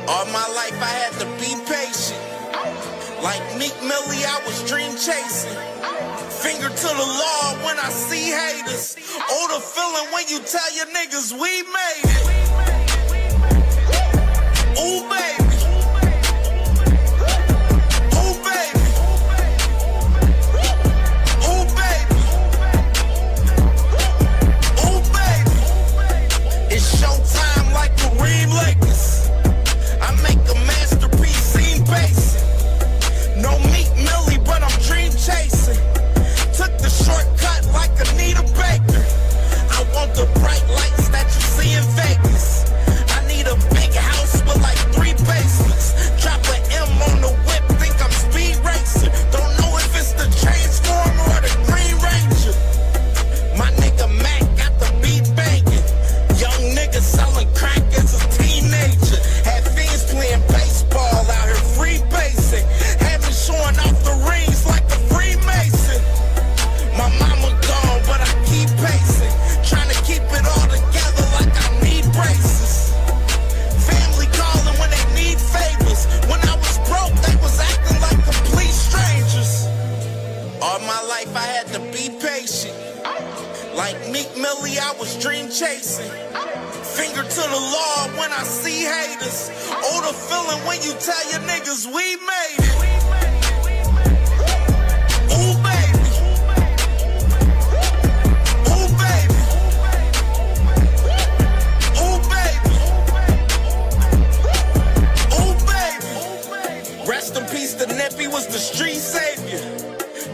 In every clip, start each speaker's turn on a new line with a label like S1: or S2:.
S1: All my life I had to be patient. Like Meek Millie, I was dream chasing. Finger to the law when I see haters. Oh, the feeling when you tell your niggas we made it. Ooh, baby. Ooh, baby. Ooh, baby. Ooh, baby. It's showtime like Kareem Lakers. I make a masterpiece, seem basic. No Meek Millie, but I'm dream chasing. Took the shortcut like Anita Baker. I want the bright lights that you see in Vegas. I need a big house with like 3 basements. Drop an M on the whip, think I'm speed racing. Don't know if it's the Transformer or the Green Ranger. My nigga Mac got the beat banging. Young nigga selling crack as a teenager. Had fiends playing baseball out here free basing. Had me showing off the rings like a Freemason. My mama gone, but I keep pacing. Trying to keep it all together like I need braces. Family calling when they need favors. When I was broke, they was acting like complete strangers. All my life I had to be patient. Like Meek Millie, I was dream chasing. Finger to the law when I see haters. Oh, the feeling when you tell your niggas we made it. Ooh, baby. Ooh, baby. Ooh, baby. Ooh, baby. Rest in peace, the Nippy was the street savior.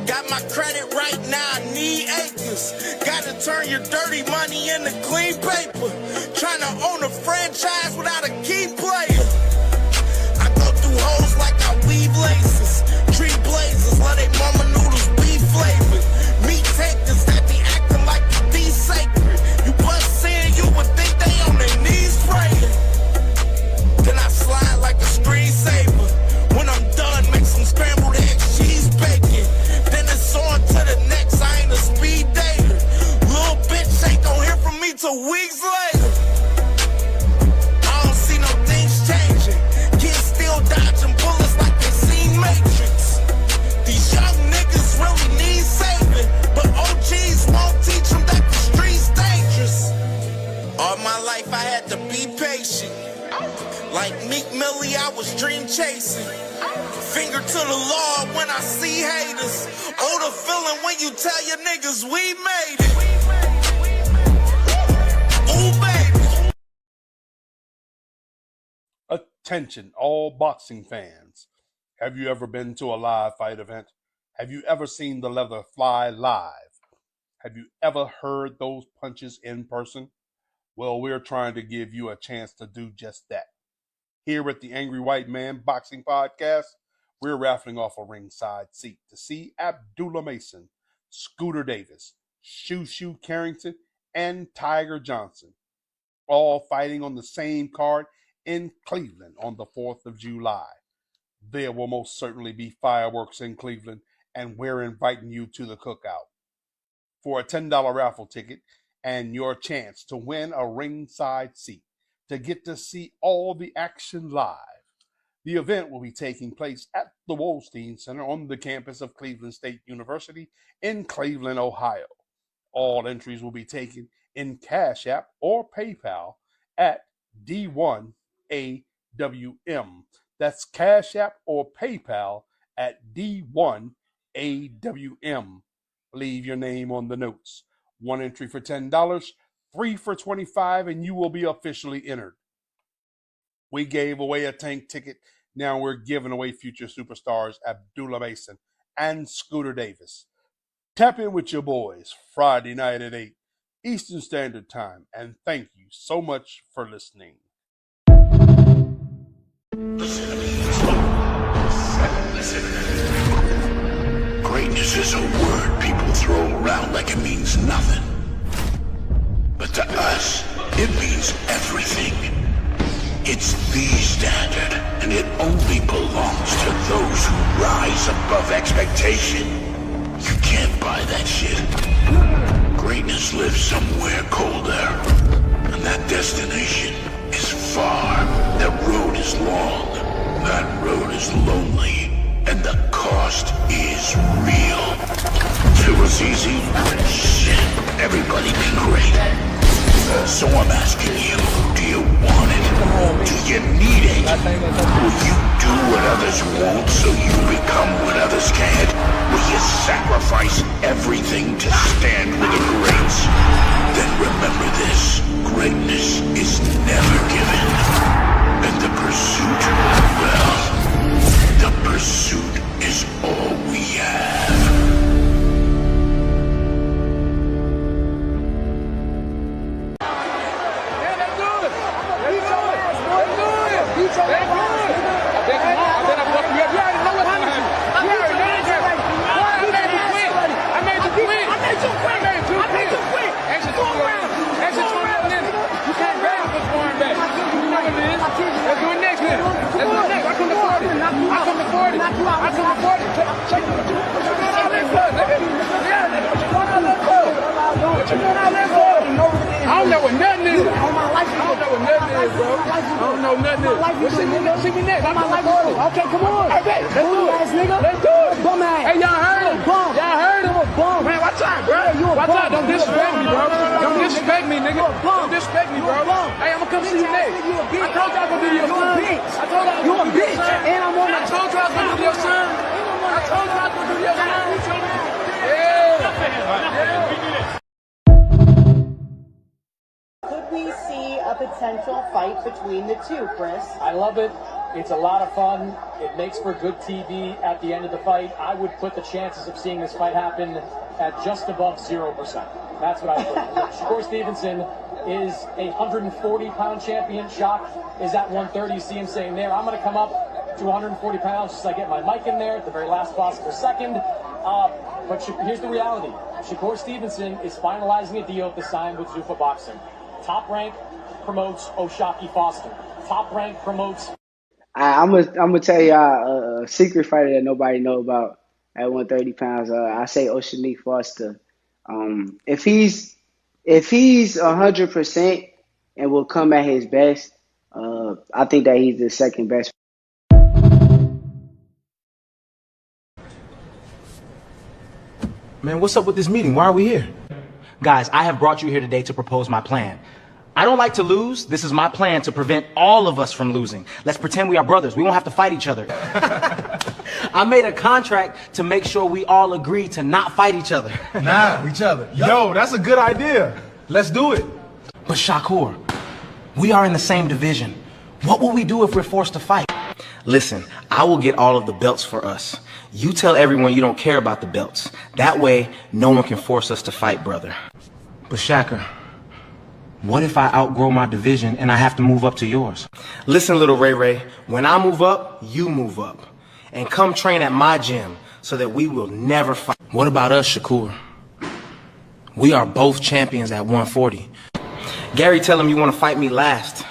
S1: Got my credit right now, I need acres. Gotta turn your dirty money into clean paper. Trying to own a franchise without a key player. I go through hoes like I weave laces. Tree blazers, let they mama noodles be flavored. Meat takers that be acting like the sacred. You bust seeing, you would think they on their knees praying. Then I slide like a screensaver. When I'm done, make some scrambled eggs, cheese bacon. Then it's on to the next, I ain't a speed dater. Little bitch ain't gon' hear from me till weeks later. I don't see no things changing. Kids still dodging bullets like they seen Matrix. These young niggas really need saving, but OGs won't teach them that the street's dangerous. All my life I had to be patient. Like Meek Millie, I was dream chasing. Finger to the law when I see haters. Oh, the feeling when you tell your niggas we made it. Ooh, baby.
S2: Attention, all boxing fans. Have you ever been to a live fight event? Have you ever seen the leather fly live? Have you ever heard those punches in person? Well, we're trying to give you a chance to do just that. Here at the Angry White Man Boxing Podcast, we're raffling off a ringside seat to see Abdullah Mason, Scooter Davis, Shoo Carrington, and Tiger Johnson, all fighting on the same card in Cleveland on the 4th of July. There will most certainly be fireworks in Cleveland, and we're inviting you to the cookout. For a $10 raffle ticket and your chance to win a ringside seat to get to see all the action live. The event will be taking place at the Wolstein Center on the campus of Cleveland State University in Cleveland, Ohio. All entries will be taken in Cash App or PayPal at D1AWM. That's Cash App or PayPal at D1AWM. Leave your name on the notes. One entry for $10, 3 for $25, and you will be officially entered. We gave away a tank ticket. Now we're giving away future superstars Abdullah Mason and Scooter Davis. Tap in with your boys Friday night at 8 Eastern Standard Time, and thank you so much for listening.
S3: Listen. Greatness is a word people throw around like it means nothing. But to us, it means everything. It's the standard, and it only belongs to those who rise above expectation. You can't buy that shit. Greatness lives somewhere colder, and that destination is far. That road is is long, that road is lonely, and the cost is real. If it was easy, shit, everybody'd be great. So I'm asking you, do you want it? Do you need it? Will you do what others won't so you become what others can't? Will you sacrifice everything to stand with the greats? Then remember this, greatness is never given. And the pursuit, well, the pursuit is all we have.
S4: I don't know what nothing is. I don't know what nothing is, bro. I don't know nothing is. See me next. Okay, come on. Hey, let's do it. Let's do it. Hey, y'all heard him. Y'all heard him. Man, watch out, bro. Watch out. Don't disrespect me, bro. Don't disrespect me, nigga. Don't disrespect me, bro. Hey, I'm gonna come see you next. I told y'all gonna do your son. I told y'all you a bitch. And I'm on. I told y'all gonna do your son. I told y'all gonna do your son.
S5: Could we see a potential fight between the two, Chris?
S6: I love it. It's a lot of fun. It makes for good TV at the end of the fight. I would put the chances of seeing this fight happen at just above 0%. That's what I put. Shakur Stevenson is a 140-pound champion. Shock is at 130. You see him saying there, I'm going to come up to 140 pounds just so I get my mic in there at the very last possible second. But here's the reality. Shakur Stevenson is finalizing a deal to sign with Zuffa Boxing. Top Rank promotes O'Shaquie Foster. Top Rank promotes...
S7: I'm gonna tell y'all a secret fighter that nobody know about at 130 pounds. I say O'Shaquie Foster. If he's 100% and will come at his best, I think that he's the second best.
S8: Man, what's up with this meeting? Why are we here? Guys, I have brought you here today to propose my plan. I don't like to lose. This is my plan to prevent all of us from losing. Let's pretend we are brothers. We won't have to fight each other. I made a contract to make sure we all agree to not fight each other.
S9: Each other. Yo, that's a good idea. Let's do it.
S8: But Shakur, we are in the same division. What will we do if we're forced to fight? Listen, I will get all of the belts for us. You tell everyone you don't care about the belts. That way, no one can force us to fight, brother. But Shaka, what if I outgrow my division and I have to move up to yours? Listen, little Ray Ray, when I move up, you move up. And come train at my gym so that we will never fight. What about us, Shakur? We are both champions at 140. Gary, tell him you want to fight me last.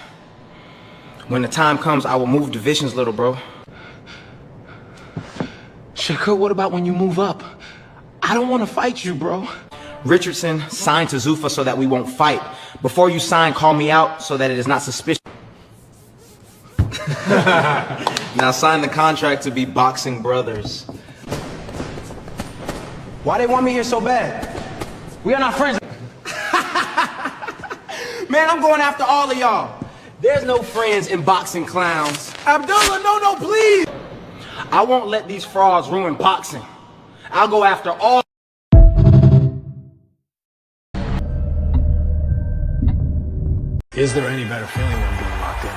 S8: When the time comes, I will move divisions, little bro. Shakur, what about when you move up? I don't want to fight you, bro. Richardson, sign to Zuffa so that we won't fight. Before you sign, call me out so that it is not suspicious. Now sign the contract to be boxing brothers. Why they want me here so bad? We are not friends. Man, I'm going after all of y'all. There's no friends in boxing, clowns. Abdullah, no, please. I won't let these frauds ruin boxing. I'll go after all.
S10: Is there any better feeling than being locked in?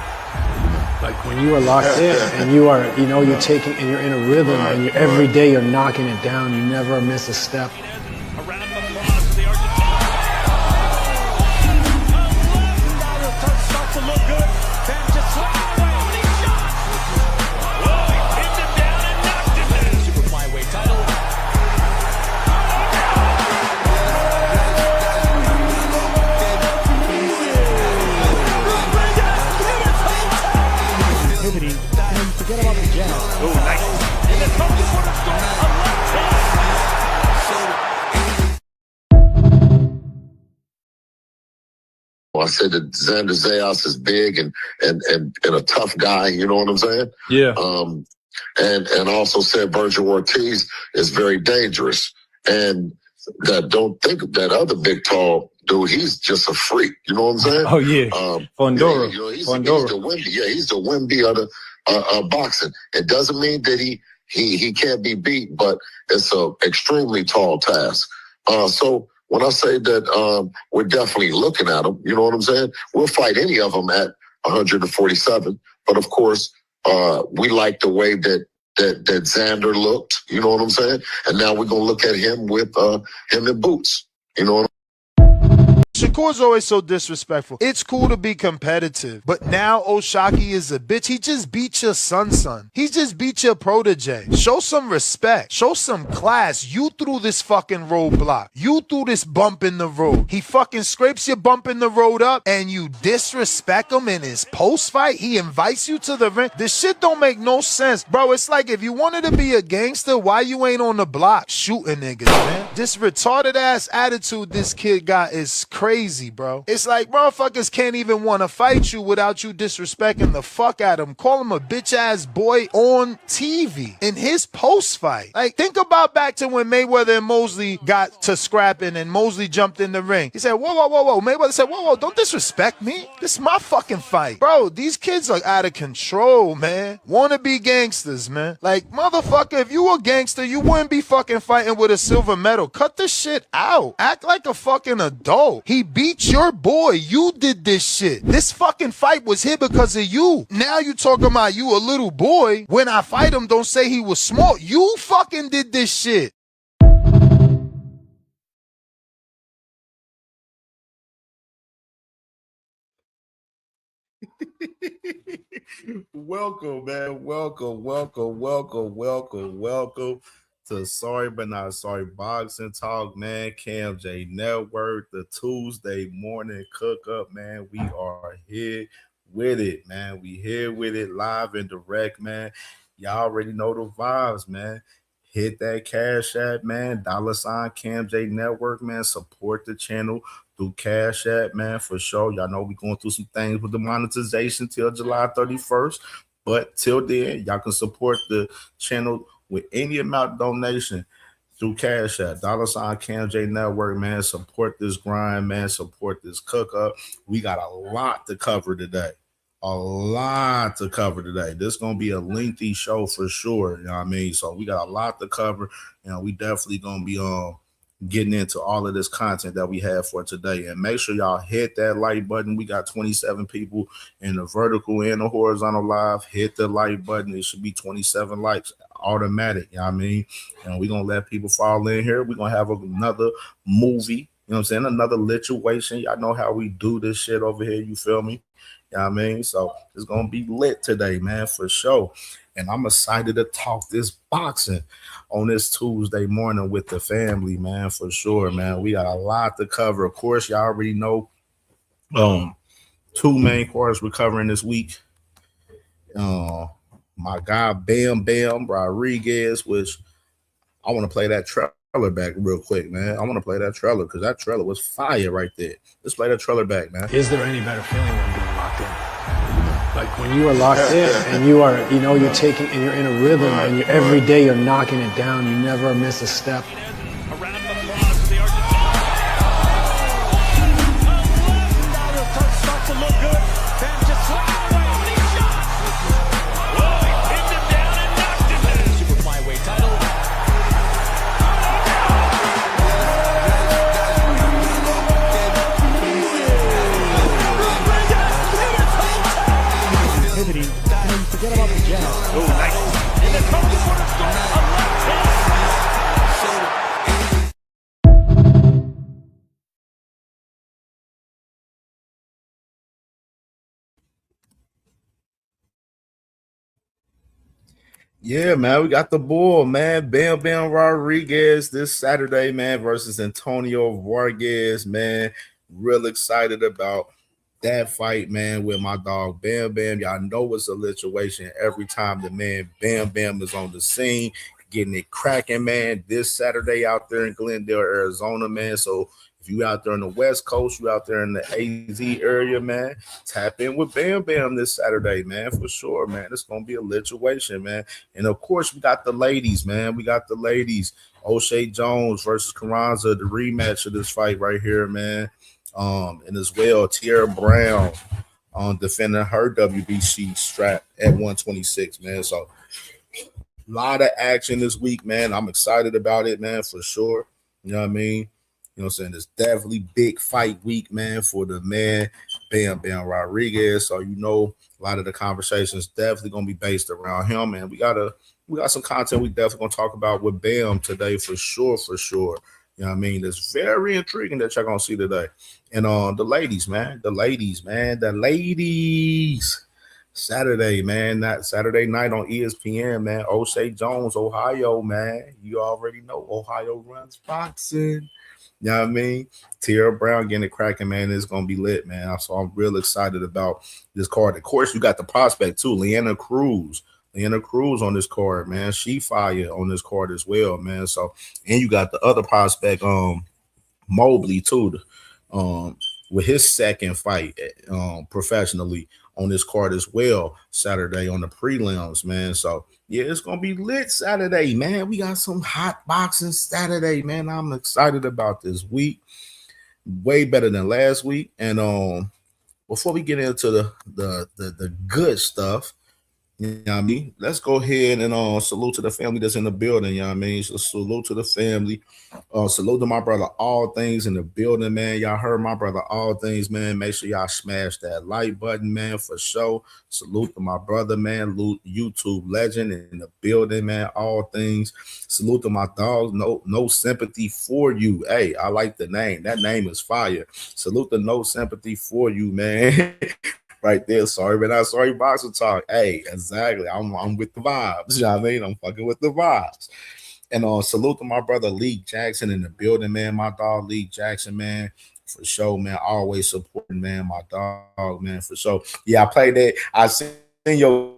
S10: Like when you are locked in and you are, you're taking and you're in a rhythm and every day you're knocking it down. You never miss a step. Forget about the jab. Oh, nice.
S3: I say that Xander Zayas is big and a tough guy. You know what I'm saying?
S9: Yeah.
S3: And also said Virgil Ortiz is very dangerous. And that don't think of that other big tall dude. He's just a freak. You know what I'm saying?
S9: Oh yeah. Fondora.
S3: Yeah, you know, he's the Wemby. Yeah, he's the Wemby of the boxing. It doesn't mean that he can't be beat, but it's a extremely tall task. So when I say that we're definitely looking at him, you know what I'm saying? We'll fight any of them at 147. But of course, we like the way that Xander looked, you know what I'm saying? And now we're gonna look at him with him in boots. You know what I'm
S11: Shakur's always so disrespectful. It's cool to be competitive, but now Oshaki is a bitch. He just beat your son. He just beat your protege. Show some respect. Show some class. You threw this fucking roadblock. You threw this bump in the road. He fucking scrapes your bump in the road up and you disrespect him in his post-fight. He invites you to the ring. This shit don't make no sense. Bro, it's like if you wanted to be a gangster, why you ain't on the block shooting niggas, man? This retarded ass attitude this kid got is crazy, bro. It's like motherfuckers can't even want to fight you without you disrespecting the fuck out of him. Call him a bitch ass boy on TV in his post fight. Like, think about back to when Mayweather and Mosley got to scrapping and Mosley jumped in the ring. He said, whoa. Mayweather said, whoa, don't disrespect me. This is my fucking fight. Bro, these kids are out of control, man. Wanna be gangsters, man. Like, motherfucker, if you were a gangster, you wouldn't be fucking fighting with a silver medal. Cut this shit out. Act like a fucking adult. He beat your boy. You did this shit. This fucking fight was here because of you. Now you talking about you a little boy. When I fight him, don't say he was small. You fucking did this shit.
S12: Welcome, man. Welcome to Sorry But Not Sorry Boxing Talk, man. CamJNetwork, the Tuesday morning cook up, man. We are here with it, man. We here with it live and direct, man. Y'all already know the vibes, man. Hit that Cash App, man. $ CamJNetwork, man. Support the channel through Cash App, man, for sure. Y'all know we going through some things with the monetization till July 31st. But till then, y'all can support the channel with any amount of donation through Cash App. $ CamJNetwork, man. Support this grind, man. Support this cook up. We got a lot to cover today. This is going to be a lengthy show for sure. You know what I mean? So we got a lot to cover. You know, we definitely going to be getting into all of this content that we have for today. And make sure y'all hit that like button. We got 27 people in the vertical and the horizontal live. Hit the like button. It should be 27 likes automatic. You know what I mean? And we're going to let people fall in here. We're going to have another movie. You know what I'm saying? Another lituation. Y'all know how we do this shit over here. You feel me? You know what I mean? So it's going to be lit today, man, for sure. And I'm excited to talk this boxing on this Tuesday morning with the family, man, for sure, man. We got a lot to cover. Of course, y'all already know two main cards we're covering this week. My guy, Bam Bam Rodriguez, which I want to play that trailer back real quick, man. I want to play that trailer because that trailer was fire right there. Let's play that trailer back, man.
S10: Is there any better feeling than being locked in? Like when you are locked in and you are, you know, you're taking and you're in a rhythm and you every day you're knocking it down. You never miss a step.
S4: Forget about the jab. Oh, nice. And the coach
S12: Yeah, man, we got the bull, man. Bam Bam Rodriguez this Saturday, man, versus Antonio Vargas, man. Real excited about that fight, man, with my dog Bam Bam. Y'all know it's a lituation every time the man Bam Bam is on the scene, getting it cracking, man. This Saturday out there in Glendale, Arizona, man. So If you out there on the West Coast, you out there in the AZ area, man, tap in with Bam Bam this Saturday, man, for sure, man. It's going to be a lituation, man. And, of course, we got the ladies, man. We got the ladies. O'Shea Jones versus Carranza, the rematch of this fight right here, man. And as well, Tierra Brown defending her WBC strap at 126, man. So, a lot of action this week, man. I'm excited about it, man, for sure. You know what I mean? You know what I'm saying? It's definitely big fight week, man, for the man, Bam Bam Rodriguez. So, you know, a lot of the conversations definitely going to be based around him, man. We got some content we definitely going to talk about with Bam today for sure, for sure. You know what I mean? It's very intriguing that y'all going to see today. And the ladies, man. Saturday, man. That Saturday night on ESPN, man. O'Shea Jones, Ohio, man. You already know Ohio runs boxing. You know what I mean? Tierra Brown getting it cracking, man. It's going to be lit, man. So I'm real excited about this card. Of course, you got the prospect, too. Leanna Cruz on this card, man. She fire on this card as well, man. So, and you got the other prospect, Mobley, too, with his second fight professionally on this card as well Saturday on the prelims, man. So, yeah, it's going to be lit Saturday, man. We got some hot boxing Saturday, man. I'm excited about this week. Way better than last week. And before we get into the good stuff, you know what I mean? Let's go ahead and salute to the family that's in the building, you know what I mean? So salute to the family. Salute to my brother, All Things in the building, man. Y'all heard my brother, All Things, man. Make sure y'all smash that like button, man, for sure. Salute to my brother, man, YouTube legend in the building, man. All Things. Salute to my dog, no sympathy for you. Hey, I like the name. That name is fire. Salute to No Sympathy for You, man. Right there, sorry, but not sorry, boxer talk. Hey, exactly. I'm with the vibes. You know what I mean? I'm fucking with the vibes. And salute to my brother Lee Jackson in the building, man. My dog Lee Jackson, man. For sure, man. Always supporting, man. My dog, man, for sure. Yeah, I played that. I seen your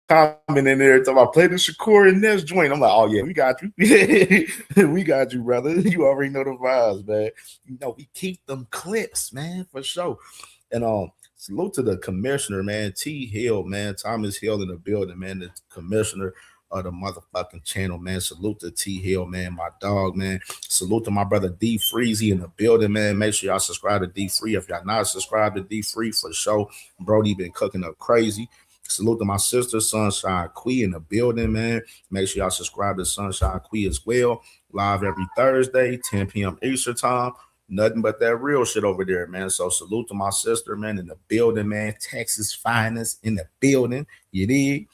S12: comment in there talking about playing the Shakur in this joint. I'm like, oh yeah, we got you. We got you, brother. You already know the vibes, man. You know, we keep them clips, man, for sure. And salute to the commissioner, man. T. Hill, man. Thomas Hill in the building, man. The commissioner of the motherfucking channel, man. Salute to T. Hill, man. My dog, man. Salute to my brother D. Freezy in the building, man. Make sure y'all subscribe to D. Free. If y'all not subscribed to D. Free, for sure. Brody been cooking up crazy. Salute to my sister, Sunshine Quee in the building, man. Make sure y'all subscribe to Sunshine Quee as well. Live every Thursday, 10 p.m. Eastern time. Nothing but that real shit over there, man. So salute to my sister, man, in the building, man. Texas finest in the building. You dig?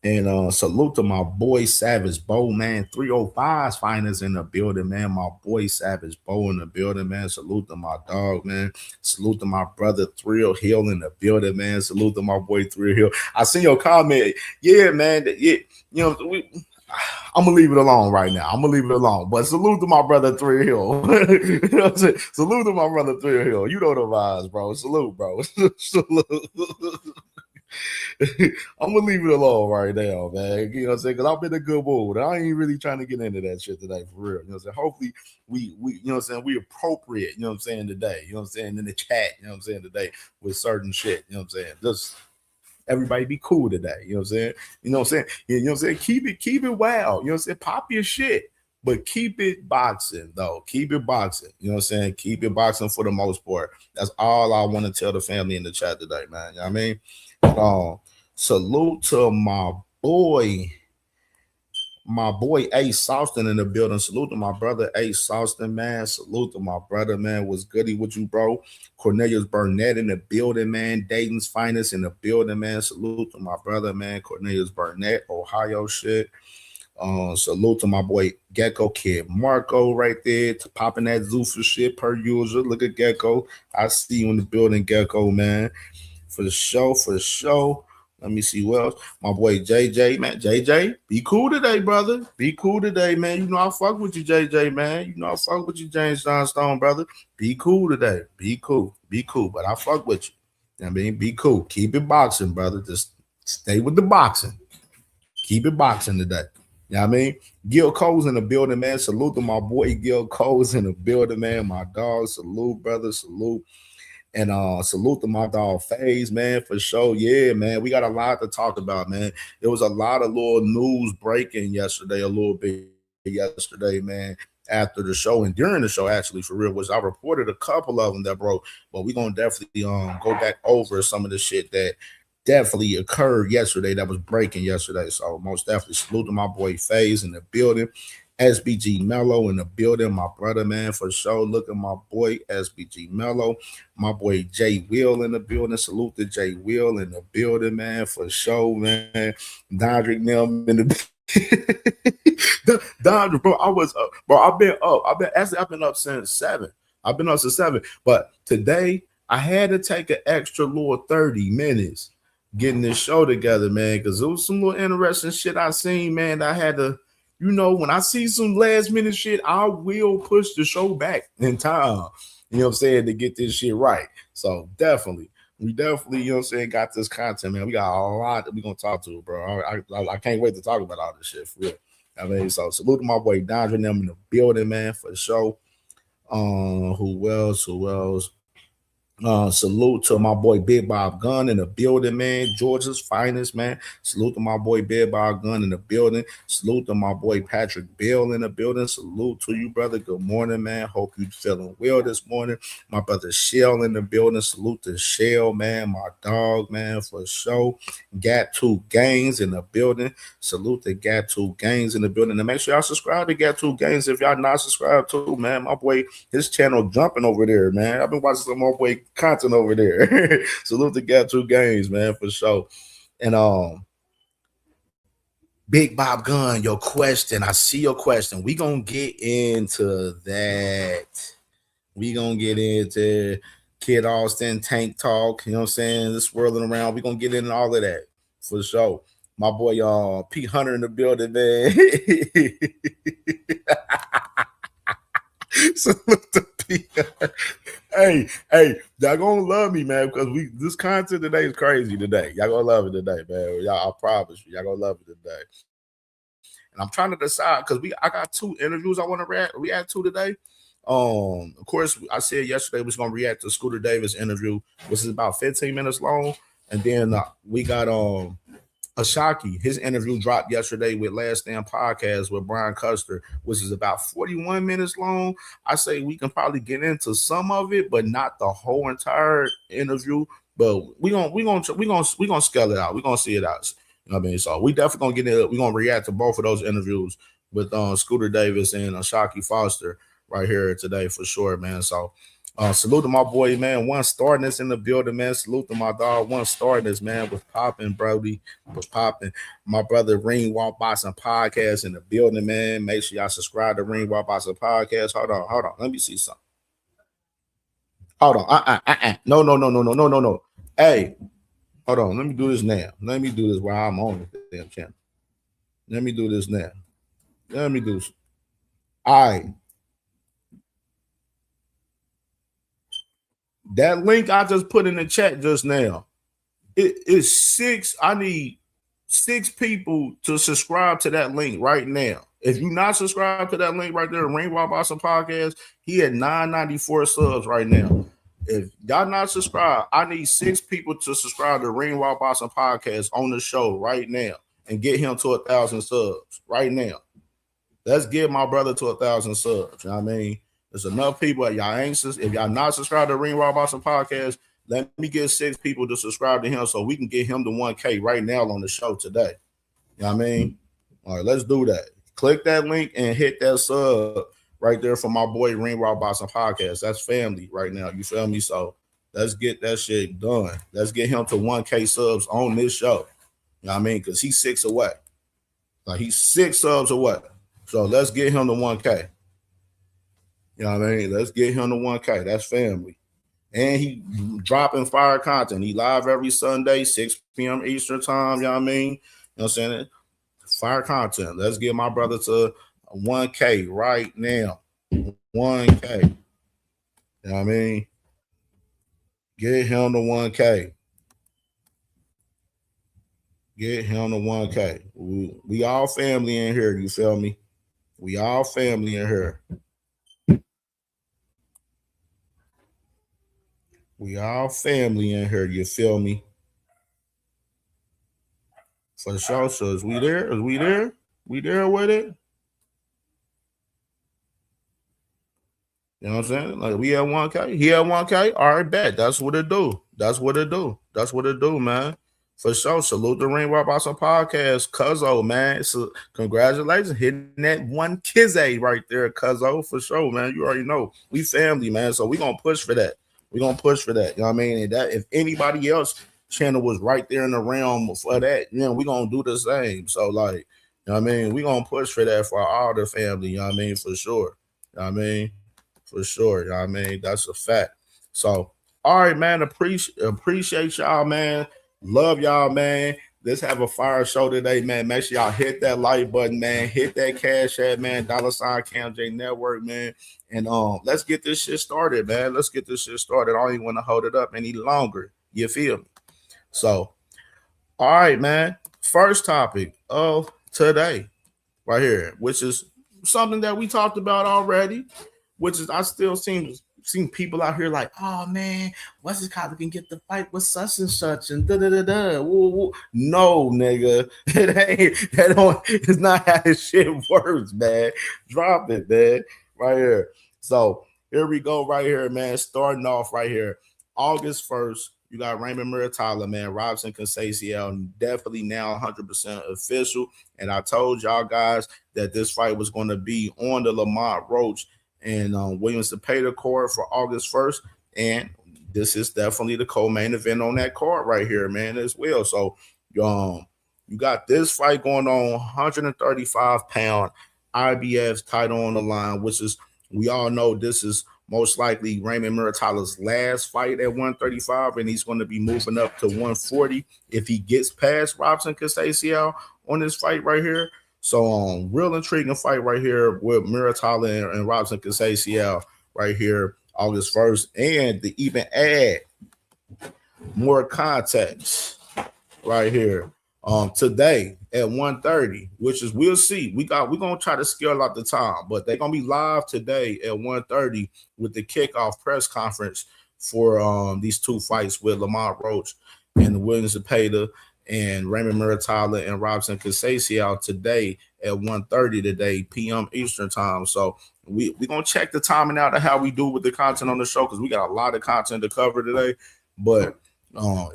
S12: And salute to my boy Savage Bo, man. 305's finest in the building, man. My boy Savage Bo in the building, man. Salute to my dog, man. Salute to my brother Thrill Hill in the building, man. Salute to my boy Thrill Hill. I seen your comment. Yeah, man. Yeah, you know, I'm gonna leave it alone right now. I'm gonna leave it alone. But salute to my brother Thrill Hill. You know what I'm saying? Salute to my brother Thrill Hill. You know the vibes, bro. Salute, bro. Salute. I'm gonna leave it alone right now, man. You know what I'm saying? Because I'm in a good mood. I ain't really trying to get into that shit today, for real. You know what I'm saying? Hopefully we you know what I'm saying, we appropriate, you know what I'm saying, today. You know what I'm saying, in the chat, you know what I'm saying, today with certain shit. You know what I'm saying? Just everybody be cool today. You know what I'm saying? You know what I'm saying? You know what I'm saying? Keep it wild. You know what I'm saying? Pop your shit. But keep it boxing, though. Keep it boxing. You know what I'm saying? Keep it boxing for the most part. That's all I want to tell the family in the chat today, man. You know what I mean? Salute to my boy Ace Sauston in the building. Salute to my brother Ace Sauston, man. Salute to my brother, man. What's goody with you, bro? Cornelius Burnett in the building, man. Dayton's finest in the building, man. Salute to my brother, man. Cornelius Burnett, Ohio shit. Salute to my boy Gecko Kid Marco right there, to popping that Zuffa shit per usual. Look at Gecko. I see you in the building, Gecko, man. For the show. Let me see what else. My boy JJ, man. JJ, be cool today, brother. Be cool today, man. You know I fuck with you, JJ, man. You know I fuck with you, James Johnstone, brother. Be cool today. Be cool. But I fuck with you. I mean, be cool. Keep it boxing, brother. Just stay with the boxing. Keep it boxing today. You know what I mean? Gil Cole's in the building, man. Salute to my boy Gil Cole's in the building, man. My dog, salute, brother, salute. And salute to my dog FaZe, man, for sure. Yeah, man. We got a lot to talk about, man. There was a lot of little news breaking yesterday, a little bit yesterday, man, after the show and during the show, actually, for real, was I reported a couple of them that broke, but we're gonna definitely go back over some of the shit that definitely occurred yesterday that was breaking yesterday. So most definitely salute to my boy FaZe in the building. SBG Mello in the building, my brother, man, for sure. Look at my boy SBG Mello, my boy Jay Will in the building. Salute to Jay Will in the building, man, for sure, man. Dondrick Nelm in the Dondrick, bro. I was up, bro. I've been up. I've been up since 7. I've been up since 7. But today I had to take an extra little 30 minutes getting this show together, man, because it was some little interesting shit I seen, man. I had to. You know, when I see some last minute shit, I will push the show back in time. You know what I'm saying? To get this shit right. So definitely, we definitely, you know what I'm saying, got this content, man. We got a lot that we're gonna talk to, bro. I can't wait to talk about all this shit for real. I mean, so salute to my boy Dondre and them in the building, man, for sure. Who else? Salute to my boy Big Bob Gunn in the building, man. Georgia's finest, man. Salute to my boy Big Bob Gunn in the building. Salute to my boy Patrick Bill in the building. Salute to you, brother. Good morning, man. Hope you feeling well this morning. My brother Shell in the building. Salute to Shell, man. My dog, man, for sure. Got 2 Gangs in the building. Salute to Got 2 Gangs in the building. And make sure y'all subscribe to Got 2 Gangs if y'all not subscribed to, man. My boy, his channel jumping over there, man. I've been watching some more boy content over there. Salute to Got 2 Games, man, for sure. And Big Bob Gunn, your question. I see your question. We gonna get into that. We gonna get into Kid Austin tank talk. You know what I'm saying? This swirling around. We gonna get into all of that for sure. My boy Pete Hunter in the building, man. Salute to Pete. Hey, y'all gonna love me, man, because this content today is crazy today. Y'all gonna love it today, man. Y'all, I promise you, y'all gonna love it today. And I'm trying to decide because I got 2 interviews I want to react to today. Of course, I said yesterday we was gonna react to Scooter Davis interview, which is about 15 minutes long, and then we got Ashaki, his interview dropped yesterday with Last Stand Podcast with Brian Custer, which is about 41 minutes long. I say we can probably get into some of it, but not the whole entire interview. But we gonna scale it out. We're gonna see it out. You know what I mean? So we definitely gonna get it. We're gonna react to both of those interviews with Scooter Davis and Ashaki Foster right here today for sure, man. So salute to my boy, man. One starness in the building, man. Salute to my dog. One starness, man. Was popping, Brody. Was popping. My brother Ring Walk Boxing Podcast in the building, man. Make sure y'all subscribe to Ring Walk Boxing Podcast. Hold on. Let me see something. Hold on. No. Hey, hold on. Let me do this now. Let me do this while I'm on this damn channel. Let me do this now. Let me do this. All right. That link I just put in the chat just now, it is 6. I need 6 people to subscribe to that link right now. If you not subscribed to that link right there, Ring Walk Boxing Podcast, he at 994 subs right now. If y'all not subscribed, I need 6 people to subscribe to Ring Walk Boxing Podcast on the show right now and get him to 1,000 subs right now. Let's get my brother to 1,000 subs. You know what I mean? There's enough people. If y'all not subscribed to Ring Walk Boxing Podcast, let me get 6 people to subscribe to him so we can get him to 1K right now on the show today. You know what I mean? All right, let's do that. Click that link and hit that sub right there for my boy Ring Walk Boxing Podcast. That's family right now. You feel me? So let's get that shit done. Let's get him to 1K subs on this show. You know what I mean? Because he's 6 away. Like he's 6 subs away. So let's get him to 1K. You know what I mean? Let's get him to 1K. That's family. And he dropping fire content. He live every Sunday, 6 p.m. Eastern time. You know what I mean? You know what I'm saying? Fire content. Let's get my brother to 1K right now. 1K. You know what I mean? Get him to 1K. Get him to 1K. We all family in here. You feel me? We all family in here. We all family in here. You feel me? For sure. So is we there? Is we there? We there with it? You know what I'm saying? Like we at 1K. He at 1K. All right, bet. That's what it do. That's what it do. That's what it do, man. For sure. Salute the Ring Rock Boxing Podcast. Cuzzo, man. So congratulations. Hitting that one kizzy right there, Cuzzo. For sure, man. You already know. We family, man. So we gonna push for that. We gonna push for that. You know what I mean? And that if anybody else channel was right there in the realm for that, you know, we gonna do the same. So like, you know what I mean? We gonna push for that for all the family, you know what I mean? For sure. You know what I mean? For sure. You know what I mean? That's a fact. So, all right, man. Appreciate y'all, man. Love y'all, man. Let's have a fire show today, man. Make sure y'all hit that like button, man. Hit that cash app, man. $ CamJNetwork, man. And let's get this shit started, man. Let's get this shit started. I don't even want to hold it up any longer. You feel me? So, all right, man. First topic of today, right here, which is something that we talked about already, which is I still seen people out here like, oh man, Wesley Cotter can get the fight with such and such and da da da da. No, nigga, it's not how this shit works, man. Drop it, man, right here. So here we go, right here, man. Starting off right here, August 1st. You got Raymond Muratalla, man. Robson Conceição, definitely now 100% official. And I told y'all guys that this fight was going to be on the Lamont Roach and Williams Cepeda card for August 1st. And this is definitely the co-main event on that card right here, man, as well. So you got this fight going on, 135-pound IBF title on the line, which is, we all know this is most likely Raymond Muratalla's last fight at 135, and he's going to be moving up to 140 if he gets past Robson Conceição on this fight right here. So real intriguing fight right here with Muratalla and Robson Conceição right here, August 1st. And to even add more context right here today at 1:30, which is, we'll see. We're gonna try to scale out the time, but they're gonna be live today at 1:30 with the kickoff press conference for these two fights with Lamont Roach and Williams Cepeda and Raymond Muratalla and Robson Conceição today at 1:30 today, p.m. Eastern time. So we're going to check the timing out of how we do with the content on the show, because we got a lot of content to cover today. But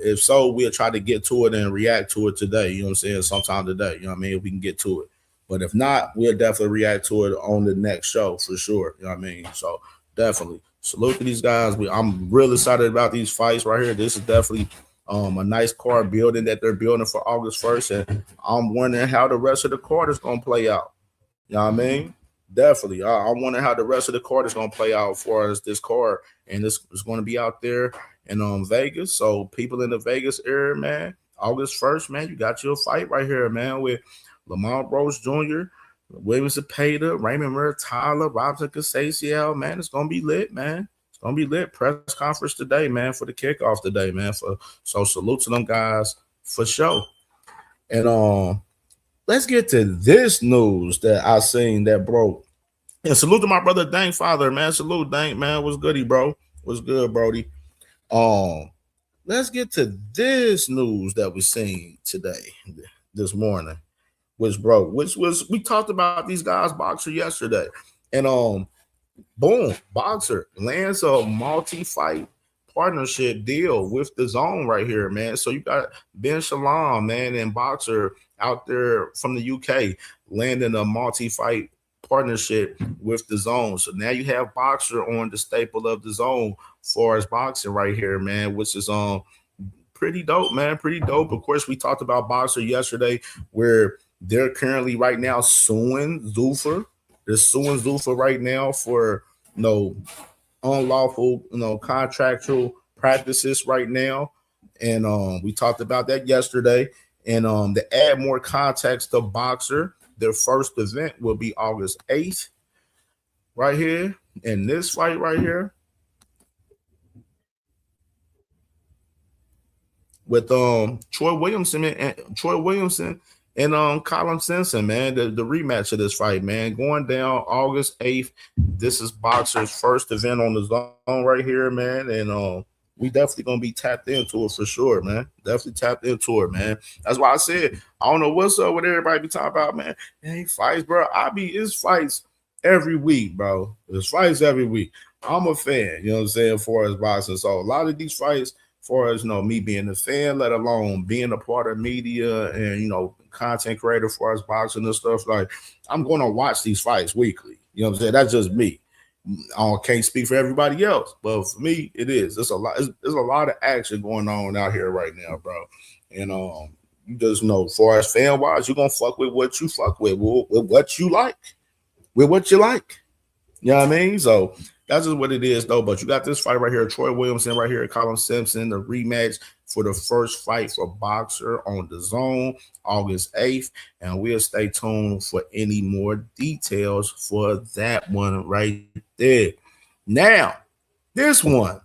S12: if so, we'll try to get to it and react to it today. You know what I'm saying? Sometime today. You know what I mean? If we can get to it. But if not, we'll definitely react to it on the next show for sure. You know what I mean? So definitely salute to these guys. I'm real excited about these fights right here. This is definitely a nice card building that they're building for August 1st. And I'm wondering how the rest of the card is going to play out. You know what I mean? Definitely. I'm wondering how the rest of the card is going to play out for us, this card. And this is going to be out there in Vegas. So people in the Vegas area, man, August 1st, man, you got your fight right here, man, with Lamont Roach Jr., Williams Cepeda, Raymond Muratalla, Robson Conceição, man. It's going to be lit, man. Gonna be lit. Press conference today, man, for the kickoff today, man. So salute to them guys for sure. And let's get to this news that I seen that broke. And salute to my brother Dank Father, man. Salute Dank, man. What's goody, bro? What's good, Brody? Let's get to this news that we seen today, this morning, which was we talked about these guys boxer yesterday, and boom, Boxer lands a multi-fight partnership deal with the Zone right here, man. So you got Ben Shalom, man, and Boxer out there from the UK landing a multi-fight partnership with the Zone. So now you have Boxer on the staple of the Zone for as boxing right here, man, which is pretty dope, man. Pretty dope. Of course, we talked about Boxer yesterday, where they're currently right now suing Zuffa. They're suing Zuffa right now for unlawful, contractual practices right now. And we talked about that yesterday. And to add more context to Boxer, their first event will be August 8th, right here. And this fight right here with Troy Williamson and Colin Simpson, man. The rematch of this fight, man, going down August 8th. This is Boxer's first event on the zone right here, man, and we definitely gonna be tapped into it for sure, man. Definitely tapped into it, man. That's why I said I don't know what's up with everybody be talking about, man. Ain't fights, bro. It's fights every week, bro. There's fights every week. I'm a fan, you know what I'm saying, for as boxing. So a lot of these fights, for as me being a fan, let alone being a part of media and content creator for us boxing and stuff, like I'm gonna watch these fights weekly. You know what I'm saying? That's just me. I can't speak for everybody else, but for me, it is. There's a lot of action going on out here right now, bro. And you just know, far as fan wise, you're gonna fuck with what you fuck with what you like, with what you like. You know what I mean? So that's just what it is, though. But you got this fight right here, Troy Williamson right here, Colin Simpson, the rematch for the first fight for Boxer on the zone, August 8th. And we'll stay tuned for any more details for that one right there. Now, this one,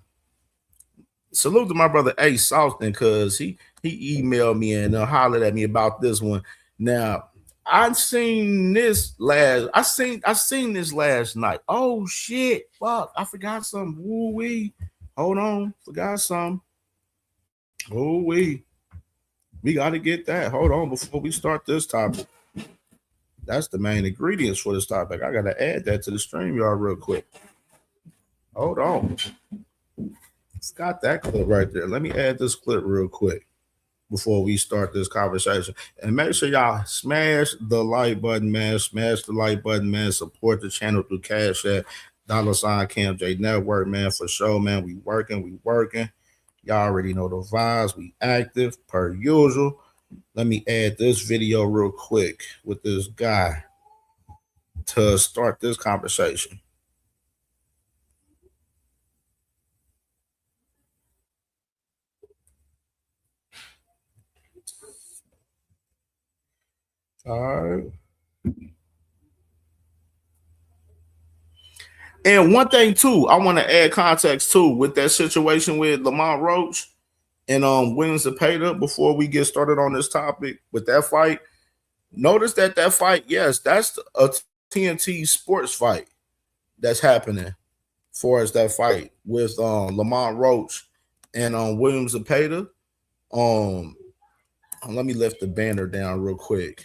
S12: salute to my brother Ace Softon, because he emailed me and hollered at me about this one. Now, I seen this last night. Oh shit. Fuck. I forgot some. Woo-wee. Hold on. Forgot some. Woo-wee. We gotta get that. Hold on before we start this topic. That's the main ingredients for this topic. I gotta add that to the stream, y'all, real quick. Hold on. It's got that clip right there. Let me add this clip real quick before we start this conversation. And make sure y'all smash the like button, man. Smash the like button, man. Support the channel through Cash App, $ CamJNetwork, man, for sure, man. We working. Y'all already know the vibes. We active per usual. Let me add this video real quick with this guy to start this conversation. All right. And one thing too, I want to add context too with that situation with Lamont Roach and Williams Zepeda before we get started on this topic with that fight. Notice that fight, yes, that's a TNT sports fight that's happening for us, that fight with Lamont Roach and Williams Zepeda. Let me lift the banner down real quick.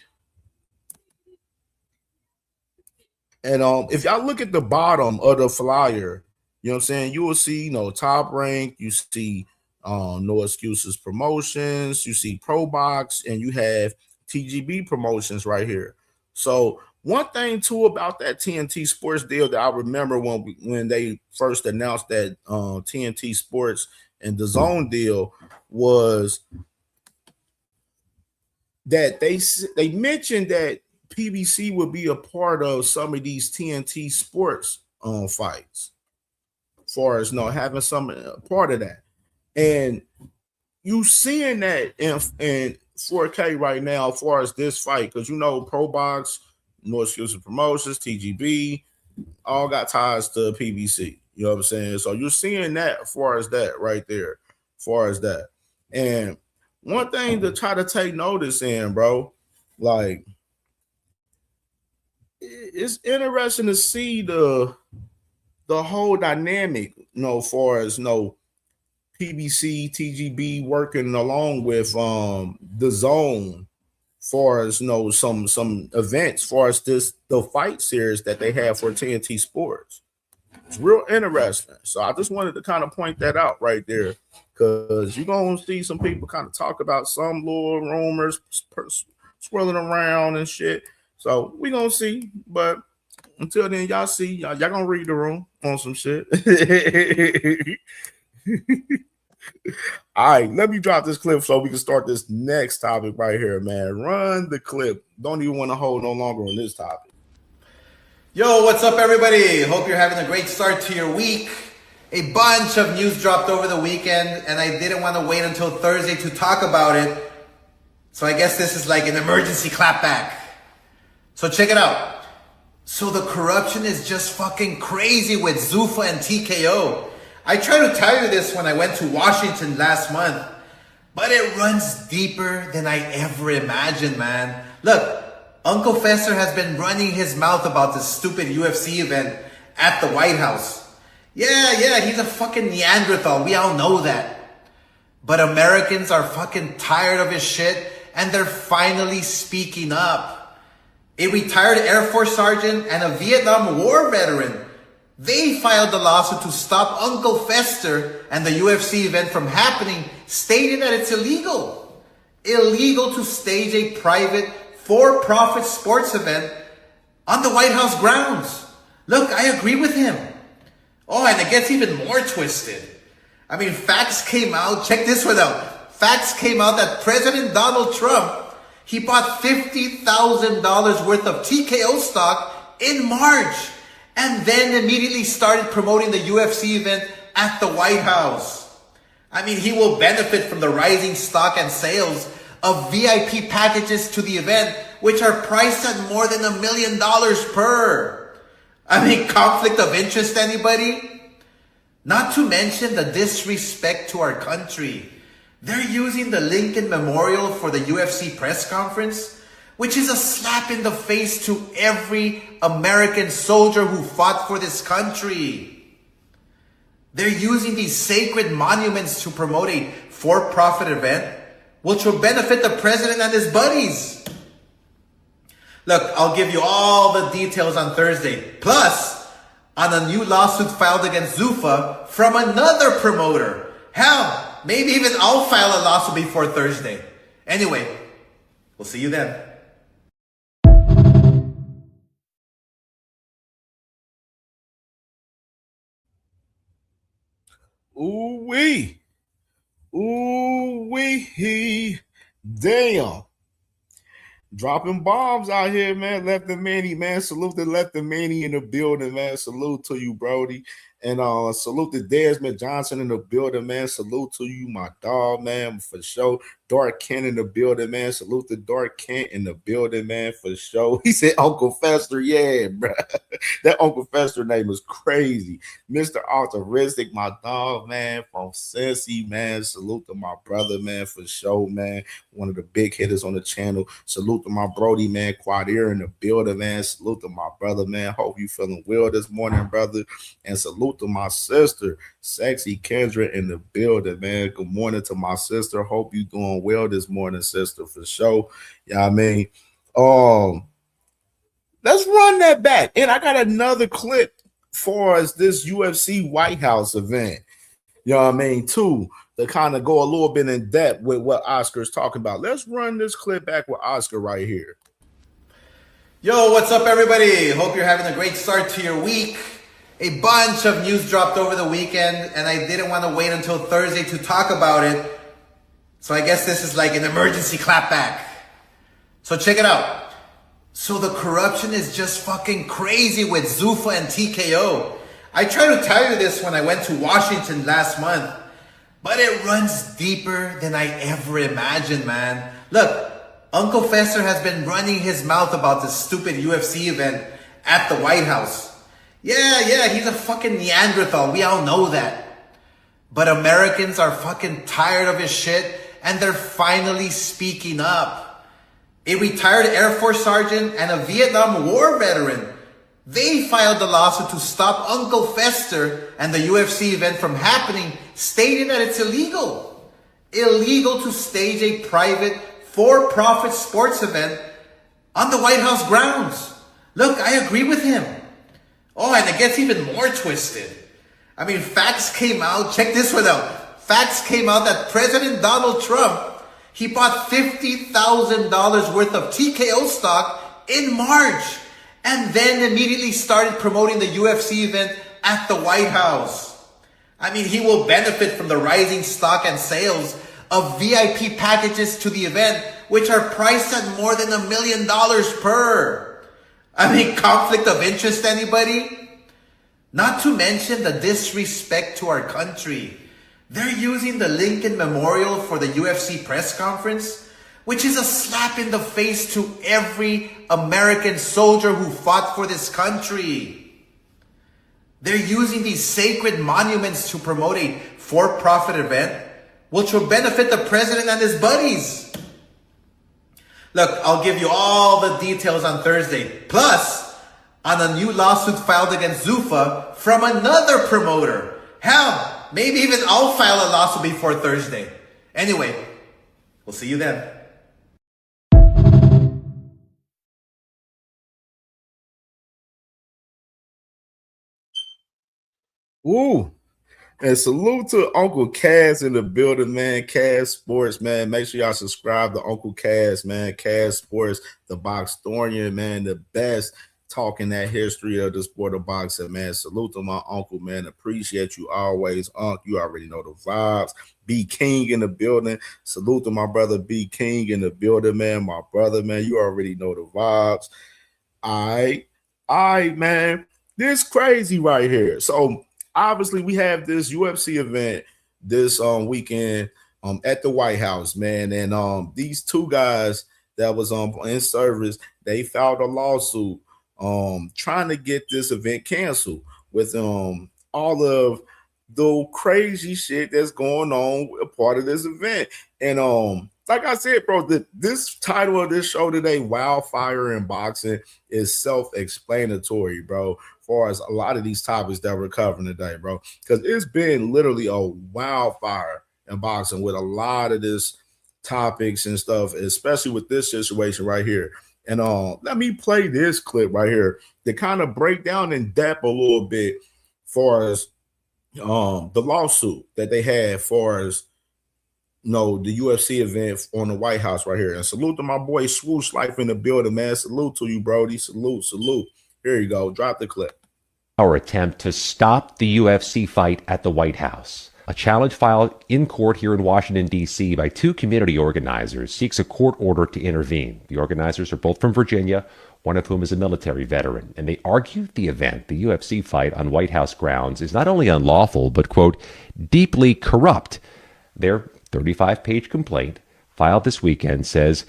S12: And if y'all look at the bottom of the flyer, you know what I'm saying, you will see, Top Rank, you see No Excuses Promotions, you see Pro Box, and you have TGB Promotions right here. So one thing too about that TNT Sports deal that I remember when they first announced that TNT Sports and the Zone deal was that they mentioned that PBC would be a part of some of these TNT Sports fights, as far as having some part of that. And you seeing that in 4K right now, as far as this fight, because Pro Box, No Excuses Promotions, TGB, all got ties to PBC. You know what I'm saying? So you're seeing that as far as that right there, as far as that. And one thing to try to take notice in, bro, like, it's interesting to see the whole dynamic, as far as PBC, TGB working along with the Zone, far as some events, far as the fight series that they have for TNT Sports. It's real interesting. So I just wanted to kind of point that out right there, because you're gonna see some people kind of talk about some little rumors swirling around and shit. So we gonna see, but until then, y'all see, y'all gonna read the room on some shit. All right, let me drop this clip so we can start this next topic right here, man. Run the clip. Don't even want to hold no longer on this topic.
S13: Yo, what's up, everybody? Hope you're having a great start to your week. A bunch of news dropped over the weekend, and I didn't want to wait until Thursday to talk about it. So I guess this is like an emergency clapback. So check it out. So the corruption is just fucking crazy with Zuffa and TKO. I tried to tell you this when I went to Washington last month, But it runs deeper than I ever imagined, man. Look, Uncle Fester has been running his mouth about this stupid UFC event at the White House. Yeah, he's a fucking Neanderthal. We all know that. But Americans are fucking tired of his shit, and they're finally speaking up. A retired Air Force sergeant and a Vietnam War veteran, they filed a lawsuit to stop Uncle Fester and the UFC event from happening, stating that it's illegal. Illegal to stage a private, for-profit sports event on the White House grounds. Look, I agree with him. Oh, and it gets even more twisted. I mean, facts came out. Check this one out. Facts came out that President Donald Trump, he bought $50,000 worth of TKO stock in March and then immediately started promoting the UFC event at the White House. I mean, he will benefit from the rising stock and sales of VIP packages to the event, which are priced at more than $1 million per. I mean, conflict of interest, anybody? Not to mention the disrespect to our country. They're using the Lincoln Memorial for the UFC press conference, which is a slap in the face to every American soldier who fought for this country. They're using these sacred monuments to promote a for-profit event, which will benefit the president and his buddies. Look, I'll give you all the details on Thursday. Plus, on a new lawsuit filed against Zuffa from another promoter. Hell, maybe even I'll file a lawsuit before Thursday. Anyway, we'll see you then.
S12: Ooh-wee. Ooh-wee. Damn. Dropping bombs out here, man. Left and Manny, man. Salute to Left and Manny in the building, man. Salute to you, Brody. And salute to Desmond Johnson in the building, man. Salute to you, my dog, man, for sure. Dark Kent in the building, man. Salute to Dark Kent in the building, man, for sure. He said Uncle Fester. Yeah, bro. That Uncle Fester name is crazy. Mr. Altruistic, my dog, man, from Cincy, man. Salute to my brother, man, for sure, man. One of the big hitters on the channel. Salute to my Brody, man. Quadir in the building, man. Salute to my brother, man. Hope you feeling well this morning, brother. And salute to my sister, Sexy Kendra in the building, man. Good morning to my sister. Hope you doing well this morning, sister, for sure. Yeah, I mean, let's run that back. And I got another clip for us, this UFC White House event. You know what I mean, too, to kind of go a little bit in depth with what Oscar's talking about. Let's run this clip back with Oscar right here.
S13: Yo, what's up, everybody? Hope you're having a great start to your week. A bunch of news dropped over the weekend, and I didn't want to wait until Thursday to talk about it. So I guess this is like an emergency clapback. So check it out. So the corruption is just fucking crazy with Zuffa and TKO. I tried to tell you this when I went to Washington last month, but it runs deeper than I ever imagined, man. Look, Uncle Fester has been running his mouth about this stupid UFC event at the White House. Yeah, he's a fucking Neanderthal. We all know that. But Americans are fucking tired of his shit, and they're finally speaking up. A retired Air Force sergeant and a Vietnam War veteran, they filed a lawsuit to stop Uncle Fester and the UFC event from happening, stating that it's illegal. Illegal to stage a private, for-profit sports event on the White House grounds. Look, I agree with him. Oh, and it gets even more twisted. I mean, facts came out. Check this one out. Facts came out that President Donald Trump, he bought $50,000 worth of TKO stock in March and then immediately started promoting the UFC event at the White House. I mean, he will benefit from the rising stock and sales of VIP packages to the event, which are priced at more than $1 million per. I mean, conflict of interest, anybody? Not to mention the disrespect to our country. They're using the Lincoln Memorial for the UFC press conference, which is a slap in the face to every American soldier who fought for this country. They're using these sacred monuments to promote a for-profit event, which will benefit the president and his buddies. Look, I'll give you all the details on Thursday. Plus, on a new lawsuit filed against Zuffa from another promoter. Hell, maybe even I'll file a lawsuit before Thursday. Anyway, we'll see you then.
S12: Ooh. And salute to Uncle Cass in the building, man. Cass Sports, man. Make sure y'all subscribe to Uncle Cass, man. Cass Sports, the Boxtorian, man. The best talking that history of the sport of boxing, man. Salute to my uncle, man. Appreciate you always, Unc. You already know the vibes. B King in the building. Salute to my brother B King in the building, man. My brother, man. You already know the vibes. All right, man. This crazy right here. So obviously, we have this UFC event this weekend at the White House, man. And these two guys that was in service, they filed a lawsuit trying to get this event canceled with all of the crazy shit that's going on a part of this event. And like I said, bro, this title of this show today, Wildfire in Boxing, is self-explanatory, bro, far as a lot of these topics that we're covering today, bro, because it's been literally a wildfire in boxing with a lot of this topics and stuff, especially with this situation right here. And let me play this clip right here to kind of break down in depth a little bit far as the lawsuit that they had far as the UFC event on the White House right here. And salute to my boy Swoosh Life in the building, man. Salute to you, Brody. Salute. Here you go. Drop the clip.
S14: Our attempt to stop the UFC fight at the White House. A challenge filed in court here in Washington, D.C. by two community organizers seeks a court order to intervene. The organizers are both from Virginia, one of whom is a military veteran, and they argue the event, the UFC fight on White House grounds, is not only unlawful, but, quote, deeply corrupt. Their 35-page complaint, filed this weekend, says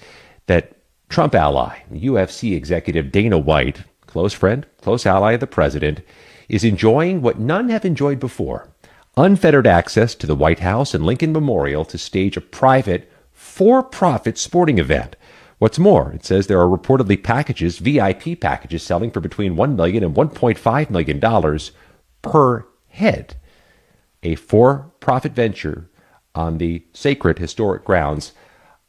S14: that Trump ally, UFC executive Dana White, close friend, close ally of the president, is enjoying what none have enjoyed before: unfettered access to the White House and Lincoln Memorial to stage a private, for-profit sporting event. What's more, it says there are reportedly packages, VIP packages, selling for between $1 million and $1.5 million per head. A for-profit venture on the sacred historic grounds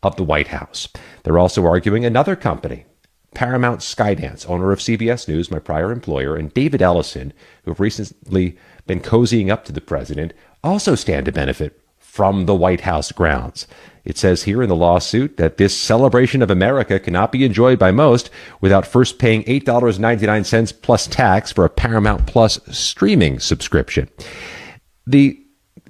S14: of the White House. They're also arguing another company, Paramount Skydance, owner of CBS News, my prior employer, and David Ellison, who have recently been cozying up to the president, also stand to benefit from the White House grounds. It says here in the lawsuit that this celebration of America cannot be enjoyed by most without first paying $8.99 plus tax for a Paramount Plus streaming subscription. The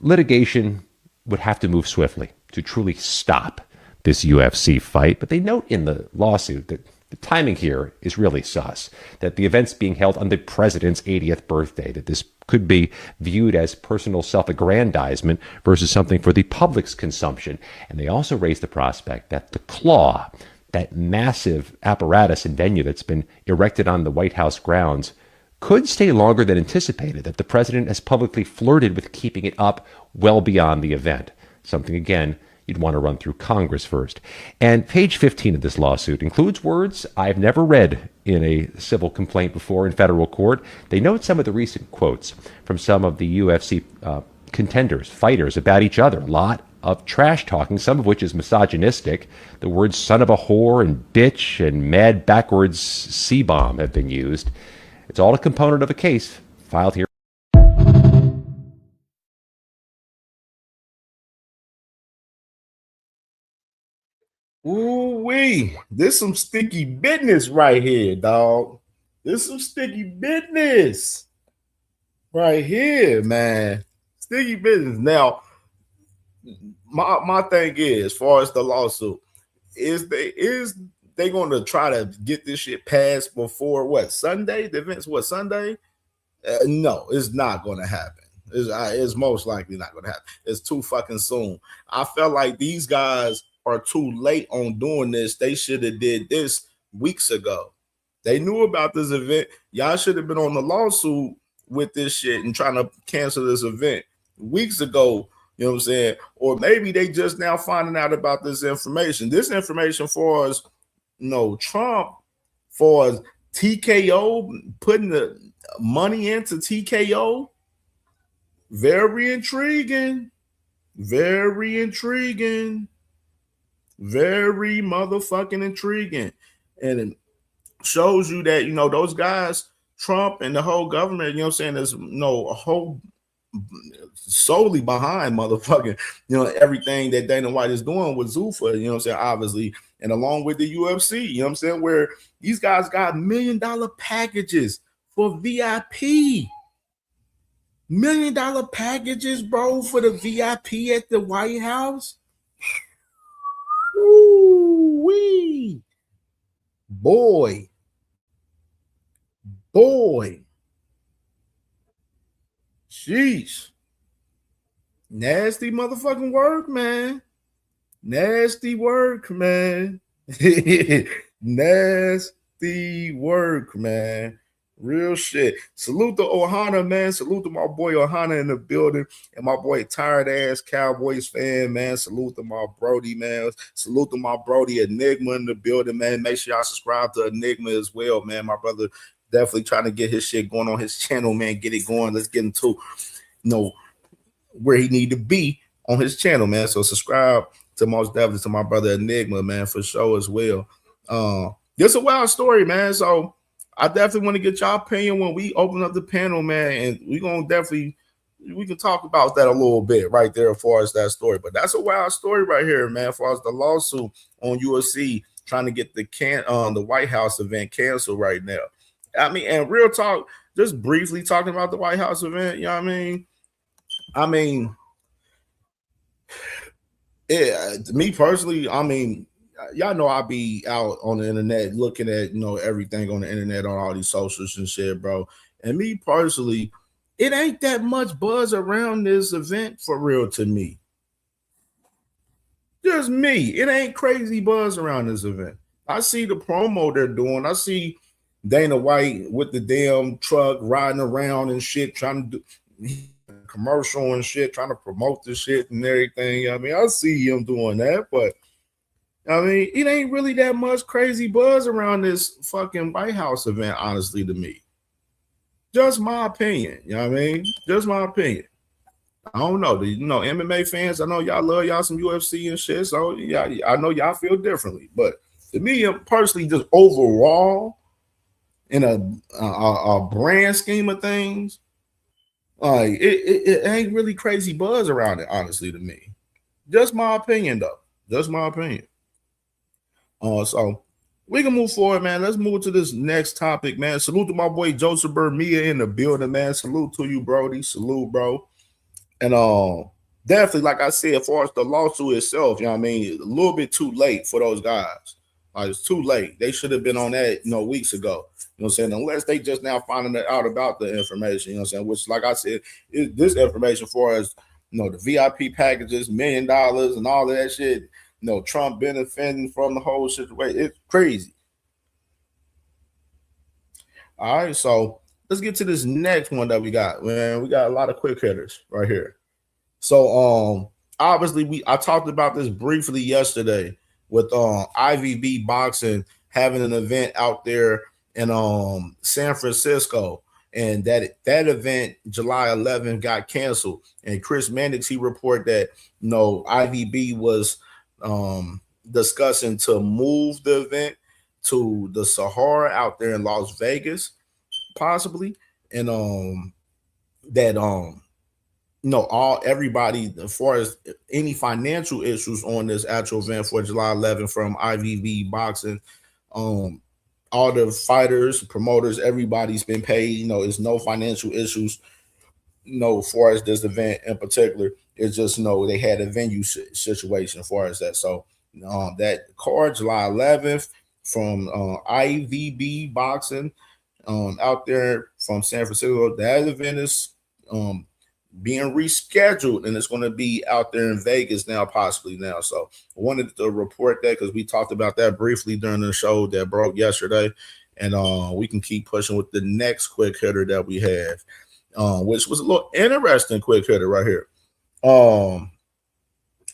S14: litigation would have to move swiftly to truly stop this UFC fight, but they note in the lawsuit that the timing here is really sus, that the event's being held on the president's 80th birthday, that this could be viewed as personal self-aggrandizement versus something for the public's consumption. And they also raise the prospect that the claw, that massive apparatus and venue that's been erected on the White House grounds, could stay longer than anticipated, that the president has publicly flirted with keeping it up well beyond the event. Something, again, you'd want to run through Congress first. And page 15 of this lawsuit includes words I've never read in a civil complaint before in federal court. They note some of the recent quotes from some of the UFC contenders, fighters, about each other. A lot of trash talking, some of which is misogynistic. The words son of a whore and bitch and mad backwards C-bomb have been used. It's all a component of a case filed here.
S12: Ooh-wee. This some sticky business right here, dog. This some sticky business right here, man. Sticky business. Now, my thing is, as far as the lawsuit, is they going to try to get this shit passed before what, Sunday? The event's what, Sunday? No, it's not going to happen. It's most likely not going to happen. It's too fucking soon. I felt like these guys are too late on doing this. They should have did this weeks ago. They knew about this event. Y'all should have been on the lawsuit with this shit and trying to cancel this event weeks ago. You know what I'm saying? Or maybe they just now finding out about this information. This information for us, Trump, for TKO, putting the money into TKO, very intriguing. Very intriguing. Very motherfucking intriguing. And it shows you that, those guys, Trump and the whole government, there's a whole solely behind motherfucking, everything that Dana White is doing with Zuffa, obviously, and along with the UFC, where these guys got $1 million packages for VIP. $1 million packages, bro, for the VIP at the White House. Ooh-wee. Boy. Sheesh. Nasty motherfucking work, man. Nasty work, man. Nasty work, man. Real shit. Salute to Ohana, man. Salute to my boy Ohana in the building. And my boy tired ass Cowboys fan, man. Salute to my Brody, man. Salute to my Brody Enigma in the building, man. Make sure y'all subscribe to Enigma as well, man. My brother definitely trying to get his shit going on his channel, man. Get it going. Let's get into where he need to be on his channel, man. So subscribe to most definitely to my brother Enigma, man, for sure as well. It's a wild story, man. So I definitely want to get y'all opinion when we open up the panel, man, and we can talk about that a little bit right there as far as that story. But that's a wild story right here, man, as far as the lawsuit on UFC trying to get the White House event canceled right now. I mean, and real talk, just briefly talking about the White House event, you know what I mean, me personally, y'all know I be out on the internet looking at, everything on the internet on all these socials and shit, bro. And me personally, it ain't that much buzz around this event for real to me. Just me. It ain't crazy buzz around this event. I see the promo they're doing. I see Dana White with the damn truck riding around and shit, trying to do commercial and shit, trying to promote the shit and everything. I see him doing that, but it ain't really that much crazy buzz around this fucking White House event, honestly, to me. Just my opinion, Just my opinion. I don't know. MMA fans, I know y'all love y'all some UFC and shit, so yeah, I know y'all feel differently. But to me, personally, just overall, in a brand scheme of things, it ain't really crazy buzz around it, honestly, to me. Just my opinion, though. Just my opinion. So we can move forward, man. Let's move to this next topic, man. Salute to my boy Joseph Bermia in the building, man. Salute to you, Brody. Salute, bro. And definitely, like I said, as far as the lawsuit itself, a little bit too late for those guys. It's too late. They should have been on that, weeks ago. You know what I'm saying? Unless they just now finding out about the information, you know what I'm saying? Which, like I said, this information for us, the VIP packages, $1 million and all of that shit, Trump benefiting from the whole situation. It's crazy. All right, so let's get to this next one that we got. Man, we got a lot of quick hitters right here. So obviously I talked about this briefly yesterday with IVB Boxing having an event out there in San Francisco, and that event July 11th got canceled. And Chris Mannix, he reported that IVB was discussing to move the event to the Sahara out there in Las Vegas, possibly, and everybody, as far as any financial issues on this actual event for July 11th from IVB Boxing, all the fighters, promoters, everybody's been paid. There's no financial issues. As far as this event in particular, it's just they had a venue situation as far as that. So that card July 11th from IVB Boxing out there from San Francisco, that event is being rescheduled, and it's going to be out there in Vegas now, possibly now. So I wanted to report that because we talked about that briefly during the show that broke yesterday, and we can keep pushing with the next quick hitter that we have, which was a little interesting quick hitter right here.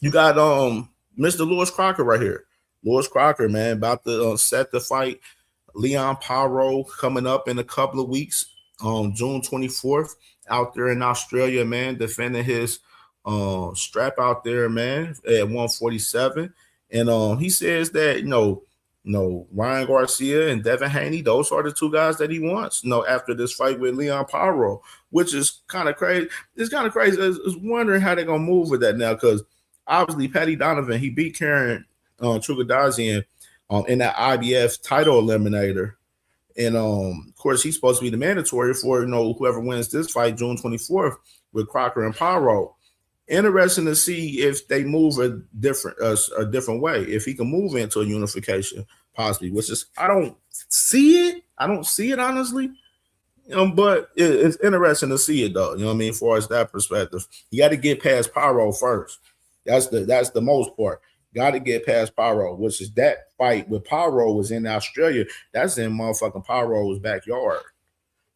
S12: You got Mr. Lewis Crocker right here. Lewis Crocker, man, about to set the fight Leon Paro coming up in a couple of weeks on June 24th out there in Australia, man, defending his strap out there, man, at 147. And he says that, Ryan Garcia and Devin Haney, those are the two guys that he wants, after this fight with Leon Paro, which is kind of crazy. It's kind of crazy. I was wondering how they're going to move with that now, because obviously Patty Donovan, he beat Karen Trugadazian in that IBF title eliminator. And of course, he's supposed to be the mandatory for whoever wins this fight June 24th with Crocker and Paro. Interesting to see if they move a different way. If he can move into a unification, possibly, which is I don't see it. I don't see it honestly. But it's interesting to see it though. You know what I mean? As far as that perspective, you got to get past Paro first. That's the most part. Got to get past Paro, which is that fight with Paro was in Australia. That's in motherfucking Paro's backyard.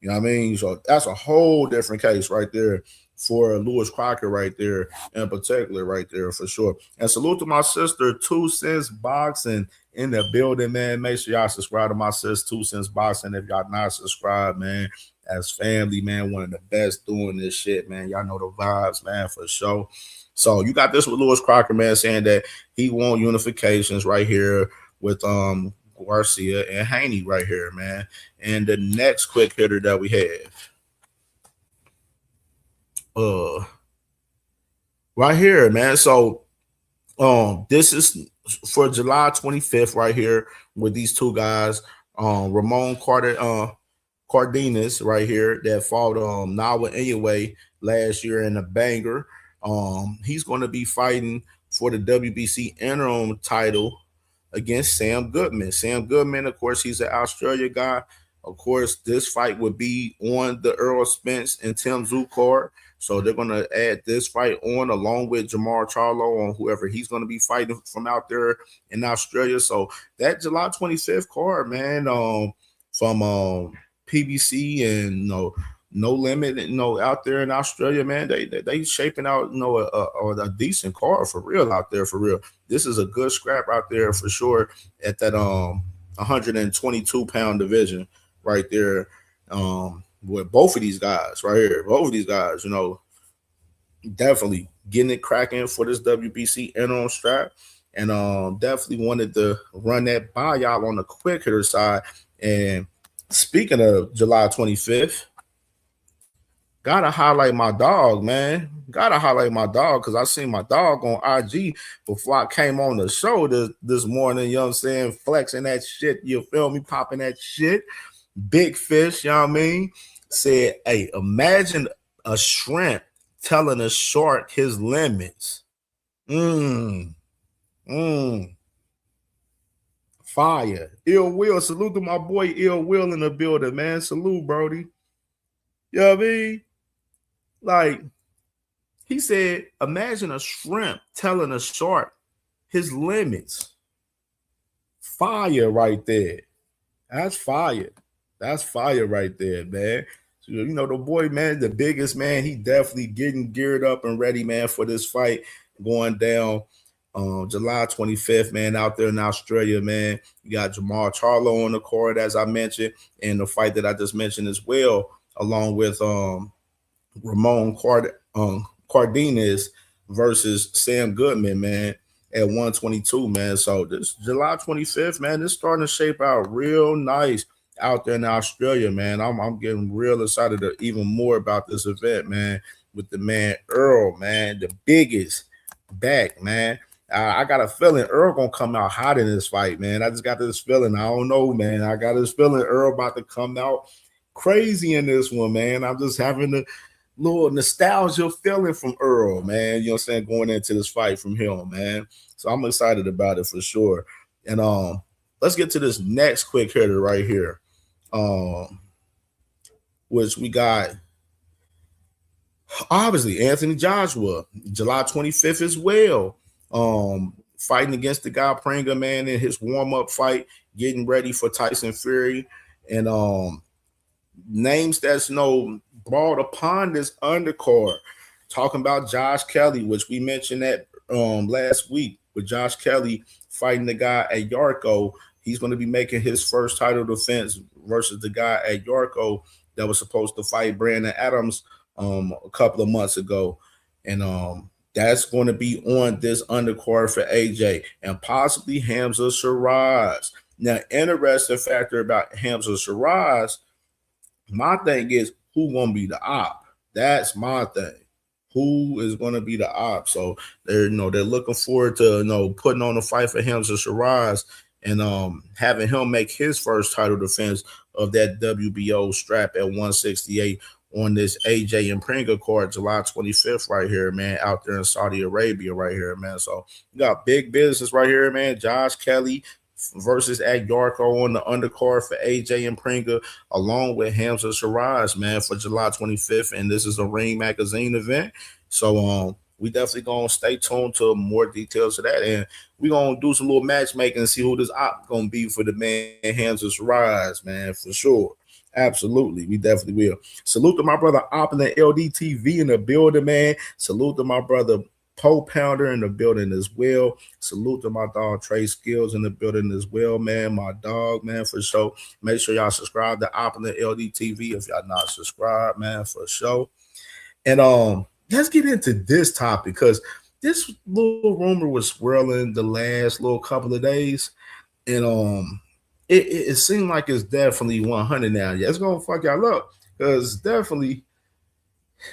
S12: You know what I mean? So that's a whole different case right there for Lewis Crocker right there in particular right there for sure. And salute to my sister, 2 Cents Boxing in the building, man. Make sure y'all subscribe to my sis, 2 Cents Boxing. If y'all not subscribed, man, as family, man, one of the best doing this shit, man. Y'all know the vibes, man, for sure. So you got this with Lewis Crocker, man, saying that he want unifications right here with Garcia and Haney right here, man. And the next quick hitter that we have, right here, man. So this is for July 25th right here with these two guys, Ramon Cardenas right here that fought Nawa Inoue last year in a banger. He's going to be fighting for the WBC interim title against Sam Goodman. Sam Goodman, of course, he's an Australia guy. Of course, this fight would be on the Earl Spence and Tim Tszyu card. So they're going to add this fight on along with Jamar Charlo on whoever he's going to be fighting from out there in Australia. So that July 25th card, man, from PBC and No Limit, out there in Australia, man, they shaping out, a decent card for real out there for real. This is a good scrap out there for sure at that 122-pound division right there. With both of these guys right here, definitely getting it cracking for this WBC interim strap, and definitely wanted to run that by y'all on the quick hitter side. And speaking of July 25th. Gotta highlight my dog, man. Gotta highlight my dog because I seen my dog on IG before I came on the show this morning, you know what I'm saying? Flexing that shit, you feel me? Popping that shit. Big Fish, you know what I mean? Said, hey, imagine a shrimp telling a shark his limits. Fire. Ill Will. Salute to my boy Ill Will in the building, man. Salute, Brody. You know what I mean? Like, he said, imagine a shrimp telling a shark his limits. Fire right there. That's fire. That's fire right there, man. So, the boy, man, the biggest, man, he definitely getting geared up and ready, man, for this fight going down July 25th, man, out there in Australia, man. You got Jamar Charlo on the card, as I mentioned, and the fight that I just mentioned as well, along with Ramon Cardenas versus Sam Goodman, man, at 122, man. So this July 25th, man, this starting to shape out real nice out there in Australia, man. I'm getting real excited to even more about this event, man, with the man Earl, man, the biggest back, man. I got a feeling Earl gonna come out hot in this fight, man. I just got this feeling. I don't know, man. I got this feeling Earl about to come out crazy in this one, man. I'm just having a little nostalgia feeling from Earl, man. You know what I'm saying? Going into this fight from him, man. So I'm excited about it for sure. And let's get to this next quick hitter right here. Which we got obviously Anthony Joshua, July 25th as well. Fighting against the guy Pringa, man, in his warm-up fight, getting ready for Tyson Fury. And names that's brought upon this undercard, talking about Josh Kelly, which we mentioned that last week with Josh Kelly fighting the guy at Yarko. He's going to be making his first title defense versus the guy at Yarko that was supposed to fight Brandon Adams a couple of months ago. And that's going to be on this undercard for AJ and possibly Hamza Shiraz. Now, interesting factor about Hamza Shiraz, my thing is who going to be the op? That's my thing. Who is going to be the op? So they're looking forward to putting on a fight for Hamza Shiraz and having him make his first title defense of that WBO strap at 168 on this AJ and Pringa card, July 25th, right here, man, out there in Saudi Arabia, right here, man. So you got big business right here, man. Josh Kelly versus at Yarko on the undercard for AJ and Pringa, along with Hamza Shiraz, man, for July 25th. And this is a Ring Magazine event. So we definitely gonna stay tuned to more details of that. And we gonna do some little matchmaking and see who this op gonna be for the man Hamza Shiraz, man, for sure. Absolutely, we definitely will. Salute to my brother Op and the LDTV in the building, man. Salute to my brother Poe Pounder in the building as well. Salute to my dog Trey Skills in the building as well, man. My dog, man, for sure. Make sure y'all subscribe to Op and the LDTV if y'all not subscribed, man, for sure. And let's get into this topic because this little rumor was swirling the last little couple of days, and it seemed like it's definitely 100 now. Yeah, it's gonna fuck y'all up because definitely,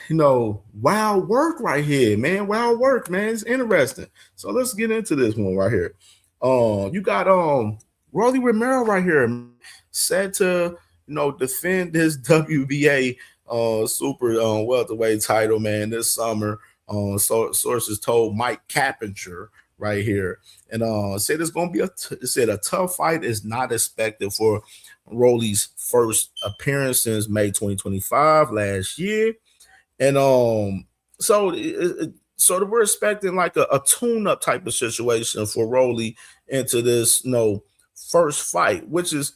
S12: wild work right here, man. Wild work, man. It's interesting. So let's get into this one right here. You got Rolly Romero right here, set to defend his WBA super welterweight title, man, this summer. So sources told Mike Cappinger right here, and said it's gonna be a tough fight is not expected for Rolly's first appearance since May 2025 last year, and so we're expecting like a tune-up type of situation for Rolly into this first fight, which is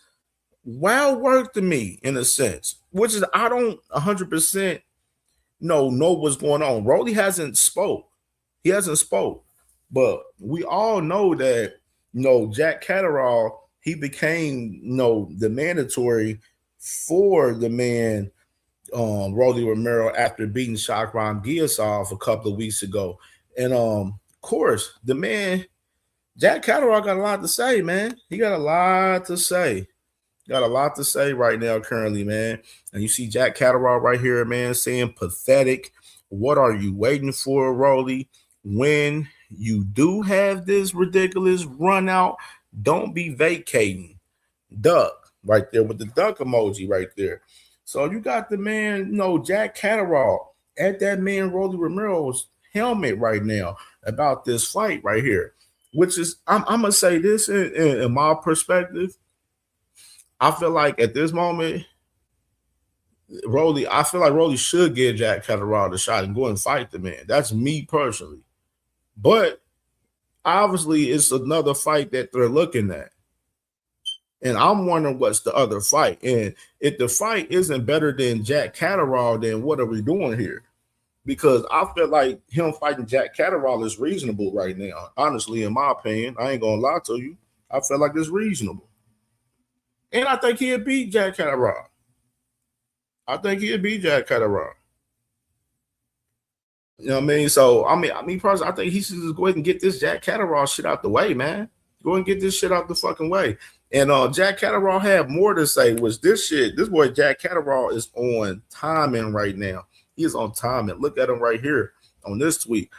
S12: wild work to me in a sense, which is I don't 100% know what's going on. Rolly hasn't spoke. He hasn't spoke. But we all know that, Jack Catterall, he became, the mandatory for the man, Rolly Romero, after beating Shakram Giasov a couple of weeks ago. And, of course, the man, Jack Catterall got a lot to say, man. He got a lot to say. Got a lot to say right now currently, man. And you see Jack Catterall right here, man, saying pathetic. What are you waiting for, Rolly? When you do have this ridiculous run out, don't be vacating. Duck right there with the duck emoji right there. So you got the man, Jack Catterall at that man Rolly Romero's helmet right now about this fight right here, which is I'm gonna say this in my perspective. I feel like at this moment, I feel like Rolly should give Jack Catterall the shot and go and fight the man. That's me personally. But obviously, it's another fight that they're looking at. And I'm wondering what's the other fight. And if the fight isn't better than Jack Catterall, then what are we doing here? Because I feel like him fighting Jack Catterall is reasonable right now. Honestly, in my opinion, I ain't going to lie to you. I feel like it's reasonable. And I think he'll beat Jack Catterall. You know what I mean? So, I mean, personally, I think he should just go ahead and get this Jack Catterall shit out the way, man. Go and get this shit out the fucking way. And Jack Catterall had more to say, was this boy Jack Catterall is on timing right now. He is on timing. Look at him right here on this tweet.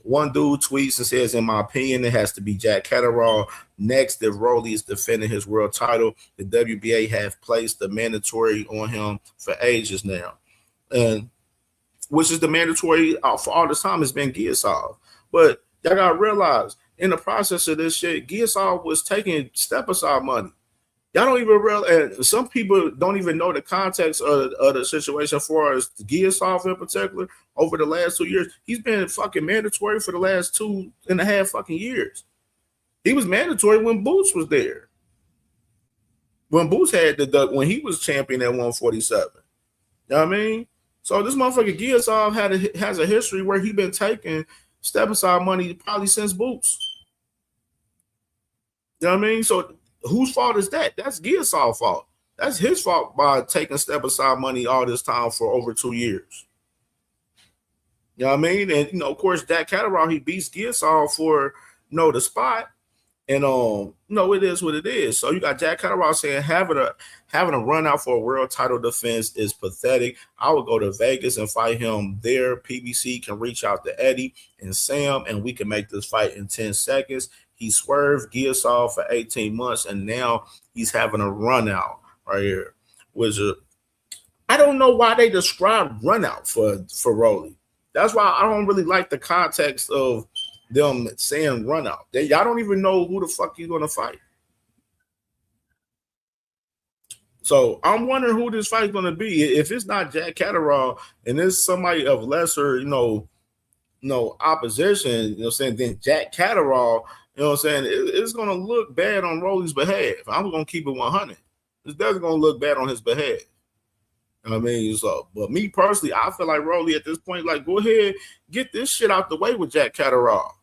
S12: One dude tweets and says, in my opinion, it has to be Jack Catterall. Next, if Rolly is defending his world title, the WBA have placed the mandatory on him for ages now. And which is the mandatory for all this time has been Giasov. But y'all got to realize, in the process of this shit, Giasov was taking step-aside money. Y'all don't even realize, and some people don't even know the context of the situation as far as Giasov in particular over the last 2 years. He's been fucking mandatory for the last 2.5 fucking years. He was mandatory when Boots was there. When Boots had when he was champion at 147. You know what I mean? So this motherfucker Giasov has a history where he been taking step aside money probably since Boots. You know what I mean? So whose fault is that? That's Gearsaw's fault. That's his fault by taking step aside money all this time for over 2 years. You know what I mean? And, you know, of course, Jack Catterall, he beats Gearsaw for, you know, the spot. And, no, it is what it is. So you got Jack Catterall saying having a run out for a world title defense is pathetic. I would go to Vegas and fight him there. PBC can reach out to Eddie and Sam, and we can make this fight in 10 seconds. He swerved Gearsaw for 18 months, and now he's having a run out right here. I don't know why they describe run out for Rolly. That's why I don't really like the context of them saying run out. Y'all don't even know who the fuck you're gonna fight. So I'm wondering who this fight's gonna be. If it's not Jack Catterall and it's somebody of lesser, opposition, saying, then Jack Catterall, it's gonna look bad on Rolly's behalf. I'm gonna keep it 100. It's definitely gonna look bad on his behalf. I mean, so, but me personally, I feel like Rolly at this point, like, go ahead, get this shit out the way with Jack Catterall.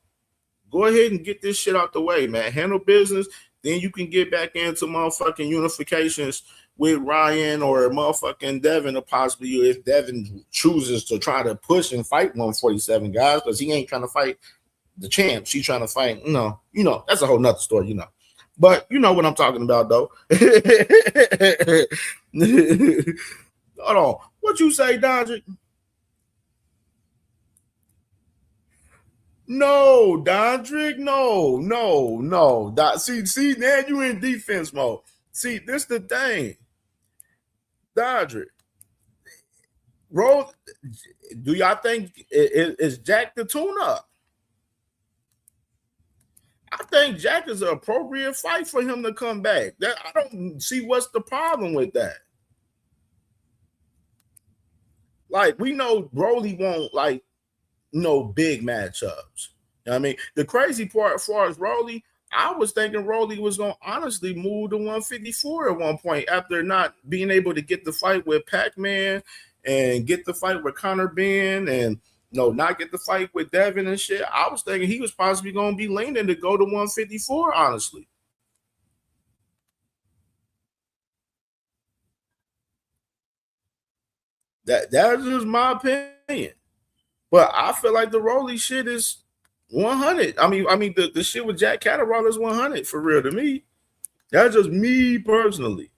S12: Go ahead and get this shit out the way, man. Handle business, then you can get back into motherfucking unifications with Ryan or motherfucking Devin, or possibly if Devin chooses to try to push and fight 147 guys, because he ain't trying to fight the champ. She's trying to fight, that's a whole nother story, But you know what I'm talking about, though. Hold on. What you say, Dondrick? No, Dondrick. No. See, now you in defense mode. See, this the thing. Dondrick. Do y'all think is Jack the tune-up? I think Jack is an appropriate fight for him to come back. I don't see what's the problem with that. Like, we know Rolly won't, big matchups. You know what I mean? The crazy part as far as Rolly, I was thinking Rolly was going to honestly move to 154 at one point after not being able to get the fight with Pac-Man and get the fight with Conor Benn and, not get the fight with Devin and shit. I was thinking he was possibly going to be leaning to go to 154, honestly. That's just my opinion. But I feel like the Rolly shit is 100. I mean, the shit with Jack Catterall is 100 for real to me. That's just me personally.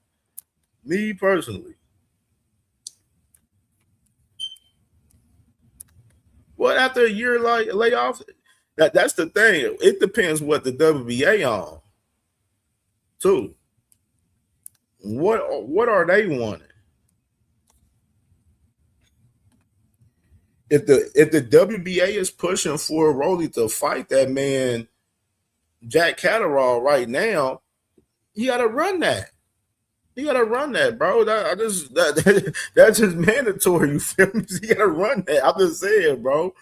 S12: Well, after a year layoff, that's the thing. It depends what the WBA on, too. What are they wanting? If the WBA is pushing for Rolly to fight that man, Jack Catterall, right now, he got to run that. He got to run that, bro. That's just mandatory. You feel me? He got to run that. I'm just saying, bro.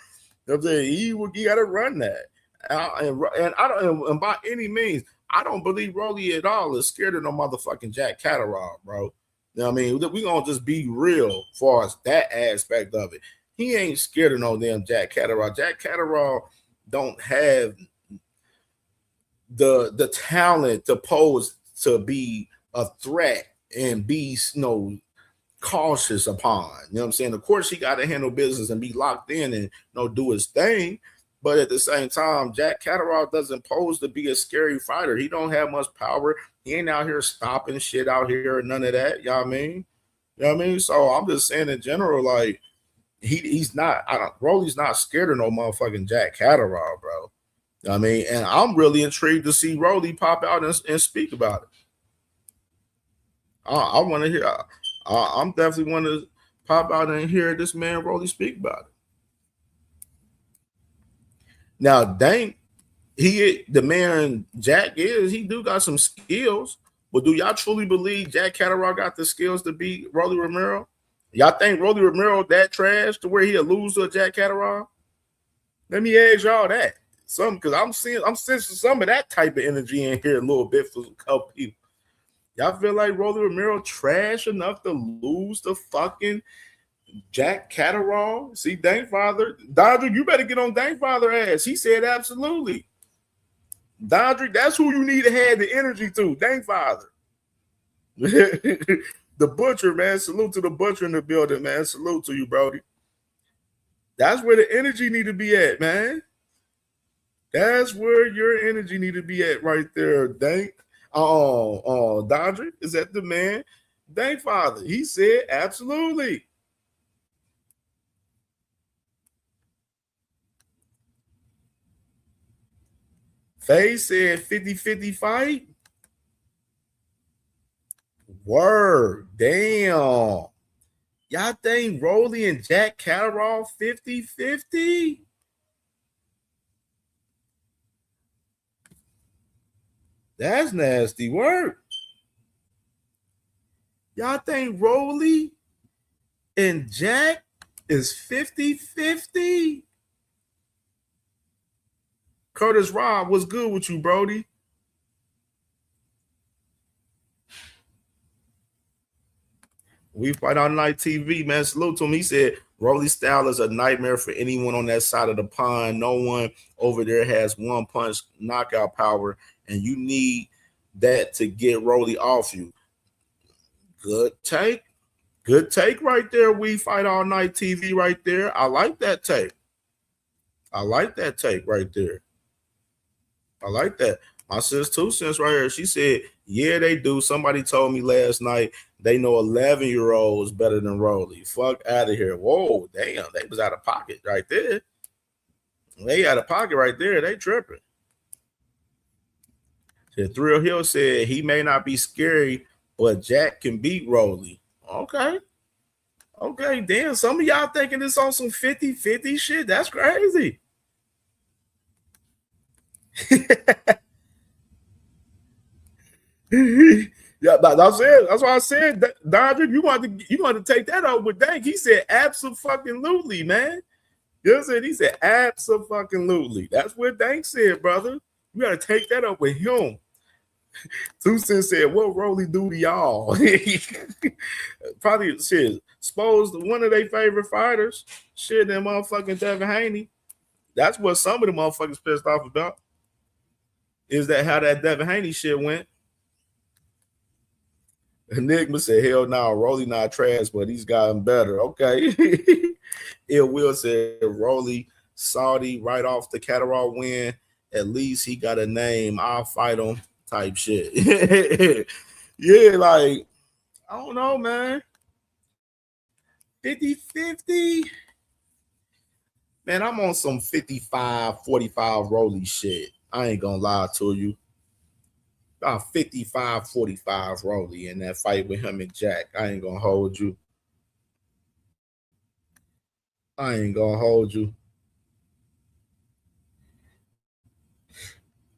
S12: I'm saying he got to run that. And by any means, I don't believe Rolly at all is scared of no motherfucking Jack Catterall, bro. You know what I mean? We're going to just be real as far as that aspect of it. He ain't scared of no damn Jack Catterall. Jack Catterall don't have the talent to pose to be a threat and be cautious upon. You know what I'm saying? Of course, he got to handle business and be locked in and do his thing. But at the same time, Jack Catterall doesn't pose to be a scary fighter. He don't have much power. He ain't out here stopping shit out here or none of that. You know what I mean? You know what I mean? So I'm just saying in general, like, he's not, Rolly's not scared of no motherfucking Jack Catterall, bro. You know what I mean? And I'm really intrigued to see Rolly pop out and speak about it. I want to hear, I'm definitely want to pop out and hear this man Rolly speak about it. Now, dang, the man Jack he do got some skills, but do y'all truly believe Jack Catterall got the skills to beat Rolly Romero? Y'all think Rolly Romero that trash to where he'll lose to Jack Catterall? Let me ask y'all that. Because I'm sensing some of that type of energy in here a little bit for a couple people. Y'all feel like Rolly Romero trash enough to lose to fucking Jack Catterall. See, Dankfather. Dodger, you better get on Dankfather ass. He said absolutely. Dodger, that's who you need to have the energy to. Dankfather. The butcher, man. Salute to the butcher in the building, man. Salute to you, Brody. That's where the energy need to be at, man. That's where your energy need to be at right there, Dank. Dodger, is that the man? Dankfather. He said absolutely. Faye said 50-50 fight. Word. Damn. Y'all think Rolly and Jack Catterall 50-50? That's nasty work. Y'all think Rolly and Jack is 50-50? Curtis Robb, what's good with you, Brody? We Fight on Night TV, man. Salute to him. He said, Rolly's style is a nightmare for anyone on that side of the pond. No one over there has one punch knockout power, and you need that to get Rolly off you. Good take. Good take right there. We Fight All Night TV right there. I like that take. I like that take right there. I like that. My sis 2 cents right here. She said, yeah, they do. Somebody told me last night they know 11-year-olds better than Rolly. Fuck out of here. Whoa, damn. They was out of pocket right there. They out of pocket right there. They tripping. The Thrill Hill said he may not be scary, but Jack can beat Rolly. Okay. Okay, damn. Some of y'all thinking this on some 50-50 shit. That's crazy. Yeah, that's why I said, Dodger, you want to take that up with Dank. He said absolutely, man. You know what I'm saying? He said absolutely. That's what Dank said, brother. You got to take that up with him. 2 cents said, what Rolly do to y'all? Probably shit. Suppose one of their favorite fighters, shit, that motherfucking Devin Haney. That's what some of the motherfuckers pissed off about. Is that how that Devin Haney shit went? Enigma said, hell no, Rolly not trash, but he's gotten better. Okay. Ill Will said, Rolly Saudi right off the Catterall win. At least he got a name. I'll fight him type shit. Yeah, like, I don't know, man. 50-50. Man, I'm on some 55-45 Rolly shit. I ain't gonna lie to you. About 55-45 Rolly in that fight with him and Jack. I ain't gonna hold you. I ain't gonna hold you.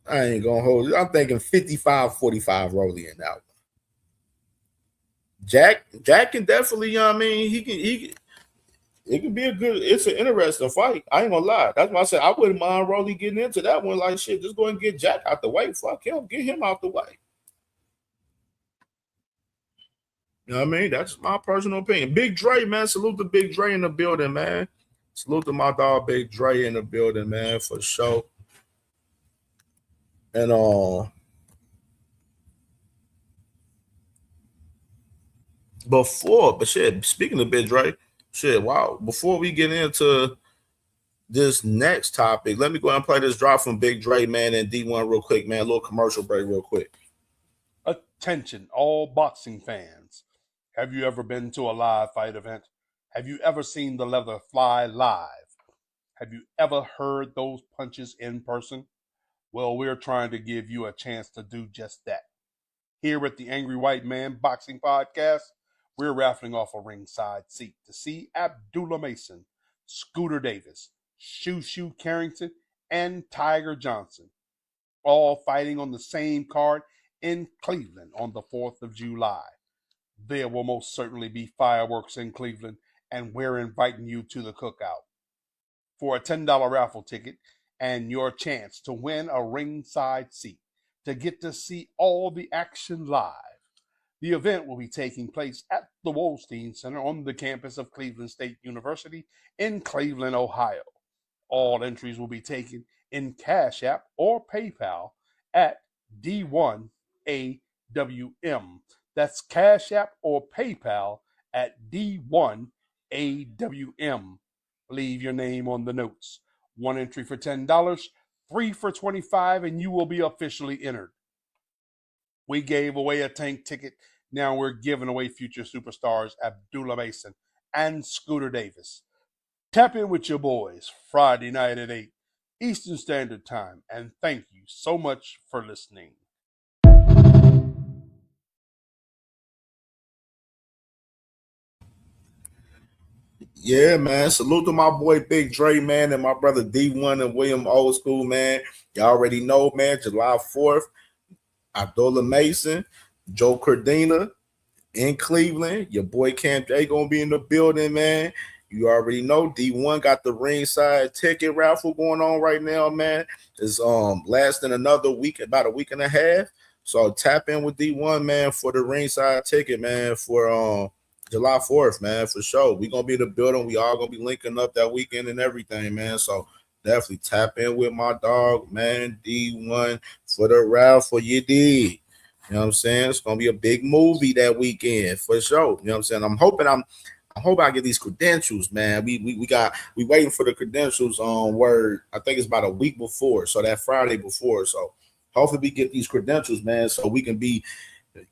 S12: I ain't gonna hold you. I'm thinking 55-45 Rolly in that one. Jack can definitely, you know what I mean? It can be it's an interesting fight. I ain't gonna lie. That's why I said I wouldn't mind Rolly getting into that one. Like shit, just go and get Jack out the way. Fuck him. Get him out the way. You know what I mean? That's my personal opinion. Big Dre, man. Salute to Big Dre in the building, man. Salute to my dog Big Dre in the building, man, for sure. And speaking of Big Dre, wow. Before we get into this next topic, let me go and play this drop from Big Dre, man, and D1 real quick, man. A little commercial break real quick.
S2: Attention, all boxing fans. Have you ever been to a live fight event? Have you ever seen the leather fly live? Have you ever heard those punches in person? Well, we're trying to give you a chance to do just that. Here at the Angry White Man Boxing Podcast, we're raffling off a ringside seat to see Abdullah Mason, Scooter Davis, Shoo Carrington, and Tiger Johnson, all fighting on the same card in Cleveland on the 4th of July. There will most certainly be fireworks in Cleveland, and we're inviting you to the cookout. For a $10 raffle ticket and your chance to win a ringside seat to get to see all the action live, the event will be taking place at the Wolstein Center on the campus of Cleveland State University in Cleveland, Ohio. All entries will be taken in Cash App or PayPal at D1AWM. That's Cash App or PayPal at D1AWM. Leave your name on the notes. One entry for $10, three for $25, and you will be officially entered. We gave away a tank ticket. Now we're giving away future superstars Abdullah Mason and Scooter Davis. Tap in with your boys Friday night at 8 Eastern Standard Time, and thank you so much for listening.
S12: Yeah, man. Salute to my boy Big Dre, man, and my brother D1 and William Old School, man. Y'all already know, man, July 4th, Abdullah Mason, Joe Cordina in Cleveland. Your boy Cam J gonna be in the building, man. You already know D1 got the ringside ticket raffle going on right now, man. It's lasting another week, about a week and a half. So tap in with D1, man, for the ringside ticket, man, for July 4th, man, for sure. We gonna be in the building. We all gonna be linking up that weekend and everything, man. So definitely tap in with my dog, man, D1 for the raffle. You dig? You know what I'm saying? It's gonna be a big movie that weekend for sure. You know what I'm saying? I hope I get these credentials, man. We waiting for the credentials on word. I think it's about a week before, so that Friday before. So hopefully we get these credentials, man, so we can be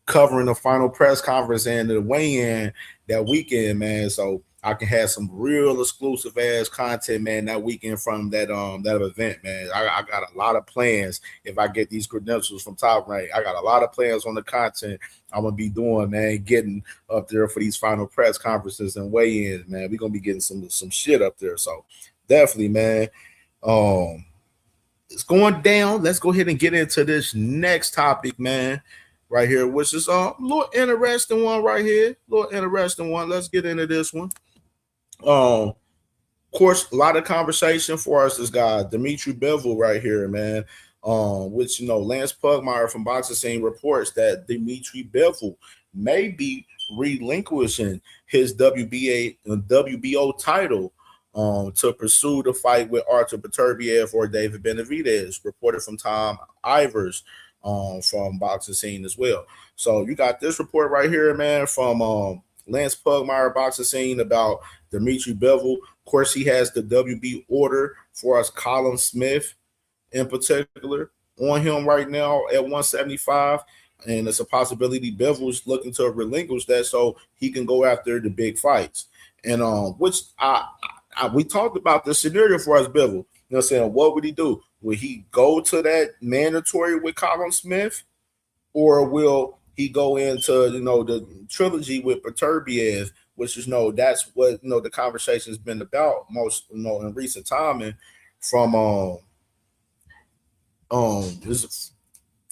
S12: covering the final press conference and the weigh-in that weekend, man. So I can have some real exclusive ass content, man, that weekend from that event, man. I got a lot of plans if I get these credentials from Top Rank. I got a lot of plans on the content I'm gonna be doing, man, getting up there for these final press conferences and weigh-ins, man. We're gonna be getting some shit up there. So definitely, man. It's going down. Let's go ahead and get into this next topic, man. Right here, which is a little interesting one right here. Let's get into this one. Of course, a lot of conversation for us. This guy, Dimitri Bivol, right here, man. Which, Lance Pugmire from Boxing Scene reports that Dimitri Bivol may be relinquishing his WBO title to pursue the fight with Artur Beterbiev or David Benavidez, reported from Tom Ivers from Boxing Scene as well. So you got this report right here, man, from Lance Pugmire, Boxing Scene, about Dimitri Bivol. Of course, he has the WB order for us, Colin Smith in particular, on him right now at 175. And it's a possibility Bivol's looking to relinquish that so he can go after the big fights. And which we talked about the scenario for us, Bivol. You know what I'm saying? What would he do? Will he go to that mandatory with Colin Smith, or will he go into the trilogy with Beterbiev, which is that's what the conversation has been about most in recent time, and from this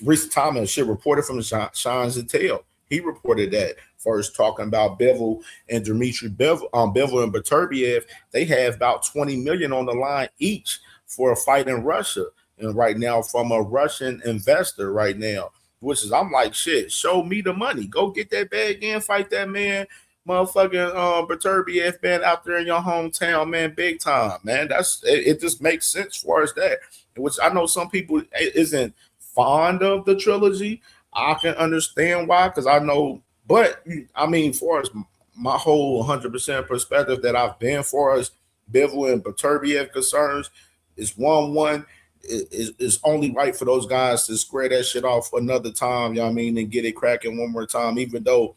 S12: recent time and shit reported from Sean Zintel. He reported that first, talking about Bivol and Dimitri Bivol and Beterbiev. They have about 20 million on the line each for a fight in Russia, and right now from a Russian investor right now, which is, I'm like, shit, show me the money, go get that bag and fight that man, motherfucking Beterbiev, man, out there in your hometown, man, big time, man. It just makes sense for us that, which I know some people isn't fond of the trilogy. I can understand why, because I know, but I mean, for us, my whole 100% perspective that I've been for us, Bivol and Beterbiev concerns, is 1-1. It's only right for those guys to square that shit off another time, you know what I mean, and get it cracking one more time, even though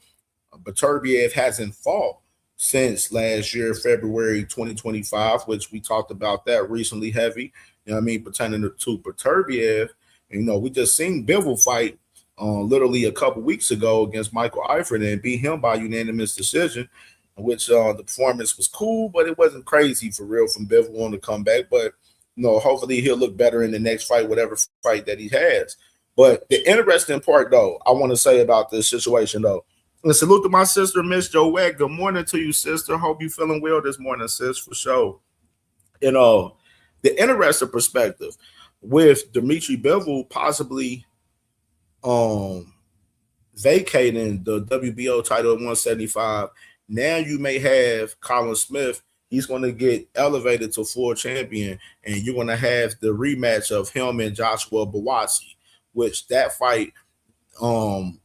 S12: Beterbiev hasn't fought since last year, February 2025, which we talked about that recently heavy, you know what I mean, pertaining to Beterbiev. And, we just seen Bivol fight literally a couple weeks ago against Michael Eifert and beat him by unanimous decision, which the performance was cool, but it wasn't crazy for real from Bivol on the comeback. But, hopefully he'll look better in the next fight, whatever fight that he has. But the interesting part, though, I want to say about this situation, though, and salute to my sister, Miss Joette. Good morning to you, sister. Hope you feeling well this morning, sis, for sure. The interesting perspective with Dimitri Bivol possibly vacating the WBO title at 175. Now you may have Colin Smith. He's going to get elevated to full champion, and you're going to have the rematch of him and Joshua Buatsi, which that fight,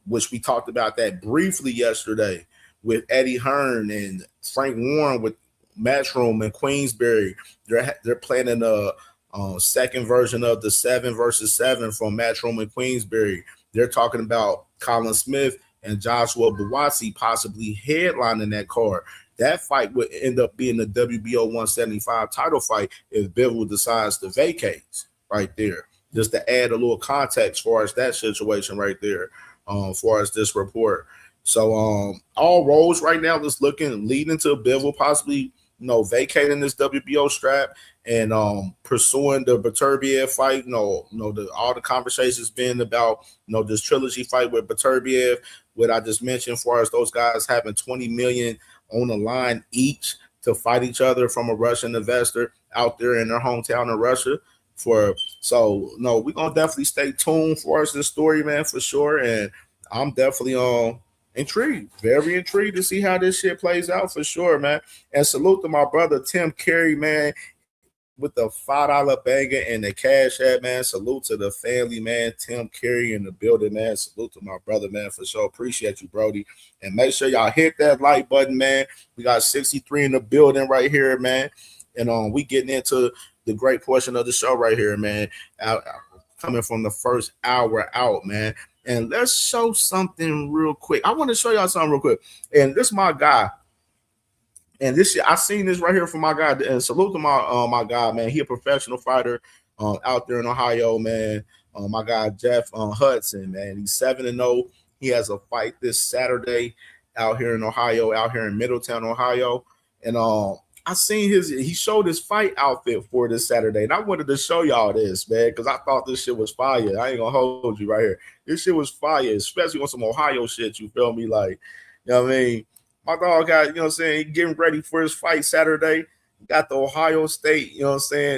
S12: which we talked about that briefly yesterday with Eddie Hearn and Frank Warren with Matchroom and Queensberry. They're planning a second version of the 7 versus 7 from Matchroom and Queensberry. They're talking about Colin Smith and Joshua Buatsi possibly headlining that card. That fight would end up being the WBO 175 title fight if Bivol decides to vacate right there. Just to add a little context for us, that situation right there, for us this report. So all roads right now is leading to Bivol possibly, vacating this WBO strap and pursuing the Beterbiev fight. All the conversations been about this trilogy fight with Beterbiev, what I just mentioned, as far as those guys having $20 million on the line each to fight each other from a Russian investor out there in their hometown in Russia. We're gonna definitely stay tuned for us this story, man, for sure. And I'm definitely intrigued, very intrigued to see how this shit plays out for sure, man. And salute to my brother Tim Carey, man, with the $5 banger and the cash app, man. Salute to the family, man. Tim Carey in the building, man. Salute to my brother, man, for sure. Appreciate you, Brody. And make sure y'all hit that like button, man. We got 63 in the building right here, man. And we getting into the great portion of the show right here, man. Coming from the first hour out, man. And let's show something real quick. I want to show y'all something real quick. And this is my guy. And this, I seen this right here from my guy. And salute to my guy, man. He a professional fighter out there in Ohio, man. My guy Jeff Hudson, man. He's 7-0. He has a fight this Saturday out here in Ohio, out here in Middletown, Ohio. And I seen he showed his fight outfit for this Saturday. And I wanted to show y'all this, man, because I thought this shit was fire. I ain't gonna hold you right here. This shit was fire, especially on some Ohio shit, you feel me? Like, you know what I mean? My dog got, getting ready for his fight Saturday. Got the Ohio State,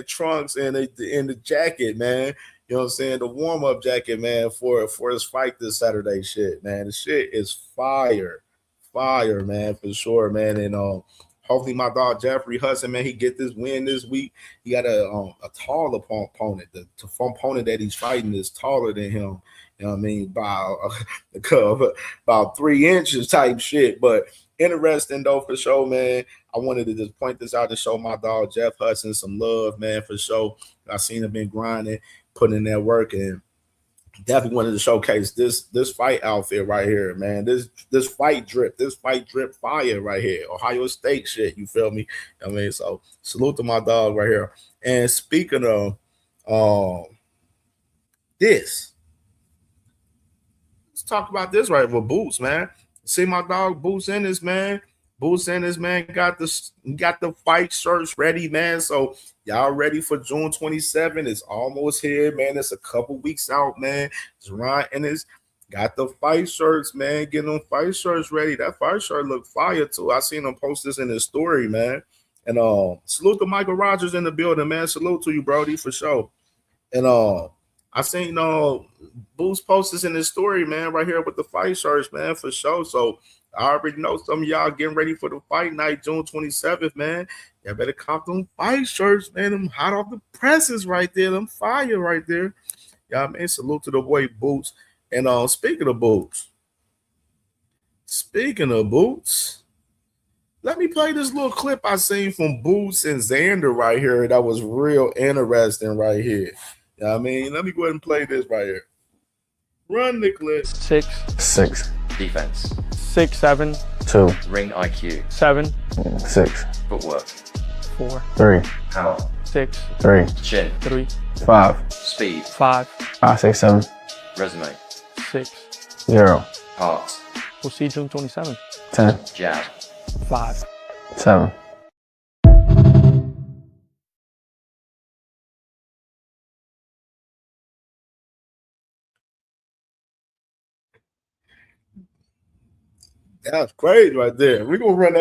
S12: trunks and the jacket, man. You know what I'm saying? The warm-up jacket, man, for his fight this Saturday shit, man. The shit is fire. Fire, man, for sure, man. And hopefully my dog Jeffrey Hudson, man, he get this win this week. He got a tall opponent. The opponent that he's fighting is taller than him. You know what I mean? By about 3 inches type shit. But interesting though, for sure, man. I wanted to just point this out to show my dog Jeff Hudson some love, man, for sure. I seen him been grinding, putting in that work, and definitely wanted to showcase this fight outfit right here, man. This fight drip fire right here. Ohio State shit, you feel me? I mean, so salute to my dog right here. And speaking of this, let's talk about this right with Boots, man. See my dog Boots Ennis, man. Boots Ennis, man, got the fight shirts ready, man. So y'all ready for June 27th? It's almost here, man. It's a couple weeks out, man. Ryan Ennis got the fight shirts, man. Getting them fight shirts ready. That fight shirt look fire too. I seen him post this in his story, man. And salute to Michael Rogers in the building, man. Salute to you, Brody, for sure. And I seen Boots post this in his story, man, right here with the fight shirts, man, for sure. So I already know some of y'all getting ready for the fight night, June 27th, man. Y'all better cop them fight shirts, man. Them hot off the presses right there. Them fire right there. Y'all, man, salute to the boy Boots. And speaking of Boots, let me play this little clip I seen from Boots and Xander right here that was real interesting right here. You know what I mean? Let me go ahead and play this right here. Run the clip.
S15: 6.
S16: Defense.
S15: 6, 7. 2.
S16: Ring IQ.
S15: 7. 6.
S16: Footwork.
S15: 4.
S16: 3. Power.
S15: 6.
S16: 3. Chin.
S15: 3.
S16: 5. Speed.
S15: 5.
S16: 5, 6, 7. Resume.
S15: 6.
S16: 0. Heart.
S15: We'll see June 27th.
S16: 10. Jab.
S15: 5.
S16: 7.
S12: That's crazy right there. We're gonna run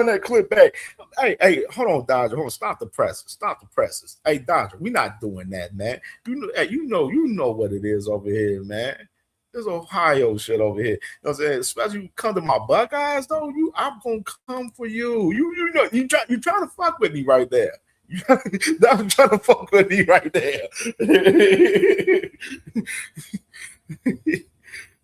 S12: that clip back. Hey, hold on, Dodger. Hold on. Stop the presses. Hey, Dodger, we're not doing that, man. You know what it is over here, man. This Ohio shit over here. You know what I'm saying? Especially you come to my Buckeyes, though. I'm gonna come for you. You know you trying to fuck with me right there. I'm trying to fuck with me right there.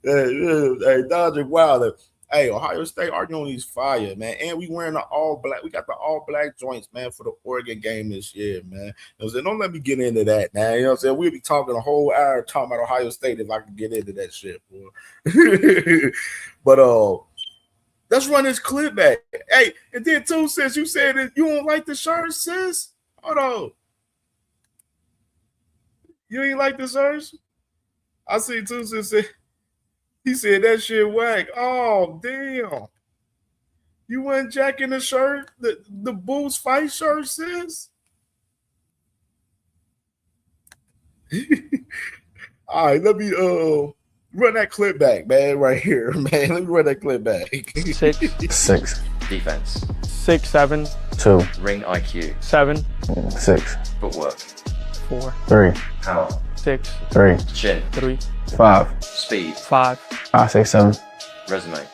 S12: Hey, Dodger Wilder. Hey, Ohio State arguing these fire, man. And we wearing the all black. We got the all black joints, man, for the Oregon game this year, man. You know what I'm saying? Don't let me get into that, man. You know what I'm saying? We'll be talking a whole hour talking about Ohio State if I can get into that shit, boy. But let's run this clip back. Hey, and then too, sis, you said that you don't like the shirt, sis. Hold on. You ain't like the shirts? I see too, sis. He said that shit whack. Oh, damn. You wasn't jacking the shirt, the Bulls fight shirt, sis? All right, let me run that clip back, man, right here, man. Let me run that clip back.
S16: 6.
S15: Defense. 6, 7.
S16: 2.
S15: Ring IQ. 7.
S16: 6.
S15: Footwork. 4.
S16: 3.
S15: Power. 6.
S16: 3.
S15: Chin. 3.
S16: 5.
S15: Speed. 5.
S16: 5, 6, 7.
S15: Resume.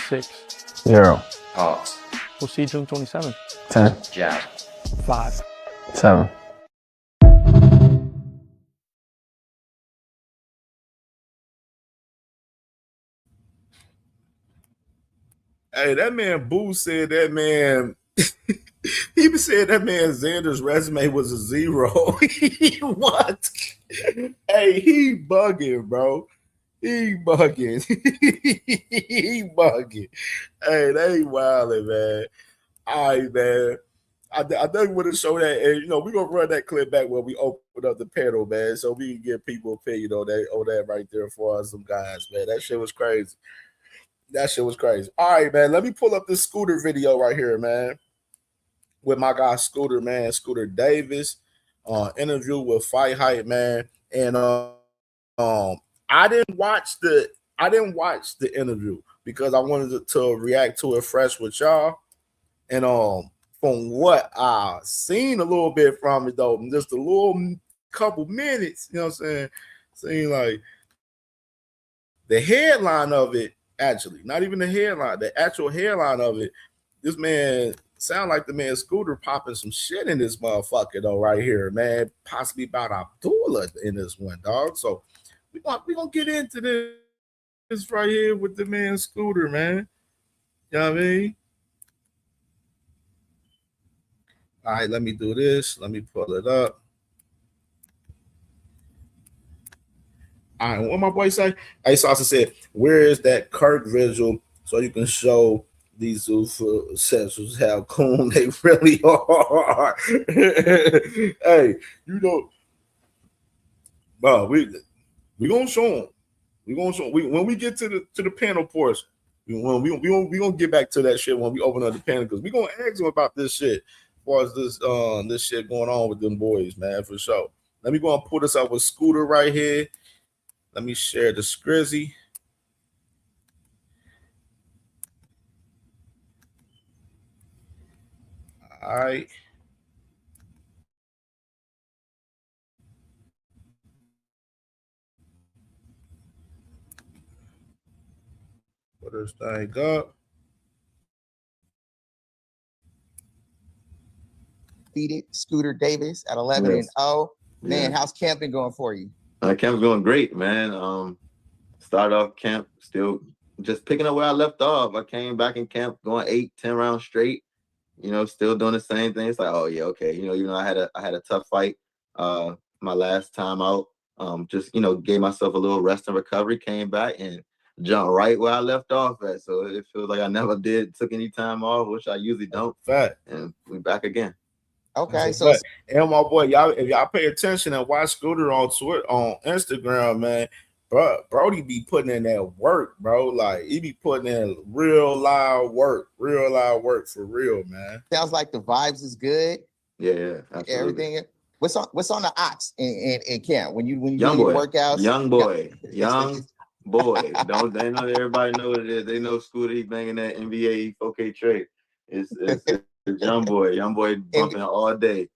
S15: 6.
S16: 0.
S15: Parts. We'll see June 27th.
S16: 10.
S15: Jab. 5.
S16: 7.
S12: Hey, that man Boo said that man he said that man Xander's resume was a 0. What? Hey, he bugging, bro. He bugging. He bugging. Hey, they wildin', man. All right, man. I definitely want to show that, and you know, we're gonna run that clip back when we open up the panel, man, so we can get people opinion on that right there for us, some guys, man. That shit was crazy. That shit was crazy. All right, man. Let me pull up this Scooter video right here, man. With my guy Scooter, man, Scooter Davis, interview with Fight Hype, man. And I didn't watch the interview because I wanted to react to it fresh with y'all. And from what I seen a little bit from it though, just a little couple minutes, you know what I'm saying? Seeing like the headline of it, actually, not even the headline, the actual headline of it, this man sound like the man Scooter popping some shit in this motherfucker though, right here, man. Possibly about Abdullah in this one, dog. So we gonna get into this right here with the man Scooter, man. You know what I mean? All right, let me do this. Let me pull it up. All right, what my boy say? Hey, Sauce said, where is that Kirk visual so you can show these sexuals how cool they really are? Hey, you know, bro, we gonna show them. We gonna show them. When we get to the panel portion. We gonna get back to that shit when we open up the panel because we gonna ask them about this shit as far as this shit going on with them boys, man, for sure. Let me go and pull this up with Scooter right here. Let me share the Scrizzy. All right. Put this thing up.
S17: Defeated Scooter Davis at 11-0. Man, how's camp been going for you?
S18: Camp's going great, man. Started off camp still just picking up where I left off. I came back in camp going 8-10 rounds straight. You know, still doing the same thing. It's like, oh yeah, okay. You know, even though I had a tough fight my last time out. Just, you know, gave myself a little rest and recovery, came back and jumped right where I left off at. So it feels like I never took any time off, which I usually don't.
S12: Fact.
S18: And we back again.
S17: Okay, so
S12: and my boy, y'all, if y'all pay attention and watch Scooter on Twitter, on Instagram, man, Brody be putting in that work, bro. Like he be putting in real live work for real, man.
S17: Sounds like the vibes is good.
S18: Yeah, absolutely.
S17: Everything. What's on the ox in camp when you
S18: young
S17: do
S18: boy,
S17: your workouts? Young
S18: boy. Don't they know everybody know what it is? They know Scooter, he banging that NBA 4K trade. It's young boy bumping all day.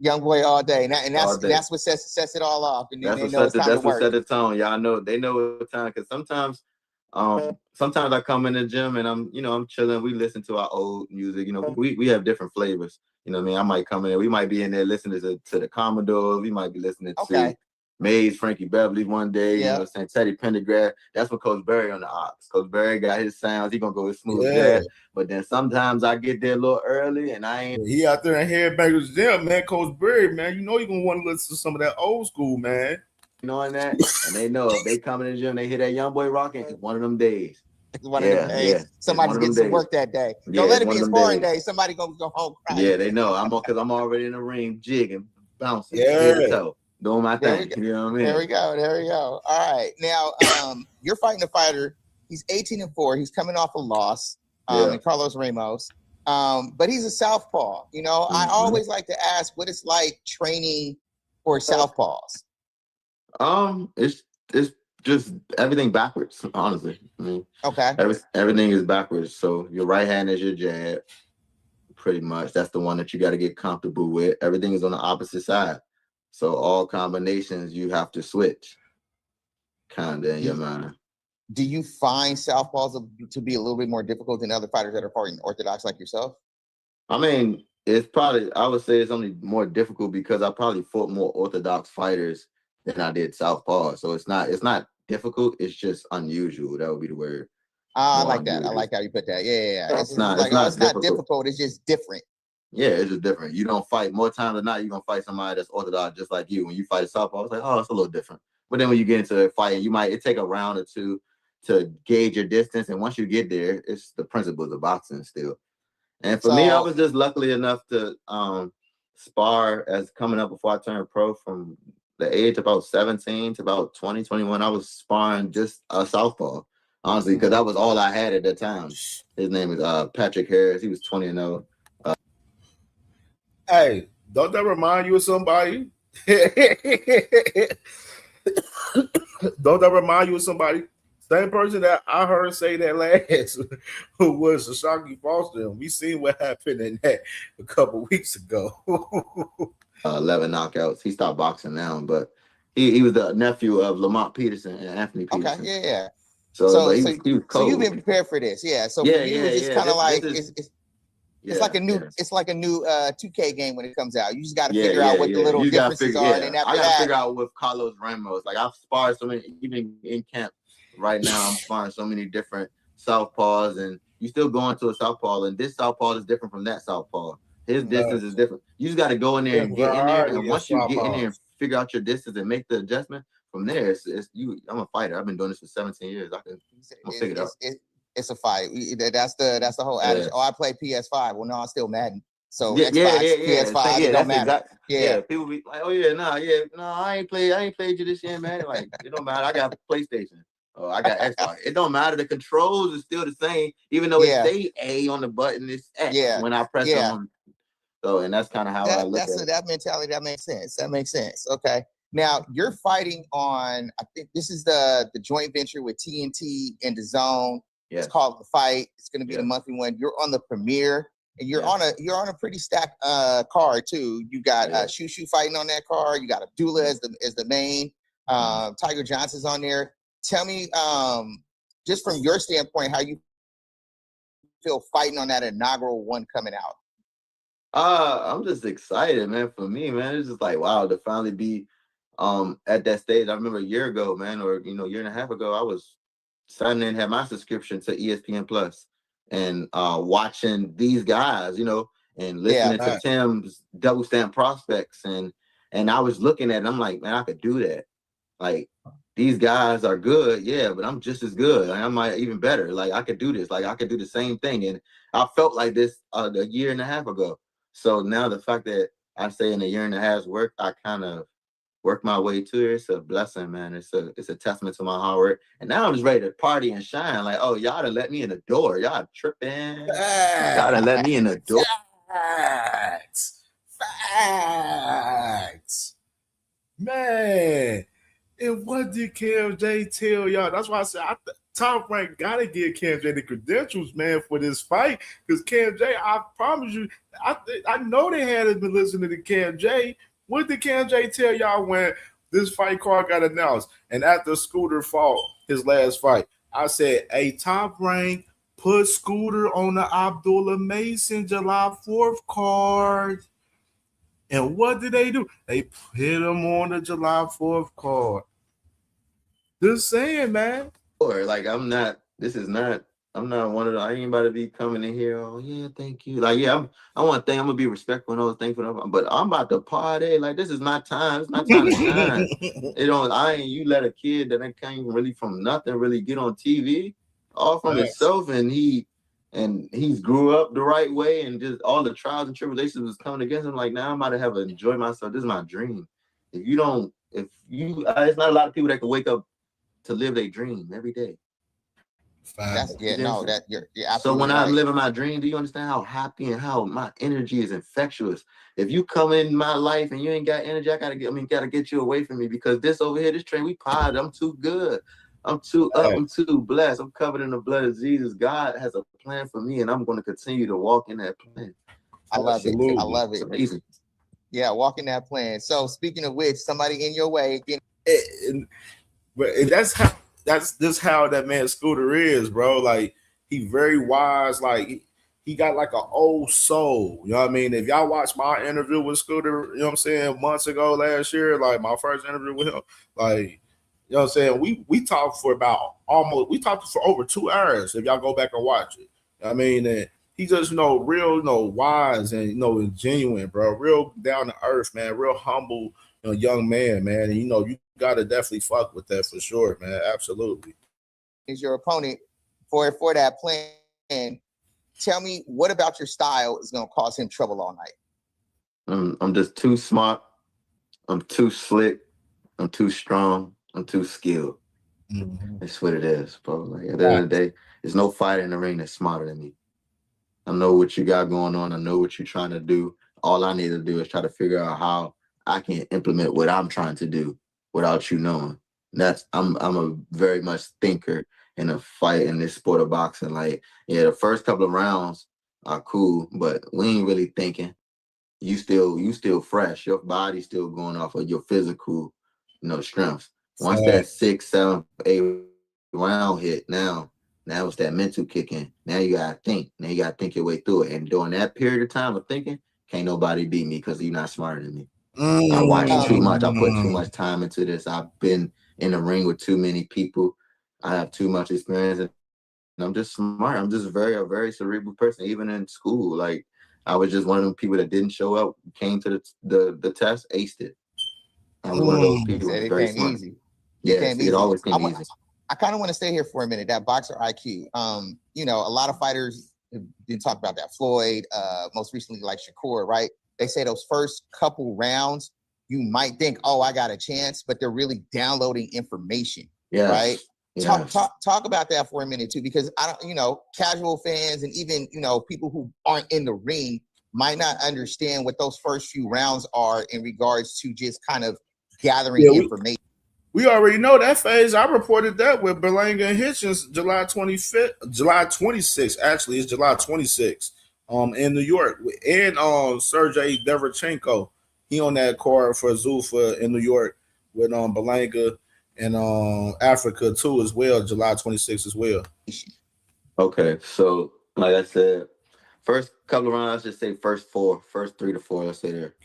S17: Young boy all day, and
S18: all day.
S17: that's what sets it all off, and then
S18: That's
S17: they
S18: what
S17: know
S18: set
S17: it's time to work.
S18: set the tone. Y'all know they know what time. Because sometimes I come in the gym and I'm chilling. We listen to our old music. We have different flavors. You know what I mean? I might come in. We might be in there listening to the Commodores. We might be listening to Maze, Frankie Beverly one day. You know what I'm saying? Teddy Pendergrass. That's when Coach Berry on the ox. Coach Berry got his sounds. He gonna go with smooth jazz. But then sometimes I get there a little early and I ain't.
S12: He out there in Headbangers Gym, man. Coach Berry, man. You know you're gonna want to listen to some of that old school, man.
S18: Knowing that, and they know if they come in the gym, they hear that young boy rocking. It's one of them days.
S17: It's one of them days.
S18: Yeah.
S17: Somebody's getting some work that day. Don't let it be a sparring day. Somebody gonna go home crying.
S18: Yeah, they know. Because I'm already in the ring, jigging, bouncing, head to toe, doing my thing. You know what I mean?
S17: There we go. All right. Now, you're fighting a fighter. He's 18-4. He's coming off a loss in Carlos Ramos. But he's a southpaw. I always like to ask what it's like training for southpaws.
S18: It's just everything backwards, honestly. I mean, everything is backwards. So your right hand is your jab, pretty much. That's the one that you got to get comfortable with. Everything is on the opposite side. So all combinations you have to switch, kind of in your mind.
S17: Do you find southpaws to be a little bit more difficult than other fighters that are fighting orthodox like yourself?
S18: I mean, I would say it's only more difficult because I probably fought more orthodox fighters than I did southpaw. So it's not difficult. It's just unusual. That would be the word.
S17: I like that. I like how you put that. Yeah.
S18: It's not
S17: difficult. It's just different.
S18: Yeah, it's just different. You don't fight more times than not. You're gonna fight somebody that's orthodox just like you. When you fight a southpaw, it's like, oh, it's a little different. But then when you get into a fight, it take a round or two to gauge your distance. And once you get there, it's the principles of boxing still. And for me, I was just lucky enough to spar as coming up before I turned pro from the age of about 17 to about 20, 21. I was sparring just a southpaw, honestly, because that was all I had at that time. His name is Patrick Harris. He was 20-0.
S12: Hey, don't that remind you of somebody? Don't that remind you of somebody? Same person that I heard say that last who was Shashaki Foster. And we seen what happened in that a couple weeks ago.
S18: 11 knockouts. He stopped boxing now, but he was the nephew of Lamont Peterson and Anthony Peterson.
S17: Okay, yeah.
S18: So he was cold.
S17: So you've been prepared for this, yeah. So for you, it's just kind of like it's like a new 2K game when it comes out. You just got to figure out what the little differences are, and after
S18: I got to figure out with Carlos Ramos. Like I've sparred so many, even in camp right now. I'm sparring so many different southpaws, and you still going to a southpaw, and this southpaw is different from that southpaw. His distance is different. You just got to go in there and get in there, and once you get in there and figure out your distance and make the adjustment, from there, it's you. I'm a fighter. I've been doing this for 17 years. I'm gonna figure it out.
S17: It's a fight. That's the whole adage. Oh, I play PS5. Well, no, I'm still Madden. So
S18: Xbox,
S17: PS5, it don't matter.
S18: People be like, oh yeah, I ain't played you this year, man. Like it don't matter. I got PlayStation. Oh, I got Xbox. It don't matter. The controls is still the same, even though it say A on the button. It's X when I press on. So, and that's kind of how I look at it.
S17: That mentality. That makes sense. Okay. Now you're fighting on. I think this is the joint venture with TNT and DAZN. It's called The Fight. It's going to be the monthly one. You're on the premiere, and you're on a pretty stacked card too. You got Shushu fighting on that card. You got Abdullah as the main. Tiger Johnson's on there. Tell me, just from your standpoint, how you feel fighting on that inaugural one coming out.
S18: I'm just excited, man. For me, man, it's just like wow to finally be at that stage. I remember a year ago, man, or year and a half ago, I was signing in, had my subscription to ESPN Plus and watching these guys, and listening to Tim's double stamp prospects, and I was looking at it, I'm like, man, I could do that. Like these guys are good, but I'm just as good. Like, I might even better. Like I could do this. Like I could do the same thing, and I felt like this a year and a half ago. So now the fact that I say in a year and a half's work, I kind of work my way to it. It's a blessing, man. It's a testament to my hard work. And now I'm just ready to party and shine. Like, oh, y'all done let me in the door. Y'all tripping. Y'all done let me in the door.
S12: Facts. Man. And what did KMJ tell y'all? That's why I said, Top Rank gotta give CamJ the credentials, man, for this fight. Because CamJ, I promise you, I know they hadn't been listening to CamJ. What did CamJ tell y'all when this fight card got announced? And after Scooter fought his last fight, I said, hey, Top Rank, put Scooter on the Abdullah Mason July 4th card. And what did they do? They put him on the July 4th card. Just saying, man.
S18: Or like I'm not one of the, I ain't about to be coming in here. Oh yeah, thank you. Like, yeah, I want to think I'm gonna be respectful and all thankful, but I'm about to party. Like, this is my time. It's my time to shine. You let a kid that came really from nothing really get on TV all from himself, and he's grew up the right way, and just all the trials and tribulations was coming against him. Like, now I'm about to have enjoy myself. This is my dream. It's not a lot of people that can wake up to live their dream every day.
S17: You're absolutely
S18: so when
S17: right.
S18: I'm living my dream, do you understand how happy and how my energy is infectious? If you come in my life and you ain't got energy, gotta get you away from me, because this over here, this train, we positive. I'm too good. I'm too up. I'm too blessed. I'm covered in the blood of Jesus. God has a plan for me, and I'm going to continue to walk in that plan.
S17: I love it. I love it.
S18: It's amazing.
S17: Yeah, walk in that plan. So speaking of which, somebody in your way again.
S12: But that's how that man Scooter is, bro. Like, he very wise. Like, he got like an old soul. You know what I mean? If y'all watch my interview with Scooter, you know what I'm saying, months ago, last year, like my first interview with him, like, you know what I'm saying, we talked for over 2 hours. If y'all go back and watch it, I mean, and he just real, wise and and genuine, bro. Real down to earth, man. Real humble, young man, man. And you gotta definitely fuck with that for sure, man. Absolutely.
S17: Is your opponent for that plan? Tell me, what about your style is gonna cause him trouble all night?
S18: I'm just too smart. I'm too slick. I'm too strong. I'm too skilled. That's what it is, bro. Like, at the end of the day, there's no fighter in the ring that's smarter than me. I know what you got going on. I know what you're trying to do. All I need to do is try to figure out how I can implement what I'm trying to do without you knowing. I'm a very much thinker in a fight in this sport of boxing. Like, yeah, the first couple of rounds are cool, but we ain't really thinking. You still fresh. Your body's still going off of your physical, strength. Once that 6, 7, 8 round hit, now it's that mental kick in. Now you gotta think. Now you gotta think your way through it. And during that period of time of thinking, can't nobody beat me because you're not smarter than me. I watch too much. I put too much time into this. I've been in the ring with too many people. I have too much experience, and I'm just smart. I'm just a very cerebral person. Even in school, like, I was just one of them people that didn't show up, came to the test, aced it. I was one of those people.
S17: It
S18: very
S17: came
S18: smart.
S17: easy.
S18: Yes, it always came easy.
S17: I kind of want to stay here for a minute. That boxer IQ. A lot of fighters didn't talk about that. Floyd, most recently, like Shakur, right? They say those first couple rounds, you might think, oh, I got a chance, but they're really downloading information, right?
S18: Yes.
S17: Talk about that for a minute too, because I don't, casual fans and even people who aren't in the ring might not understand what those first few rounds are in regards to just kind of gathering information.
S12: We already know that phase. I reported that with Berlanga and Hitchens July 26th. Actually, it's July 26th in New York. And Sergey Derevchenko, he on that card for Zuffa in New York with Berlanga and Africa too as well, July 26th as well.
S18: Okay, so like I said, first couple of rounds, just say first 3 to 4, let's say there.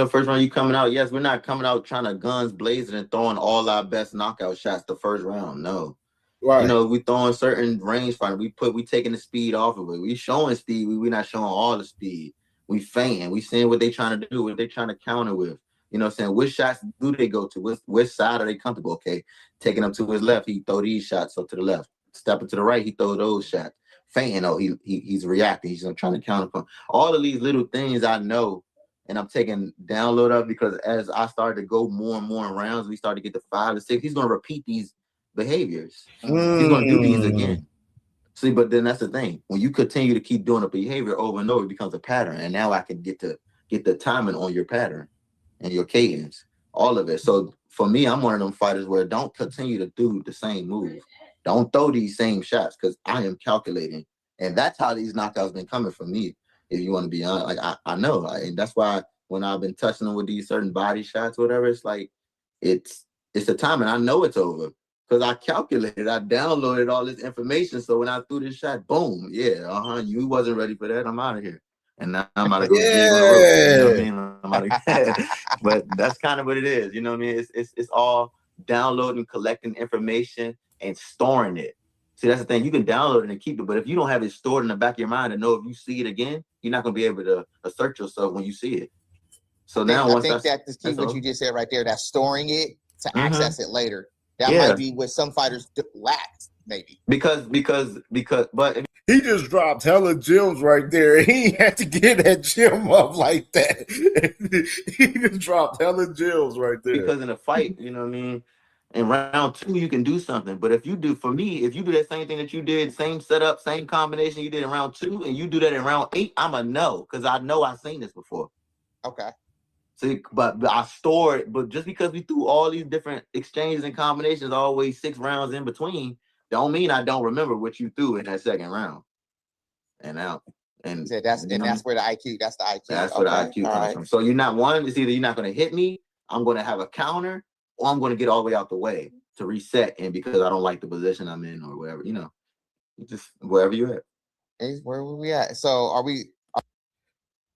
S18: First round you coming out. Yes, we're not coming out trying to guns blazing and throwing all our best knockout shots the first round. No.
S12: Right.
S18: We throwing certain range fighter. We taking the speed off of it. We showing speed. We not showing all the speed. We feinting. We seeing what they trying to do, what they trying to counter with. Saying which shots do they go to? Which side are they comfortable? Okay, taking them to his left, he throw these shots up to the left. Stepping to the right, he throw those shots. Feinting, he's reacting. He's trying to counter. All of these little things I know. And I'm taking download of, because as I started to go more and more in rounds, we started to get to 5 to 6. He's going to repeat these behaviors. He's going to do these again. See, but then that's the thing. When you continue to keep doing a behavior over and over, it becomes a pattern. And now I can get the timing on your pattern and your cadence, all of it. So for me, I'm one of them fighters where don't continue to do the same move. Don't throw these same shots because I am calculating. And that's how these knockouts been coming from me. If you want to be honest, like I know. And that's why when I've been touching them with these certain body shots or whatever, it's like, it's the time and I know it's over. Because I calculated, I downloaded all this information. So when I threw this shot, boom, yeah, you wasn't ready for that. I'm out of here. And now I'm about to go dig on the rope. You know what I mean? I'm out of But that's kind of what it is. You know what I mean? It's all downloading, collecting information, and storing it. See, that's the thing. You can download it and keep it, but if you don't have it stored in the back of your mind and know if you see it again, you're not going to be able to assert yourself when you see it. So
S17: I think that's the key, what you just said right there, that's storing it to access it later. That might be what some fighters lack, maybe.
S18: Because, but
S12: he just dropped hella gems right there. He had to get that gem up like that. He just dropped hella gems right there.
S18: Because in a fight, you know what I mean? In round 2, you can do something. But if you do, for me, if you do that same thing that you did, same setup, same combination you did in round 2, and you do that in round 8, I'm a no, because I know I've seen this before.
S17: Okay.
S18: See, but I stored, but just because we threw all these different exchanges and combinations, always 6 rounds in between, don't mean I don't remember what you threw in that second round. And now, and
S17: that's where the IQ, that's the IQ.
S18: That's where the IQ comes from. So you're not one, it's either you're not going to hit me, I'm going to have a counter, or I'm going to get all the way out the way to reset. And because I don't like the position I'm in or whatever, just wherever you're at.
S17: Hey, where were we at? So are we?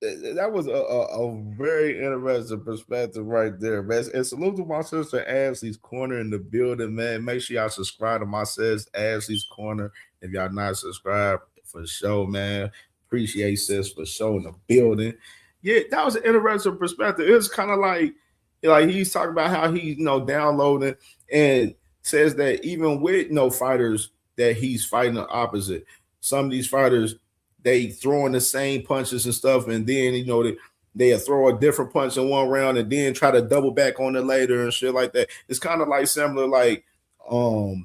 S12: That was a very interesting perspective right there, man. And salute to my sister Ashley's Corner in the building, man. Make sure y'all subscribe to my sis Ashley's Corner. If y'all not subscribed, for sure, man. Appreciate sis for showing the building. Yeah, that was an interesting perspective. It was kind of like he's talking about how he's downloading and says that even with fighters that he's fighting the opposite, some of these fighters, they throwing the same punches and stuff, and then they throw a different punch in one round and then try to double back on it later and shit like that. It's kind of like similar, like as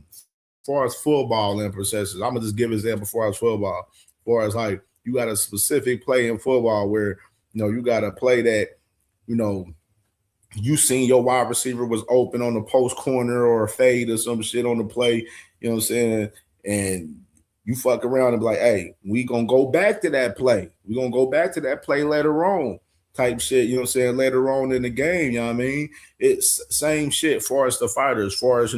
S12: far as football and processes. I'm gonna just give an example as far as football. As far as like you got a specific play in football where you got a play that you seen your wide receiver was open on the post corner or a fade or some shit on the play. You know what I'm saying? And you fuck around and be like, hey, we gonna go back to that play. We gonna go back to that play later on type shit, you know what I'm saying, later on in the game, you know what I mean? It's same shit as far as the fighters, as far as,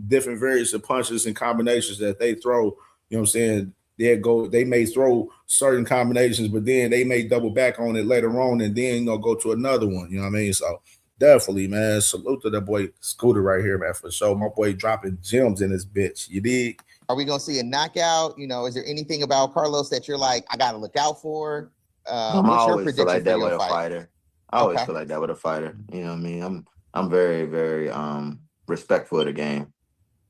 S12: different variants of punches and combinations that they throw, you know what I'm saying? They may throw certain combinations, but then they may double back on it later on and then, go to another one, you know what I mean? So definitely, man, salute to that boy Scooter right here, man, for sure. My boy dropping gems in this bitch, you dig?
S17: Are we gonna see a knockout? Is there anything about Carlos that you're like, I gotta look out for?
S18: I always feel like that with a fighter. I always feel like that with a fighter. You know what I mean? I'm very, very respectful of the game.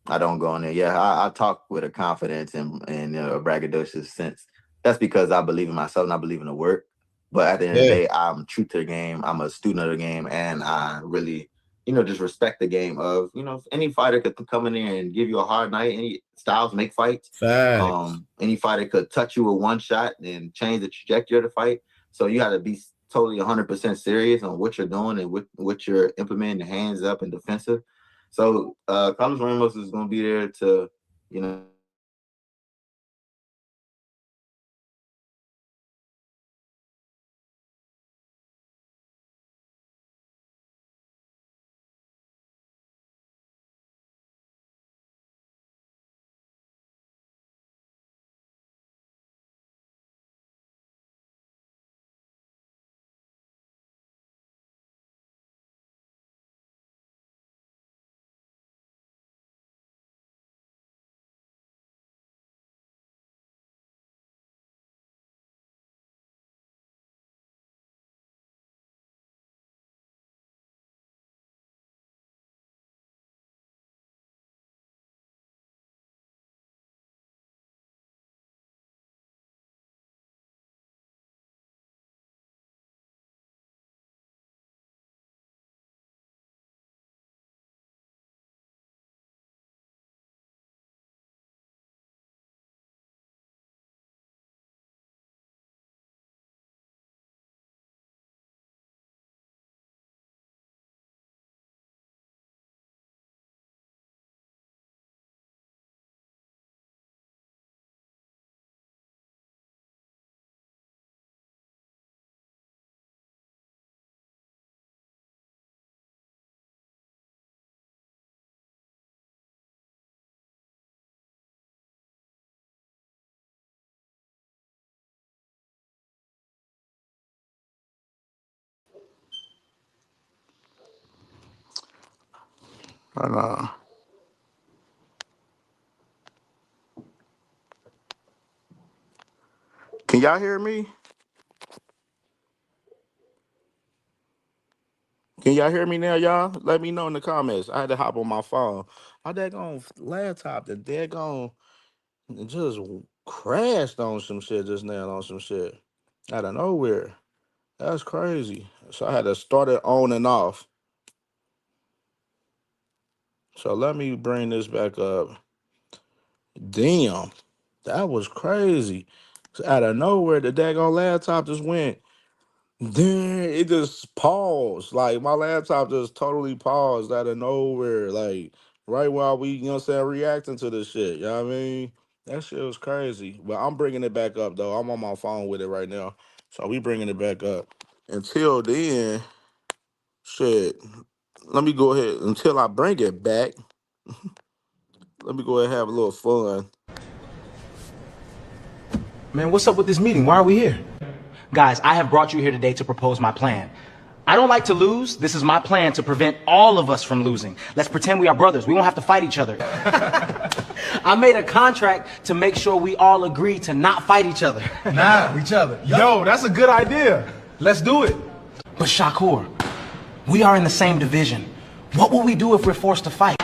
S18: I don't go in there. Yeah, I talk with a confidence and a braggadocious sense. That's because I believe in myself and I believe in the work. But at the end of the day, I'm true to the game. I'm a student of the game, and I really, just respect the game of, any fighter could come in there and give you a hard night. Any styles make fights. Any fighter could touch you with one shot and change the trajectory of the fight. So you got to be totally 100% serious on what you're doing and what you're implementing, hands up and defensive. So Carlos Ramos is going to be there to,
S12: Hold on. Can y'all hear me? Can y'all hear me now, y'all? Let me know in the comments. I had to hop on my phone. My daggone laptop, the daggone just crashed on some shit just now on some shit. Out of nowhere. That's crazy. So I had to start it on and off. So let me bring this back up. Damn. That was crazy. So out of nowhere, the daggone laptop just went. Then it just paused. Like my laptop just totally paused out of nowhere. Like right while we, you know what I'm saying, reacting to this shit. You know what I mean? That shit was crazy. But I'm bringing it back up though. I'm on my phone with it right now. So we bringing it back up. Until then, shit. Let me go ahead until I bring it back. Let me go ahead and have a little fun.
S8: Man, what's up with this meeting? Why are we here? Guys, I have brought you here today to propose my plan. I don't like to lose. This is my plan to prevent all of us from losing. Let's pretend we are brothers. We won't have to fight each other. I made a contract to make sure we all agree to not fight each other.
S9: Nah, each other. Yo, that's a good idea. Let's do it.
S8: But Shakur, we are in the same division. What will we do if we're forced to fight?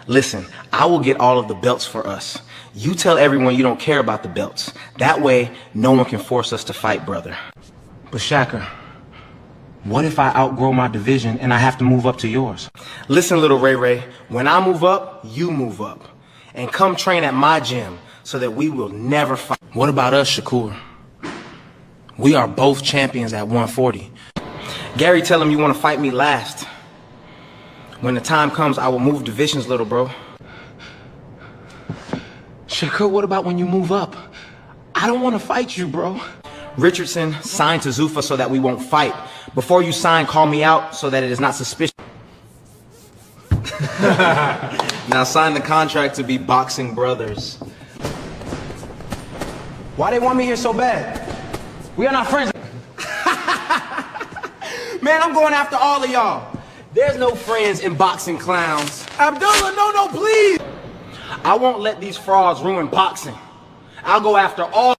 S8: Listen, I will get all of the belts for us. You tell everyone you don't care about the belts. That way, no one can force us to fight, brother. But Shaka, what if I outgrow my division and I have to move up to yours? Listen, little Ray Ray, when I move up, you move up. And come train at my gym so that we will never fight. What about us, Shakur? We are both champions at 140. Gary, tell him you want to fight me last. When the time comes, I will move divisions, little bro. Shakur, what about when you move up? I don't want to fight you, bro. Richardson, sign to Zuffa so that we won't fight. Before you sign, call me out so that it is not suspicious. Now sign the contract to be boxing brothers. Why they want me here so bad? We are not friends. Man, I'm going after all of y'all. There's no friends in boxing, clowns.
S9: Abdullah, no, please.
S8: I won't let these frauds ruin boxing. I'll go after all.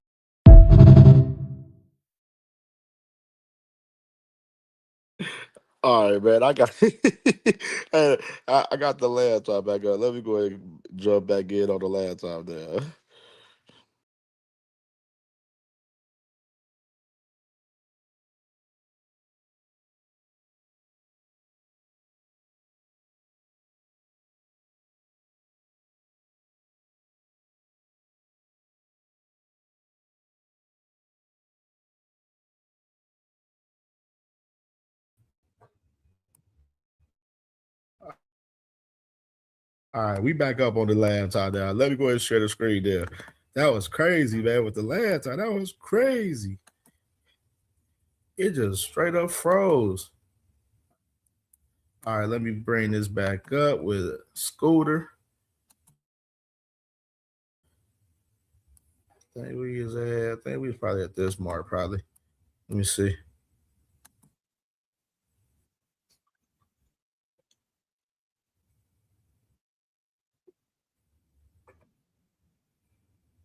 S12: All right, man. I got I got the laptop back up. Let me go ahead and jump back in on the laptop there. All right, we back up on the laptop now. Let me go ahead and share the screen there. That was crazy, man, with the laptop. That was crazy. It just straight up froze. All right, let me bring this back up with Scooter. I think we was probably at this mark, probably. Let me see.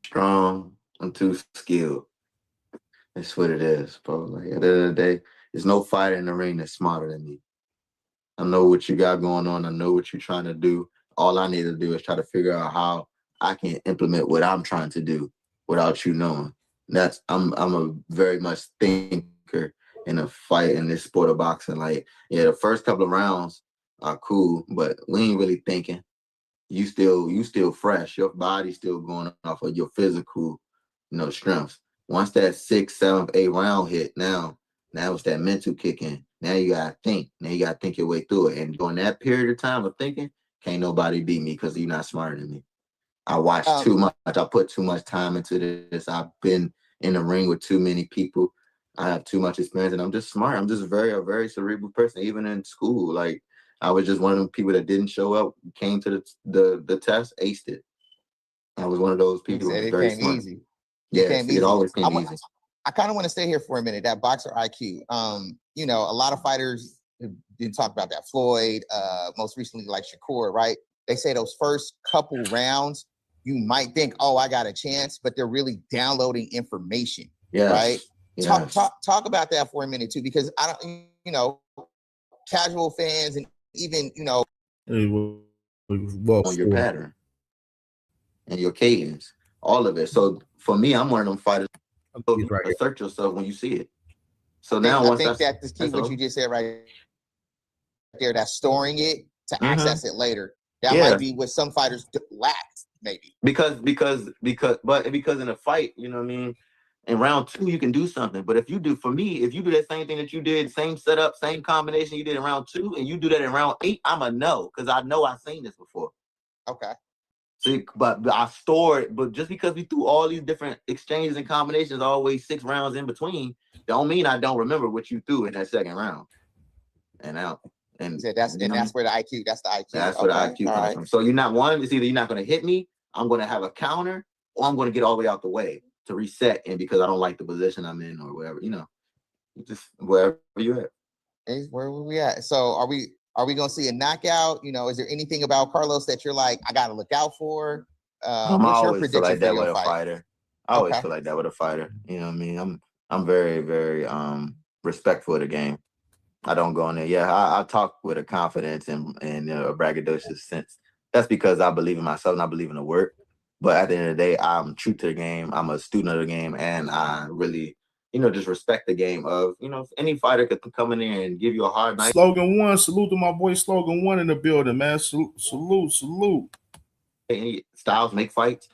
S18: Strong. I'm too skilled. That's what it is, bro. Like at the end of the day, there's no fighter in the ring that's smarter than me. I know what you got going on. I know what you're trying to do. All I need to do is try to figure out how I can implement what I'm trying to do without you knowing. I'm a very much thinker in a fight in this sport of boxing. Like, yeah, the first couple of rounds are cool, but we ain't really thinking. You still fresh. Your body's still going off of your physical, strengths. Once that 6th, 7th, 8th round hit, now it's that mental kick in. Now you gotta think. Now you gotta think your way through it. And during that period of time of thinking, can't nobody beat me because you're not smarter than me. I watched too much. I put too much time into this. I've been in the ring with too many people. I have too much experience, and I'm just smart. I'm just a very cerebral person. Even in school, like I was just one of them people that didn't show up, came to the test, aced it. I was one of those people who was very smart.
S17: Easy.
S18: Yes, it always came easy.
S17: I kind of want to stay here for a minute. That boxer IQ. A lot of fighters, didn't talk about that. Floyd, most recently, like Shakur, right? They say those first couple rounds, you might think, oh, I got a chance, but they're really downloading information, right?
S18: Yes.
S17: Talk about that for a minute too, because I don't, you know, casual fans and even, you know,
S18: on your pattern and your cadence, all of it. So for me, I'm one of them fighters. Assert yourself when you see it. So now,
S17: I think that the key, what you just said right there, that's storing it to access it later. That might be what some fighters lack, maybe.
S18: Because in a fight, you know what I mean, in round 2 you can do something. But if you do that same thing that you did, same setup, same combination you did in round 2, and you do that in round 8, I'm a no, because I know I've seen this before.
S17: Okay.
S18: See, but I stored, but just because we threw all these different exchanges and combinations, always 6 rounds in between, don't mean I don't remember what you threw in that second round. And out. And
S17: that's where the IQ. That's the IQ.
S18: That's where the IQ comes from. So you're not one. It's either you're not going to hit me, I'm going to have a counter, or I'm going to get all the way out the way to reset. And because I don't like the position I'm in, or wherever, you know, just wherever you're at.
S17: Hey, where were we at? So are we going to see a knockout? You know, is there anything about Carlos that you're like, I got to look out for? What's your prediction
S18: like that
S17: for
S18: with
S17: your
S18: a fighter. I always feel like that with a fighter. You know what I mean? I'm very, very respectful of the game. I don't go in there. Yeah, I talk with a confidence and a braggadocious sense. That's because I believe in myself and I believe in the work. But at the end of the day, I'm true to the game. I'm a student of the game, and I really, you know, just respect the game of, you know, any fighter could come in there and give you a hard night.
S12: Slogan 1, salute to my boy Slogan 1 in the building, man. Salute.
S18: Any styles make fights.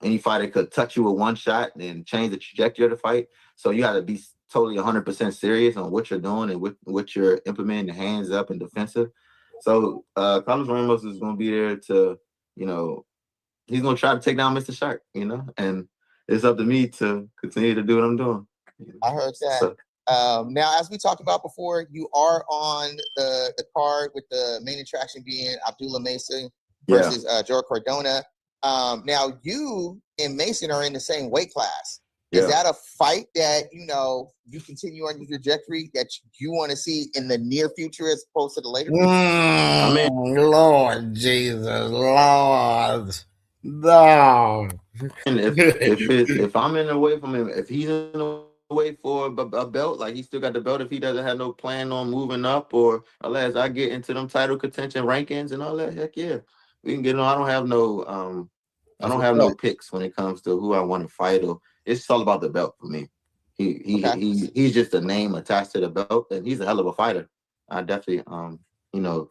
S18: Any fighter could touch you with one shot and change the trajectory of the fight. So you have to be totally 100% serious on what you're doing and what you're implementing, hands up and defensive. So Carlos Ramos is going to be there to, you know, he's going to try to take down Mr. Shark, you know, and it's up to me to continue to do what I'm doing.
S17: I heard that. So, now, as we talked about before, you are on the card with the main attraction being Abdullah Mason versus Joe Cardona. Now, you and Mason are in the same weight class. Is that a fight that, you know, you continue on your trajectory that you want to see in the near future as opposed to the later future?
S12: I mean, Lord Jesus, Lord. No.
S18: And if I'm in the way from him, if he's in the way for a belt, like he still got the belt, if he doesn't have no plan on moving up, or unless I get into them title contention rankings and all that, heck yeah, we can get on. I don't have no picks when it comes to who I want to fight, or it's all about the belt for me. He's just a name attached to the belt, and he's a hell of a fighter. I definitely you know,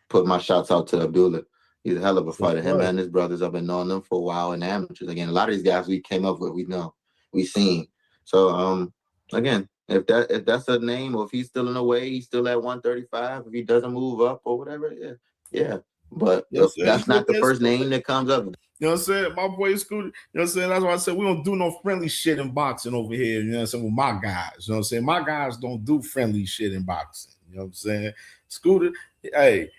S18: put my shots out to Abdullah. He's a hell of a fighter. Him and his brothers, I've been knowing them for a while in amateurs. Again, a lot of these guys we came up with, we know, we seen. So again, if that's a name, or if he's still in the way, he's still at 135. If he doesn't move up or whatever, yeah. But that's not the first name that comes up.
S12: You know what I'm saying? My boy Scooter, you know what I'm saying? That's why I said we don't do no friendly shit in boxing over here. You know what I'm saying? With my guys. You know what I'm saying? My guys don't do friendly shit in boxing. You know what I'm saying? Scooter, hey,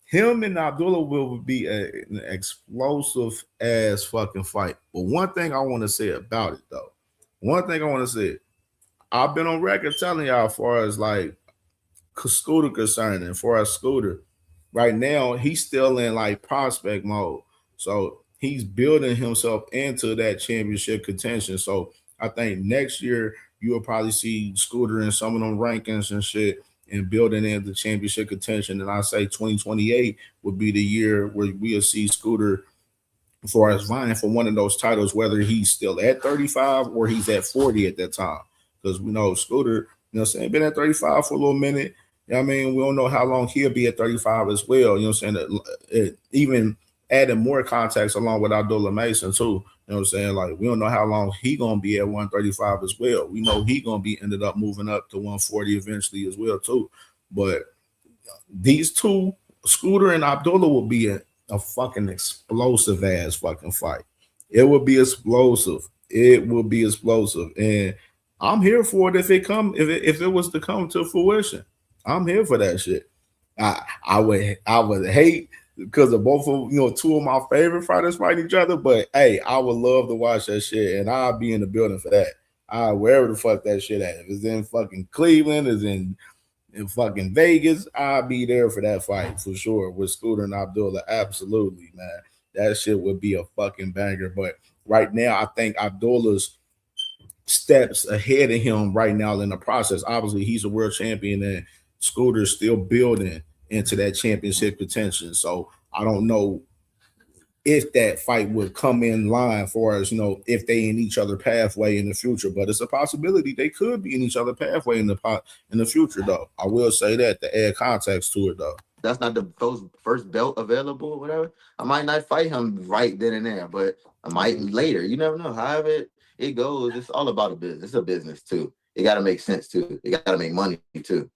S12: him and Abdullah will be an explosive ass fucking fight. But one thing I want to say about it, though, I've been on record telling y'all as far as like Scooter concerned, and for as Scooter, right now, he's still in like prospect mode. So he's building himself into that championship contention. So I think next year you will probably see Scooter in some of them rankings and shit and building in the championship contention. And I say 2028 would be the year where we'll see Scooter as far as vying for one of those titles, whether he's still at 35 or he's at 40 at that time. Because we know Scooter, you know what I'm saying, been at 35 for a little minute. You know what I mean? We don't know how long he'll be at 35 as well. You know what I'm saying? Even adding more context along with Abdullah Mason too. You know what I'm saying? Like, we don't know how long he gonna be at 135 as well. We know he gonna be ended up moving up to 140 eventually as well too. But these two, Scooter and Abdullah, will be a fucking explosive ass fucking fight. It will be explosive. It will be explosive, and I'm here for it if it was to come to fruition. I'm here for that shit. I would hate because of both of, you know, two of my favorite fighters fighting each other, but hey, I would love to watch that shit, and I'll be in the building for that. Wherever the fuck that shit at. If it's in fucking Cleveland, it's in in fucking Vegas, I'll be there for that fight for sure with Scooter and Abdullah. Absolutely, man. That shit would be a fucking banger. But right now, I think Abdullah's steps ahead of him right now in the process. Obviously, he's a world champion, and Scooter's still building into that championship contention. So I don't know if that fight would come in line for us, if they in each other pathway in the future. But it's a possibility they could be in each other pathway in the future, though. I will say that to add context to it, though.
S18: That's not the first belt available or whatever. I might not fight him right then and there, but I might later. You never know. However it goes, it's all about a business. It's a business too. It got to make sense too. It got to make money too.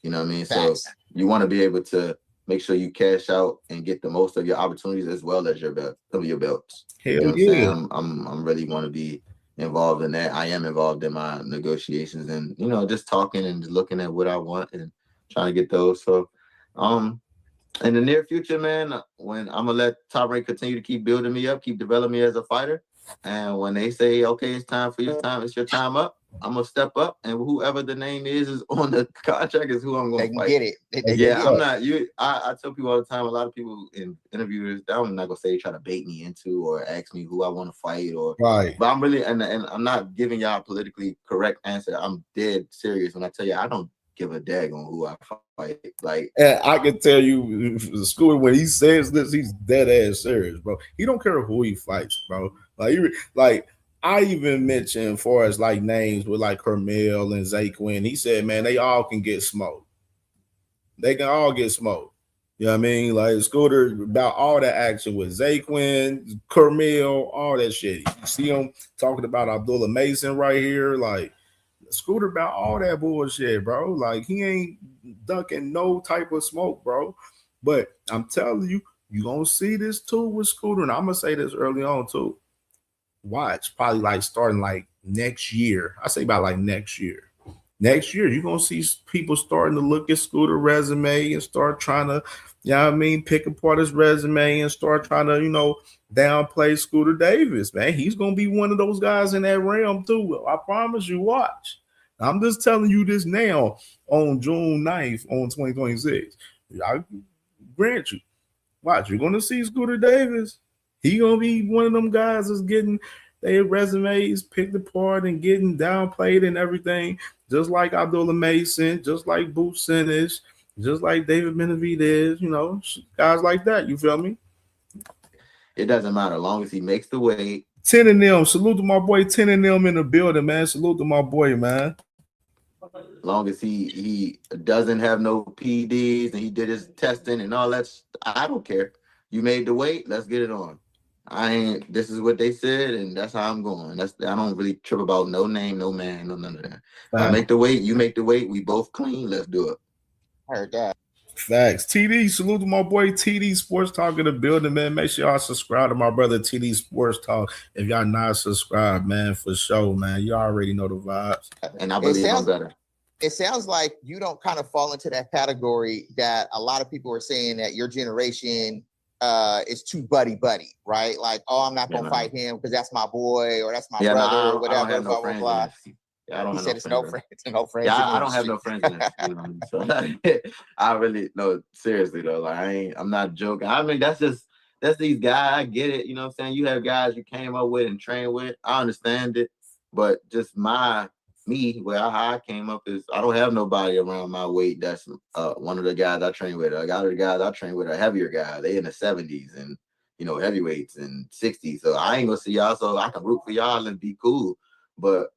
S18: You know what I mean?
S17: Facts.
S18: So you want to be able to make sure you cash out and get the most of your opportunities as well as your belt, some of your belts.
S12: Hell
S18: you know what
S12: yeah.
S18: I'm saying? I'm really want to be involved in that. I am involved in my negotiations and just talking and looking at what I want and trying to get those. So in the near future, man, when I'm gonna let Top Rank continue to keep building me up, keep developing me as a fighter, and when they say, okay, it's your time up, I'm gonna step up, and whoever the name is on the contract is who I'm gonna fight.
S17: Get it.
S18: I tell people all the time. A lot of people in interviews, I'm not gonna say try to bait me into or ask me who I want to fight or
S12: right.
S18: But I'm really and I'm not giving y'all a politically correct answer. I'm dead serious when I tell you I don't give a dag on who I fight. Like,
S12: and I can tell you, Scooter, when he says this, he's dead ass serious, bro. He don't care who he fights, bro. Like I even mentioned for as like names with like Carmel and Zaquin. He said, man, they all can get smoked. They can all get smoked. You know what I mean? Like Scooter about all that action with Zaquin, Carmel, all that shit. You see him talking about Abdullah Mason right here, like. Scooter about all that bullshit, bro. Like he ain't ducking no type of smoke, bro. But I'm telling you, you gonna see this too with Scooter, and I'm gonna say this early on too. Watch, probably like starting like next year. I say about like next year. Next year, you're gonna see people starting to look at Scooter resume and start trying to, pick apart his resume and start trying to, downplay Scooter Davis, man. He's gonna be one of those guys in that realm too. I promise you, watch. I'm just telling you this now on June 9th on 2026. I grant you, watch, you're gonna see Scooter Davis. He gonna be one of them guys that's getting their resumes picked apart and getting downplayed and everything, just like Abdullah Mason, just like Boots Sinners, just like David Benavidez, guys like that. You feel me?
S18: It doesn't matter as long as he makes the weight.
S12: 10 and them. Salute to my boy 10 and them in the building, man. Salute to my boy, man.
S18: As long as he doesn't have no PDs and he did his testing and all that, I don't care. You made the weight, let's get it on. This is what they said, and that's how I'm going. I don't really trip about no name, no man, no none of that. I make the weight, you make the weight, we both clean, let's do it.
S17: I heard that.
S12: Facts. TD, salute to my boy TD Sports Talk in the building, man. Make sure y'all subscribe to my brother TD Sports Talk. If y'all not subscribed, man, for sure, man. You already know the vibes.
S18: And I believe I'm better.
S17: It sounds like you don't kind of fall into that category that a lot of people are saying that your generation is too buddy, right? Like, oh, I'm not gonna fight him because that's my boy or that's my brother or whatever.
S18: I don't have no friends.
S17: Yeah, I don't have no friends. No friends.
S18: Yeah, I don't have no friends in this. So I really no, seriously though. Like I'm not joking. I mean, that's these guys. I get it. You know what I'm saying? You have guys you came up with and trained with. I understand it, but just how I came up is I don't have nobody around my weight. That's one of the guys I train with. Like other guys I train with are heavier guys. They in the 70s and heavyweights and 60s. So I ain't gonna see y'all. So I can root for y'all and be cool. But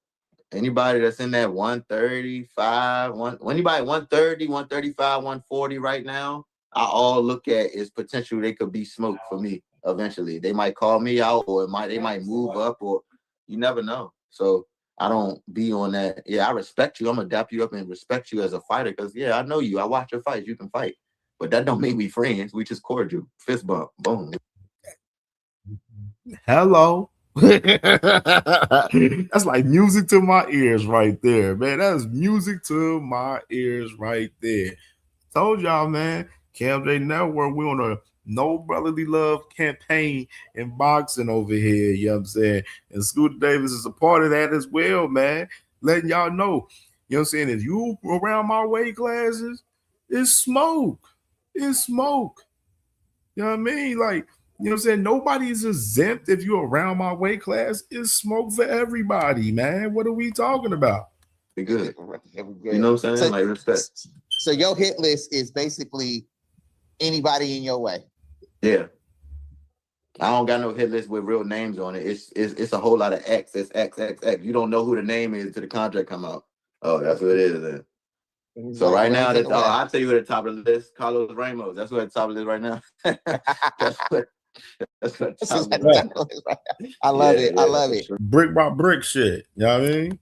S18: anybody that's in that 135, anybody 130, 135, 140 right now, I all look at is potential they could be smoked for me eventually. They might call me out or they might move up or you never know. So I don't be on that. Yeah, I respect you. I'm gonna dap you up and respect you as a fighter because I know you. I watch your fights. You can fight. But that don't make me friends. We just cordial. Fist bump. Boom.
S12: Hello. That's like music to my ears right there, man. That's music to my ears right there. Told y'all, man. CamJNetwork, we're on a no brotherly love campaign in boxing over here. You know what I'm saying? And Scooter Davis is a part of that as well, man. Letting y'all know. You know what I'm saying? If you around my weight classes, it's smoke. It's smoke. You know what I mean? Like, you know what I'm saying? Nobody's exempt if you're around my weight class. It's smoke for everybody, man. What are we talking about?
S18: Be good. You know what I'm saying? Like, respect.
S17: So your hit list is basically anybody in your way.
S18: Yeah. I don't got no hit list with real names on it. It's a whole lot of X. It's X, X, X. You don't know who the name is till the contract come out. Oh, that's what it is then. So right now, I'll tell you who the top of the list. Carlos Ramos. That's who at the top of the list right now. that's what the top of the list right now.
S17: I love it. I love it.
S12: Brick by brick shit. You know what I mean?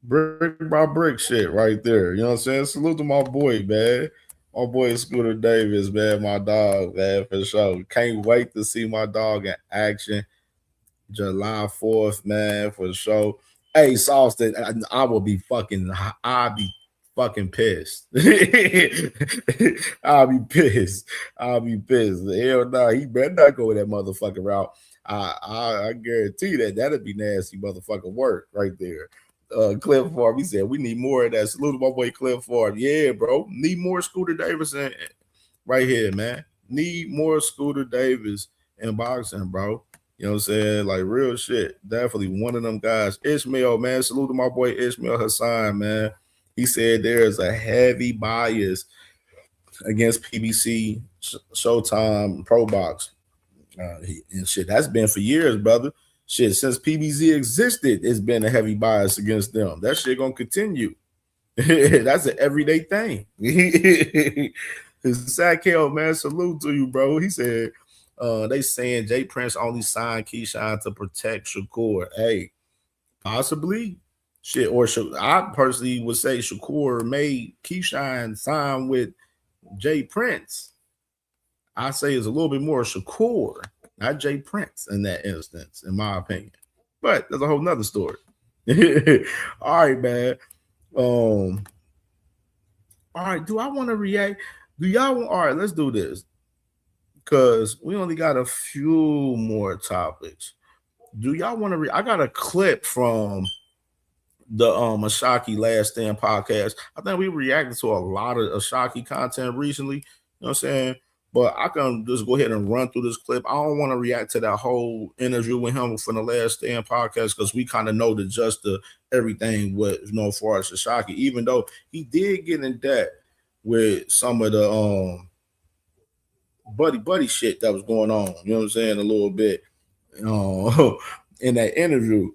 S12: Brick by brick shit right there. You know what I'm saying? Salute to my boy, man. My boy Scooter Davis, man. My dog, man, for sure. Can't wait to see my dog in action. July 4th, man, for sure. Hey, Sauceton, I'll be fucking pissed. I'll be pissed. Hell no, he better not go that motherfucking route. I guarantee that'll be nasty motherfucking work right there. Cliff Farm, he said, we need more of that. Salute to my boy Cliff Farm. Yeah, bro. Need more Scooter Davis right here, man. Need more Scooter Davis in boxing, bro. You know what I'm saying? Like, real shit. Definitely one of them guys. Ishmael, man. Salute to my boy Ishmael Hassan, man. He said there's a heavy bias against PBC, Showtime, Pro Box. And shit, that's been for years, brother. Shit, since PBZ existed, it's been a heavy bias against them. That shit gonna continue. That's an everyday thing. Sackhill, man, salute to you, bro. He said, they saying Jay Prince only signed Keyshawn to protect Shakur. Hey, possibly. Shit, or I personally would say Shakur made Keyshawn sign with Jay Prince. I say it's a little bit more Shakur, not Jay Prince in that instance, in my opinion. But that's a whole nother story. All right, man. All right, do I want to react? Do y'all want? All right, let's do this. Because we only got a few more topics. Do y'all want to I got a clip from the Ashaki Last Stand podcast. I think we reacted to a lot of Ashaki content recently. You know what I'm saying? But I can just go ahead and run through this clip. I don't want to react to that whole interview with him from the Last Stand podcast because we kind of know the gist of everything with, you know, as far as Ashaki, even though he did get in debt with some of the buddy shit that was going on, you know what I'm saying, a little bit in that interview.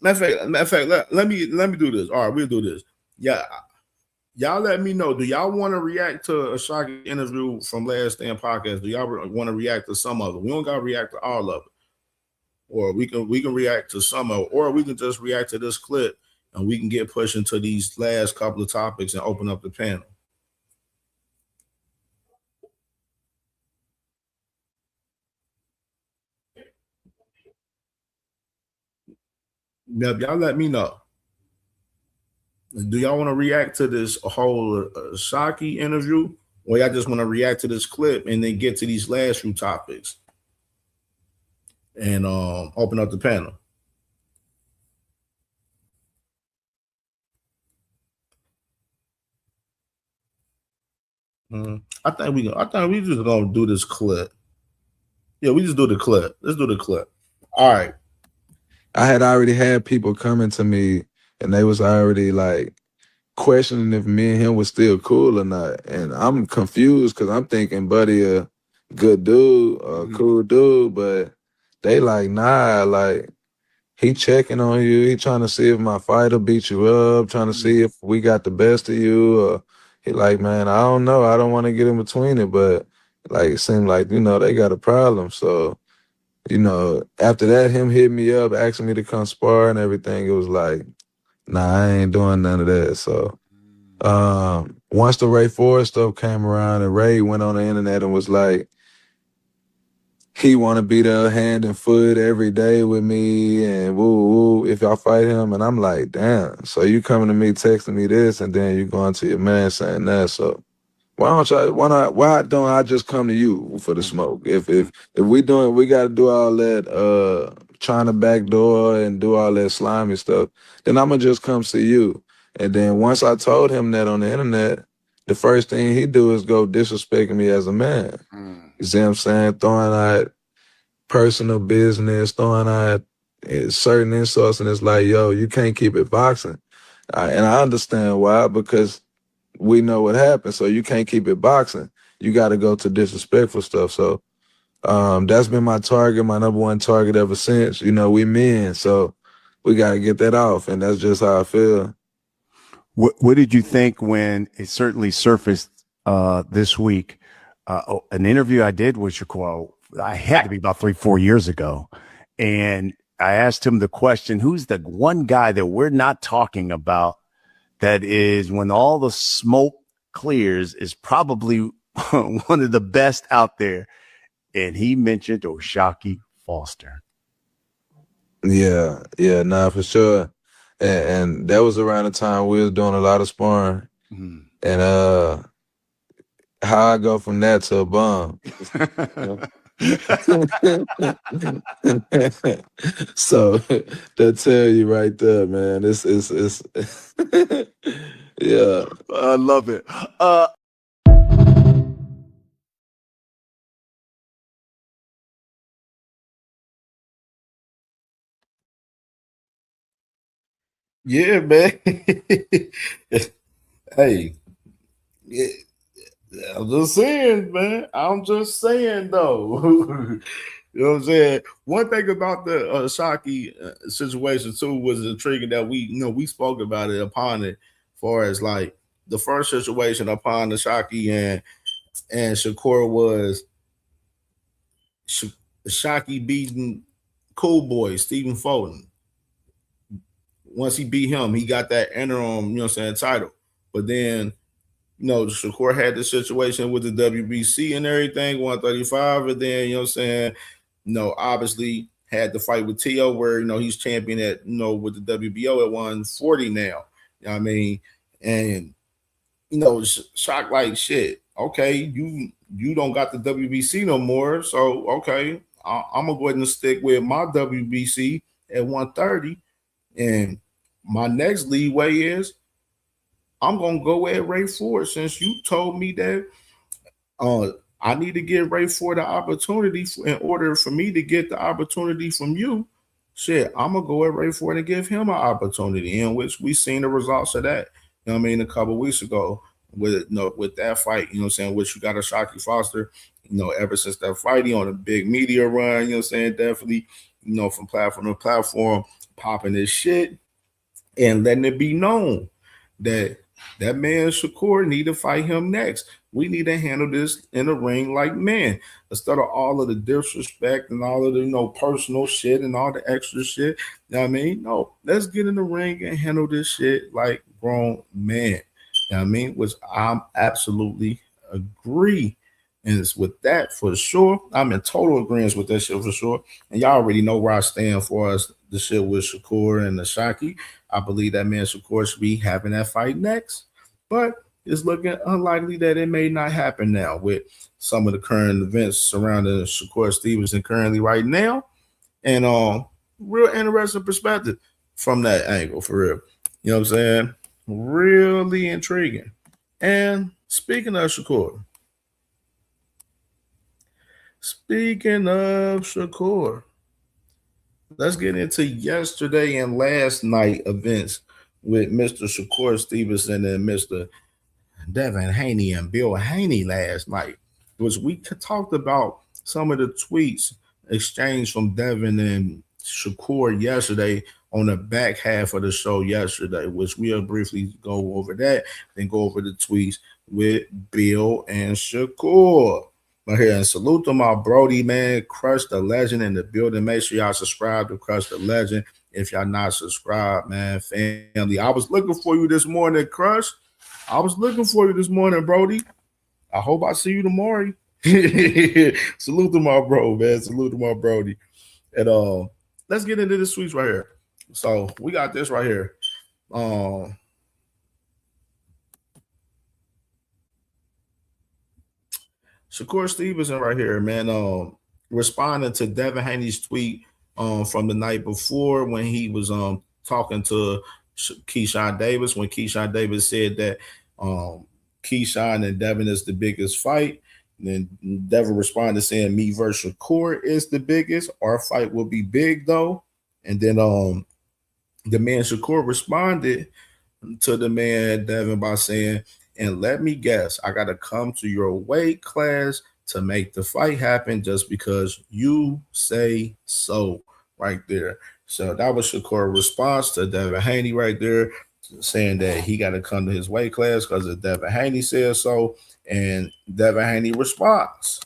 S12: Matter of fact, let me do this. All right, we'll do this. Yeah, y'all let me know. Do y'all want to react to a shocking interview from Last Stand podcast? Do y'all want to react to some of it? We don't gotta react to all of it, or we can react to some of it, or we can just react to this clip and we can get pushed into these last couple of topics and open up the panel. Yep, y'all let me know. Do y'all want to react to this whole Shockey interview, or y'all just want to react to this clip and then get to these last few topics and open up the panel? I think we just gonna do this clip. Yeah, we just do the clip. Let's do the clip. All right.
S19: I had already had people coming to me and they was already like questioning if me and him was still cool or not. And I'm confused because I'm thinking Buddy a good dude, a cool dude, but they like, nah, like he checking on you. He trying to see if my fighter beat you up, trying to see if we got the best of you. Or he like, man, I don't know. I don't want to get in between it, but like it seemed like, you know, they got a problem. So, you know, after that, him hit me up, asking me to come spar and everything. It was like, nah, I ain't doing none of that. So once the Ray Ford stuff came around and Ray went on the internet and was like, he want to be there hand and foot every day with me and woo, if y'all fight him. And I'm like, damn, so you coming to me texting me this and then you going to your man saying that. So why don't I just come to you for the smoke? If we got to do all that trying to backdoor and do all that slimy stuff, then I'm gonna just come see you. And then once I told him that on the internet, the first thing he do is go disrespecting me as a man. You see what I'm saying? Throwing out personal business, throwing out certain insults, and it's like, yo, you can't keep it boxing. And I understand why, because we know what happened. So you can't keep it boxing. You got to go to disrespectful stuff. So that's been my target, my number one target ever since. You know, we men, so we got to get that off, and that's just how I feel.
S20: What did you think when it certainly surfaced this week? An interview I did with Shakur, I had to be about 3-4 years ago, and I asked him the question, who's the one guy that we're not talking about that is, when all the smoke clears, is probably one of the best out there? And he mentioned O'Shaquie Foster.
S19: Yeah, nah, for sure. And that was around the time we was doing a lot of sparring. And how I go from that to a bomb. So that tell you right there, man. It's yeah.
S20: I love it.
S12: Yeah, man. Hey, yeah, I'm just saying, man. I'm just saying, though. You know what I'm saying? One thing about the Shockey situation too was intriguing that we spoke about it upon it, as far as like the first situation upon the Shockey and Shakur was Shockey beating Cool Boy Stephen Fulton. Once he beat him, he got that interim, title. But then, Shakur had the situation with the WBC and everything, 135, and then, obviously had the fight with Tio where, he's champion at, with the WBO at 140 now. You know what I mean? And, Shock like, shit, okay, you don't got the WBC no more, so, okay, I'm going to go ahead and stick with my WBC at 130. And my next leeway is I'm going to go at Ray Ford, since you told me that I need to give Ray Ford the opportunity in order for me to get the opportunity from you. Shit, I'm going to go at Ray Ford and give him an opportunity, in which we seen the results of that, a couple of weeks ago with that fight, which you got a Shockey Foster, ever since that fight, he on a big media run, definitely, from platform to platform, popping his shit and letting it be known that that man Shakur need to fight him next. We need to handle this in the ring like men, instead of all of the disrespect and all of the personal shit and all the extra shit. You know what I mean? No, let's get in the ring and handle this shit like grown men. You know what I mean? Which I'm absolutely agree. And it's with that for sure. I'm in total agreement with that shit for sure. And y'all already know where I stand for us, the shit with Shakur and the Shockey. I believe that man Shakur should be having that fight next. But it's looking unlikely that it may not happen now with some of the current events surrounding Shakur Stevenson currently right now. And real interesting perspective from that angle, for real. You know what I'm saying? Really intriguing. And speaking of Shakur, let's get into yesterday and last night events with Mr. Shakur Stevenson and Mr. Devin Haney and Bill Haney last night, which we talked about some of the tweets exchanged from Devin and Shakur yesterday on the back half of the show yesterday, which we'll briefly go over that, then go over the tweets with Bill and Shakur. But here, and salute to my Brody, man. Crush the Legend in the building. Make sure y'all subscribe to Crush the Legend if y'all not subscribed, man. Family, I was looking for you this morning, Crush. I was looking for you this morning, Brody. I hope I see you tomorrow. Salute to my bro, man. Salute to my Brody. And let's get into the tweets right here. So we got this right here. Shakur Stevenson right here, man, responding to Devin Haney's tweet from the night before when he was talking to Keyshawn Davis when Keyshawn Davis said that Keyshawn and Devin is the biggest fight. And then Devin responded saying me versus Shakur is the biggest. Our fight will be big though. And then the man Shakur responded to the man Devin by saying, and let me guess, I gotta come to your weight class to make the fight happen just because you say so right there. So that was Shakur's response to Devin Haney right there, saying that he got to come to his weight class because of Devin Haney said so. And Devin Haney response.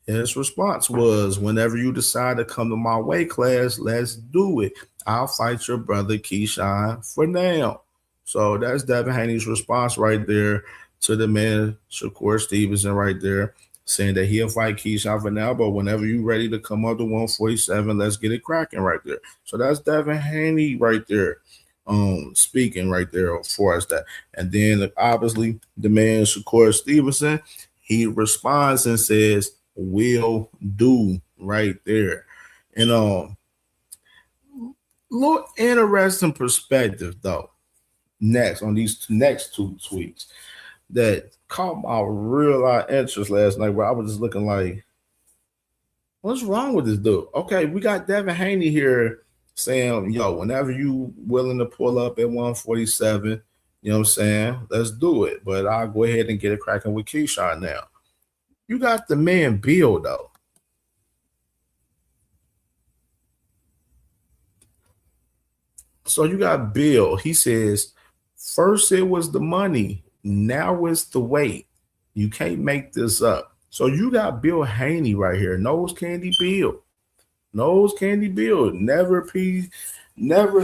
S12: His response was, whenever you decide to come to my weight class, let's do it. I'll fight your brother Keyshawn for now. So that's Devin Haney's response right there to the man Shakur Stevenson right there, saying that he'll fight Keyshawn for now, but whenever you're ready to come up to 147, let's get it cracking right there. So that's Devin Haney right there, speaking right there for us that. And then obviously the man Shakur Stevenson, he responds and says, will do right there. And little interesting perspective though. Next on these next two tweets that caught my real lot of interest last night, where I was just looking like, what's wrong with this dude? Okay, we got Devin Haney here saying, yo, whenever you willing to pull up at 147, you know what I'm saying? Let's do it. But I'll go ahead and get it cracking with Keyshawn now. You got the man Bill though. So you got Bill. He says, first it was the money, now it's the weight. You can't make this up. So you got Bill Haney right here. Nose Candy Bill. Nose Candy Bill. Never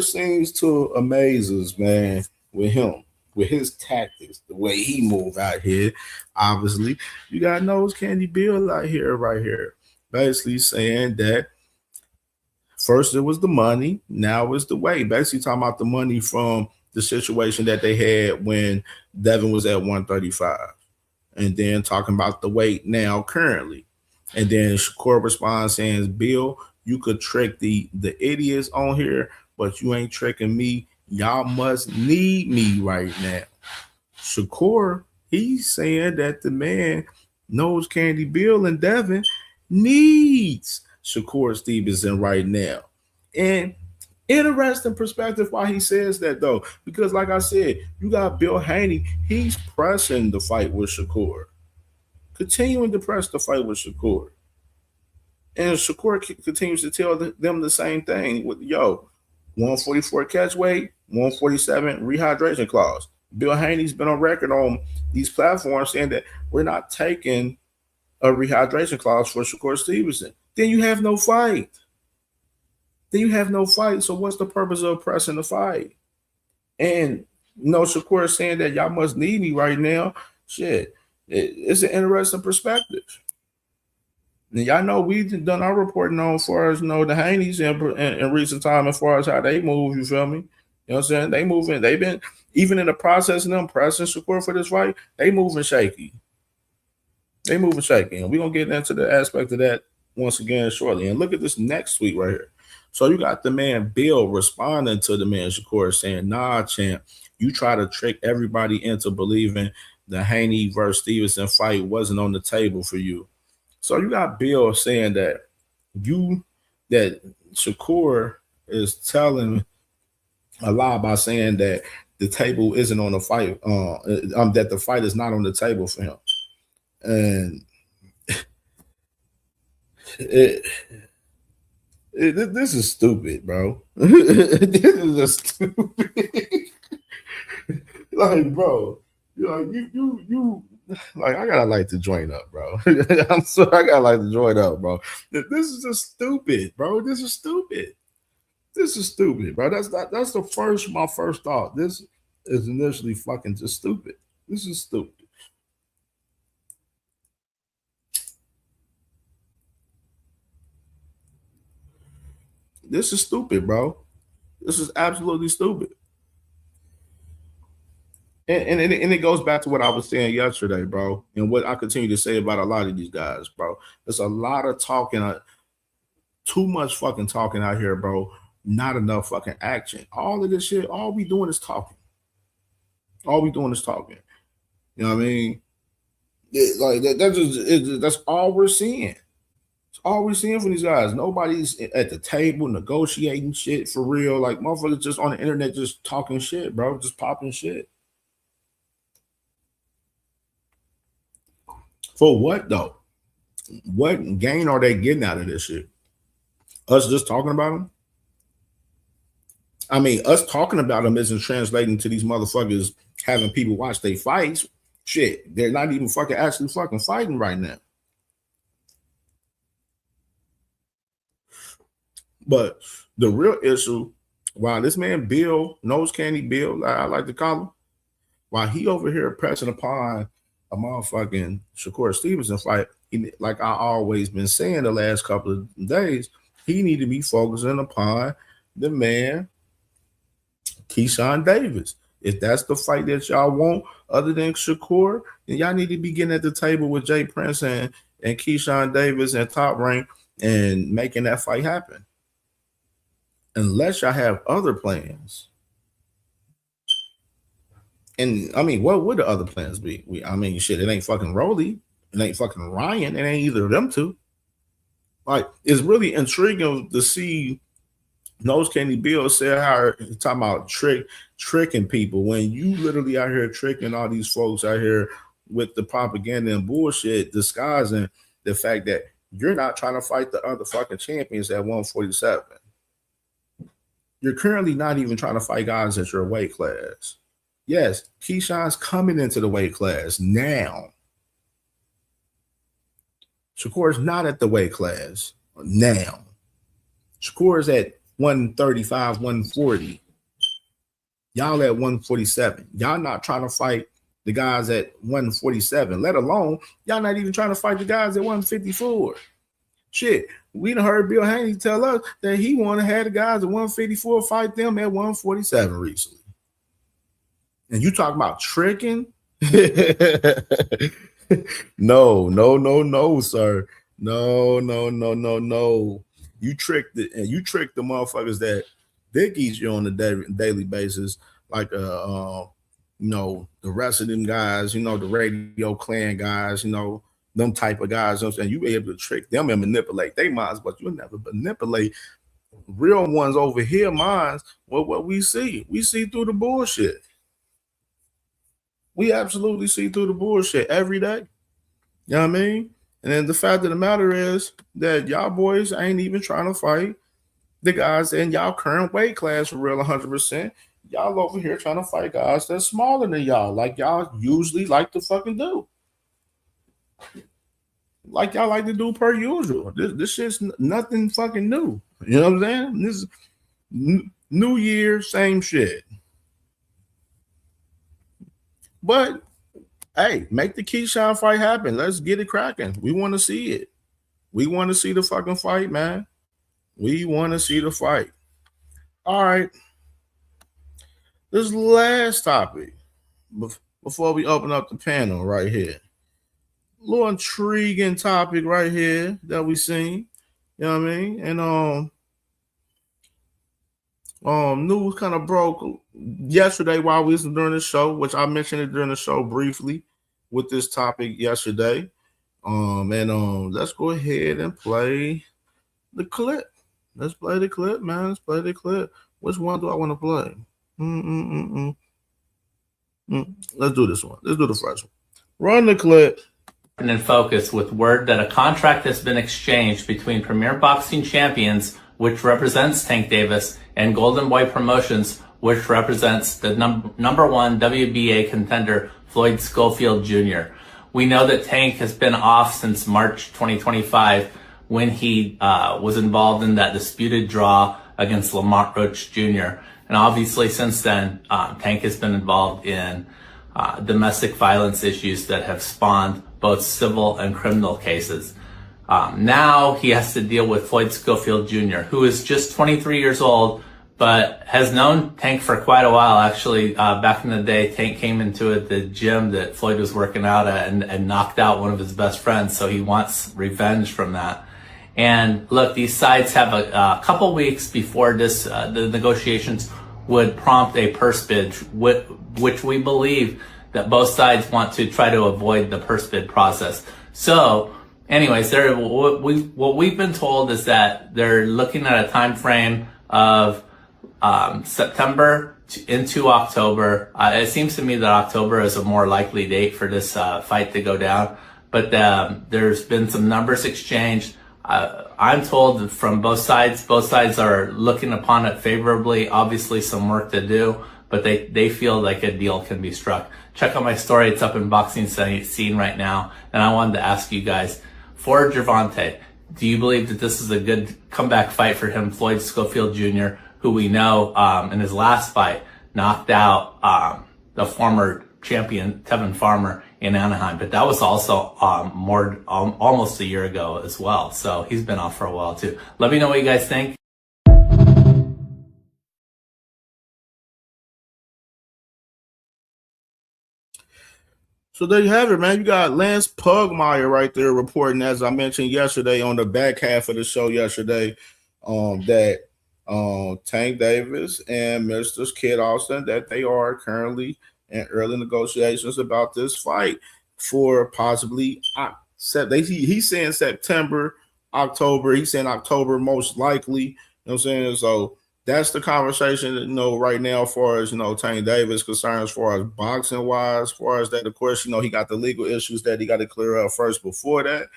S12: seems to amaze us, man, with him, with his tactics, the way he move out here. Obviously, you got Nose Candy Bill out here, right here, basically saying that first it was the money, now it's the weight. Basically talking about the money from the situation that they had when Devin was at 135. And then talking about the weight now currently. And then Shakur responds saying, Bill, you could trick the idiots on here, but you ain't tricking me. Y'all must need me right now. Shakur, he's saying that the man Nose Candy Bill and Devin needs Shakur Stevenson right now. And interesting perspective why he says that though, because like I said, you got Bill Haney, he's pressing the fight with Shakur, continuing to press the fight with Shakur. And Shakur continues to tell them the same thing with, 144 catch weight, 147 rehydration clause. Bill Haney's been on record on these platforms saying that we're not taking a rehydration clause for Shakur Stevenson. Then you have no fight. So what's the purpose of pressing the fight? And Shakur is saying that y'all must need me right now. Shit, it's an interesting perspective. And y'all know we've done our reporting on as far as the Haneys in recent time as far as how they move. You feel me? You know what I'm saying? They moving. They've been even in the process of them pressing Shakur for this fight. They moving shaky. And we're gonna get into the aspect of that once again shortly. And look at this next tweet right here. So you got the man Bill responding to the man Shakur saying, nah, champ, you try to trick everybody into believing the Haney versus Stevenson fight wasn't on the table for you. So you got Bill saying that Shakur is telling a lie by saying that the table isn't on the fight, that the fight is not on the table for him. And this is stupid, bro. This is a stupid. Like, bro, you like, I gotta light the joint up, bro. I'm sorry, I gotta light the joint up, bro. This is just stupid, bro. This is stupid, bro. That's my first thought. This is initially fucking just stupid. This is stupid. This is stupid, bro. This is absolutely stupid. And it goes back to what I was saying yesterday, bro, and what I continue to say about a lot of these guys, bro. There's a lot of talking, too much fucking talking out here, bro, not enough fucking action. All of this shit, all we doing is talking. All we doing is talking. You know what I mean? That's all we're seeing. It's all we're seeing from these guys. Nobody's at the table negotiating shit for real. Like motherfuckers just on the internet just talking shit, bro. Just popping shit. For what though? What gain are they getting out of this shit? Us just talking about them? I mean, us talking about them isn't translating to these motherfuckers having people watch their fights. Shit, they're not even actually fighting right now. But the real issue, while this man Bill, Nose Candy Bill, I like to call him, while he over here pressing upon a motherfucking Shakur Stevenson fight, like I always been saying the last couple of days, he need to be focusing upon the man Keyshawn Davis. If that's the fight that y'all want other than Shakur, then y'all need to be getting at the table with Jay Prince and Keyshawn Davis and Top Rank and making that fight happen. Unless y'all have other plans. And I mean, what would the other plans be? I mean, shit, it ain't fucking Rolly. It ain't fucking Ryan. It ain't either of them two. Like, it's really intriguing to see Nose Candy Bill say how talking about tricking people when you literally out here tricking all these folks out here with the propaganda and bullshit, disguising the fact that you're not trying to fight the other fucking champions at 147. You're currently not even trying to fight guys at your weight class. Yes, Keyshawn's coming into the weight class now. Shakur's not at the weight class now. Shakur's at 135, 140. Y'all at 147. Y'all not trying to fight the guys at 147, let alone y'all not even trying to fight the guys at 154. Shit, we done heard Bill Haney tell us that he want to have the guys at 154 fight them at 147 recently. And you talk about tricking? No, sir. No. You tricked the motherfuckers that they eat you on a daily basis, like the rest of them guys, the Radio Clan guys, them type of guys, and you be able to trick them and manipulate their minds, but you'll never manipulate real ones over here minds. Well, what we see through the bullshit. We absolutely see through the bullshit every day. You know what I mean? And then the fact of the matter is that y'all boys ain't even trying to fight the guys in y'all current weight class for real 100%. Y'all over here trying to fight guys that's smaller than y'all, like y'all usually like to fucking do. Like y'all like to do per usual. This shit's nothing fucking new. You know what I'm saying? This is New Year, same shit. But hey, make the Keyshawn fight happen. Let's get it cracking. We want to see it. We want to see the fucking fight, man. We want to see the fight. All right. This last topic, before we open up the panel right here. A little intriguing topic right here that we seen. You know what I mean? And news kind of broke yesterday while we was doing the show, which I mentioned it during the show briefly with this topic yesterday. Let's go ahead and play the clip. Let's play the clip, man. Let's play the clip. Which one do I want to play? Let's do this one. Let's do the first one. Run the clip.
S21: And in focus with word that a contract has been exchanged between Premier Boxing Champions, which represents Tank Davis, and Golden Boy Promotions, which represents the number one WBA contender, Floyd Schofield Jr. We know that Tank has been off since March 2025 when he was involved in that disputed draw against Lamont Roach Jr. And obviously since then, Tank has been involved in domestic violence issues that have spawned both civil and criminal cases. Now he has to deal with Floyd Schofield Jr., who is just 23 years old, but has known Tank for quite a while. Actually, back in the day, Tank came into the gym that Floyd was working out at and knocked out one of his best friends, so he wants revenge from that. And look, these sides have a couple weeks before this the negotiations would prompt a purse bid, which we believe that both sides want to try to avoid the purse bid process. So, anyways, what we've been told is that they're looking at a time frame of September into October. It seems to me that October is a more likely date for this fight to go down. But there's been some numbers exchanged. I'm told from both sides are looking upon it favorably. Obviously, some work to do, but they feel like a deal can be struck. Check out my story. It's up in Boxing Scene right now. And I wanted to ask you guys, for Gervonta, do you believe that this is a good comeback fight for him? Floyd Schofield Jr., who we know in his last fight knocked out the former champion Tevin Farmer in Anaheim, but that was also almost a year ago as well. So he's been off for a while too. Let me know what you guys think.
S12: So there you have it, man. You got Lance Pugmire right there reporting, as I mentioned yesterday on the back half of the show yesterday, that Tank Davis and Mr. Kid Austin, that they are currently in early negotiations about this fight for possibly he's saying September, October. He's saying October most likely. You know what I'm saying? So that's the conversation, you know, right now, as far as, you know, Tank Davis concerned, as far as boxing wise, as far as that, of course, you know, he got the legal issues that he got to clear up first before that. You know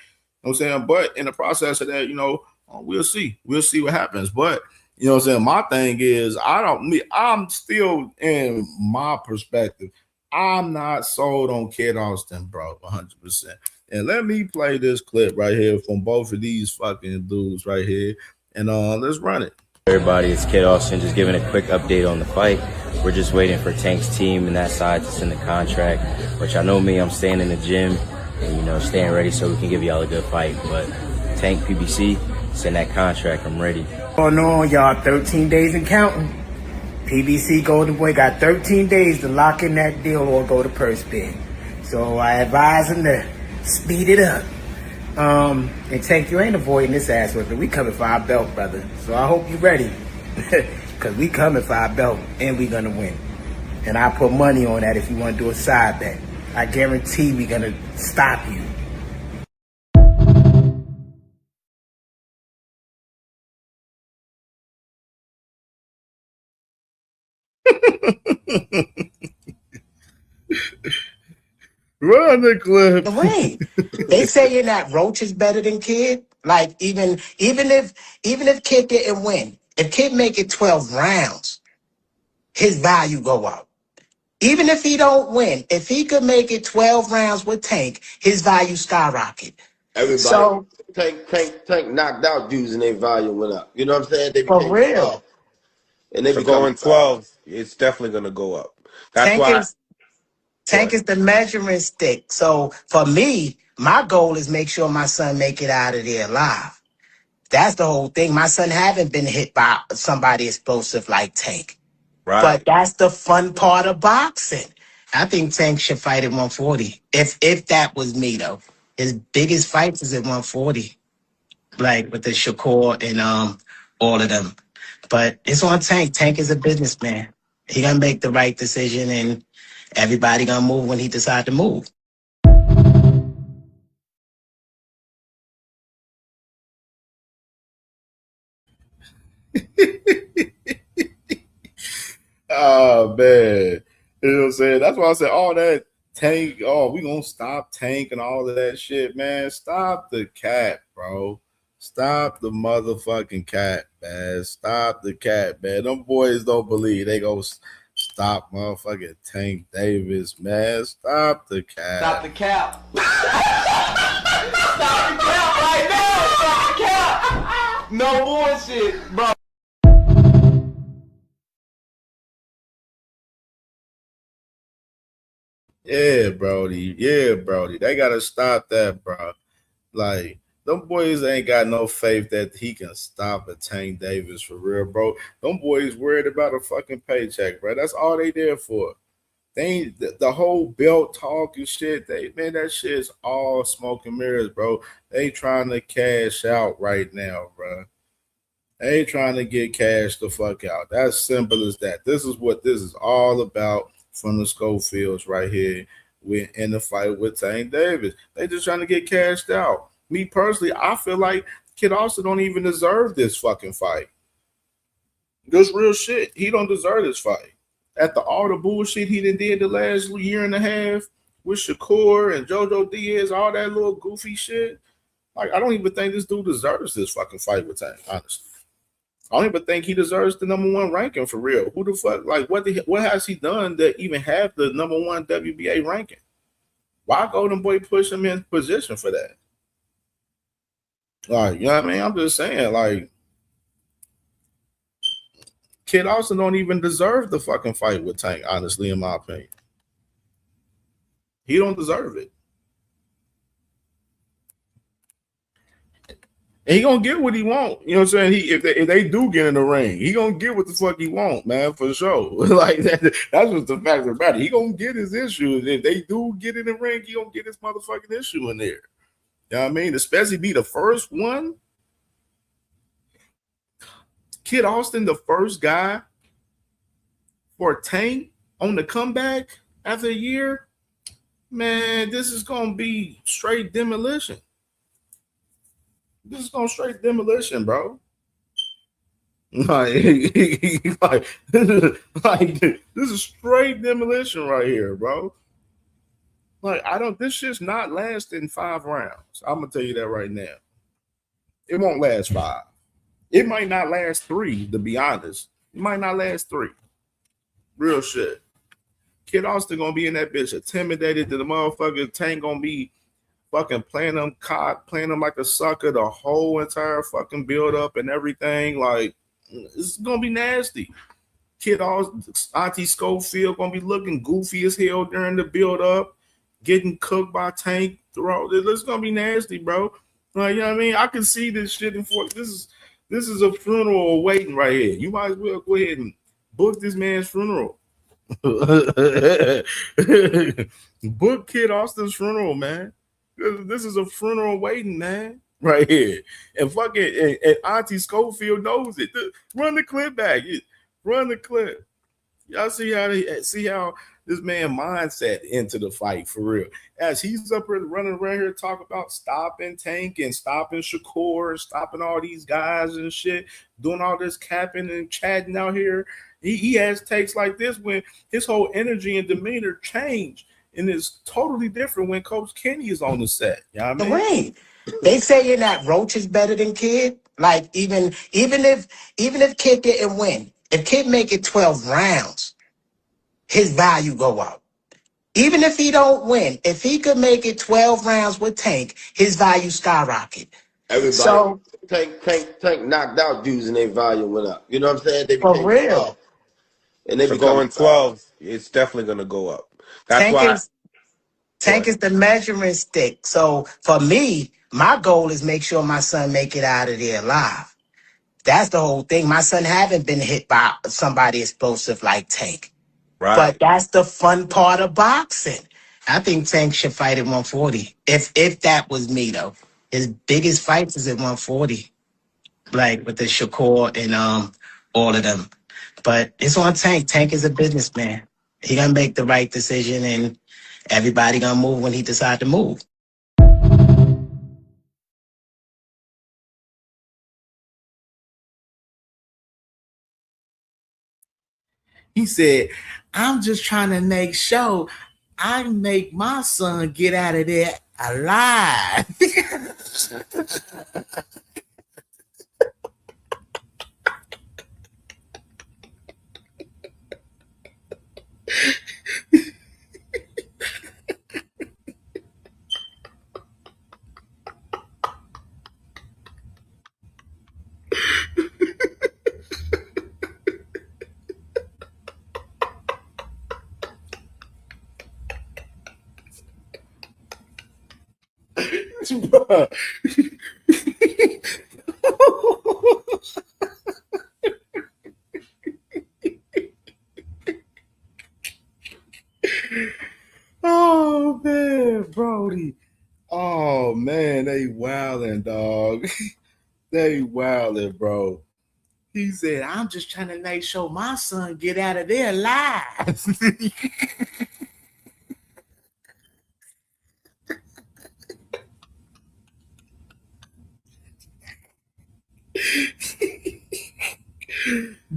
S12: what I'm saying? But in the process of that, you know, we'll see. We'll see what happens. But you know what I'm saying? My thing is, I'm still, in my perspective, I'm not sold on Kid Austin, bro, 100%. And let me play this clip right here from both of these fucking dudes right here. And let's run it.
S1: Everybody, it's Kid Austin, just giving a quick update on the fight. We're just waiting for Tank's team and that side to send the contract, which I know me, I'm staying in the gym and, you know, staying ready so we can give y'all a good fight. But Tank, PBC, send that contract, I'm ready.
S8: Going on, y'all, 13 days and counting. PBC Golden Boy got 13 days to lock in that deal or go to purse bid. So I advise him to speed it up. And Tank, you ain't avoiding this ass whipping. We coming for our belt, brother. So I hope you ready. Because we coming for our belt and we gonna win. And I put money on that if you want to do a side bet. I guarantee we gonna stop you.
S12: Run the clip.
S8: Wait, they saying that Roach is better than Kid. Like even if Kid didn't win, if Kid make it 12 rounds, his value go up. Even if he don't win, if he could make it 12 rounds with Tank, his value skyrocket.
S22: Everybody,
S8: So
S22: Tank knocked out dudes and their value went up. You know what I'm saying? They
S8: for
S22: became
S8: real,
S22: soft. And they
S23: So
S22: become
S23: going 12, it's definitely going to go up. That's why.
S8: Tank is the measuring stick. So for me, my goal is make sure my son make it out of there alive. That's the whole thing. My son haven't been hit by somebody explosive like Tank.
S23: Right.
S8: But that's the fun part of boxing. I think Tank should fight at 140. If that was me, though. His biggest fights is at 140. Like with the Shakur and all of them. But it's on Tank. Tank is a businessman. He gonna make the right decision and everybody gonna move when he decide to move.
S12: Oh, man. You know what I'm saying? That's why I said all that Tank, we gonna stop Tank and all of that shit, man. Stop the cat, bro. Stop the motherfucking cat, man. Stop the cat, man. Them boys don't believe they go stop motherfucking Tank Davis, man. Stop the cat.
S24: Stop the cap. Stop the cap right now. Stop the cap. No bullshit, bro.
S12: Yeah, Brody. Yeah, Brody. They gotta stop that, bro. Like, them boys ain't got no faith that he can stop a Tank Davis for real, bro. Them boys worried about a fucking paycheck, bro. That's all they there for. They ain't the whole belt talk and shit. Man, that shit is all smoke and mirrors, bro. They trying to cash out right now, bro. They trying to get cash the fuck out. That's simple as that. This is what this is all about from the Schofields right here. We're in the fight with Tank Davis. They just trying to get cashed out. Me personally, I feel like Kid Austin don't even deserve this fucking fight. Just real shit. He don't deserve this fight. After all the bullshit he did the last year and a half with Shakur and JoJo Diaz, all that little goofy shit. Like, I don't even think this dude deserves this fucking fight with Tank, honestly. I don't even think he deserves the #1 ranking for real. Who the fuck? Like, what has he done to even have the #1 WBA ranking? Why Golden Boy push him in position for that? Like, you know what I mean? I'm just saying, like, Kid Austin don't even deserve the fucking fight with Tank, honestly, in my opinion. He don't deserve it. And he gonna get what he want. You know what I'm saying? If they do get in the ring, he gonna get what the fuck he want, man, for sure. Like that's what the fact about it. He gonna get his issues. If they do get in the ring, he gonna get his motherfucking issue in there. You know what I mean? Especially be the first one. Kid Austin, the first guy for Tank on the comeback after a year. Man, this is gonna be straight demolition. This is gonna straight demolition, bro. Like, this is straight demolition right here, bro. Like, this shit's not lasting 5 rounds. I'm gonna tell you that right now. It won't last 5. It might not last 3, to be honest. It might not last 3. Real shit. Kid Austin gonna be in that bitch intimidated to the motherfucker. Tank gonna be fucking playing them like a sucker the whole entire fucking build up and everything. Like, it's gonna be nasty. Kid Austin, Auntie Schofield gonna be looking goofy as hell during the build up, getting cooked by Tank throughout. It's gonna be nasty, bro. Like, you know what I mean? I can see this shit in for this is a funeral waiting right here. You might as well go ahead and book this man's funeral. Book Kid Austin's funeral, man. This is a funeral waiting, man, right here. And fucking and Auntie Schofield knows it. Run the clip back. Run the clip. Y'all see how this man mindset into the fight for real. As he's up here running around here talking about stopping Tank and stopping Shakur, stopping all these guys and shit, doing all this capping and chatting out here. He has takes like this when his whole energy and demeanor change. And it's totally different when Coach Kenny is on the set. You know what I mean?
S3: They saying that Roach is better than Kid. Like even if Kid didn't win, if Kid make it 12 rounds, his value go up. Even if he don't win, if he could make it 12 rounds with Tank, his value skyrocket.
S22: Everybody,
S3: So
S22: Tank knocked out dudes and their value went up. You know what I'm saying? They
S3: for
S22: became
S3: real.
S22: tough. And they
S23: So
S22: become
S23: going 12, it's definitely going to go up. That's
S3: Tank is the measuring stick. So for me, my goal is make sure my son make it out of there alive. That's the whole thing. My son haven't been hit by somebody explosive like Tank.
S23: Right.
S3: But that's the fun part of boxing. I think Tank should fight at 140. If that was me though. His biggest fights is at 140. Like with the Shakur and all of them. But it's on Tank. Tank is a businessman. He gonna make the right decision and everybody gonna move when he decide to move.
S8: He said, I'm just trying to make sure I make my son get out of there alive.
S12: Oh man, Brody. Oh man, they wildin', dog. They wildin', bro. He said, I'm just trying to make sure my son get out of there alive.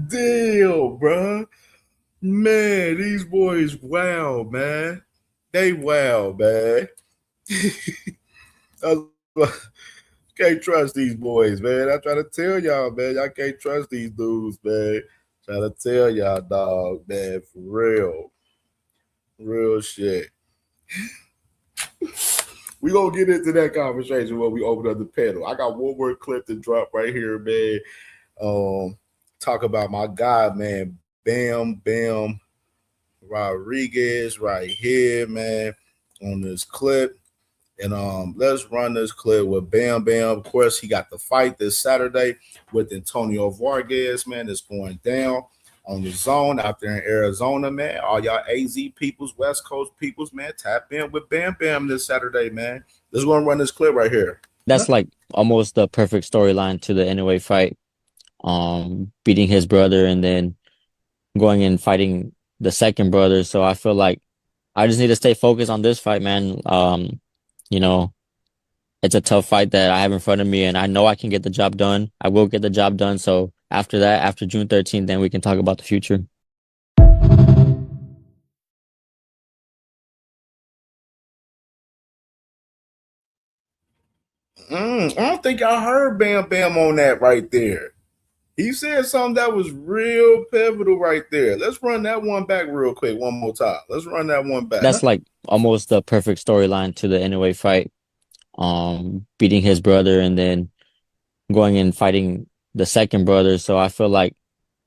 S12: Damn, bro. Man, these boys wow, man. They wow, man. Can't trust these boys, man. I try to tell y'all, man. Y'all can't trust these dudes, man. Try to tell y'all, dog, man, for real. Real shit. We gonna get into that conversation when we open up the panel. I got one more clip to drop right here, man. Talk about my guy, man, Bam Bam Rodriguez right here, man, on this clip. And let's run this clip with Bam Bam. Of course, he got the fight this Saturday with Antonio Vargas, man. It's going down on the zone out there in Arizona, man. All y'all AZ peoples, West Coast peoples, man, tap in with Bam Bam this Saturday, man. Let's go and run this clip right here.
S5: That's like almost the perfect storyline to the NOA fight. Beating his brother and then going and fighting the second brother. So I feel like I just need to stay focused on this fight, man. You know, it's a tough fight that I have in front of me, and I know I can get the job done. I will get the job done. So after that, after June 13th, then we can talk about the future.
S12: I don't think y'all heard Bam Bam on that right there. He said something that was real pivotal right there. Let's run that one back real quick one more time. Let's run that one back.
S5: That's like almost the perfect storyline to the NOA fight. Beating his brother and then going and fighting the second brother. So I feel like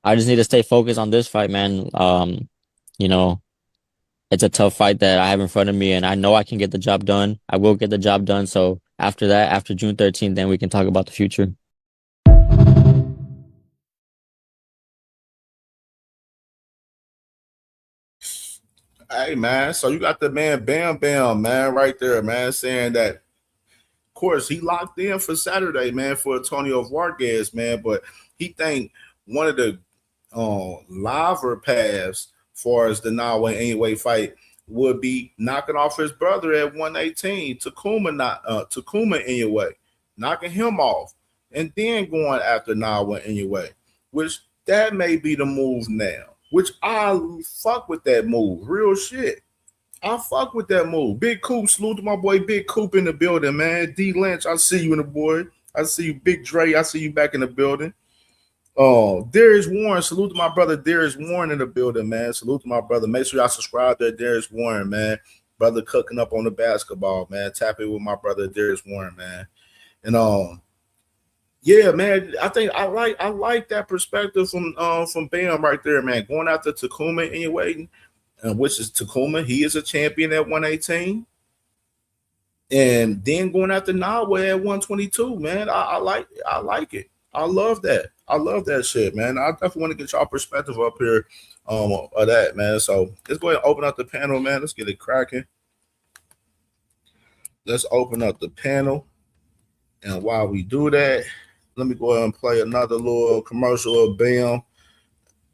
S5: I just need to stay focused on this fight, man. You know, it's a tough fight that I have in front of me, and I know I can get the job done. I will get the job done. So after that, after June 13th, then we can talk about the future.
S12: Hey, man, so you got the man Bam Bam, man, right there, man, saying that, of course, he locked in for Saturday, man, for Antonio Vargas, man, but he think one of the liver paths far as the Nawa anyway fight would be knocking off his brother at 118, Takuma anyway, knocking him off, and then going after Nawa anyway, which that may be the move now. Which I fuck with that move. Real shit. I fuck with that move. Big Coop, salute to my boy Big Coop in the building, man. D Lynch, I see you in the boy. I see you, Big Dre. I see you back in the building. Darius Warren, salute to my brother Darius Warren in the building, man. Salute to my brother. Make sure y'all subscribe to Darius Warren, man. Brother cooking up on the basketball, man. Tap it with my brother Darius Warren, man. And yeah, man, I think I like that perspective from Bam right there, man. Going after Takuma anyway, which is Takuma. He is a champion at 118. And then going after Nawa at 122, man. I like it. I love that. I love that shit, man. I definitely want to get y'all perspective up here of that, man. So let's go ahead and open up the panel, man. Let's get it cracking. Let's open up the panel. And while we do that, let me go ahead and play another little commercial of Bam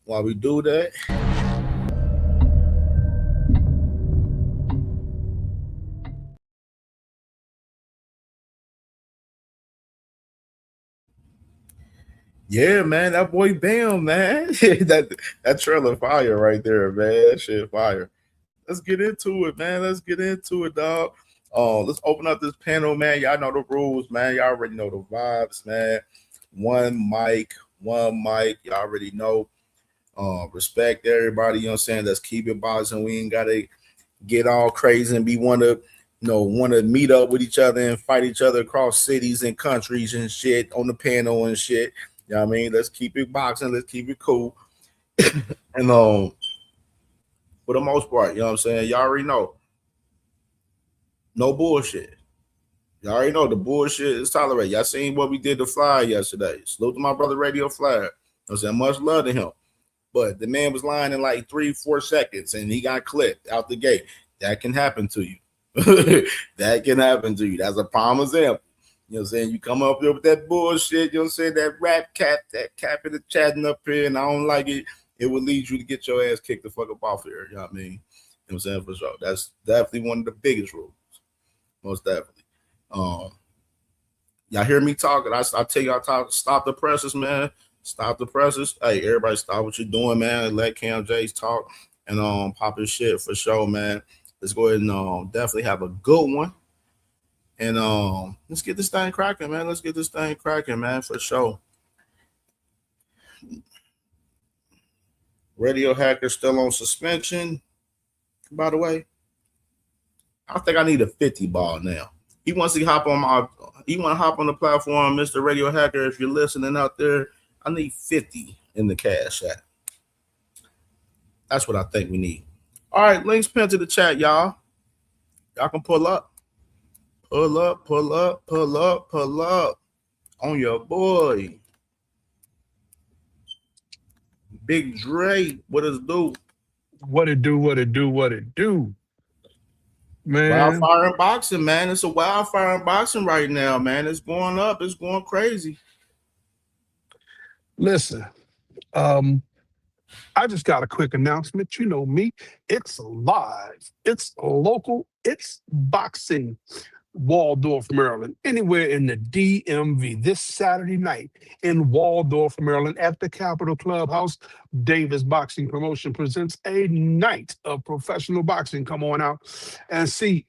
S12: while we do that. Yeah, man, that boy Bam, man. that trailer fire right there, man. That shit fire. Let's get into it, man. Let's get into it, dog. Let's open up this panel, man. Y'all know the rules, man. Y'all already know the vibes, man. One mic. Y'all already know. Respect everybody, you know what I'm saying? Let's keep it boxing. We ain't gotta get all crazy and want to meet up with each other and fight each other across cities and countries and shit on the panel and shit. You know what I mean? Let's keep it boxing, let's keep it cool. And for the most part, you know what I'm saying? Y'all already know. No bullshit. Y'all already know the bullshit is tolerated. Y'all seen what we did to Fly yesterday. Salute to my brother Radio Fly. I'm saying much love to him. but the man was lying in like 3-4 seconds and he got clipped out the gate. That can happen to you. That can happen to you. That's a prime example. You know what I'm saying? You come up there with that bullshit, you know what I'm saying? That rap cap, that cap in the chatting up here, and I don't like it. It will lead you to get your ass kicked the fuck up off here. You know what I mean? You know what I'm saying? For sure. That's definitely one of the biggest rules. Most definitely. Y'all hear me talking? I tell y'all, stop the presses, man. Stop the presses. Hey, everybody stop what you're doing, man. Let CamJ talk and pop his shit for sure, man. Let's go ahead and definitely have a good one. And let's get this thing cracking, man. Let's get this thing cracking, man, for sure. Radio Hacker still on suspension, by the way. I think I need a 50 ball now. He wants to hop on the platform, Mr. Radio Hacker. If you're listening out there, I need 50 in the cash app. That's what I think we need. All right, links pinned to the chat, y'all. Y'all can pull up. Pull up, pull up, pull up, pull up on your boy. Big Dre, what does do?
S6: What it do, what it do, what it do. Man.
S12: Wildfire in boxing, man. It's a wildfire in boxing right now, man. It's going up. It's going crazy.
S6: Listen, I just got a quick announcement. You know me. It's live. It's local. It's boxing. Waldorf, Maryland, anywhere in the DMV this Saturday night in Waldorf, Maryland at the Capitol Clubhouse. Davis Boxing Promotion presents a night of professional boxing. Come on out and see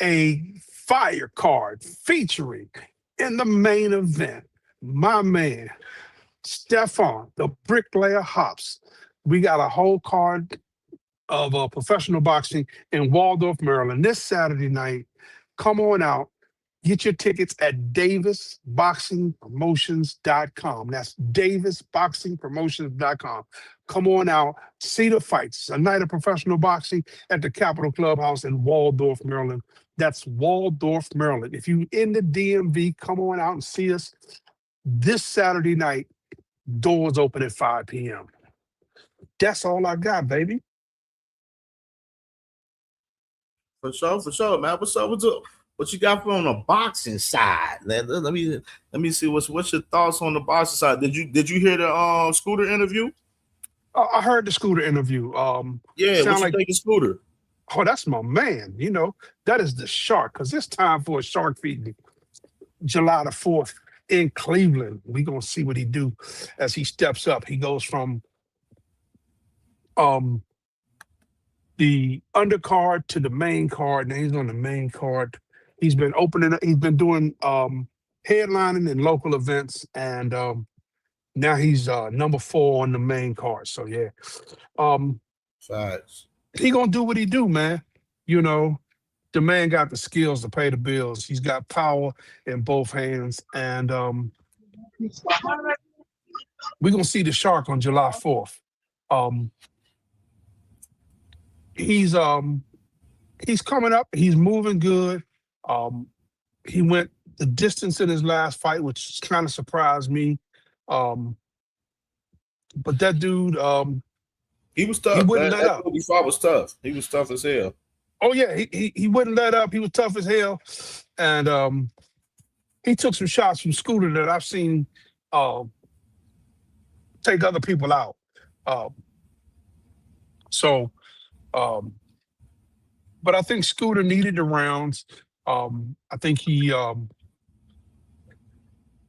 S6: a fire card featuring in the main event, my man, Stefan, the Bricklayer Hops. We got a whole card of professional boxing in Waldorf, Maryland this Saturday night. Come on out. Get your tickets at davisboxingpromotions.com. That's davisboxingpromotions.com. Come on out. See the fights. A night of professional boxing at the Capitol Clubhouse in Waldorf, Maryland. That's Waldorf, Maryland. If you in the DMV, come on out and see us this Saturday night. Doors open at 5 p.m. That's all I got, baby.
S12: For sure, man. What's up? What you got on the boxing side? Let me see what's your thoughts on the boxing side. Did you hear the Scooter interview?
S6: I heard the Scooter interview.
S12: Yeah, what you think of Scooter?
S6: Oh, that's my man. You know, that is the shark, because it's time for a shark feeding. July the 4th in Cleveland. We're gonna see what he do as he steps up. He goes from the undercard to the main card. Now he's on the main card. He's been doing headlining in local events, and now he's number 4 on the main card. So yeah.
S12: Facts.
S6: He gonna do what he do, man. You know, the man got the skills to pay the bills. He's got power in both hands, and we're gonna see the shark on July 4th. He's coming up. He's moving good. He went the distance in his last fight, which kind of surprised me. But that dude,
S12: he was tough. He wouldn't let up. He fought was tough. He was tough as hell.
S6: Oh yeah, he wouldn't let up. He was tough as hell, and he took some shots from Scooter that I've seen take other people out. But I think Scooter needed the rounds. I think he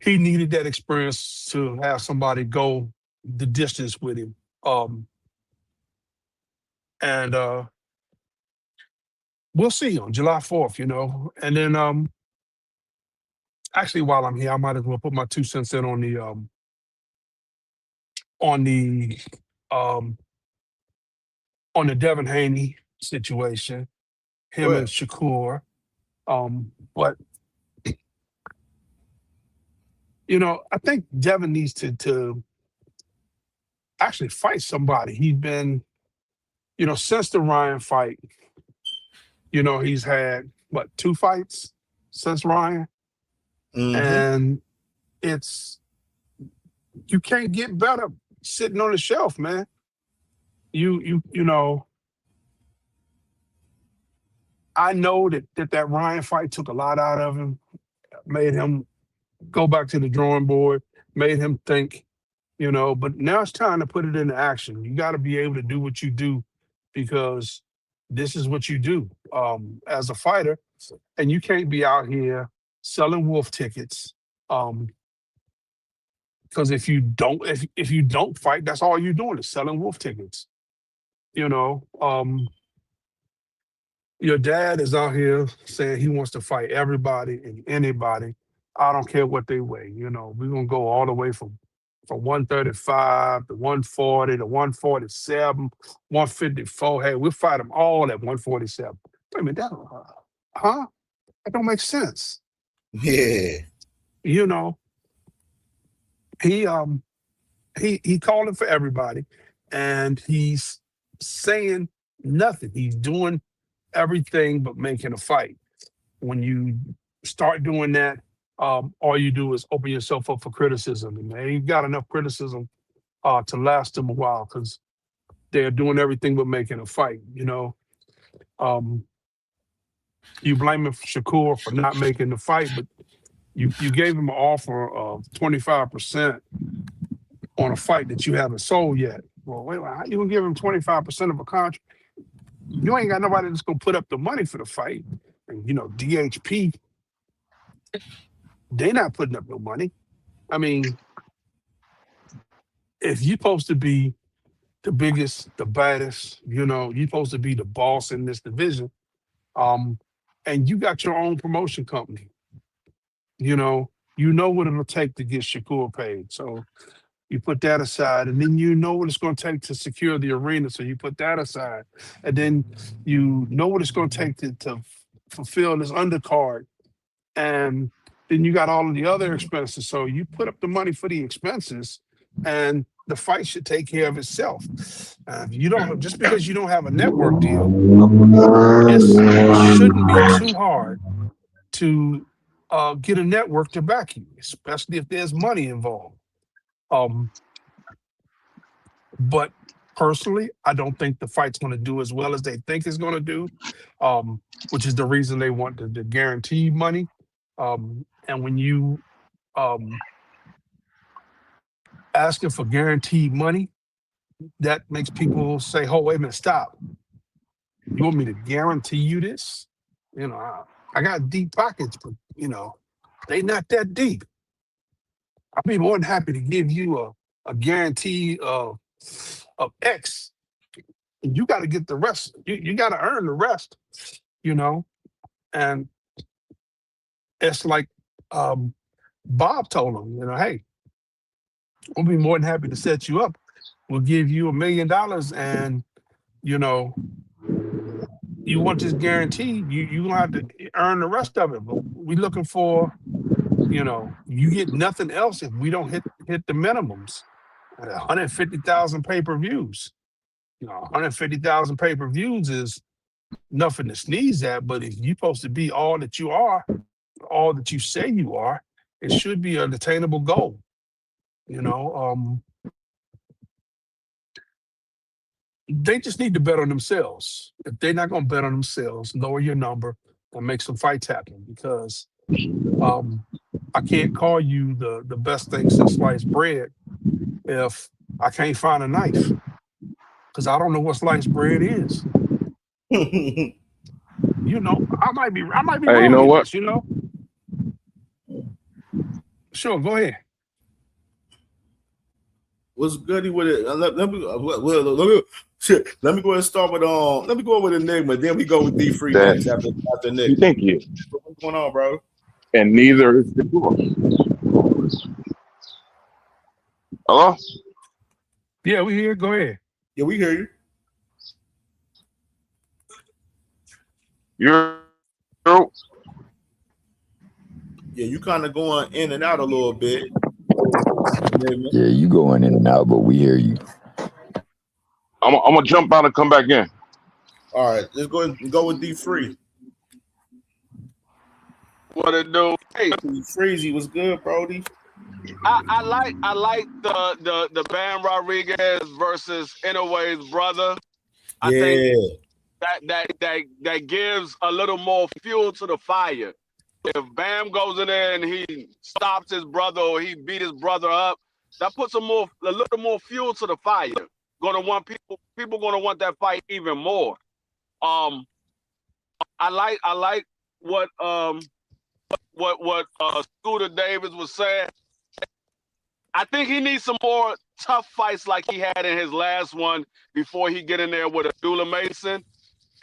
S6: needed that experience to have somebody go the distance with him. And we'll see on July 4th, you know. And then actually, while I'm here, I might as well put my 2 cents in on the Devin Haney situation, him and Shakur. But you know, I think Devin needs to actually fight somebody. He's been, you know, since the Ryan fight, you know, he's had 2 fights since Ryan, and it's You can't get better sitting on the shelf, man. You know, I know that Ryan fight took a lot out of him, made him go back to the drawing board, made him think, but now it's time to put it into action. You got to be able to do what you do because this is what you do as a fighter, and you can't be out here selling wolf tickets. Because if you don't fight, that's all you're doing is selling wolf tickets. Your dad is out here saying he wants to fight everybody and anybody. I don't care what they weigh. We're gonna go all the way from 135 to 140 to 147, 154. Hey, we'll fight them all at 147. Wait a minute, that don't make sense.
S12: Yeah.
S6: He calling for everybody, and he's saying nothing. He's doing everything but making a fight. When you start doing that, all you do is open yourself up for criticism, and they ain't got enough criticism to last them a while because they're doing everything but making a fight. You blame Shakur for not making the fight, but you gave him an offer of 25% on a fight that you haven't sold yet. Well, wait, how you gonna give him 25% of a contract? You ain't got nobody that's gonna put up the money for the fight. And, DHP, they not putting up no money. I mean, if you're supposed to be the biggest, the baddest, you're supposed to be the boss in this division, and you got your own promotion company, you know what it'll take to get Shakur paid. So you put that aside, and then you know what it's going to take to secure the arena. So you put that aside, and then you know what it's going to take to fulfill this undercard, and then you got all of the other expenses. So you put up the money for the expenses, and the fight should take care of itself. You don't just because you don't have a network deal, it shouldn't be too hard to get a network to back you, especially if there's money involved. But personally, I don't think the fight's going to do as well as they think it's going to do, which is the reason they want the guaranteed money. And when you asking for guaranteed money, that makes people say, "Oh, wait a minute, stop! You want me to guarantee you this? I got deep pockets, but they not that deep. I'd be more than happy to give you a guarantee of X. You got to get the rest. You got to earn the rest, And it's like Bob told him, hey, we'll be more than happy to set you up. We'll give you $1 million, and you want this guarantee. You gonna have to earn the rest of it. But we're looking for, you get nothing else if we don't hit the minimums. 150,000 pay-per-views. 150,000 pay-per-views is nothing to sneeze at, but if you're supposed to be all that you are, all that you say you are, it should be an attainable goal. They just need to bet on themselves. If they're not going to bet on themselves, lower your number and make some fights happen, because I can't call you the best thing since sliced bread if I can't find a knife, because I don't know what sliced bread is. I might be wrong.
S4: You know what?
S6: This, Sure, go ahead.
S12: What's goody with it? Let me go ahead and start with let me go with Enigma. Then we go with D3 next after Nick.
S4: Thank you.
S12: What's going on, bro?
S4: And neither is the door. Hello?
S6: Yeah, we here. Go ahead.
S12: Yeah, we hear you.
S4: You're
S12: Yeah, you kind of going in and out a little bit.
S7: Yeah, you going in and out, but we hear you.
S4: I'm gonna jump out and come back in.
S12: All right, let's go and go with D3.
S4: What it do? Hey,
S12: Freezy was good, Brody.
S10: I like the Bam Rodriguez versus Inoue's brother. I think that gives a little more fuel to the fire. If Bam goes in there and he stops his brother or he beat his brother up, that puts a little more fuel to the fire. Gonna want people gonna want that fight even more. I like what Scooter Davis was saying. I think he needs some more tough fights like he had in his last one before he get in there with Abdullah Mason,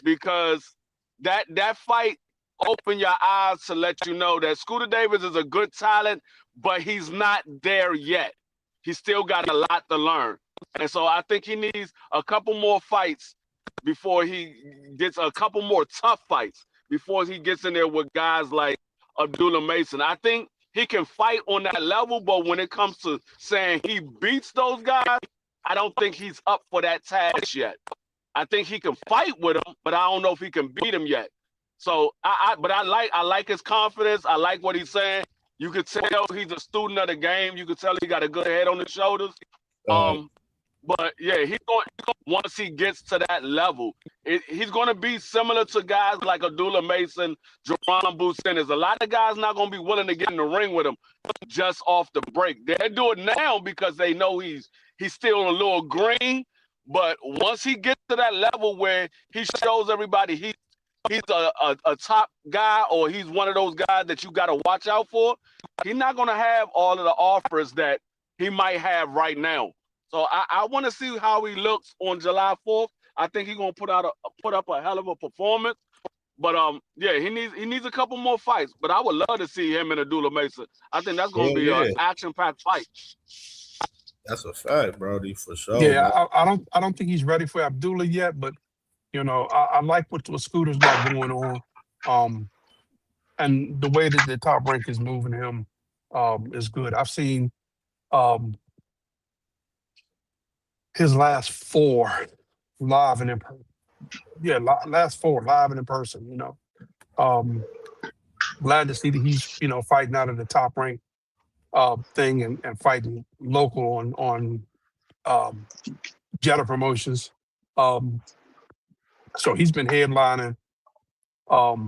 S10: because that fight opened your eyes to let you know that Scooter Davis is a good talent, but he's not there yet. He's still got a lot to learn. And so I think he needs a couple more fights before he gets a couple more tough fights before he gets in there with guys like Abdullah Mason. I think he can fight on that level, but when it comes to saying he beats those guys, I don't think he's up for that task yet. I think he can fight with him, but I don't know if he can beat him yet. So I like his confidence. I like what he's saying. You could tell he's a student of the game. You could tell he got a good head on his shoulders. But yeah, he's going once he gets to that level, he's going to be similar to guys like Abdullah Mason, Jerron Busin. There's a lot of guys not going to be willing to get in the ring with him just off the break. They do it now because they know he's still a little green. But once he gets to that level where he shows everybody he's a top guy, or he's one of those guys that you got to watch out for, he's not going to have all of the offers that he might have right now. So I want to see how he looks on July 4th. I think he's gonna put up a hell of a performance. But yeah, he needs a couple more fights. But I would love to see him and Abdullah Mason. I think that's gonna be an action-packed fight.
S12: That's a fact, Brody, for sure.
S6: Yeah, I don't think he's ready for Abdullah yet, but I like what Scooter's got going on. And the way that the Top Rank is moving him is good. I've seen his last 4 live and in person. Yeah, last 4 live and in person, Glad to see that he's, fighting out of the Top Rank thing and fighting local on Jetta Promotions. So he's been headlining 4.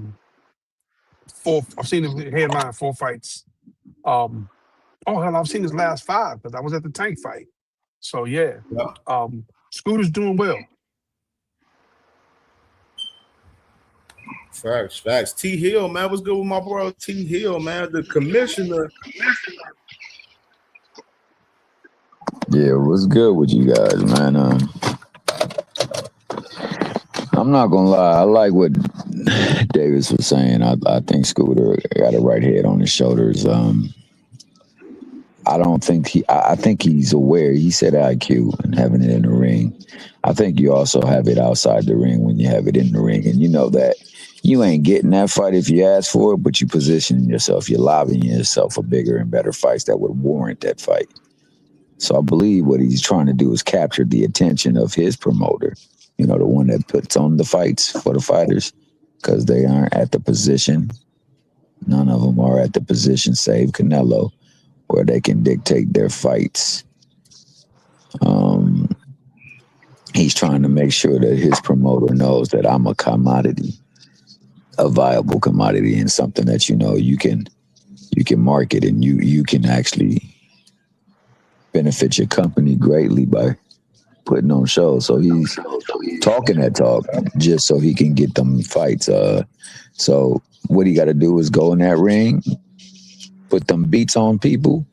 S6: I've seen him headline 4 fights. Hell, I've seen his last 5 because I was at the Tank fight. So yeah, Scooter's doing well.
S12: Facts. T Hill, man, what's good with my bro T Hill, man? The commissioner.
S7: Yeah, what's good with you guys, man? I'm not gonna lie, I like what Davis was saying. I think Scooter got a right head on his shoulders. I think he's aware. He said IQ and having it in the ring. I think you also have it outside the ring when you have it in the ring. And you know that you ain't getting that fight if you ask for it, but you positioning yourself, you're lobbying yourself for bigger and better fights that would warrant that fight. So I believe what he's trying to do is capture the attention of his promoter, the one that puts on the fights for the fighters, because they aren't at the position. None of them are at the position, save Canelo, where they can dictate their fights. He's trying to make sure that his promoter knows that I'm a commodity, a viable commodity, and something that you can market and you can actually benefit your company greatly by putting on shows. So he's talking that talk just so he can get them fights. So what he got to do is go in that ring, put them beats on people,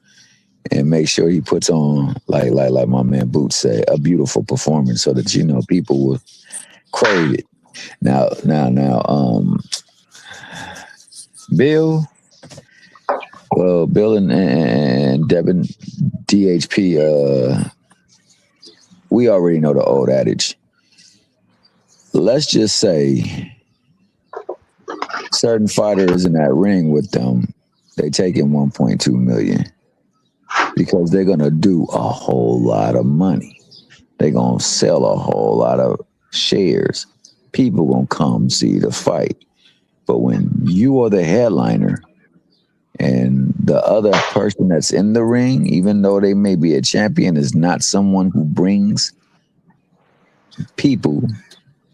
S7: and make sure he puts on, like my man Boots said, a beautiful performance so that people will crave it. Now, Bill and Devin DHP, we already know the old adage. Let's just say certain fighters in that ring with them, they taking 1.2 million because they're gonna do a whole lot of money. They're gonna sell a whole lot of shares. People gonna come see the fight. But when you are the headliner, And the other person that's in the ring, even though they may be a champion, is not someone who brings people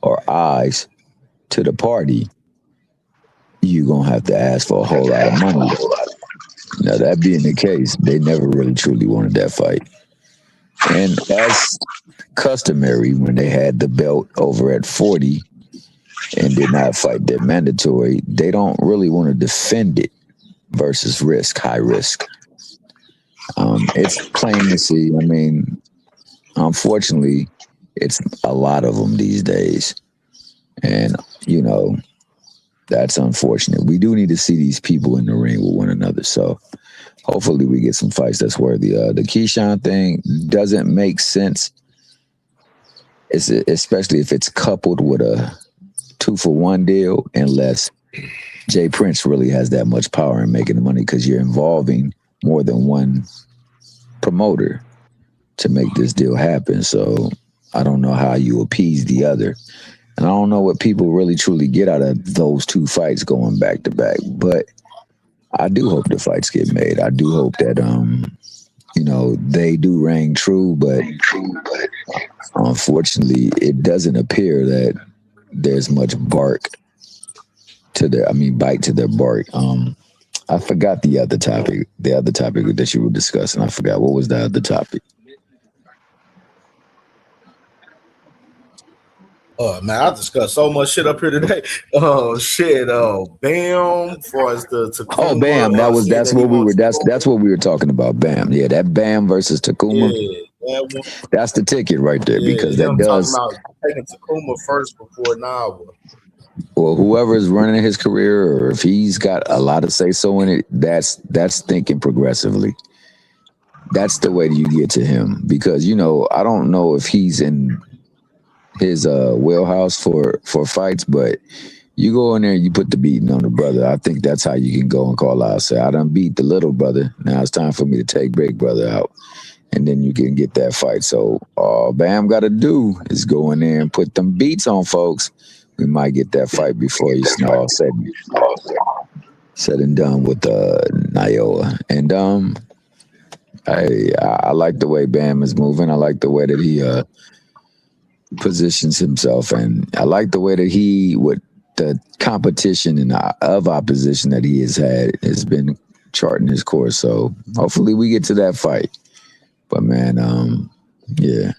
S7: or eyes to the party. You're going to have to ask for a whole lot of money. Now, that being the case, they never really truly wanted that fight. And as customary, when they had the belt over at 40 and did not fight their mandatory, they don't really want to defend it versus high risk. It's plain to see. I mean, unfortunately, it's a lot of them these days. And, you know, that's unfortunate. We do need to see these people in the ring with one another. So hopefully we get some fights that's worthy. The Keyshawn thing doesn't make sense, especially if it's coupled with a 2-for-1 deal, unless Jay Prince really has that much power in making the money, because you're involving more than one promoter to make this deal happen. So I don't know how you appease the other. And I don't know what people really truly get out of those two fights going back to back. But I do hope the fights get made. I do hope that you know, they do ring true, but unfortunately it doesn't appear that there's much bite to their bark. I forgot the other topic that you were discussing. I forgot. What was the other topic?
S12: Oh man, I discussed so much shit up here today. Oh shit. Oh, Bam. For us the Tacoma.
S7: Oh, Bam. That's what we were talking about. Bam. Yeah, that Bam versus Tacoma.
S12: Yeah,
S7: that's the ticket right there, because that does.
S12: Talking about taking Tacoma first before Nawa.
S7: Well, whoever's running his career, or if he's got a lot of say so in it, that's thinking progressively. That's the way you get to him, because, you know, I don't know if he's in his wheelhouse for fights, but you go in there and you put the beating on the brother. I think that's how you can go and call out, say, I done beat the little brother. Now it's time for me to take big brother out. And then you can get that fight. So all Bam got to do is go in there and put them beats on folks. We might get that fight before he's all said and done with Naoya. And I like the way Bam is moving. I like the way that he positions himself, and I like the way that he, with the competition and of opposition that he has had, has been charting his course. So hopefully we get to that fight. But man, yeah,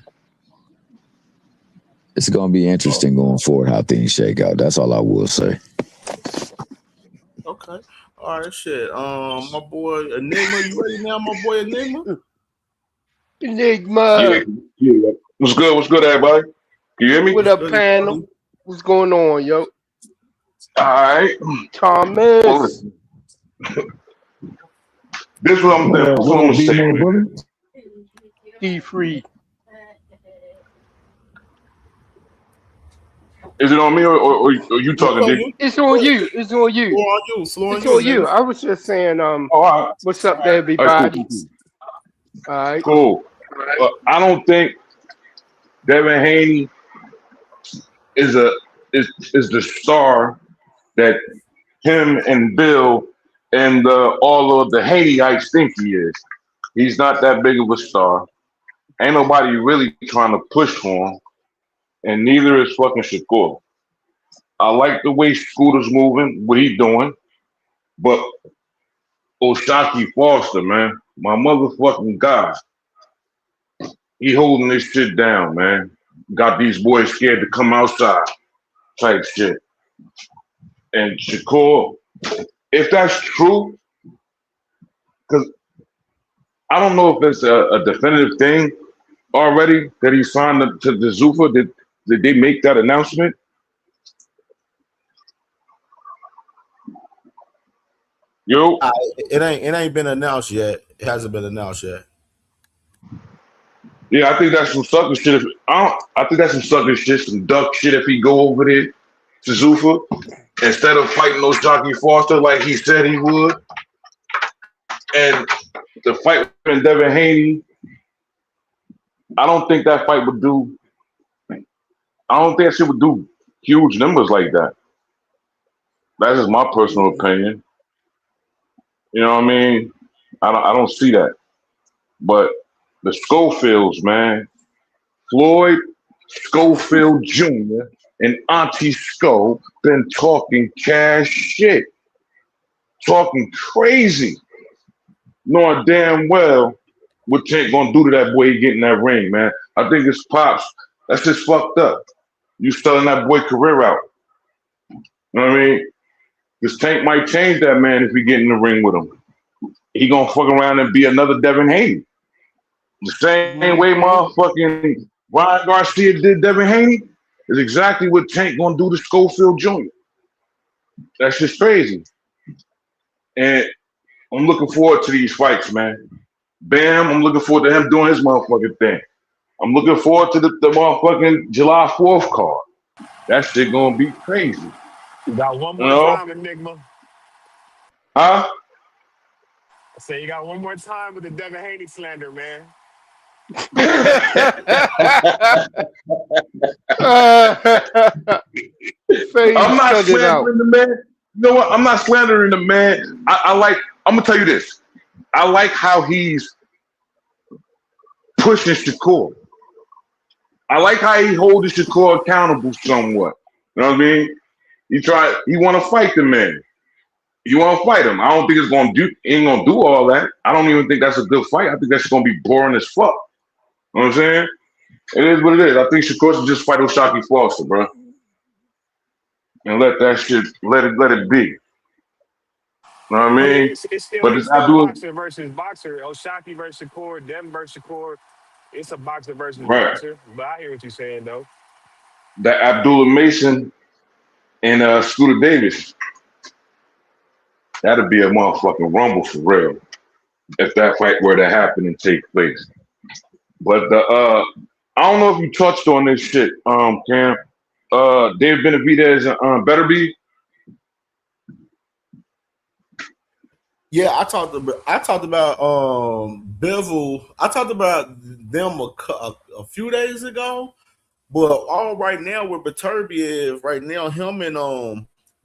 S7: it's gonna be interesting going forward how things shake out. That's all I will say.
S12: Okay. All right, shit. My boy Enigma, you ready now, my boy Enigma?
S24: Enigma.
S4: Yeah. What's good? What's good, everybody? Can you hear me?
S24: What up, panel? What's going on, yo?
S4: All right.
S24: Thomas.
S4: This is what I'm saying.
S24: D-Free.
S4: Is it on me or you talking, Dick?
S24: It's on you. It's on you. It's on you. I was just saying,
S4: right.
S24: What's up there, everybody?
S4: All right. Cool. I don't think Devin Haney is the star that him and Bill and all of the Haneyeites think he is. He's not that big of a star. Ain't nobody really trying to push for him, and neither is fucking Shakur. I like the way Scooter's moving, what he doing, but Oshaki Foster, man, my motherfucking guy, he holding this shit down, man. Got these boys scared to come outside, type shit. And Shakur, if that's true, because I don't know if it's a definitive thing already that he signed to the Zuffa. Did they make that announcement? Yo,
S12: It ain't been announced yet. It hasn't been announced yet.
S4: Yeah, I think that's some sucker shit. I think that's some sucker shit, some duck shit. If he go over there to Zuffa instead of fighting those Jockey Foster like he said he would, and the fight with Devin Haney, I don't think that fight would do. I don't think that shit would do huge numbers like that. That's just my personal opinion. You know what I mean? I don't see that. But the Schofields, man, Floyd Schofield Jr. and Auntie Sco been talking cash shit, talking crazy, knowing damn well what Tank gonna do to that boy he get in that ring, man. I think it's Pops. That's just fucked up. You selling that boy career out. You know what I mean? Because Tank might change that man if he get in the ring with him. He gonna fuck around and be another Devin Haney. The same way motherfucking Ryan Garcia did Devin Haney is exactly what Tank gonna do to Schofield Jr. That's just crazy. And I'm looking forward to these fights, man. Bam, I'm looking forward to him doing his motherfucking thing. I'm looking forward to the motherfucking July 4th card. That shit gonna be crazy.
S6: You got one
S4: You
S6: more
S4: know?
S6: time, Enigma.
S4: Huh?
S6: I say you got one more time with the Devin Haney slander, man.
S4: I'm not slandering the man. You know what? I'm not slandering the man. I'm gonna tell you this. I like how he's pushing Shakur. I like how he holding Shakur accountable somewhat. You know what I mean? He wanna fight the man. You wanna fight him. I don't think ain't gonna do all that. I don't even think that's a good fight. I think that's gonna be boring as fuck. You know what I'm saying? It is what it is. I think Shakur should just fight O'Shaquie Foster, bro. And let that shit let it be. You know what I mean?
S6: It's
S4: But
S6: still
S4: Abdul,
S6: boxer versus boxer. Osaki versus Shakur, them versus Shakur. It's a boxer versus
S4: right.
S6: boxer. But I hear what you're saying, though.
S4: That Abdullah Mason and Scooter Davis. That'd be a motherfucking rumble for real. If that fight were to happen and take place. But I don't know if you touched on this shit, Cam. Dave Benavidez and Better Be.
S12: Yeah, I talked about Bivol. I talked about them a few days ago, but all right now with Beterbiev, right now him and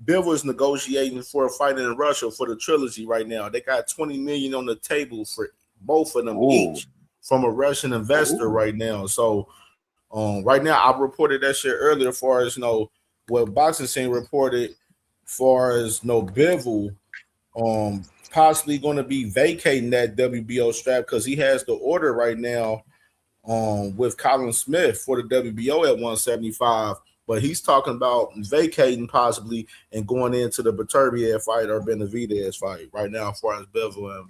S12: Bivol is negotiating for a fight in Russia for the trilogy right now. They got $20 million on the table for both of them each from a Russian investor right now. So right now I reported that shit earlier as far as what Boxing Scene reported as far as Bivol possibly going to be vacating that WBO strap because he has the order right now with Colin Smith for the WBO at 175, but he's talking about vacating possibly and going into the Beterbiev fight or Benavidez fight right now as far as Bivol and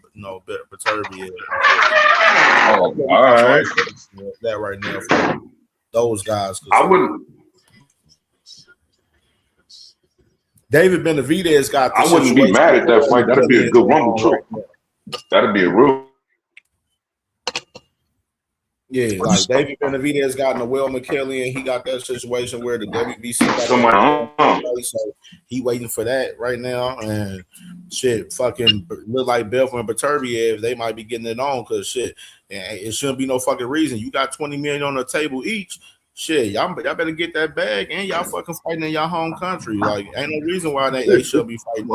S12: Beterbiev.
S4: All right.
S12: That right now for those guys.
S4: I wouldn't.
S12: David Benavidez got.
S4: I wouldn't be mad at that fight. That'd be a good rumble too. That'd be a real.
S12: Yeah, like David Benavidez got Noel McKelly, and he got that situation where the WBC so he waiting for that right now, and shit, fucking look like Bivol and Beterbiev, they might be getting it on because shit, it shouldn't be no fucking reason. You got $20 million on the table each. Shit, y'all better get that bag, and y'all fucking fighting in y'all home country. Like, ain't no reason why they should be fighting.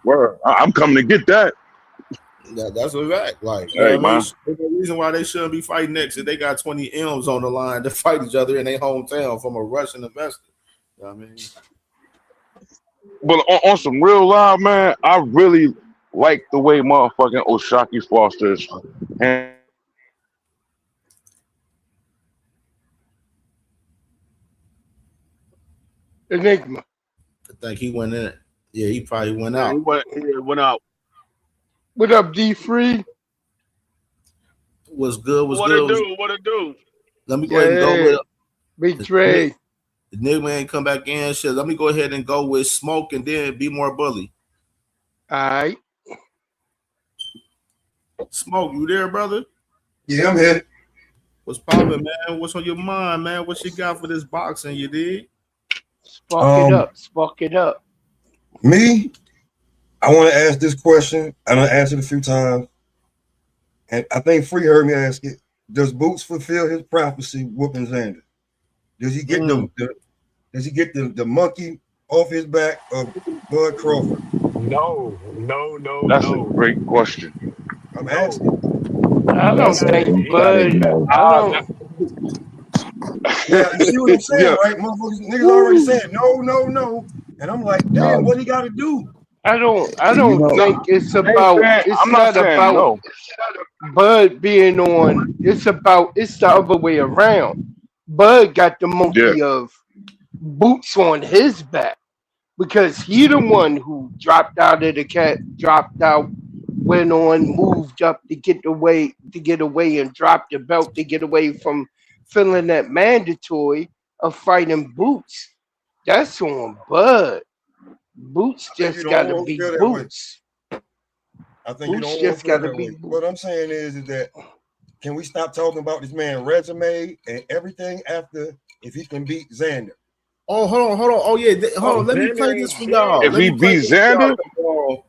S4: Word. I'm coming to get that.
S12: That's a fact. Like,
S4: hey, man.
S12: There's no reason why they shouldn't be fighting next if they got 20 M's on the line to fight each other in their hometown from a Russian investor. You know what I mean?
S4: But on some real live, man, I really like the way motherfucking O'Shaquie Foster is.
S2: Enigma.
S12: I think he went in. Yeah, he probably went out.
S10: He went out.
S2: What up, D3?
S12: What's good?
S10: What it do?
S12: Let me go ahead and go with
S2: Big Trey.
S12: The nigga ain't come back in. Shit. Let me go ahead and go with Smoke and then Be More Bully.
S2: All right.
S12: Smoke, you there, brother?
S11: Yeah, I'm here.
S12: What's poppin', man? What's on your mind, man? What you got for this boxing, you dig?
S2: Spark it up. Spark it up.
S11: Me? I want to ask this question. I done answered it a few times. And I think Free heard me ask it. Does Boots fulfill his prophecy whooping Xander? Does he get the monkey off his back of Bud Crawford?
S6: No, no, no,
S4: That's a
S6: no,
S4: great question.
S11: I'm
S6: no.
S11: asking.
S2: I
S6: He
S2: don't
S7: That's
S6: not.
S7: an
S2: think
S6: He.
S7: emphatic
S2: Bud.
S7: no.
S2: I don't.
S11: Now you see what I'm saying,
S4: Yeah.
S11: right? Motherfuckers, niggas already said no, no, no, and I'm like, damn,
S7: No,
S11: what he got to do?
S2: I
S7: you
S2: don't
S7: know,
S4: No,
S2: think it's
S4: I ain't
S2: about.
S4: saying.
S2: It's
S4: I'm not
S2: not
S4: saying
S2: about
S4: no.
S2: Bud being on. It's about. It's the other way around. Bud got the
S4: Yeah.
S2: monkey of boots on his back because he the one who dropped out of the cat, dropped out, went on, moved up to get away, and dropped the belt to get away from feeling that mandatory of fighting Boots. That's on Bud. Boots
S11: I think you
S2: just
S11: don't
S2: gotta
S11: want to
S2: be
S11: feel that way.
S2: Boots.
S11: I think you
S2: Boots
S11: don't want
S2: just
S11: to feel
S2: gotta
S11: that
S2: be
S11: way.
S2: Boots.
S11: What I'm saying is that can we stop talking about this man's resume and everything after if he can beat Xander?
S12: Oh, hold on. Oh yeah, hold
S6: Oh,
S12: on. Let me
S6: Xander
S12: play this
S6: ain't
S12: for
S6: shit.
S12: y'all.
S4: If
S12: Let
S4: he
S12: me play
S4: beat
S12: this for y'all.
S4: Xander,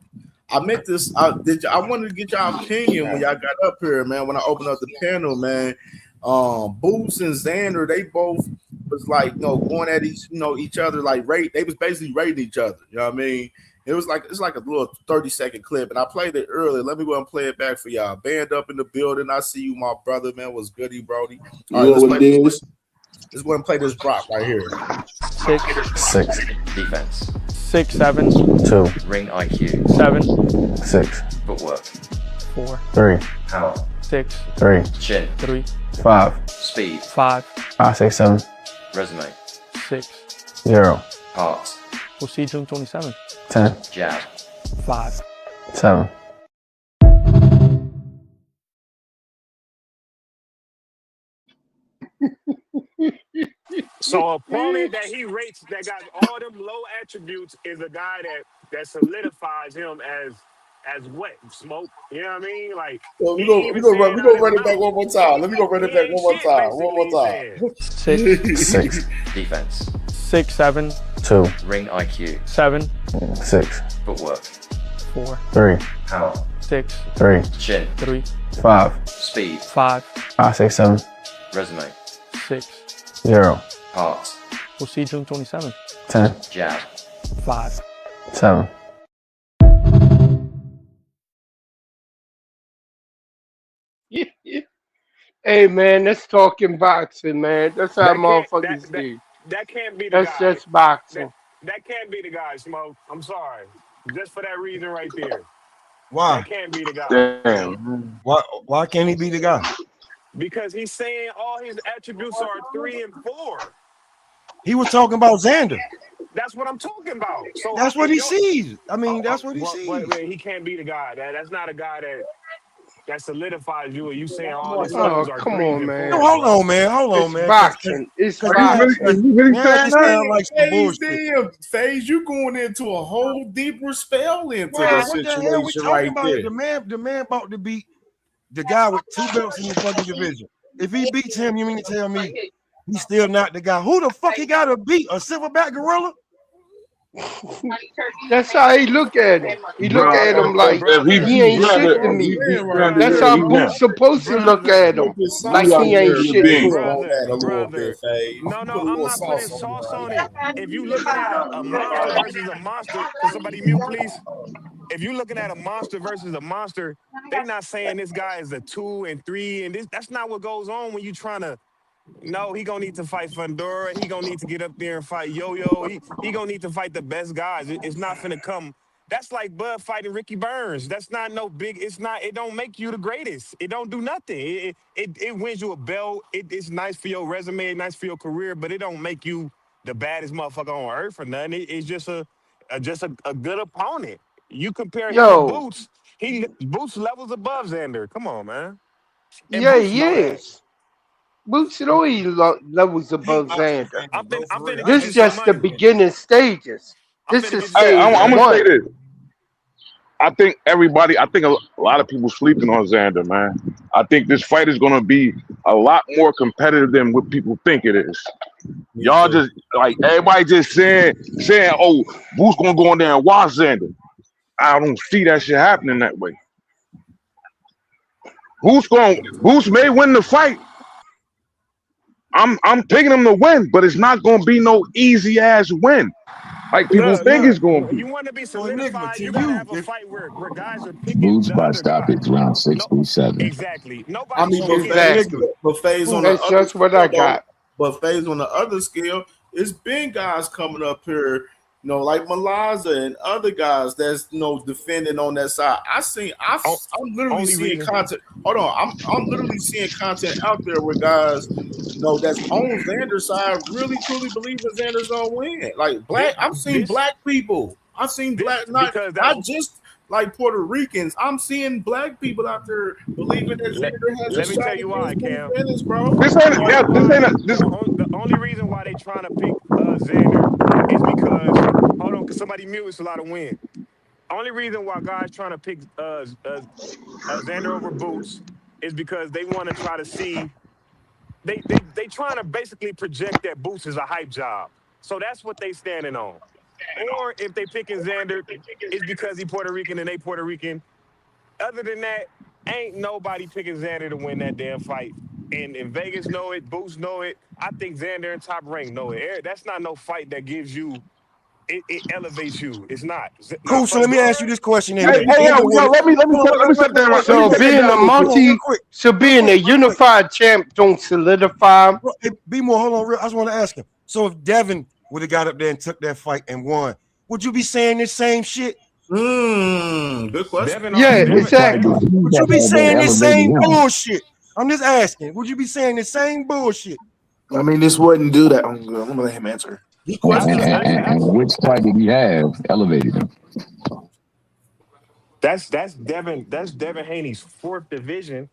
S12: I meant this. I wanted to get y'all opinion when y'all got up here, man. When I opened up the panel, man. Boots and Xander, they both was like, going at each other, like rate. They was basically rating each other. You know what I mean? It's like a little 30-second clip, and I played it earlier. Let me go and play it back for y'all. Band up in the building. I see you, my brother, man. Was goody, Brody. All right,
S7: you know what it is?
S12: let's go and play this drop right here.
S13: 6,
S1: Defense.
S13: 6, 7,
S23: 2,
S1: Ring IQ.
S13: 7,
S23: 6,
S1: Footwork.
S13: 4,
S23: 3,
S1: Power.
S13: 6,
S23: 3,
S1: Chin.
S13: 3,
S23: 5,
S1: Speed.
S13: 5,
S23: 5, 6, 7,
S1: Resume.
S13: 6.
S23: 0,
S1: Heart.
S13: We'll see June 27th.
S23: 10,
S1: Jab.
S13: 5.
S23: 7.
S6: So opponent that he rates that got all them low attributes is a guy that solidifies him as what smoke. You know what I mean? Like
S12: So
S6: he
S12: we go
S6: even saying out his
S12: run it back
S6: mouth,
S12: one more time. Let me go run
S6: he
S12: it back
S6: ain't
S12: one more
S6: shit.
S12: time. One
S6: Basically,
S12: more
S6: he's
S12: time.
S6: saying
S13: 6,
S23: 6,
S1: Defense.
S13: 6, 7,
S23: 2,
S1: Ring IQ.
S13: 7,
S23: 6,
S1: Footwork.
S13: 4,
S23: 3,
S1: Power.
S13: 6,
S23: 3,
S1: Chin.
S13: 3,
S23: 5,
S1: Speed.
S13: 5,
S23: 5, 6, 7,
S1: Resume.
S13: 6.
S23: 0,
S1: Heart.
S13: We'll see June 27th.
S23: 10,
S1: Jab.
S13: 5.
S23: 7.
S2: Hey man, that's talking boxing, man. That's how
S6: that can't
S2: motherfuckers do.
S6: that can't be the
S2: That's
S6: guy.
S2: just
S6: That
S2: boxing.
S6: that can't be the guy, Smoke. I'm sorry. Just for that reason right there.
S11: Why?
S6: That can't be the guy.
S4: damn.
S11: Why can't he be the guy?
S6: Because he's saying all his attributes are 3 and 4.
S11: He was talking about Xander.
S6: That's what I'm talking about. So how
S11: That's what
S6: if
S11: he
S6: yo
S11: sees. I mean, that's what he
S6: but
S11: sees.
S6: he can't be the guy. That's not a guy that solidifies you and you saying all his
S2: Oh,
S6: levels are
S2: come
S6: threes
S2: on,
S6: and
S11: No,
S2: man.
S6: fours,
S11: hold
S6: bro.
S11: on, man. Hold on,
S2: It's
S11: man.
S2: boxing. It's
S11: Cause now,
S2: boxing.
S4: Is he really
S11: now
S4: saying
S11: this
S4: that?
S11: sound like some
S12: Phase
S11: bullshit.
S12: them. Phase, you going into a whole deeper spell into
S11: Why?
S12: the
S11: What the hell we
S12: situation
S11: talking
S12: right
S11: about?
S12: there.
S11: It? The man about to beat the guy with 2 belts in the fucking division. If he beats him, you mean to tell me he's still not the guy? Who the fuck he got to beat? A silverback gorilla?
S2: That's how he look at him. He look
S4: Bro,
S2: at him like
S4: if he
S6: Brother,
S2: he
S4: beat
S2: ain't
S12: That's
S2: shit
S4: Xander,
S2: to
S12: what I'm
S4: if he
S2: me.
S4: beat
S12: saying right
S4: Xander,
S2: That's
S12: there.
S4: yeah,
S2: how
S4: he
S12: You
S4: win.
S2: Boots supposed to look
S6: brother,
S2: at
S12: put
S2: him.
S12: this
S4: He
S2: Like
S12: sauce
S4: got
S2: he
S12: on
S4: to
S2: ain't
S12: there.
S4: be a
S2: shit
S12: You
S2: to
S4: being.
S12: put
S2: him.
S12: on that a little bit,
S6: brother.
S12: Fade.
S6: No,
S12: You
S6: no,
S12: put a
S6: I'm
S12: little
S6: not putting
S12: sauce on there
S6: sauce
S12: right
S6: on it.
S12: there.
S6: If you looking at a monster versus a monster, can somebody mute, please? If you looking at a monster versus a monster, they not saying this guy is a 2 and 3, and that's not what goes on when you trying to. No, he gonna need to fight Fundora. He gonna need to get up there and fight Yo-Yo. He gonna need to fight the best guys. It's not finna come. That's like Bud fighting Ricky Burns. That's not no big. It's not. It don't make you the greatest. It don't do nothing. It wins you a belt. It's nice for your resume. Nice for your career. But it don't make you the baddest motherfucker on earth or nothing. It's just a good opponent. You compare him to
S2: Yo,
S6: Boots. Boots levels above Xander. Come on, man. And
S2: yeah,
S6: Boots
S2: he
S6: know that.
S2: is. Boots know he levels
S11: I hate
S2: above
S11: boxing
S2: Xander.
S11: fans, bro.
S6: I'm
S11: For real.
S6: finna
S11: I
S6: get
S2: This
S6: you
S11: hate
S6: some
S2: just the
S11: boxing
S6: money.
S11: fans.
S2: beginning stages.
S6: I'm
S2: This
S6: finna
S2: is
S6: get you
S4: Hey,
S6: some
S2: stage
S4: I'm
S6: money.
S4: gonna say
S2: one.
S4: this. I think I think a lot of people sleeping on Xander, man. I think this fight is gonna be a lot more competitive than what people think it is.
S12: Me
S4: Y'all
S12: too.
S4: just like everybody just saying, oh, Boo's gonna go in there and watch Xander. I don't see that shit happening that way. Boost may win the fight. I'm picking him to win, but it's not gonna be no easy ass win.
S9: like people think it's going to
S6: You
S9: be.
S6: want to be
S11: So, Enigma,
S6: solidified,
S11: to
S6: you got to
S11: you,
S6: have a fight where guys are picking
S7: Boots
S6: the
S7: by
S6: other guy.
S7: stoppage round 67.
S6: Exactly.
S12: I
S6: Nobody's
S12: mean,
S6: picking.
S2: Exactly.
S12: but phase on the
S2: That's
S12: other
S2: just what I
S12: scale, though.
S2: got.
S12: But phase on the other scale, it's been guys coming up here, like Malaza and other guys that's defending on that side. I'm literally
S6: Only
S12: seeing
S6: reason.
S12: content. Hold on, I'm literally seeing content out there where guys, that's on Xander's side really truly believe that Xander's gonna win. Like I'm seeing black people. I've seen black not
S6: because that's
S12: just like Puerto Ricans. I'm seeing black people out there believing that Xander has a
S6: let me tell
S12: shot
S6: you why,
S12: against Benny
S6: Cam.
S12: Bennett, bro.
S9: This ain't
S6: The only reason why they trying to pick Xander is because cause somebody mute. It's a lot of wind. Only reason why guys trying to pick Xander over Boots is because they want to try to see. They trying to basically project that Boots is a hype job. So that's what they standing on. Or if they picking Xander, it's because he Puerto Rican and they Puerto Rican. Other than that, ain't nobody picking Xander to win that damn fight. And Vegas know it, Boots know it. I think Xander and Top Rank know it. That's not no fight that gives you, it elevates you. It's not. Now,
S11: Cool. So let me ask you this question, then.
S9: Hey,
S11: You
S9: yo,
S11: ended with it.
S9: let me
S11: Hold on,
S9: set that right. Let me
S2: So
S9: set that
S2: being a
S9: down real quick.
S2: being a unified champ don't solidify him.
S11: Hey, be more. Hold on, real. I just want to ask him. So if Devin would have got up there and took that fight and won, would you be saying this same shit?
S12: Good question.
S2: Yeah, exactly.
S11: Would you be saying this same bullshit? I'm just asking. Would you be saying the same bullshit?
S14: I mean, this wouldn't do that. I'm gonna let him answer.
S7: And which fight did he have elevated him?
S6: That's Devin Haney's fourth division.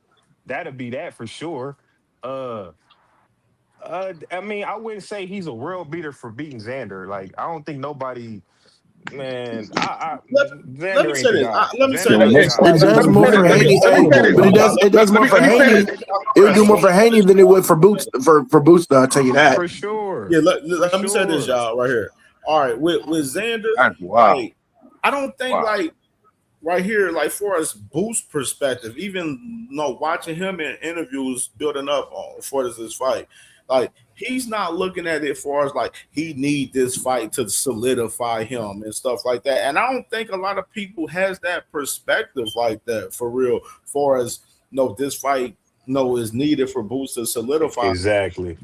S6: That'll be that for sure. I mean, I wouldn't say he's a world beater for beating Xander. Like, I don't think nobody, man.
S12: Let me
S6: Xander
S12: say
S6: ain't the
S12: this.
S6: guy.
S12: Let me say
S6: Xander ain't
S12: this.
S6: the guy.
S14: It does more for Haney, but it does more for Haney. It would do more for Haney than it would for Boots. For Boots, though, I'll tell you that.
S6: For sure.
S12: Yeah, let me say this, y'all, right here. All right, with Xander, like, I don't think like right here, like for us Boost perspective, even watching him in interviews building up for this fight, like he's not looking at it for as like he need this fight to solidify him and stuff like that. And I don't think a lot of people has that perspective like that for real. For as this fight is needed for Boost to solidify.
S6: Exactly.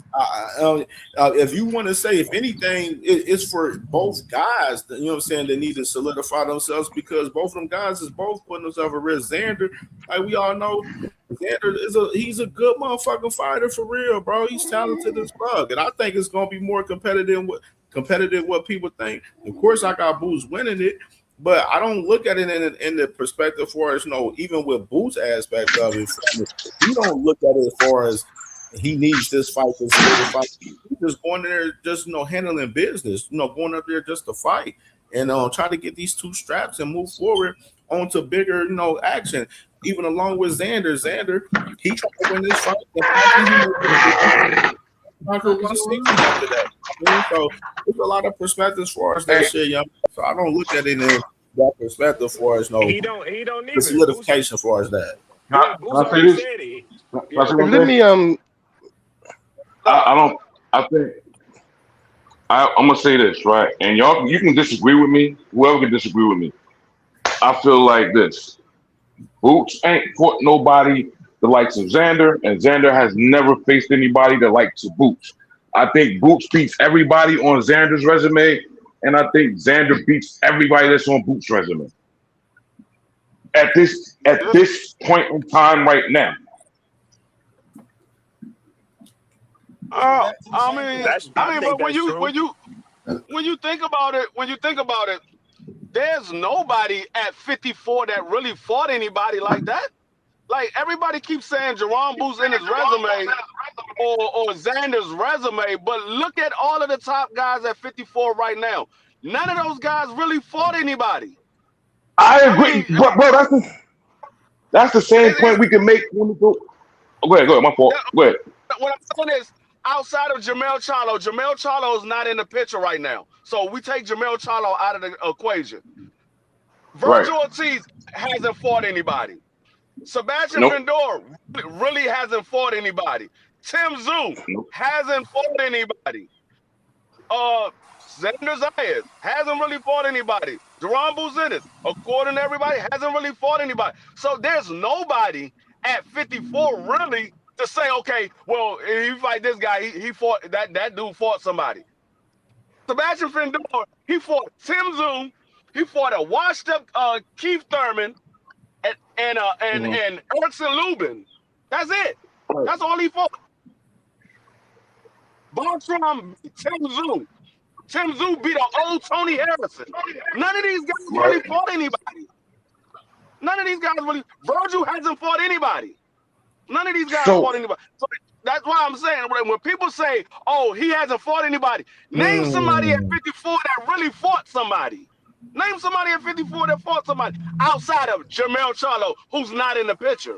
S12: If you want to say, if anything, it's for both guys. You know what I'm saying? They need to solidify themselves because both of them guys is both putting themselves at risk. Xander, like we all know, Xander he's a good motherfucking fighter for real, bro. He's talented as fuck, and I think it's gonna be more competitive what people think. Of course, I got Boots winning it. But I don't look at it in the perspective for as even with Boots aspect of it. You don't look at it as far as he needs this fight to solidify. He's just going there, just handling business. Going up there just to fight and try to get these two straps and move forward onto bigger action. Even along with Xander, he tried to win this fight. After that. So there's a lot of perspectives for us that shit, young. So I don't look at it in that perspective for us.
S6: He don't need
S12: the solidification for us that.
S6: Yeah, Boots already said it.
S2: Let me
S4: I'm gonna say this, right? And y'all, you can disagree with me. Whoever can disagree with me. I feel like this. Boots ain't fought nobody the likes of Xander, and Xander has never faced anybody the likes of Boots. I think Boots beats everybody on Xander's resume, and I think Xander beats everybody that's on Boots' resume. At this point in time right now.
S10: I mean, but when you think about it, there's nobody at 54 that really fought anybody like that. Like everybody keeps saying Jerome Boots in his resume or Xander's resume, but look at all of the top guys at 54 right now. None of those guys really fought anybody.
S4: I agree, bro. That's the same point we can make when we go. Go ahead. My fault. Go ahead.
S10: What I'm saying is, outside of Jamel Charlo is not in the picture right now. So we take Jamel Charlo out of the equation. Virgil Ortiz hasn't fought anybody. Sebastian Vendor really hasn't fought anybody. Tim Tszyu hasn't fought anybody. Xander Zayas hasn't really fought anybody. Deron Buzinis, according to everybody, hasn't really fought anybody. So there's nobody at 54 really to say, okay, well, if you fight this guy, he fought that dude fought somebody. Sebastian Findor, he fought Tim Tszyu, he fought a washed up Keith Thurman and Erickson Lubin. That's it. That's all he fought. Bartram beat Tim Tszyu. Tim Tszyu beat an old Tony Harrison. None of these guys really fought anybody. None of these guys really. Virgil hasn't fought anybody. None of these guys fought anybody. So that's why I'm saying when people say, "Oh, he hasn't fought anybody," name somebody at 54 that really fought somebody. Name somebody at 54 that fought somebody outside of Jermell Charlo, who's not in the picture.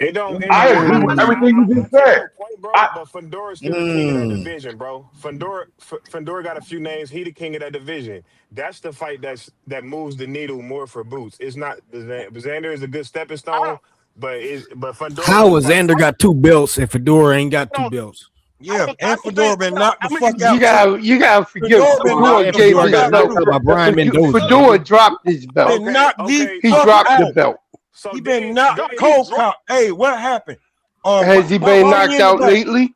S4: I agree with everything you just said.
S9: But Fedor's still the king of that division, bro. Fedor got a few names. He the king of that division. That's the fight that moves the needle more for Boots. It's not Xander is a good stepping stone, but Fedor.
S15: How was Xander got 2 belts and Fedor ain't got 2 belts?
S11: Yeah, and Fedor been knocked the fuck out.
S2: You gotta forgive Fedor gave his belt. Fedor dropped his belt. He dropped the belt.
S11: He been knocked cold. Hey, what happened?
S2: Has he been knocked out lately?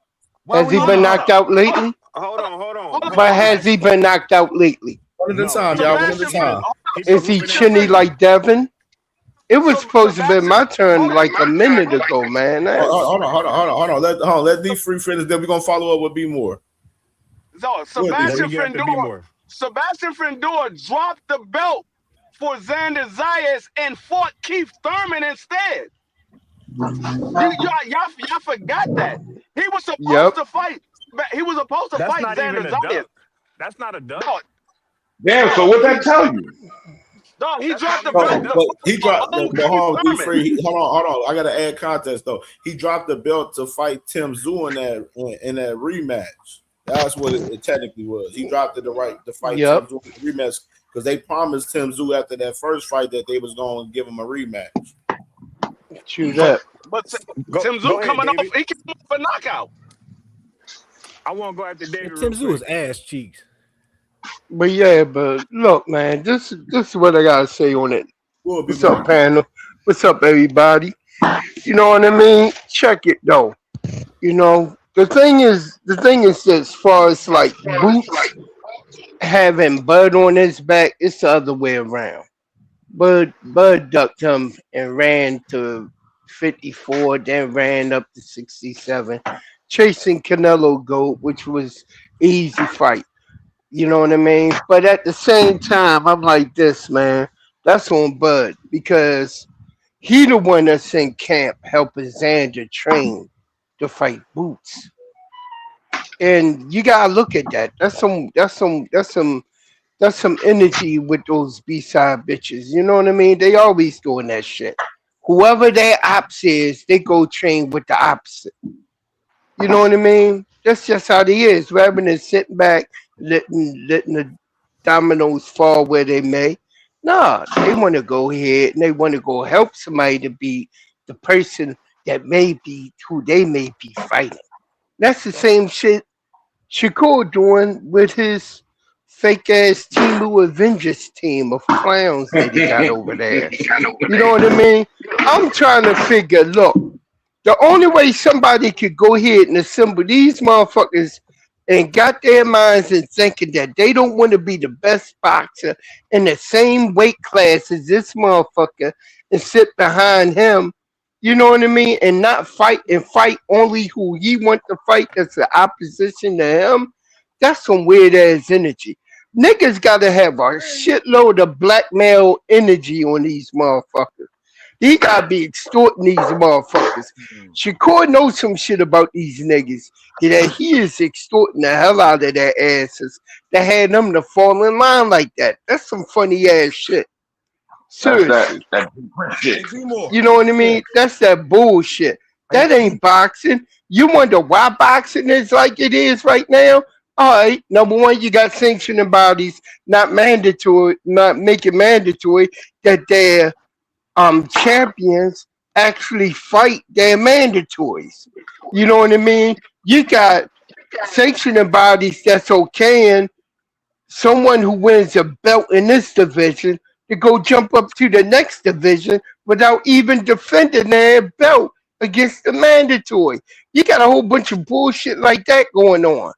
S2: Has he been knocked out lately?
S9: Hold on.
S2: But has he been knocked out lately?
S12: One at a time, y'all. One at a time.
S2: Is he chinny like Devin? It was supposed to be my turn like a minute ago, man.
S12: Hold on. Let D Free finish. Then we're gonna follow up with B more.
S10: So Sebastian Findor dropped the belt for Xander Zayas and fought Keith Thurman instead. Y'all forgot that. He was supposed to fight. He was supposed to fight Xander Zayas.
S9: That's not a dub.
S4: Damn, so what that tell you?
S10: No, he dropped the belt.
S12: Hold on. I gotta add context though. He dropped the belt to fight Tim Tszyu in that rematch. That's what it technically was. He dropped it to fight Tim Tszyu in the rematch because they promised Tim Tszyu after that first fight that they was going to give him a rematch.
S2: True that.
S10: But Tim Tszyu coming off, he came off a knockout.
S9: I won't go after David.
S15: Tim Tszyu is ass cheeks.
S2: But yeah, but look, man, this is what I gotta say on it. What's up, panel? What's up, everybody? You know what I mean? Check it though. You know, the thing is this, as far as like Boots having Bud on his back, it's the other way around. Bud ducked him and ran to 54, then ran up to 67, chasing Canelo Gold, which was easy fight. You know what I mean? But at the same time, I'm like this, man. That's on Bud because he the one that's in camp helping Xander train to fight Boots. And you gotta look at that. That's some energy with those B-side bitches. You know what I mean? They always doing that shit. Whoever their ops is, they go train with the opposite. You know what I mean? That's just how they is. Rather than sitting back, letting the dominoes fall where they may. Nah, they want to go ahead and they want to go help somebody to be the person that may be who they may be fighting. That's the same shit Shakur doing with his fake ass Timu Avengers team of clowns that he got over there. You know what I mean? I'm trying to figure, look, the only way somebody could go ahead and assemble these motherfuckers and got their minds in thinking that they don't want to be the best boxer in the same weight class as this motherfucker and sit behind him, you know what I mean, and not fight and fight only who he want to fight that's the opposition to him, that's some weird ass energy. Niggas gotta have a shitload of blackmail energy on these motherfuckers. He gotta be extorting these motherfuckers. Shakur knows some shit about these niggas. That he is extorting the hell out of their asses that had them to fall in line like that. That's some funny ass shit. Seriously.
S4: That shit.
S2: You know what I mean? That's that bullshit. That ain't boxing. You wonder why boxing is like it is right now? All right, number one, you got sanctioning bodies not making mandatory that their champions actually fight their mandatories. You know what I mean? You got sanctioning bodies that's okaying someone who wins a belt in this division to go jump up to the next division without even defending their belt against the mandatory. You got a whole bunch of bullshit like that going on.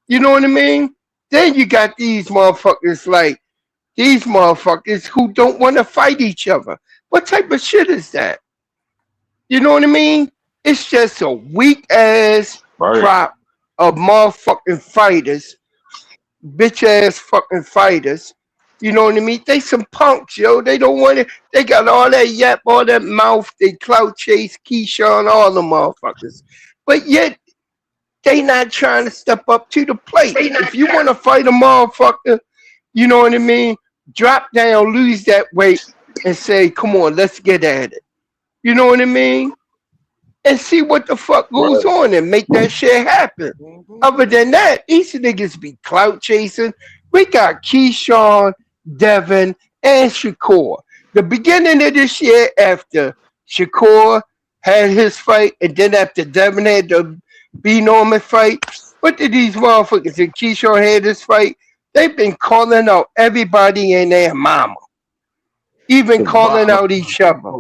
S2: You know what I mean? Then you got these motherfuckers who don't want to fight each other. What type of shit is that? You know what I mean? It's just a weak ass crop of motherfucking fighters, bitch ass fucking fighters. You know what I mean? They some punks, yo. They don't want it. They got all that yap, all that mouth. They clout chase, Keyshawn, all the motherfuckers. But yet they not trying to step up to the plate. If you want to fight a motherfucker, you know what I mean? Drop down, lose that weight, and say, "Come on, let's get at it." You know what I mean? And see what the fuck goes on and make that shit happen. Other than that, these niggas be clout chasing. We got Keyshawn, Devin, and Shakur. The beginning of this year, after Shakur had his fight, and then after Devin had the B Norman fight, what did these motherfuckers and Keyshawn had this fight? They've been calling out everybody and their mama, even calling out each other.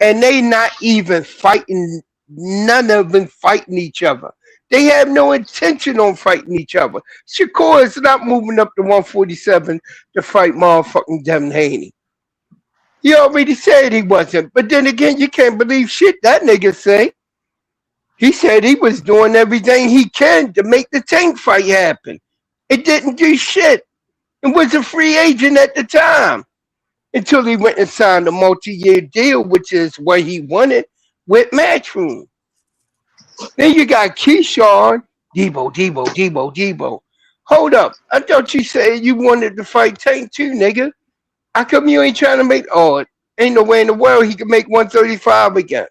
S2: And they not even fighting, none of them fighting each other. They have no intention on fighting each other. Shakur is not moving up to 147 to fight motherfucking Devin Haney. He already said he wasn't. But then again, you can't believe shit that nigga say. He said he was doing everything he can to make the Tank fight happen. It didn't do shit. It was a free agent at the time. Until he went and signed a multi-year deal, which is what he wanted with Matchroom. Then you got Keyshawn, Debo. Hold up. I thought you said you wanted to fight Tank too, nigga. How come you ain't trying to make... Oh, ain't no way in the world he can make 135 again.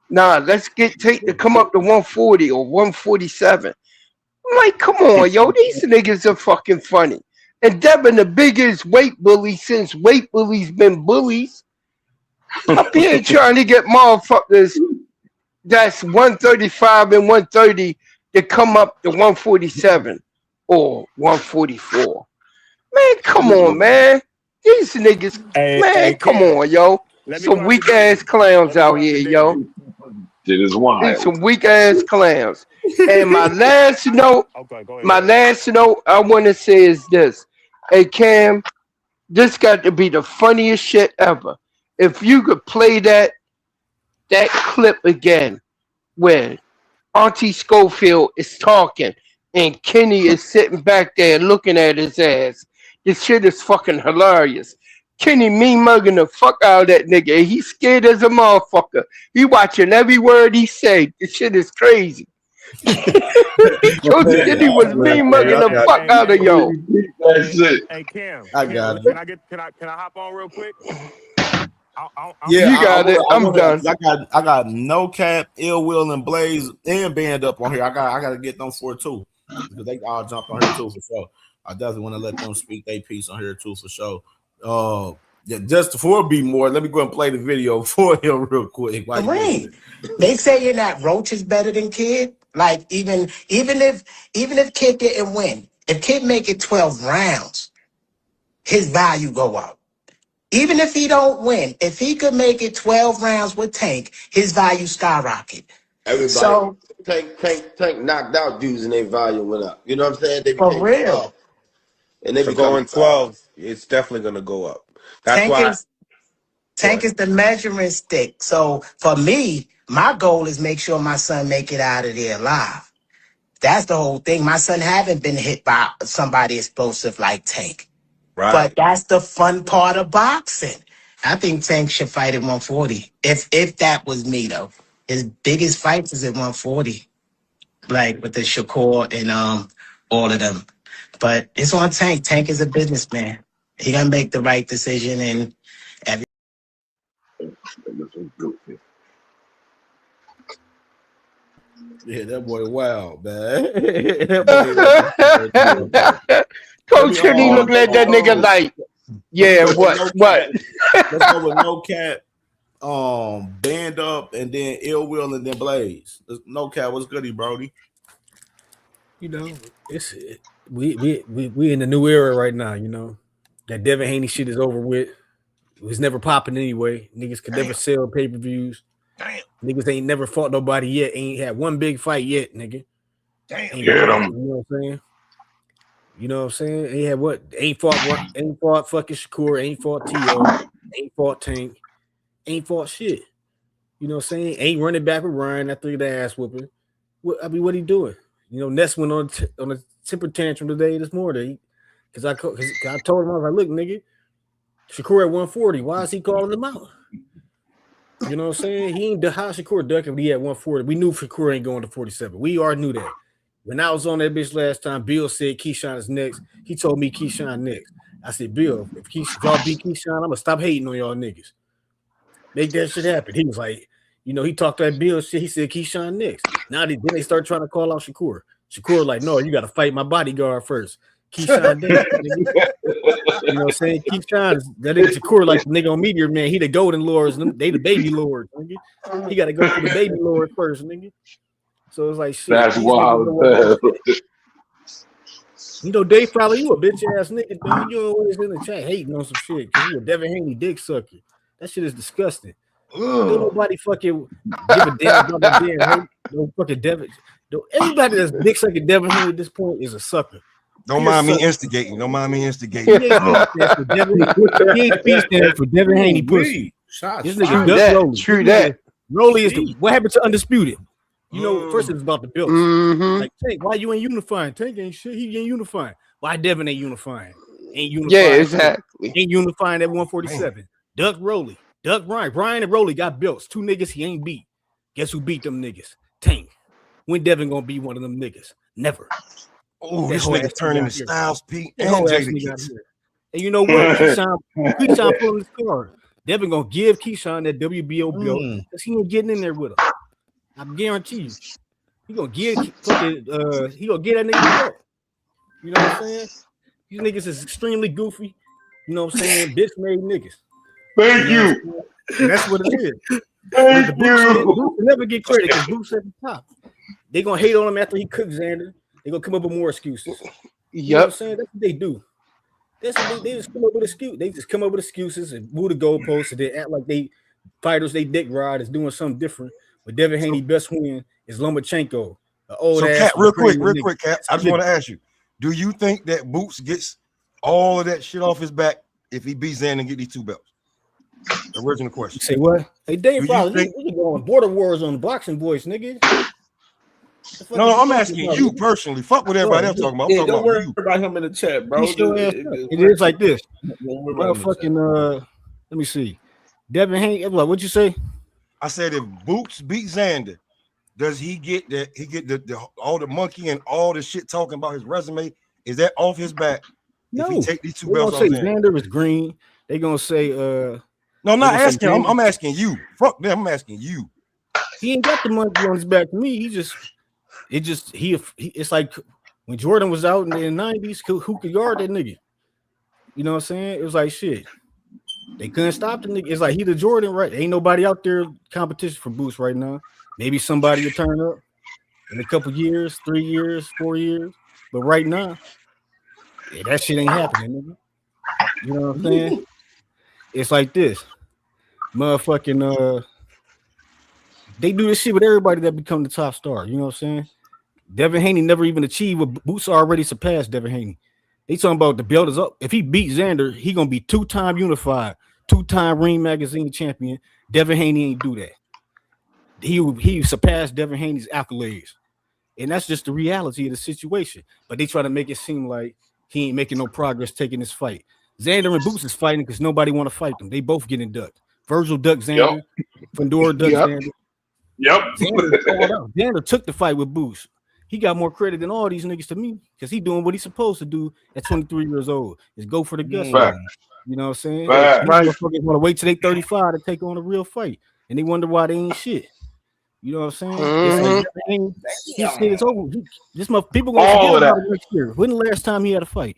S2: Nah, let's get Tank to come up to 140 or 147. I'm like, come on, yo. These niggas are fucking funny. And Devin, the biggest weight bully since weight bullies been bullies, up here trying to get motherfuckers that's 135 and 130 to come up to 147 or 144. Man, come on, man. These niggas, come on, yo. Some weak ass clowns out here, yo.
S4: It is wild.
S2: These some weak ass clowns. And my last note, I want to say is this. Hey, Cam, this got to be the funniest shit ever. If you could play that clip again where Auntie Schofield is talking and Kenny is sitting back there looking at his ass. This shit is fucking hilarious. Kenny mean mugging the fuck out of that nigga. He's scared as a motherfucker. He watching every word he say. This shit is crazy. Coach Kenny was mean mugging the fuck out of yo.
S4: That's it.
S9: Hey Cam,
S14: I got it.
S9: Can I hop on real quick?
S2: You got it. I'm done.
S12: I got No Cap, Ill Will, and Blaze and Band up on here. I got to get them for too because they all jumped on here too for sure. I definitely want to let them speak their piece on here too for sure. Yeah, just for be more. Let me go and play the video for him real quick.
S3: Right. They saying that Roach is better than Kid. Like even if Kid didn't win, if Kid make it 12 rounds, his value go up. Even if he don't win, if he could make it 12 rounds with Tank, his value skyrocket.
S22: Everybody,
S3: so
S22: Tank knocked out dudes and their value went up. You know what I'm saying? They
S3: for
S22: became
S3: real.
S22: tough. And they
S23: So
S22: become
S23: going 12, it's definitely going to go up. That's
S3: Tank is the measuring stick. So for me, my goal is make sure my son make it out of there alive. That's the whole thing. My son haven't been hit by somebody explosive like Tank.
S23: Right.
S3: But that's the fun part of boxing. I think Tank should fight at 140. If that was me though. His biggest fights is at 140. Like with the Shakur and all of them. But it's on Tank. Tank is a businessman. He gonna make the right decision and
S12: Yeah, that boy wild, man.
S2: Coach Kenny look at that nigga like, yeah, what?
S12: Let's go with No Cap, Band Up, and then Ill Will, and then Blaze. No Cap, what's goody, Brody?
S15: You know, we in the new era right now. You know, that Devin Haney shit is over with. It was never popping anyway. Niggas could never sell pay per views. Niggas ain't never fought nobody yet. Ain't had one big fight yet, nigga. Ain't
S4: Get
S15: fought,
S4: 'em.
S15: you know what I'm saying? You know what I'm saying? Ain't had what? Ain't fought fucking Shakur. Ain't fought T.O. Ain't fought Tank. Ain't fought shit. You know what I'm saying? Ain't running back with Ryan after the ass whooping. What he doing? You know, Ness went on a temper tantrum this morning because I told him, I was like, look, nigga, Shakur at 140. Why is he calling him out? You know what I'm saying? He ain't how Shakur ducking when he at 140. We knew Shakur ain't going to 47. We already knew that. When I was on that bitch last time, Bill said Keyshawn is next. He told me Keyshawn next. I said, Bill, if y'all beat Keyshawn, I'm gonna stop hating on y'all niggas. Make that shit happen. He was like, you know, he talked that Bill shit. He said Keyshawn next. Now then they start trying to call out Shakur. Shakur like, no, you got to fight my bodyguard first. Keyshawn next. You know what I'm saying? Keyshawn is that nigga Shakur like the nigga on Meteor Man. He the golden lords. They the baby lords. Nigga. He got to go for the baby lord first, nigga. So it's like shit.
S4: That's wild.
S15: You know, Dave probably you a bitch ass nigga, dog. You always in the chat hating on some shit because you a Devin Haney dick sucker. That shit is disgusting. Don't nobody fucking give a damn about that damn hate. No fucking Devin. Everybody that's dick sucking Devin Haney at this point is a sucker.
S11: Don't
S15: You're
S11: mind me
S15: sucker.
S11: instigating. Don't mind me instigating.
S15: He ain't speech stand for Devin Haney pussy. This nigga Duck Rolly.
S2: True that.
S15: Rolly is the what happened to Undisputed? You know, first it was about the belts. Like Tank, why you ain't unifying? Tank ain't shit. He ain't unifying. Why Devin ain't unifying? Ain't unifying.
S2: Yeah, exactly.
S15: Ain't unifying at 147. Duck Rolly. Duck Ryan. Brian and Rolly got belts. Two niggas he ain't beat. Guess who beat them niggas? Tank. When Devin gonna be one of them niggas? Never.
S11: Oh, this nigga turning to Styles P and Jada.
S15: And you know what? Keyshawn pulling his card. Devin gonna give Keyshawn that WBO belt because he ain't getting in there with him. I guarantee you. He gonna get that nigga belt. You know what I'm saying? These niggas is extremely goofy. You know what I'm saying? Bitch made niggas.
S4: Thank you.
S15: And that's what it is.
S4: Thank
S15: Boots
S4: you.
S15: never get credit because Boots at the top. They gonna hate on him after he cooks Xander. They gonna come up with more excuses. You know what I'm saying? That's what they do. That's what they just come up with excuses. They just come up with excuses and move the goalposts and they act like they fighters they dick ride is doing something different. But Devin Haney best win is Lomachenko.
S11: So, Cat, real quick, Cat. I just want to ask you: do you think that Boots gets all of that shit off his back if he beats Xander and get these two belts? The original question.
S15: Say what? Hey, Dave Fowler, we going border wars on the boxing voice, nigga.
S11: No, I'm asking you personally. Fuck what everybody else talking about. I'm talking
S16: don't worry
S11: you.
S16: about him in the chat, bro.
S15: It is like this. Motherfucking let me see. Devin Haney, what'd you say?
S11: I said if Boots beat Xander, does he get that? He get the all the monkey and all the shit talking about his resume? Is that off his back?
S15: No,
S11: if he take these two
S15: they
S11: belts
S15: gonna
S11: off
S15: say Xander is green. They gonna say
S11: no, I'm not asking. I'm asking you. Fuck them. I'm asking you.
S15: He ain't got the monkey on his back to me. It's like when Jordan was out in the 90s, who could guard that nigga? You know what I'm saying? It was like shit. They couldn't stop the nigga. It's like he the Jordan, right? Ain't nobody out there competition for Boots right now. Maybe somebody will turn up in a couple years, 3 years, 4 years. But right now, that shit ain't happening, nigga. You know what I'm saying? It's like this. Motherfucking they do this shit with everybody that become the top star. You know what I'm saying? Devin Haney never even achieved what Boots already surpassed Devin Haney. They talking about the belt is up. If he beat Xander, he gonna be 2-time unified, 2-time Ring Magazine champion. Devin Haney ain't do that. He surpassed Devin Haney's accolades, and that's just the reality of the situation. But they try to make it seem like he ain't making no progress taking this fight. Xander and Boots is fighting because nobody want to fight them. They both getting ducked. Virgil ducked Xander. Fandora ducked Xander. Xander took the fight with Boots. He got more credit than all these niggas to me because he doing what he's supposed to do at 23 years old is go for the guts. You know what I'm saying? Motherfuckers want to wait till they 35 to take on a real fight, and they wonder why they ain't shit. You know what I'm saying? It's like, it's over. People gonna forget about him next year. When the last time he had a fight?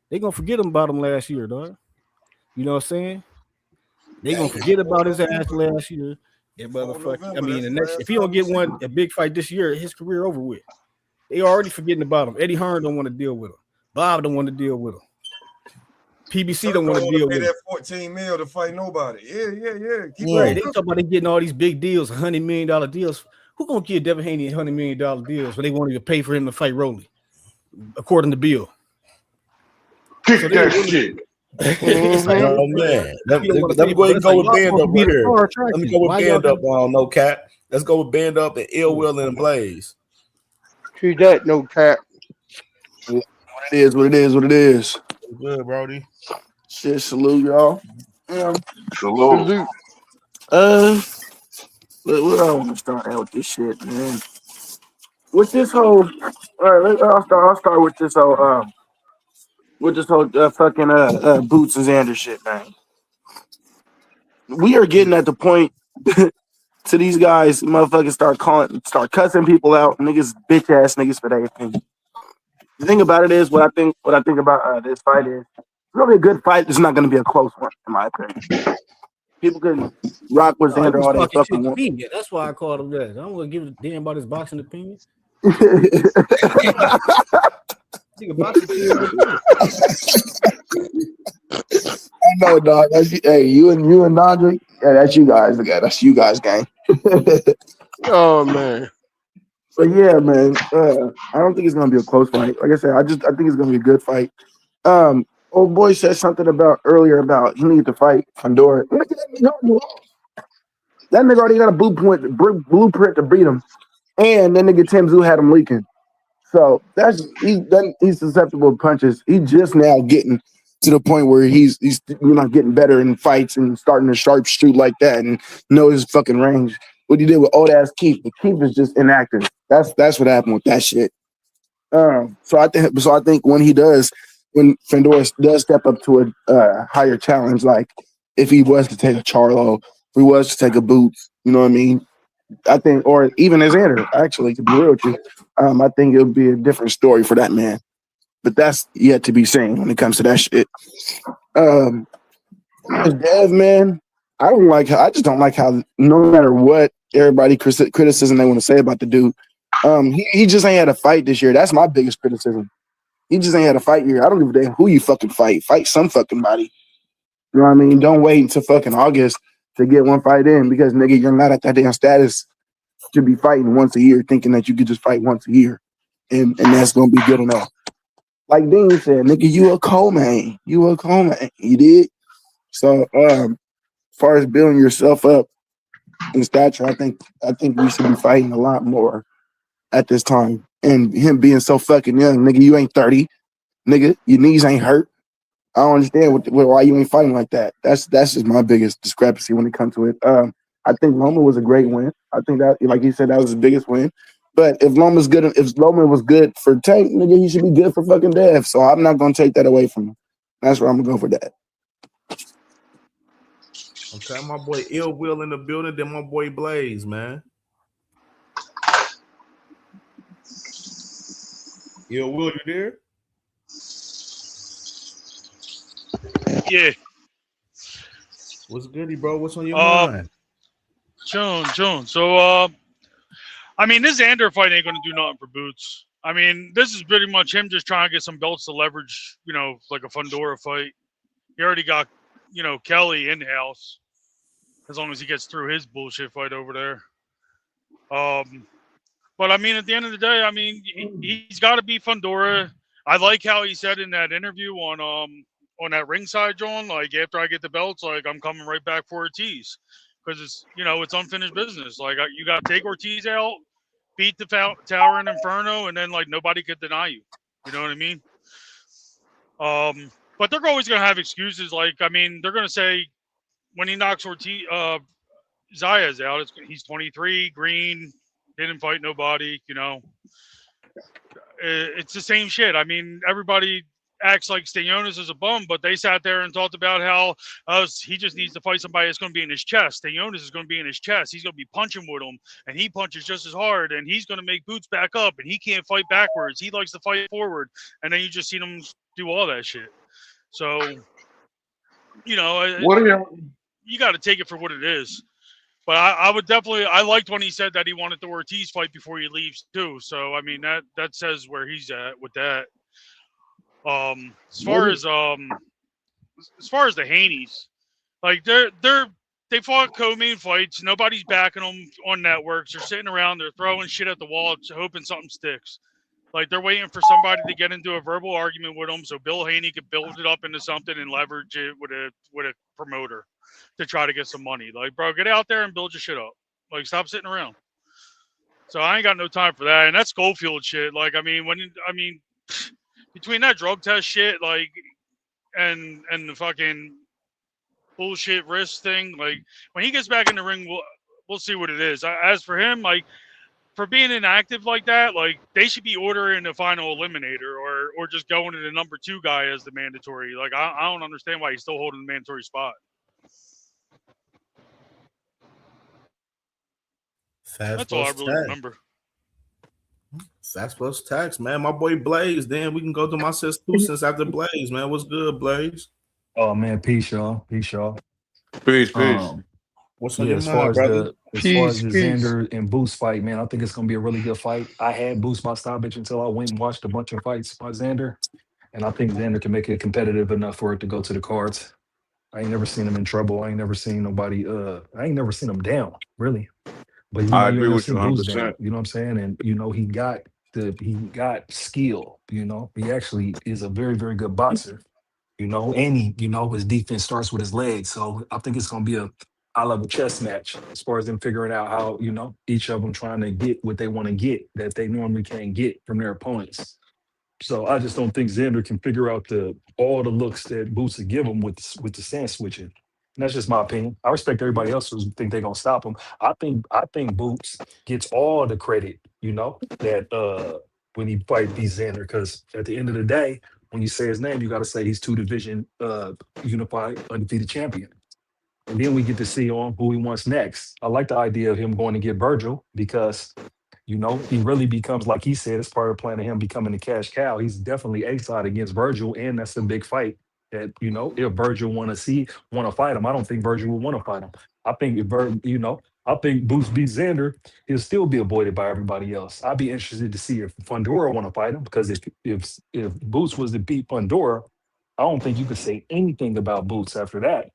S15: They gonna forget about him last year, dog. You know what I'm saying? They gonna forget about his ass last year. And motherfucker, I mean, if he don't get a big fight this year, his career over with. They already forgetting about him. Eddie Hearn don't want to deal with him. Bob don't want to deal with him. PBC don't want to deal
S11: pay
S15: with him.
S11: that 14 mil to fight nobody. Yeah. Keep
S15: Right.
S11: on.
S15: They talk about they getting all these big deals, $100 million deals. Who gonna give Devin Haney $100 million deals when they won't even pay for him to fight Rolly, according to Bill?
S4: Kick
S15: So
S4: that shit.
S15: It's like,
S14: Oh man, let
S15: you don't want to
S14: me
S15: pay
S14: go
S15: for
S14: ahead
S15: it.
S14: and
S15: It's
S14: go
S15: like,
S14: with
S15: y'all
S14: Band
S15: supposed
S14: Up
S15: to be
S14: right
S15: the
S14: here.
S15: star
S14: Let me
S15: attraction.
S14: go with
S15: Why y'all
S14: Band Up
S15: got
S14: on no cap. Let's go with Band Up and Ill Will and Blaze.
S2: True that, no cap.
S14: What it is, what it is, what it is.
S12: Good, Brody.
S14: Shit, salute y'all.
S4: Salute.
S2: Salute.
S14: What I want to start out with this shit, man. With this whole, all right, I'll start with this whole fucking Boots and Xander shit, man. We are getting at the point to these guys, motherfuckers start cussing people out, niggas, bitch ass niggas for their opinion. The thing about it is, what I think about this fight is, it's gonna be a good fight. It's not gonna be a close one, in my opinion. People can rock with
S15: No, he
S14: Xander
S15: was
S14: all they
S15: talking
S14: fucking
S15: shit to
S14: want.
S15: me. Yeah, that's why I called him that. I don't want to give a damn about his boxing opinion. Nigga, boxing opinion.
S14: I know, dog. Hey, you and Nandri. Yeah, that's you guys. That's you guys, gang.
S2: Oh man.
S14: But yeah, man. I don't think it's gonna be a close fight. Like I said, I think it's gonna be a good fight. Old boy said something earlier about he needed to fight Fundora. That nigga already got a blueprint to beat him, and that nigga Tim Zoo had him leaking. So he's susceptible to punches. He's just now getting to the point where he's not getting better in fights and starting to sharp shoot like that and know his fucking range. What he did with old ass Keith, but Keith is just inactive. That's what happened with that shit. So I think when Fandora does step up to a higher challenge, like if he was to take a Charlo, if he was to take a Boots, you know what I mean? I think, or even as Xander, actually, to be real with you, I think it would be a different story for that man. But that's yet to be seen when it comes to that shit. As Dev, man, I just don't like how no matter what everybody criticism they want to say about the dude, he just ain't had a fight this year. That's my biggest criticism. He just ain't had a fight year. I don't give a damn who you fucking fight. Fight some fucking body. You know what I mean? Don't wait until fucking August to get one fight in because nigga, you're not at that damn status to be fighting once a year, thinking that you could just fight once a year, and that's gonna be good enough. Like Dean said, nigga, you a co-main. You a co-main. You did. So, as far as building yourself up in stature, I think we should be fighting a lot more at this time. And him being so fucking young, nigga, you ain't 30, nigga, your knees ain't hurt. I don't understand why you ain't fighting like that. That's just my biggest discrepancy when it comes to it. I think Loma was a great win. I think that, like you said, that was his biggest win. But if Loma was good for Tank, nigga, he should be good for fucking Dev. So I'm not gonna take that away from him. That's where I'm gonna go for that.
S12: Okay, my boy Ill Will in the building, then my boy Blaze, man. Ill Will, you there?
S16: Yeah.
S12: What's goody, bro? What's on your mind?
S16: June. So, I mean, this Xander fight ain't going to do nothing for Boots. I mean, this is pretty much him just trying to get some belts to leverage, like a Fundora fight. He already got, Kelly in house, as long as he gets through his bullshit fight over there. But I mean, at the end of the day, I mean, he's got to be Fundora. I like how he said in that interview on that ringside, John, like after I get the belts, like I'm coming right back for Ortiz, because it's unfinished business. Like you got to take Ortiz out, beat the Tower and Inferno, and then like nobody could deny you. You know what I mean? But they're always gonna have excuses. Like I mean, they're gonna say when he knocks Ortiz, Zaya's out. He's 23, green, didn't fight nobody. It's the same shit. I mean, everybody acts like Stanionis is a bum, but they sat there and talked about how he just needs to fight somebody that's going to be in his chest. Stanionis is going to be in his chest. He's going to be punching with him, and he punches just as hard, and he's going to make Boots back up, and he can't fight backwards. He likes to fight forward, and then you just seen him do all that shit. So,
S4: What are y'all?
S16: you got to take it for what it is. But I would definitely. I liked when he said that he wanted the Ortiz fight before he leaves too. So I mean that says where he's at with that. As far as the Haneys, like they fought co-main fights. Nobody's backing them on networks. They're sitting around. They're throwing shit at the wall, hoping something sticks. Like they're waiting for somebody to get into a verbal argument with them, so Bill Haney could build it up into something and leverage it with a promoter to try to get some money. Like, bro, get out there and build your shit up. Like, stop sitting around. So I ain't got no time for that. And that's Schofield shit. Like, I mean, between that drug test shit, like, and the fucking bullshit wrist thing, like, when he gets back in the ring, we'll see what it is. As for him, like, for being inactive like that, like, they should be ordering the final eliminator or just going to the number 2 guy as the mandatory. Like, I don't understand why he's still holding the mandatory spot. That's all I really remember.
S12: Facts plus tax, man. My boy Blaze. Then we can go to my sis 2 cents after Blaze, man. What's good, Blaze?
S17: Oh man, peace, y'all. Peace, y'all.
S4: Peace.
S12: What's on
S17: Yeah,
S12: your mind, brother?
S17: as far as the Xander and Boost fight, man, I think it's gonna be a really good fight. I had Boost my stoppage until I went and watched a bunch of fights by Xander, and I think Xander can make it competitive enough for it to go to the cards. I ain't never seen him in trouble. I ain't never seen nobody. I ain't never seen him down, really. But you know,
S4: I
S17: you
S4: agree
S17: ain't never
S4: with you
S17: seen Boost down.
S4: 100%.
S17: You know what I'm saying? And you know, he got skill. You know, he actually is a very, very good boxer. You know, and his defense starts with his legs. So I think it's gonna be a high-level chess match as far as them figuring out how, each of them trying to get what they want to get that they normally can't get from their opponents. So I just don't think Xander can figure out all the looks that Boots would give him with the sand switching. And that's just my opinion. I respect everybody else who think they're gonna stop him. I think Boots gets all the credit, that when he beats Xander, because at the end of the day, when you say his name, you got to say he's 2 division unified undefeated champion. And then we get to see on who he wants next. I like the idea of him going to get Virgil because, he really becomes, like he said, it's part of the plan of him becoming the cash cow. He's definitely A-side against Virgil, and that's a big fight that, if Virgil want to fight him, I don't think Virgil will want to fight him. I think I think Boots beats Xander, he'll still be avoided by everybody else. I'd be interested to see if Fundora want to fight him, because if Boots was to beat Fundora, I don't think you could say anything about Boots after that.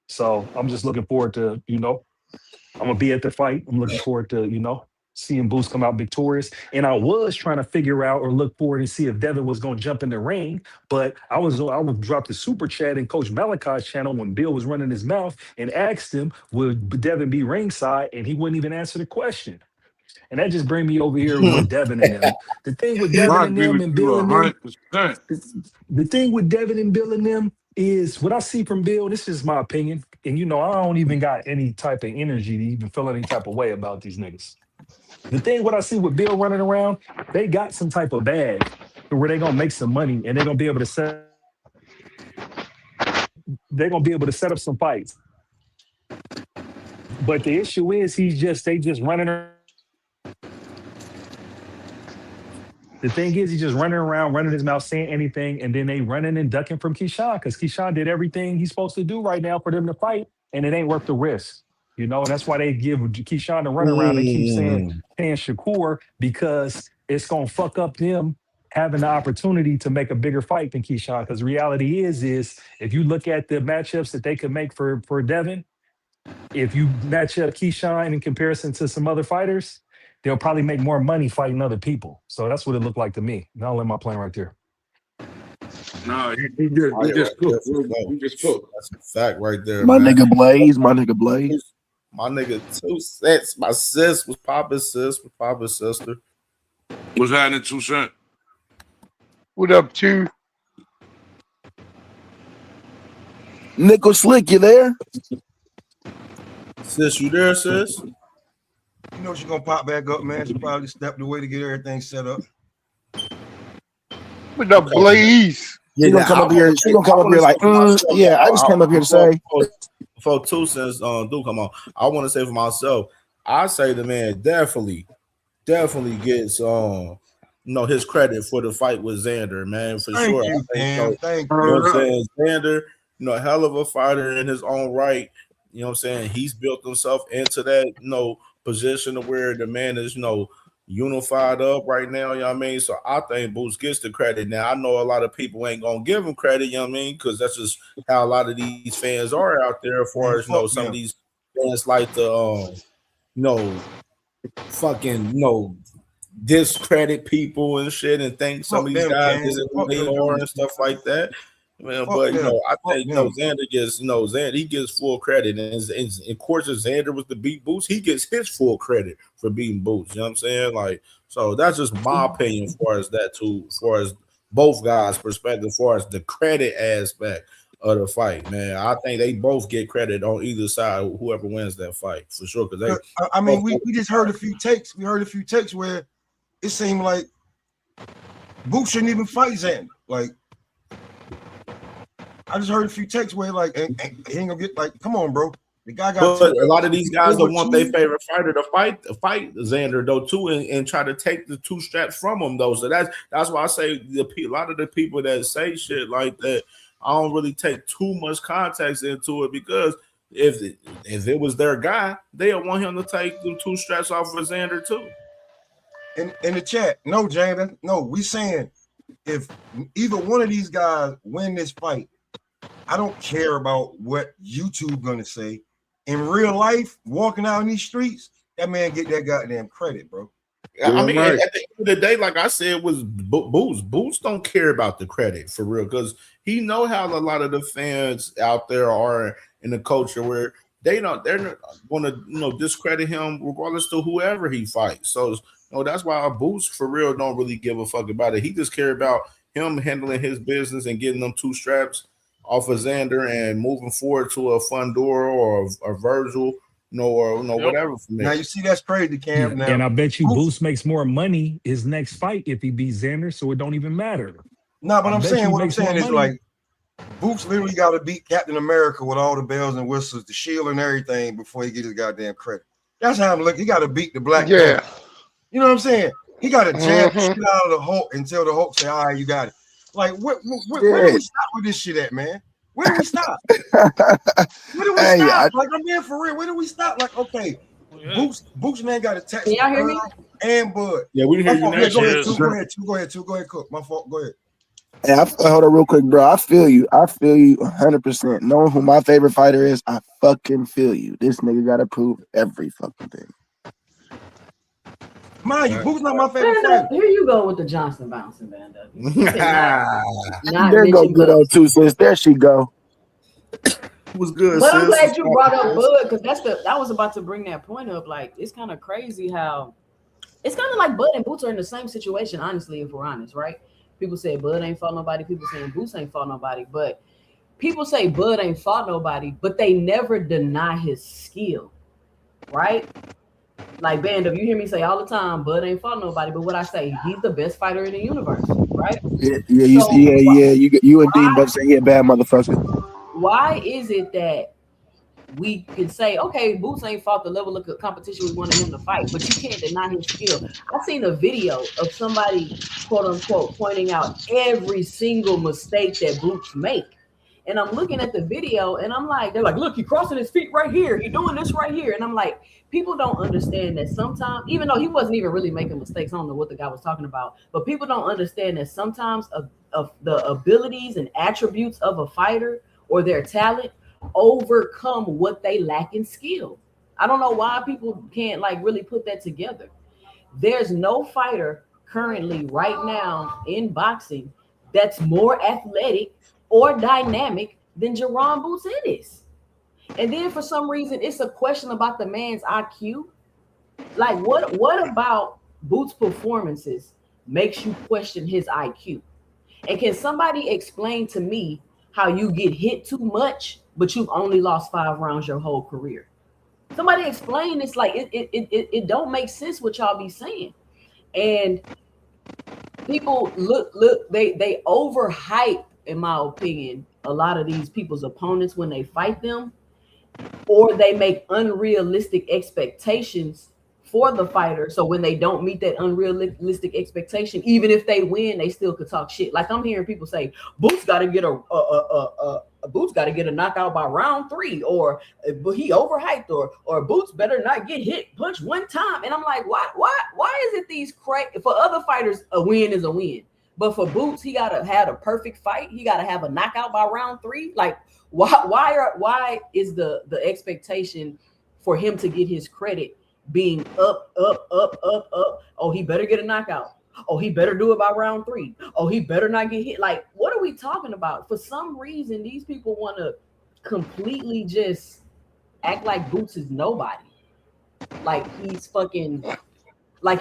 S17: So I'm just looking forward to, I'm gonna be at the fight. I'm looking forward to, seeing Boots come out victorious. And I was trying to figure out or look forward and see if Devin was gonna jump in the ring, but I was drop the super chat in Coach Malachi's channel when Bill was running his mouth and asked him, would Devin be ringside? And he wouldn't even answer the question. And that just bring me over here with Devin and them. The thing with Devin and them and Bill and them, the thing with Devin and Bill and them is what I see from Bill. This is my opinion, and I don't even got any type of energy to even feel any type of way about these niggas. The thing what I see with Bill running around, they got some type of bag where they're gonna make some money and they're gonna be able to set. They're gonna be able to set up some fights. But the issue is they just running around. The thing is, he's just running around, running his mouth, saying anything, and then they running and ducking from Keyshawn because Keyshawn did everything he's supposed to do right now for them to fight, and it ain't worth the risk. And that's why they give Keyshawn the runaround. They keep saying Shakur because it's gonna fuck up them having the opportunity to make a bigger fight than Keyshawn. Because the reality is if you look at the matchups that they could make for Devin, if you match up Keyshawn in comparison to some other fighters, they'll probably make more money fighting other people. So that's what it looked like to me. And I'll let my plan right there.
S4: No, he just cooked. He just cooked.
S12: That's a fact right there,
S14: My
S12: man.
S14: nigga Blaze. My nigga
S12: 2 cents. My sis was Papa's sister.
S4: What's happening, 2 cents?
S2: What up, 2?
S14: Nickel Slick, you there?
S12: Sis, you there, sis?
S11: You know she's gonna pop back up, man. She probably stepped away to get everything set up.
S2: What up, Blaze?
S14: She gonna come up here. She gonna come up here like, yeah. I just came up here to say.
S12: Before 2 cents do come on, I want to say for myself, I say the man definitely gets his credit for the fight with Xander, man, for sure.
S11: You,
S12: I think
S11: Thank
S12: you. You know what I'm saying? Xander, hell of a fighter in his own right. You know what I'm saying? He's built himself into that, position of where the man is, unified up right now. You know what I mean? So I think Boots gets the credit. Now I know a lot of people ain't gonna give him credit. You know what I mean? Because that's just how a lot of these fans are out there. As far as some of these fans like to, fucking, discredit people and shit, and think some of these guys isn't who they are and stuff like that. Man, but I think Xander gets Xander, he gets full credit, and of course if Xander was to beat Boots, he gets his full credit for beating Boots. You know what I'm saying? Like, so that's just my opinion as far as that too, as far as both guys' perspective, as far as the credit aspect of the fight, man. I think they both get credit on either side, whoever wins that fight, for sure. Because
S11: we just heard a few takes. We heard a few takes where it seemed like Boots shouldn't even fight Xander. Like, I just heard a few texts where he ain't gonna get come on, bro. The guy got.
S12: But a lot of these guys don't want their favorite fighter to fight Xander though too, and try to take the 2 straps from him though. So that's why I say a lot of the people that say shit like that, I don't really take too much context into it, because if it was their guy, they'll want him to take the 2 straps off of Xander too.
S11: In the chat, no, James, no, we saying if either one of these guys win this fight, I don't care about what YouTube gonna say. In real life, walking out in these streets, that man get that goddamn credit, bro.
S12: I mean, at the end of the day, like I said, was Boots. Boots don't care about the credit for real, because he know how a lot of the fans out there are in the culture where they're not going to discredit him regardless to whoever he fights. So that's why Boots for real don't really give a fuck about it. He just care about him handling his business and getting them 2 straps off of Xander and moving forward to a Fundora or a Virgil, whatever from there.
S11: Now you see that's crazy, Cam.
S17: Yeah,
S11: now,
S17: and I bet you Boots makes more money his next fight if he beats Xander, so it don't even matter.
S11: No, but what I'm saying is like Boots literally got to beat Captain America with all the bells and whistles, the shield and everything before he gets his goddamn credit. That's how I'm looking. He got to beat the Black Panther. You know what I'm saying? He got to jab the shit out of the Hulk until the Hulk say, "All right, you got it." Like, where do we stop with this shit at, man? Where do we stop? Where do we stop? Like, I'm being for real. Where do we stop? Like, okay, Boots man got attacked.
S18: Can y'all hear me?
S11: And Bud.
S12: Yeah, we hear you now.
S11: Go ahead, Cook. My fault. Go ahead.
S14: Hey, hold on real quick, bro. I feel you 100%. Knowing who my favorite fighter is, I fucking feel you. This nigga got to prove every fucking thing.
S11: Mind you, Boots not my favorite fighter.
S18: Here you go with the Johnson bouncing, man.
S14: There go good old 2 cents. There she go.
S12: Was good.
S18: But I'm glad you brought up Bud, because I was about to bring that point up. Like, it's kind of crazy how it's kind of like Bud and Boots are in the same situation, honestly, if we're honest, right? People say Bud ain't fought nobody. People saying Boots ain't fought nobody. But people say Bud ain't fought nobody, but they never deny his skill, right? Like, Bando, you hear me say all the time, Bud ain't fought nobody. But what I say, he's the best fighter in the universe, right?
S14: You and Dean both say he a bad motherfucker.
S18: Why is it that we can say, okay, Boots ain't fought the level of competition we wanted him to fight, but you can't deny his skill? I seen a video of somebody, quote unquote, pointing out every single mistake that Boots make. And I'm looking at the video and I'm like, they're like, look, he crossing his feet right here. He doing this right here. And I'm like, people don't understand that sometimes, even though he wasn't even really making mistakes, I don't know what the guy was talking about, but people don't understand that sometimes of the abilities and attributes of a fighter or their talent overcome what they lack in skill. I don't know why people can't like really put that together. There's no fighter currently right now in boxing that's more athletic or dynamic than Jerron Boots is. And then for some reason, it's a question about the man's IQ. Like, what about Boots' performances makes you question his IQ? And can somebody explain to me how you get hit too much, but you've only lost 5 rounds your whole career? Somebody explain this. Like, it don't make sense what y'all be saying. And people they overhype, in my opinion, a lot of these people's opponents when they fight them, or they make unrealistic expectations for the fighter. So when they don't meet that unrealistic expectation, even if they win, they still could talk shit. Like, I'm hearing people say, Boots got to get a Boots got to get a knockout by round 3, or he overhyped, or Boots better not get hit, punch one time. And I'm like, why is it these for other fighters, a win is a win, but for Boots, he gotta have a perfect fight. He gotta have a knockout by round 3. Like, why is the expectation for him to get his credit being up? Oh, he better get a knockout. Oh, he better do it by round 3. Oh, he better not get hit. Like, what are we talking about? For some reason, these people want to completely just act like Boots is nobody. Like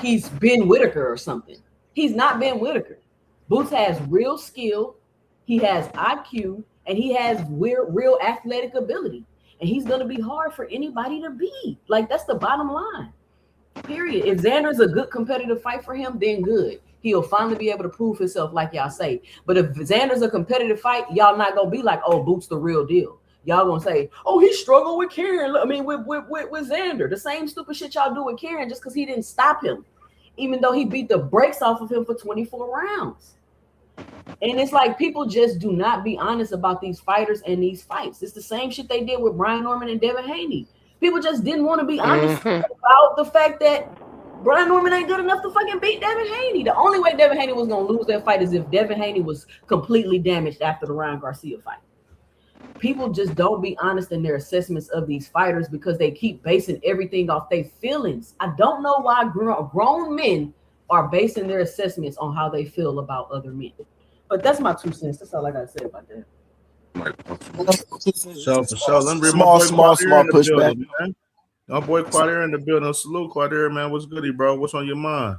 S18: he's Ben Whitaker or something. He's not Ben Whitaker. Boots has real skill. He has IQ, and he has real athletic ability. And he's going to be hard for anybody to beat. Like, that's the bottom line. Period. If Xander's a good competitive fight for him, then good. He'll finally be able to prove himself, like y'all say. But if Xander's a competitive fight, y'all not gonna be like, oh, Boots the real deal. Y'all gonna say, oh, he struggled with Kieran. I mean, with Xander. The same stupid shit y'all do with Kieran just because he didn't stop him, even though he beat the brakes off of him for 24 rounds. And it's like, people just do not be honest about these fighters and these fights. It's the same shit they did with Brian Norman and Devin Haney. People just didn't want to be honest about the fact that Brian Norman ain't good enough to fucking beat Devin Haney. The only way Devin Haney was going to lose that fight is if Devin Haney was completely damaged after the Ryan Garcia fight. People just don't be honest in their assessments of these fighters because they keep basing everything off their feelings. I don't know why grown men are basing their assessments on how they feel about other men. But that's my 2 cents. That's all I got to say about that.
S12: So for sure, let me bring
S14: small
S12: pushback. My boy Quadir in the building. Salute Quadir, man. What's goody, bro? What's on your mind?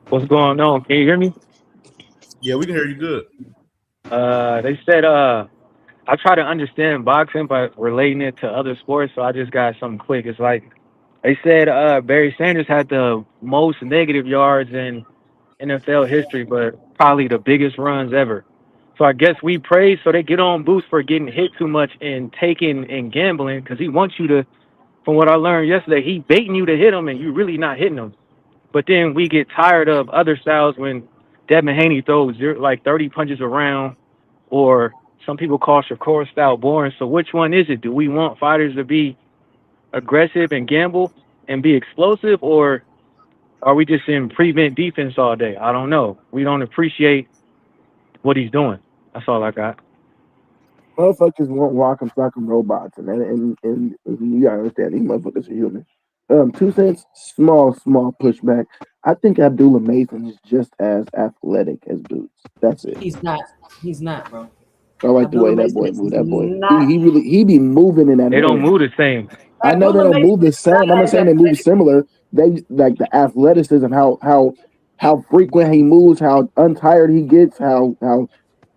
S8: What's going on? Can you hear me?
S12: Yeah, we can hear you good.
S8: They said I try to understand boxing by relating it to other sports, so I just got something quick. It's like they said Barry Sanders had the most negative yards in NFL history, but probably the biggest runs ever. So I guess we praise, so they get on Boots for getting hit too much and taking and gambling, because he wants you to, from what I learned yesterday, he baiting you to hit him and you really not hitting him. But then we get tired of other styles when Devin Haney throws like 30 punches around, or some people call Shakur style boring. So which one is it? Do we want fighters to be aggressive and gamble and be explosive, or are we just in prevent defense all day? I don't know. We don't appreciate what he's doing. That's all I got.
S14: Motherfuckers won't rock and stock and robots, and you gotta understand these motherfuckers are human. 2 cents, small pushback. I think Abdullah Mason is just as athletic as Boots. That's it.
S18: He's not, bro.
S14: I like the way that boy move. That boy, he be moving in that.
S8: They don't move the same.
S14: I know they don't move the same. I'm not saying they move similar. They like the athleticism, how frequent he moves, how untired he gets, how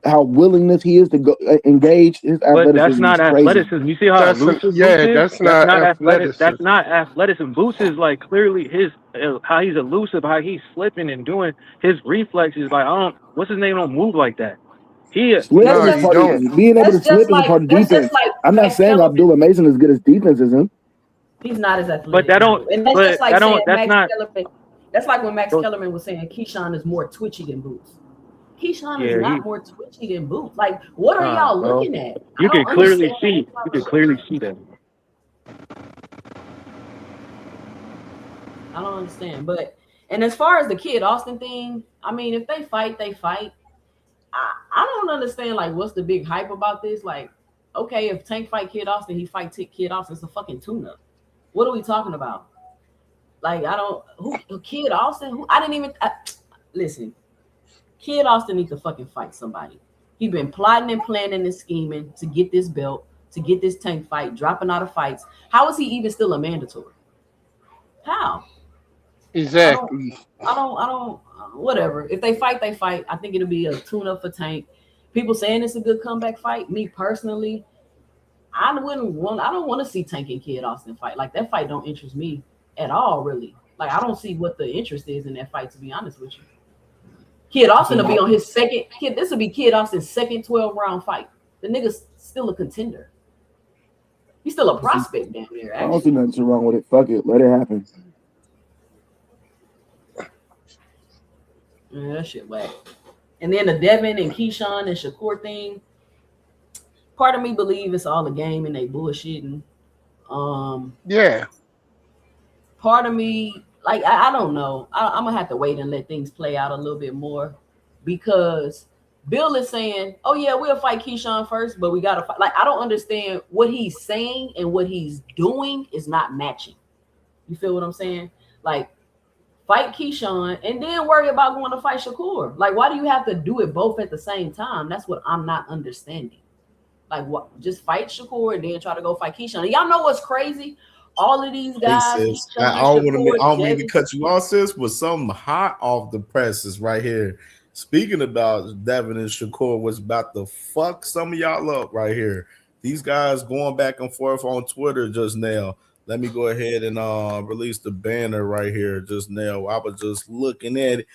S14: willingness he is to go engage. His
S8: but that's not athleticism. You see how elusive Boots is?
S2: That's not athleticism.
S8: That's not athleticism. Boots is like clearly how he's elusive, how he's slipping and doing his reflexes. Like what's his name? Don't move like that. Being able
S14: to slip is part of defense. I'm not saying Abdullah Mason is good as defense as him.
S18: He's not as athletic.
S8: But that don't.
S18: And that's
S8: but
S18: just like
S8: that don't.
S18: saying
S8: That's not.
S18: That's like when Max Kellerman was saying Keyshawn is more twitchy than Boots. Keyshawn is not more twitchy than Boots. Like, what are y'all looking at?
S8: You can clearly see. You can clearly see that.
S18: I don't understand. And as far as the Kid Austin thing, I mean, if they fight, they fight. I don't understand, like, what's the big hype about this? Like, okay, if Tank fight Kid Austin, he fight Kid Austin. It's a fucking tune-up. What are we talking about? Like, Kid Austin? Listen, Kid Austin needs to fucking fight somebody. He's been plotting and planning and scheming to get this belt, to get this Tank fight, dropping out of fights. How is he even still a mandatory? How?
S2: Exactly.
S18: I don't, whatever. If they fight, they fight. I think it'll be a tune-up for Tank. People saying it's a good comeback fight. Me personally, I don't want to see Tank and Kid Austin fight. Like, that fight don't interest me at all, really. Like, I don't see what the interest is in that fight, to be honest with you. Kid Austin will be on his second. This will be Kid Austin's second 12-round fight. The nigga's still a contender. He's still a prospect down there.
S14: I don't see nothing wrong with it. Fuck it. Let it happen.
S18: Yeah, that shit whack. And then the Devin and Keyshawn and Shakur thing. part of me believe it's all a game and they bullshitting.
S2: Yeah.
S18: Part of me, like, I don't know. I'm gonna have to wait and let things play out a little bit more, because Bill is saying, "Oh yeah, we'll fight Keyshawn first, but we gotta fight." Like, I don't understand what he's saying and what he's doing is not matching. You feel what I'm saying? Like, fight Keyshawn and then worry about going to fight Shakur. Like, why do you have to do it both at the same time? That's what I'm not understanding. Like, what? Just fight Shakur and then try to go fight Keyshawn. And y'all know what's crazy? All of these
S12: Hey,
S18: guys,
S12: sis,
S18: Keyshawn,
S12: I don't
S18: Shakur,
S12: mean to
S18: Devin.
S12: cut you off, sis, with something hot off the presses right here. Speaking about Devin and Shakur, was about to fuck some of y'all up right here. These guys going back and forth on Twitter just now. Let me go ahead and release the banner right here just now. I was just looking at it.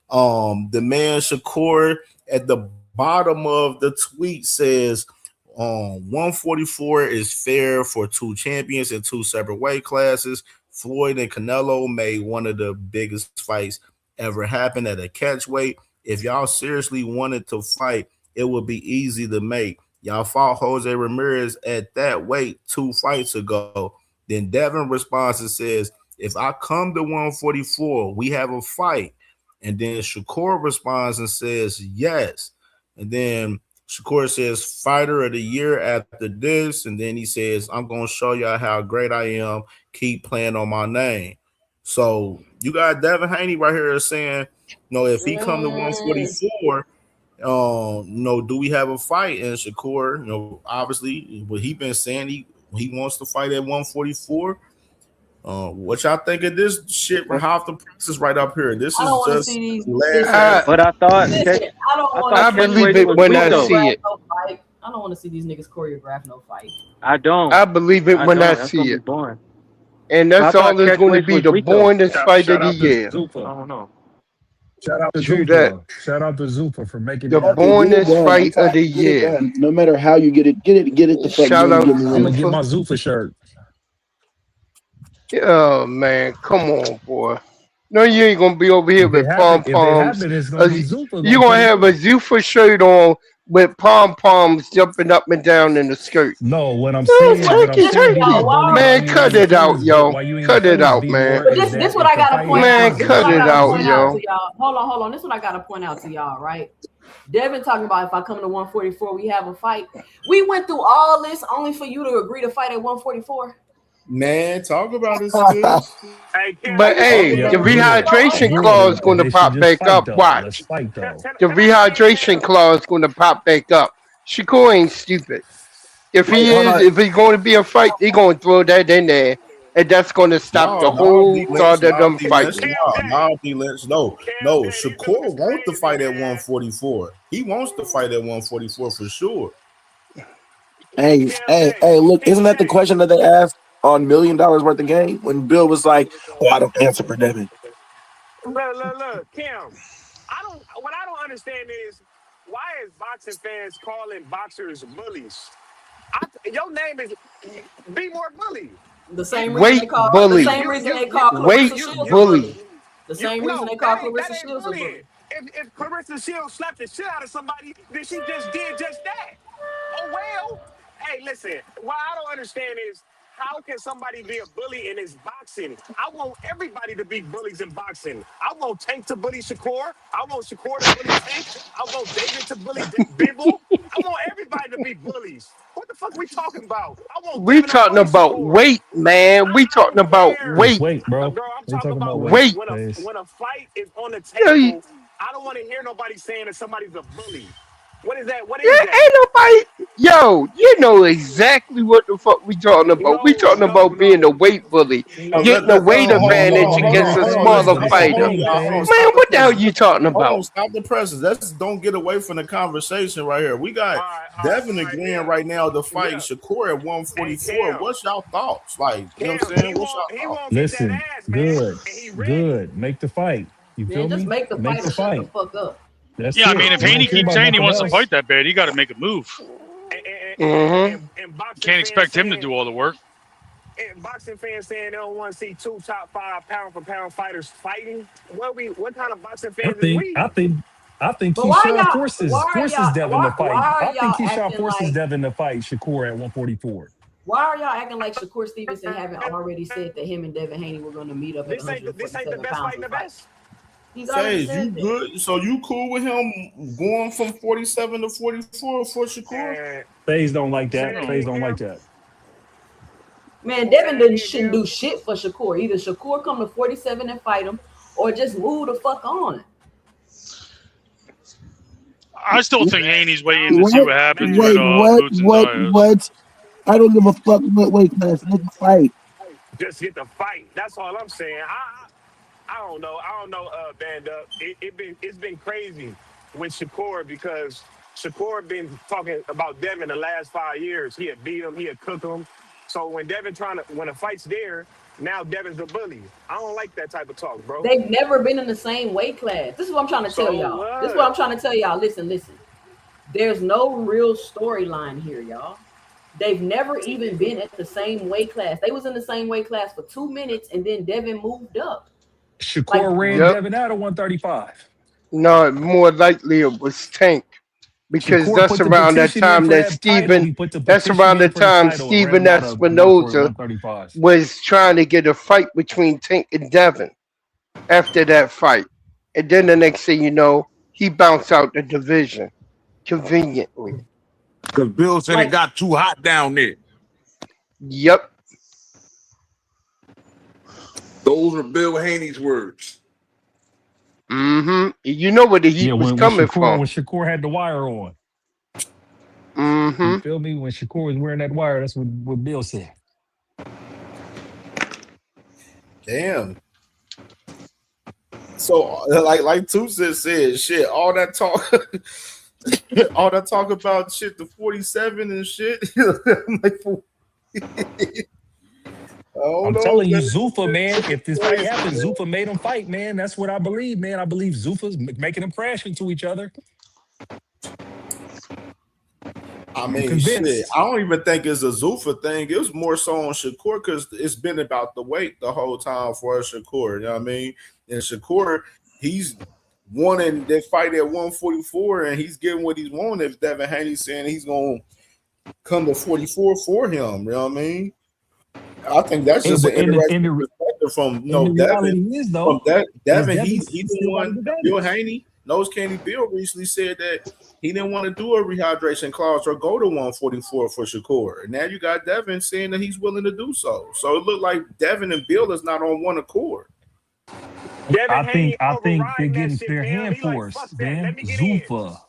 S12: The man Shakur at the bottom of the tweet says, 144 is fair for two champions in two separate weight classes. Floyd and Canelo made one of the biggest fights ever happen at a catch weight. If y'all seriously wanted to fight, it would be easy to make. Y'all fought Jose Ramirez at that weight 2 fights ago. Then Devin responds and says, if I come to 144, we have a fight. And then Shakur responds and says, yes. And then Shakur says, fighter of the year after this. And then he says, I'm going to show y'all how great I am. Keep playing on my name. So you got Devin Haney right here saying, no, if he come to 144, no, do we have a fight? And Shakur, obviously, what he been saying, he wants to fight at 144. What y'all think of this shit? Half the prices right up here. This
S18: I
S12: is
S18: don't want to
S12: just
S18: see these.
S12: last.
S8: But I thought,
S18: Listen, I don't want
S2: I
S18: to
S2: believe it when I see it.
S18: no fight. I don't want to see these niggas choreograph no fight.
S8: I don't.
S2: I believe it when I
S8: That's
S2: see
S8: gonna be
S2: it.
S8: boring.
S2: And
S8: But I
S2: that's
S8: thought
S2: all it's going to
S8: catchweights
S2: be,
S8: was
S2: the
S8: Rico.
S2: boringest fight of
S17: Shout
S2: the
S17: out to
S2: year.
S8: I
S17: Zupa.
S8: don't know.
S17: Shout out to
S2: True that.
S17: Zupa. Shout out to Zupa for making
S2: The
S17: it happen.
S14: Okay, get it
S2: boringest
S14: done. I'm
S2: fight of
S14: tired.
S2: the
S14: Get it
S2: year.
S14: done. No matter how you get it the fuck
S2: Shout
S14: done.
S2: out
S14: Get me
S17: I'm gonna
S14: in.
S17: get my
S2: Zufa.
S17: Zupa shirt.
S2: Oh man, come on, boy. No, you ain't gonna be over here with pom
S17: If it
S2: poms.
S17: happen, it's gonna be Zupa
S2: You
S17: gonna
S2: gonna
S17: put it
S2: have a
S17: on.
S2: Zufa shirt on with pom poms jumping up and down in the skirt.
S17: No, what I'm
S2: Oh,
S17: saying,
S18: Y'all,
S17: B-Dog
S18: why
S17: Bunny,
S18: are
S17: why
S2: Man,
S17: you
S2: cut
S17: ain't
S2: it out,
S17: freeze,
S2: yo.
S17: why you ain't
S2: Cut it
S17: freeze,
S2: out,
S17: B
S2: man.
S17: more,
S18: But
S17: is
S18: this
S17: that
S18: what
S17: if
S18: I
S17: the
S18: gotta
S17: fight
S18: point out.
S2: Man,
S17: happens,
S18: This
S17: it's
S18: what
S2: cut
S18: I
S2: it
S17: gonna
S18: gotta
S17: be
S2: out,
S18: point out
S2: yo.
S18: to y'all. Hold on. This what I gotta point out to y'all, right? Devin talking about if I come to 144, we have a fight. We went through all this only for you to agree to fight at 144.
S12: Man, talk about it, sis.
S9: Hey, Cam,
S2: But
S9: let me
S17: Oh
S9: say
S2: hey,
S9: this
S2: the
S17: yeah,
S9: real quick.
S17: good.
S2: rehydration clause
S17: Good.
S2: gonna
S17: They should
S2: pop
S17: just
S2: back
S17: fight
S2: up.
S17: though. Let's
S2: Watch.
S17: fight though.
S2: The
S9: Can I say,
S2: rehydration
S9: Cam?
S2: clause gonna pop back up. Shakur ain't stupid.
S14: Wait, hold on.
S2: If he's going to be a fight, he gonna throw that in there, and that's gonna stop the
S12: No,
S2: whole
S12: D Lynch,
S2: thought of
S12: no,
S2: them
S12: D Lynch,
S2: fighting.
S12: no, D Lynch, no.
S9: Cam J, these
S12: Shakur
S9: niggas
S12: wants to
S9: crazy,
S12: fight at
S9: man.
S12: 144. He wants to fight at 144 for sure.
S9: Cam J,
S14: Look, isn't
S9: Cam
S14: that the
S9: J.
S14: question that they asked on $1 million worth of game when Bill was like, "Oh, I don't answer for Devin."
S9: Look, Cam. What I don't understand is why is boxing fans calling boxers bullies? Your name is Be More Bully.
S18: The
S9: You,
S18: same reason
S2: Weight
S18: they call
S2: bully. Weight
S18: Clarissa Shields a
S2: bully.
S18: bully. The same reason
S9: no,
S18: they call
S9: that
S18: Clarissa
S9: ain't
S18: Shields a
S9: bullying.
S18: bully.
S9: If Clarissa Shields slapped the shit out of somebody, then she just did just that. Oh well. Hey, listen. What I don't understand is how can somebody be a bully in his boxing? I want everybody to be bullies in boxing. I want Tank to bully Shakur. I want Shakur to bully Tank. I want David to bully Bivol. I want everybody to be bullies. What the fuck we talking about? I want
S2: We
S9: Devin to
S2: talking
S9: bully
S2: about
S9: Shakur.
S2: weight, man. We
S9: I don't
S2: talking about
S9: care.
S17: It's
S2: weight.
S17: weight, bro.
S9: Bro, I'm
S17: They
S9: talking
S17: talking about
S9: about
S17: weight.
S2: Weight.
S17: Pace.
S9: when a fight is on the
S2: Yeah,
S9: table. I don't want to hear nobody saying that somebody's a bully. What is that? What is that?
S2: ain't nobody. Yo, you know exactly what the fuck we talking about. We talking about being a weight bully, getting a weight advantage against a smaller
S17: It's the
S2: fighter.
S17: thing, Pace.
S2: Man, what the hell you talking
S12: Hold on,
S2: about?
S12: stop the presses. Let's don't get away from the conversation right here. We got Devin agreeing right now to fight Shakur at
S9: Hey
S12: 144.
S9: Cam,
S12: What's y'all thoughts? Like, you know what I'm
S9: Cam,
S12: saying? What's
S9: he
S12: y'all thoughts?
S9: won't get that
S17: Listen,
S9: ass, man,
S17: good,
S9: and he ready.
S17: good. Make the fight. You feel
S18: Man, just
S17: me?
S18: make the
S17: Make
S18: fight
S17: the
S18: or shut the
S17: fight.
S18: fuck up.
S17: That's
S16: Yeah, I
S17: it.
S16: mean, if
S17: We don't
S16: Haney
S17: care
S16: keeps
S17: about
S16: saying he
S17: nothing
S16: wants to
S17: else.
S16: fight that bad, he got to make a move.
S2: Mm-hmm.
S9: And boxing
S16: Can't
S9: fans
S16: expect him to
S9: saying,
S16: do all the work.
S9: they don't want to see 2 top 5 pound for pound fighters fighting. What kind of boxing
S17: I
S9: fans is
S17: think
S9: we?
S17: I think I think
S18: But why
S17: Keyshawn
S18: y'all?
S17: forces Devin to fight.
S18: Why
S17: I
S18: are
S17: think
S18: y'all
S17: Keyshawn
S18: acting
S17: forces
S18: like?
S17: Devin to fight Shakur at 144.
S18: Why are y'all acting like Shakur Stevenson haven't already said that him and Devin Haney were going to meet up at
S9: This ain't the
S18: 147
S9: best
S18: pounds
S9: fight in
S18: and
S9: the
S18: fight?
S9: best.
S18: He's already
S12: Phase, you
S18: said that.
S12: good? So you cool with him going from 47 to 44 for Shakur?
S17: FaZe don't like that. FaZe don't like that.
S18: Man, Devin shouldn't do shit for Shakur. Either Shakur come to 47 and fight him, or just move the fuck on.
S16: I still think Haney's waiting to see what happens with Boots and Diaz.
S14: What? I don't give a fuck what weight class. Let the fight.
S9: Just get the fight. That's all I'm saying. I don't know. Band up. It's been crazy with Shakur because Shakur been talking about Devin the last 5 years. He had beat him. He had cooked him. So when a fight's there, now Devin's a bully. I don't like that type of talk, bro.
S18: They've never been in the same weight class. This is what I'm trying to tell y'all. Listen. There's no real storyline here, y'all. They've never even been at the same weight class. They was in the same weight class for 2 minutes, and then Devin moved up.
S17: Shakur ran Devin out of 135.
S2: No, more likely it was Tank. Because
S17: Shakur
S2: that's
S17: put the
S2: around that
S17: petition in
S2: time
S17: for
S2: that
S17: that title. He
S2: Stephen,
S17: put the
S2: that's
S17: petition
S2: around the
S17: in for the
S2: time
S17: title and
S2: Stephen
S17: ran out of
S2: Espinoza
S17: 135.
S2: was trying to get a fight between Tank and Devin after that fight. And then the next thing you know, he bounced out the division conveniently.
S5: Because Bill said it got too hot down there.
S2: Yep.
S5: Those are Bill Haney's words.
S2: Mm-hmm. You know where the heat was coming from.
S17: When Shakur had the wire on.
S2: Mm-hmm.
S17: You feel me? When Shakur was wearing that wire, that's what Bill said.
S12: Damn. So like Tusa said, shit, all that talk about shit, the 47 and shit.
S17: I'm telling you, Zuffa, man, if this fight happens, Zuffa made him fight, man. That's what I believe, man. I believe Zuffa's making them crash into each other.
S12: I mean, shit, I don't even think it's a Zuffa thing. It was more so on Shakur because it's been about the weight the whole time for Shakur. You know what I mean? And Shakur, he's wanting that fight at 144, and he's getting what he's wanting. If Devin Haney's saying he's going to come to 44 for him, you know what I mean? I think that's just an interesting perspective from Devin. Devin, he's the one. Bill Haney, Nose Candy Bill recently said that he didn't want to do a rehydration clause or go to 144 for Shakur. And now you got Devin saying that he's willing to do so. So it looked like Devin and Bill is not on one accord.
S17: I think they're getting their hand forced, man. Zuffa.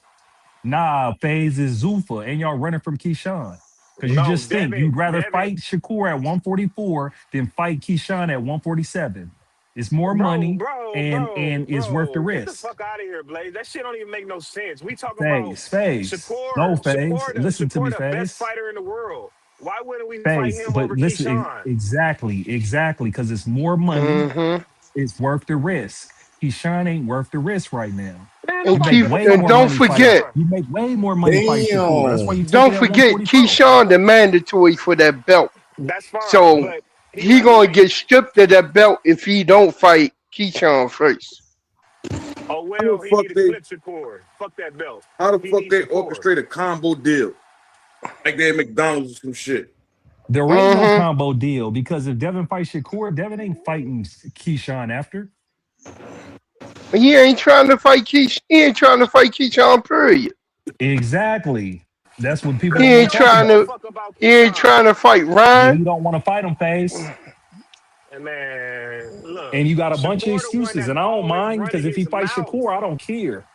S17: Nah, FaZe is Zuffa, and y'all running from Keyshawn. Because you just think you'd rather fight Shakur at 144 than fight Keyshawn at 147. It's more money and it's worth the risk.
S9: Get the fuck out of here, Blaze. That shit don't even make no sense. We talking about
S17: FaZe.
S9: Shakur.
S17: No, FaZe.
S9: Shakur,
S17: Listen to me,
S9: the
S17: FaZe.
S9: best fighter in the world. Why wouldn't we fight
S17: FaZe,
S9: him
S17: but
S9: over
S17: listen,
S9: Keyshawn?
S17: exactly, because it's more money.
S2: Mm-hmm.
S17: It's worth the risk. Keyshawn ain't worth the risk right now.
S2: And don't forget,
S17: you make way more money fighting Shakur. That's why you
S2: don't forget Keyshawn the mandatory for that belt.
S9: That's fine.
S2: So he gonna get stripped of that belt if he don't fight Keyshawn first.
S9: Oh well, he need to flip Shakur. Fuck that belt.
S5: How the fuck they orchestrate a combo deal? Like they at McDonald's or some shit.
S17: There ain't no combo deal because if Devin fights Shakur, Devin ain't fighting Keyshawn after.
S2: He ain't trying to fight Keyshawn. He ain't trying to fight Keyshawn, period.
S17: Exactly. That's what people
S2: He ain't trying to fight Ryan.
S17: You don't want to fight him, FaZe.
S9: Man, look.
S17: And you got a bunch of excuses, and I don't mind because if he fights Shakur, I don't care.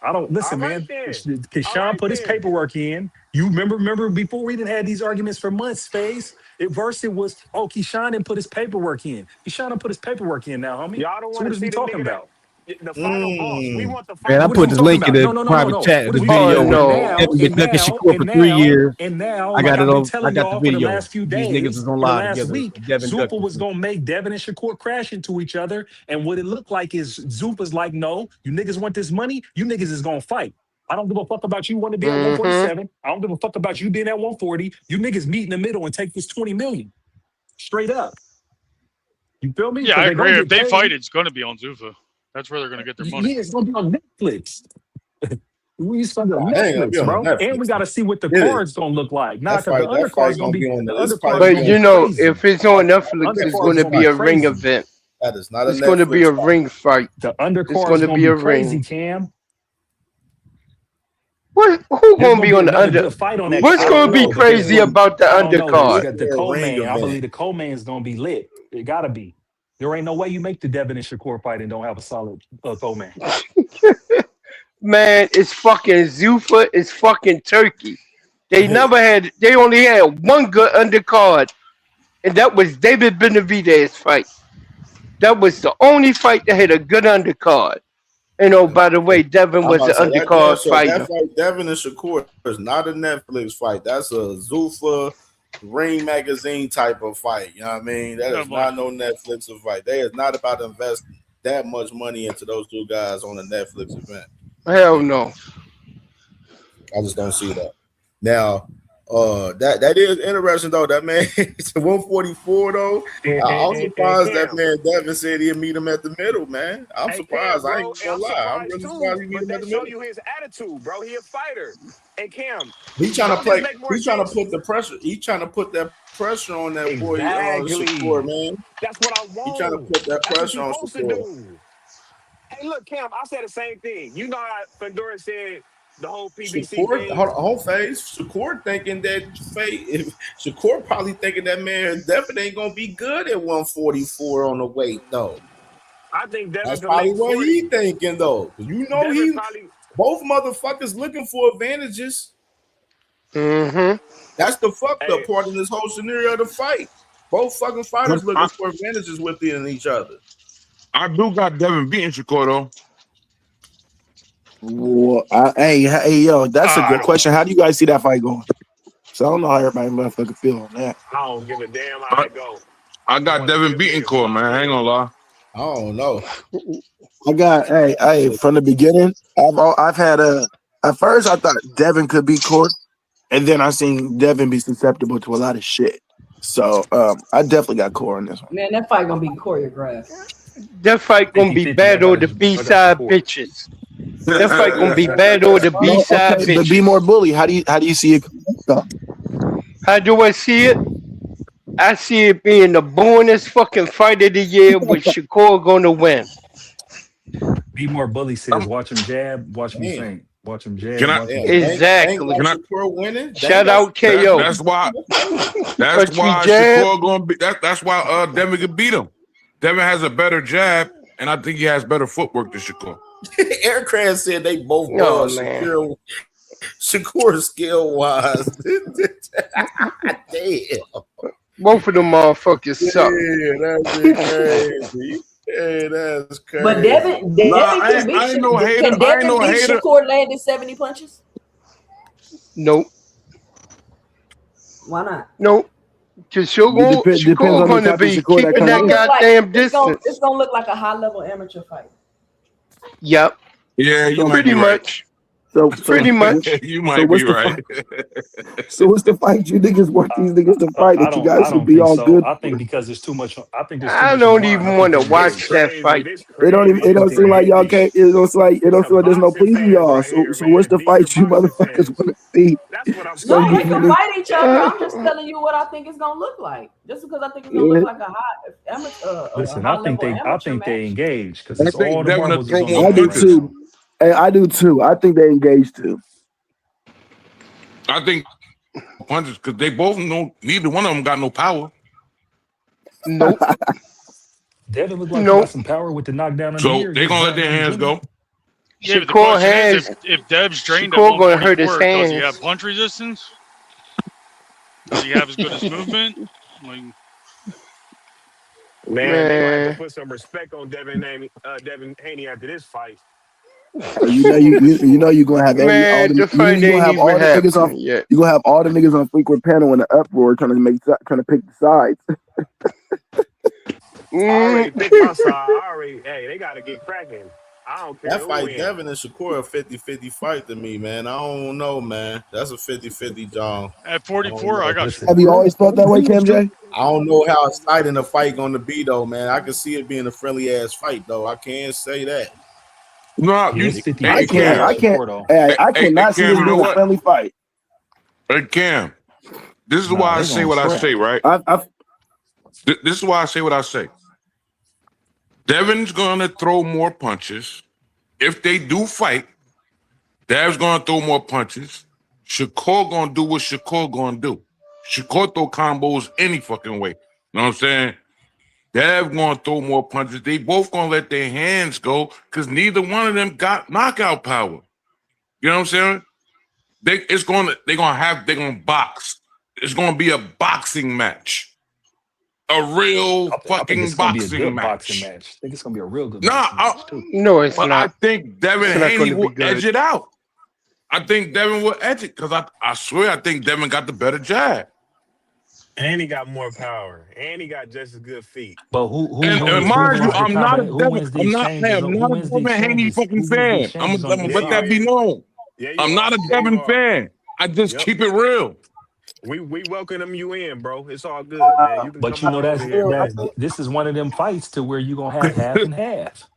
S17: I don't listen, man. Keyshawn put his paperwork in. You remember before we didn't have these arguments for months, FaZe. At first it was, Keyshawn didn't put his paperwork in. Keyshawn didn't put his paperwork in now, homie.
S9: Y'all don't
S17: so what is we talking about?
S9: The final boss. We want the final
S19: Man, I
S9: boss.
S19: put this link in the private chat of the video. Devin been ducking Shakur for 3 years.
S17: And now,
S19: I got it on.
S17: telling
S19: I got
S17: y'all
S19: the video.
S17: For the last few days,
S19: these niggas was on
S17: for the
S19: live
S17: last
S19: together.
S17: week, Zuffa was gonna make Devin and Shakur crash into each other. And what it looked like is Zuffa's like, no, you niggas want this money, you niggas is gonna fight. I don't give a fuck about you wanting to be at 147. I don't give a fuck about you being at 140. You niggas meet in the middle and take this 20 million. Straight up. You feel me?
S16: Yeah, I agree. If they fight, it's going to be on Zuffa. That's where they're going to get their money.
S17: Yeah, it's gonna be on Netflix. We started on
S12: Nah, it ain't gonna be
S17: Netflix,
S12: on the
S17: bro. And we
S12: Netflix.
S17: got to see what the
S12: It is.
S17: card's gonna look like. Nah,
S12: That
S17: because the
S12: fight
S17: undercard's gonna
S12: gonna
S17: be
S12: be on
S17: the
S12: the. It's
S17: undercard's
S12: probably
S17: gonna
S2: But
S12: be on.
S17: be
S2: you know,
S17: crazy.
S2: if it's on
S17: The
S2: Netflix, it's
S17: undercard's
S2: going to
S17: gonna
S2: be
S17: be
S2: a ring
S17: crazy.
S2: event.
S12: That is not a
S2: It's going to be
S12: Netflix
S2: a
S12: fight.
S2: ring fight.
S17: The
S2: It's
S17: undercard's
S2: going to
S17: gonna
S2: be
S17: be
S2: a
S17: crazy,
S2: ring.
S17: Cam.
S2: Who
S17: There's
S2: going to
S17: gonna
S2: be
S17: be
S2: on the
S17: another
S2: under?
S17: good fight on that.
S2: What's
S17: I
S2: going
S17: don't
S2: to be
S17: know, but there's
S2: crazy
S17: gonna.
S2: about the
S17: I don't know, but
S2: undercard?
S17: you got the
S12: For a ring
S17: co-main. I
S12: event.
S17: believe the co-main's gonna be lit. It gotta be. There ain't no way you make the Devin and Shakur fight and don't have a solid co-main.
S2: Man, it's fucking Zuffa. It's fucking Turkey. They only had one good undercard, and that was David Benavidez' fight. That was the only fight that had a good undercard. And oh, by the way, Devin
S12: I'm
S2: was
S12: about to
S2: an
S12: say
S2: undercard
S12: that
S2: fighter.
S12: fight, Devin and Shakur, is not a Netflix fight. That's a Zuffa Ring magazine type of fight. You know what I mean? That is not no Netflix fight. They is not about to invest that much money into those two guys on a Netflix event.
S2: Hell no.
S12: I just don't see that. Now, that is interesting though. That man, it's 144 though. I'm surprised that
S15: Cam.
S12: man Devin said he'll meet him at the middle, man. I'm
S15: Hey, Cam,
S12: surprised. I
S15: bro.
S12: ain't
S15: And
S12: gonna
S15: I'm
S12: lie. I'm
S15: surprised
S12: really
S15: too,
S12: surprised he meet
S15: but
S12: him at
S15: that
S12: the
S15: show
S12: middle.
S15: you his attitude, bro. He a fighter. And Cam,
S12: He trying to
S15: don't this
S12: play.
S15: make more
S12: He's trying to
S15: sense?
S12: put the pressure. He's trying to put that pressure on that boy Shakur,
S15: Exactly.
S12: man.
S15: That's what I
S12: He trying to
S15: want.
S12: put that
S15: That's what
S12: pressure
S15: you're
S12: on
S15: supposed to
S12: Shakur.
S15: do. Hey, look, Cam, I said the same thing. You know how Fedora said the whole PBC
S12: Shakur,
S15: thing?
S12: whole phase. Shakur thinking that Shakur probably thinking that man definitely ain't gonna be good at 144 on the weight though.
S15: I think Devin
S12: That's
S15: can
S12: probably
S15: make
S12: what
S15: 40.
S12: he thinking though. You know
S15: Devin probably
S12: both motherfuckers looking for advantages.
S2: Mm-hmm.
S12: That's the fucked up
S15: hey,
S12: part in this whole scenario of the fight. Both fucking fighters looking for advantages within each other.
S5: I do got Devin beating Shakur though.
S14: Well, hey, yo, that's a good question. How do you guys see that fight going? So I don't know how everybody motherfucking feel on that.
S15: I don't give a damn how it go.
S5: I got Devin beating Core, man. I ain't gonna lie.
S12: I don't know.
S14: I got from the beginning. I've had at first I thought Devin could beat Court, and then I seen Devin be susceptible to a lot of shit. So I definitely got Core on this one.
S18: Man, that fight gonna be choreographed.
S2: That fight gonna be bad on the B-side bitches. That fight gonna be bad on the B-side bitches.
S14: But be more bully. How do you see it?
S2: How do I see it? I see it being the boringest fucking fight of the year with Shakur gonna win.
S17: Be more bully says, watch him jab, watch me faint. Watch him jab.
S5: Can I?
S17: Watch him
S2: Exactly.
S5: Can I?
S12: Winning?
S2: Shout out KO.
S5: That's why.
S2: But you jab.
S5: Shakur gonna be. That's why Devin could beat him. Devin has a better jab, and I think he has better footwork than Shakur.
S12: Aircraft said they both
S2: Oh,
S12: man. Shakur skill wise. Damn.
S2: Both of them motherfuckers suck.
S12: Yeah, that's crazy. Hey, that's crazy.
S18: But Devin can beat
S5: I ain't no hater.
S18: Can Devin
S5: I ain't no
S18: beat
S5: hater.
S18: Shakur landed 70 punches?
S2: Nope.
S18: Why not?
S2: Nope. Because Shakur gonna be keeping that goddamn distance.
S18: It's gonna look like a high level amateur fight.
S2: Yep.
S5: Yeah, you might
S2: pretty
S5: be right.
S2: much.
S14: So
S2: pretty much.
S5: You might be right.
S14: So what's the fight you niggas want these niggas to fight that you guys
S17: I
S14: would
S17: don't
S14: be
S17: think
S14: all
S17: so.
S14: good?
S17: I think because there's too much. I think there's too
S2: I
S17: much.
S2: don't even want to watch that fight.
S14: It don't seem like y'all can't. It don't seem like there's no pleasing y'all. So what's the fight you motherfuckers want to see?
S18: No, we can fight each other. I'm just telling you what I think it's gonna look like. Just because I think it's gonna look like a high amateur.
S17: Listen, I think they engage because it's all the
S5: Devin
S17: marbles
S5: will
S17: is on
S5: throw
S17: the
S5: more
S14: I do
S5: punches.
S14: too. Hey, I do too. I think they engaged too.
S5: I think punches because they both know neither one of them got no power.
S2: Nope.
S17: Devin looked like he got some power with the knockdown of the
S5: So
S17: year.
S5: they're gonna let their hands go.
S16: Yeah, but the
S2: Shakur
S16: question
S2: has.
S16: is, if Dev's trained at
S2: Shakur gonna hurt his
S16: 144, does he
S2: hands.
S16: have punch resistance? Does he have as good as movement? Like,
S15: Man, they gonna have to put some respect on Devin Haney after this fight.
S14: You know you're gonna have
S2: Man, the fight
S14: you gonna
S2: ain't
S14: have all
S2: even
S14: the niggas on.
S2: happening yet.
S14: You gonna have all the niggas on frequent panel in the uproar trying to pick the sides.
S15: I already picked my side. Hey, they gotta get cracking.
S9: I don't care
S12: That
S9: who
S12: fight,
S9: win.
S12: Devin and Shakur, a 50-50 fight to me, man. I don't know, man. That's a 50-50 John.
S16: At 44, I got
S17: Listen,
S14: Have you
S16: Shakur.
S14: always felt that way, CamJ?
S12: I don't know how exciting the fight going to be, though, man. I can see it being a friendly ass fight, though. I can't say that.
S5: No,
S17: yeah,
S5: you.
S17: it's 50
S5: Hey,
S14: I can't.
S5: Cam.
S14: I can't.
S17: Shakur, though.
S14: I
S5: Hey,
S14: cannot see
S5: Cam.
S14: this
S5: You know
S14: being a
S5: what?
S14: friendly fight.
S5: Hey, Cam. This is
S17: Nah,
S5: why I
S17: they
S5: say
S17: gonna
S5: what I say,
S17: scrap.
S5: right? This is why I say what I say. Devin's gonna throw more punches. If they do fight, Dev's gonna throw more punches. Shakur gonna do what Shakur gonna do. Shakur throw combos any fucking way. You know what I'm saying? Dev gonna throw more punches. They both gonna let their hands go because neither one of them got knockout power. You know what I'm saying? They're gonna box. It's gonna be a boxing match. A real
S17: I think
S5: fucking
S17: it's gonna be a
S5: boxing
S17: good boxing
S5: match.
S17: match. I think it's gonna be a real good
S5: No,
S17: boxing match too.
S2: No, it's
S5: but I
S2: not.
S5: think Devin
S2: It's not
S5: Haney
S2: going to be
S5: will edge
S2: good.
S5: it out. I think Devin will edge it because I swear I think Devin got the better jab.
S9: And he got more power. And he got just as good feet.
S17: But who
S5: And
S17: wins? Who
S5: mind you,
S17: wins the
S5: I'm not a
S17: combat? Who
S5: Devin.
S17: wins the
S5: I'm not. Hey,
S17: exchanges?
S5: I'm
S17: Who
S5: not a
S17: wins the
S5: Devin Haney
S17: exchanges?
S5: fucking
S17: Who wins the
S5: fan.
S17: exchanges on
S5: I'm
S17: either
S5: let that be
S17: side?
S5: known.
S9: Yeah, you
S5: I'm
S9: are.
S5: not a
S9: Yeah, you
S5: Devin
S9: are.
S5: fan. I just
S9: Yep.
S5: keep it real.
S9: We welcome you in, bro. It's all good, man. You can
S17: But
S9: come
S17: you
S9: on
S17: know
S9: over here, man.
S17: this is one of them fights to where you're gonna have half and half.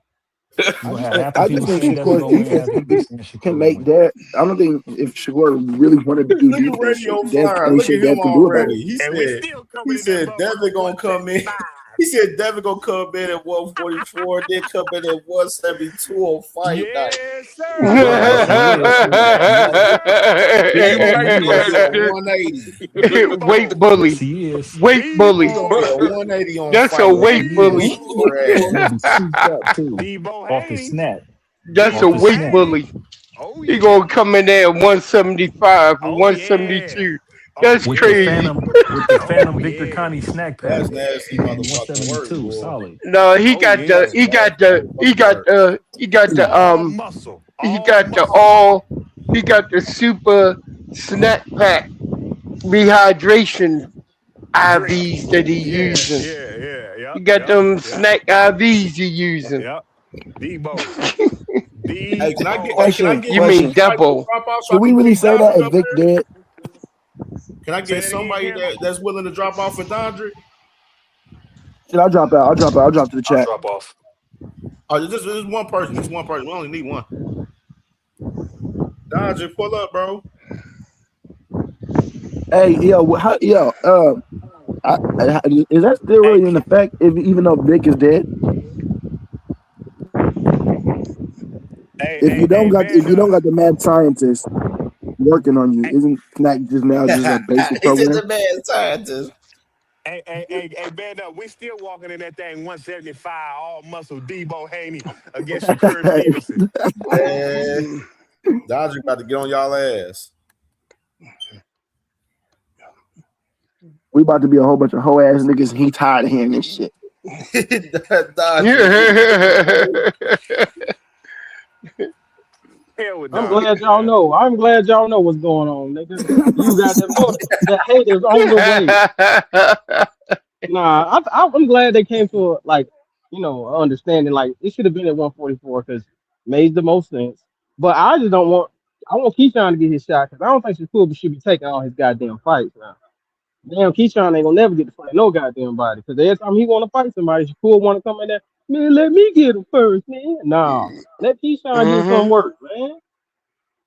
S17: You're gonna have half the
S14: I
S17: people
S14: just think
S17: saying Devin
S14: Shakur's
S17: gonna win, half
S14: defense
S17: the people saying Shakur
S14: can
S17: gonna
S14: make
S17: win.
S14: that. I don't think if Shakur really wanted to do
S12: Look at
S14: defense,
S12: Radio
S14: Dev,
S12: Flyer.
S14: ain't
S12: Look at
S14: shit
S12: him
S14: Dev can do about
S12: already.
S14: it.
S9: And we still coming
S12: He
S9: in that
S12: said Devin
S9: motherfucker
S12: gonna come in.
S9: 175.
S12: He said Devin gonna come in at 144, then come in at 172 on fight night.
S9: Yes, sir.
S17: Yes, he is.
S9: Yes,
S5: Did you
S17: Yes,
S5: like
S17: he
S5: the way
S17: is.
S5: that
S12: He gonna be
S5: shit?
S12: at 180.
S2: Weight
S9: Debo.
S2: bully.
S17: Yes, he is.
S2: Weight bully.
S12: He gonna be at 180 on
S2: That's a
S12: fight night.
S2: weight
S17: He
S2: bully.
S17: is. He's gonna be souped up too,
S9: Debo
S17: off the
S9: Haney.
S17: snap,
S2: That's a
S17: off the
S9: Debo
S2: weight
S17: snap.
S9: Haney.
S2: bully.
S9: Oh,
S2: He
S9: yeah.
S2: gonna come in there at 175 or
S9: Oh, yeah.
S2: 172.
S9: Oh,
S2: That's
S17: With the
S2: crazy.
S9: yeah.
S17: Phantom
S9: Oh,
S17: Victor
S9: yeah.
S17: Connie snack
S12: That's
S17: pack,
S12: nasty
S17: he gonna be
S12: motherfucking work,
S17: 172.
S12: boy.
S17: Solid.
S2: No, he
S9: Oh,
S2: got
S9: yeah.
S12: That's nasty motherfucking work.
S9: All muscle.
S2: he
S9: All
S2: got the
S9: muscle.
S2: super snack pack rehydration
S9: Drink.
S2: IVs that he
S9: Yeah,
S2: using.
S9: yeah.
S2: He got
S9: Yep.
S2: them snack IVs he using.
S9: Yep. Debo.
S12: Hey, can I get
S14: Question.
S2: You mean
S12: somebody to
S2: Debo?
S12: drop off so
S14: Should
S12: I
S14: we
S12: can
S14: really
S12: bring
S14: say that
S12: Dondre
S14: if
S12: up
S14: Vic
S12: there?
S14: dead?
S12: Can I
S9: Say
S12: get
S9: that again,
S12: somebody
S9: Cam?
S12: that's willing to drop off for Dondre?
S14: Should I drop out? I'll drop to the
S17: I'll
S14: chat.
S17: drop off.
S12: Oh, this is one person. Just one person. We only need one. Dondre, pull up, bro.
S14: Hey, yo, is that still really in effect? Even though Vic is dead, if you don't got the mad scientist working on you, isn't Snack just now just a basic
S12: He's
S14: program?
S12: the mad scientist.
S9: Hey, man, up. We still walking in that thing 175, all muscle Debo Haney against Shakur Stevenson.
S12: Man, Dondre about to get on y'all ass.
S14: We about to be a whole bunch of hoe ass niggas, and he tired of hearing this shit.
S1: I'm glad y'all know. I'm glad y'all know what's going on, nigga. You got the haters on the way. Nah, I'm glad they came to understanding. Like it should have been at 144 because made the most sense. But I just don't want. I want Keyshawn to get his shot because I don't think Shakur should be taking all his goddamn fights now. Damn, Keyshawn ain't gonna never get to fight no goddamn body because every time he want to fight somebody, Shakur want to come in there. Man, let me get him first, man. Nah, let Keyshawn get some work, man.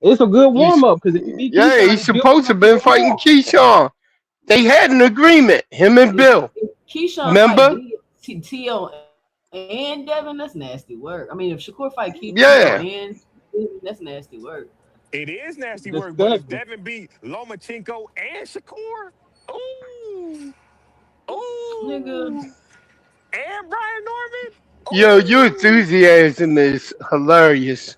S1: It's a good warm up because if you beat
S2: Yeah,
S1: Keyshawn,
S2: he's
S1: it's building
S2: supposed to
S1: up
S2: have been
S1: even
S2: fighting
S1: more.
S2: Keyshawn. They had an agreement, him and Bill.
S18: Keyshawn
S2: Remember?
S18: fight T.O. and Devin, that's nasty work. I mean, if Shakur fight
S2: Yeah.
S18: T.O. and Devin, that's nasty work.
S9: It is nasty work, but if Devin beat Lomachenko and Shakur, ooh,
S18: Nigga.
S9: and Brian Norman,
S2: Yo, your enthusiasm is hilarious.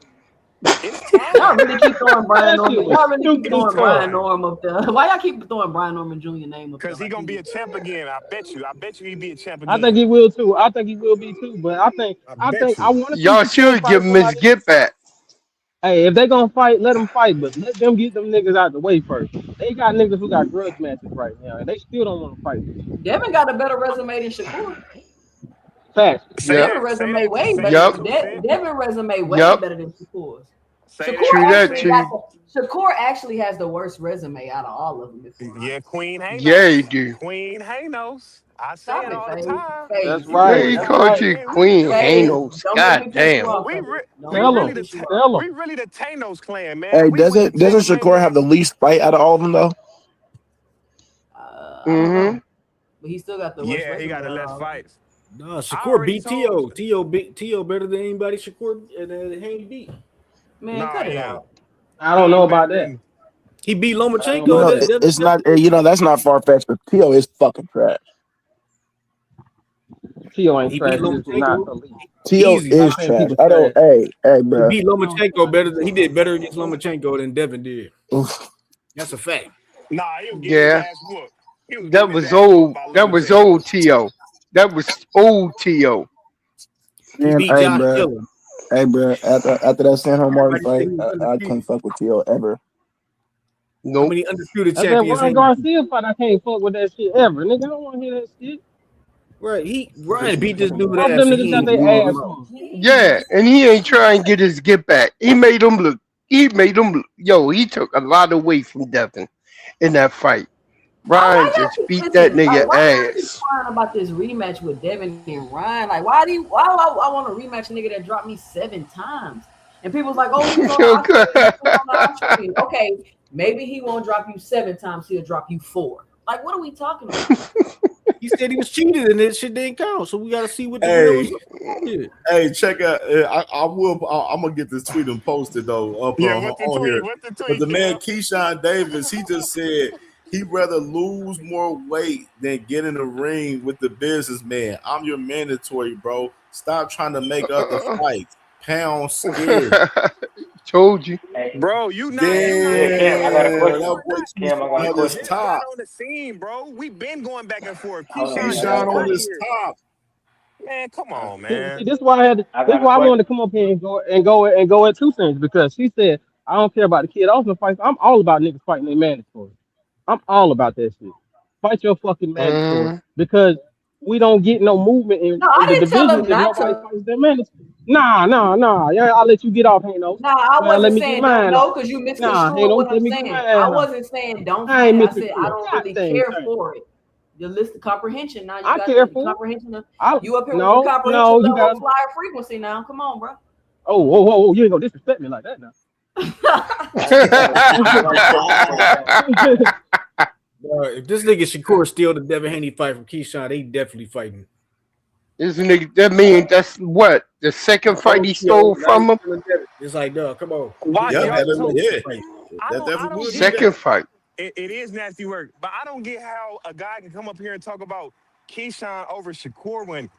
S9: it's time.
S18: Y'all really keep throwing Brian
S1: That shit
S18: Norman.
S1: was
S18: Y'all really keep
S1: stupid as
S18: throwing Brian
S1: fuck.
S18: Norman up there. Why y'all keep throwing Brian Norman Jr. name up there?
S9: Because he going to be a champ again. I bet you he'd be a champ
S1: I
S9: again.
S1: think he will too. I think he will be too. But I think
S9: bet
S1: I
S9: you.
S1: want to see
S2: Y'all
S1: Shakur
S2: should give
S1: fight
S2: him his
S1: somebody.
S2: get back.
S1: Hey, if they gonna fight, let them fight, but let them get them niggas out the way first. They got niggas who got grudge matches right now, and they still don't want to fight this shit.
S18: Devin got a better resume than Shakur.
S1: Facts.
S2: Yep.
S18: Devin resume way
S9: Say
S18: better.
S9: that
S2: Yep.
S9: too, Fit.
S18: Devin resume way
S2: Yep.
S18: better than Shakur's.
S9: Say
S18: Shakur
S9: that
S2: True
S9: too,
S2: that
S18: actually
S9: Fit.
S18: got
S2: too.
S18: Shakur actually has the worst resume out of all of them. If we're
S9: Yeah,
S18: honest,
S9: Queen
S2: Yeah, you
S9: Hanos.
S2: do.
S9: Queen Hanos. I say
S18: stop
S9: it
S18: it,
S9: all the
S18: Faye.
S9: time.
S18: Faye,
S1: That's
S18: you
S2: Yeah,
S1: right.
S18: know,
S2: he
S1: That's
S18: stop
S2: called
S18: it.
S1: right.
S2: you
S9: Man,
S2: Queen
S18: Faye,
S2: Hanos.
S18: don't make
S2: God
S18: me piss you
S2: damn.
S18: off,
S9: we
S18: Faye.
S9: re-
S18: Don't
S9: we
S18: make
S1: Tell
S18: me
S9: really
S1: him.
S9: the
S18: piss you off.
S1: Tell him.
S9: we really the Thanos clan, man.
S14: Hey,
S9: We with the
S14: doesn't
S9: Tatum
S14: Shakur have
S9: Mayweather.
S14: the least fight out of all of them though?
S18: I don't know,
S2: Mm-hmm.
S18: but he still got the worst
S9: Yeah, he
S18: resume
S9: got the
S18: out of
S9: less
S18: all of them.
S9: fights.
S15: No,
S9: I
S15: Shakur
S9: already
S15: beat
S9: told.
S15: T.O. better than anybody Shakur and Hank beat.
S18: Man,
S9: Nah,
S18: cut
S9: he
S18: it
S9: ain't.
S18: out.
S1: I
S9: He
S1: don't know
S9: ain't better
S1: about that.
S9: than.
S15: He beat
S1: I don't know
S14: You
S1: about
S15: Lomachenko.
S14: know,
S1: that.
S14: it's not. That's not far fetched. But T.O. is fucking trash.
S1: Tio ain't
S15: He beat
S1: trash. He just not
S15: Lomachenko
S1: elite.
S14: T.O.
S15: easy.
S1: Stop
S14: is
S1: saying
S14: trash.
S1: people
S14: I don't.
S1: trash.
S14: Hey,
S15: He
S14: bro.
S15: beat Lomachenko better than he did better against Lomachenko than Devin did.
S14: Oof.
S15: That's a fact.
S9: Nah, he was getting his
S2: Yeah.
S9: ass whooped. He was
S2: That
S9: getting his
S2: was
S9: ass whooped
S2: old.
S9: by
S2: That was
S9: Lomachenko.
S2: old T.O. That was old T.O.
S15: He
S14: Man,
S15: beat Josh Dillon.
S14: Hey, bro. After that San Martin
S15: Everybody said
S14: fight,
S15: he was
S14: I
S15: undefeated.
S14: can't fuck with T.O. ever.
S15: How
S2: Nope.
S15: many undisputed
S1: I said
S15: champions
S1: Ryan
S15: have he beat?
S1: Garcia fight. I can't fuck with that shit ever. Nigga, I don't want to hear that shit.
S15: Right, Ryan beat this dude
S1: Both
S15: ass
S1: them
S15: and
S1: niggas
S15: he
S1: got
S15: ain't
S1: their
S15: rule
S1: ass
S15: him out.
S1: whooped.
S2: Yeah, and he ain't trying to get his get back. He made him look. He made him. Yo, he took a lot away from Devin in that fight.
S18: Why
S2: Ryan
S18: y'all
S2: just
S18: keep
S2: beat that
S18: listen?
S2: nigga
S18: Like, why y'all keep
S2: ass.
S18: crying about this rematch with Devin and Ryan? Like, why do I want to rematch a nigga that dropped me 7 times? And people's like, oh, he was on the Australian. He was on the Australian. Okay, maybe he won't drop you 7 times. He'll drop you 4. Like, what are we talking about?
S15: He said he was cheated and that shit didn't count. So we got to see what the real result is.
S12: Hey, check out. I'm gonna get this tweet and posted though up
S9: Yeah, what's the
S12: on
S9: tweet?
S12: here.
S9: What's the
S12: But
S9: tweet,
S12: the man
S9: Kim?
S12: Keyshawn Davis, he just said he'd rather lose more weight than get in the ring with the businessman. I'm your mandatory, bro. Stop trying to make up the fights. Pound scared.
S2: Told you.
S9: Bro, you not
S12: Damn,
S9: no,
S12: that
S9: we're
S12: boy
S9: not.
S12: Keyshawn
S9: You
S12: on his
S9: just got
S12: top.
S9: on the scene, bro. We been going back and forth. Keyshawn just
S12: Keyshawn on
S9: got
S12: his
S9: here.
S12: top.
S9: Man, come on,
S1: See,
S9: man.
S1: this is why I had. This is why I wanted to come up here and go at 2 Cents because she said I don't care about the kid Austin fights. I'm all about niggas fighting their mandatory. I'm all about that shit. Fight your fucking mandatory
S2: Mm.
S1: because we don't get no movement
S18: No,
S1: in
S18: I
S1: the
S18: didn't tell
S1: division
S18: him
S1: if
S18: not
S1: nobody
S18: to.
S1: fights their mandatory. Nah. Yeah, I'll let you get off, Hanos.
S18: No, I
S1: Now let
S18: wasn't
S1: me get
S18: saying don't
S1: mine
S18: know
S1: off.
S18: because you
S1: Nah,
S18: misconstrued
S1: Hanos,
S18: what
S1: let
S18: I'm
S1: me get
S18: saying. I
S1: mine off.
S18: wasn't saying don't
S1: I ain't
S18: fight. I
S1: missing
S18: said
S1: for
S18: I
S1: a
S18: don't really
S1: goddamn
S18: care
S1: thing.
S18: for it. The list of comprehension. Now you
S1: I
S18: got
S1: care
S18: the
S1: for it.
S18: comprehension.
S1: I
S18: You up here with the
S1: no,
S18: comprehension
S1: no, you
S18: level
S1: got.
S18: of flyer frequency now. Come on, bro.
S1: Oh, whoa, you ain't gonna disrespect me like that now.
S15: Bro, if this nigga Shakur steal the Devin Haney fight from Keyshawn, they definitely fighting.
S2: This nigga. That mean that's what the second fight he stole from him.
S15: It's like, no, come on.
S9: Why
S12: Yeah,
S9: y'all
S15: Keyshawn
S9: so I
S12: that
S9: don't
S12: definitely would
S9: get
S12: be
S2: Second
S12: that.
S2: fight.
S9: it is nasty work, but I don't get how a guy can come up here and talk about Keyshawn over Shakur when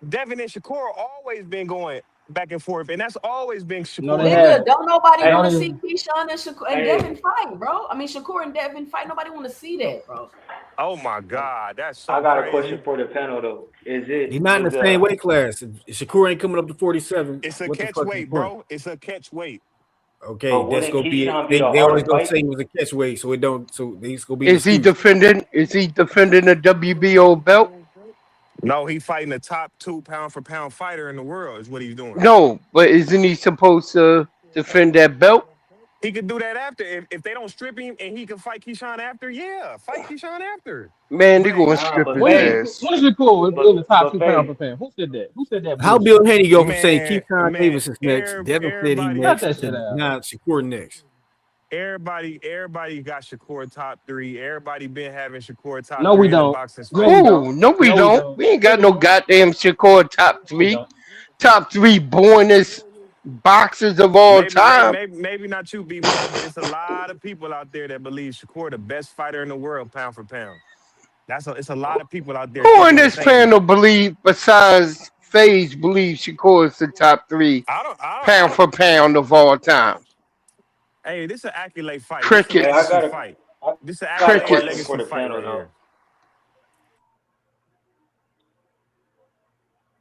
S9: Devin and Shakur always been going back and forth, and that's always been
S1: No, they
S9: Shakur
S18: Nigga,
S1: haven't.
S9: dominant.
S18: don't nobody
S1: No,
S18: want to
S1: they
S18: see Keyshawn and Shakur and Devin fight, bro. I mean, Shakur and Devin fight. Nobody want to see that, bro.
S9: Oh my God, that's
S8: I
S9: so
S8: got a question
S9: crazy.
S8: for the panel though.
S15: He's not in the same weight class. If Shakur ain't coming up to 47,
S9: It's a
S15: what the
S9: catch
S15: fuck is the
S9: weight,
S15: point?
S9: bro. It's a catch weight.
S15: Okay,
S8: But
S15: that's
S8: wouldn't
S15: gonna be it.
S8: Keyshawn be the
S15: They always
S8: harder
S15: gonna
S8: fight?
S15: say it was a catch weight, so it don't. So he's gonna be an
S2: Is he
S15: excuse.
S2: defending? Is he defending the WBO belt?
S9: No, he fighting the top 2 pound for pound fighter in the world is what he's doing.
S2: No, but isn't he supposed to defend that belt?
S9: He could do that after. If they don't strip him and he can fight Keyshawn after, yeah, fight Keyshawn after.
S2: Man, they
S9: But
S2: gonna
S8: Nah,
S2: strip
S8: but
S2: his
S1: when is
S8: Faye,
S2: ass.
S1: when is it cool in the top
S8: but
S1: 2 pound
S8: Faye,
S1: for pound? Who said that? Who said that
S15: How
S1: bullshit?
S15: Bill Haney go from saying Keyshawn
S9: man,
S15: Davis is next, Devin said he
S1: Cut
S9: everybody,
S15: next,
S1: that shit
S15: to
S1: out.
S15: now Shakur next.
S9: everybody got Shakur top 3. Everybody been having Shakur top
S1: No, we
S9: 3 in the
S1: don't.
S9: boxing
S1: No, we
S9: space.
S1: don't.
S2: Who? No, we
S1: No, we
S2: don't.
S1: don't.
S2: We ain't
S1: No,
S2: got
S1: we
S2: no
S1: don't.
S2: goddamn Shakur top
S1: No, we
S2: three.
S1: don't.
S2: Top three bornest boxers of all time.
S9: Maybe not you, B more, but it's a lot of people out there that believe Shakur the best fighter in the world, pound for pound. It's a lot of people out there
S2: Who in
S9: thinking and
S2: this
S9: saying
S2: panel
S9: that.
S2: believe, besides FaZe, believe Shakur is the top three
S9: I
S2: pound
S9: don't.
S2: for pound of all time?
S9: Hey, this is an accolade fight. This is a
S8: hey, I
S2: Crickets.
S9: legacy
S8: got a
S9: fight.
S8: I
S9: This is an
S8: got a
S9: accolade and
S8: question for
S9: legacy
S8: the
S9: fight
S8: panel
S9: right
S8: though.
S9: here.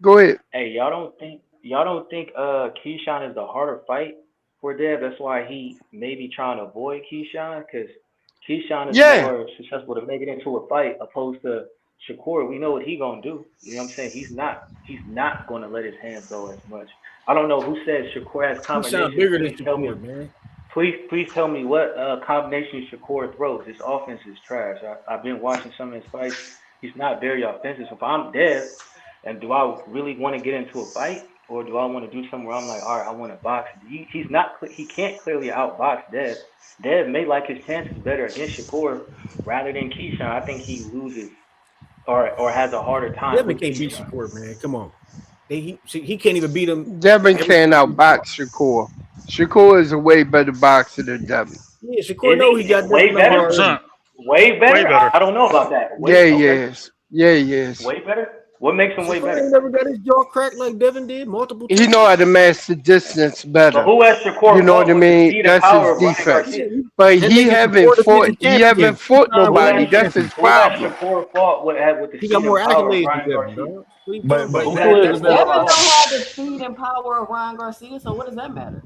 S2: Go ahead.
S8: Hey, y'all don't think Keyshawn is the harder fight for Dev? That's why he may be trying to avoid Keyshawn because Keyshawn is
S2: Yeah.
S8: more successful to make it into a fight opposed to Shakur, we know what he gonna do. You know what I'm saying? He's not gonna let his hands go as much. I don't know who said Shakur has
S15: Keyshawn
S8: combinations.
S15: bigger than
S8: Please tell me.
S15: Shakur, man.
S8: Please tell me what combination Shakur throws. His offense is trash. I've been watching some of his fights. He's not very offensive. So if I'm Dev, and do I really want to get into a fight, or do I want to do something where I'm like, all right, I want to box? He can't clearly outbox Dev. Dev may like his chances better against Shakur rather than Keyshawn. I think he loses or has a harder time
S15: Devin
S8: with
S15: can't beat
S8: Keyshawn.
S15: Shakur, man. Come on. He can't even beat him.
S2: Devin can't outbox Shakur. Shakur is a way better boxer than Devin.
S15: Yeah, Shakur know he got
S8: way
S15: Devin
S8: better?
S15: already.
S8: Way better?
S16: Way better.
S8: I don't know about that.
S2: Yeah, he is. Yeah, he is.
S8: Way better? What makes him way
S15: Shakur
S8: better?
S15: ain't never got his jaw cracked like Devin did multiple
S2: He
S15: times.
S2: know how to match the distance
S8: But
S2: better.
S8: who has Shakur
S2: You know what I
S8: fought with the
S2: mean?
S8: speed and
S2: That's
S8: power
S2: his
S8: of Ryan
S2: defense.
S8: Garcia?
S2: But
S15: That
S2: he
S15: nigga's
S2: haven't
S15: four
S2: fought.
S15: division
S2: He haven't
S15: champion.
S2: fought
S15: Two-time
S2: nobody.
S15: world
S2: That's his
S15: champion.
S8: Who has
S2: problem.
S8: Shakur fought with the
S15: He got
S8: speed
S15: more
S8: and power of
S15: accolades than
S8: Ryan
S15: Devin,
S8: Garcia?
S15: dog. What are you
S9: But
S15: talking
S9: but
S15: about?
S8: Who
S1: Shakur
S8: has
S1: is a
S8: Shakur
S1: better
S18: Devin
S8: fought?
S1: fighter.
S18: don't have the speed and power of Ryan Garcia, so what does that matter?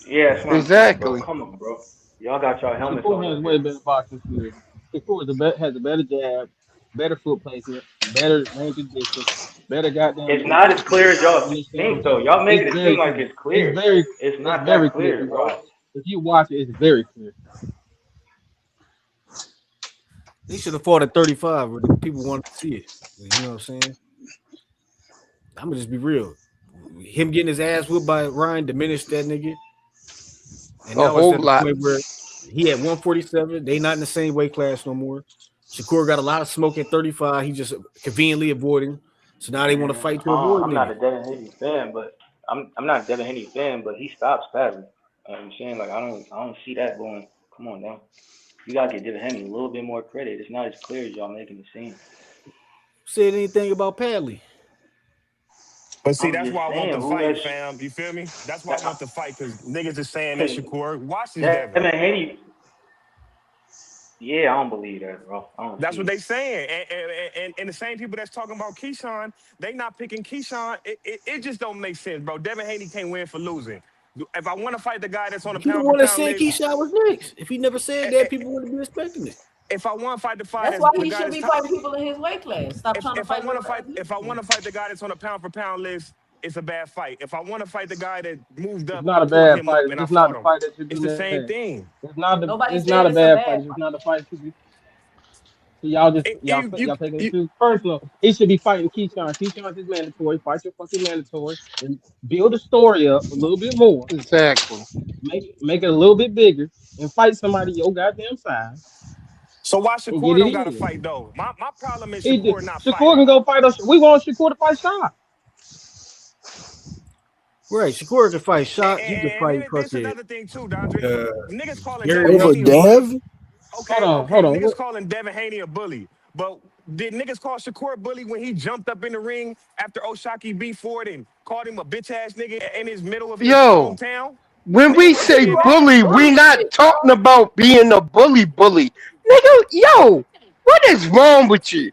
S8: Yeah, that's what I'm saying, bro.
S2: Exactly.
S8: Come on, bro. Y'all got y'all helmets
S1: Shakur
S8: on
S1: has
S8: up
S1: way
S8: here.
S1: better boxing skills. Shakur has a better jab, better foot placement, better range of distance, better goddamn
S8: It's not as
S1: distance.
S8: clear as
S1: You
S8: y'all
S1: understand
S8: think,
S1: what I'm
S8: though.
S1: saying?
S8: Y'all making
S1: It's
S8: it seem
S1: very
S8: like
S1: clear.
S8: it's clear. It's
S1: It's
S8: not
S1: very
S8: that
S1: clear if
S8: clear,
S1: you
S8: bro.
S1: watch. If you watch it, it's very clear.
S15: They should have fought at 35 where the people wanted to see it. You know what I'm saying? I'm gonna just be real. Him getting his ass whipped by Ryan diminished that nigga. And
S2: A
S15: now it's
S2: whole
S15: at the
S2: lot.
S15: point where he at 147. They not in the same weight class no more. Shakur got a lot of smoke at 35. He just conveniently avoiding. So now they want to fight to avoid
S8: I'm not
S15: nigga.
S8: a Devin Haney fan, but I'm not a Devin Haney fan, but he stops spazzing. I'm saying like I don't see that going. Come on now, you gotta give Devin Haney a little bit more credit. It's not as clear as y'all making it seem.
S15: Said anything about Padley.
S9: But see,
S8: I'm
S9: that's
S8: just
S9: why I want
S8: saying
S9: the
S8: who
S9: fight,
S8: has
S9: fam. You feel me? That's why I want the fight because niggas is saying that
S8: because
S9: Shakur. Watch this,
S8: Devin
S9: Devin.
S8: Haney. Yeah, I don't believe that, bro. I don't
S9: That's
S8: see
S9: what
S8: it.
S9: they saying. And the same people that's talking about Keyshawn, they not picking Keyshawn. It just don't make sense, bro. Devin Haney can't win for losing. If I want to fight the guy that's on the
S15: He the
S9: pound for
S15: one that
S9: pound
S15: said
S9: list,
S15: Keyshawn was next. If he never said that, people wouldn't be expecting it.
S9: if I want to fight
S18: That's why
S9: the
S18: he
S9: guy
S18: should
S9: that's
S18: be
S9: top,
S18: fighting people in his weight class. Stop trying to fight little ass
S9: if I want
S18: niggas.
S9: to fight the guy that's on the pound for pound list, it's a bad fight. If I want to fight the guy that moved
S1: It's
S9: up,
S1: not
S9: I
S1: a
S9: pulled
S1: bad
S9: him
S1: fight.
S9: up
S1: It's
S9: and I
S1: just not
S9: fought
S1: the
S9: him.
S1: fight that should be
S9: It's the same
S1: made.
S9: thing.
S18: Nobody
S1: It's
S18: said
S1: not a
S18: it's a
S1: bad
S18: bad
S1: fight. It's just
S18: fight.
S1: not a fight to be. So y'all taking it too personal. He should be fighting Keyshawn. Keyshawn's is mandatory. Fight your fucking mandatory and build a story up a little bit more.
S2: Exactly.
S1: Make it a little bit bigger and fight somebody your goddamn size
S9: So why
S1: and
S9: Shakur
S1: get it
S9: don't got to
S1: in.
S9: fight though? My problem is
S1: He did.
S9: Shakur not
S1: Shakur
S9: fighting.
S1: can go fight us. We want Shakur to fight Shot.
S15: Right. Shakur can fight Shot. He can
S9: And
S15: fight
S9: then this
S15: fucking
S9: another thing too, Dondre. Niggas calling
S15: Gary
S9: Devin
S14: Over
S9: Haney
S15: Russell.
S9: a
S14: Dev?
S9: bully.
S1: Hold
S9: Okay,
S1: on. Hold on.
S9: niggas calling Devin Haney a bully. But did niggas call Shakur a bully when he jumped up in the ring after Oshaki beat Ford and called him a bitch ass nigga in his middle of his
S2: Yo,
S9: hometown?
S2: when
S9: Niggas
S2: we
S9: wasn't
S2: say
S9: saying that.
S2: bully, we not talking about being a bully. Nigga, yo, what is wrong with you?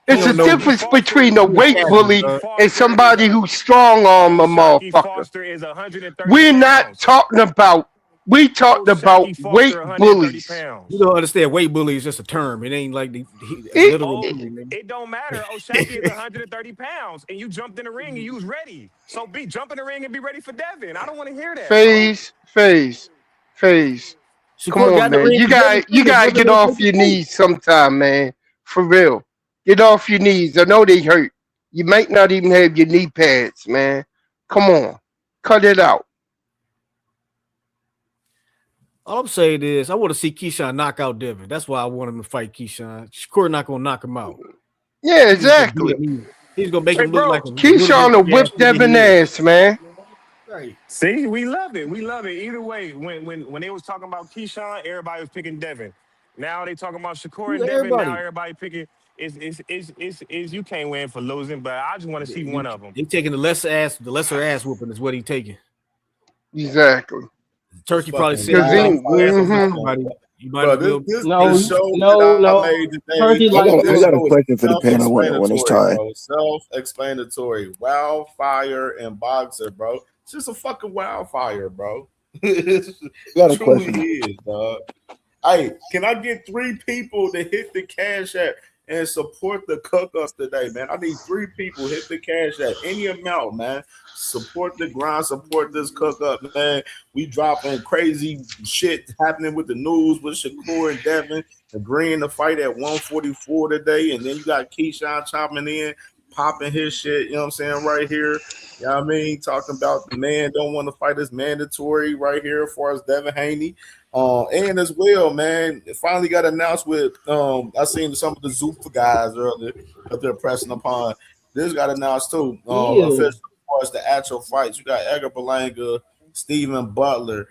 S15: He
S2: It's a
S15: don't know.
S9: Oshaki
S2: difference
S9: Foster,
S2: between a
S15: He a
S2: weight
S15: savage,
S2: bully
S9: Oshaki
S15: dog.
S2: and
S9: Foster is
S2: somebody
S9: a
S2: who strong arm a
S9: Oshaki
S2: motherfucker.
S9: Foster is 130
S2: We're not
S9: pounds.
S2: talking about. We talking about
S9: Oshaki
S2: weight
S9: Foster 130
S2: bullies.
S15: You
S9: pounds.
S15: don't understand. Weight bully is just a term. It ain't like a
S2: It,
S15: literal
S2: it,
S15: bully, nigga.
S9: It don't matter. Oshaki is 130 pounds, and you jumped in the ring and you was ready. So jump in the ring and be ready for Devin. I don't want to hear that, bro.
S2: phase. Come
S15: Shakur got
S2: on,
S15: in the
S2: man.
S15: ring
S2: You
S15: with Devin
S2: got
S15: too.
S2: you
S15: And
S2: got to
S15: Devin
S2: get
S15: ain't
S2: off
S15: take the
S2: your
S15: fight.
S2: knees sometime, man. For real. Get off your knees. I know they hurt. You might not even have your knee pads, man. Come on. Cut it out.
S15: All I'm saying is, I want to see Keyshawn knock out Devin. That's why I want him to fight Keyshawn. Shakur not gonna knock him out.
S2: Yeah,
S15: He's just gonna beat
S2: exactly.
S15: him easy. He's gonna make
S9: Hey,
S15: him look
S9: bro.
S15: like a little bit
S2: Keyshawn will
S15: gas
S2: whip
S15: nigga
S2: Devin
S15: he is.
S2: ass, man.
S15: Right.
S9: See, we love it. We love it. Either way, when they was talking about Keyshawn, everybody was picking Devin. Now they talking about Shakur
S15: Who
S9: and Devin. Now
S15: everybody?
S9: everybody picking is you can't win for losing, but I just want to see one of them.
S15: They taking the lesser ass whooping is what he taking.
S2: Exactly.
S15: Turkey probably said
S2: Because
S15: you like
S2: he,
S15: somebody. You might as well.
S12: This show that I made today.
S1: Turkey like
S14: I
S12: This
S14: got a
S12: show is
S14: question for the panel when it's
S12: self-explanatory,
S14: time.
S12: bro. Self-explanatory. Wildfire and boxer, bro. It's just a fucking wildfire, bro. It
S14: Got a
S12: truly
S14: question.
S12: is, dog. Hey, can I get 3 people to hit the cash app and support the cook up today, man. I need 3 people hit the cash at any amount, man. Support the grind, support this cook up, man. We dropping crazy shit happening with the news with Shakur and Devin agreeing to fight at 144 today, and then you got Keyshawn chopping in, popping his shit, you know what I'm saying, right here. You know what I mean? Talking about the man don't want to fight is mandatory right here as far as Devin Haney. And as well, man, it finally got announced with I seen some of the Zuffa guys earlier that they're pressing upon. This got announced too. Official as far as the actual fights. You got Edgar Berlanga, Stephen Butler.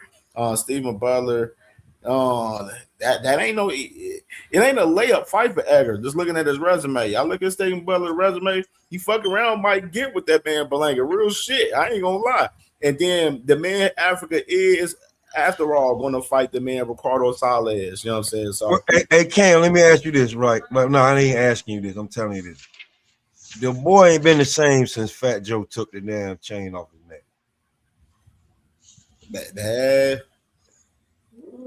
S12: That ain't no it ain't a layup fight for Edgar. Just looking at his resume. I look at Stephen Butler's resume, he fucking around might get with that man Berlanga. Real shit. I ain't gonna lie. And then the man Africa is after all going to fight the man Ricardo Salles. You know what I'm saying? So
S11: well, hey Cam, let me ask you this, right? But no, I ain't asking you this. I'm telling you this. The boy ain't been the same since Fat Joe took the damn chain off his neck.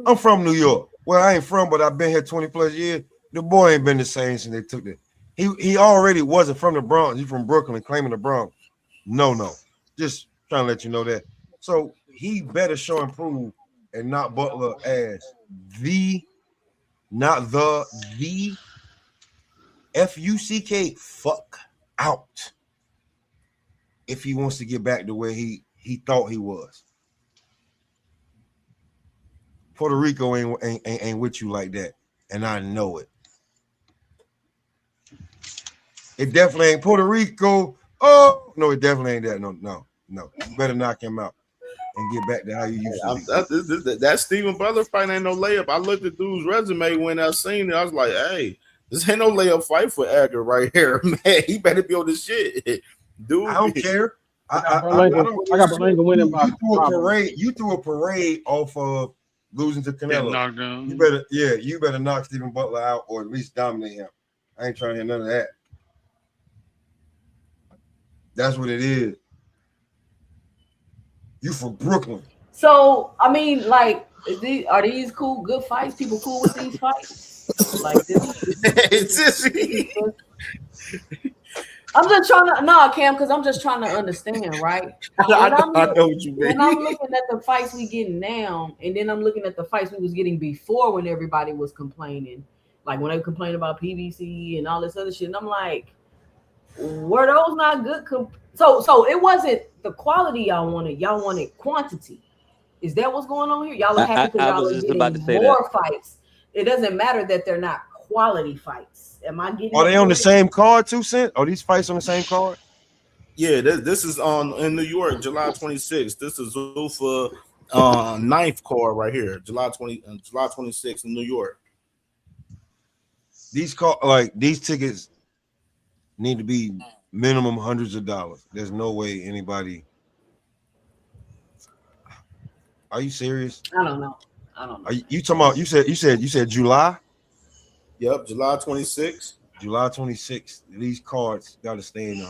S11: I'm from New York. Well, I ain't from, but I've been here 20 plus years. The boy ain't been the same since they took it. He already wasn't from the Bronx. He's from Brooklyn, claiming the Bronx. No. Just trying to let you know that. So he better show and prove and not Butler as the F-U-C-K fuck out if he wants to get back to where he thought he was. Puerto Rico ain't with you like that, and I know it. It definitely ain't Puerto Rico. Oh no, it definitely ain't that. No. You better knock him out and get back to how you used to be.
S12: That Stephen Butler fight ain't no layup. I looked at dude's resume when I seen it. I was like, hey, this ain't no layup fight for Edgar right here, man. He better be on this shit, dude.
S11: I don't care. I
S1: got Berlanga winning by
S11: you threw a parade off of losing to Canelo. You better knock Stephen Butler out or at least dominate him. I ain't trying to hear none of that. That's what it is. You from Brooklyn.
S18: So I mean, like, are these cool, good fights? People cool with these fights? Like this? I'm just trying to Cam, because I'm just trying to understand, right?
S12: I know what you mean.
S18: When I'm looking at the fights we getting now, and then I'm looking at the fights we was getting before when everybody was complaining, like when they complained about PBC and all this other shit, and I'm like, were those not good? So it wasn't the quality y'all wanted. Y'all wanted quantity. Is that what's going on here? Y'all are happy because y'all are getting more fights. It doesn't matter that they're not quality fights. Am I getting?
S11: Are they on the same card too, Cent? Are these fights on the same card?
S12: Yeah, this is in New York, July 26th. This is Zuffa 9th card right here, July 26th in New York.
S11: These tickets need to be minimum hundreds of dollars. There's no way anybody. Are you serious?
S18: I don't know.
S11: Are you talking about? You said July.
S12: Yep, July 26th.
S11: July 26th. These cards got to stay in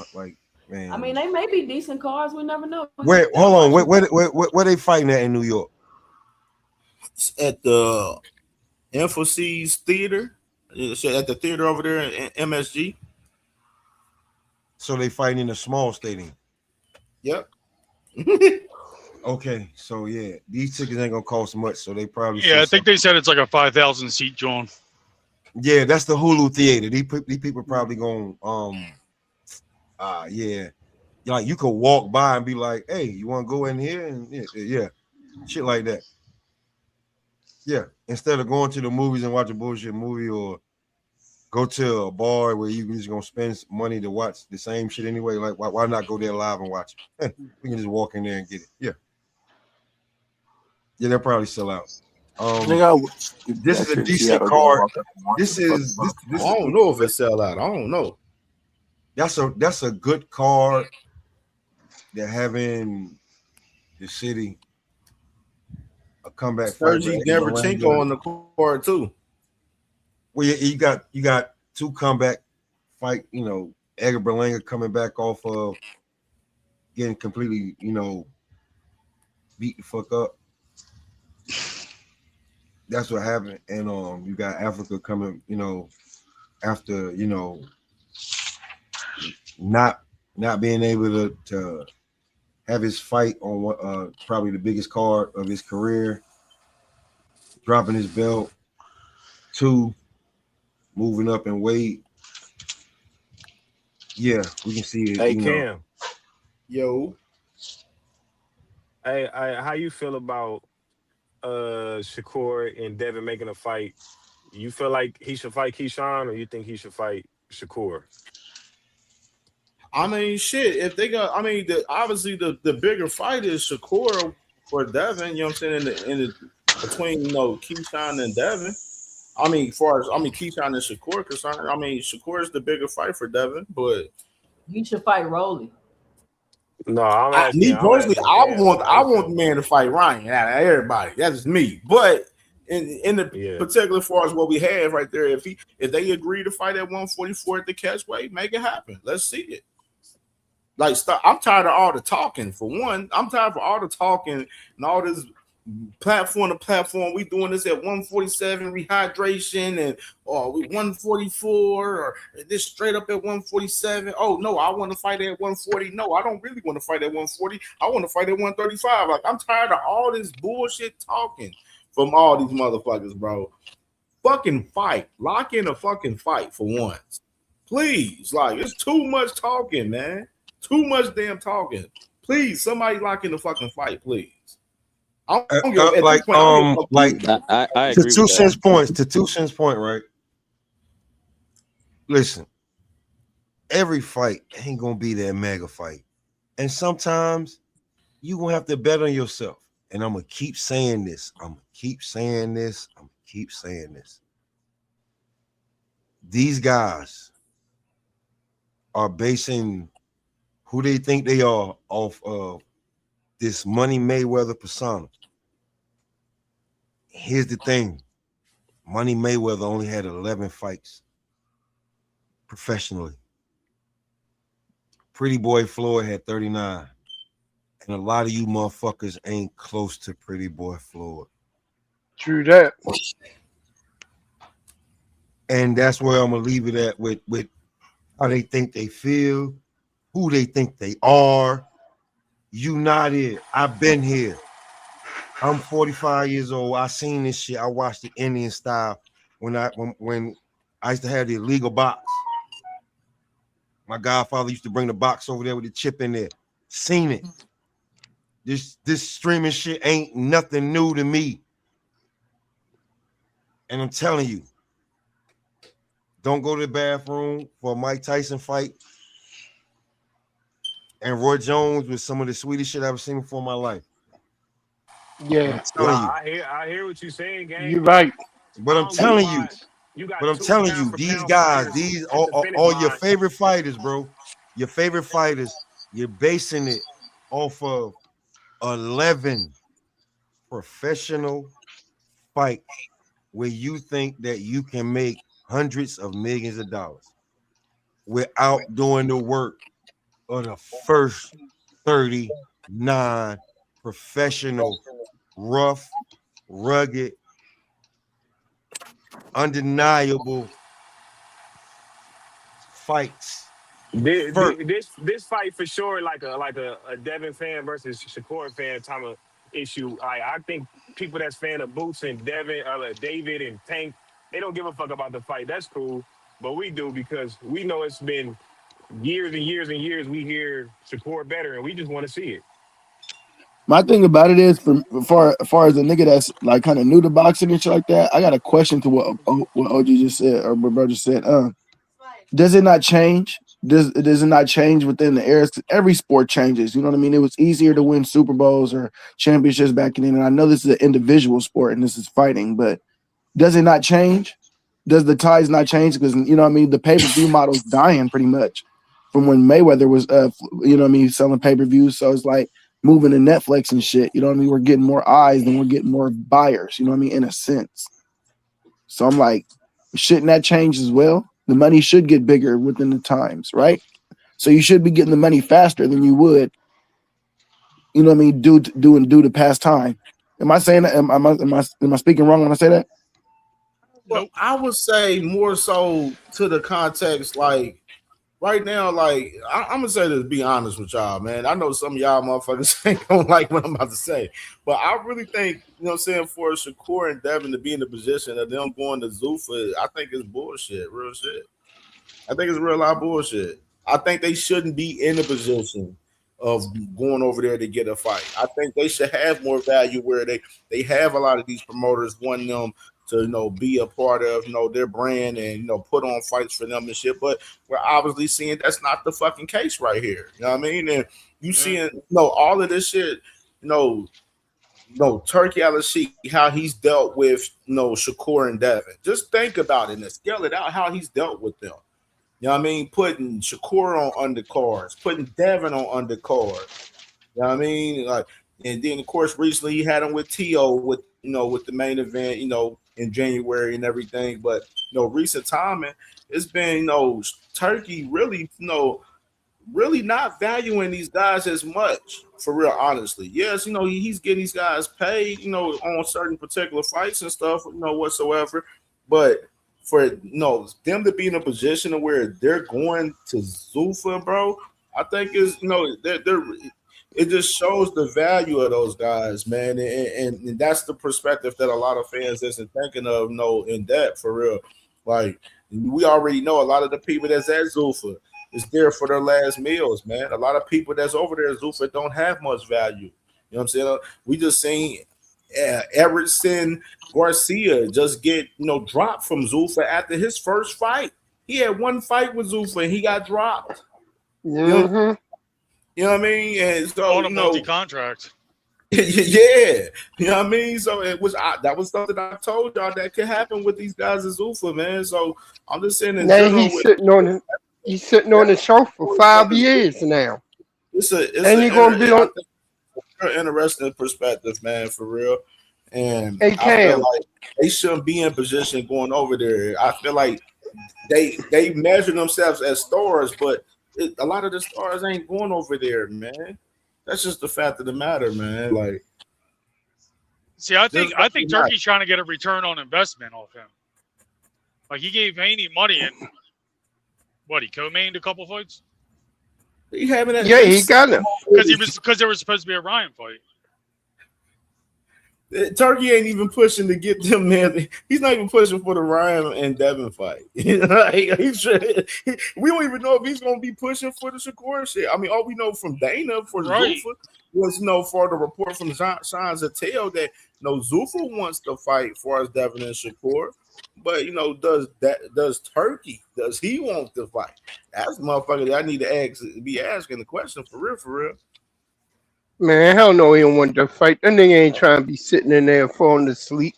S11: man.
S18: I mean, they may be decent cards. We never know.
S11: Wait, hold on. Where they fighting at in New York?
S12: It's at the Infosys Theater. It's at the theater over there in MSG.
S11: So they fighting in a small stadium.
S12: Yep.
S11: Okay, so yeah, these tickets ain't gonna cost much, so they probably.
S16: Yeah, I think they said it's like a 5,000 seat, John.
S11: Yeah, that's the Hulu theater. These people probably going yeah. Like you could walk by and be like, hey, you want to go in here? And yeah, shit like that. Yeah, instead of going to the movies and watch a bullshit movie or go to a bar where you just gonna spend money to watch the same shit anyway. Like why not go there live and watch it? We can just walk in there and get it. Yeah, they'll probably sell out. This is a decent card. This is. I
S12: don't know if it sell out. I don't know.
S11: That's a good card. They're having the city a comeback.
S12: Sergey Deverchenko on the card too.
S11: Well, you got two comeback fight. You know, Edgar Berlanga coming back off of getting completely, beat the fuck up. That's what happened. And you got Africa coming, after not being able to have his fight on probably the biggest card of his career, dropping his belt, 2, moving up in weight. Yeah, we can see it.
S9: Hey Cam,
S12: Yo,
S9: hey, how you feel about Shakur and Devin making a fight? You feel like he should fight Keyshawn, or you think he should fight Shakur?
S12: I mean, shit. If they got, I mean, obviously the bigger fight is Shakur for Devin. You know what I'm saying? In the between Keyshawn and Devin. I mean, Keyshawn and Shakur concerned. I mean, Shakur is the bigger fight for Devin, but
S18: you should fight Rolly.
S9: No, I'm asking.
S12: Me personally, I
S9: Cam,
S12: want the man to fight Ryan out of everybody. That's just me. But in the particular far as what we have right there, if they agree to fight at 144 at the catchweight, make it happen. Let's see it. Like, stop. I'm tired of all the talking. For one, I'm tired of all the talking and all this platform to platform. We doing this at 147 rehydration and we 144 or this straight up at 147. Oh no, I want to fight at 140. No, I don't really want to fight at 140. I want to fight at 135. Like, I'm tired of all this bullshit talking from all these motherfuckers, bro. Fucking fight. Lock in a fucking fight for once. Please. Like, it's too much talking, man. Too much damn talking. Please, somebody lock in the fucking fight, please. I don't give
S11: I agree to 2 cents points. To 2 cents point, right? Listen, every fight ain't gonna be that mega fight, and sometimes you gonna have to bet on yourself. And I'm gonna keep saying this. These guys are basing who they think they are off of this Money Mayweather persona. Here's the thing. Money Mayweather only had 11 fights professionally. Pretty Boy Floyd had 39. And a lot of you motherfuckers ain't close to Pretty Boy Floyd.
S2: True that.
S11: And that's where I'm going to leave it at with how they think they feel, who they think they are. You not here. I've been here. I'm 45 years old. I seen this shit. I watched the Indian style when I used to have the illegal box. My godfather used to bring the box over there with the chip in there. Seen it. This streaming shit ain't nothing new to me. And I'm telling you, don't go to the bathroom for a Mike Tyson fight. And Roy Jones was some of the sweetest shit I've ever seen before in my life.
S2: Yeah,
S9: I hear what you're saying, gang.
S2: You're right.
S11: But I'm telling you, these guys, these all your favorite fighters, bro. Your favorite fighters, you're basing it off of 11 professional fights where you think that you can make hundreds of millions of dollars without doing the work of the first 39 professional, rough, rugged, undeniable fights.
S9: This fight for sure, like a Devin fan versus Shakur fan type of issue. I think people that's fan of Boots and Devin, David and Tank, they don't give a fuck about the fight. That's cool, but we do because we know it's been years and years and years. We hear Shakur better, and we just want to see it.
S14: My thing about it is, far as a nigga that's like kind of new to boxing and shit like that, I got a question to what OG just said or what bro just said. Does it not change? Does it not change within the eras? Every sport changes. You know what I mean? It was easier to win Super Bowls or championships back then. And I know this is an individual sport and this is fighting, but does it not change? Does the ties not change? Because, you know what I mean, the pay-per-view model's dying pretty much from when Mayweather was, you know what I mean, selling pay-per-views. So it's like moving to Netflix and shit. You know what I mean? We're getting more eyes than we're getting more buyers, you know what I mean, in a sense. So I'm like, shouldn't that change as well? The money should get bigger within the times, right? So you should be getting the money faster than you would, you know what I mean, due to past time. Am I saying that? Am I speaking wrong when I say that?
S12: Well, I would say more so to the context, like right now, like I'm gonna say this, be honest with y'all, man. I know some of y'all motherfuckers ain't gonna like what I'm about to say, but I really think, you know what I'm saying, for Shakur and Devin to be in the position of them going to Zuffa, I think it's bullshit, real shit. I think it's real lot bullshit. I think they shouldn't be in a position of going over there to get a fight. I think they should have more value where they have a lot of these promoters wanting them to, you know, be a part of, you know, their brand and, you know, put on fights for them and shit. But we're obviously seeing that's not the fucking case right here. You know what I mean? And you seeing, you know, all of this shit, you know, Turkey Al-Sheikh, how he's dealt with, you know, Shakur and Devin. Just think about it and scale it out how he's dealt with them. You know what I mean? Putting Shakur on undercards, putting Devin on undercards. You know what I mean? Like, and then of course recently he had him with T.O. with, you know, with the main event, you know, in January and everything. But, you know, recent timing, it's been, you know, Turkey really, you know, really not valuing these guys as much, for real, honestly. Yes, you know, he's getting these guys paid, you know, on certain particular fights and stuff, you know, whatsoever. But for, you know, them to be in a position of where they're going to Zuffa, bro, I think is, you know, they're it just shows the value of those guys, man, and that's the perspective that a lot of fans isn't thinking of, you know, in depth, for real. Like, we already know a lot of the people that's at Zuffa is there for their last meals, man. A lot of people that's over there at Zuffa don't have much value. You know what I'm saying? We just seen Everson Garcia just get, you know, dropped from Zuffa after his first fight. He had one fight with Zuffa and he got dropped.
S2: Mm-hmm.
S12: You know what I mean? And so,
S16: on a multi-contract.
S12: Yeah, you know what I mean. So it was that was something I told y'all that could happen with these guys at Zuffa, man. So I'm just saying.
S2: Now he's sitting on the show for 5 years now.
S12: And he's gonna be on. Interesting perspective, man, for real. And
S2: hey,
S12: I feel like they shouldn't be in position going over there. I feel like they measure themselves as stars, but a lot of the stars ain't going over there, man. That's just the fact of the matter, man. Like,
S16: see, I think Turkey's trying to get a return on investment off him. Like, he gave Haney money and he co-mained a couple fights.
S12: He having that?
S2: Yeah, he got him
S16: because there was supposed to be a Ryan fight.
S12: Turkey ain't even pushing to get them, man. He's not even pushing for the Ryan and Devin fight. We don't even know if he's going to be pushing for the Shakur shit. I mean, all we know from Dana for Zuffa was, you know, for the report from Sean Zattel that, you know, Zuffa wants to fight for us, Devin and Shakur. But, you know, does Turkey, does he want to fight? That's the motherfucker that I need to be asking the question for real.
S2: Man, hell no, he don't want to fight. That nigga ain't trying to be sitting in there falling asleep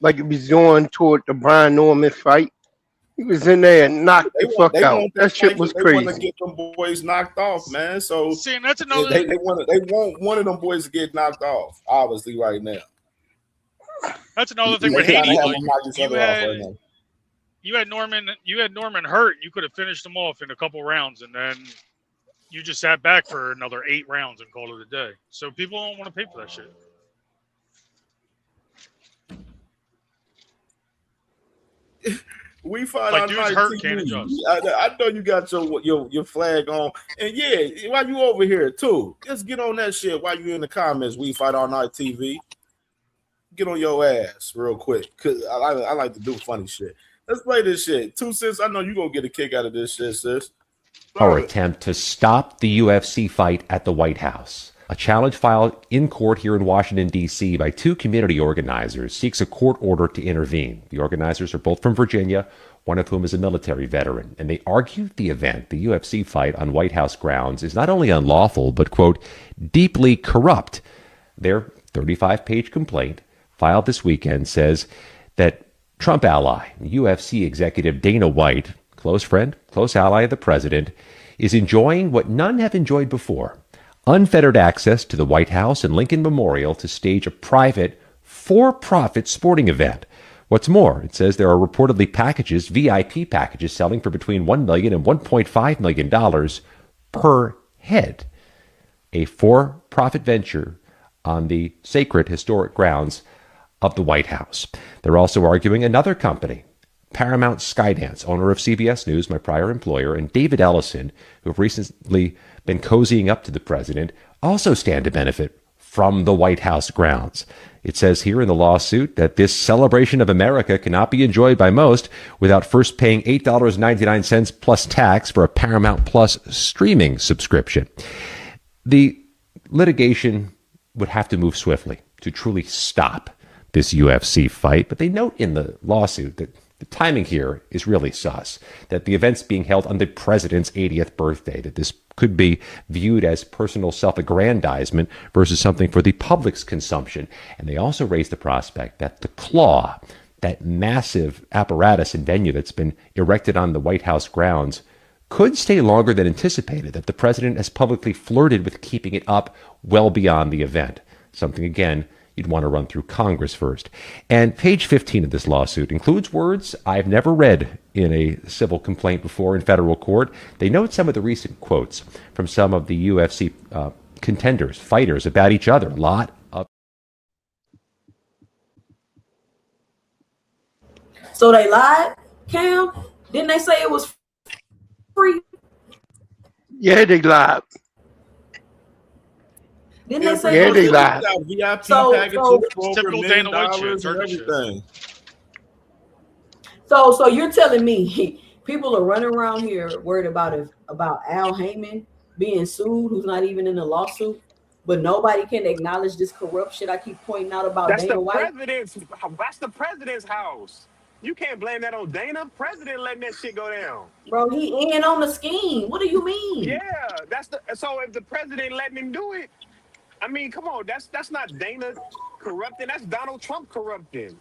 S2: like he was going toward the Brian Norman fight. He was in there and knocked the fuck out. That shit was crazy.
S12: They want to get them boys knocked off, man. So
S16: see, and that's another.
S12: They want one of them boys to get knocked off, obviously, right now.
S16: That's another thing with Haney. Like, you had Norman hurt. You could have finished him off in a couple rounds, and then you just sat back for another 8 rounds and called it a day. So people don't want to pay for that shit.
S12: We find
S16: like
S12: out
S16: dudes hurt, can't adjust.
S12: I know you got your flag on, and yeah, while you over here too, just get on that shit while you in the comments. We Fight All Night TV. Get on your ass real quick, cause I like to do funny shit. Let's play this shit. 2 cents. I know you gonna get a kick out of this shit, sis.
S13: Our attempt to stop the UFC fight at the White House. A challenge filed in court here in Washington, D.C. by 2 community organizers seeks a court order to intervene. The organizers are both from Virginia, one of whom is a military veteran, and they argue the event, the UFC fight on White House grounds, is not only unlawful, but, quote, deeply corrupt. Their 35-page complaint, filed this weekend, says that Trump ally, UFC executive Dana White, close friend, close ally of the president, is enjoying what none have enjoyed before: unfettered access to the White House and Lincoln Memorial to stage a private, for-profit sporting event. What's more, it says there are reportedly packages, VIP packages, selling for between $1 million and $1.5 million per head. A for-profit venture on the sacred historic grounds of the White House. They're also arguing another company, Paramount Skydance, owner of CBS News, my prior employer, and David Ellison, who have recently been cozying up to the president, also stand to benefit from the White House grounds. It says here in the lawsuit that this celebration of America cannot be enjoyed by most without first paying $8.99 plus tax for a Paramount Plus streaming subscription. The litigation would have to move swiftly to truly stop this UFC fight, but they note in the lawsuit that the timing here is really sus, that the event's being held on the president's 80th birthday, that this could be viewed as personal self-aggrandizement versus something for the public's consumption. And they also raise the prospect that the Claw, that massive apparatus and venue that's been erected on the White House grounds, could stay longer than anticipated, that the president has publicly flirted with keeping it up well beyond the event. Something, again, you'd want to run through Congress first. And page 15 of this lawsuit includes words I've never read in a civil complaint before in federal court. They note some of the recent quotes from some of the UFC contenders, fighters, about each other. A lot of...
S18: So they lied, Cam? Didn't they say it was free?
S2: Yeah, they lied.
S18: Didn't they say
S2: they lied.
S12: VIP
S18: So
S12: packages for over
S16: typical
S12: $1
S16: Dana
S12: million
S16: White shit,
S12: and
S16: Turkish shit.
S12: everything.
S18: So you're telling me people are running around here worried about Al Heyman being sued, who's not even in the lawsuit, but nobody can acknowledge this corrupt shit I keep pointing out about
S9: That's
S18: Dana
S9: the
S18: White?
S9: That's the president's house. You can't blame that on Dana. President letting that shit go down.
S18: Bro, he in on the scheme. What do you mean?
S9: Yeah, so if the president letting him do it, I mean, come on, that's not Dana corrupting. That's Donald Trump corrupting.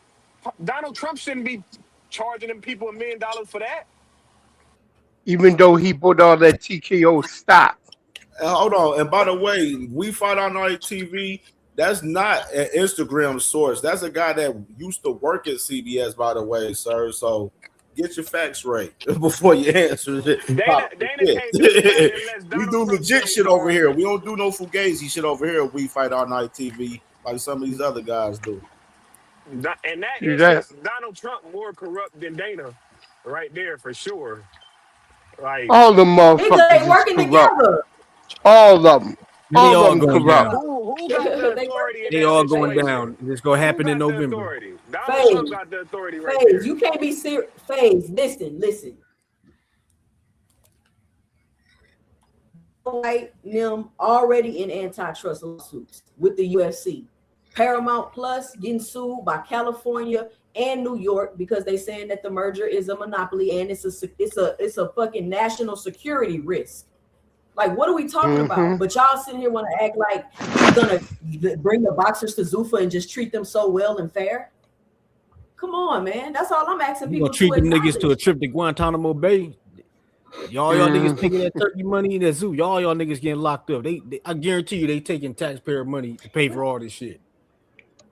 S9: Donald Trump shouldn't be charging them people $1 million for that.
S2: Even though he bought all that TKO stock.
S12: Hold on. And by the way, We Fight on Night TV, that's not an Instagram source. That's a guy that used to work at CBS, by the way, sir. So get your facts right before you answer it.
S9: Dana can't do that unless
S12: We do legit shit over here. We don't do no fugazi shit over here. We Fight All Night TV like some of these other guys do.
S9: And that is Donald Trump more corrupt than Dana, right there for sure. Like
S2: all the motherfuckers
S18: Niggas ain't working together.
S2: All of them.
S15: They all going
S2: corrupt.
S15: down.
S9: Who got the authority?
S15: They all going down. It's gonna happen in November.
S9: Donald Trump got the authority right
S18: FaZe,
S9: there.
S18: you can't be serious. FaZe, listen. White them already in antitrust lawsuits with the UFC. Paramount Plus getting sued by California and New York because they saying that the merger is a monopoly and it's a fucking national security risk. Like, what are we talking about? But y'all sitting here want to act like he's gonna bring the boxers to Zuffa and just treat them so well and fair. Come on, man. That's all I'm asking
S15: You
S18: people.
S15: gonna treat them niggas
S18: acknowledge.
S15: to a trip to Guantanamo Bay? Y'all niggas taking that turkey money in that zoo. Y'all niggas getting locked up. They I guarantee you they taking taxpayer money to pay for all this shit.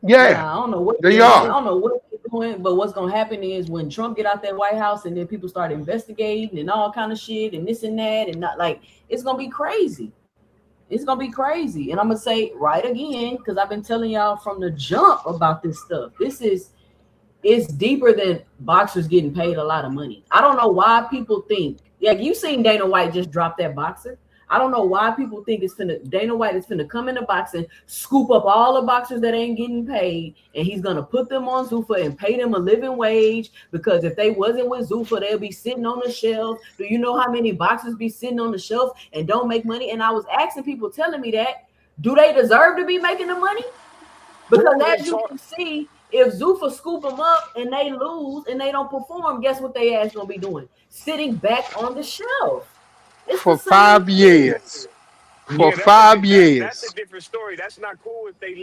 S2: Yeah,
S18: I don't know what
S2: they
S18: I
S2: are.
S18: don't know what they're doing, but what's gonna happen is when Trump get out that White House and then people start investigating and all kind of shit and this and that and not like it's gonna be crazy. It's gonna be crazy. And I'm gonna say right again, because I've been telling y'all from the jump about this stuff. It's deeper than boxers getting paid a lot of money. I don't know why people think, like you seen Dana White just drop that boxer. I don't know why people think Dana White is finna come into boxing, scoop up all the boxers that ain't getting paid, and he's gonna put them on Zuffa and pay them a living wage, because if they wasn't with Zuffa, they'll be sitting on the shelf. Do you know how many boxers be sitting on the shelf and don't make money? And I was asking people, telling me that, do they deserve to be making the money? Because as you can see, if Zuffa scoop them up and they lose and they don't perform, guess what they ass gonna be doing? Sitting back on the shelf.
S2: For 5 years. For 5 years.
S9: That's a different story. That's not cool if they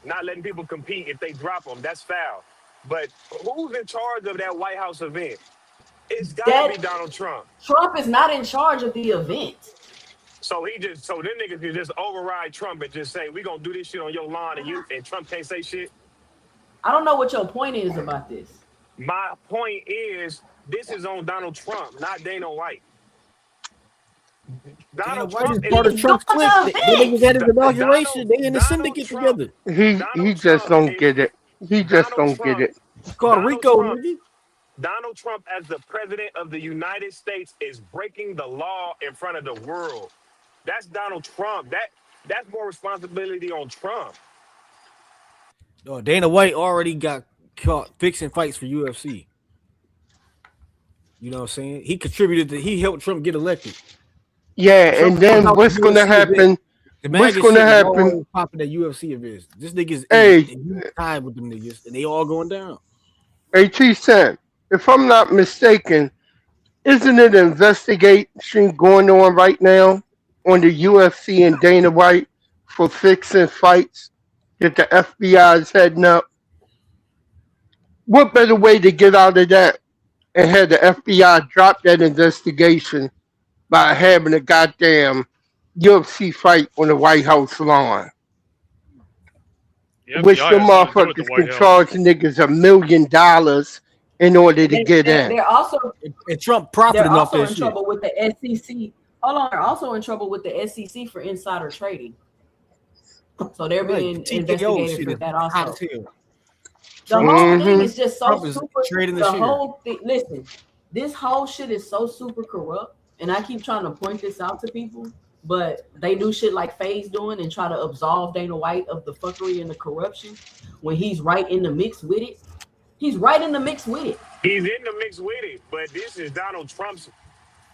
S9: not letting people compete if they drop them. That's foul. But who's in charge of that White House event? It's gotta be Donald Trump.
S18: Trump is not in charge of the event.
S9: So them niggas can just override Trump and just say, we gonna do this shit on your lawn and Trump can't say shit.
S18: I don't know what your point is about this.
S9: My point is, this is on Donald Trump, not Dana White.
S15: Dana White is part of Trump's clique. They niggas at his inauguration. They in the syndicate together.
S2: He just don't get it. He just don't get it.
S15: It's called Rico,
S9: Trump,
S15: nigga.
S9: Donald Trump, as the president of the United States, is breaking the law in front of the world. That's Donald Trump. That's more responsibility on Trump.
S15: Oh, Dana White already got caught fixing fights for UFC. You know what I'm saying? He helped Trump get elected.
S2: Yeah,
S15: Trump
S2: and then what's going to happen? What's going to happen?
S15: Popping at UFC events. This nigga's in time with them niggas, and they all going down.
S2: Hey, T-Sam, if I'm not mistaken, isn't it an investigation going on right now on the UFC and Dana White for fixing fights that the FBI is heading up? What better way to get out of that and have the FBI drop that investigation by having a goddamn UFC fight on the White House lawn? Which the motherfuckers can charge niggas $1 million in order to get in.
S18: They're also
S15: and Trump profited off
S18: they're
S15: that
S18: also in
S15: shit.
S18: trouble with the SEC. Hold on, they're also in trouble with the SEC for insider trading. So they're being investigated for that also. The whole thing is just so super. The whole thing. Listen, this whole shit is so super corrupt, and I keep trying to point this out to people, but they do shit like FaZe doing and try to absolve Dana White of the fuckery and the corruption when he's right in the mix with it. He's right in the mix with it.
S9: He's in the mix with it, but this is Donald Trump's.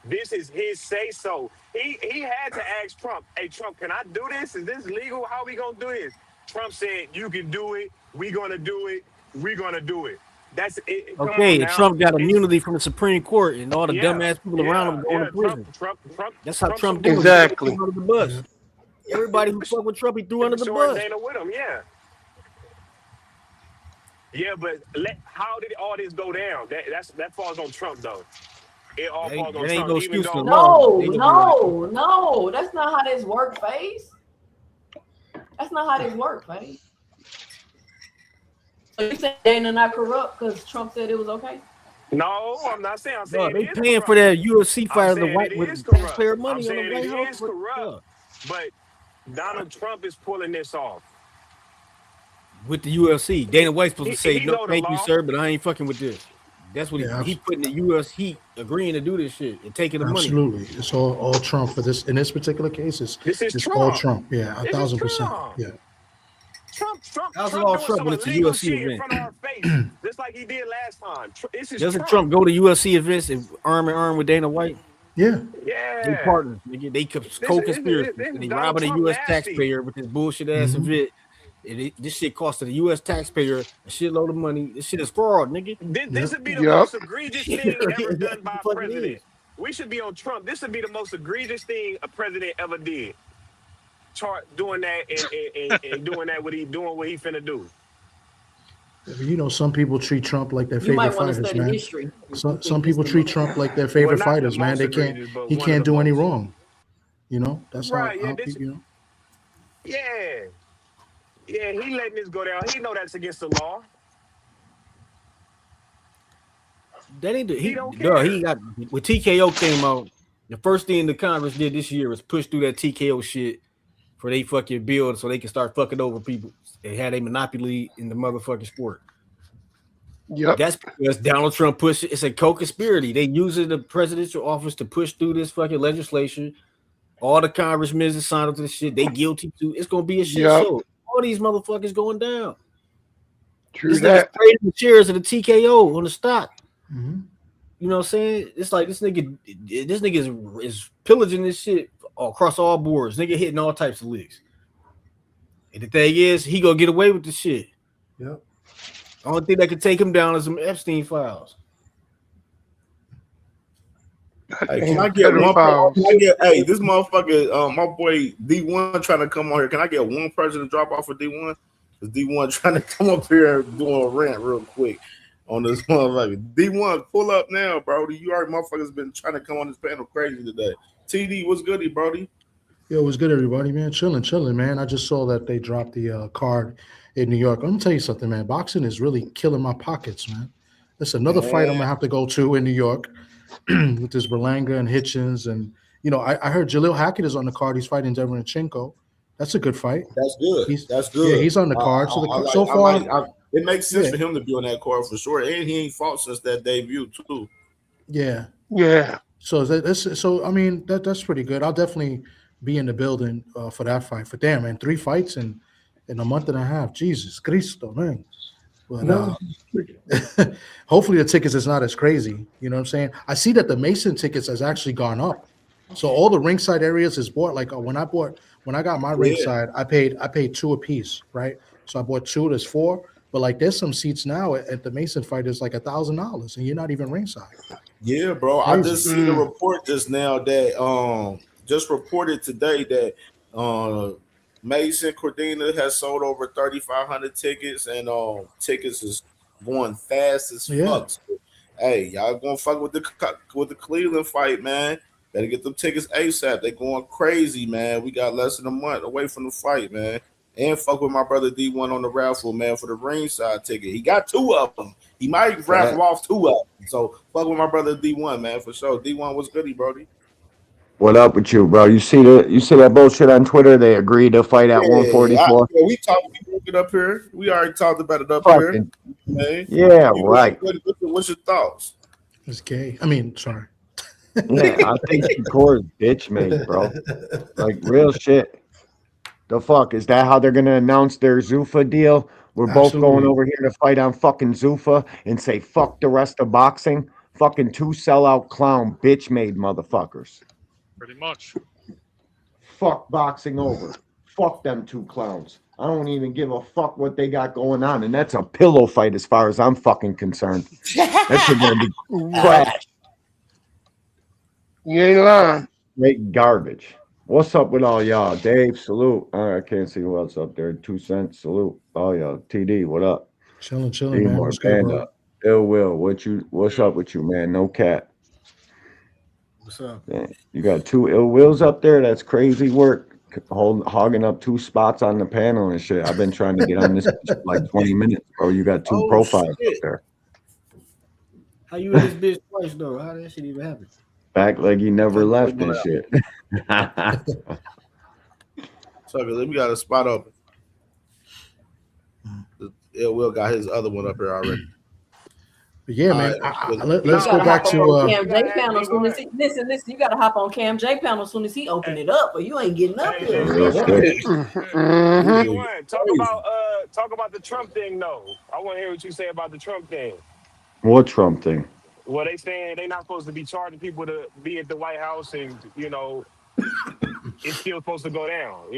S9: This is his say so. He had to ask Trump, "Hey Trump, can I do this? Is this legal? How we gonna do this?" Trump said, "You can do it. We gonna do it. We gonna do it." That's it.
S15: Okay, and Trump got immunity from the Supreme Court, and all the dumbass people around him going to prison.
S9: Trump,
S15: that's how Trump did
S2: exactly.
S15: Under the bus. Everybody who fucked with Trump, he threw under the bus.
S9: Dana with him, yeah. Yeah, but how did all this go down? That falls on Trump though. It all falls on Trump.
S15: No excuse for
S18: No, that's not how this works, FaZe. That's not how this works, FaZe. So you said Dana not corrupt because Trump said it was okay?
S9: No, I'm not saying. I'm saying
S15: they paying for that UFC fight of the White with taxpayer money on the White House.
S9: It is corrupt, but Donald Trump is pulling this off
S15: with the UFC. Dana White's supposed to say, "No, thank you, sir, but I ain't fucking with this." That's what he putting the U.S. Heat agreeing to do this shit and taking the money.
S12: Absolutely, it's all Trump for this. In this particular case, it's all Trump. Yeah, 1,000%. Yeah.
S9: Trump
S15: That's all Trump when it's a UFC event.
S9: In front of our face, just like he did last time.
S15: Doesn't Trump go to UFC events and arm in arm with Dana White?
S12: Yeah.
S15: They partners. They co-conspiracy. They robbing a U.S. taxpayer with this bullshit ass event. This shit costed the U.S. taxpayer a shitload of money. This shit is fraud, nigga.
S9: This would be the most egregious thing ever done by a president. We should be on Trump. This would be the most egregious thing a president ever did. Doing that and doing that what he finna do.
S12: You know, some people treat Trump like their favorite fighters, man. Some people treat Trump like their favorite fighters, man. He can't do any wrong. You know, that's
S9: right.
S12: how people, you know.
S9: Yeah, he letting this go down. He know that's against the law.
S15: That ain't he don't care. He got when TKO came out. The first thing the Congress did this year was push through that TKO shit for they fucking build so they can start fucking over people and had a monopoly in the motherfucking sport.
S2: Yep.
S15: That's because Donald Trump pushed it. It's a co-conspiracy. They using the presidential office to push through this fucking legislation. All the congressmen that signed up to this shit, they guilty too. It's gonna be a shit show. All these motherfuckers going down.
S2: True that.
S15: The shares of the TKO on the stock. Mm-hmm. You know what I'm saying? It's like this nigga is pillaging this shit across all boards. Nigga hitting all types of licks. And the thing is, he gonna get away with the shit.
S12: Yep.
S15: The only thing that could take him down is some Epstein files.
S12: Hey, can I get one? Hey, this motherfucker, my boy D1 trying to come on here. Can I get one person to drop off for D1? Because D1 trying to come up here and do a rant real quick on this motherfucker. D1, pull up now, Brody. You already motherfuckers been trying to come on this panel crazy today. TD, what's goody, Brody?
S7: Yo, what's good, everybody, man? Chilling, man. I just saw that they dropped the card in New York. I'm gonna tell you something, man. Boxing is really killing my pockets, man. That's another fight I'm gonna have to go to in New York with this Berlanga and Hitchens and You know, I heard Jalil Hackett is on the card. He's fighting Derevyanchenko. That's a good fight.
S12: That's good.
S7: He's
S12: That's good.
S7: Yeah, he's on the card. So so
S12: I
S7: far,
S12: like. It makes sense
S7: yeah.
S12: for him to be on that card for sure, and he ain't fought since that debut too.
S7: Yeah.
S2: Yeah.
S7: So so I mean that's pretty good. I'll definitely be in the building for that fight. For damn, man, 3 fights in a month and a half. Jesus Cristo, man. But hopefully the tickets is not as crazy. You know what I'm saying? I see that the Mason tickets has actually gone up. So all the ringside areas is bought. Like when I got my ringside, I paid 2 apiece, right? So I bought 2. There's 4. But like there's some seats now at the Mason fight is like $1,000, and you're not even ringside.
S12: Yeah, bro.
S7: Crazy.
S12: I just seen a report just now that just reported today that Mason Cordina has sold over 3,500 tickets, and tickets is going fast as fuck. So, hey, y'all gonna fuck with the Cleveland fight, man. Better get them tickets ASAP. They going crazy, man. We got less than a month away from the fight, man. And fuck with my brother D1 on the raffle, man, for the ringside ticket. He got 2 of them. He might raffle off 2 of them. So fuck with my brother D1, man, for sure. D1 was goody, Brody.
S6: What up with you, bro? You see that bullshit on Twitter? They agreed to fight at 144.
S12: We broke it up here. We already talked about it up here. Man.
S6: Yeah, right.
S12: What's your thoughts?
S7: It's gay. I mean, sorry.
S6: Yeah, I think Shakur's bitch made, bro. Like real shit. The fuck is that? How they're gonna announce their Zuffa deal? We're both going over here to fight on fucking Zuffa and say fuck the rest of boxing. Fucking 2 sellout clown bitch made motherfuckers.
S16: Pretty much.
S6: Fuck boxing over. Fuck them 2 clowns. I don't even give a fuck what they got going on, and that's a pillow fight as far as I'm fucking concerned. That's gonna be trash.
S2: You ain't lying.
S6: Straight garbage. What's up with all y'all? Dave, salute. I can't see who else up there. 2 cents, salute. Oh y'all. TD, what up?
S7: Chilling, man.
S6: More
S7: What's good, bro?
S6: Ill Will, what's up with you, man? No cat.
S15: What's up?
S6: Yeah. You got 2 Ill Wills up there? That's crazy work. Hogging up 2 spots on the panel and shit. I've been trying to get on this for like 20 minutes, bro. You got 2 profiles up there.
S15: How you in this bitch twice though? How did that shit even happen?
S6: Back like you never left and shit.
S12: So we got a spot open. Ill Will got his other one up here already.
S7: But yeah, man. Let's go back to
S18: CamJ panel. Soon as listen, you got to hop on CamJ panel as soon as he open it up, or you ain't getting up there.
S9: Talk about the Trump thing, though. I want to hear what you say about the Trump thing.
S6: What Trump thing?
S9: Well, they saying they not supposed to be charging people to be at the White House, and it's still supposed to go down.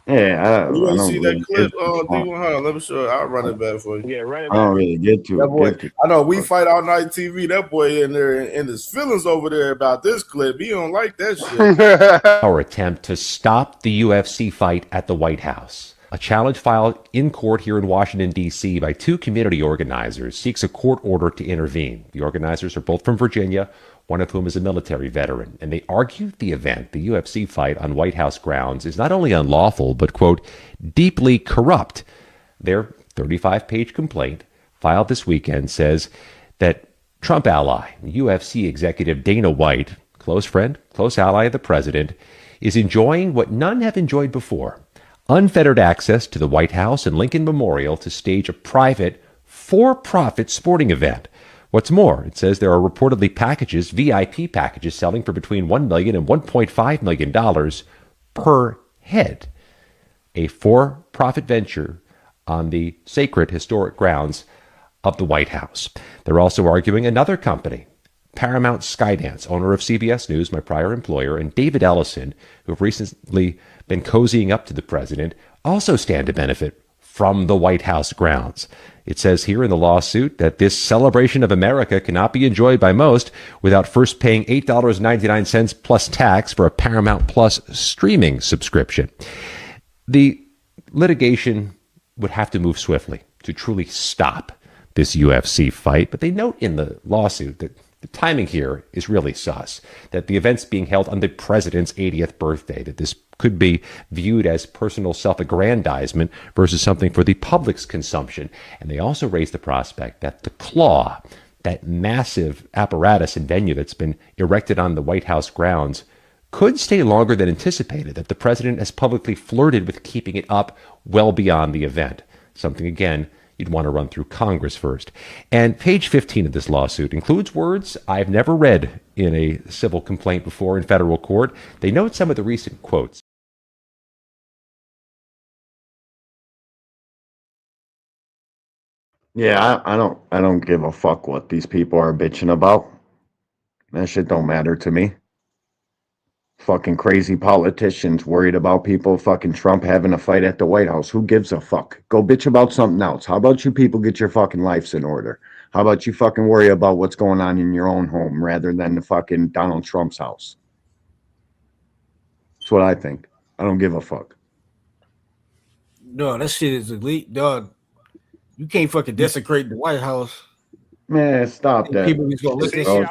S6: Yeah,
S12: you want to see
S6: really
S12: that clip? D100. Let me show you. I'll run it back for you.
S9: Yeah, run it
S6: I
S9: back.
S6: don't really get to
S12: that boy.
S6: it.
S12: I know we fight all night TV. That boy in there in his feelings over there about this clip. He don't like that shit.
S13: Our attempt to stop the UFC fight at the White House. A challenge filed in court here in Washington, D.C. by 2 community organizers seeks a court order to intervene. The organizers are both from Virginia, one of whom is a military veteran, and they argue the event, the UFC fight on White House grounds, is not only unlawful, but, quote, deeply corrupt. Their 35-page complaint, filed this weekend, says that Trump ally, UFC executive Dana White, close friend, close ally of the president, is enjoying what none have enjoyed before: unfettered access to the White House and Lincoln Memorial to stage a private, for-profit sporting event. What's more, it says there are reportedly packages, VIP packages, selling for between $1 million and $1.5 million per head. A for-profit venture on the sacred historic grounds of the White House. They're also arguing another company, Paramount Skydance, owner of CBS News, my prior employer, and David Ellison, who have recently been cozying up to the president, also stand to benefit from the White House grounds. It says here in the lawsuit that this celebration of America cannot be enjoyed by most without first paying $8.99 plus tax for a Paramount Plus streaming subscription. The litigation would have to move swiftly to truly stop this UFC fight, but they note in the lawsuit that the timing here is really sus, that the event's being held on the president's 80th birthday, that this could be viewed as personal self-aggrandizement versus something for the public's consumption. And they also raise the prospect that the claw, that massive apparatus and venue that's been erected on the White House grounds, could stay longer than anticipated, that the president has publicly flirted with keeping it up well beyond the event. Something, again, you'd want to run through Congress first. And page 15 of this lawsuit includes words I've never read in a civil complaint before in federal court. They note some of the recent quotes.
S6: Yeah, I don't give a fuck what these people are bitching about. That shit don't matter to me. Fucking crazy politicians worried about people fucking Trump having a fight at the White House. Who gives a fuck? Go bitch about something else. How about you people get your fucking lives in order? How about you fucking worry about what's going on in your own home rather than the fucking Donald Trump's house? That's what I think. I don't give a fuck.
S15: No, that shit is elite, dog. You can't fucking desecrate the White House.
S6: Man, stop that.
S15: People just gonna look at
S6: Bro,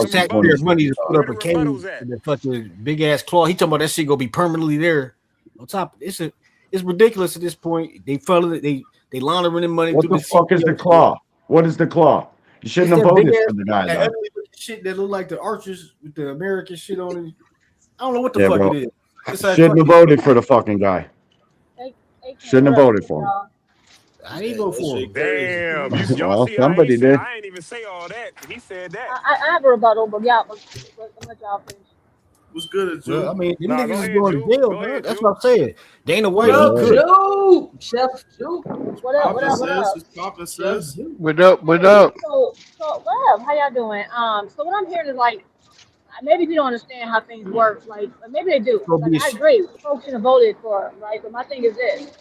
S15: shit. Taxpayer money to put up a cage in the fucking big ass claw. He talking about that shit gonna be permanently there. On top, it's ridiculous at this point. They follow it. They laundering the money.
S6: What
S15: through
S6: the fuck is the claw? What is the claw? You shouldn't have voted for the guy.
S15: That
S6: Though.
S15: shit that look like the archers with the American shit on it. I don't know what the
S6: Yeah,
S15: fuck
S6: bro.
S15: it is. It's like
S6: Shouldn't have voted for the fucking guy. Shouldn't have voted for him.
S15: I ain't vote for him.
S9: Damn, y'all
S6: Well,
S9: see
S6: somebody did.
S9: I ain't even say all that. He said that.
S10: I have a rebuttal, but yeah, but I'm let y'all finish.
S20: What's good at you?
S15: Well, I mean, them
S9: Nah,
S15: niggas
S9: go
S15: is
S9: ahead,
S15: going
S9: Juke.
S15: to jail,
S9: Go
S15: man.
S9: ahead,
S15: That's
S9: Juke.
S15: what I'm saying. Dana White,
S6: Yeah.
S15: he good.
S18: Chef Juke.
S10: What up? What up? What up?
S20: It's poppin', sis.
S2: What up? What up?
S10: So what up? How y'all doing? So what I'm hearing is like maybe you don't understand how things work. Like maybe they do. Like I agree, folks should have voted for him, right? But my thing is this: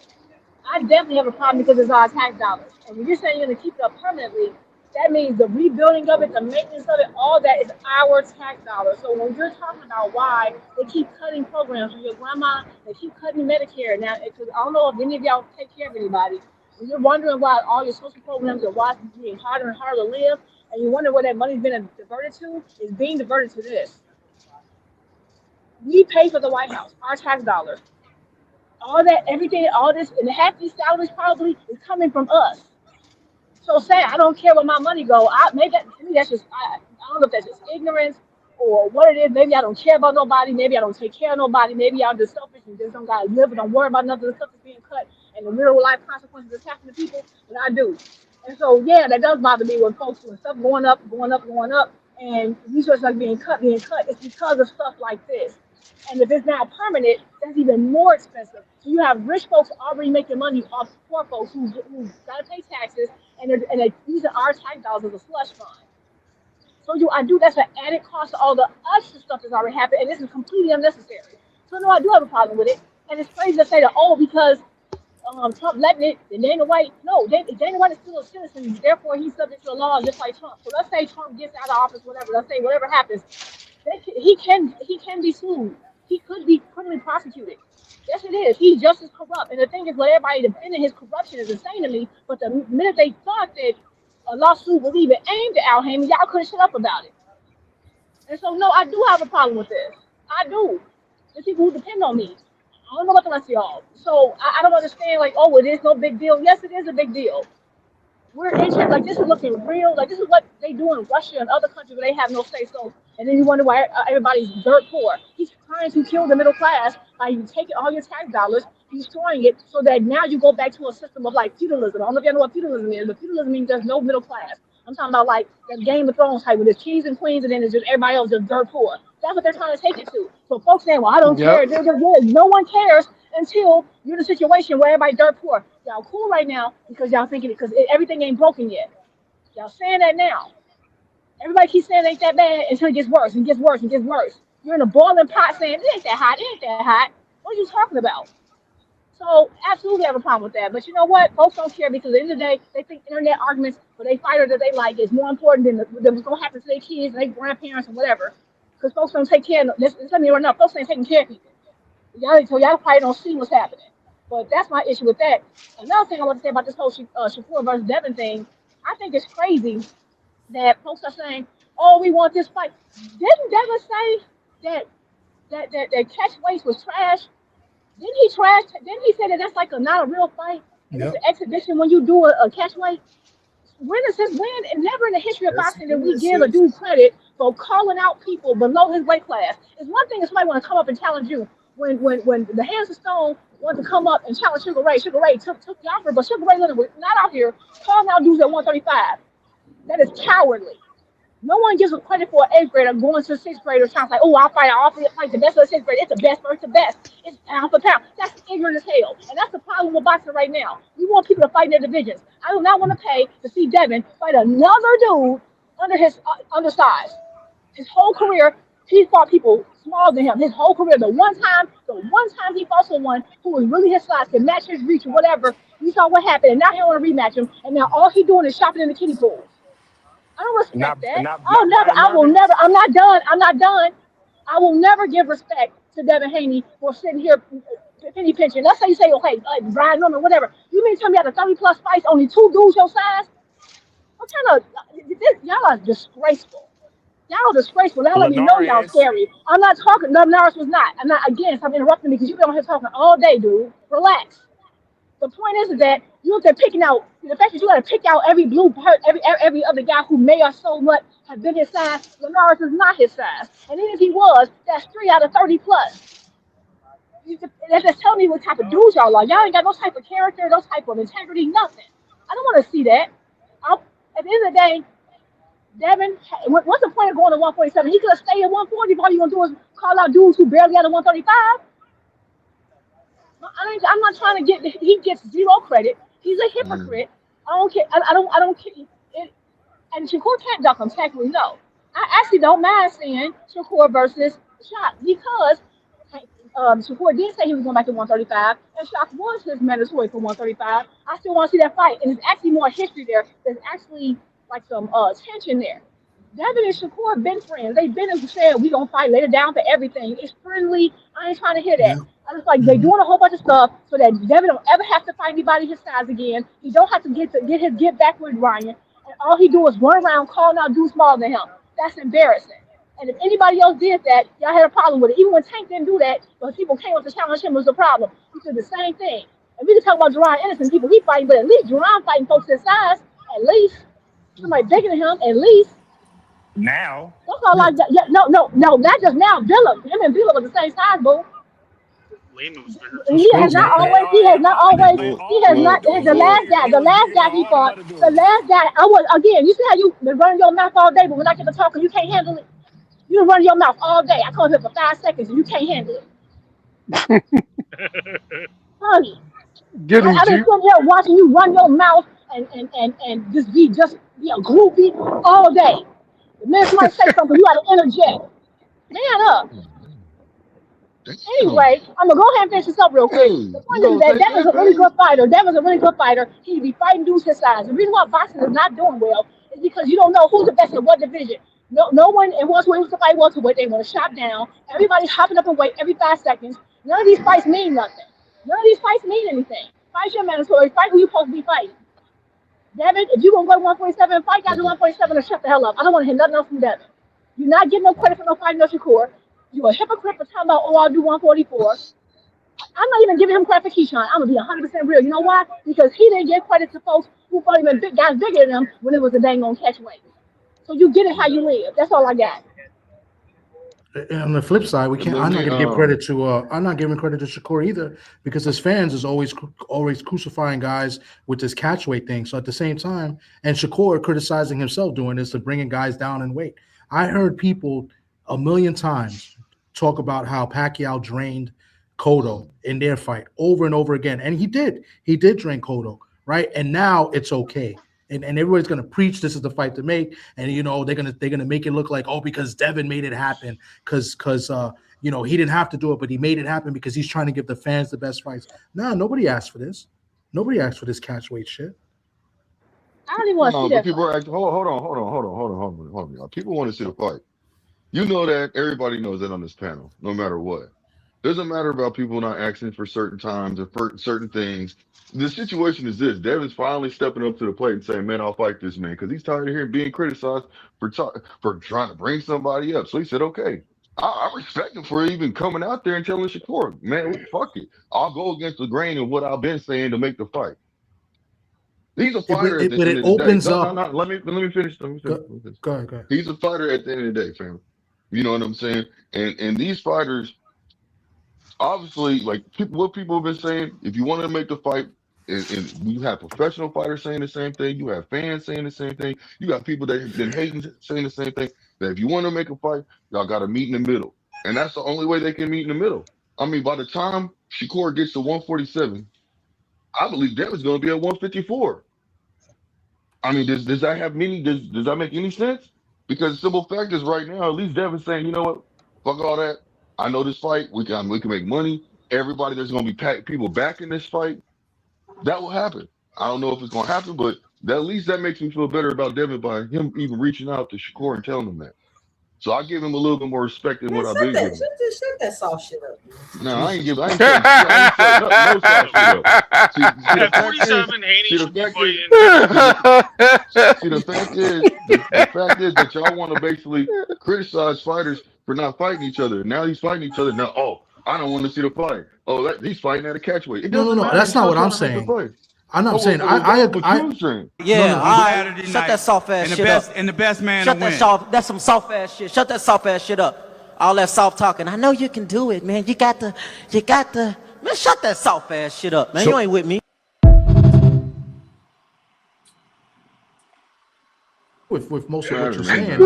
S10: I definitely have a problem because it's our tax dollars. And when you're saying you're going to keep it up permanently, that means the rebuilding of it, the maintenance of it, all that is our tax dollars. So when you're talking about why they keep cutting programs for your grandma, they keep cutting Medicare now, because I don't know if any of y'all take care of anybody. When you're wondering why all your social programs are why it's getting harder and harder to live, and you wonder where that money's been diverted to, it's being diverted to this. We pay for the White House, our tax dollars. All that, everything, all this, and half these salaries probably is coming from us. So say I don't care where my money go. Maybe to me that's just I don't know if that's just ignorance or what it is. Maybe I don't care about nobody. Maybe I don't take care of nobody. Maybe I'm just selfish and just don't gotta live and don't worry about nothing. The stuff that's being cut and the real life consequences that's happening to people. And I do. And so yeah, that does bother me when folks when stuff going up, and resources are being cut. It's because of stuff like this. And if it's now permanent, that's even more expensive. So you have rich folks already making money off poor folks who got to pay taxes, and they're using our tax dollars as a slush fund. So I do that's an added cost to all the extra stuff that's already happened, and this is completely unnecessary. So no, I do have a problem with it. And it's crazy to say that because Trump letting it, and Dana White, no, Dana White is still a citizen, therefore he's subject to the law just like Trump. So let's say Trump gets out of office, whatever. Let's say whatever happens, he can be sued. He could be criminally prosecuted. Yes, it is. He's just as corrupt. And the thing is, what everybody defending his corruption is insane to me. But the minute they thought that a lawsuit was even aimed at Al Haymon, y'all couldn't shut up about it. And so, no, I do have a problem with this. I do. The people who depend on me. I don't know about the rest of y'all. So I don't understand, like, oh, it is no big deal. Yes, it is a big deal. We're interested, like, this is looking real. Like, this is what they do in Russia and other countries where they have no say. So, and then you wonder why everybody's dirt poor. He's trying to kill the middle class by taking all your tax dollars, destroying it, so that now you go back to a system of, like, feudalism. I don't know if y'all know what feudalism is, but feudalism means there's no middle class. I'm talking about, like, the Game of Thrones type, where there's kings and queens, and then there's just everybody else just dirt poor. That's what they're trying to take it to. So folks saying, well, I don't care. No one cares until you're in a situation where everybody dirt poor. Y'all cool right now because y'all thinking it because everything ain't broken yet. Y'all saying that now. Everybody keeps saying it ain't that bad until it gets worse and gets worse and gets worse. You're in a boiling pot saying it ain't that hot, it ain't that hot. What are you talking about? So absolutely have a problem with that. But you know what? Folks don't care because at the end of the day, they think internet arguments for their fighter that they like is more important than what's going to happen to their kids and their grandparents and whatever. Because folks don't take care of them. Let me run up. Folks ain't taking care of people. So y'all probably don't see what's happening. But that's my issue with that. Another thing I want to say about this whole Shakur versus Devin thing, I think it's crazy that folks are saying, "Oh, we want this fight." Didn't Devin say that catch weight was trash? Didn't he trash? Didn't he say that that's like not a real fight? And it's an exhibition when you do a catch weight. When and never in the history of boxing did we give a dude credit for calling out people below his weight class. It's one thing if somebody want to come up and challenge you. When the Hands of Stone wanted to come up and challenge Sugar Ray took the offer, but Sugar Ray Leonard was not out here calling out dudes at 135. That is cowardly. No one gives him credit for an 8th grader going to 6th graders trying to like, oh, I'll fight the best of the 6th grade. It's the best versus the best. It's pound for pound. That's ignorant as hell. And that's the problem with boxing right now. We want people to fight in their divisions. I do not want to pay to see Devin fight another dude under his undersized. His whole career, he fought people smaller than him. His whole career, the one time he fought someone who was really his size, could match his reach or whatever, we saw what happened. And now he don't want to rematch him. And now all he doing is shopping in the kiddie pool. I don't respect that. I'll never. I will never. I'm not done. I'm not done. I will never give respect to Devin Haney for sitting here penny pinching. Let's say you say, okay, Brian Norman, whatever. You mean tell me out of 30 plus fights, only 2 dudes your size? What kind of y'all are disgraceful. Y'all disgraceful. Y'all let me know y'all scary. I'm not talking. No, Norris was not. I'm not. Again, stop interrupting me because you've been on here talking all day, dude. Relax. The point is that you have to picking out the fact that you got to pick out every blue part, every other guy who may or so much have been his size. Linares is not his size, and even if he was, that's 3 out of 30 plus. That's just telling me what type of dudes y'all are. Y'all ain't got no type of character, no type of integrity, nothing. I don't want to see that. At the end of the day, Devin, what's the point of going to 147? He could have stayed at 140. All you gonna do is call out dudes who barely out of 135. I'm not trying to get. He gets 0 credit. He's a hypocrite. I don't care. I don't care. And Shakur can't duck him. Technically, no. I actually don't mind seeing Shakur versus Shock because Shakur did say he was going back to 135, and Shock was his mandatory for 135. I still want to see that fight, and there's actually more history there. There's actually like some tension there. Devin and Shakur have been friends. They've been and said we gonna fight later down for everything. It's friendly. I ain't trying to hear that. I just like they doing a whole bunch of stuff so that Devin don't ever have to fight anybody his size again. He don't have to get back with Ryan. And all he do is run around calling out dudes smaller than him. That's embarrassing. And if anybody else did that, y'all had a problem with it. Even when Tank didn't do that, but people came up to challenge him was a problem. He did the same thing. And we can talk about Jerron Anderson, people he fighting, but at least Jerron fighting folks his size. At least somebody bigger than him. At least.
S9: Now.
S10: That's all like that. Yeah, no, not just now. Villa, him and Villa were the same size, boo. He has not always. The last guy he fought. The last guy. I was again. You see how you been running your mouth all day, but when I get to talking, you can't handle it. You been running your mouth all day. I come here for 5 seconds and you can't handle it. Honey,
S2: Get him,
S10: I've been sitting here watching you run your mouth and just be a groupie all day. The minute somebody say something, you got to interject. Man up. Anyway, I'm gonna go ahead and finish this up real quick. The point is that Devin's a really good fighter. Devin's a really good fighter. He'd be fighting dudes his size. The reason why boxing is not doing well is because you don't know who's the best in what division. No one in welterweight wants to fight welterweight. They want to shop down. Everybody's hopping up in weight every 5 seconds. None of these fights mean nothing. None of these fights mean anything. Fight your mandatory. Fight who you're supposed to be fighting. Devin, if you're gonna go to 147, fight guys at 147 and shut the hell up. I don't want to hear nothing else from Devin. You're not getting no credit for no fighting no Shakur. You're a hypocrite for talking about, I'll do 144. I'm not even giving him credit for Keyshawn. I'm going to be 100% real. You know why? Because he didn't give credit to folks who thought even guys bigger than him when it was a dang on catch weight. So you get it how you live. That's all I got.
S7: And on the flip side, we can't. I'm not going to give credit to. I'm not giving credit to Shakur either because his fans is always crucifying guys with this catch weight thing. So at the same time, and Shakur criticizing himself doing this to bringing guys down in weight. I heard people a million times talk about how Pacquiao drained Cotto in their fight over and over again, and he did drain Cotto, right? And now it's okay. And everybody's gonna preach this is the fight to make, and they're gonna make it look like because Devin made it happen, because he didn't have to do it, but he made it happen because he's trying to give the fans the best fights. Nah, nobody asked for this. Nobody asked for this catch weight shit.
S10: I don't even want to see that.
S2: People are actually, hold on. People want to see the fight. You know that everybody knows that on this panel, no matter what. Doesn't matter about people not asking for certain times or for certain things. The situation is this: Devin's finally stepping up to the plate and saying, "Man, I'll fight this man," because he's tired of hearing being criticized for trying to bring somebody up. So he said, "Okay, I respect him for even coming out there and telling Shakur, man, fuck it, I'll go against the grain of what I've been saying to make the fight." He's a fighter at the
S7: but
S2: end
S7: it
S2: of the day.
S7: opens
S2: No.
S7: up.
S2: Let me finish.
S7: Go ahead.
S2: He's a fighter at the end of the day, fam. You know what I'm saying? And these fighters, obviously, like what people have been saying, if you want to make the fight, and you have professional fighters saying the same thing, you have fans saying the same thing, you got people that have been hating saying the same thing. That if you want to make a fight, y'all got to meet in the middle, and that's the only way they can meet in the middle. I mean, by the time Shakur gets to 147, I believe Devin's going to be at 154. I mean, does that have many? Does that make any sense? Because the simple fact is, right now, at least Devin's saying, you know what, fuck all that. I know this fight. We can make money. Everybody, there's going to be people back in this fight. That will happen. I don't know if it's going to happen, but at least that makes me feel better about Devin by him even reaching out to Shakur and telling him that. So I give him a little bit more respect than what I've been giving.
S18: Shut that soft shit up.
S2: No, I ain't shutting no soft shit up. See,
S16: At 47, Haney should be fighting.
S2: The fact is that y'all want to basically criticize fighters for not fighting each other. Now he's fighting each other. Now, I don't want to see the fight. He's fighting at a catchweight. It doesn't matter.
S7: That's not what I'm saying. I'm not saying.
S3: Shut that soft ass shit up. And the best man to win. That's some soft ass shit. Shut that soft ass shit up. All that soft talking. I know you can do it, man. You got to. Man, shut that soft ass shit up, man. You ain't with me.
S7: With most of what you're saying.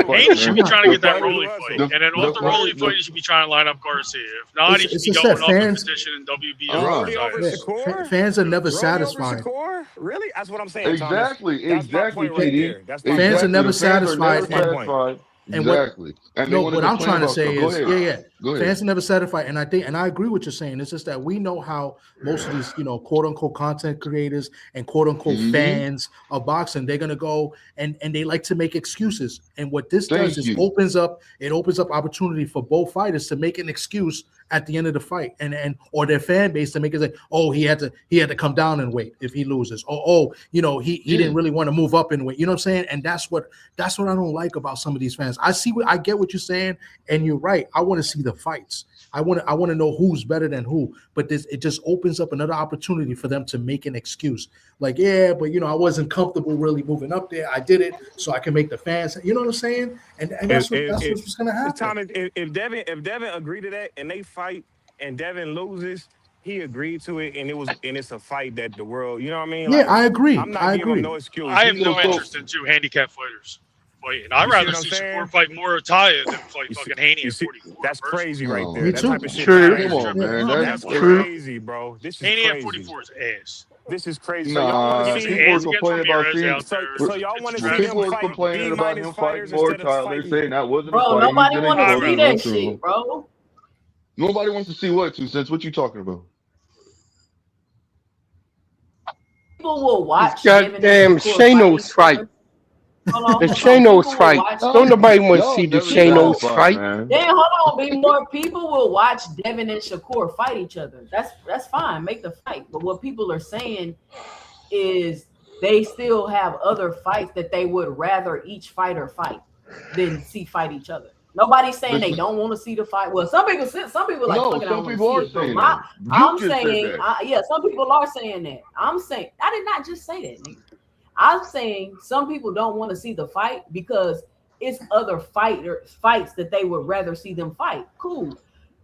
S16: Haney should be trying to get that Rolly fight. And then off the Rolly fight, he should be trying to line up Garcia. If not, he should be going off the position in WBO.
S7: Fans are never satisfied.
S9: Really? That's what I'm saying.
S2: Exactly,
S7: Fans are never satisfied.
S2: Exactly.
S7: What I'm trying to say is,
S2: Go ahead.
S7: Fans are never satisfied, and I agree with what you're saying. It's just that we know how most of these, quote unquote content creators and quote unquote fans of boxing, they're gonna go and they like to make excuses. And what this does is opens up opportunity for both fighters to make an excuse at the end of the fight, and or their fan base to make it say, oh, he had to come down in weight if he loses, or he didn't really want to move up in weight. You know what I'm saying? And that's what I don't like about some of these fans. I get what you're saying, and you're right. I want to see the fights. I want to know who's better than who. But it just opens up another opportunity for them to make an excuse. Like, but I wasn't comfortable really moving up there. I did it so I can make the fans. You know what I'm saying? And that's what's gonna happen.
S9: If Devin agreed to that and they fight and Devin loses, he agreed to it, and it's a fight that the world, you know what I mean?
S7: Like, I agree.
S9: I'm not giving him no excuse.
S16: I have no interest in two handicap fighters fighting. I'd rather see Shakur fight Morataya than fight fucking Haney at 44.
S9: That's crazy right there.
S7: Me
S9: that
S7: too.
S9: Type of shit.
S2: Come on, man.
S9: That's crazy, bro. This is
S16: Haney
S9: crazy.
S16: at 44 is ass.
S9: This is crazy.
S2: People are complaining about seeing.
S9: So y'all want to see
S2: People
S9: them
S2: are
S9: fight
S2: complaining about him fighting
S9: more
S2: Morataya. They're saying that wasn't
S18: Bro,
S2: a fight.
S18: nobody want to see that shit, bro.
S2: Nobody wants to see what, 2 cents? What you talking about?
S18: People will watch.
S2: Goddamn
S18: Shano's
S2: fight.
S18: The
S2: Shano's fight. Don't nobody want to see the Shano's fight.
S18: Then hold on, be more. People will watch Devin and Shakur fight each other. That's fine. Make the fight. But what people are saying is they still have other fights that they would rather each fighter fight than see fight each other. Nobody's saying they don't want to see the fight. Well, some people like,
S2: no, some people are saying that.
S18: I'm saying, some people are saying that. I'm saying, I did not just say that, nigga. I'm saying some people don't want to see the fight because it's other fights that they would rather see them fight. Cool.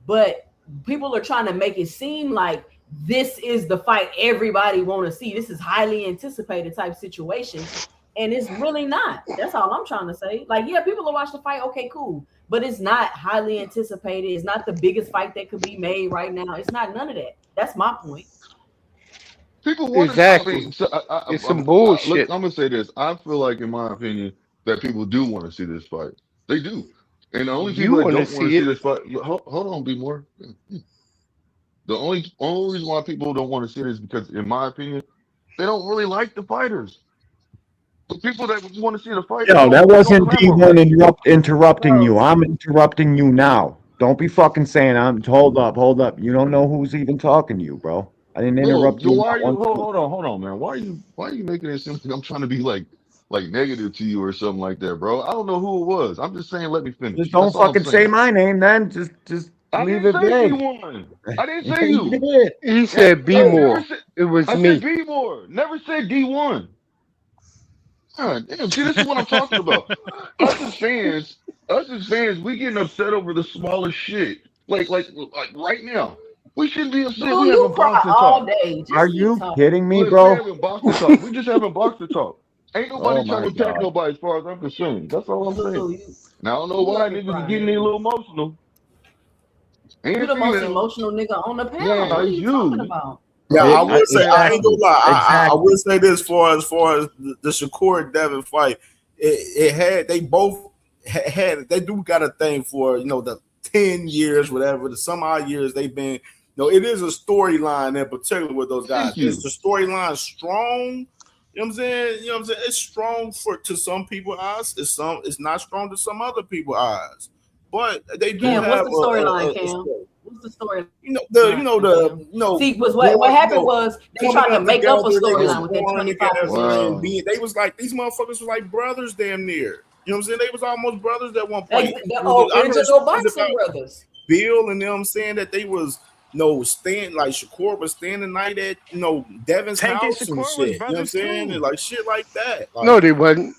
S18: But people are trying to make it seem like this is the fight everybody want to see. This is highly anticipated type situation. And it's really not. That's all I'm trying to say. Like, yeah, people will watch the fight. Okay, cool. But it's not highly anticipated. It's not the biggest fight that could be made right now. It's not none of that. That's my point.
S2: People want it's some bullshit. I'm gonna say this. I feel like, in my opinion, that people do want to see this fight. They do. And the only people that don't want to see this fight, hold on, be more. The only reason why people don't want to see it is because, in my opinion, they don't really like the fighters. The people that just want to see the fight.
S6: Yo, that wasn't D1 interrupting you. I'm interrupting you now. Don't be fucking saying hold up. You don't know who's even talking to you, bro. I didn't interrupt you.
S2: Why are you hold on, man? Why are you making it seem like I'm trying to be like negative to you or something like that, bro? I don't know who it was. I'm just saying, let me finish.
S6: Just don't fucking say my name, then. Just
S4: I
S6: Leave
S4: didn't
S6: it
S4: say
S6: big.
S4: D1. I didn't say
S6: You
S4: you.
S6: did.
S2: He said be more. It was
S4: I
S2: me.
S4: said be more. Never said D1. God damn, see, this is what I'm talking about. Us as fans, we getting upset over the smallest shit. Like right now. We shouldn't be upset. We
S18: Blue, you
S4: having
S18: cry
S4: boxing
S18: all
S4: talk.
S18: day.
S6: Are
S18: Just keep
S6: you
S18: talking.
S6: kidding me,
S4: Look, we
S6: bro?
S4: having boxing talk. We just having boxing talk. Ain't nobody
S6: Oh
S4: trying
S6: my
S4: to attack
S6: god.
S4: nobody as far as I'm concerned. That's all I'm saying.
S18: Blue, you
S4: Now I don't know
S18: you
S4: why
S18: love to
S4: niggas is
S18: cry,
S4: getting a
S18: nigga.
S4: little emotional.
S18: You
S4: And
S18: the most
S4: females.
S18: emotional nigga on the panel.
S4: Nah,
S18: What are
S4: it's
S18: you talking
S4: you.
S18: about?
S12: Yeah, I
S6: It,
S12: would say I ain't gonna
S6: exactly.
S12: lie. I
S6: Exactly.
S12: would say this as far as the Shakur and Devin fight. It had they both had they do got a thing for the 10 years, whatever the some odd years they've been. It is a storyline in particular with those guys.
S4: Thank you.
S12: Is the storyline strong? You know what I'm saying? You know what I'm saying? It's strong to some people's eyes. It's not strong to some other people's eyes. But they do
S18: Cam,
S12: have
S18: what's the storyline,
S12: a
S18: Cam?
S12: story.
S18: What's the storyline?
S12: See,
S18: See, was what happened was they
S12: coming
S18: tried to
S12: up
S18: make up a
S12: together, they was
S18: storyline with that
S12: born
S18: 25%.
S12: together, and
S4: Wow.
S12: they was like these motherfuckers was like brothers damn near. You know what I'm saying? They was almost brothers at one point.
S18: The
S12: I heard
S18: original
S12: stories
S18: boxing
S12: about
S18: brothers.
S12: Bill and them saying that they was staying like Shakur was staying the night at Devin's
S9: Tank and
S12: house and
S9: Shakur was
S12: shit. You know what I'm
S9: brothers
S12: saying? And
S9: too.
S12: like shit like that. Like
S2: No, they wasn't.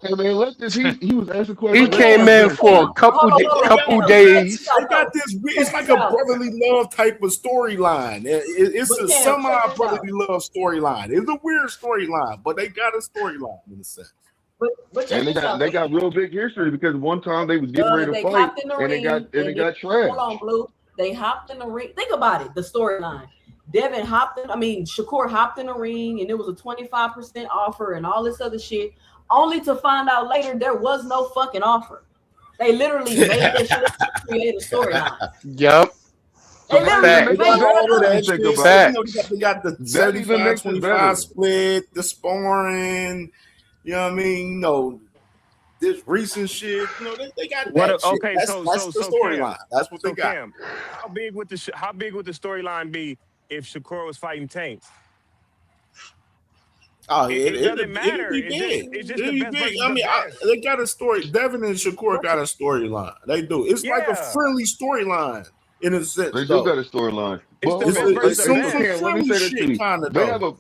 S4: Hey man, let this. He was asking
S2: He
S4: questions. Let
S2: came
S4: him
S2: in
S4: answer
S2: for a
S4: them.
S18: Cam,
S2: couple
S18: hold on,
S2: couple
S18: Cam.
S2: days.
S12: they got this. It's
S18: Check
S12: like
S18: this
S12: a
S18: out.
S12: brotherly love type of storyline. It's
S18: But
S12: a
S18: Cam, check
S12: semi
S18: this
S12: brotherly
S18: out.
S12: love storyline. It's a weird storyline, but they got a storyline in a sense.
S18: But check
S4: And they
S18: this
S4: got
S18: out.
S4: they got real big history because one time they was getting ready to
S18: They
S4: fight
S18: hopped in the
S4: and it got
S18: ring hold on,
S4: trashed.
S18: Blue. They hopped in the ring. Think about it, the storyline. Shakur hopped in the ring and it was a 25% offer and all this other shit, only to find out later there was no fucking offer. They literally made that shit up to create a storyline.
S2: Yup.
S18: They
S4: So that even
S18: literally
S4: makes
S18: made
S4: it
S12: All
S4: better
S12: of
S18: that
S4: when you
S18: up.
S12: that
S4: think
S12: shit.
S4: about it.
S12: They got the
S4: That even makes it
S12: 75-25
S4: better.
S12: split, the sparring, you know what I mean? This recent shit, they got that shit.
S9: Okay,
S12: That's the
S9: so Cam,
S12: storyline. That's what they got.
S9: how big would the storyline be if Shakur was fighting Tank?
S12: Oh,
S9: It doesn't
S12: it'd
S9: matter.
S12: be
S9: It's
S12: big.
S9: just the
S12: It'd be
S9: best
S12: big.
S9: versus
S12: I
S9: the
S12: mean,
S9: best.
S12: they got a story. Devin and Shakur got a storyline. They do. It's like a
S9: Yeah,
S12: friendly storyline in a sense,
S4: They do
S12: though.
S4: got a storyline.
S9: it's
S4: But
S9: the
S4: hold
S9: best
S4: on.
S9: versus
S12: It's
S9: the
S12: some
S4: Cam, let me
S12: friendly
S4: say this to
S12: shit,
S4: you.
S12: kind of
S4: They
S12: though.
S4: have a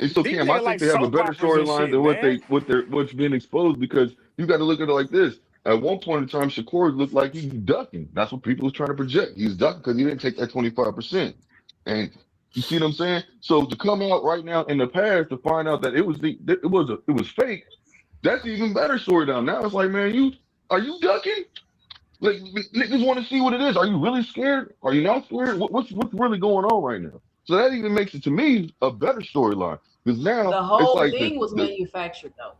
S4: so
S9: These
S4: Cam, I
S9: niggas
S4: think
S9: like
S4: they have a
S9: soap
S4: better
S9: operas and
S4: storyline
S9: shit,
S4: than
S9: man.
S4: what's been exposed because you got to look at it like this. At one point in time, Shakur looked like he's ducking. That's what people was trying to project. He's ducking because he didn't take that 25%. And you see what I'm saying? So to come out right now in the past to find out that it was fake, that's even better storyline. Now it's like, man, are you ducking? Like niggas want to see what it is. Are you really scared? Are you not scared? What's really going on right now? So that even makes it to me a better storyline because now
S18: The
S4: it's
S18: whole
S4: like
S18: thing was
S4: the
S18: manufactured though.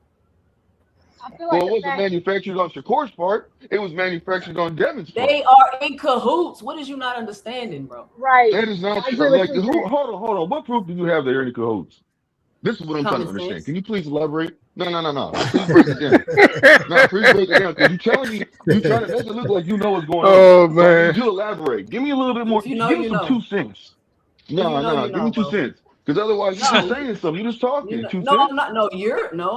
S10: I feel like
S4: well, it
S10: the
S4: wasn't
S10: fact
S4: manufactured on Shakur's part. It was manufactured on Devin's part.
S18: They are in cahoots. What is you not understanding, bro?
S10: right.
S4: That is not
S10: I agree
S4: true.
S10: with
S4: Like,
S10: you, Cam.
S4: hold on. What proof do you have they're in the cahoots? This is what I'm trying to
S18: Common
S4: understand.
S18: sense.
S4: Can you please elaborate? No. Please break it down. No, please break it down because you trying to make it look like you know what's going on.
S2: Oh
S4: So I need
S2: man.
S4: you to elaborate. Give me a little bit more.
S18: If you know,
S4: Give me
S18: you
S4: some
S18: know.
S4: 2 cents.
S18: If you know, you
S4: Give me
S18: know,
S4: two
S18: bro.
S4: cents. Because otherwise you're just
S18: No,
S4: saying something. You're just talking. Two
S18: no, I'm
S4: cents?
S18: not. No,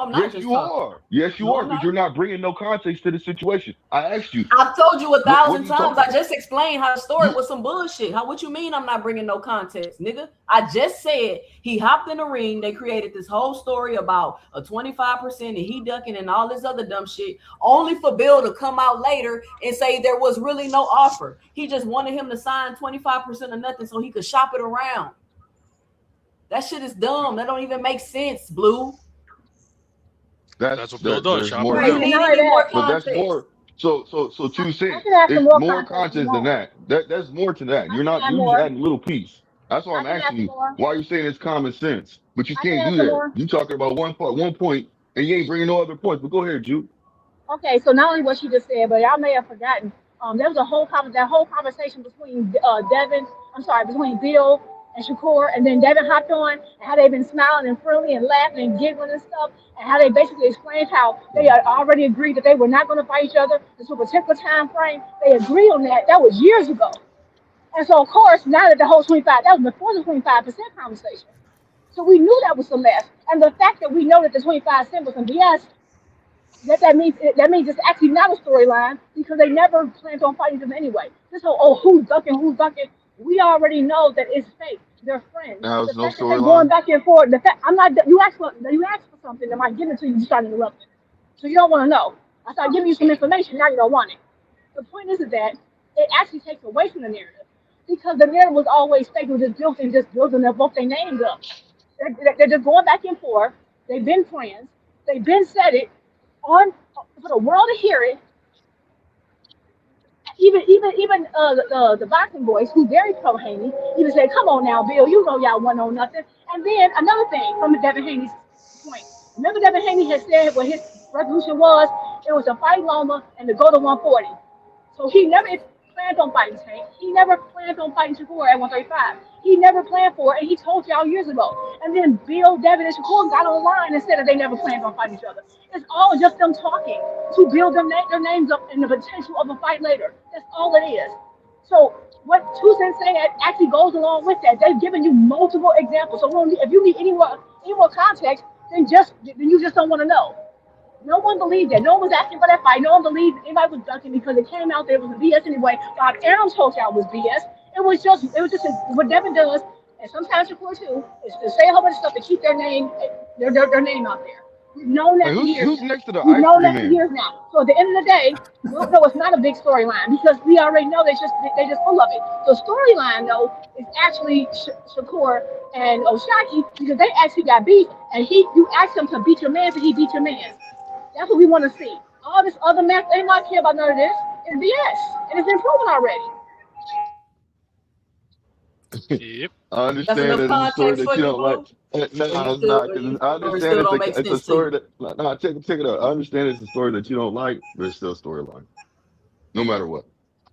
S18: I'm not
S4: Yes,
S18: just
S4: you
S18: talking.
S4: are. Yes, you
S18: No,
S4: are.
S18: I'm
S4: Because
S18: not.
S4: you're not bringing no context to the situation. I asked you,
S18: I've told you
S4: what are
S18: 1,000
S4: you
S18: times.
S4: talking
S18: I
S4: about?
S18: just explained how the story was some bullshit. What you mean I'm not bringing no context, nigga? I just said he hopped in the ring. They created this whole story about a 25% and he ducking and all this other dumb shit, only for Bill to come out later and say there was really no offer. He just wanted him to sign 25% of nothing so he could shop it around. That shit is dumb. That don't even make sense, Blue.
S5: That's what Bill does.
S4: There's
S5: Shop
S4: more to
S18: You
S10: Right.
S4: that.
S10: And
S18: need
S10: not only
S18: any more
S10: that,
S4: But that's
S18: context.
S4: more. So 2 cents.
S10: I can add some
S4: It's
S10: more
S4: more
S10: context if you
S4: content than
S10: want.
S4: that. That's more to that.
S10: I can add
S4: You're just
S10: more.
S4: adding a little piece. That's why
S10: I
S4: I'm
S10: can add
S4: asking
S10: some
S4: you
S10: more.
S4: why you saying it's common sense, but you
S10: I can
S4: can't
S10: add
S4: do
S10: some
S4: that.
S10: more.
S4: You talking about one point, and you ain't bringing no other points. But go ahead, Jude.
S10: Okay, so not only what she just said, but y'all may have forgotten. There was that whole conversation between between Bill and Shakur, and then Devin hopped on, and how they've been smiling and friendly and laughing and giggling and stuff, and how they basically explained how they had already agreed that they were not going to fight each other until a particular time frame. They agreed on that. That was years ago. And so, of course, now that the whole 25, that was before the 25% conversation. So we knew that was some mess. And the fact that we know that the 25% was some BS, that means it's actually not a storyline because they never planned on fighting them anyway. this whole who's ducking. We already know that it's fake. They're friends.
S2: Now
S10: The
S2: there's no
S10: fact that they're going
S2: storyline.
S10: back and forth. The fact you asked for something that might give it to you. You start interrupting. So you don't want to know. I start giving you some information. Now you don't want it. The point is that it actually takes away from the narrative because the narrative was always fake. It was just building their both their names up. They're just going back and forth. They've been friends. They've been said it on for the world to hear it. The boxing boys who very pro Haney even said, "Come on now, Bill, you know y'all won on nothing." And then another thing from Devin Haney's point. Remember, Devin Haney had said what his resolution was. It was to fight Loma and to go to 140. So he never planned on fighting Tank. He never planned on fighting Shakur at 135. He never planned for it, and he told y'all years ago. And then Bill, Devin, and Shakur got online and said that they never planned on fighting each other. It's all just them talking to build their names up and the potential of a fight later. That's all it is. So what Two Cents saying actually goes along with that. They've given you multiple examples. So if you need any more context, then you just don't want to know. No one believed that. No one was asking for that fight. No one believed anybody was ducking because it came out there it was a BS anyway. Bob Arum told y'all it was BS. It was just what Devin does, and sometimes Shakur too, is to say a whole bunch of stuff to keep their name out there. We've known that for years.
S2: Who's next to the
S10: We've
S2: ice
S10: known
S2: cream
S10: that for
S2: man?
S10: years now. So at the end of the day, no, it's not a big storyline because we already know they just full of it. The storyline though is actually Shakur and Oshaki because they actually got beef, and you asked him to beat your man, so he beat your man. That's what we want to see. All this other mess, they not care about none of this. It's BS, and it's been proven already.
S16: Yep.
S2: I understand that it's a story that you don't like. No, it's not. Because I understand it's a story that. No, check it out. I understand it's a story that you don't like, but it's still a storyline. No matter what,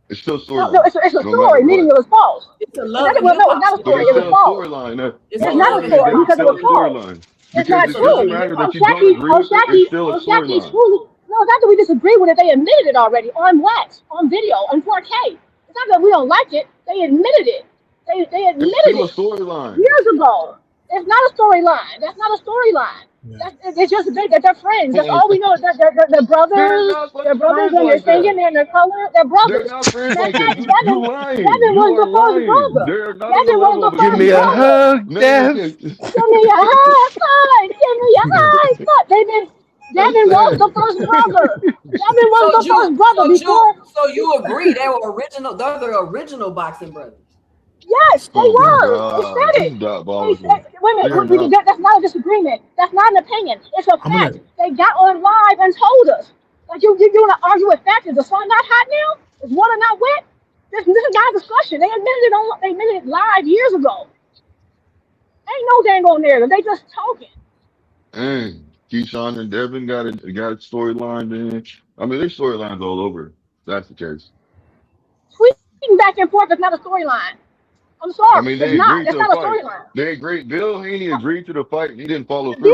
S2: it's still a storyline.
S10: No, it's a story, meaning it was false.
S18: It's a
S10: It's
S18: love
S10: not a story. It was false.
S2: It's
S10: It's not a story because it was false.
S2: storyline.
S10: It's
S2: Because
S10: not
S2: it
S10: true.
S2: doesn't matter that you don't agree with it. It's still a
S10: Oshaki
S2: storyline.
S10: truly. No, it's not that we disagree with it. They admitted it already on wax, on video, on 4K. It's not that we don't like it. They admitted it. They admitted
S2: It's still a
S10: it
S2: storyline.
S10: years ago. It's not a storyline. That's not a storyline. It's just that they're friends. That's all we know. They're brothers. They're brothers, and they're singing and they're coloring. They're brothers.
S2: They're not friends like that. You lying.
S10: Devin
S2: You
S10: was
S2: are
S10: the first
S2: lying.
S10: brother.
S2: They're not
S10: Devin was the
S2: Give
S10: first
S2: me a
S10: brother.
S2: hug, Dev.
S10: Give me a high five. Give me a high five. Devin was the first brother. Devin was the first brother before.
S18: So you agree they were original? They're the original boxing brothers.
S10: Yes, they were. They said it. Wait a minute. That's not a disagreement. That's not an opinion. It's a fact. They got on live and told us. Like you want to argue with facts? Is the sun not hot now? Is water not wet? This is not a discussion. They admitted it live years ago. Ain't no dang on narrative. They just talking.
S2: And Keyshawn and Devin got a storyline. Then I mean, there's storylines all over. That's the case.
S10: Tweeting back and forth is not a storyline. I'm sorry.
S2: I mean, they agreed to
S10: That's
S2: the
S10: not a
S2: fight.
S10: storyline.
S2: They agreed. Bill Haney agreed to the fight. He didn't follow through.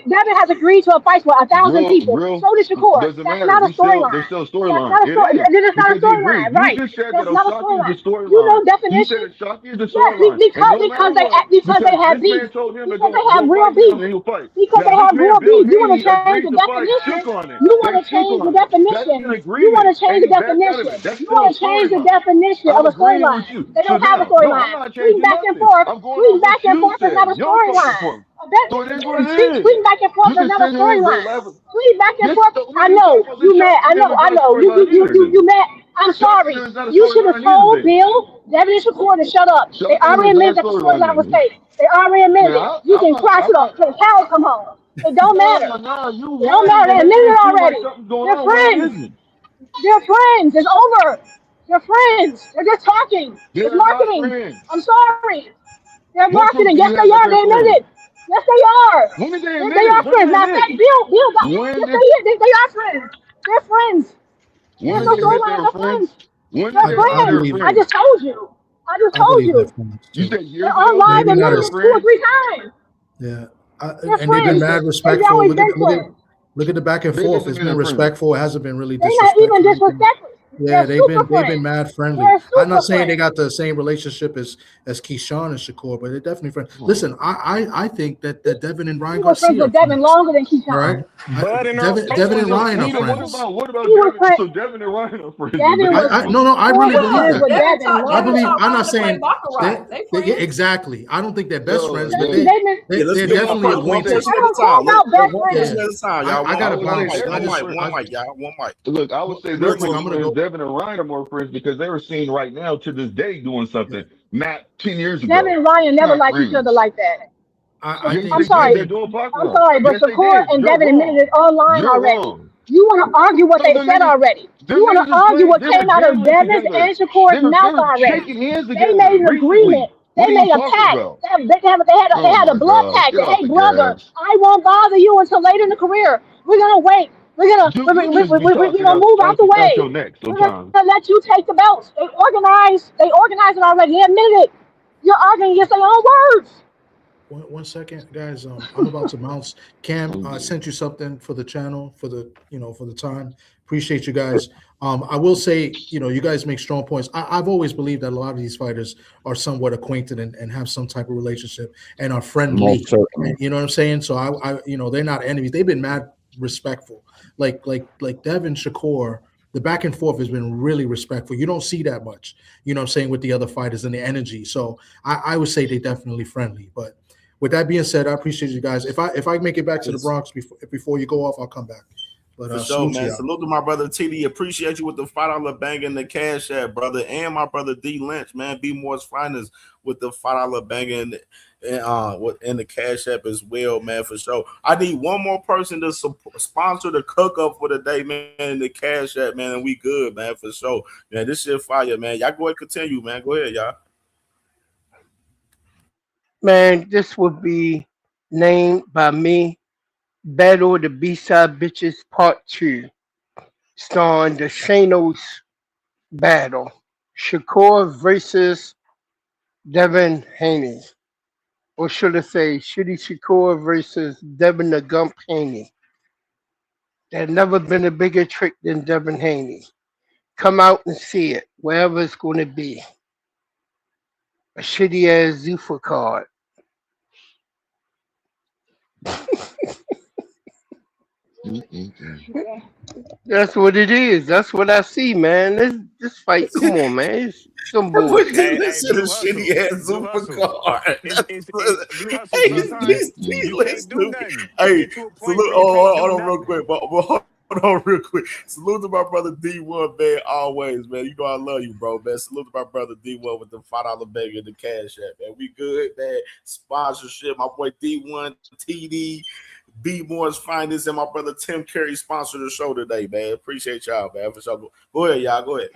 S10: Devin has agreed to a fight with 1,000 people. So did Shakur.
S2: Doesn't
S10: That's
S2: matter.
S10: not a storyline.
S2: There's still a storyline.
S10: It's not a storyline, right?
S2: You just said
S10: That's
S2: that
S10: not a
S2: Oshaki is the storyline.
S10: You know definition.
S2: You said Oshaki is the storyline.
S10: Because they have beef. Because they have real beef. Because they have real beef. You want to change the definition. You want to change the definition. You want to change the definition. You want to change the definition of a storyline. They don't have a storyline. Tweeting back and forth. Tweeting back and forth is not a storyline. Tweeting back and forth is not a storyline. Tweeting back and forth. I know you mad. I know you mad. I'm sorry. You should have told Bill, Devin, and Shakur to shut up. They already admitted that the storyline was fake. They already admitted it. You can cry to the cows come home. It don't matter. It don't matter. They admitted it already. They're friends. They're friends. It's over. They're friends. They're just talking. It's marketing. I'm sorry. They're marketing. Yes, they are. They admit it. Yes, they are. They are friends. Matter of fact, Bill got. Yes, they are friends. They're friends. There's no storyline. They're friends. They're friends. I just told you.
S2: You said
S10: they're on live and minutes 2 or 3 times.
S7: Yeah. And they've been mad respectful. Look at the back and forth. It's been respectful. It hasn't been really
S10: They're
S7: disrespectful.
S10: not even disrespectful.
S7: Yeah,
S10: They're super
S7: they've been
S10: friends.
S7: mad friendly.
S10: They're
S7: I'm not
S10: super
S7: saying they
S10: friends.
S7: got the same relationship as Keyshawn and Shakur, but they're definitely friends. Listen, I think that Devin and
S10: He
S7: Ryan
S10: was friends
S7: Garcia are
S10: with Devin
S7: friends.
S10: longer than
S7: All
S10: Keyshawn.
S7: right,
S9: Bud and Earl Spanks
S7: Devin
S9: was
S7: and
S9: your
S7: Ryan are
S9: Nita,
S4: What
S7: friends.
S4: about
S10: He was friends.
S4: so Devin and Ryan are friends?
S10: Devin was
S7: No, I
S10: Shakur
S7: really
S10: was
S7: believe
S10: friends
S7: that.
S10: with Devin
S7: I believe.
S10: longer.
S7: I'm not saying
S18: Baccarat. They friends.
S7: exactly. I don't think they're best
S4: Yo,
S7: friends, but
S4: man.
S7: they're
S12: let's do
S7: definitely
S12: one
S7: acquainted.
S12: person
S10: I
S12: at a
S10: don't care
S12: time.
S10: about best
S12: One
S10: friends.
S12: person at a time, y'all.
S7: I gotta
S4: would say
S7: bounce.
S4: they're
S12: One
S4: more
S12: mic,
S4: friends.
S12: y'all. One mic.
S4: Look, I would say
S7: Real
S4: they're
S7: quick,
S4: more
S7: I'm gonna
S4: friends.
S7: go.
S4: Devin and Ryan are more friends because they were seen right now to this day doing something. Matt 10 years
S10: Devin
S4: ago.
S10: and Ryan never
S4: Not
S10: liked each other
S4: friends.
S10: like that.
S7: I
S4: Yes,
S7: think
S10: I'm
S4: they did. They're
S10: sorry.
S4: doing podcast
S10: I'm
S4: now.
S10: sorry, but
S4: Yes, they
S10: Shakur
S4: did.
S10: and
S4: You're
S10: Devin admitted
S4: wrong.
S10: it online
S4: You're
S10: already.
S4: wrong.
S10: You want to argue what
S4: No,
S10: they said already. You
S4: them
S10: want
S4: niggas
S10: to
S4: is
S10: argue
S4: friends.
S10: what
S4: They were
S10: came out of
S4: gambling
S10: Devin's
S4: together.
S10: and Shakur's
S4: They
S10: mouth
S4: were
S10: already.
S4: shaking hands
S10: They
S4: together
S10: made an
S4: recently.
S10: agreement.
S4: What
S10: They
S4: are you
S10: made a
S4: talking
S10: pact.
S4: about?
S10: They
S4: Oh
S10: had a
S4: my
S10: blood
S4: God.
S10: pact.
S4: Get
S10: That,
S4: off
S10: hey,
S4: the
S10: brother,
S4: gas.
S10: I won't bother you until later in the career. We're gonna wait.
S4: You just be
S10: We're
S4: talking
S10: gonna move out the
S4: out your
S10: way.
S4: neck
S10: We're
S4: sometimes.
S10: gonna let you take the belts. They organized. They organized it already. They admitted it. You're arguing against their own words.
S7: One second, guys. I'm about to bounce. Cam, I sent you something for the channel for the for the time. Appreciate you guys. I will say, you guys make strong points. I've always believed that a lot of these fighters are somewhat acquainted and have some type of relationship and are friendly.
S6: Most certainly.
S7: You know what I'm saying? So they're not enemies. They've been mad respectful. Like Devin Shakur, the back and forth has been really respectful. You don't see that much. You know what I'm saying, with the other fighters and the energy. So I would say they're definitely friendly, but. With that being said, I appreciate you guys. If I make it back to the Bronx before you go off, I'll come back. But
S12: For sure,
S7: salute
S12: man.
S7: y'all.
S12: Salute to my brother TD. Appreciate you with the $5 bang in the cash app, brother. And my brother D Lynch, man. B Moore's finest with the $5 bang in the cash app as well, man, for sure. I need one more person to sponsor the cook up for the day, man, in the cash app, man. And we good, man, for sure. Man, this shit fire, man. Y'all go ahead and continue, man. Go ahead, y'all.
S2: Man, this would be named by me Battle of the B-Side Bitches Part 2, starring the Shanos battle. Shakur versus Devin Haney. Or should I say Shitty Shakur versus Devin the Gump Haney. There's never been a bigger trick than Devin Haney. Come out and see it, wherever it's going to be. A shitty ass Zuffa card. That's what it is. That's what I see, man. This fight, come on, man. It's some bullshit.
S12: This shit is shitty ass super card.
S9: Blue Hustle, sometimes you can't do nothing.
S12: Hey,
S9: Get to a point
S12: salute.
S9: where you can't
S12: Hold
S9: do
S12: on real
S9: nothing.
S12: quick. But hold on real quick. Salute to my brother D1, man. Always, man. You know I love you, bro, man. Salute to my brother D1 with the $5 bag in the cash app, man. We good, man. Sponsorship. My boy D1, TD, B Moore's Finest, and my brother Tim Carey sponsored the show today, man. Appreciate y'all, man. For sure. Go ahead, y'all. Go ahead.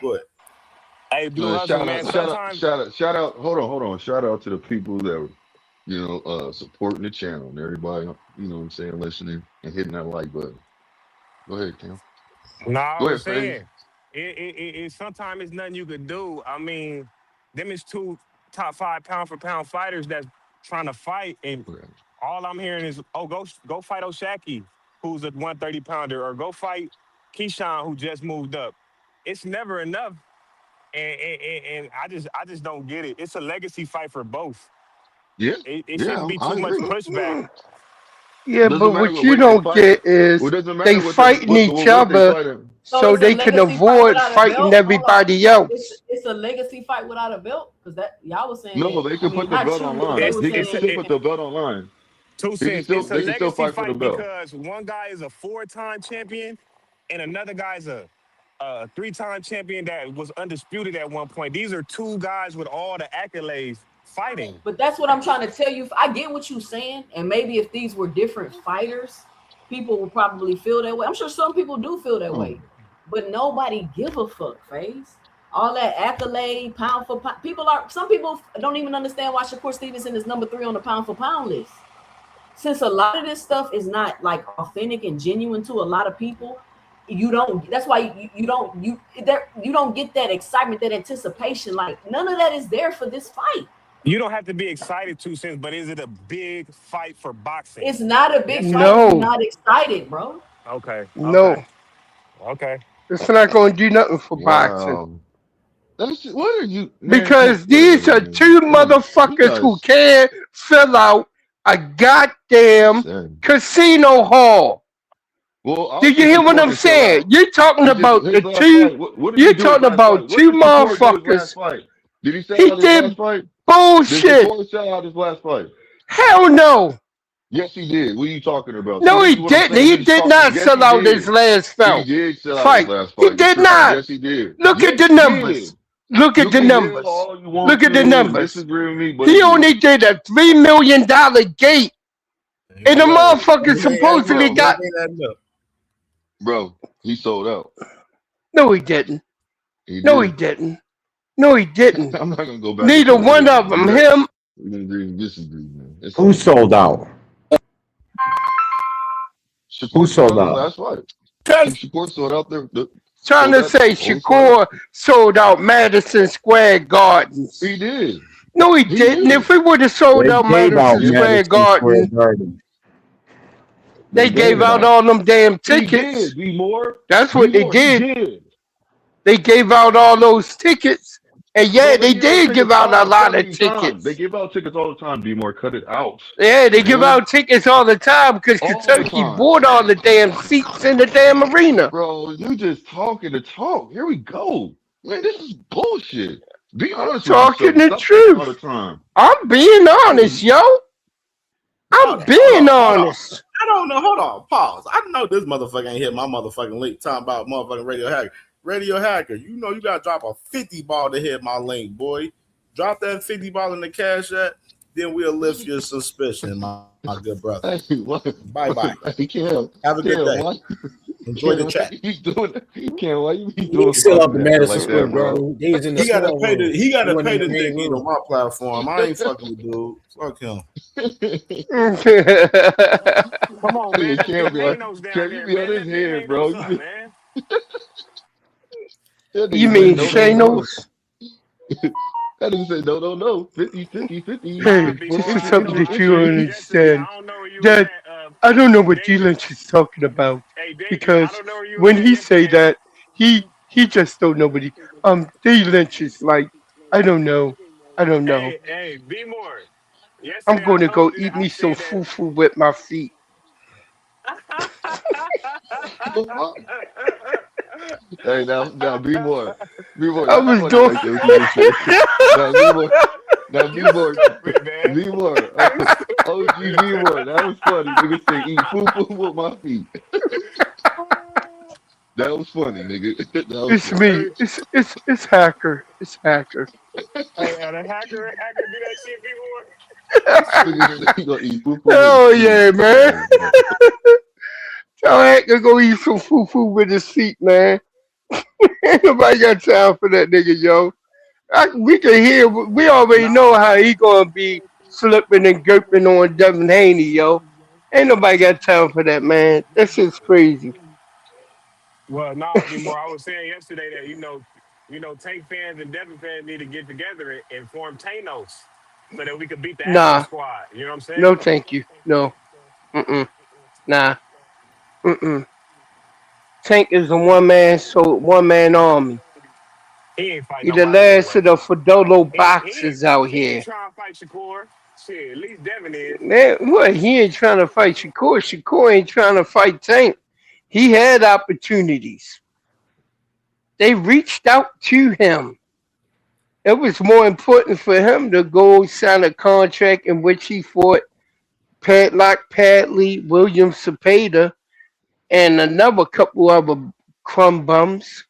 S9: Hey, Blue Hustle, man. Sometimes
S4: Shout out. Hold on. Shout out to the people that were, supporting the channel and everybody, what I'm saying, listening and hitting that like button. Go ahead, Cam.
S9: I
S4: Go
S9: was
S4: ahead, Faye.
S9: saying, it sometimes it's nothing you could do. I mean, them is two top 5 pound for pound fighters that's trying to fight, and all I'm hearing is, go fight Oshaki, who's a 130 pounder, or go fight Keyshawn, who just moved up. It's never enough, and I just don't get it. It's a legacy fight for both.
S4: Yeah,
S9: It shouldn't be
S4: I
S9: too much
S4: agree.
S9: pushback.
S2: Yeah, but
S4: Doesn't matter
S2: what
S4: what
S2: you
S4: weight they
S2: don't
S4: fight at.
S2: get is
S4: Well, it doesn't
S2: they
S4: matter
S2: fighting each
S4: what weight they
S2: other
S4: fight at.
S18: So
S2: so
S18: it's a
S2: they can
S18: legacy fight
S2: avoid
S18: without a
S2: fighting
S18: belt. Hold on.
S2: everybody else.
S18: It's a legacy fight without a belt because that y'all was saying
S4: No,
S18: that.
S4: they
S18: I
S4: can
S18: mean,
S4: put the
S18: not
S4: belt
S18: you, but they
S4: online.
S9: It's
S18: were
S4: He can
S18: saying
S9: it's
S4: still
S18: that.
S4: put the belt online.
S9: Two
S4: He can
S9: cents. It's a
S4: they can still
S9: legacy
S4: fight for the
S9: fight
S4: belt.
S9: because one guy is a 4-time champion and another guy's a 3-time champion that was undisputed at one point. These are two guys with all the accolades fighting.
S18: But that's what I'm trying to tell you. I get what you're saying, and maybe if these were different fighters, people would probably feel that way. I'm sure some people do feel that way, but nobody give a fuck, FaZe. All that accolade, pound for pound. Some people don't even understand why Shakur Stevenson is number 3 on the pound for pound list. Since a lot of this stuff is not like authentic and genuine to a lot of people, you don't. That's why you don't get that excitement, that anticipation. Like none of that is there for this fight.
S9: You don't have to be excited, 2 cents, but is it a big fight for boxing?
S18: It's not a big
S9: Yes,
S18: fight.
S2: No.
S18: If you're not excited, bro.
S9: Okay.
S2: No.
S9: Okay.
S2: It's not going to do nothing for boxing. Wow. That's what are you, man? Because these
S4: whatever,
S2: are
S4: man.
S2: two
S4: You
S2: motherfuckers who
S4: guys,
S2: can't fill out a goddamn
S4: same.
S2: casino hall.
S4: Well,
S2: Do you
S4: obviously
S2: hear what
S4: Shakur
S2: I'm
S4: can sell
S2: saying?
S4: out.
S2: You're talking
S4: He just
S2: about
S4: his
S2: the
S4: last
S2: two.
S4: fight. What did he
S2: You're
S4: do his
S2: talking
S4: last fight?
S2: about
S4: What
S2: two
S4: did Shakur do his last
S2: motherfuckers.
S4: fight? Did he sell
S2: He
S4: out his last
S2: did
S4: fight? Did
S2: bullshit.
S4: Shakur sell out his last fight?
S2: Hell no.
S4: Yes, he did. What are you talking about? See,
S2: No,
S4: this
S2: he
S4: is what I'm
S2: didn't.
S4: saying.
S2: He
S4: You're just
S2: did
S4: talking.
S2: not
S4: Yes,
S2: sell
S4: he
S2: out his
S4: did.
S2: last
S4: He did sell out his
S2: fight.
S4: last
S2: He
S4: fight. You're
S2: did
S4: tripping.
S2: not.
S4: Yes, he did.
S2: Look at
S4: Yes,
S2: the
S4: he did.
S2: numbers. Look at
S4: You
S2: the
S4: can yell
S2: numbers.
S4: all you want
S2: Look at the
S4: to and
S2: numbers.
S4: disagree with me, but
S2: He
S4: he
S2: only
S4: did.
S2: did a $3 million gate, and the
S12: Right.
S2: motherfucker
S12: They ain't adding
S2: supposedly
S12: up. They
S2: got.
S12: ain't adding up.
S4: Bro, he sold out.
S2: No, he didn't.
S4: He
S2: No, he
S4: did.
S2: didn't. No, he didn't.
S4: I'm not gonna go back and
S2: Neither
S4: forth with
S2: one
S4: it.
S2: of them.
S4: We got
S2: Him.
S4: we can agree and disagree, man. It's
S6: Who
S4: all good.
S6: sold out? Who
S4: Shakur sold
S6: sold
S4: out his
S6: out?
S4: last fight. Shakur sold out
S2: Trying
S4: sold
S2: to
S4: out
S2: say
S4: the whole fight.
S2: Shakur sold out Madison Square Gardens.
S4: He did.
S2: No, he
S4: He
S2: didn't.
S4: did.
S2: If he would have sold
S6: They
S2: out
S6: gave out
S2: Madison
S4: Yes,
S2: Square
S6: Madison Square
S2: Garden,
S6: Garden.
S2: they
S6: They gave
S2: gave
S6: it
S2: out
S6: out.
S2: all them damn
S4: he
S2: tickets.
S4: did. Be more.
S2: That's
S4: Be
S2: what they
S4: more. He
S2: did.
S4: did.
S2: They gave out all those tickets. And yeah,
S4: Bro, they
S2: they
S4: give out
S2: did give
S4: tickets
S2: out a
S4: all the
S2: lot of
S4: fucking time. They
S2: tickets.
S4: give out tickets all the time. Be more. Cut it out,
S2: Yeah, they give
S4: man.
S2: out tickets all the time because
S4: All the
S2: Kentucky
S4: time.
S2: bought all the damn seats in the damn arena.
S4: Bro, you just talking to talk. Here we go. Man, this is bullshit. Be honest with
S2: Talking
S4: yourself and
S2: the
S4: stop talking all the
S2: truth.
S4: time.
S2: I'm being honest, yo. I'm being
S12: Hold on.
S2: honest.
S12: I don't know. Hold on. Pause. I know this motherfucker ain't hit my motherfucking link talking about motherfucking Radio Hacker. Radio Hacker, you know you gotta drop a 50 ball to hit my link, boy. Drop that 50 ball in the cash app, then we'll lift your suspicion, my good brother.
S4: Hey, what?
S12: Bye bye.
S4: Hey, Cam,
S12: Have a good
S4: Cam,
S12: day.
S4: why?
S12: Enjoy the
S4: Why
S12: chat.
S4: you be doing that? Cam, why you be
S15: He
S4: doing
S15: still up
S4: fucking
S15: in
S4: hacker
S15: Madison
S4: like
S15: Square
S4: that, bro?
S15: Garden. They was in the
S12: He gotta
S15: small
S12: pay
S15: room.
S12: the he gotta
S15: He wasn't
S12: pay
S15: in
S12: the
S15: the main
S12: ticket
S15: room.
S12: on my platform. I ain't fucking with dude. Fuck him.
S9: Come on, man.
S4: Hey,
S9: That's
S4: Cam,
S9: big
S4: be like,
S9: Manos down
S4: Cam, you
S9: there,
S4: be on
S9: man.
S4: his
S9: That's big
S4: head,
S9: Manos
S4: bro.
S9: son, man.
S4: That
S2: You
S4: nigga say
S2: mean
S4: no, no, no.
S2: Shanos?
S4: That nigga say no, no, no. 50, 50, 50.
S9: Nah,
S2: Hey,
S9: B
S2: this
S9: more.
S4: 50,
S2: is
S9: I
S2: something
S9: know.
S4: 50,
S2: that
S9: I
S2: you don't
S9: said
S4: 50.
S9: this yesterday.
S2: understand.
S9: I don't know where you was
S2: That
S9: at.
S2: I don't know
S9: Hey,
S2: what D
S9: Demetrius.
S2: Lynch is talking about
S9: Hey, Demetrius. I
S2: because
S9: don't know where you was
S2: when
S9: at
S2: he say
S9: yesterday.
S2: that, he just don't know what he. D Lynch is like, I don't know, I don't know.
S9: Hey, B more.
S2: I'm
S9: Yesterday I
S2: going to go
S9: told you that
S2: eat
S9: I
S2: me some
S9: said that.
S2: fufu with my feet.
S4: Hey, now, be more.
S2: I
S4: That's
S2: was
S4: funny
S2: doing.
S4: right there. What you just said. Now, be more. Now,
S9: You
S4: be more.
S9: stupid, man.
S4: Be more.
S9: You
S4: OG be more. That was funny. Nigga say eat foo with my feet. That was funny, nigga. That was
S2: It's
S4: funny.
S2: me. It's hacker. It's hacker.
S9: Hey, the hacker do that shit, B more. You
S4: Nigga
S9: stupid.
S4: say he gonna eat foo with his
S2: Oh
S4: feet.
S2: yeah, man.
S4: Oh man.
S2: Tell hacker go eat some fufu with his feet, man. Ain't nobody got time for that nigga, yo. We can hear. We already know
S9: No.
S2: how he gonna be slipping and gurping on Devin Haney, yo. Ain't nobody got time for that, man. That shit's crazy.
S9: Well, no, B more. I was saying yesterday that Tank fans and Devin fans need to get together and form Thanos so that we could beat the Action
S2: Nah,
S9: Squad. You know what I'm
S2: no,
S9: saying?
S2: thank you. No, nah, mm-mm. Tank is a one man army.
S9: He ain't fight
S2: He the
S9: nobody
S2: last
S9: anyway.
S2: of the Fedolo
S9: He
S2: boxers out
S9: he ain't
S2: here.
S9: trying to fight Shakur. Shit, at least Devin is.
S2: Man, what? He ain't trying to fight Shakur. Shakur ain't trying to fight Tank. He had opportunities. They reached out to him. It was more important for him to go sign a contract in which he fought Padlock Padley, William Cepeda, and another couple other crumb bums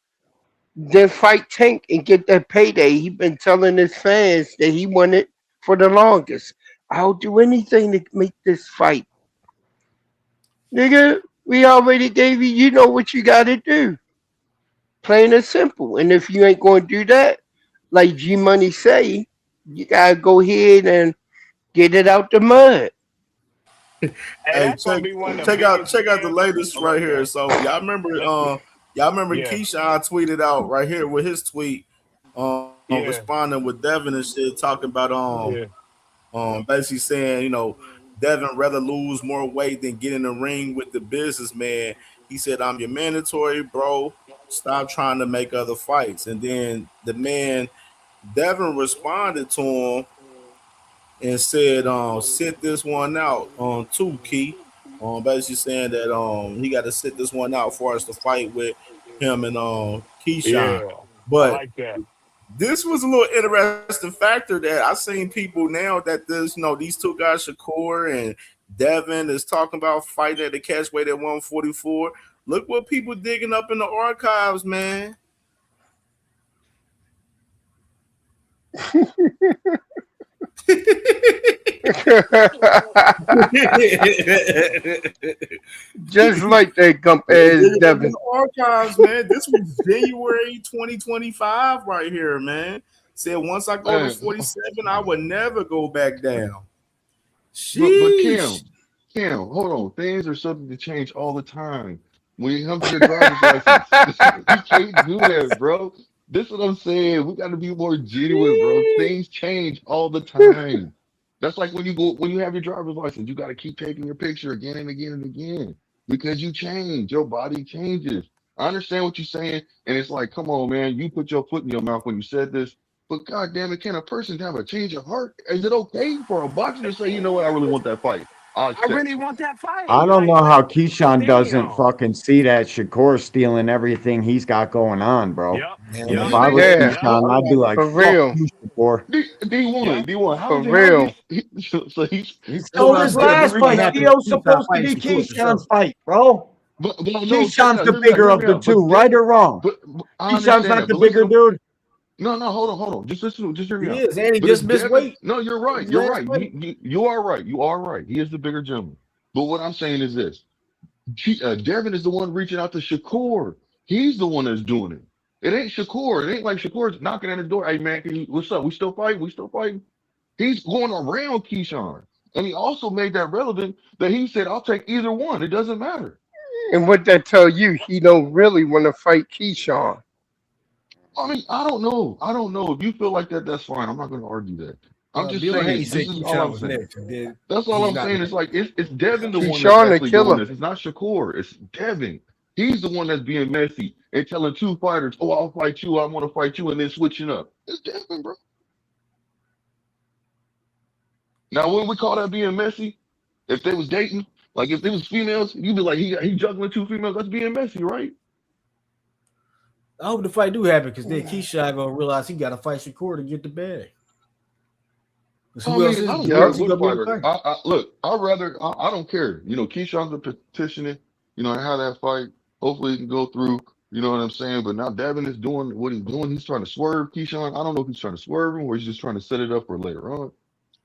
S2: than fight Tank and get that payday. He been telling his fans that he wanted for the longest. I'll do anything to make this fight. Nigga, we already gave you, you know what you gotta do. Plain and simple. And if you ain't gonna do that, like G Money say, you gotta go ahead and get it out the mud.
S9: Hey,
S12: Hey,
S9: that's gonna be one of the
S12: check out
S9: biggest
S12: the
S9: scams.
S12: latest
S9: Oh, go
S12: right
S9: ahead,
S12: here.
S9: Cam.
S12: So y'all remember
S9: Yeah,
S12: Keyshawn tweeted out right here with his tweet
S9: yeah,
S12: responding with Devin and shit talking about
S9: yeah.
S12: basically saying, Devin rather lose more weight than get in the ring with the businessman. He said, I'm your mandatory, bro. Stop trying to make other fights. And then the man, Devin, responded to him and said, sit this one out on 2 key. Basically saying that he got to sit this one out for us to fight with him and Keyshawn.
S9: Yeah, I
S12: But
S9: like that.
S12: this was a little interesting factor that I've seen people now that there's these two guys, Shakur and Devin, is talking about fighting at the catch weight at 144. Look what people digging up in the archives, man.
S2: Just like that gump ass Devin.
S12: Archives, man. This was January 2025 right here, man. Said once I go to 47, I would never go back down.
S4: But Cam, hold on. Things are subject to change all the time. When you come to your driver's license, you can't do that, bro. This is what I'm saying. We got to be more genuine, bro. Things change all the time. That's like when you have your driver's license, you got to keep taking your picture again and again and again because you change. Your body changes. I understand what you're saying, and it's like, come on, man. You put your foot in your mouth when you said this, but God damn it, can a person have a change of heart? Is it okay for a boxer to say, you know what, I really want that fight?
S15: I really want that fight.
S6: I don't know how Keyshawn doesn't
S15: damn.
S6: fucking see that Shakur's stealing everything he's got going on, bro.
S15: Yep.
S6: And if I was Keyshawn, I'd be like,
S2: for
S6: fuck
S2: real.
S6: you, Shakur.
S4: D1, how
S2: For real.
S4: So he's
S6: So his last fight, Theo's supposed to be Keyshawn's fight, bro.
S4: But
S6: Keyshawn's the bigger of the two, right or wrong? Keyshawn's not the bigger dude.
S4: No, hold on. Just listen. Just hear me out.
S15: He is, and he
S4: But
S15: just
S4: if
S15: missed
S4: Devin-
S15: weight.
S4: No, you're right.
S15: His
S4: You're
S15: last
S4: right.
S15: fight.
S4: You are right. You are right. He is the bigger gentleman. But what I'm saying is this: Devin is the one reaching out to Shakur. He's the one that's doing it. It ain't Shakur. It ain't like Shakur's knocking at his door. Hey man, what's up? We still fighting? We still fighting? He's going around Keyshawn, and he also made that relevant that he said, "I'll take either one. It doesn't matter."
S2: And what that tell you, he don't really want to fight Keyshawn.
S4: I mean, I don't know. If you feel like that, that's fine. I'm not going to argue that. I'm just
S15: Bill
S4: saying.
S15: Haney
S4: This
S15: said
S4: is all
S15: Keyshawn
S4: I'm
S15: was
S4: saying.
S15: next. And then
S4: That's all
S15: he's
S4: I'm
S15: not
S4: saying.
S15: next.
S4: It's like it's Devin the one that's
S2: Keyshawn the
S4: actually
S2: killer.
S4: doing this. It's not Shakur. It's Devin. He's the one that's being messy and telling two fighters, "Oh, I'll fight you. I want to fight you," and then switching up. It's Devin, bro. Now, when we call that being messy, if they was dating, like if they was females, you'd be like, he juggling two females. That's being messy, right?
S15: I hope the fight do happen because then Keyshawn gonna realize he got to fight Shakur to get the bag.
S4: I
S15: Who else
S4: mean,
S15: is
S4: I don't
S15: who
S4: care
S15: else he
S4: what
S15: gonna be
S4: fighter.
S15: fighting?
S4: Look, I don't care. Keyshawn's a petitioning, and how that fight. Hopefully, it can go through. You know what I'm saying? But now Devin is doing what he's doing. He's trying to swerve Keyshawn. I don't know if he's trying to swerve him or he's just trying to set it up for later on.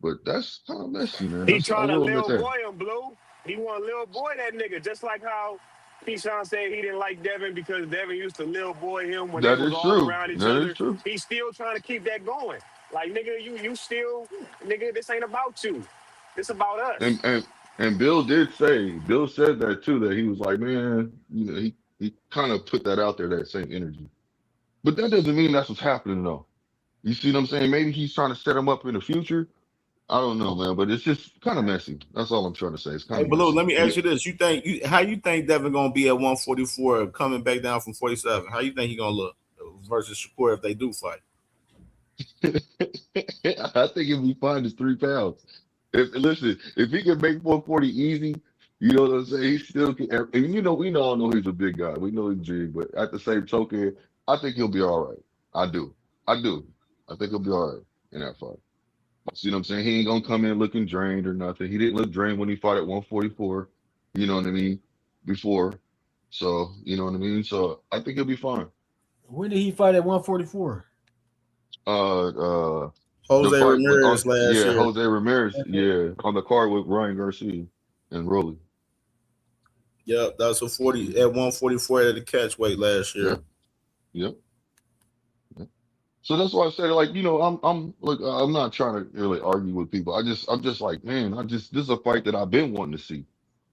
S4: But that's kind of messy, man.
S9: He
S4: I
S9: trying to
S4: will admit
S9: little
S4: that.
S9: boy him, Blue. He want to little boy that nigga, just like how Keyshawn said he didn't like Devin because Devin used to little boy him when they
S4: That
S9: was
S4: is
S9: all
S4: true.
S9: around each
S4: That is
S9: other.
S4: true.
S9: He's still trying to keep that going. Like, nigga, you still, nigga, this ain't about you. This about us.
S4: And Bill said that too, that he was like, man, he kind of put that out there, that same energy. But that doesn't mean that's what's happening though. You see what I'm saying? Maybe he's trying to set him up in the future. I don't know, man, but it's just kind of messy. That's all I'm trying to say. It's kind
S12: Hey,
S4: of
S12: Baloo,
S4: messy.
S12: let me ask you this: how you think Devin gonna be at 144 coming back down from 47? How you think he gonna look versus Shakur if they do fight?
S4: I think if he finds 3 pounds, if he can make 140 easy, you know what I'm saying? He still can. And we all know he's a big guy. We know he's big, but at the same token, I think he'll be all right. I do. I think he'll be all right in that fight. See what I'm saying? He ain't gonna come in looking drained or nothing. He didn't look drained when he fought at 144. You know what I mean? Before, so you know what I mean. So I think he'll be fine.
S15: When did he fight at 144?
S12: Jose
S4: Ramirez
S12: last year.
S4: Jose Ramirez, on the card with Ryan Garcia and Rolly.
S12: Yep, that was a 40 at 144 at the catch weight last year.
S4: Yep. So that's why I said, like, I'm not trying to really argue with people. I'm just like, man, this is a fight that I've been wanting to see.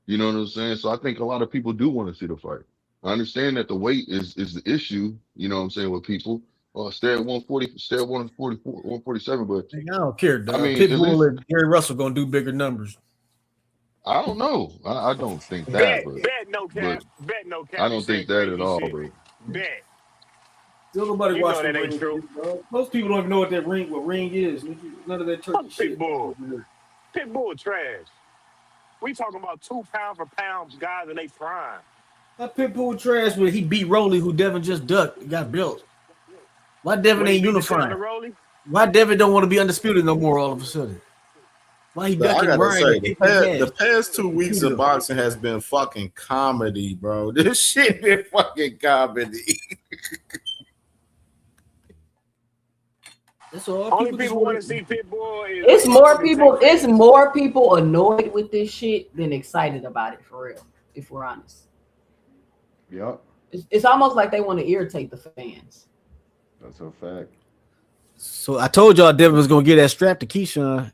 S4: You know what I'm saying? So I think a lot of people do want to see the fight. I understand that the weight is the issue, you know what I'm saying, with people. Stay at 140, stay at 144, 147, but
S15: I don't care, dog.
S4: I mean,
S15: Pitbull and Gary Russell gonna do bigger numbers.
S4: I don't know. I don't think that, but
S9: Bet no cap.
S4: I don't think that at all. But
S9: Bet.
S19: Still nobody
S9: You
S19: watch
S9: know
S19: the
S9: that ain't
S19: ring,
S9: true.
S19: bro. Most people don't even know what ring is. None of that turkey
S9: Fuck
S19: shit.
S9: Pitbull. Pitbull trash. We talking about 2 pound for pound guys in they prime.
S19: That Pitbull trash when he beat Rolly, who Devin just ducked and got built. Why Devin
S9: When he
S19: ain't
S9: beat the shit out
S19: unifying?
S9: of Rolly?
S19: Why Devin don't want to be undisputed no more all of a sudden? Why he
S12: But I
S19: ducking
S12: gotta
S19: Ryan
S12: say,
S19: and kicking his ass?
S12: the past 2 weeks of boxing has been fucking comedy, bro. This shit been fucking comedy.
S19: That's all.
S9: Only people want to see Pitbull is
S18: It's more people.
S9: entertainment.
S18: It's more people annoyed with this shit than excited about it. For real, if we're honest.
S6: Yep.
S18: It's almost like they want to irritate the fans.
S6: That's a fact.
S19: So I told y'all Devin was gonna get that strap to Keyshawn.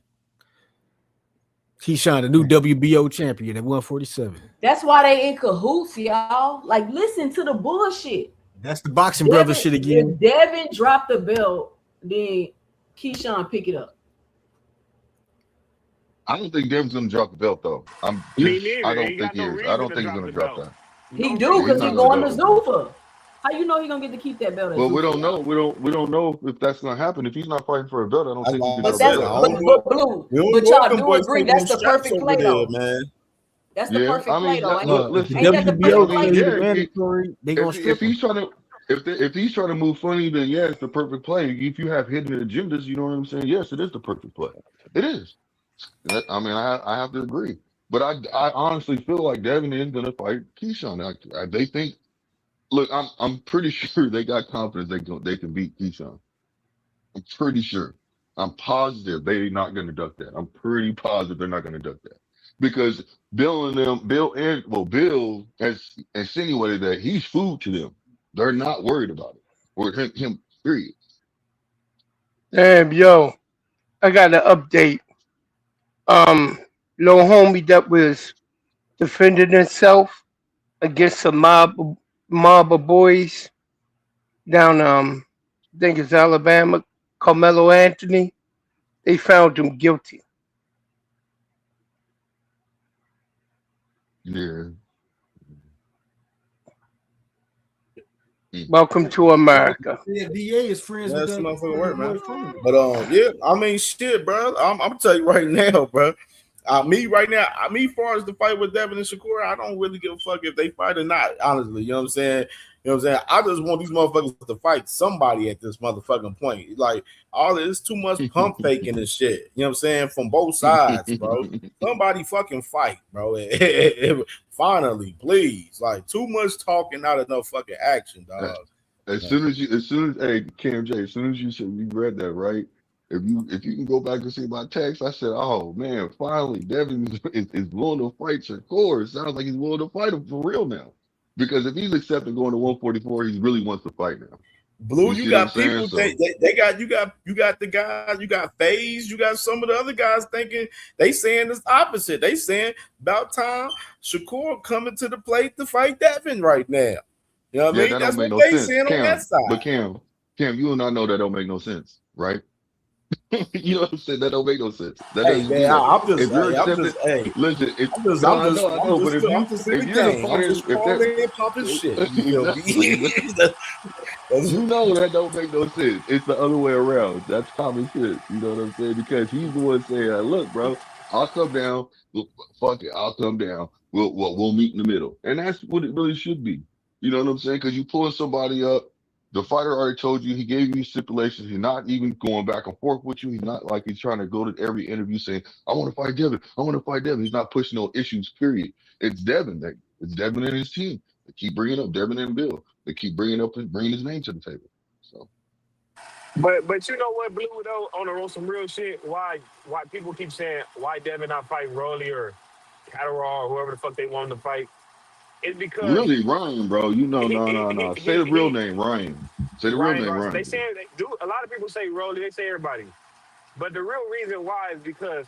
S19: Keyshawn, the new WBO champion at 147.
S18: That's why they in cahoots, y'all. Like, listen to the bullshit.
S19: That's the boxing brother shit again.
S18: If Devin dropped the belt, then Keyshawn pick it up.
S4: I don't think Devin's gonna drop the belt though. I don't think he is. I don't think he's gonna drop that.
S18: He do because he's going to Zuffa. How you know he's gonna get to keep that belt?
S4: Well, we don't know. We don't know if that's gonna happen. If he's not fighting for a belt, I don't think he can
S18: But
S4: drop the belt.
S18: but y'all do agree that's the perfect play though,
S12: man.
S18: That's the perfect play though.
S4: Listen,
S18: Ain't that the perfect play?
S4: If he's trying to, if he's trying to move funny, then yeah, it's the perfect play. If you have hidden agendas, you know what I'm saying? Yes, it is the perfect play. It is. I mean, I have to agree. But I honestly feel like Devin is gonna fight Keyshawn. They think. Look, I'm pretty sure they got confidence they can beat Keyshawn. I'm pretty sure. I'm positive they're not going to duck that. I'm pretty positive they're not going to duck that because Bill has insinuated that he's food to them. They're not worried about it or him. Period.
S2: Damn, yo, I got an update. Little homie that was defending himself against a mob of boys down I think it's Alabama, Carmelo Anthony. They found him guilty.
S4: Yeah.
S2: Welcome to America.
S19: Yeah, DA is friends with that
S12: motherfucking work, man. But yeah, I mean, shit, bro. I'm gonna tell you right now, bro. Me right now, as far as the fight with Devin and Shakur, I don't really give a fuck if they fight or not. Honestly, you know what I'm saying? You know what I'm saying? I just want these motherfuckers to fight somebody at this motherfucking point. Like, all this too much pump faking and shit. You know what I'm saying? From both sides, bro. Somebody fucking fight, bro. Finally, please. Like, too much talking, not enough fucking action, dog.
S4: As soon as hey KMJ, as soon as you read that, right? If you can go back and see my text, I said, oh man, finally Devin is willing to fight Shakur. It sounds like he's willing to fight him for real now. Because if he's accepting going to 144, he really wants to fight now.
S12: Blue, you got people they got you got the guys, you got FaZe, you got some of the other guys thinking they saying this opposite. They saying about time Shakur coming to the plate to fight Devin right now. You know what I mean? That's what they saying on that side.
S4: But Cam, you and I know that don't make no sense, right? You know what I'm saying? That don't make no sense. That
S12: hey man, I'm just
S4: listen. You know that don't make no sense. It's the other way around. That's common sense. You know what I'm saying? Because he's the one saying, "Look, bro, I'll come down. Fuck it, I'll come down. We'll meet in the middle." And that's what it really should be. You know what I'm saying? Because you pulling somebody up. The fighter already told you, he gave you stipulations. He's not even going back and forth with you. He's not like he's trying to go to every interview saying, I want to fight Devin. I want to fight Devin. He's not pushing no issues, period. It's Devin. It's Devin and his team. They keep bringing up Devin and Bill. They keep bringing his name to the table. So,
S9: But you know what, Blue, though, on some real shit, why people keep saying, why Devin not fighting Rolly or Catterall or whoever the fuck they want him to fight? It's because
S4: really, Ryan, bro. You know, no. Say the real name, Ryan. Say the real name, Ryan.
S9: They say a lot of people say Rolly. They say everybody, but the real reason why is because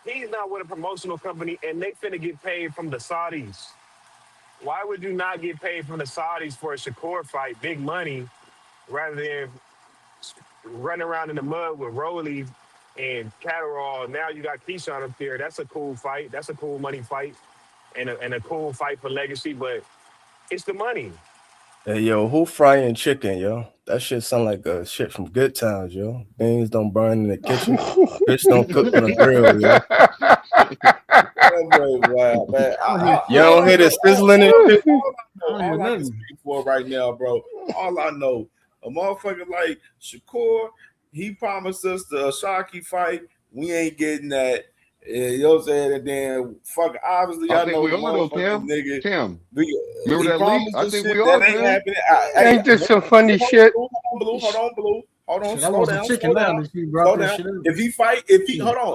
S9: he's not with a promotional company, and they finna get paid from the Saudis. Why would you not get paid from the Saudis for a Shakur fight, big money, rather than running around in the mud with Rolly and Catterall? Now you got Keyshawn up there. That's a cool fight. That's a cool money fight. And a cool fight for legacy, but it's the money.
S2: Hey, yo, who frying chicken, yo? That shit sound like a shit from Good Times, yo. Beans don't burn in the kitchen. Bitch don't cook on the grill, yo. Wow, man. You don't hear the sizzling and shit?
S15: I don't hear
S12: All I can
S15: nothing.
S12: speak for right now, bro. All I know, a motherfucker like Shakur, he promised us the Ashaki fight. We ain't getting that. You know what I'm saying? And then, fuck, obviously,
S3: I
S12: I
S3: think
S12: know
S3: we
S12: the
S3: are though,
S12: motherfucking
S3: Cam.
S12: nigga.
S3: Cam,
S12: He
S3: remember that leak?
S12: promised
S3: I
S12: the
S3: think
S12: shit
S3: we
S12: that
S3: are,
S12: ain't
S3: man.
S12: happening.
S2: Ain't this some funny shit?
S12: Hold on, Blue. Hold on,
S15: Shit, I
S12: slow
S15: want some
S12: down,
S15: chicken
S12: slow
S15: now.
S12: down.
S15: This you brought
S12: Slow
S15: that
S12: down.
S15: shit up.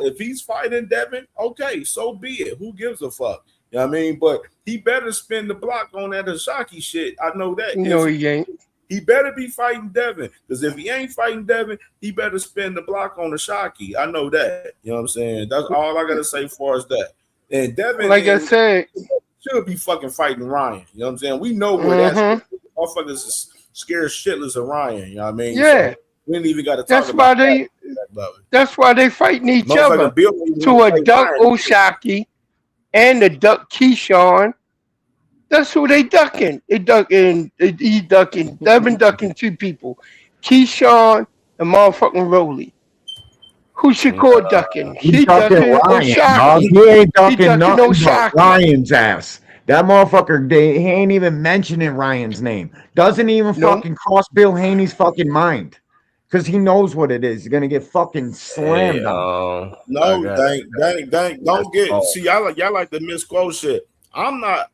S12: If he's fighting Devin, okay, so be it. Who gives a fuck? You know what I mean? But he better spin the block on that Ashaki shit. I know that.
S2: No, he ain't.
S12: He better be fighting Devin. Because if he ain't fighting Devin, he better spin the block on Ashaki. I know that. You know what I'm saying? That's all I gotta say as far as that. And Devin
S2: Like I said,
S12: should be fucking fighting Ryan. You know what I'm saying? We know where that's motherfuckers is scared shitless of Ryan. You know what I mean?
S2: yeah.
S12: So we ain't even got to talk
S2: That's
S12: about
S2: why that's why they fighting each
S12: Motherfucker
S2: other
S12: Bill don't even
S2: to
S12: wanna
S2: a
S12: fight
S2: duck
S12: Ryan.
S2: Oshaki and a duck Keyshawn. That's who they ducking. He ducking Devin ducking two people. Keyshawn and motherfucking Rowley. Who Shakur ducking?
S6: He's
S2: He
S6: ducking
S2: ducking
S6: Ryan, dog.
S2: Oshaki.
S6: He ain't
S2: He
S6: ducking
S2: ducking
S6: nothing but
S2: Oshaki.
S6: Ryan's ass. That motherfucker, he ain't even mentioning Ryan's name. Doesn't even fucking cross Bill Haney's fucking mind. Because he knows what it is. He's going to get fucking slammed on.
S12: No, don't get see y'all like the misquote shit. I'm not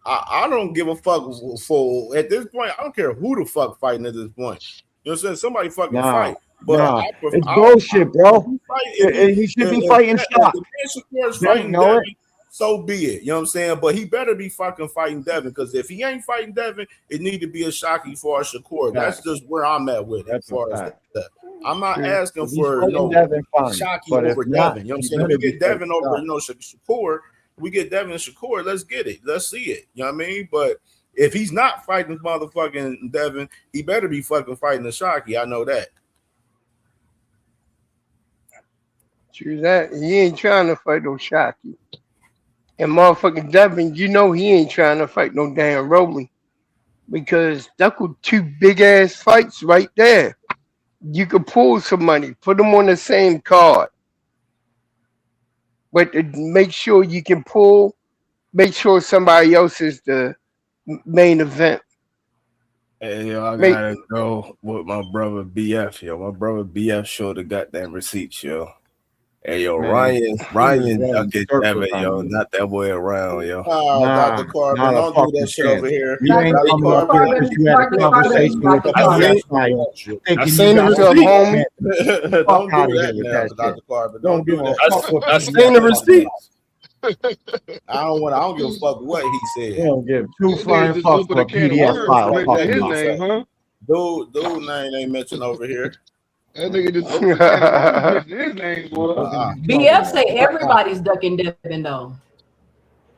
S12: I don't give a fuck for at this point. I don't care who the fuck fighting at this point. You know what I'm saying? Somebody fucking fight. But
S6: It's bullshit, bro. He should be fighting Shock.
S12: If Shakur's
S6: They
S12: fighting
S6: know it.
S12: Devin, so be it. You know what I'm saying? But he better be fucking fighting Devin because if he ain't fighting Devin, it need to be a Shocky for Shakur. That's just where I'm at with it. As far as that. I'm not asking
S6: If he's
S12: for
S6: fighting Devin, fine.
S12: Shocky
S6: But if
S12: over
S6: not,
S12: Devin. You know what I'm
S6: he
S12: saying? If
S6: better
S12: we
S6: be
S12: get Devin
S6: fighting
S12: over,
S6: Shock.
S12: Shakur, we get Devin and Shakur, let's get it. Let's see it. You know what I mean? But if he's not fighting motherfucking Devin, he better be fucking fighting the Shocky. I know that.
S2: True that. He ain't trying to fight no Shocky. And motherfucking Devin, you know he ain't trying to fight no damn Rowley. Because that could two big ass fights right there. You could pull some money, put them on the same card. But to make sure you can pull, make sure somebody else is the main event. Hey, yo, I gotta go with my brother BF, yo. My brother BF showed the goddamn receipts, yo. Hey, yo,
S6: Man,
S2: Ryan ducking Devin, yo. Not that way around, yo.
S12: Dr. Carbon,
S6: not a
S12: don't do
S6: fucking
S12: that shit
S6: chance.
S12: over here.
S6: You ain't
S12: Dr.
S6: coming up here because you had a conversation with the PDF file thinking you got
S2: What's up, homie?
S6: Fuck
S12: Don't
S6: out
S12: do
S6: of
S12: that
S6: here with
S12: now,
S6: that
S12: Dr.
S6: shit.
S12: Carbon.
S6: Don't give a fuck what
S2: I
S6: the
S2: seen the
S6: PDF
S2: receipts.
S12: I don't give a fuck what he said.
S6: They don't give two
S3: This nigga
S6: flying
S3: just
S6: fucks
S3: opened a
S6: what
S3: can of
S6: PDF
S3: worms
S6: file
S3: for mentioning
S6: talking
S3: his
S6: about.
S3: name, huh?
S12: Dude name ain't mentioned over here.
S3: That nigga just opened a can of worms mentioning his name, boy.
S18: BF say everybody's ducking Devin though.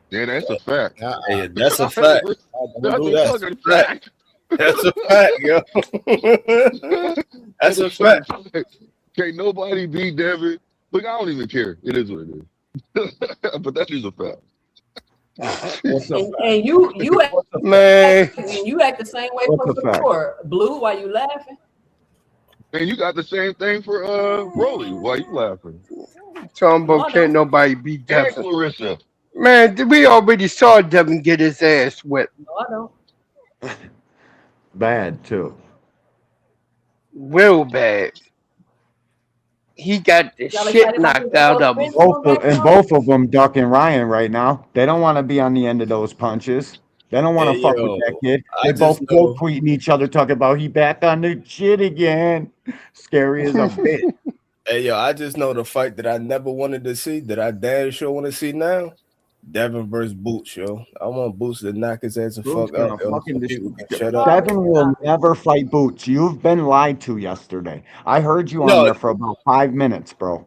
S3: Yeah, that's a fact.
S2: Hey, that's a fact.
S3: That's a
S12: that.
S3: fucking fact.
S2: That's a fact, yo. That's a fact.
S3: Can't nobody beat Devin. Look, I don't even care. It is what it is. But that is a fact.
S18: And you act,
S2: Man.
S18: and you act the same way for Shakur. Blue, why you laughing?
S3: And you got the same thing for Rolly. Why you laughing?
S2: Talking about can't nobody beat
S3: And
S2: Devin.
S3: Clarissa.
S2: Man, we already saw Devin get his ass whipped.
S18: No, I don't.
S6: Bad too.
S2: Real bad. He got the
S18: Y'all
S2: shit
S18: excited about
S2: knocked
S18: this
S2: out of him.
S6: Both of them ducking Ryan right now. They don't want to be on the end of those punches. They don't want to
S2: Hey,
S6: fuck
S2: yo,
S6: with that kid.
S2: I
S6: They both
S2: just
S6: quote
S2: know.
S6: tweeting each other, talking about he back on the shit again. Scary as a bitch.
S2: Hey, yo, I just know the fight that I never wanted to see, that I damn sure want to see now. Devin versus Boots, yo. I want Boots to knock his ass the
S6: Boots
S2: fuck up,
S6: gonna
S2: yo.
S6: fucking
S2: So people can shut up.
S6: Devin will never fight Boots. You've been lied to yesterday. I heard you on
S2: No,
S6: there for about 5 minutes, bro.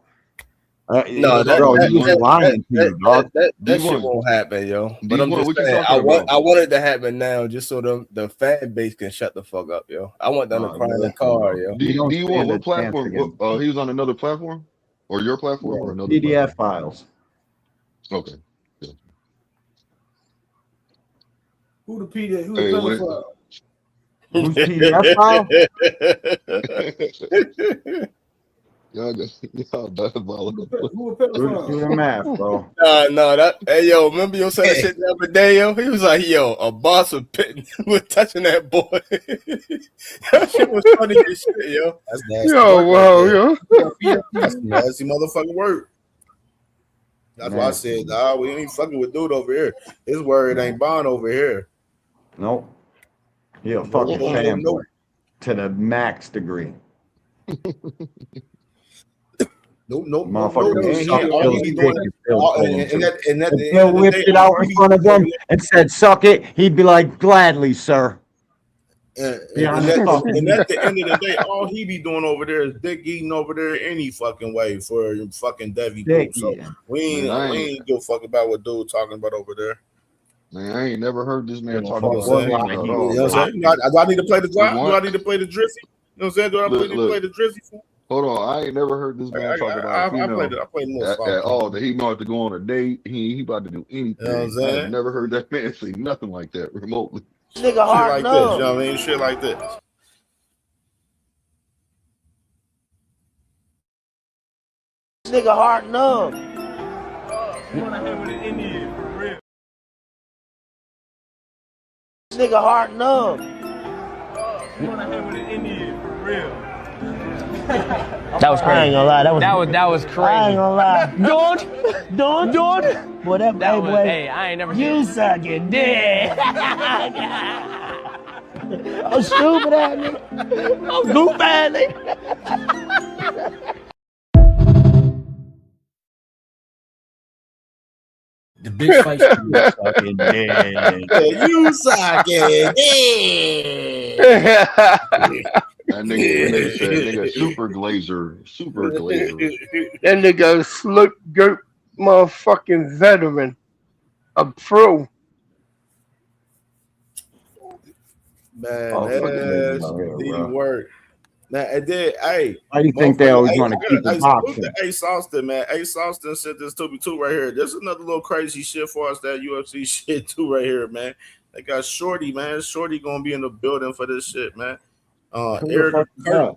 S2: no,
S6: Bro, he was lying to you, dog.
S2: that shit won't happen, yo. But I'm
S3: D1,
S2: just
S3: what you
S2: saying,
S3: talking about?
S2: I want it to happen now, just so the fan base can shut the fuck up, yo. I want them to cry in the car, yo.
S3: D1, what platform? He was on another platform? Or your platform or another
S6: PDF
S3: platform?
S6: files.
S3: Okay.
S19: Who the PDF? Who
S3: Hey,
S19: the
S3: when
S19: pedophile?
S6: Who's PDF
S2: Y'all diabolical.
S19: Who a pedophile?
S6: Do the math, bro.
S1: No, hey yo, remember you said that shit the other day, yo? He was like, yo, a boss was touching that boy. That shit was funny as shit, yo.
S2: That's nasty work
S1: yo. That's nasty motherfucking work. That's why I said, we ain't fucking with dude over here. His word ain't bond over here.
S6: Nope. You're a fucking fanboy to the max degree.
S1: Nope.
S6: Bill whipped it out in front of him and said, "Suck it." He'd be like, "Gladly, sir."
S1: And at the end of the day, all he be doing over there is dick eating over there any fucking way for fucking Devi poop. So we ain't give a fuck about what dude talking about over there.
S2: Man, I ain't never heard this man talk about
S1: Do I need to play the drive? Do I need to play the Drizzly? You know what I'm saying? Do I need to play the Drizzly for?
S2: Hold on, I ain't never heard this man talk about
S1: I played more
S2: at all. That he about to go on a date. He about to do anything.
S1: You know what I'm saying?
S2: I've never heard that man say nothing like that remotely.
S18: Nigga hard
S1: like this, you know what I mean? Shit like this.
S18: Nigga hard enough.
S19: You wanna have with an Indian for real?
S18: Nigga hard enough.
S19: You wanna have with an Indian for real?
S21: That was crazy.
S18: I ain't gonna lie.
S21: That was crazy.
S18: I ain't gonna lie. Don't. Boy, that
S21: That was,
S18: boy.
S21: hey, I ain't never
S18: You
S21: seen
S18: sucking dick. I'm stupid at me. I'm goof at me.
S19: The bitch fights
S6: fucking dead.
S1: You sucking
S2: That nigga said, nigga, super glazer. That nigga slick goat motherfucking veteran. A pro.
S1: Man, that's the word. Now, and then, hey,
S6: why do you think they always want to keep the boxing?
S1: Ace Austin, man. Ace Austin said this to me too right here. There's another little crazy shit for us, that UFC shit too right here, man. They got Shorty, man. Shorty gonna be in the building for this shit, man. Eric Kirk, man,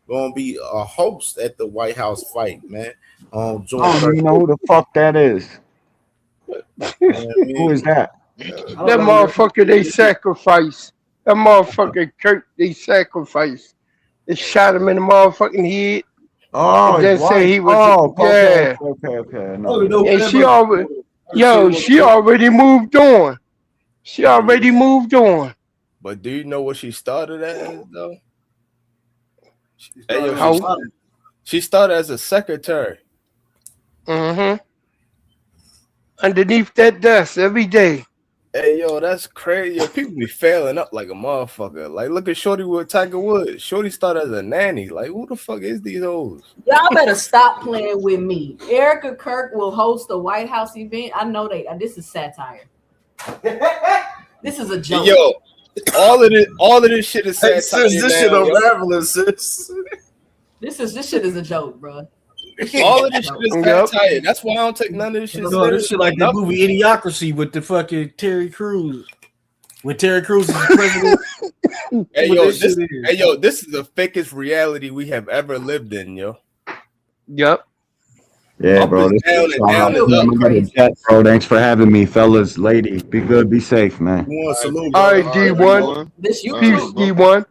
S1: gonna be a host at the White House fight, man.
S6: I don't even know who the fuck that is. Who is that?
S2: That motherfucker they sacrificed. That motherfucker Kirk they sacrificed. They shot him in the motherfucking head.
S6: Oh,
S2: they say he was
S6: okay. No.
S2: And she already moved on. She already moved on.
S1: But do you know what she started as though? She started as a secretary.
S2: Mm-hmm. Underneath that desk every day.
S1: Hey, yo, that's crazy. Yo, people be failing up like a motherfucker. Like, look at Shorty with Tiger Woods. Shorty started as a nanny. Like, who the fuck is these hoes?
S18: Y'all better stop playing with me. Erica Kirk will host a White House event. I know this is satire. This is a joke.
S1: Yo, all of this shit is satire.
S19: Sis, this shit unraveling, sis.
S18: This shit is a joke, bro.
S1: All of this shit is satire. That's why I don't take none of this shit.
S19: No, this shit like the movie Idiocracy with the fucking Terry Crews. When Terry Crews is the president.
S1: This is the fakest reality we have ever lived in, yo.
S2: Yep.
S6: Yeah, bro. Bro, thanks for having me, fellas, lady. Be good, be safe, man.
S2: All right, D1.
S18: This
S2: Peace, D1.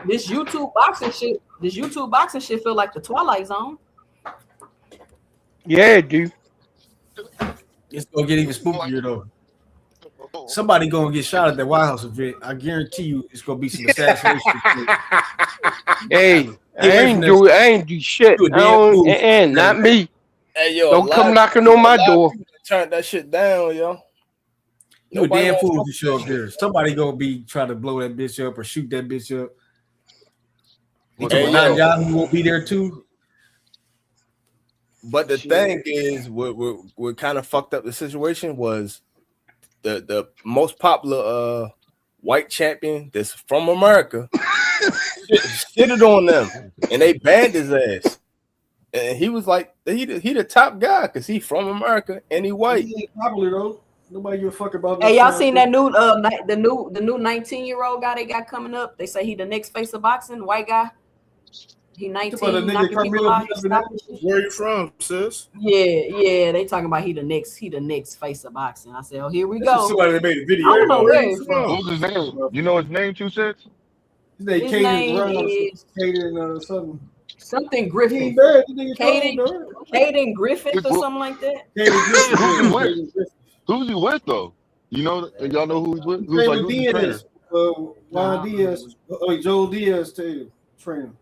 S18: This YouTube boxing shit feel like the Twilight Zone.
S2: Yeah, dude.
S19: It's gonna get even spookier though. Somebody gonna get shot at that White House event. I guarantee you, it's gonna be some assassination.
S2: Hey, I ain't do shit. Not me.
S1: Hey, yo,
S2: don't come knocking on my door.
S1: Turn that shit down, yo.
S19: You a damn fool if you show up there. Somebody gonna be trying to blow that bitch up or shoot that bitch up. Y'all won't be there too.
S1: But the thing is, what kind of fucked up the situation was the most popular white champion that's from America shitted on them, and they banned his ass. And he was like, he the top guy because he from America and he white.
S19: He ain't popular though. Nobody give a fuck about.
S18: Hey, y'all seen that new the new 19-year-old guy they got coming up? They say he the next face of boxing, white guy. He 19, knocking people out.
S12: Where you from, sis?
S18: Yeah. They talking about he the next face of boxing. I said, oh, here we go.
S19: Somebody that made a video.
S18: I don't know where he's from.
S17: Who's his name? You know his name, 2 Cents?
S19: His name is Caden
S18: something Griffith. Caden Griffith or something like that.
S17: Who's he with though? You know, y'all know who he's with? Who's
S19: Taylor
S17: like who's the trainer?
S19: Juan Diaz. Joel Diaz trainer.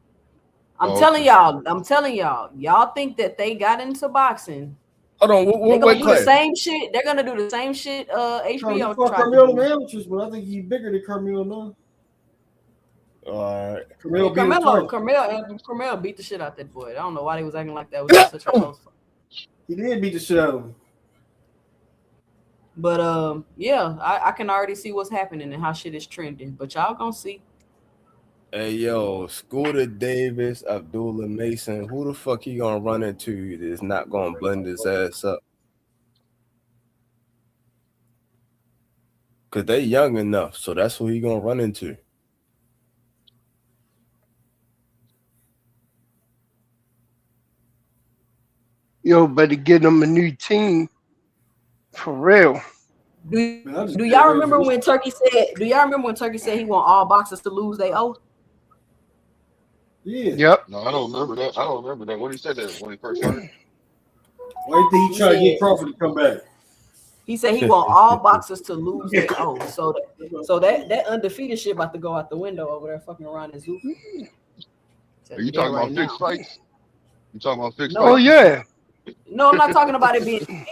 S18: I'm telling y'all. Y'all think that they got into boxing?
S12: Hold on,
S18: they're gonna do the same shit. They're gonna do the same shit. HBO.
S19: Carmelo in the amateurs, but I think he's bigger than Carmelo now.
S12: All right.
S18: Carmelo beat the shit out that boy. I don't know why they was acting like that. Was such a close fight.
S19: He did beat the shit out of him.
S18: But yeah, I can already see what's happening and how shit is trending. But y'all gonna see.
S22: Hey yo, Scooter Davis, Abdullah Mason, who the fuck he gonna run into that's not gonna blend his ass up? Cause they young enough, so that's who he gonna run into.
S2: Yo, better get him a new team. For real.
S18: Do y'all remember when Turkey said? Do y'all remember when Turkey said he want all boxers to lose they owe?
S19: Yeah.
S2: Yep.
S17: No, I don't remember that. When he said that, when he first started.
S19: Why did he try to get Crawford to come back?
S18: He said he want all boxers to lose their owe. So that undefeated shit about to go out the window over there fucking around his zoo.
S17: Are you talking about fixed fights? You talking about fixed fights?
S2: Oh yeah.
S18: No, I'm not talking about it being.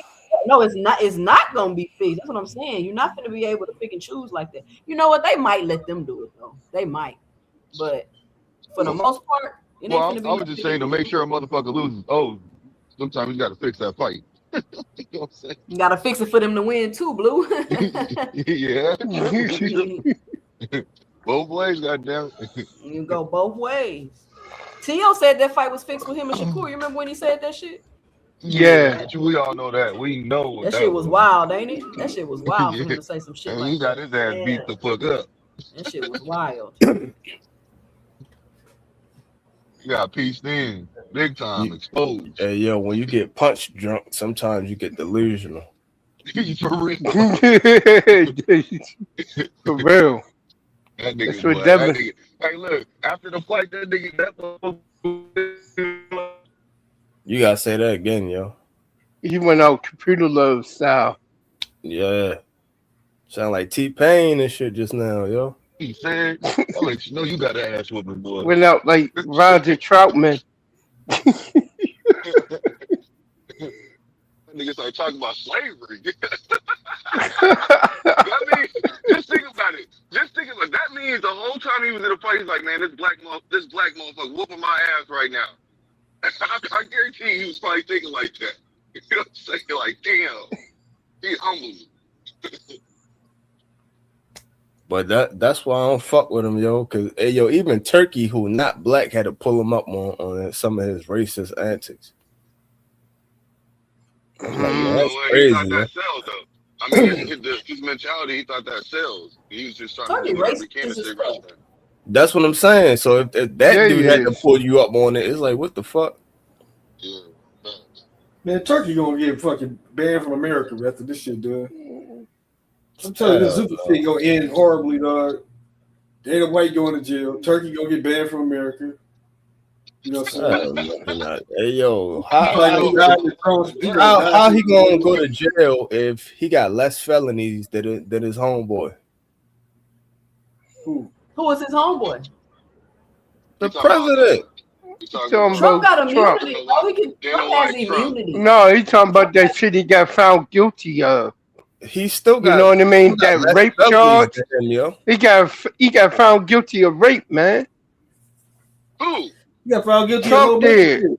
S18: No, it's not. It's not gonna be fixed. That's what I'm saying. You're not gonna be able to pick and choose like that. You know what? They might let them do it though. They might, but for the most part, it ain't gonna be.
S17: I was just saying to make sure a motherfucker loses. Oh, sometimes you got to fix that fight. You know what I'm saying?
S18: You gotta fix it for them to win too, Blue.
S17: Yeah. Both ways, goddamn.
S18: You go both ways. Tio said that fight was fixed with him and Shakur. You remember when he said that shit?
S2: Yeah.
S17: We all know that. We know
S18: that shit was wild, ain't it? That shit was wild for him to say some shit like that.
S17: He got his ass beat the fuck up.
S18: That shit was wild.
S17: You got pieced in, big time, exposed.
S22: Hey yo, when you get punch drunk, sometimes you get delusional.
S17: For real.
S2: For real.
S17: That nigga,
S2: That's what
S17: boy,
S2: that
S17: nigga. Hey, look, after the fight, that nigga,
S22: You gotta say that again, yo.
S2: He went out computer love style.
S22: Yeah. Sound like T-Pain and shit just now, yo.
S17: He said, I'll let you know you got an ass whooping, boy.
S2: Went out like Roger Troutman.
S17: Niggas started talking about slavery. I mean, just think about it. That means the whole time he was in the fight, he's like, man, this black motherfucker whooping my ass right now. I guarantee he was probably thinking like that. You know what I'm saying? Like, damn, he humbled me.
S22: But that's why I don't fuck with him, yo. Cause hey, yo, even Turkey, who not black, had to pull him up on some of his racist antics. Like, yeah, that's crazy.
S17: He thought that sells, though. I mean, his mentality, he thought that sells. He was just trying to every candidate right.
S22: That's what I'm saying. So if that dude had to pull you up on it, it's like, what the fuck?
S17: Yeah.
S19: Man, Turkey gonna get fucking banned from America after this shit, dude. I'm telling you, this super shit gonna end horribly, dog. Dana White going to jail. Turkey gonna get banned from America. You know what I'm saying?
S22: Hey yo, how he gonna go to jail if he got less felonies than his homeboy?
S18: Who is his homeboy?
S22: The president.
S18: Trump got immunity. Trump has immunity.
S2: No, he's talking about that shit he got found guilty of.
S22: He still got,
S2: you know what I mean? That rape charge. He got found guilty of rape, man.
S17: Who?
S19: He got found guilty.
S2: Trump did.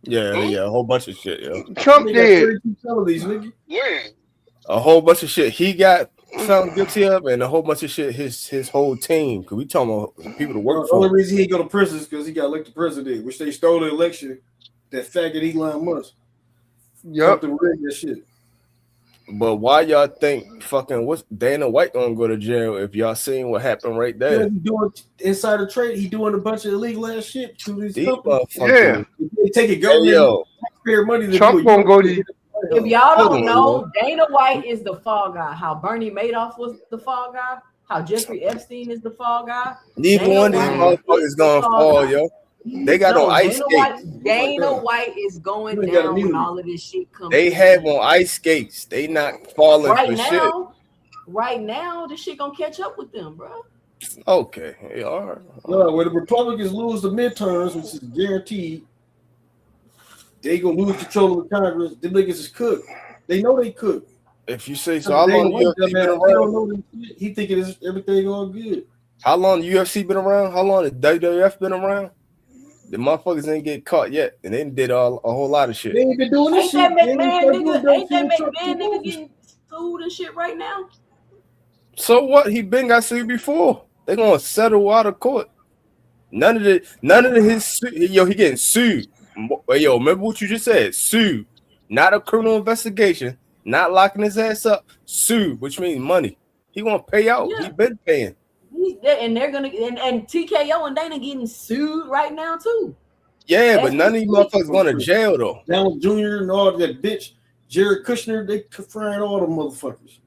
S22: Yeah, a whole bunch of shit, yo.
S2: Trump did.
S22: A whole bunch of shit he got found guilty of, and a whole bunch of shit his whole team. Cause we talking about people to work
S19: for. The only
S22: him.
S19: reason he go to prison is because he got elected president, which they stole the election. That faggot Elon Musk.
S2: Yep.
S19: To rig that shit.
S22: But why y'all think fucking what's Dana White gonna go to jail if y'all seen what happened right
S19: You know,
S22: there?
S19: he doing insider trade. He doing a bunch of illegal ass shit to these
S22: These
S19: companies.
S22: motherfuckers.
S19: They taking
S22: Hey,
S19: government
S22: yo,
S19: taxpayer money to
S2: Trump
S19: do
S2: won't go
S19: it.
S2: to.
S18: If y'all
S22: Hold
S18: don't
S22: on,
S18: know, Dana White is the fall guy. How Bernie Madoff was the fall guy. How Jeffrey Epstein is the fall guy.
S22: neither
S18: Dana
S22: one of these
S18: White
S22: motherfuckers
S18: is the
S22: gonna
S18: fall
S22: fall,
S18: guy.
S22: yo. They got on
S18: No,
S22: ice skates.
S18: Dana White is going
S19: You ain't got
S18: down when
S19: immunity.
S18: all of this shit comes.
S22: They
S18: to
S22: have
S18: an end.
S22: on ice skates. They not falling
S18: Right
S22: for shit.
S18: now, this shit gonna catch up with them, bro.
S22: Okay, hey, all right.
S19: No, when the Republicans lose the midterms, which is guaranteed, they gonna lose control of the Congress. The niggas is cooked. They know they cooked.
S22: If you say so, how long the UFC been
S19: He don't
S22: around?
S19: know this shit. He thinking it's everything all good.
S22: How long the UFC been around? How long the WWF been around? The motherfuckers ain't get caught yet, and they did a whole lot of shit.
S19: They ain't been doing this
S18: Ain't that
S19: shit.
S18: McMahon nigga getting sued and shit right now?
S22: So what? He been got sued before. They gonna settle out of court. None of his yo, he getting sued. Yo, remember what you just said? Sued, not a criminal investigation, not locking his ass up. Sued, which means money. He gonna pay out.
S18: Yeah.
S22: He been paying.
S18: And they're gonna and TKO and Dana getting sued right now too.
S22: Yeah,
S18: As
S22: but none of these motherfuckers going to jail though.
S19: Donald Jr. and all that bitch, Jared Kushner, they frying all the motherfuckers.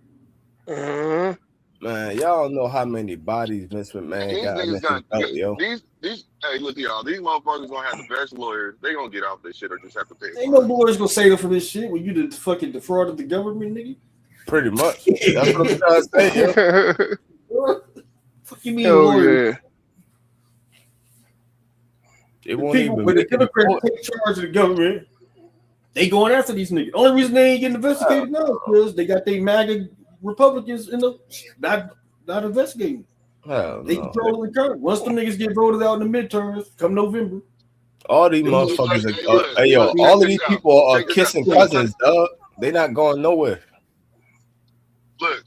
S22: Man, y'all don't know how many bodies Vince McMahon
S17: These
S22: got in
S17: niggas
S22: his
S17: got
S22: belt, yo.
S17: these. Hey, look, y'all. These motherfuckers gonna have the best lawyers. They gonna get off this shit or just have to pay.
S19: Ain't no lawyers gonna save them from this shit when you the fucking defrauded the government, nigga.
S22: Pretty much. That's what I'm trying to say, yo.
S19: Fuck you mean lawyers?
S22: It
S19: The
S22: won't
S19: people,
S22: even
S19: when the
S22: make it
S19: Democrats
S22: to court.
S19: take charge of the government, they going after these niggas. Only reason they ain't getting investigated now is because they got their MAGA Republicans in the not investigating. They control the current. Once them niggas get voted out in the midterms, come November.
S22: All these motherfuckers are, hey, yo, all of these people are kissing cousins, dog. They not going nowhere.
S17: Look,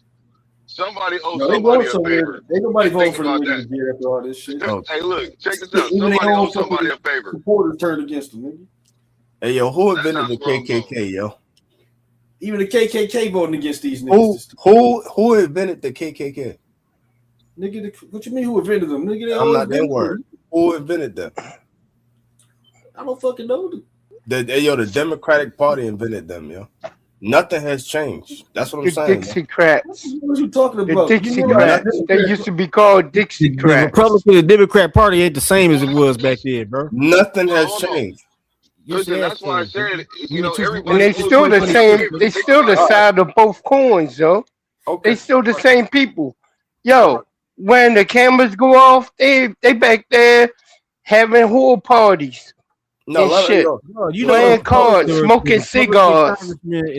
S17: somebody owes
S19: No, they
S17: somebody
S19: going
S17: a
S19: somewhere.
S17: favor.
S19: Ain't nobody voting
S17: Think
S19: for the
S17: about
S19: niggas here after all this shit.
S17: Hey, look, check this out.
S19: Even they
S17: Somebody
S19: own
S17: owes somebody a
S19: fucking
S17: favor.
S19: supporters turned against them, nigga.
S22: Hey, yo, who
S17: That's
S22: invented
S17: how
S22: the
S17: the world goes.
S22: KKK, yo?
S19: Even the KKK voting against these niggas.
S22: Who invented the KKK?
S19: Nigga, what you mean who invented them? Nigga, they
S22: I'm
S19: always
S22: not that
S19: been
S22: word. Who invented them?
S19: I don't fucking know them.
S22: The Democratic Party invented them, yo. Nothing has changed. That's what I'm
S2: The
S22: saying.
S2: Dixiecrats.
S19: What are you talking
S2: The
S19: about?
S2: Dixiecrats. They used to be called
S15: The
S2: Dixiecrats.
S15: Republican, the Democrat Party ain't the same as it was back then, bro.
S22: Nothing has changed.
S17: Listen, that's why I said, you know,
S2: And
S17: everybody
S2: they
S17: owes
S2: still the
S17: somebody a
S2: same.
S17: favor.
S2: They
S17: Think
S2: still the
S17: about it.
S2: side of both coins, though.
S22: Okay.
S2: They still the same people. Yo, when the cameras go off, they back there having whole parties and shit, playing cards, smoking cigars,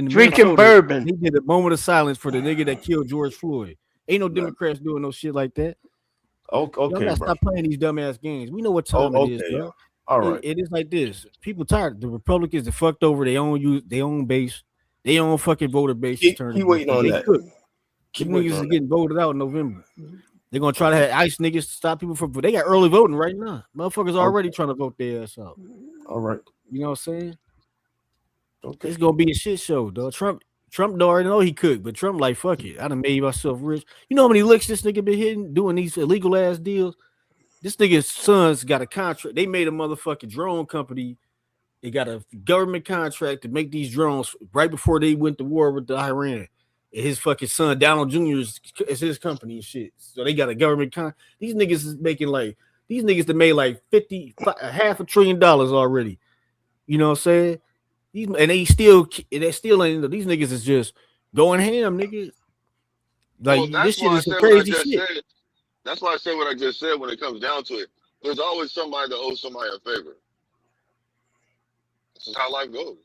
S2: drinking bourbon.
S15: He did a moment of silence for the nigga that killed George Floyd. Ain't no Democrats doing no shit like that. Y'all
S22: Okay,
S15: gotta
S22: bro.
S15: stop playing these dumbass games. We know what time it is,
S22: Okay,
S15: bro.
S22: yo. All right.
S15: It is like this. People tired. The Republicans are fucked over. They own base. They own fucking voter base.
S22: Keep waiting on
S15: they
S22: that.
S15: cook.
S22: Keep
S15: Them
S22: waiting
S15: niggas is
S22: on that.
S15: getting voted out in November. They're gonna try to have ICE niggas to stop people from. They got early voting right now. Motherfuckers already trying to vote their ass out.
S22: All right.
S15: You know what I'm saying?
S22: Okay.
S15: It's gonna be a shit show, though. Trump already know he could, but Trump like fuck it. I done made myself rich. You know how many licks this nigga been hitting doing these illegal ass deals? This nigga's sons got a contract. They made a motherfucking drone company. They got a government contract to make these drones right before they went to war with the Iran. And his fucking son, Donald Jr. is his company and shit. So they got a government These niggas is making these niggas that made like $500 billion already. You know what I'm saying? They still ain't. These niggas is just going ham, nigga. Like
S17: Well,
S15: this
S17: that's
S15: shit
S17: why I
S15: is some
S17: said what I
S15: crazy
S17: just
S15: shit.
S17: said. That's why I said what I just said when it comes down to it. There's always somebody that owes somebody a favor. This is how life goes.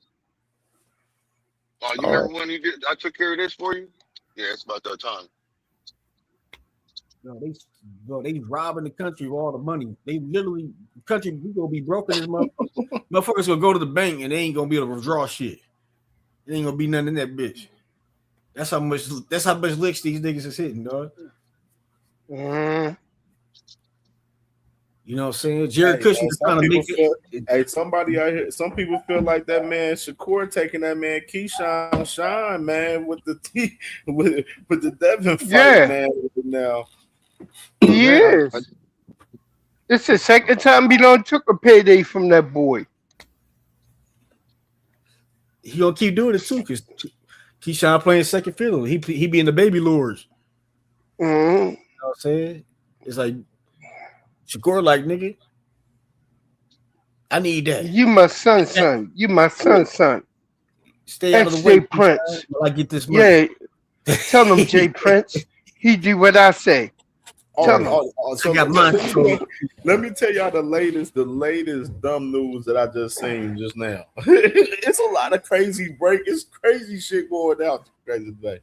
S17: Oh, you remember when I took care of this for you? Yeah, it's about that time.
S15: No, they robbing the country of all the money. They literally country we gonna be broken as motherfuckers gonna go to the bank and they ain't gonna be able to withdraw shit. There ain't gonna be nothing in that bitch. That's how much licks these niggas is hitting, dog. You know what I'm saying? Jared Kushner is trying to make it.
S22: Hey, somebody out here. Some people feel like that man Shakur taking that man Keyshawn Shine, man, with the with the Devin fight, man. Now
S2: he is. It's the second time he done took a payday from that boy.
S15: He gonna keep doing it too, because Keyshawn playing second fiddle. He be in the baby lures.
S2: Mm-hmm.
S15: You know what I'm saying? It's like Shakur, like, nigga, I need that.
S2: You my son. You my son.
S15: Stay out of the way,
S2: Prince.
S15: While I get this money.
S2: Yeah, tell him Jay Prince. He do what I say. Tell him.
S22: So let me tell y'all the latest dumb news that I just seen just now. It's a lot of crazy it's crazy shit going down today.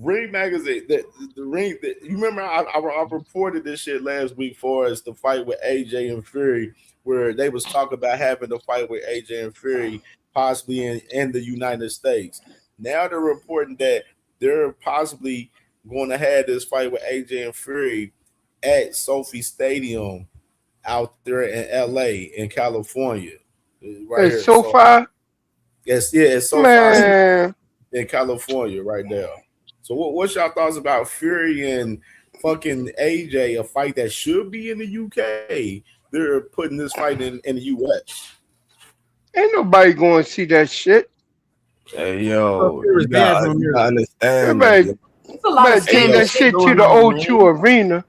S22: Ring magazine, the Ring. You remember I reported this shit last week for us the fight with AJ and Fury, where they was talking about having the fight with AJ and Fury possibly in the United States. Now they're reporting that they're possibly going to have this fight with AJ and Fury at Sophie Stadium out there in LA in California. Right
S2: it's so far.
S22: Yes, yeah, it's so far in California right now. So what's y'all thoughts about Fury and fucking AJ, a fight that should be in the UK? They're putting this fight in the US.
S2: Ain't nobody going to see that shit.
S22: Hey, yo, you gotta understand.
S2: Everybody,
S18: it's a lot of
S2: take that shit to the O2 Arena.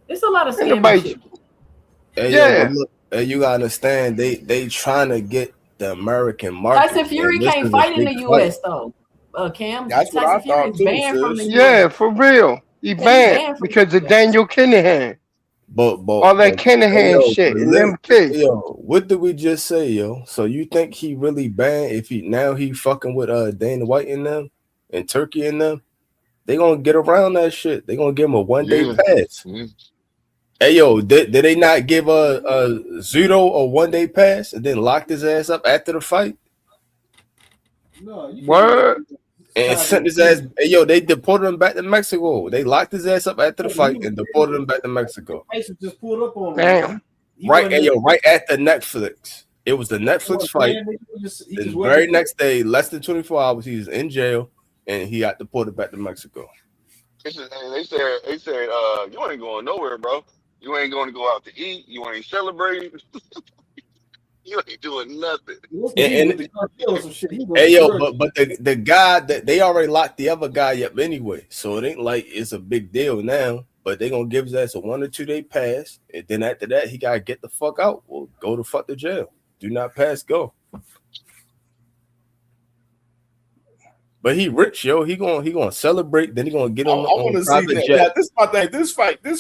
S18: It's a lot of scam shit.
S22: Hey, yo, look, you gotta understand, they trying to get the American market.
S18: Tyson Fury can't fight in the US though. Cam,
S22: that's what
S18: Tyson
S22: I
S18: Fury
S22: thought
S18: is banned from the US.
S2: Yeah, for real. He banned because of Daniel Kinahan.
S22: But
S2: all that Kinahan shit in them kids.
S22: Yo, what did we just say, yo? So you think he really banned if he fucking with Dana White and them and Turkey and them? They gonna get around that shit. They gonna give him a 1 day pass. Hey, yo, did they not give a Zudo a 1 day pass and then locked his ass up after the fight?
S19: No,
S2: Word.
S22: And sent his ass. Hey, yo, they deported him back to Mexico. They locked his ass up after the fight and deported him back to Mexico.
S19: Tyson just pulled up on him.
S2: Damn.
S22: Right, hey, yo, right at the Netflix. It was the Netflix fight. The very next day, less than 24 hours, he was in jail and he got deported back to Mexico.
S17: They said you ain't going nowhere, bro. You ain't going to go out to eat. You ain't celebrating. You ain't doing nothing.
S22: Hey, yo, but the guy that they already locked the other guy up anyway, so it ain't like it's a big deal now. But they gonna give his ass a 1 or 2 day pass, and then after that he gotta get the fuck out or go to fuck to jail. Do not pass go. But he rich, yo. He gonna celebrate. Then he gonna get on. I want to see that. Jet. This is my thing. This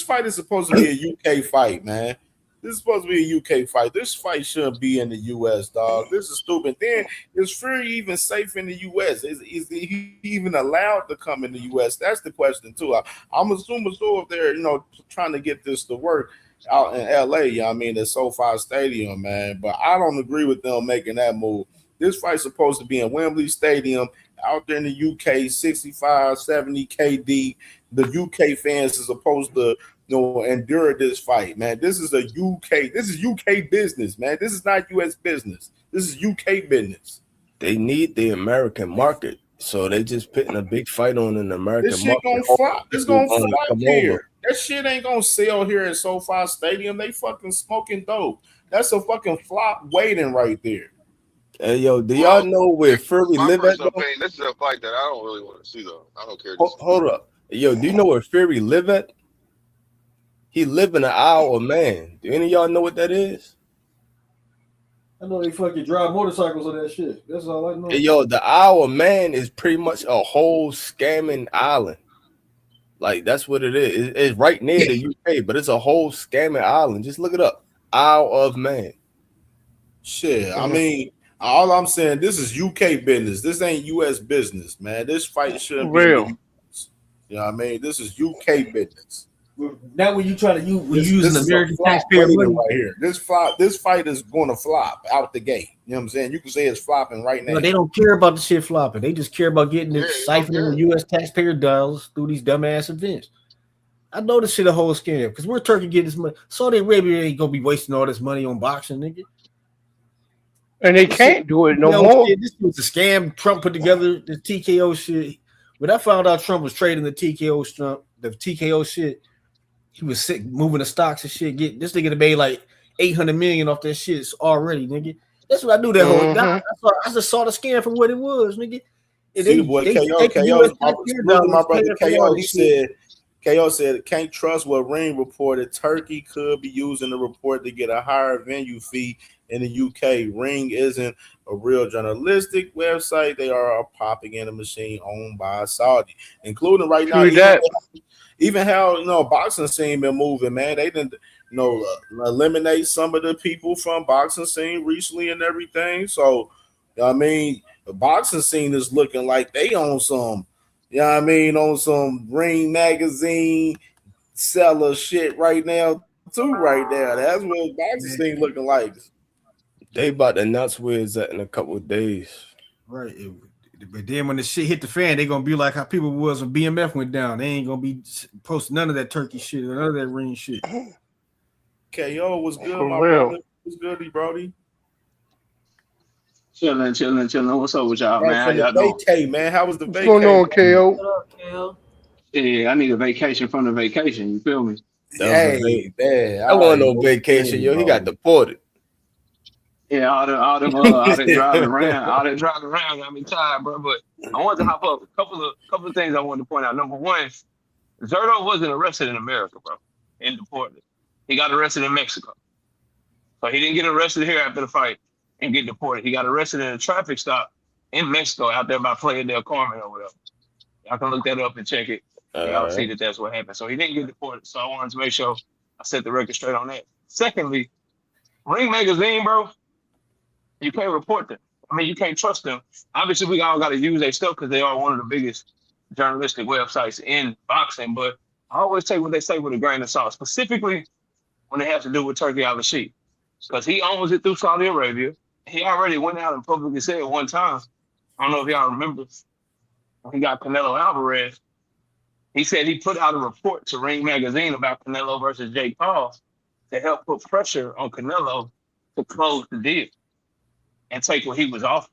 S22: fight is supposed to be a UK fight, man. This is supposed to be a UK fight. This fight shouldn't be in the US, dog. This is stupid. Then is Fury even safe in the US? Is he even allowed to come in the US? That's the question too. I'm assuming so if they're trying to get this to work out in LA. I mean, the SoFi Stadium, man. But I don't agree with them making that move. This fight's supposed to be in Wembley Stadium out there in the UK, 65, 70 KD. The UK fans are supposed to endure this fight, man. This is UK business, man. This is not US business. This is UK business. They need the American market, so they just putting a big fight on in the American market. This shit gonna flop. It's gonna flop here. Over. That shit ain't gonna sell here at SoFi Stadium. They fucking smoking dope. That's a fucking flop waiting right there. Hey, yo, do y'all know where Fury live at?
S17: This is a fight that I don't really want to see, though. I don't care.
S22: Hold up. Yo, do you know where Fury live at? He live in an Isle of Man. Do any of y'all know what that is?
S19: I know they fucking drive motorcycles on that shit. That's all I know.
S22: Hey, yo, the Isle of Man is pretty much a whole scamming island. Like, that's what it is. It's right near the UK, but it's a whole scamming island. Just look it up. Isle of Man. Shit, I mean, all I'm saying, this is UK business. This ain't US business, man. This fight shouldn't be real. You know what I mean? This is UK business.
S19: Now when you try to use an American taxpayer money
S22: right here. This fight is going to flop out the gate. You know what I'm saying? You can say it's flopping right now.
S15: No, they don't care about the shit flopping. They just care about getting it siphoning the US taxpayer dollars through these dumbass events. I know this shit a whole scam because where Turkey getting this money? Saudi Arabia ain't gonna be wasting all this money on boxing, nigga.
S2: And they can't do it no more.
S15: This was a scam Trump put together, the TKO shit. When I found out Trump was trading the TKO shit, he was sick, moving the stocks and shit. This nigga made like 800 million off that shit already, nigga. That's what I knew that whole. I just saw the scam for what it was, nigga.
S12: See the boy KO, my brother KO. KO said can't trust what Ring reported. Turkey could be using the report to get a higher venue fee in the UK. Ring isn't a real journalistic website. They are a propaganda machine owned by Saudi, including right now. Even how boxing scene been moving, man. They didn't eliminate some of the people from boxing scene recently and everything. So I mean, the boxing scene is looking like they on some. On some Ring magazine seller shit right now, too, right now. That's what boxing scene looking like.
S22: They about to announce where it's at in a couple of days.
S15: Right. But then when the shit hit the fan, they gonna be like how people was when BMF went down. They ain't gonna be posting none of that Turkey shit or none of that Ring shit.
S12: KO was good, my brother. Was good, Brody.
S8: Chilling. What's up with y'all, man? How y'all
S12: doing? Man, how was the vacation?
S2: What's going on, KO?
S18: What up, KO?
S8: Yeah, I need a vacation from the vacation. You feel me?
S22: Hey, man, I want no vacation, yo. He got deported.
S8: Yeah, all that driving around got me tired, bro. But I wanted to hop up a couple of things I wanted to point out. Number one, Zerto wasn't arrested in America, bro, and deported. He got arrested in Mexico. So he didn't get arrested here after the fight and get deported. He got arrested in a traffic stop in Mexico out there by Playa del Carmen or whatever. Y'all can look that up and check it. Y'all see that that's what happened. So he didn't get deported. So I wanted to make sure I set the record straight on that. Secondly, Ring Magazine, bro, you can't report them. I mean, you can't trust them. Obviously, we all got to use their stuff because they are one of the biggest journalistic websites in boxing. But I always take what they say with a grain of salt, specifically when it has to do with Turkey Al-Rashid, because he owns it through Saudi Arabia. He already went out and publicly said one time, I don't know if y'all remember, when he got Canelo Alvarez, he said he put out a report to Ring Magazine about Canelo versus Jake Paul to help put pressure on Canelo to close the deal and take what he was offered.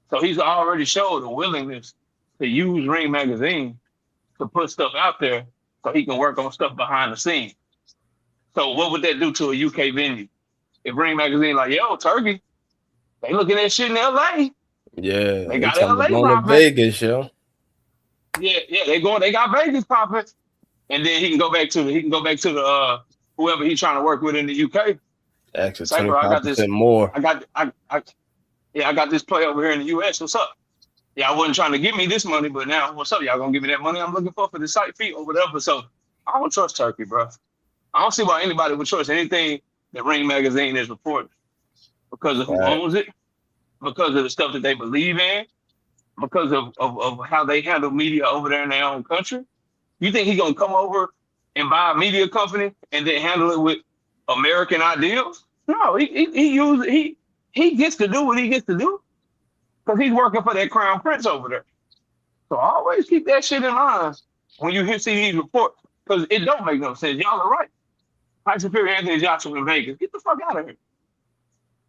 S8: So he's already showed a willingness to use Ring Magazine to put stuff out there so he can work on stuff behind the scenes. So what would that do to a UK venue? If Ring Magazine like, yo, Turkey, they looking at shit in LA.
S22: Yeah,
S8: they got
S22: LA
S8: popping.
S22: Vegas, yo.
S8: Yeah, they got Vegas popping. And then he can go back to the whoever he's trying to work with in the UK.
S22: Actually,
S8: say, bro, I got this
S22: more.
S8: I got this play over here in the US. What's up? Y'all wasn't trying to give me this money, but now what's up? Y'all gonna give me that money I'm looking for the site fee or whatever. So I don't trust Turkey, bro. I don't see why anybody would trust anything that Ring Magazine is reporting because of who owns it, because of the stuff that they believe in, because of how they handle media over there in their own country. You think he's gonna come over and buy a media company and then handle it with American ideals? No, he gets to do what he gets to do because he's working for that crown prince over there. So always keep that shit in mind when you see these reports because it don't make no sense. Y'all are right. High Superior Anthony Joshua in Vegas. Get the fuck out of here.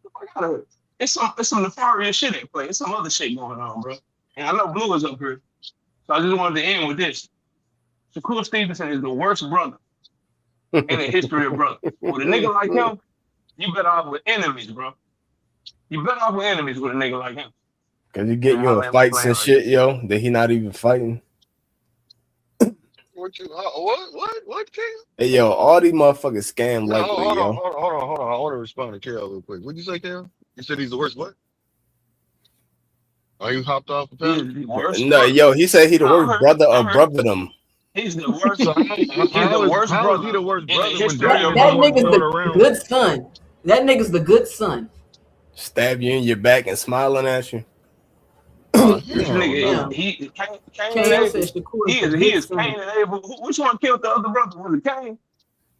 S8: Get the fuck out of here. It's some nefarious shit at play. It's some other shit going on, bro. And I know Blue is up here. So I just wanted to end with this. Shakur Stevenson is the worst brother in the history of brothers. With a nigga like him, you better off with enemies, bro. You better off with enemies with a nigga like him.
S22: Cause you get fights and shit, yo, that he not even fighting.
S17: What, King?
S22: Hey, yo, all these motherfuckers scam likely,
S17: hold
S22: yo.
S17: on. I want to respond to Carol real quick. What'd you say, Carol? You said he's the worst what? Are you hopped off the pedal?
S22: No, yo, he said he the worst brother of brotherdom.
S8: He's the worst.
S17: He's the worst brother. How is he the worst brother when
S18: that nigga's the good son? That nigga's the good son.
S22: Stab you in your back and smiling at you.
S8: This nigga, he is Cain and Abel. Which one killed the other brother? Was it Cain?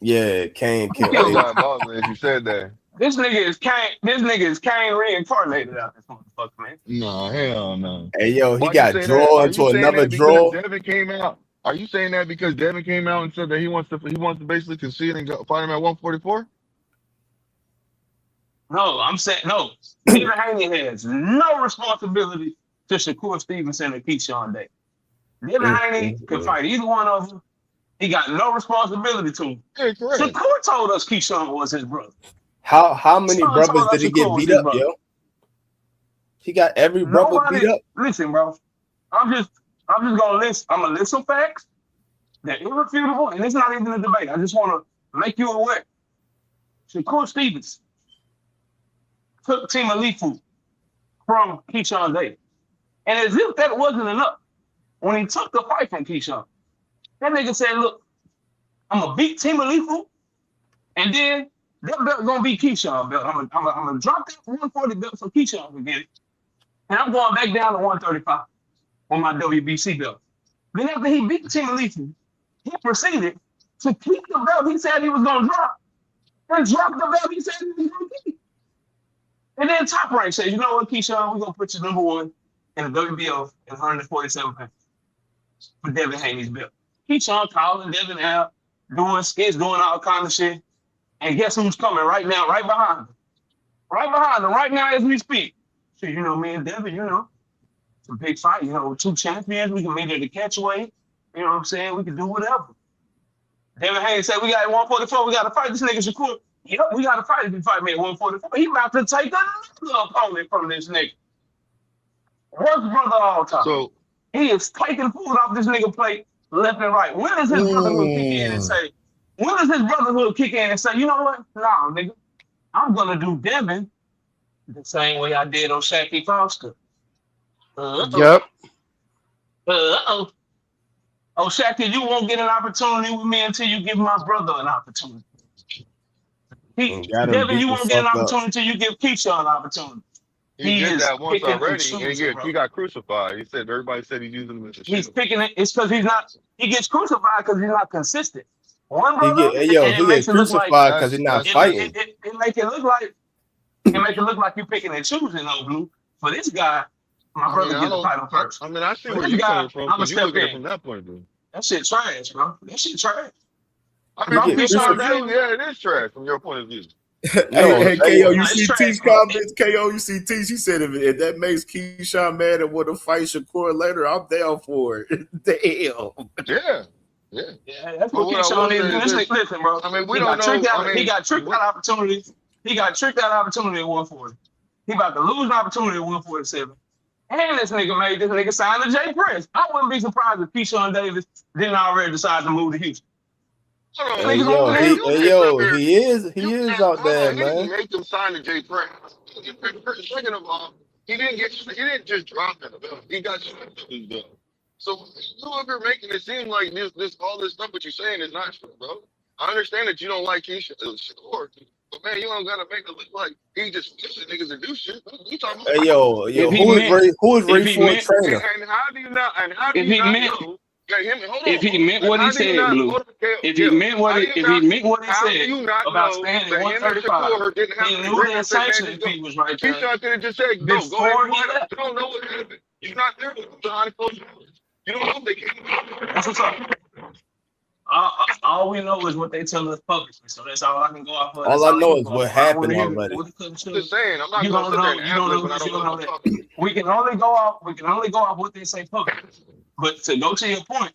S22: Yeah, Cain killed
S17: Abel. If you said that.
S8: This nigga is Cain. This nigga is Cain reincarnated out this motherfucker, man.
S17: No, hell no.
S22: Hey, yo, he got drawn into another draw.
S17: Devin came out. Are you saying that because Devin came out and said that he wants to basically concede and fight him at 144?
S8: No, I'm saying no. Devin Haney has no responsibility to Shakur Stevenson and Keyshawn Davis. Devin Haney can fight either one of them. He got no responsibility to him.
S17: Yeah, correct.
S8: Shakur told us Keyshawn was his brother.
S22: How many
S8: Shakur
S22: brothers
S8: told us
S22: did he
S8: Shakur
S22: get
S8: was
S22: beat
S8: his
S22: up,
S8: brother.
S22: yo? He got every brother beat up.
S8: Listen, bro. I'm just gonna list. I'm gonna list some facts. They're irrefutable, and it's not even a debate. I just want to make you aware. Shakur Stevens took Team Alifu from Keyshawn Davis. And as if that wasn't enough, when he took the fight from Keyshawn, that nigga said, look, I'm going to beat Team Alifu, and then that belt going to be Keyshawn belt. I'm going to drop that 140 belt so Keyshawn can get it. And I'm going back down to 135 on my WBC belt. Then after he beat Team Alifu, he proceeded to keep the belt he said he was going to drop and drop the belt he said he was going to keep. And then Top Rank says, you know what, Keyshawn, we're going to put you number one in the WBO at 147 pounds for Devin Haney's belt. Keyshawn calling Devin out, doing skits, doing all kind of shit. And guess who's coming right now, right behind him? Right behind him, right now as we speak. So, you know, me and Devin, you know, it's a big fight. You know, 2 champions. We can meet at the catchweight. You know what I'm saying? We can do whatever. Devin Haney said, we got 144. We got to fight this nigga Shakur. Yep, we got to fight if you fight me at 144. He about to take another opponent from this nigga. Worst brother of all time. So he is taking food off this nigga plate left and right. When does his brotherhood kick in and say, you know what? Nah, nigga, I'm going to do Devin the same way I did on Shaquille Foster.
S2: Yep.
S8: Oh, Shaqy, you won't get an opportunity with me until you give my brother an opportunity. Devin, you won't get an opportunity until you give Keyshawn an opportunity.
S17: He did that once already, and he got crucified. He said everybody said he's using him as a shield.
S8: He's picking it. It's because he's not. He gets crucified because he's not consistent. One
S22: He
S8: brother,
S22: gets crucified because he's not fighting.
S8: It make it look like you're picking and choosing, though, Blue. For this guy, my brother gets the title first.
S17: I mean, I see where you're coming from. You look at it from that point of view.
S8: That shit trash, bro. That shit trash.
S17: I mean, yeah, it is trash from your point of view.
S12: Hey, KO, you see T's comments? KO, you see T's? He said if that makes Keyshawn mad and want to fight Shakur later, I'm down for it. Damn.
S8: Yeah, that's what Keyshawn is. Listen, bro.
S17: I mean, we don't know.
S8: He got tricked out opportunity. He got tricked out opportunity at 140. He about to lose an opportunity at 147. And this nigga made this nigga sign to Jay Prince. I wouldn't be surprised if Keyshawn Davis didn't already decide to move to Houston.
S22: He is out there, man.
S17: He make him sign to Jay Prince. Second of all, he didn't just drop him. He got stripped of his belt. So you up here making it seem like all this stuff what you're saying is not true, bro. I understand that you don't like Shakur, but man, you don't gotta make it look like he just pushing niggas to do shit. What you talking about?
S22: Hey, yo, who is Ray Ford trainer?
S17: And how do you not know?
S8: If he meant what he said, Blue. If he meant what he said about staying at 135, he knew that sanction fee was right there.
S17: Keyshawn could have just said, go ahead. You don't know what happened. You're not there behind closed doors. You don't know if they came.
S8: That's what's up. All we know is what they tell us publicly, so that's all I can go off of.
S22: All I know is what happened already.
S17: I'm just saying, I'm not going to sit there and act when I don't know what I'm talking about.
S8: We can only go off what they say publicly. But to go to your point,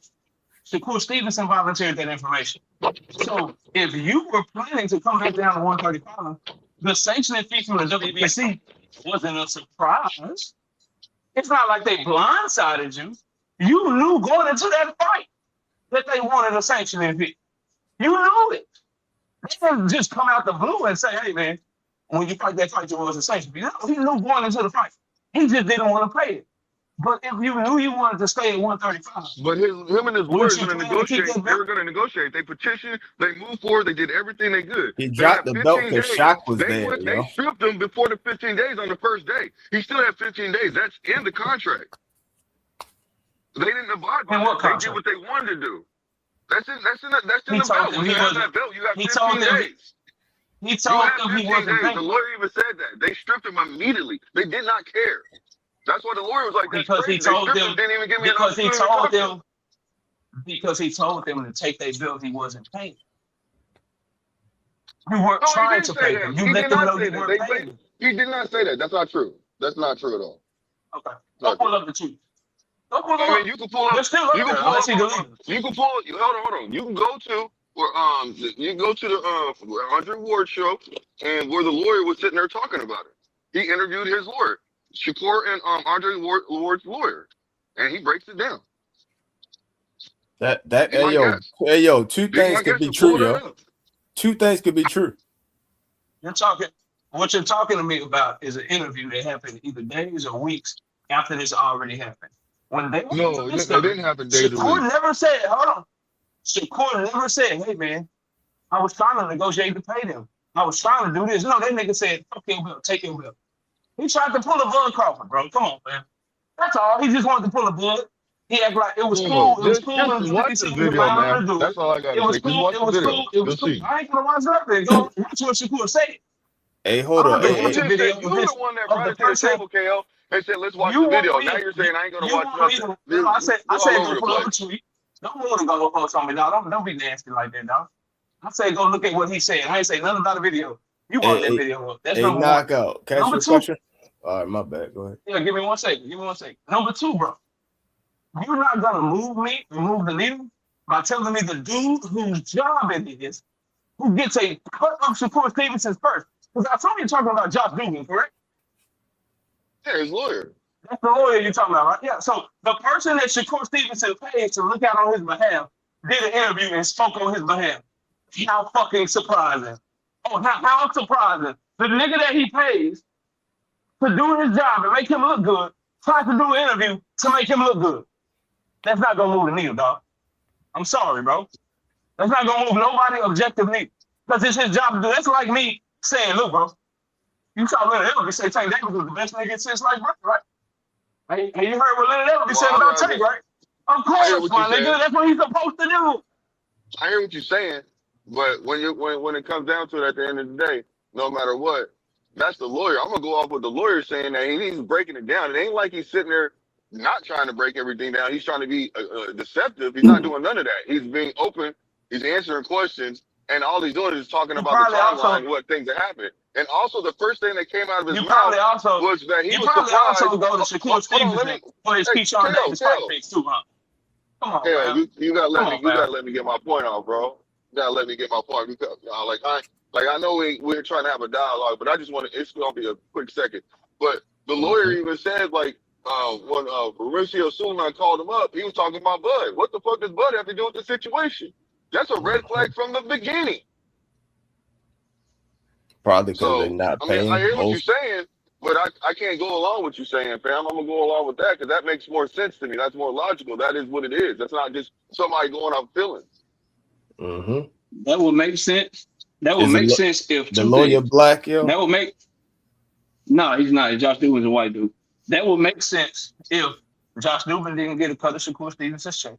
S8: Shakur Stevenson volunteered that information. So if you were planning to come back down to 135, the sanctioning fee from the WBC wasn't a surprise. It's not like they blindsided you. You knew going into that fight that they wanted a sanctioning fee. You knew it. They didn't just come out the blue and say, hey, man, when you fight that fight, you want a sanctioning fee. No, he knew going into the fight. He just didn't want to pay it. But if you knew you wanted to stay at 135,
S17: but him and his lawyers were going to negotiate. They were going to negotiate. They petitioned. They moved forward. They did everything they could.
S22: He dropped the belt because Shaq was there.
S17: They stripped him before the 15 days on the first day. He still had 15 days. That's in the contract. They didn't abide by it. They did what they wanted to do. That's in the belt. When you have that belt, you have 15 days.
S8: He told them he wasn't
S17: days. The lawyer even said that. They stripped him immediately. They did not care. That's why the lawyer was like,
S8: because he told them. because he told them to take their bill he wasn't paying. You weren't trying to pay them. You let them know you weren't paying them.
S17: He did not say that. That's not true. That's not true at all.
S8: Okay. Don't pull up the truth. Don't pull
S17: I
S8: up.
S17: mean, you can pull up.
S8: They're still up there unless he deleted them.
S17: You can pull. Hold on. You can go to where you can go to the Andre Ward show, and where the lawyer was sitting there talking about it. He interviewed his lawyer, Shakur, and Andre Ward's lawyer, and he breaks it down.
S22: Hey yo, two things could be true, yo. Two things could be true.
S8: What you're talking to me about is an interview that happened either days or weeks after this already happened. When they
S17: No, it didn't happen days or
S8: Shakur
S17: weeks.
S8: never said, hold on. Shakur never said, hey man, I was trying to negotiate to pay them. I was trying to do this. No, that nigga said, fuck your bill, take your bill. He tried to pull a Bud Crawford, bro. Come on, man. That's all. He just wanted to pull a Bud. He acted like it was cool. It was cool.
S17: Just watch the video, man. That's all I got to say. Just watch the video. You'll see.
S8: I ain't gonna watch nothing. Go watch what Shakur said.
S22: Hey, hold on.
S17: You were the one that brought it to the table, KL, and said, let's watch the video. Now you're saying I ain't going to watch nothing.
S8: No, I said go pull up a tweet. Don't want to go post on me, dog. Don't be nasty like that, dog. I said go look at what he said. I ain't say nothing about the video. You want that video up. That's number
S22: knockout.
S8: one.
S22: Can I ask you a question? All right, my bad. Go ahead.
S8: Yeah, give me 1 second. Number two, bro. You're not going to move the needle by telling me the dude whose job it is, who gets a cut of Shakur Stevenson's purse. Because I told you you're talking about Josh Dugan, correct?
S17: Yeah, his lawyer.
S8: That's the lawyer you're talking about, right? Yeah. So the person that Shakur Stevenson paid to look out on his behalf did an interview and spoke on his behalf. How fucking surprising. Oh, how surprising. The nigga that he pays to do his job and make him look good tries to do an interview to make him look good. That's not going to move the needle, dog. I'm sorry, bro. That's not going to move nobody objective needle. Because it's his job to do. That's like me saying, look, bro, you saw Leonard Elvis say Tank Davis was the best nigga since like birth, right? Hey, you heard what Leonard Elvis said about Tank, right? Of course, my nigga. That's what he's supposed to do.
S17: I hear what you're saying, but when it comes down to it at the end of the day, no matter what, that's the lawyer. I'm gonna go off with the lawyer saying that he's breaking it down. It ain't like he's sitting there not trying to break everything down. He's trying to be deceptive. He's not doing none of that. He's being open. He's answering questions. And all he's doing is talking about the timeline and what things that happened. And also, the first thing that came out of his mouth was that he was surprised.
S8: Also go to Shakur Stevenson for his Keyshawn Davis fight fix too, huh? Come on, man.
S17: You gotta let me get my point off, bro. You gotta let me get my point because, I know we're trying to have a dialogue, but I just want to. It's gonna be a quick second. But the lawyer even said, when Mauricio Suleiman called him up, he was talking about Bud. What the fuck does Bud have to do with the situation? That's a red flag from the beginning.
S22: Probably because they're not paying.
S17: I hear what you're saying, but I can't go along with you saying, fam. I'm going to go along with that because that makes more sense to me. That's more logical. That is what it is. That's not just somebody going off feelings.
S22: Mm-hmm.
S8: That would make sense. That would make sense if
S22: the lawyer black, yo.
S8: That would make. No, he's not. Josh Dubin's a white dude. That would make sense if Josh Dubin didn't get a cut of Shakur Stevenson's check.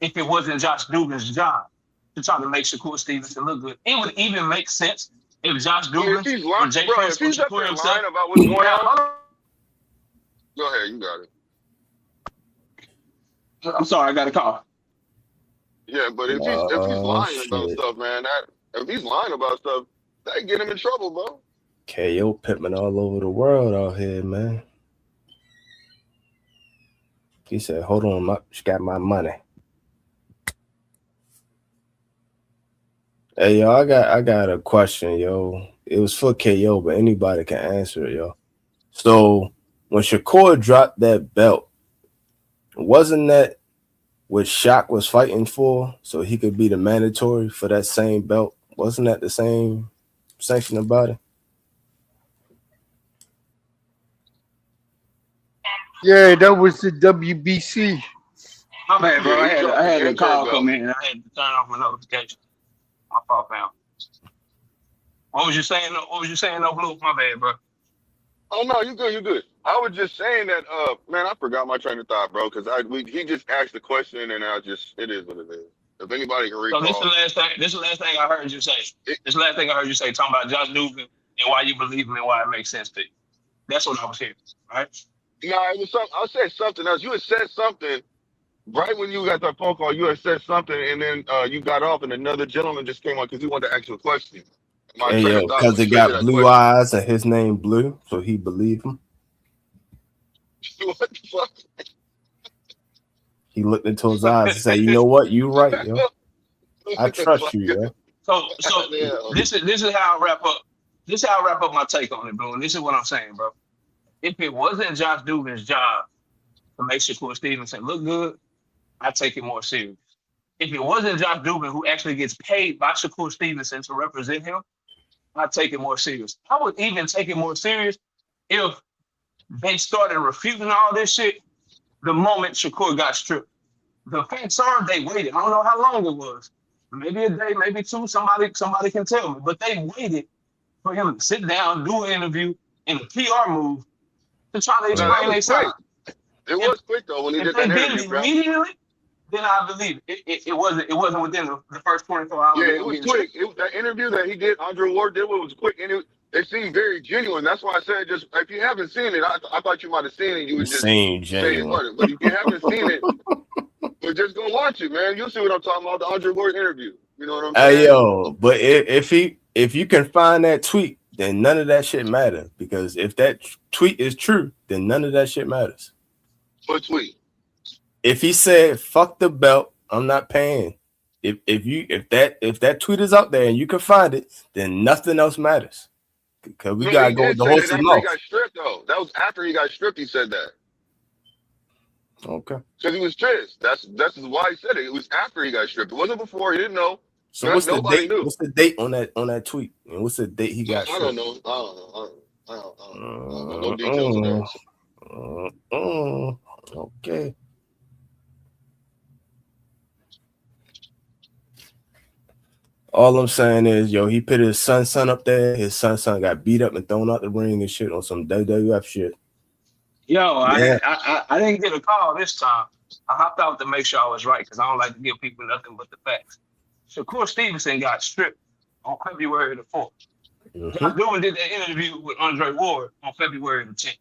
S8: If it wasn't Josh Dubin's job to try to make Shakur Stevenson look good. It would even make sense if Josh Dubin or Jay Prince or Shakur himself.
S17: About what's going on. Go ahead, you got it.
S8: I'm sorry, I got a call.
S17: Yeah, but if he's lying about stuff, man, if he's lying about stuff, that get him in trouble, bro.
S22: KO Pittman all over the world out here, man. He said, hold on, she got my money. Hey, yo, I got a question, yo. It was for KO, but anybody can answer it, yo. So when Shakur dropped that belt, wasn't that what Shaq was fighting for? So he could be the mandatory for that same belt? Wasn't that the same sanction about it?
S2: Yeah, that was the WBC.
S8: My bad, bro. I had a call come in and I had to turn off my notification. My fault, fam. What was you saying? No, Blue? My bad, bro.
S17: Oh no, you good. I was just saying that, man. I forgot my train of thought, bro, because he just asked the question and it is what it is. If anybody can recall.
S8: So this is the last thing I heard you say. This is the last thing I heard you say, talking about Josh Dubin and why you believe him and why it makes sense to you. That's what I was hearing, right?
S17: No, it was something. I said something else. You had said something right when you got that phone call, you had said something, and then you got off, and another gentleman just came on because he wanted to ask you a question. My
S22: Hey,
S17: train of
S22: yo,
S17: thought
S22: because
S17: went
S22: he
S17: straight to
S22: got
S17: that
S22: blue
S17: question.
S22: eyes and his name Blue, so he believed him.
S17: What the fuck?
S22: He looked into his eyes and said, "You know what? You right, yo. I trust you, yo."
S8: So this is how I wrap up. This is how I wrap up my take on it, bro. And this is what I'm saying, bro. If it wasn't Josh Dubin's job to make Shakur Stevenson look good, I'd take it more serious. If it wasn't Josh Dubin who actually gets paid by Shakur Stevenson to represent him, I'd take it more serious. I would even take it more serious if they started refuting all this shit the moment Shakur got stripped. The facts are they waited. I don't know how long it was. Maybe a day, maybe two. Somebody can tell me. But they waited for him to sit down, do an interview, in a PR move to try to
S17: Now, that
S8: explain
S17: was
S8: their side.
S17: quick. It was quick though when he
S8: If
S17: did
S8: they
S17: that
S8: did it
S17: interview, bro.
S8: immediately, then I believe it. It wasn't within the first 24 hours
S17: Yeah,
S8: of
S17: it
S8: him
S17: was
S8: getting
S17: quick.
S8: stripped.
S17: That interview that he did, Andre Ward did, was quick, and it seemed very genuine. That's why I said, just if you haven't seen it, I thought you might have seen it. You
S22: It
S17: would just
S22: seemed
S17: say it
S22: genuine.
S17: wasn't. But if you haven't seen it, but just go watch it, man. You'll see what I'm talking about. The Andre Ward interview. You know what I'm saying?
S22: Hey, yo, but if you can find that tweet, then none of that shit matters. Because if that tweet is true, then none of that shit matters.
S17: What tweet?
S22: If he said "fuck the belt," I'm not paying. If that tweet is out there and you can find it, then nothing else matters. Because we
S17: No,
S22: gotta
S17: he
S22: go with
S17: did
S22: the
S17: say that
S22: horse's
S17: after he
S22: mouth.
S17: got stripped, though. That was after he got stripped. He said that
S22: Okay.
S17: because he was stressed. That's why he said it. It was after he got stripped. It wasn't before. He didn't know.
S22: So what's the
S17: Nobody
S22: date?
S17: knew.
S22: What's the date on that tweet? And what's the date he got
S17: I
S22: stripped?
S17: don't know. I don't know. No details of that.
S22: Okay. All I'm saying is, yo, he put his son up there. His son got beat up and thrown out the ring and shit on some WWF shit.
S8: Yo,
S22: Yeah.
S8: I didn't get a call this time. I hopped out to make sure I was right because I don't like to give people nothing but the facts. Shakur Stevenson got stripped on February the 4th. Josh Dubin did that interview with Andre Ward on February the 10th.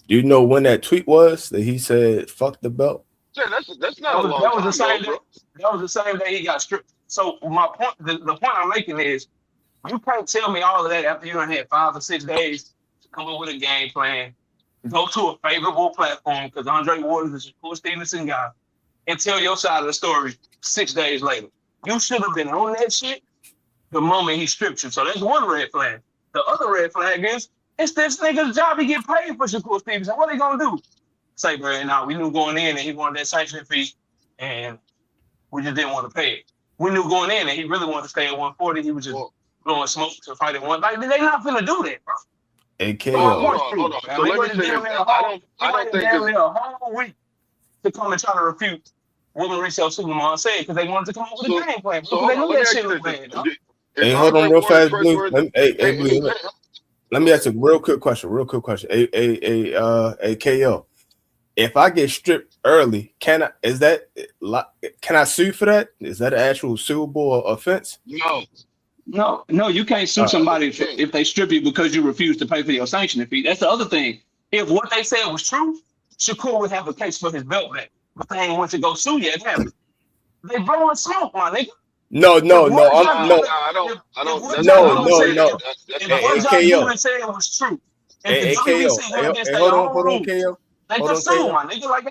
S22: Do you know when that tweet was that he said "fuck the belt"?
S17: Yeah, that's not a long time ago, bro.
S8: That was the same day he got stripped. So my point, the point I'm making is, you can't tell me all of that after you done had 5 or 6 days to come up with a game plan, go to a favorable platform because Andre Ward is a Shakur Stevenson guy, and tell your side of the story 6 days later. You should have been on that shit the moment he stripped you. So that's one red flag. The other red flag is, it's this nigga's job to get paid for Shakur Stevenson. What are they gonna do? Say, bro, now we knew going in and he wanted that sanction fee, and we just didn't want to pay it. We knew going in and he really wanted to stay at 140. He was just blowing smoke to fight at one. Like, they not finna do that, bro.
S22: Hold
S17: on. So let me say this. I don't think
S8: it's a whole week to come and try to refute what Mauricio Suleiman said because they wanted to come up with a game plan.
S17: So
S8: They
S17: hold
S8: knew
S17: on,
S8: that shit was bad, dog.
S22: Hey, hold on real fast, Blue. Let me ask a real quick question. Hey, KO. If I get stripped early, can I sue for that? Is that an actual suable offense?
S8: No, you can't sue somebody if they strip you because you refuse to pay for your sanctioning fee. That's the other thing. If what they said was true, Shakur would have a case for his belt back. But they ain't want to go sue yet, have it. They blowing smoke, my nigga.
S22: No.
S17: I don't.
S8: If what Josh Dubin said was true, if the WBC went against their own rules, they could sue, my nigga. Like,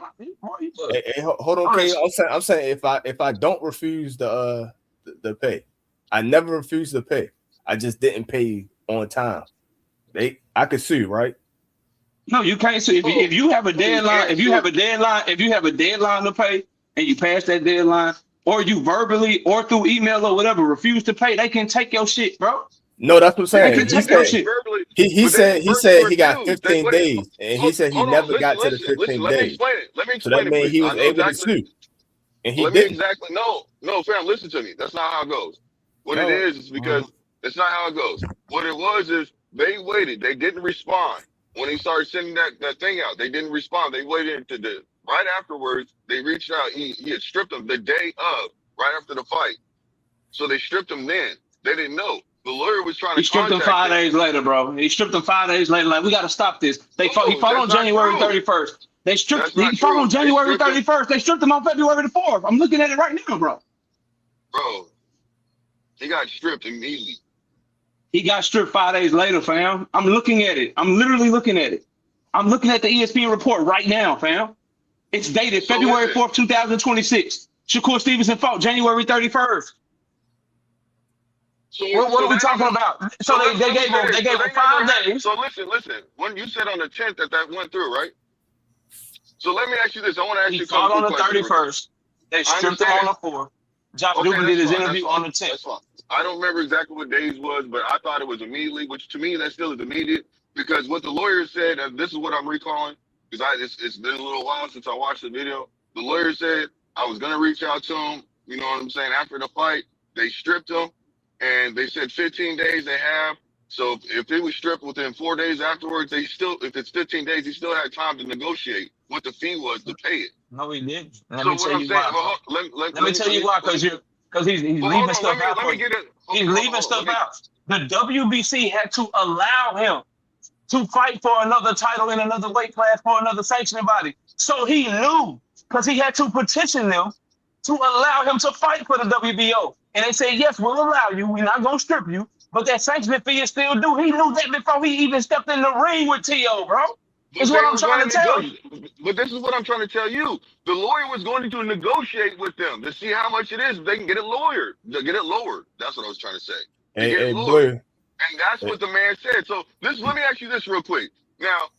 S22: hold on, KO. I'm saying if I don't refuse the pay, I never refused to pay. I just didn't pay on time. I could sue, right?
S8: No, you can't sue. If you have a deadline, if you have a deadline to pay and you pass that deadline, or you verbally or through email or whatever refuse to pay, they can take your shit, bro.
S22: No, that's what I'm saying.
S8: They can take your shit.
S22: He said he got 15 days, and he said he never got to the 15 days.
S17: Let me explain it.
S22: So that means he was able to sue, and he didn't.
S17: No, fam, listen to me. That's not how it goes. What it is because it's not how it goes. What it was is they waited. They didn't respond when he started sending that thing out. They didn't respond. They waited to right afterwards. They reached out. He had stripped him the day of, right after the fight. So they stripped him then. They didn't know. The lawyer was trying to.
S8: He stripped him 5 days later, bro. He stripped him 5 days later. Like, we got to stop this. He fought on January 31st.
S17: They stripped.
S8: He fought on January 31st. They stripped him on February the 4th. I'm looking at it right now, bro.
S17: Bro, he got stripped immediately.
S8: He got stripped 5 days later, fam. I'm looking at it. I'm literally looking at it. I'm looking at the ESPN report right now, fam. It's dated February 4th, 2026. Shakur Stevenson fought January 31st. What are we talking about? So they gave him 5 days.
S17: So listen. When you said on the 10th that went through, right? So let me ask you this. I want to ask you.
S8: He fought on the 31st. They stripped him on the 4th. Josh Dubin did his interview on the 10th.
S17: I don't remember exactly what days was, but I thought it was immediately, which to me that still is immediate, because what the lawyer said, and this is what I'm recalling, because it's been a little while since I watched the video. The lawyer said I was gonna reach out to him. You know what I'm saying? After the fight, they stripped him, and they said 15 days they have. So if it was stripped within 4 days afterwards, they still, if it's 15 days, he still had time to negotiate what the fee was to pay it.
S8: No, he didn't. Let
S17: So
S8: me
S17: what
S8: tell
S17: I'm
S8: you
S17: saying,
S8: why.
S17: let
S8: me tell you why, because he's leaving stuff out. He's leaving stuff out. The WBC had to allow him to fight for another title in another weight class for another sanctioning body. So he knew, because he had to petition them to allow him to fight for the WBO. And they said, yes, we'll allow you. We're not going to strip you. But that sanctioning fee is still due. He knew that before he even stepped in the ring with T.O., bro. Is what I'm trying to tell you.
S17: But this is what I'm trying to tell you. The lawyer was going to negotiate with them to see how much it is. They can get it lowered. Get it lowered. That's what I was trying to say.
S22: Hey, Blue.
S17: And that's what the man said. So let me ask you this real quick. Now,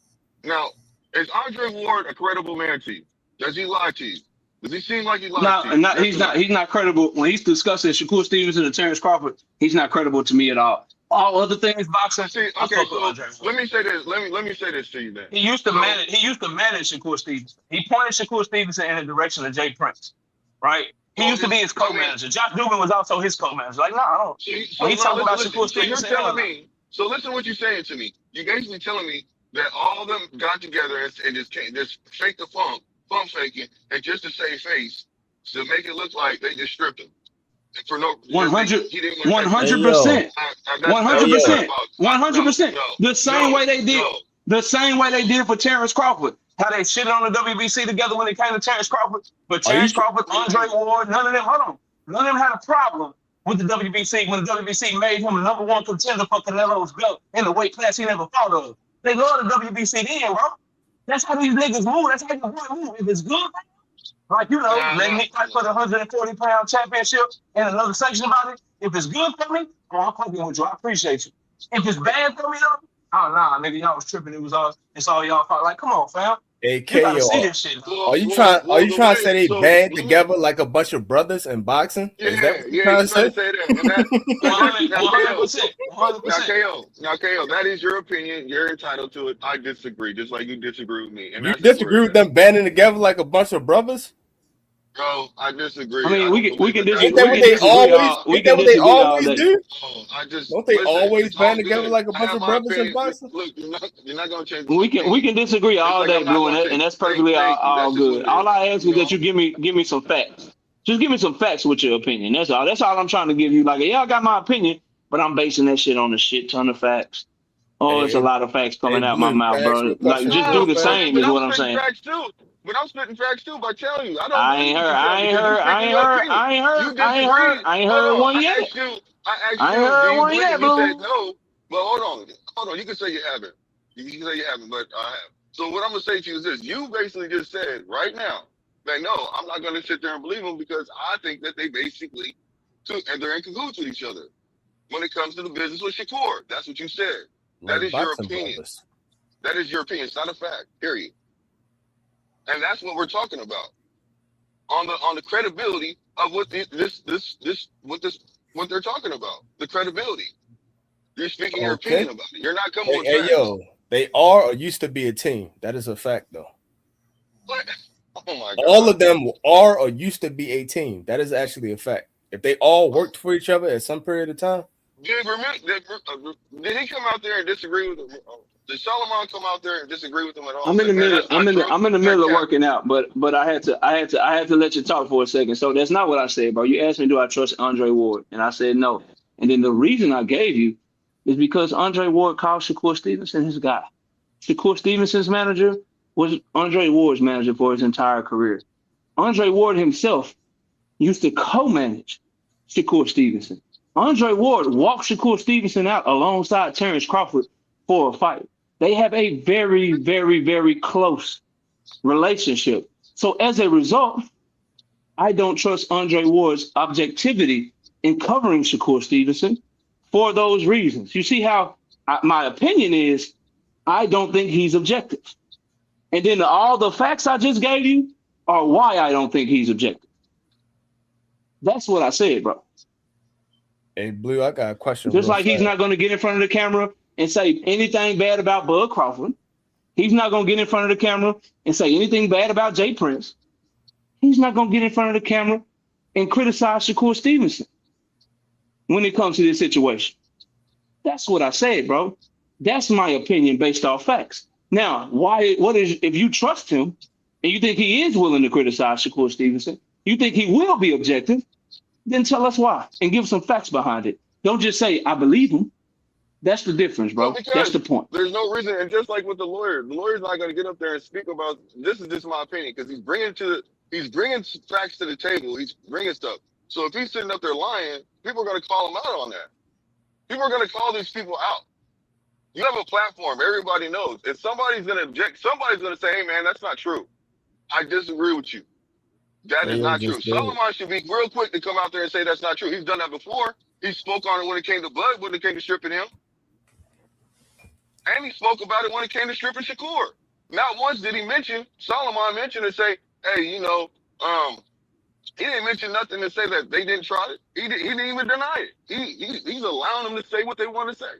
S17: is Andre Ward a credible man to you? Does he lie to you? Does he seem like he lied to you?
S8: He's not credible. When he's discussing Shakur Stevenson and Terrence Crawford, he's not credible to me at all. All other things, boxing.
S17: See, okay, so let me say this. Let me say this to you then.
S8: He used to manage Shakur Stevenson. He pointed Shakur Stevenson in the direction of Jay Prince, right? He used to be his co-manager. Josh Dubin was also his co-manager. Like, no, I don't. When he's talking about Shakur Stevenson,
S17: you're telling me. So listen to what you're saying to me. You're basically telling me that all of them got together and just fake the funk faking, and just to save face, to make it look like they just stripped him. For no
S8: 100%. 100%. The same way they did. The same way they did for Terrence Crawford. How they shitted on the WBC together when it came to Terrence Crawford. But Terrence Crawford, Andre Ward, none of them. Hold on. None of them had a problem with the WBC when the WBC made him the #1 contender for Canelo's belt in the weight class he never fought of. They love the WBC then, bro. That's how these niggas move. That's how you move. If it's good, like, you know, letting me fight for the 140-pound championship and another section about it. If it's good for me, I'm fucking with you. I appreciate you. If it's bad for me, though, oh, nah, nigga, y'all was tripping. It's all y'all fought. Like, come on, fam.
S22: Hey,
S8: You gotta
S22: KO,
S8: see this shit.
S22: are you trying to say they band together like a bunch of brothers in boxing? Is that what you're trying to say?
S17: Now, KO, that is your opinion. You're entitled to it. I disagree, just like you disagree with me. And
S22: You disagree with them banding together like a bunch of brothers?
S17: Bro, I disagree.
S8: I mean, we can disagree.
S22: Ain't that what they always do? Don't they
S17: listen,
S22: always band together like a bunch of brothers in boxing?
S17: Look, you're not gonna change.
S8: We can disagree all day, Blue, and that's perfectly all good. All I ask is that you give me some facts. Just give me some facts with your opinion. That's all. That's all I'm trying to give you. Like, yeah, I got my opinion, but I'm basing that shit on a shit ton of facts. Oh, it's a lot of facts coming out my mouth, bro. Like, just do the same is what I'm saying.
S17: But I'm spitting facts too by telling you.
S8: I ain't heard one yet.
S17: I ain't heard one yet, Blue. You said no, but hold on. You can say you haven't. You can say you haven't, but I have. So what I'm gonna say to you is this: you basically just said right now that no, I'm not gonna sit there and believe them because I think that they basically and they're in cahoots with each other when it comes to the business with Shakur. That's what you said. That is your opinion. That is your opinion. It's not a fact. Period. And that's what we're talking about on the credibility of what what they're talking about. The credibility. You're speaking your opinion about it. You're not coming with facts.
S22: Yo, they are or used to be a team. That is a fact, though.
S17: What? Oh my God.
S22: All of them are or used to be a team. That is actually a fact. If they all worked for each other at some period of time.
S17: Did he come out there and disagree with them? Did Solomon come out there and disagree with them at all?
S8: I'm in the middle. I'm in the middle of working out, but I had to let you talk for a second. So that's not what I said, bro. You asked me, do I trust Andre Ward? And I said no. And then the reason I gave you is because Andre Ward called Shakur Stevenson his guy. Shakur Stevenson's manager was Andre Ward's manager for his entire career. Andre Ward himself used to co-manage Shakur Stevenson. Andre Ward walked Shakur Stevenson out alongside Terrence Crawford for a fight. They have a very, very, very close relationship. So as a result, I don't trust Andre Ward's objectivity in covering Shakur Stevenson for those reasons. You see how my opinion is, I don't think he's objective. And then all the facts I just gave you are why I don't think he's objective. That's what I said, bro.
S22: Hey, Blue, I got a question.
S8: Just like he's not going to get in front of the camera and say anything bad about Bud Crawford. He's not going to get in front of the camera and say anything bad about Jay Prince. He's not going to get in front of the camera and criticize Shakur Stevenson when it comes to this situation. That's what I said, bro. That's my opinion based off facts. Now, if you trust him and you think he is willing to criticize Shakur Stevenson, you think he will be objective, then tell us why and give some facts behind it. Don't just say, I believe him. That's the difference, bro. That's the point.
S17: There's no reason, and just like with the lawyer's not going to get up there and speak about, this is just my opinion, because he's bringing facts to the table. He's bringing stuff. So if he's sitting up there lying, people are going to call him out on that. People are going to call these people out. You have a platform. Everybody knows. If somebody's going to object, somebody's going to say, hey, man, that's not true. I disagree with you. That is not true. Solomon should be real quick to come out there and say that's not true. He's done that before. He spoke on it when it came to Bud, when it came to stripping him. And he spoke about it when it came to stripping Shakur. Not once did Solomon mention and say, hey, he didn't mention nothing to say that they didn't try it. He didn't even deny it. He's allowing them to say what they want to say.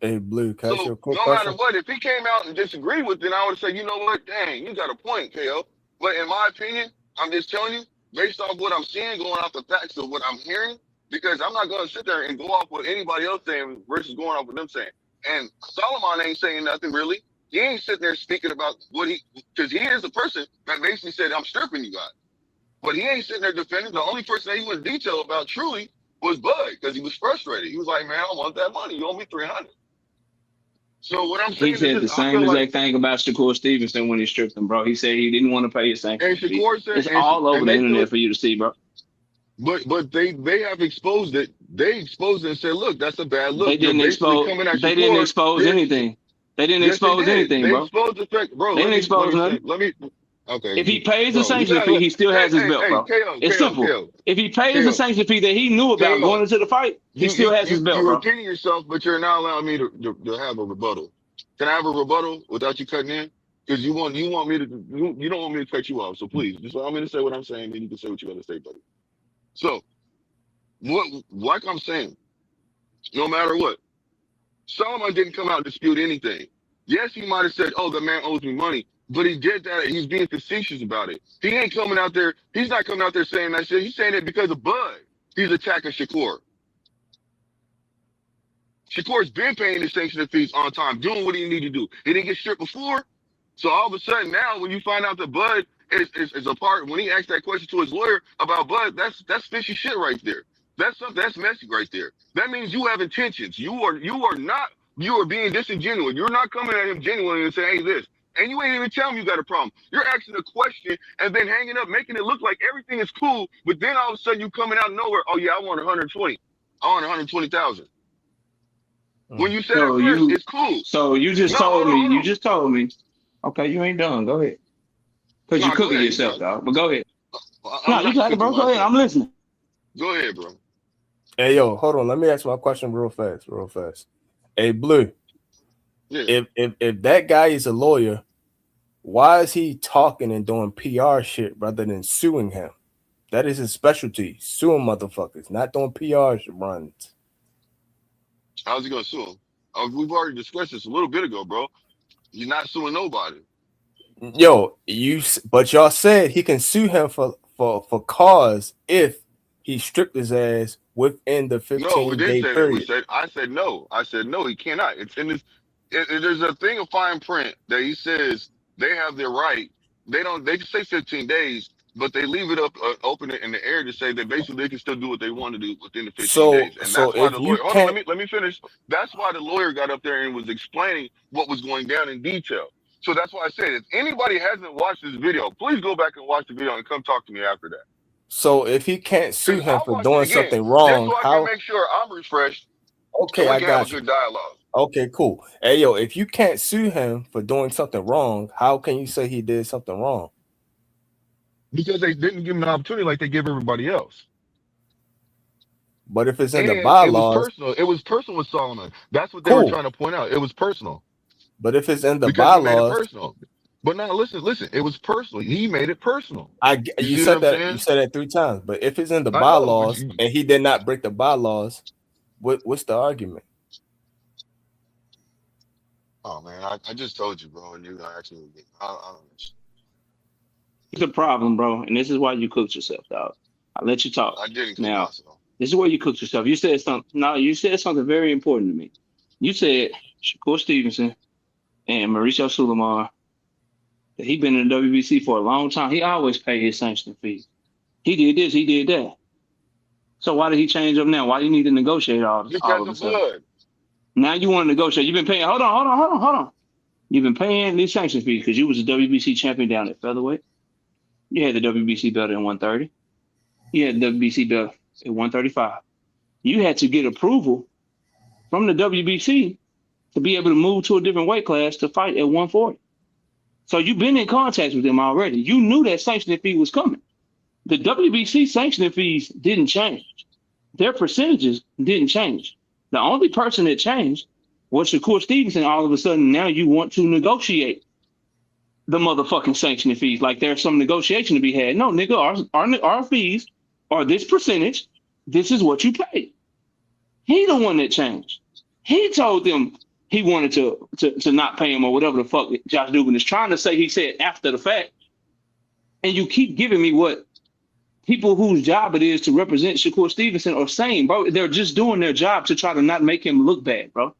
S22: Hey, Blue, can I ask you a quick
S17: no
S22: question?
S17: matter what, if he came out and disagreed with it, I would say, you know what, dang, you got a point, KO. But in my opinion, I'm just telling you, based off what I'm seeing, going off the facts of what I'm hearing, because I'm not going to sit there and go off what anybody else saying versus going off what them saying. And Solomon ain't saying nothing really. He ain't sitting there speaking about because he is a person that basically said, I'm stripping you guys. But he ain't sitting there defending. The only person that he went in detail about truly was Bud, because he was frustrated. He was like, man, I want that money. You owe me $300. So what I'm saying
S8: he said the same exact thing about Shakur Stevenson when he stripped him, bro. He said he didn't want to pay his sanctions.
S17: And Shakur said,
S8: it's all over the internet for you to see, bro.
S17: But they have exposed it. They exposed it and said, look, that's a bad look.
S8: They didn't expose anything. They didn't expose anything, bro.
S17: They exposed the fact, bro.
S8: They didn't expose nothing.
S17: Okay.
S8: If he pays the sanction fee, he still has his belt, bro. It's simple. If he pays the sanction fee that he knew about going into the fight, he still has his belt, bro.
S17: You're repeating yourself, but you're not allowing me to have a rebuttal. Can I have a rebuttal without you cutting in? Because you don't want me to cut you off. So please, just allow me to say what I'm saying, then you can say what you want to say, buddy. So, like I'm saying, no matter what, Solomon didn't come out and dispute anything. Yes, he might have said, oh, the man owes me money. But he did that. He's being facetious about it. He ain't coming out there. He's not coming out there saying that shit. He's saying it because of Bud. He's attacking Shakur. Shakur's been paying his sanction fees on time, doing what he needed to do. He didn't get stripped before. So all of a sudden now, when you find out that Bud is a part, when he asked that question to his lawyer about Bud, that's fishy shit right there. That's something that's messy right there. That means you have intentions. You are being disingenuous. You're not coming at him genuinely and saying, hey, this. And you ain't even telling him you got a problem. You're asking a question and then hanging up, making it look like everything is cool. But then all of a sudden you coming out of nowhere. Oh yeah, I want 120. I want 120,000. When you said so it first, it's cool.
S8: So you just told me. You just told me. Okay, you ain't done. Go ahead. Because you're cooking yourself, dog. But go ahead. No, you got it, bro. Go ahead. I'm listening.
S17: Go ahead, bro.
S22: Hey, yo, hold on. Let me ask my question real fast. Hey, Blue. Yeah. If that guy is a lawyer, why is he talking and doing PR shit rather than suing him? That is his specialty, suing motherfuckers, not doing PR runs.
S17: How's he gonna sue him? We've already discussed this a little bit ago, bro. You're not suing nobody.
S22: Yo, but y'all said he can sue him for cause if he stripped his ass within the 15-day period.
S17: I said no. He cannot. It's in this. There's a thing of fine print that he says they have their right. They say 15 days, but they leave it up open in the air to say that basically they can still do what they want to do within the 15 days. And that's why the lawyer. Hold on, let me finish. That's why the lawyer got up there and was explaining what was going down in detail. So that's why I said, if anybody hasn't watched this video, please go back and watch the video and come talk to me after that.
S22: So if he can't sue him for
S17: Watch
S22: doing
S17: it again,
S22: something
S17: just
S22: wrong,
S17: so I
S22: how?
S17: can make sure I'm refreshed.
S22: Okay,
S17: and we
S22: I
S17: can have
S22: got
S17: a
S22: you.
S17: good dialogue.
S22: Okay, cool. Hey, yo, if you can't sue him for doing something wrong, how can you say he did something wrong?
S17: Because they didn't give him an opportunity like they give everybody else.
S22: But if it's in
S17: And
S22: the bylaws,
S17: it was personal with Solomon. That's what they were trying to point out. It was personal.
S22: But if it's in the
S17: because he made it
S22: bylaws,
S17: personal. But now listen. It was personal. He made it personal.
S22: You said that. You said that 3 times. But if it's in the
S17: I know,
S22: bylaws and he did not break the bylaws, what's the argument?
S17: Oh man, I just told you, bro, and you actually, I don't know.
S8: It's a problem, bro, and this is why you cooked yourself, dog. I'll let you talk.
S17: I didn't cook
S8: now.
S17: myself.
S8: This is where you cooked yourself. You said something. No, you said something very important to me. You said Shakur Stevenson and Mauricio Sulaiman, that he been in the WBC for a long time. He always paid his sanction fees. He did this, he did that. So why did he change up now? Why do you need to negotiate all of a sudden?
S17: Blood.
S8: Now you want to negotiate. You've been paying. Hold on. You've been paying these sanction fees because you was a WBC champion down at featherweight. You had the WBC belt at 130. You had the WBC belt at 135. You had to get approval from the WBC to be able to move to a different weight class to fight at 140. So you've been in contact with them already. You knew that sanctioning fee was coming. The WBC sanctioning fees didn't change. Their percentages didn't change. The only person that changed was Shakur Stevenson. All of a sudden, now you want to negotiate the motherfucking sanctioning fees like there's some negotiation to be had. No, nigga, our fees are this percentage. This is what you pay. He the one that changed. He told them he wanted to not pay him or whatever the fuck Josh Dubin is trying to say. He said after the fact. And you keep giving me what people whose job it is to represent Shakur Stevenson are saying, bro. They're just doing their job to try to not make him look bad, bro.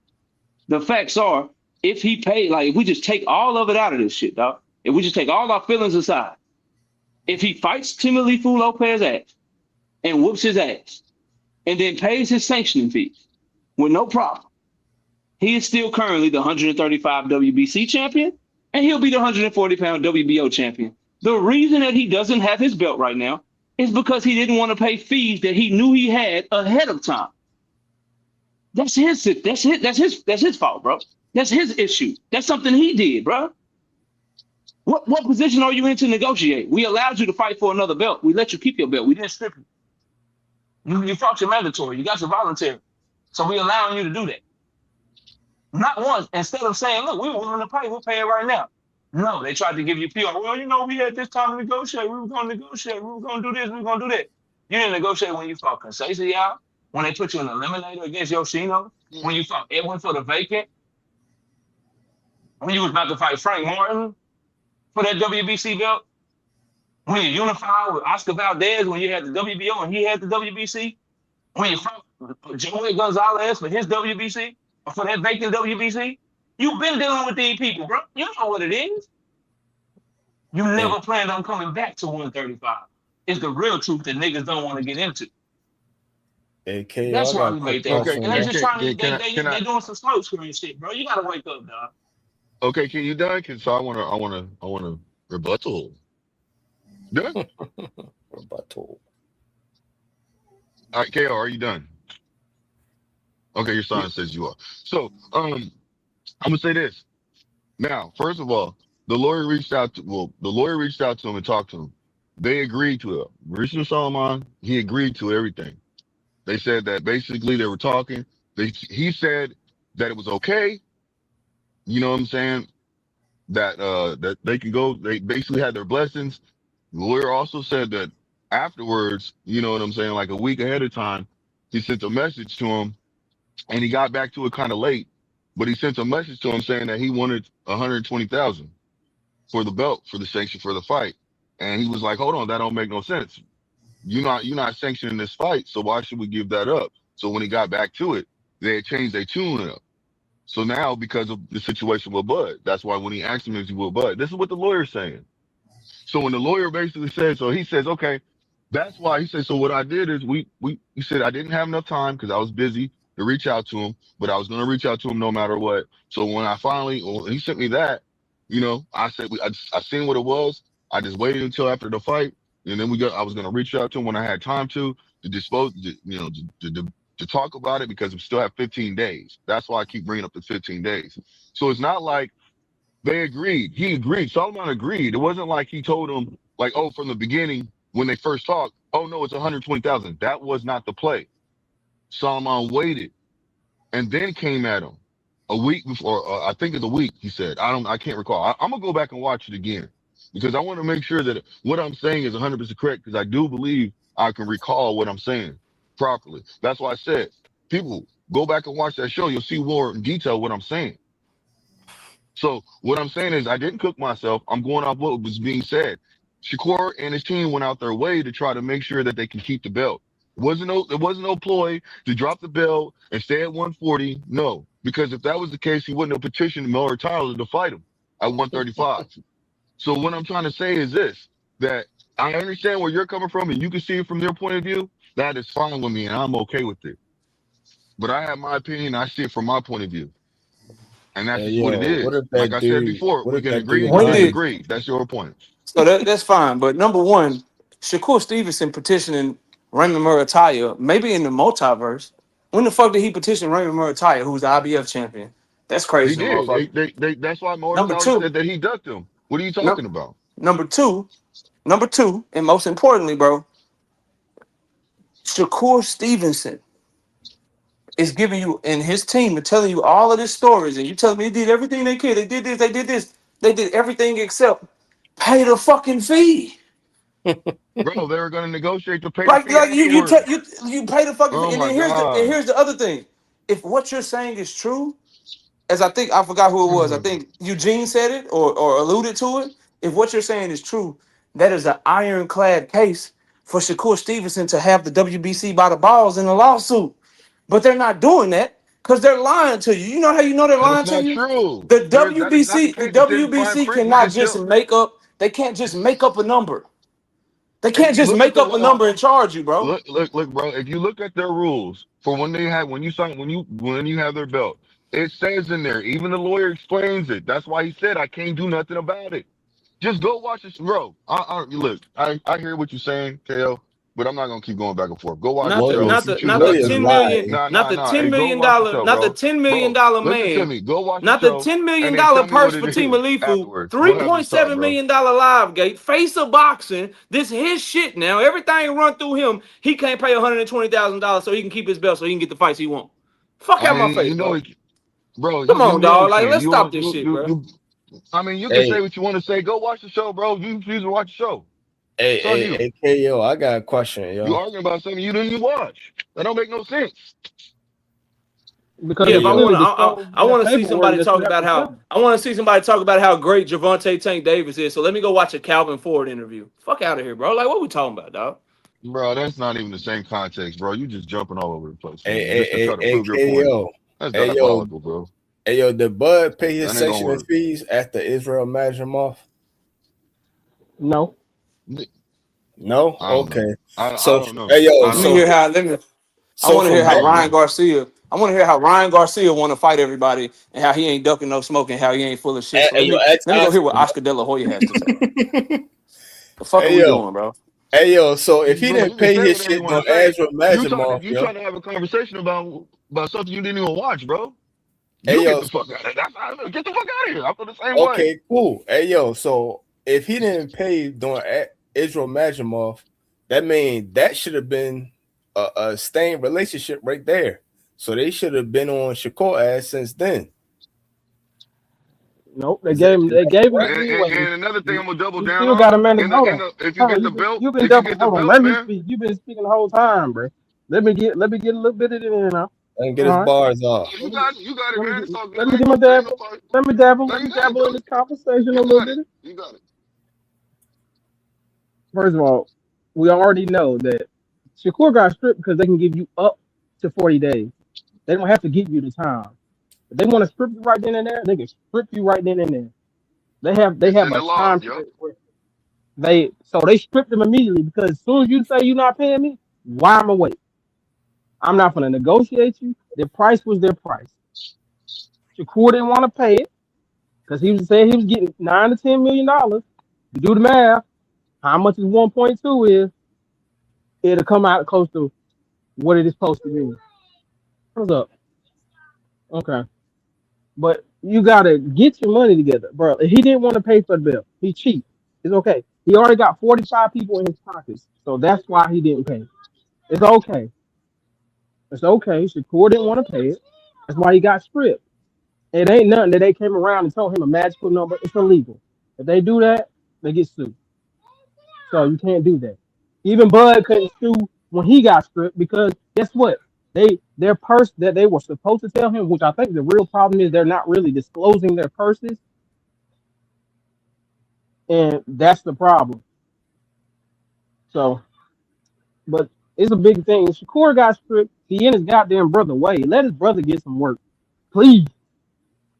S8: The facts are, if he paid, like, if we just take all of it out of this shit, dog, if we just take all our feelings aside, if he fights Timothy Fu Lopez ass and whoops his ass and then pays his sanctioning fees with no problem, he is still currently the 135 WBC champion and he'll be the 140-pound WBO champion. The reason that he doesn't have his belt right now is because he didn't want to pay fees that he knew he had ahead of time. That's his fault, bro. That's his issue. That's something he did, bro. What position are you in to negotiate? We allowed you to fight for another belt. We let you keep your belt. We didn't strip you. You fought your mandatory. You got your voluntary. So we allowing you to do that. Not once. Instead of saying, look, we were willing to pay. We're paying right now. No, they tried to give you PR. Well, we had this time to negotiate. We were going to negotiate. We were going to do this. We were going to do that. You didn't negotiate when you fought Conceição out, when they put you in the eliminator against Yoshino, when you fought Edwin for the vacant, when you was about to fight Frank Martin for that WBC belt, when you unified with Oscar Valdez, when you had the WBO and he had the WBC, when you fought Joey Gonzalez for his WBC, or for that vacant WBC, you've been dealing with these people, bro. You know what it is. You never planned on coming back to 135. It's the real truth that niggas don't want to get into.
S22: Okay,
S8: that's why we made that.
S22: Okay,
S8: and they just trying to, they doing some smoke screen shit, bro. You gotta wake up, dog.
S17: Okay, can you done? So I wanna rebuttal. Done?
S22: Rebuttal.
S17: All right, KO, are you done? Okay, your sign says you are. So, I'm gonna say this. Now, first of all, the lawyer reached out to him and talked to him. They agreed to it. Mauricio Solomon, he agreed to everything. They said that basically they were talking. He said that it was okay. You know what I'm saying? That they can go. They basically had their blessings. The lawyer also said that afterwards, you know what I'm saying, like a week ahead of time, he sent a message to him, and he got back to it kind of late. But he sent a message to him saying that he wanted $120,000 for the belt, for the sanction, for the fight. And he was like, "Hold on, that don't make no sense. You're not sanctioning this fight, so why should we give that up?" So when he got back to it, they had changed their tune up. So now, because of the situation with Bud, that's why when he asked him if he will Bud, this is what the lawyer's saying. So when the lawyer basically said, so he says, okay, that's why he said, so what I did is he said I didn't have enough time because I was busy to reach out to him, but I was going to reach out to him no matter what. So when I finally, he sent me that, You know, I said I seen what it was. I just waited until after the fight, and then I was gonna reach out to him when I had time to to talk about it because we still have 15 days. That's why I keep bringing up the 15 days. So it's not like they agreed. He agreed. Solomon agreed. It wasn't like he told him like, oh, from the beginning when they first talked, oh no, it's 120,000. That was not the play. Solomon waited and then came at him a week before. I think it's a week. He said, I can't recall. I'm gonna go back and watch it again because I want to make sure that what I'm saying is 100% correct because I do believe I can recall what I'm saying properly. That's why I said, people go back and watch that show. You'll see more in detail what I'm saying. So what I'm saying is I didn't cook myself. I'm going off what was being said. Shakur and his team went out their way to try to make sure that they can keep the belt. It wasn't no ploy to drop the belt and stay at 140. No, because if that was the case, he wouldn't have petitioned Miller Tyler to fight him at 135. So what I'm trying to say is this, that I understand where you're coming from and you can see it from their point of view. That is fine with me and I'm okay with it. But I have my opinion. I see it from my point of view. And that's just what it is. Like I said before, we can agree to disagree. That's your point.
S11: So that's fine. But number one, Shakur Stevenson petitioning Raymond Murataya, maybe in the multiverse. When the fuck did he petition Raymond Murataya, who's the IBF champion? That's crazy.
S17: He did. That's why Murataya said that he ducked him. What are you talking about?
S11: Number two, and most importantly, bro, Shakur Stevenson is giving you and his team are telling you all of these stories, and you telling me they did everything they could. They did this, they did this, they did everything except pay the fucking fee.
S17: Bro, they were going to negotiate to pay
S11: like
S17: the fee
S11: you pay the fucking fee. And then
S17: God.
S11: here's the other thing. If what you're saying is true, as I forgot who it was. I think Eugene said it or alluded to it. If what you're saying is true, that is an ironclad case for Shakur Stevenson to have the WBC by the balls in a lawsuit. But they're not doing that because they're lying to you. You know how you know they're lying to you?
S17: True.
S11: The WBC cannot just make up. They can't just make up a number. They can't just make up a number and charge you, bro.
S17: Look, bro. If you look at their rules for when you have their belt, it says in there. Even the lawyer explains it. That's why he said I can't do nothing about it. Just go watch this, bro. Look, I hear what you're saying, KO. But I'm not gonna keep going back and forth. Go watch the show.
S11: Not the $10 million man.
S17: Listen to me. Go watch
S11: not
S17: the show.
S11: The $10 million purse for Team Alifu. $3.7 million live gate. Face of boxing. This his shit now. Everything run through him. He can't pay $120,000 so he can keep his belt so he can get the fights he wants. Fuck out my face,
S17: bro.
S11: Come on, dog. Like let's stop this shit, bro.
S17: You can say what you want to say. Go watch the show, bro. You choose to watch the show.
S22: Hey, KO, I got a question, yo.
S17: You arguing about something you didn't even watch. That don't make no sense.
S11: Because I want to see somebody talk about how great Gervonta Tank Davis is. So let me go watch a Calvin Ford interview. Fuck out of here, bro. Like what we talking about, dog?
S17: Bro, that's not even the same context, bro. You just jumping all over the place.
S22: Hey, KO.
S17: That's diabolical, bro.
S22: Hey, yo, did Bud pay his section fees after Israel Majimov?
S1: No.
S22: No? Okay.
S17: I don't know.
S22: Hey, yo,
S11: I want to hear how Ryan Garcia. I want to hear how Ryan Garcia want to fight everybody and how he ain't ducking no smoking, how he ain't full of shit. So let me go hear what Oscar De La Hoya has to say. The fuck are we doing, bro?
S22: Hey, yo, so if he didn't pay his shit on Ezra Majimov,
S17: you trying to have a conversation about something you didn't even watch, bro.
S22: Hey,
S17: get the fuck out of here. Get the fuck out of here. I feel the same way.
S22: Okay, cool. Hey, yo, so if he didn't pay during Israel Majimov, that means that should have been a stained relationship right there. So they should have been on Shakur ass since then.
S1: Nope, they gave him.
S17: And another thing, I'm gonna double down.
S1: Still got a man.
S17: If you get the belt,
S1: you've been double. Hold on, let me speak. You've been speaking the whole time, bro. Let me get a little bit of it in now.
S22: And get his bars off.
S17: You got it, man.
S1: Let me get my dabble. Let me dabble in this conversation a little bit.
S17: You got it.
S1: First of all, we already know that Shakur got stripped because they can give you up to 40 days. They don't have to give you the time. If they want to strip you right then and there, they can strip you right then and there. They have a time. They stripped him immediately because as soon as you say you're not paying me, why am I wait? I'm not going to negotiate you. Their price was their price. Shakur didn't want to pay it. Because he was saying he was getting $9 to $10 million. You do the math. How much is 1.2 is? It'll come out close to what it is supposed to be. What's up? Okay. But you gotta get your money together, bro. He didn't want to pay for the bill. He cheap. It's okay. He already got 45 people in his pockets, so that's why he didn't pay. It's okay. It's okay. Shakur didn't want to pay it. That's why he got stripped. It ain't nothing that they came around and told him a magical number. It's illegal. If they do that, they get sued. So you can't do that. Even Bud couldn't sue when he got stripped because guess what? Their purse that they were supposed to tell him, which I think the real problem is they're not really disclosing their purses, and that's the problem. So, but it's a big thing. Shakur got stripped. He in his goddamn brother way. Let his brother get some work, please.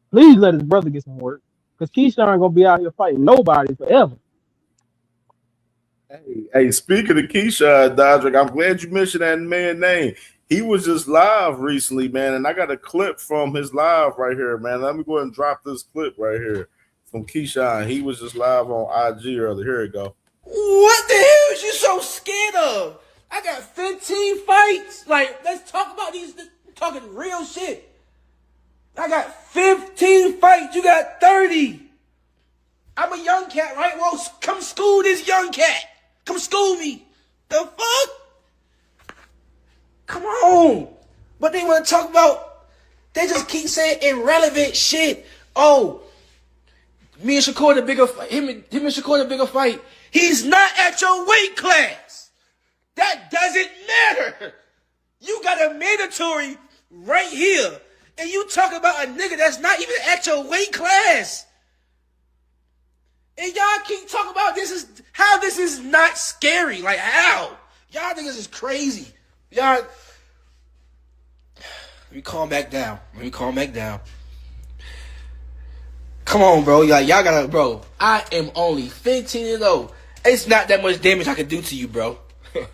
S1: Please let his brother get some work, because Keyshawn gonna be out here fighting nobody forever.
S12: Hey, speaking of Keyshawn, Dodrick, I'm glad you mentioned that man name. He was just live recently, man, and I got a clip from his live right here, man. Let me go ahead and drop this clip right here from Keyshawn. He was just live on IG earlier. Here we go.
S13: What the hell is you so scared of? I got 15 fights. Like, let's talk about these. Talking real shit. I got 15 fights. You got 30. I'm a young cat, right? Well, come school this young cat. Come school me. The fuck? Come on. But they want to talk about, they just keep saying irrelevant shit. Oh, me and Shakur the bigger fight. Him and Shakur the bigger fight. He's not at your weight class. That doesn't matter. You got a mandatory right here. And you talk about a nigga that's not even at your weight class. And y'all keep talking about this is not scary. Like how? Y'all think this is crazy. Y'all. Let me calm back down. Come on, bro. Y'all gotta, bro. I am only 15 years old. It's not that much damage I can do to you, bro. I'm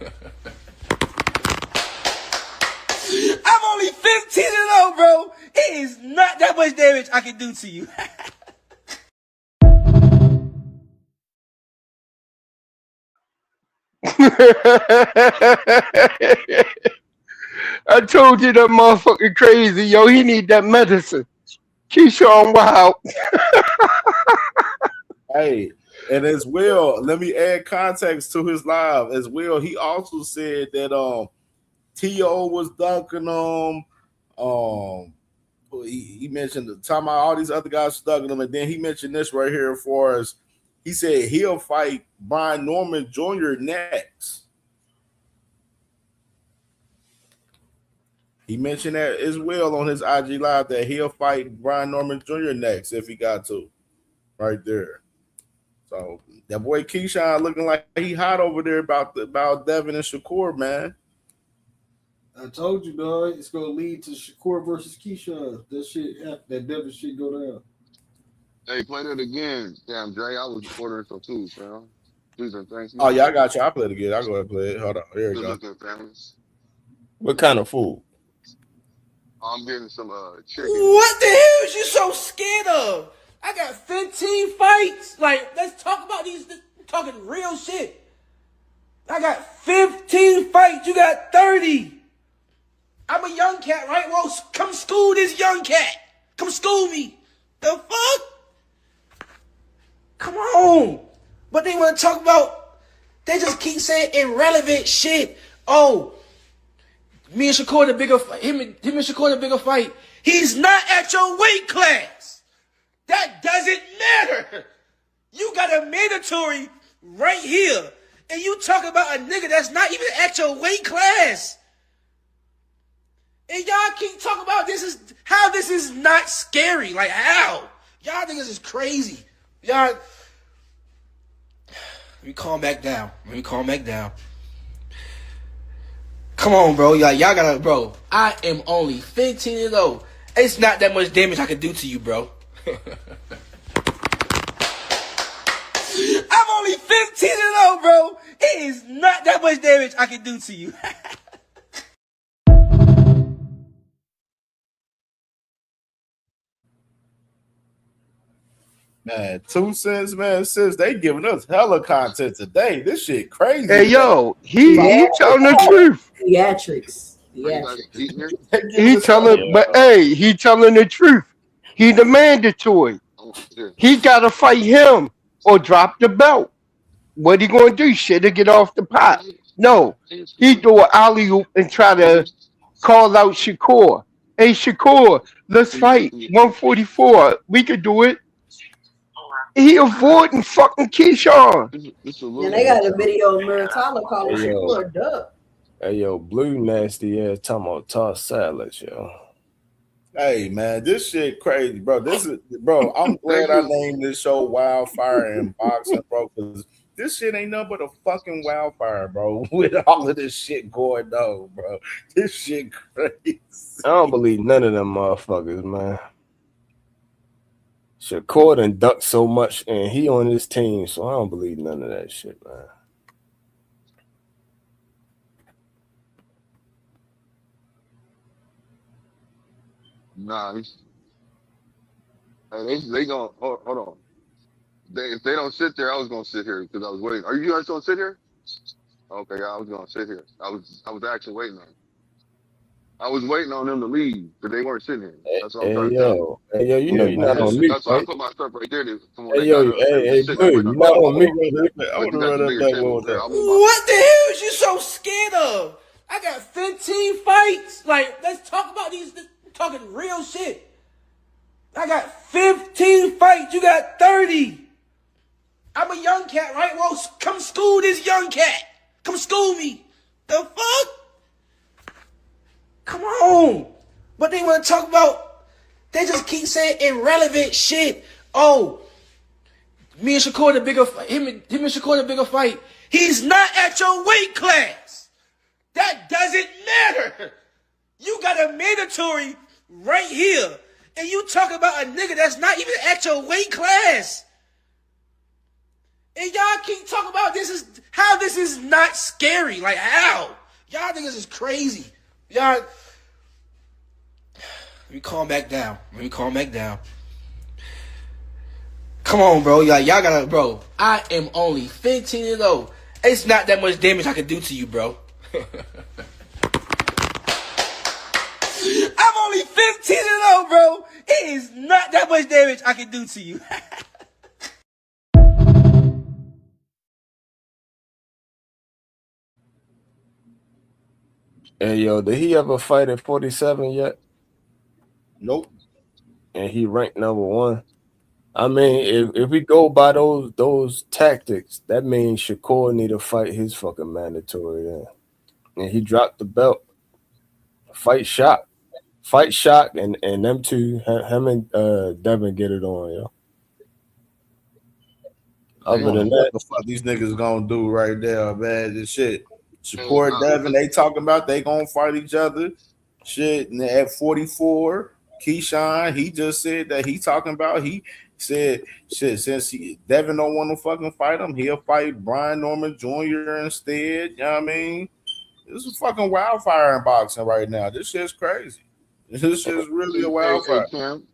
S13: only 15 years old, bro. It is not that much damage I can do to you.
S2: I told you that motherfucker crazy, yo. He need that medicine. Keyshawn Wild.
S12: Hey, and as well, let me add context to his live as well. He also said that T.O. was dunking him. He mentioned the time all these other guys dunking him, and then he mentioned this right here for us. He said he'll fight Brian Norman Jr. next. He mentioned that as well on his IG live that he'll fight Brian Norman Jr. next if he got to. Right there. So that boy Keyshawn looking like he hot over there about Devin and Shakur, man.
S19: I told you, dog, it's gonna lead to Shakur versus Keyshawn. That Devin shit go down.
S17: Hey, play that again, damn Dre. I was ordering some food, fam. Please and thanks.
S12: Oh yeah, I got you. I'll play it again. I'll go ahead and play it. Hold on. Here we go. What kind of food?
S17: I'm getting some chicken.
S13: What the hell is you so scared of? I got 15 fights. Like, let's talk about these. Talking real shit. I got 15 fights. You got 30. I'm a young cat, right? Well, come school this young cat. Come school me. The fuck? Come on. But they want to talk about, they just keep saying irrelevant shit. Oh, me and Shakur the bigger fight. Him and Shakur the bigger fight. He's not at your weight class. That doesn't matter. You got a mandatory right here. And you talk about a nigga that's not even at your weight class. And y'all keep talking about this is not scary. Like how? Y'all think this is crazy. Y'all. Let me calm back down. Come on, bro. Y'all gotta, bro. I am only 15 years old. It's not that much damage I can do to you, bro. I'm only 15 years old, bro. It is not that much damage I can do to you.
S12: Man, 2 cents, man. Since they giving us hella content today. This shit crazy
S2: Hey,
S12: today.
S2: yo, he telling the truth.
S18: Theatrics.
S17: Are you guys
S18: Theatrics.
S17: eating here?
S12: They giving
S2: He
S12: us hella.
S2: telling, but hey, he telling the truth. He the mandatory.
S17: Oh, here.
S2: He gotta fight him or drop the belt. What he gonna do? Shit to get off the pot? No, he do an alley oop and try to call out Shakur. Hey Shakur, let's fight 144. We could do it. He avoiding fucking Keyshawn.
S17: It's a
S18: And
S17: little
S18: they
S17: bit.
S18: got a video of Muratala calling
S22: Hey, yo.
S18: Shakur a duck.
S22: Hey, yo, Blue nasty ass talking about toss salads, yo. Hey, man, this shit crazy, bro. This is, bro, I'm glad I named this show Wildfire in Boxing, bro, because this shit ain't nothing but a fucking wildfire, bro, with all of this shit going on, bro. This shit crazy.
S9: I don't believe none of them motherfuckers, man. Shakur done ducked so much, and he on his team, so I don't believe none of that shit, man.
S17: Nah, they gonna hold on. If they don't sit there, I was gonna sit here because I was waiting. Are you guys gonna sit here? Okay, I was gonna sit here. I was actually waiting on. I was waiting on them to leave, but they weren't sitting here. That's what I'm trying to tell you.
S9: Hey, yo, you know you're not on mute,
S17: That's why I
S9: right?
S17: put my stuff right there. From when
S9: Hey,
S17: they
S9: yo,
S17: got up, they were
S9: hey,
S17: just sitting there
S9: Blue,
S17: waiting
S9: you're not on
S17: on
S9: mute.
S12: I
S17: like
S12: would
S17: you
S12: have
S17: got the
S12: run up
S17: bigger
S12: that
S17: table
S12: one
S17: over there.
S12: with
S17: I'll
S12: that.
S17: move my
S13: What the hell is you so scared of? I got 15 fights. Like, let's talk about these. Talking real shit. I got 15 fights. You got 30. I'm a young cat, right? Well, come school this young cat. Come school me. The fuck? Come on. But they want to talk about, they just keep saying irrelevant shit. Oh, me and Shakur the bigger fight. Him and Shakur the bigger fight. He's not at your weight class. That doesn't matter. You got a mandatory right here. And you talk about a nigga that's not even at your weight class. And y'all keep talking about this is not scary. Like how? Y'all niggas is crazy. Y'all. Let me calm back down. Come on, bro. Y'all gotta, bro. I am only 15 years old. It's not that much damage I can do to you, bro. I'm only 15 years old, bro. It is not that much damage I can do to you.
S9: Hey, yo, did he ever fight at 47 yet?
S12: Nope.
S9: And he ranked #1. I mean, if we go by those tactics, that means Shakur need to fight his fucking mandatory then. And he dropped the belt. Fight Shock, and them two, him and Devin get it on, yo. Other than
S12: What
S9: that,
S12: the fuck these niggas gonna do right there, man? This shit. Shakur Devin, they talking about they gonna fight each other. Shit, and at 44, Keyshawn, he just said that he talking about. He said, shit, since Devin don't want to fucking fight him, he'll fight Brian Norman Jr. instead. You know what I mean? This is fucking wildfire in boxing right now. This shit's crazy. This shit's really a wildfire.
S17: Cam.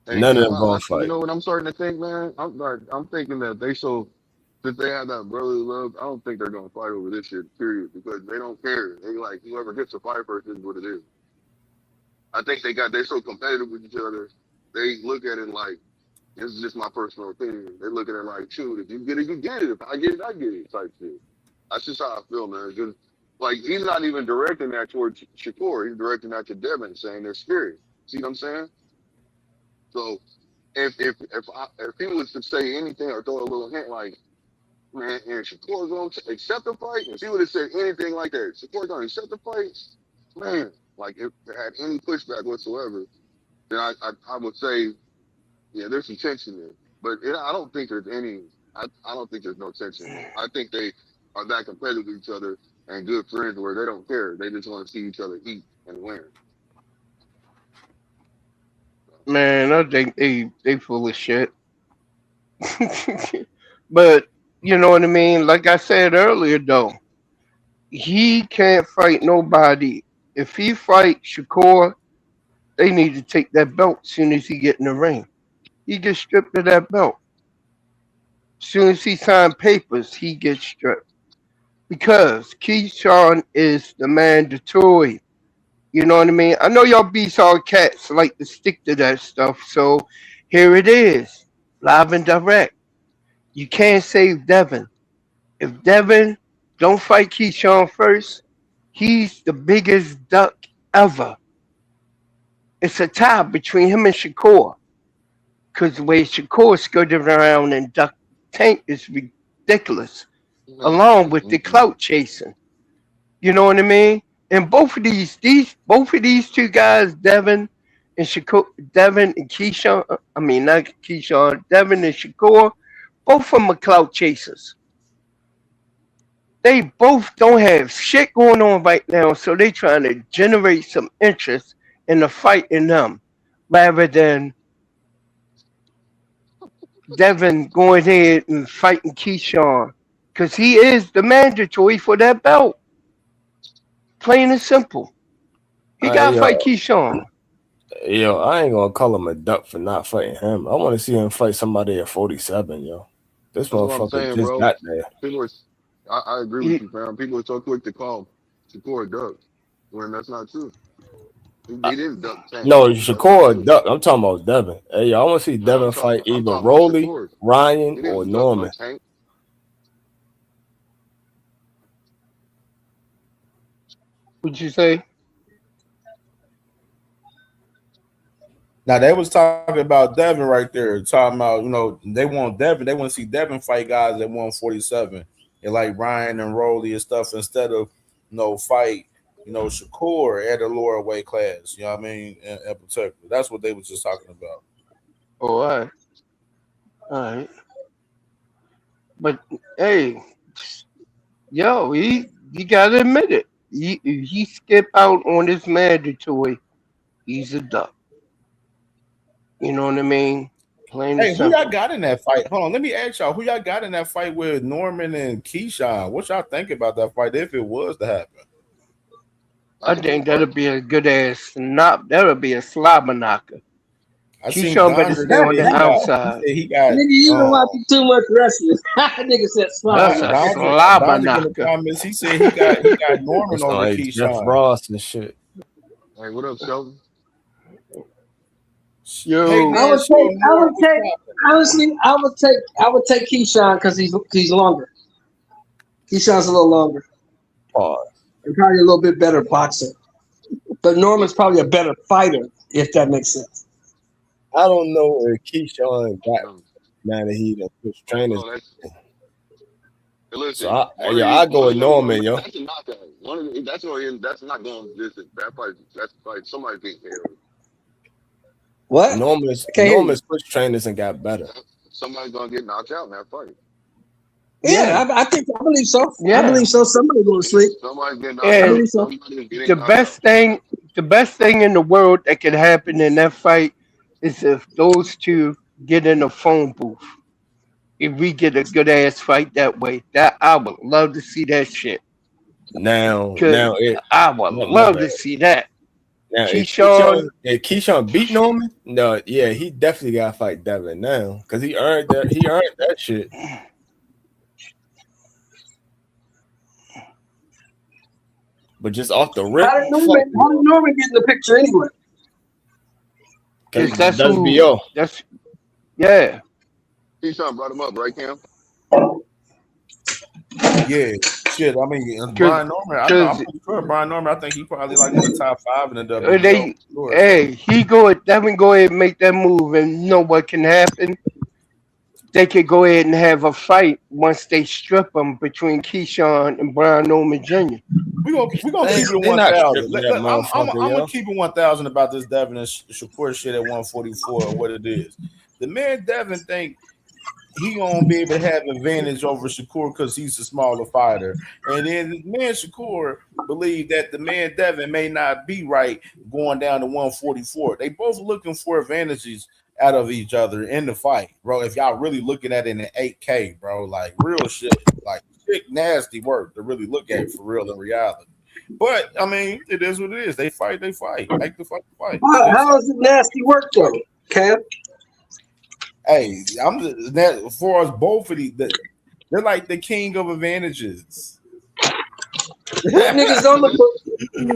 S9: none of them gonna
S17: You
S9: fight.
S17: know what I'm starting to think, man? I'm thinking that since they have that brotherly love, I don't think they're gonna fight over this shit, period, because they don't care. They like whoever gets the fight first is what it is. I think they're so competitive with each other. They look at it like this is just my personal opinion. They look at it like, shoot, if you get it, you get it. If I get it type shit. That's just how I feel, man. Just like he's not even directing that towards Shakur. He's directing that to Devin, saying they're scary. See what I'm saying? So if he was to say anything or throw a little hint like, man, and Shakur's going to accept the fight, if he would have said anything like that, Shakur's going to accept the fight, man, like if there had any pushback whatsoever, then I would say, yeah, there's some tension there. But I don't think there's any, I don't think there's no tension there. I think they are that competitive with each other and good friends where they don't care. They just want to see each other eat and win.
S2: Man, I think they full of shit. But you know what I mean? Like I said earlier though, he can't fight nobody. If he fight Shakur, they need to take that belt as soon as he get in the ring. He gets stripped of that belt. Soon as he signed papers, he gets stripped because Keyshawn is the mandatory. You know what I mean? I know y'all beats all cats like to stick to that stuff, so here it is, live and direct. You can't save Devin. If Devin don't fight Keyshawn first, he's the biggest duck ever. It's a tie between him and Shakur. Because the way Shakur skirted around and duck Tank is ridiculous, along with the clout chasing. You know what I mean? And both of these two guys, Devin and Shakur, Devin and Keyshawn. I mean, not Keyshawn. Devin and Shakur. Both of them are clout chasers. They both don't have shit going on right now, so they trying to generate some interest in the fight in them, rather than Devin going ahead and fighting Keyshawn, because he is the mandatory for that belt. Plain and simple. He got to fight Keyshawn.
S22: Yo, I ain't gonna call him a duck for not fighting him. I want to see him fight somebody at 47, yo. This
S17: That's what I'm
S22: motherfucker
S17: saying,
S22: just
S17: bro.
S22: got there.
S17: People are, I agree with you, fam. People are so quick to call Shakur a duck when that's not true. He didn't duck Tank.
S22: No, Shakur a duck. I'm talking about Devin. Hey, yo, I want to see Devin fight either Rolly, Ryan, or Norman.
S2: What'd you say?
S12: Now they was talking about Devin right there, talking about, you know, they want Devin, they want to see Devin fight guys at 147, and like Ryan and Rolly and stuff, instead of, you know, fight, you know, Shakur at a lower weight class. You know what I mean? In particular, that's what they was just talking about.
S2: All right. But hey, yo, you gotta admit it. He skip out on this mandatory. He's a duck. You know what I mean? Plain and
S12: Hey, who
S2: simple.
S12: y'all got in that fight? Hold on, let me ask y'all, who y'all got in that fight with Norman and Keyshawn? What y'all think about that fight if it was to happen?
S2: I think that'll be a good ass knock. That'll be a slobber knocker. Keyshawn better stay on the outside.
S12: He got.
S14: Nigga, you been watching too much wrestling. Nigga said
S2: That's
S14: slobber.
S2: a slobber
S12: in the
S2: knocker.
S12: comments, he said he got Norman over
S22: Like Jeff
S12: Keyshawn.
S22: Ross and shit.
S17: Hey, what up, Sheldon?
S2: Yo,
S12: Hey, man,
S14: I would take Keyshawn because he's longer. Keyshawn's a little longer. And probably a little bit better boxer. But Norman's probably a better fighter, if that makes sense.
S22: I don't know if Keyshawn got now that he done switched trainers.
S17: Listen,
S22: So I go with Norman, yo.
S17: That's a knockout. That's not going to listen. That fight, that's fight. Somebody beat him.
S14: What?
S22: Norman switched trainers and got better.
S17: Somebody's gonna get knocked out in that fight.
S14: Yeah, I believe so.
S2: Yeah.
S14: I believe so. Somebody going to sleep.
S17: Somebody's getting knocked
S2: And
S17: out.
S14: believe so.
S17: Somebody's getting
S2: the
S17: knocked
S2: best thing in the world that could happen in that fight is if those two get in a phone booth. If we get a good ass fight that way, that I would love to see that shit.
S22: Now,
S2: I would love to see that.
S22: Now,
S2: Keyshawn,
S22: if Keyshawn beat Norman, no, yeah, he definitely got to fight Devin now because he earned that. He earned that shit. But just off the rip,
S14: How did Norman get in the picture anyway?
S2: that's
S22: WBO.
S2: That's yeah.
S17: Keyshawn brought him up, right, Cam?
S12: Yeah, shit. I mean, Brian Norman. I'm pretty sure Brian Norman. I think he probably like in the top 5 in the WBO.
S2: Devin go ahead and make that move, and you know what can happen? They could go ahead and have a fight once they strip them between Keyshawn and Brian Norman Jr.
S12: We're gonna keep it 1,000. I'm gonna keep it 1,000 about this Devin and Shakur shit at 144 and what it is. The man Devin think he gonna be able to have advantage over Shakur because he's a smaller fighter, and then the man Shakur believe that the man Devin may not be right going down to 144. They both looking for advantages out of each other in the fight, bro. If y'all really looking at it in the 8K, bro, like real shit, like sick, nasty work to really look at for real in reality. But I mean, it is what it is. They fight. Make the fight.
S14: How is it nasty work though, Cam?
S12: Hey, that as far as both of these, they're like the king of advantages.
S14: What niggas don't look for?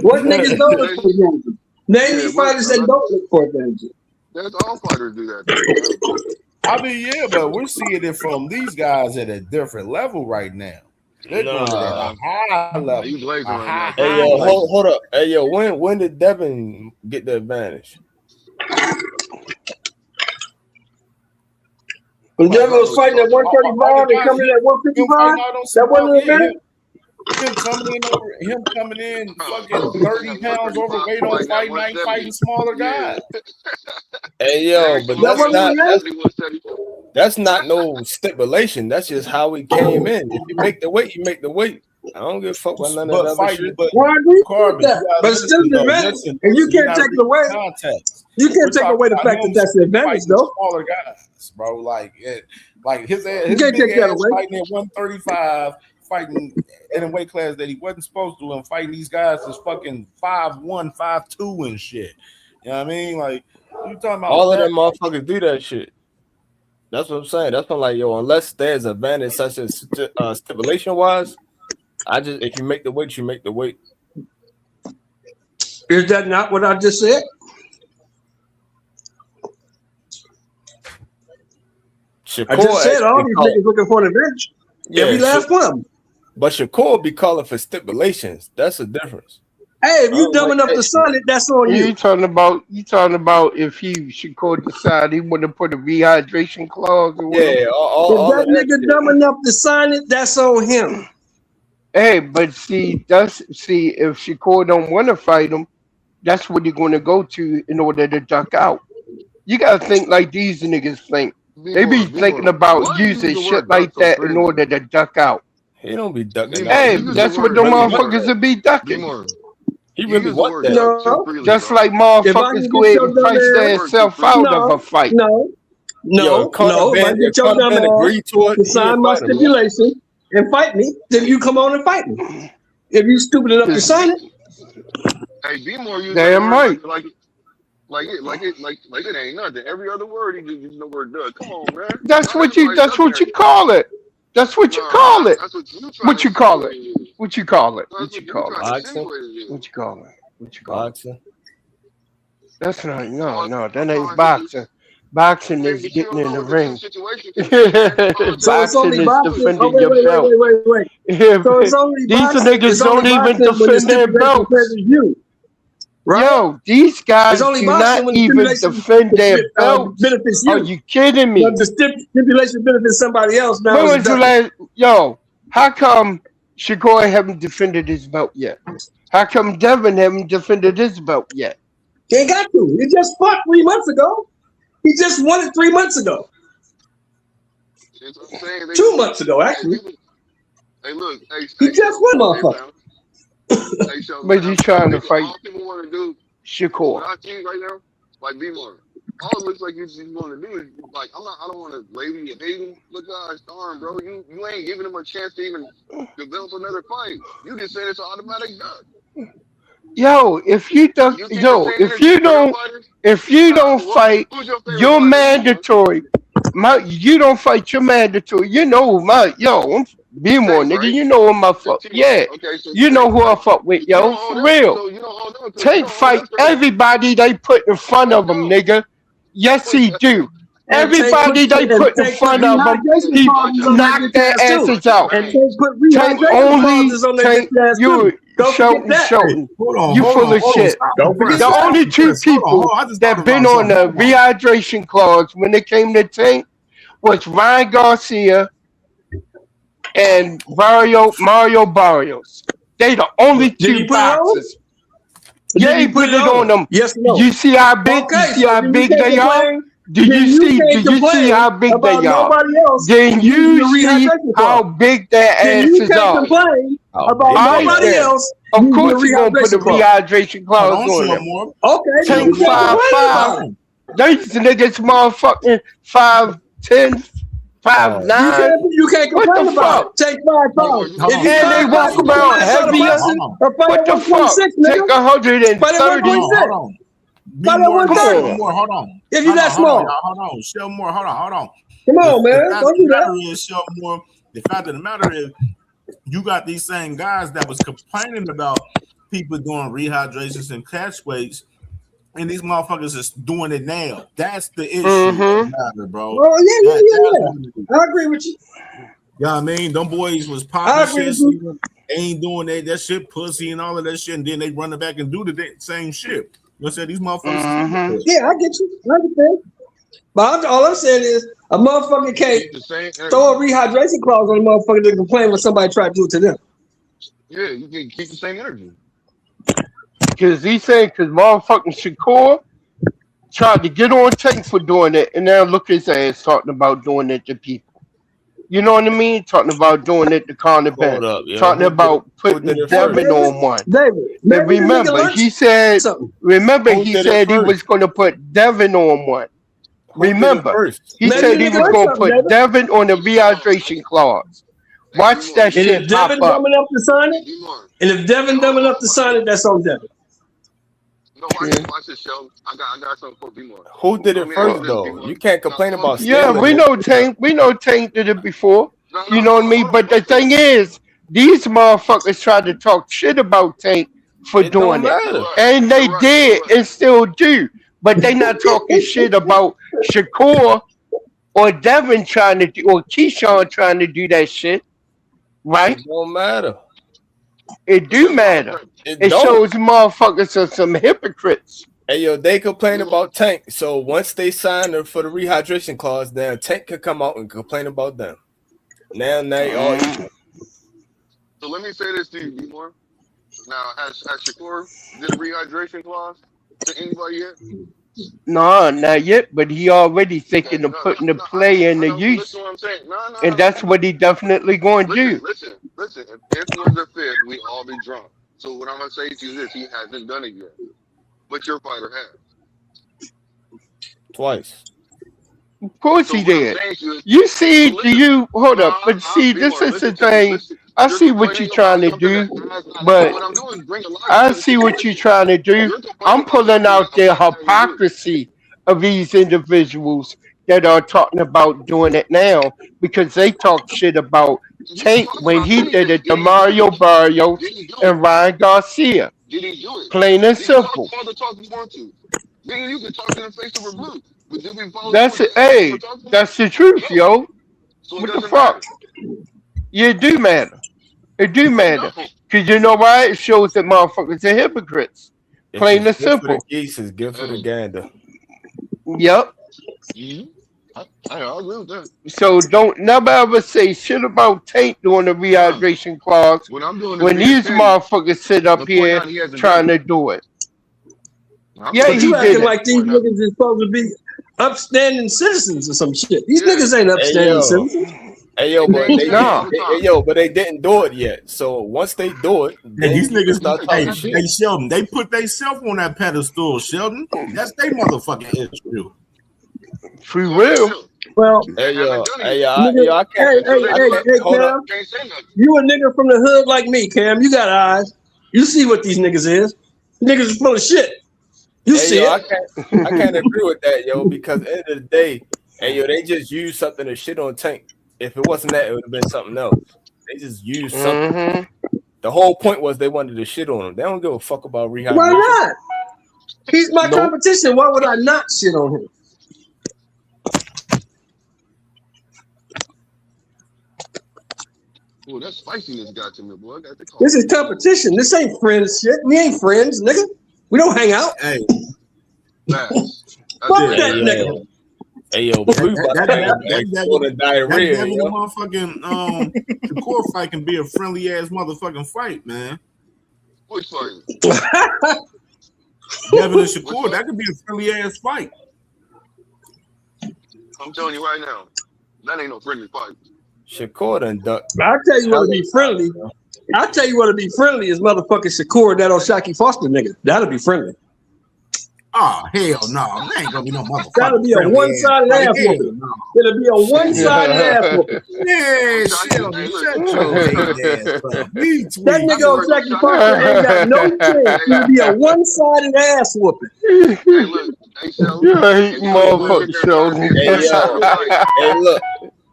S14: What niggas don't look for advantages? Name me fighters that don't look for advantages.
S17: That's all fighters do that.
S12: I mean, yeah, but we're seeing it from these guys at a different level right now. They're doing it at a high level.
S17: You blazing
S12: A
S17: right
S12: high,
S17: now.
S22: Hey yo, hold up. Hey yo, when did Devin get the advantage?
S14: When Devin was fighting at 135 and coming in at 155, that wasn't an advantage.
S12: Him coming in fucking 30 pounds overweight on fight night, fighting smaller guys.
S22: Hey yo, but that's not no stipulation. That's just how he came in. If you make the weight, you make the weight. I don't give a fuck about none of that other shit.
S14: Well, I agree with that, but it's still an advantage, and you can't take it away. You can't take away the fact that that's an advantage, though.
S12: Smaller guys, bro, like his
S14: You can't take that away.
S12: fighting at 135. Fighting in a weight class that he wasn't supposed to, and fighting these guys is fucking 5'1", 5'2", and shit. You know what I mean? Like, you talking about
S22: all of them motherfuckers do that shit. That's what I'm saying. That's what I'm like, yo, unless there's advantage such as stipulation wise, if you make the weight, you make the weight.
S14: Is that not what I just said? I just said all these niggas looking for an advantage. Every last one of them.
S22: But Shakur be calling for stipulations. That's the difference.
S14: Hey, if you dumb enough to sign it, that's on you.
S2: You talking about if he should decide he want to put a rehydration clause or whatever.
S14: Yeah, if that nigga dumb enough to sign it, that's on him.
S2: Hey, but if Shakur don't want to fight him, that's what you're going to go to in order to duck out. You gotta think like these niggas think. They be thinking about using shit like that in order to duck out.
S22: He don't be ducking.
S2: Hey, that's what the motherfuckers will be ducking.
S22: He really want that.
S2: No, just like motherfuckers go ahead and price themselves out of a fight.
S14: No. If I get your dumb ass to sign my stipulation and fight me, then you come on and fight me. If you stupid enough to sign it.
S17: Hey, be more used
S2: damn right.
S17: Like it ain't nothing. Every other word he just uses the word duck. Come on, man.
S2: That's what you call it. That's what you call it. What you call it? What you call it? What you call it? What you call it? What you call it? That's not no. That ain't boxing. Boxing is getting in the ring.
S14: So it's only boxing.
S2: Defending your belt.
S14: Wait. So it's only
S2: these
S14: boxing.
S2: niggas don't even defend their belts.
S14: Right?
S2: Yo, these guys
S14: only
S2: do not even defend their belts.
S14: Benefits you.
S2: Are you kidding me?
S14: But the stipulation benefits somebody else. Now
S2: when was the last? Yo, how come Shakur haven't defended his belt yet? How come Devin haven't defended his belt yet?
S14: He ain't got to. He just fought 3 months ago. He just won it 3 months ago. 2 months ago, actually.
S17: Hey, look.
S14: He just won, motherfucker.
S2: But you trying to fight
S17: all people want to do
S2: Shakur.
S17: what I see right now, like B-More. All it looks like you want to do is like I don't want to label you hating. Look, guys, darn, bro, you ain't giving him a chance to even develop another fight. You just said it's an automatic duck.
S2: Yo, if you don't fight, you're mandatory. You don't fight, you're mandatory. You know I'm be more nigga. You know who my fuck. Yeah, you know who I fuck with, yo. For real. Tank fight everybody they put in front of him, nigga. Yes, he do. Everybody they put in front of him, he knocked their asses out. Tank only Tank you. Shouting. You full of shit. The only two people that been on the rehydration clause when it came to Tank was Ryan Garcia and Mario Barrios. They the only two boxers. Yeah, he put it on them.
S14: Yes, no.
S2: You see how big? You see how big they are? Did you see how big they are? Then you see how big their asses are.
S14: About nobody else.
S2: Of course, you're gonna put the rehydration clause on them.
S14: Okay,
S2: Tank 5'5". These niggas motherfucking 5'10", 5'9".
S14: You can't complain about it. Take 5 pounds.
S2: And they walk around heavier. What the fuck? Take 130.
S14: Buy that 130.
S12: Show more. Hold on.
S14: If you that small.
S12: Hold on. Show more. Hold on.
S14: Come on, man.
S12: The fact of the matter is, show more. The fact of the matter is, you got these same guys that was complaining about people doing rehydrations and catch weights, and these motherfuckers is doing it now. That's the issue, matter, bro.
S14: Oh yeah. I agree with you.
S12: You know what I mean? Them boys was popping shit, ain't doing that shit, pussy and all of that shit, and then they run it back and do the same shit. You know what I'm saying? These motherfuckers.
S14: Yeah, I get you. I understand. But all I'm saying is a motherfucker can't throw a rehydration clause on a motherfucker to complain when somebody try to do it to them.
S17: Yeah, you can keep the same energy.
S2: Because he's saying, because motherfucking Shakur tried to get on Tank for doing it, and now look his ass talking about doing it to people. You know what I mean? Talking about doing it to Conor Ben. Talking about putting Devin on one.
S14: David,
S2: and remember, he said, he was going to put Devin on one. Remember, he said he was going to put Devin on the rehydration clause. Watch that shit
S14: if Devin
S2: pop up.
S14: dumb enough to sign it, and if Devin dumb enough to sign it, that's on Devin.
S17: No, watch this show. I got something for B-More.
S22: Who did it first though? You can't complain about.
S2: Yeah, we know Tank. We know Tank did it before. You know what I mean? But the thing is, these motherfuckers tried to talk shit about Tank for doing it, and they did, and still do. But they not talking shit about Shakur or Devin trying to do, or Keyshawn trying to do that shit, right?
S22: It don't matter.
S2: It do matter. It shows motherfuckers are some hypocrites.
S22: Hey yo, they complain about Tank. So once they sign her for the rehydration clause, then Tank can come out and complain about them. Now they all.
S17: So let me say this to you, B-More. Now, has Shakur did a rehydration clause to anybody yet?
S2: No, not yet. But he already thinking of putting the play in the use, and that's what he definitely going to do.
S17: Listen. If it was the fifth, we all be drunk. So what I'm gonna say to you is, he hasn't done it yet, but your fighter has.
S22: Twice.
S2: Of course he did. You see, hold up? But see, this is the thing. I see what you're trying to do, but I see what you're trying to do. I'm pulling out the hypocrisy of these individuals that are talking about doing it now, because they talk shit about Tank when he did it to Mario Barrios and Ryan Garcia.
S17: Did he do it?
S2: Plain and simple.
S17: Then you can talk to them face to blue.
S2: That's it. Hey, that's the truth, yo. What the fuck? Yeah, it do matter. It do matter. Because you know why? It shows that motherfuckers are hypocrites. Plain and simple.
S22: Geese is good for the gander.
S2: Yep.
S17: I agree with that.
S2: So don't never ever say shit about Tank doing the rehydration clause when these motherfuckers sit up here trying to do it. Yeah,
S14: but
S2: he
S14: you
S2: did
S14: acting
S2: it.
S14: like these niggas is supposed to be upstanding citizens or some shit. These niggas ain't upstanding citizens.
S22: Hey yo, but they didn't do it yet. So once they do it,
S12: then these niggas
S22: start talking shit.
S12: Hey Sheldon, they put themselves on that pedestal, Sheldon. That's their motherfucking issue.
S2: Free will.
S14: Well,
S22: I can't.
S14: Hey, Cam, you a nigga from the hood like me, Cam. You got eyes. You see what these niggas is. Niggas is full of shit. You see it.
S22: I can't agree with that, yo, because at the end of the day, they just used something to shit on Tank. If it wasn't that, it would have been something else. They just used something. The whole point was they wanted to shit on him. They don't give a fuck about rehydration.
S14: Why not? He's my competition. Why would I not shit on him?
S17: Well, that spiciness got to me, boy.
S14: This is competition. This ain't friends shit. We ain't friends, nigga. We don't hang out.
S12: Hey.
S14: Fuck that nigga.
S22: Hey yo, Blue
S12: that diarrhea. That motherfucking Shakur fight can be a friendly ass motherfucking fight, man.
S17: Which fight?
S12: Devin and Shakur, that could be a friendly ass fight.
S17: I'm telling you right now, that ain't no friendly fight.
S22: Shakur done duck.
S14: I'll tell you what to be friendly. I'll tell you what to be friendly is motherfucking Shakur, that Oshaki Foster nigga. That'll be friendly.
S12: Oh hell no, there ain't gonna be no motherfucker.
S14: That'll be a one-sided ass whooping. It'll be a one-sided ass whooping.
S12: Yeah, Shelby, shut your hating ass up.
S14: That nigga on Jackie Parker ain't got no chance. It'll be a one-sided ass whooping.
S2: You hate motherfucker, Sheldon.
S22: Hey, look.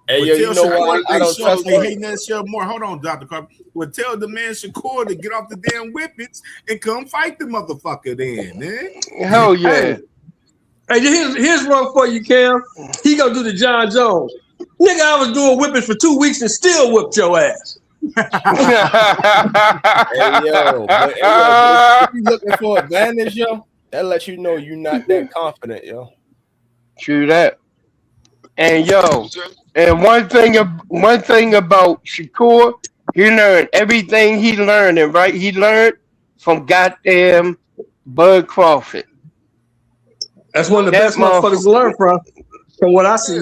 S22: Hey, yo, you know what? I don't trust
S12: him. Hating that shit more. Hold on, Dr. Carper. Well, tell the man Shakur to get off the damn whippets and come fight the motherfucker then, man.
S2: Hell yeah.
S14: Hey, here's one for you, Cam. He gonna do the John Jones. Nigga, I was doing whippings for 2 weeks and still whipped your ass.
S22: Hey, yo, if you looking for advantage, yo, that lets you know you're not that confident, yo.
S2: True that. And yo, and one thing about Shakur, he learned everything he learned, and right, he learned from goddamn Bud Crawford.
S14: That's one of the best motherfuckers to learn from what I see.
S2: He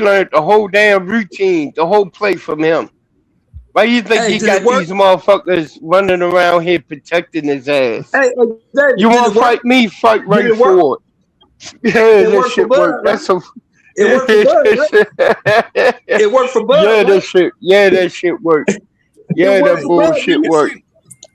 S2: learned the whole damn routine, the whole play from him. Why you think he got these motherfuckers running around here protecting his ass?
S14: Hey, David,
S2: you want to fight me? Fight right forward. Yeah, that shit worked. That's some.
S14: It worked for Bud, right? It worked for Bud.
S2: Yeah, that shit. Yeah, that shit worked. Yeah, that bullshit worked.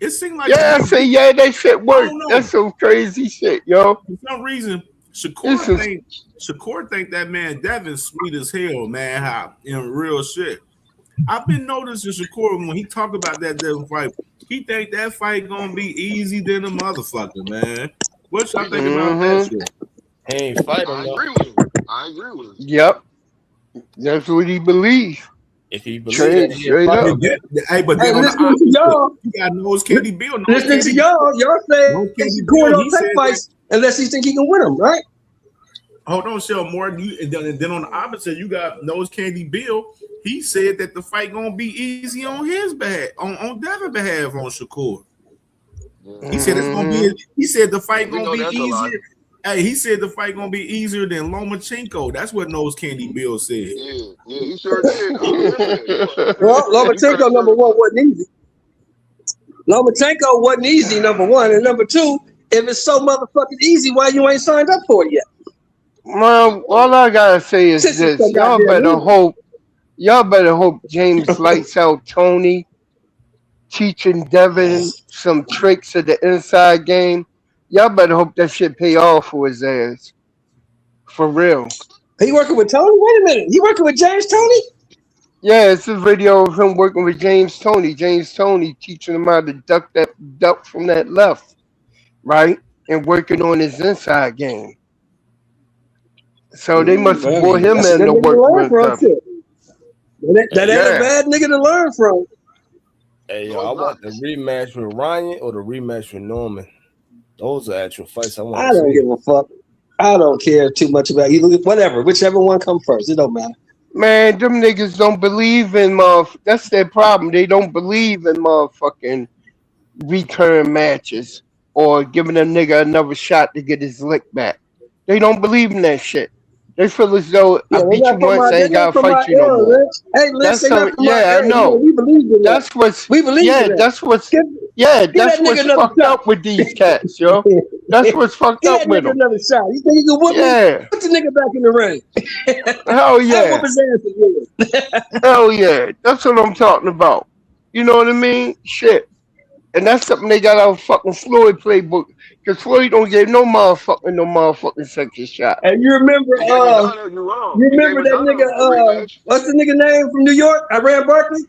S12: It seemed like
S2: I say that shit worked. That's some crazy shit, yo.
S12: For some reason, Shakur think that man Devin sweet as hell, man. How in real shit. I've been noticing Shakur when he talk about that Devin fight, he think that fight gonna be easy than a motherfucker, man. What y'all think about that shit?
S22: He ain't fighting.
S17: I agree with him.
S2: Yep, that's what he believes.
S22: If he believes,
S2: straight up.
S12: Hey, but then
S14: listen to y'all.
S12: You got Nose Candy Bill.
S14: Listening to y'all say Shakur don't take fights unless he think he can win them, right?
S12: Hold on, Shell more. And then on the opposite, you got Nose Candy Bill. He said that the fight gonna be easy on his behalf, on Devin's behalf, on Shakur. He said it's gonna be. He said the fight gonna be easier. Hey, he said the fight gonna be easier than Lomachenko. That's what Nose Candy Bill said.
S17: Yeah, he sure did.
S14: Well, Lomachenko number one wasn't easy. Lomachenko wasn't easy, number one, and number two, if it's so motherfucking easy, why you ain't signed up for it yet?
S2: Well, all I gotta say is this: y'all better hope James lights out Tony, teaching Devin some tricks of the inside game. Y'all better hope that shit pay off for his ass. For real.
S14: He working with Tony? Wait a minute. He working with James Tony?
S2: Yeah, it's a video of him working with James Tony. James Tony teaching him how to duck from that left, right? And working on his inside game. So they must have brought him in to work with them.
S14: That ain't a bad nigga to learn from.
S22: Hey, yo, I want the rematch with Ryan or the rematch with Norman. Those are actual fights I want.
S14: I don't give a fuck. I don't care too much about you. Whatever, whichever one come first, it don't matter.
S2: Man, them niggas don't believe in that's their problem. They don't believe in motherfucking return matches or giving a nigga another shot to get his lick back. They don't believe in that shit. They feel as though I beat you once, I ain't gotta fight you no more.
S14: Hey, listen,
S2: I know.
S14: We believe in that.
S2: That's what's that's what's fucked up with these cats, yo. That's what's fucked up with them.
S14: Another shot. You think you can whoop me? Put the nigga back in the ring.
S2: Hell yeah.
S14: Whoop his ass again.
S2: Hell yeah. That's what I'm talking about. You know what I mean? Shit. And that's something they got out of fucking Floyd playbook. Because Floyd don't give no motherfucking second shot.
S14: And you remember that nigga, what's the nigga name from New York? Iran Barkley?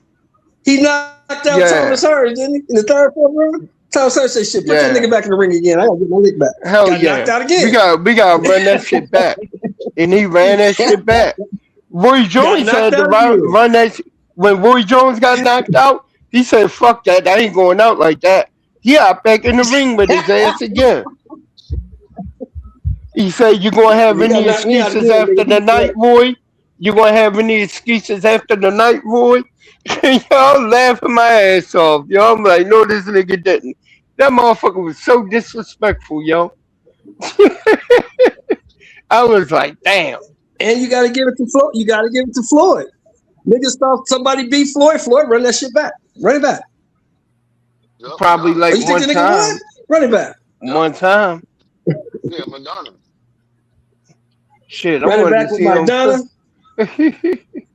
S14: He knocked out Thomas Hearns, didn't he? In the third, fourth round? Thomas Hearns said, shit, put that nigga back in the ring again. I gotta get my lick back.
S2: Hell
S14: got knocked out again.
S2: We gotta run that shit back. And he ran that shit back. Roy Jones had to run that shit. When Roy Jones got knocked out, he said, fuck that. I ain't going out like that. He got back in the ring with his ass again. He said, you going to have any excuses after the night, Roy? You going to have any excuses after the night, Roy? Y'all laughing my ass off, yo. I'm like, no, this nigga didn't. That motherfucker was so disrespectful, yo. I was like, damn.
S14: And you got to give it to Floyd. Niggas thought somebody beat Floyd. Floyd, run that shit back. Run it back.
S17: Yep,
S2: Probably
S17: Madonna.
S2: like
S14: Oh, you think
S2: one
S14: the nigga
S2: time.
S14: won? Running back.
S2: One time.
S17: Yeah, Madonna.
S2: Shit, I
S14: Running
S2: wanted
S14: back
S2: to
S14: with
S2: see him.
S14: Madonna.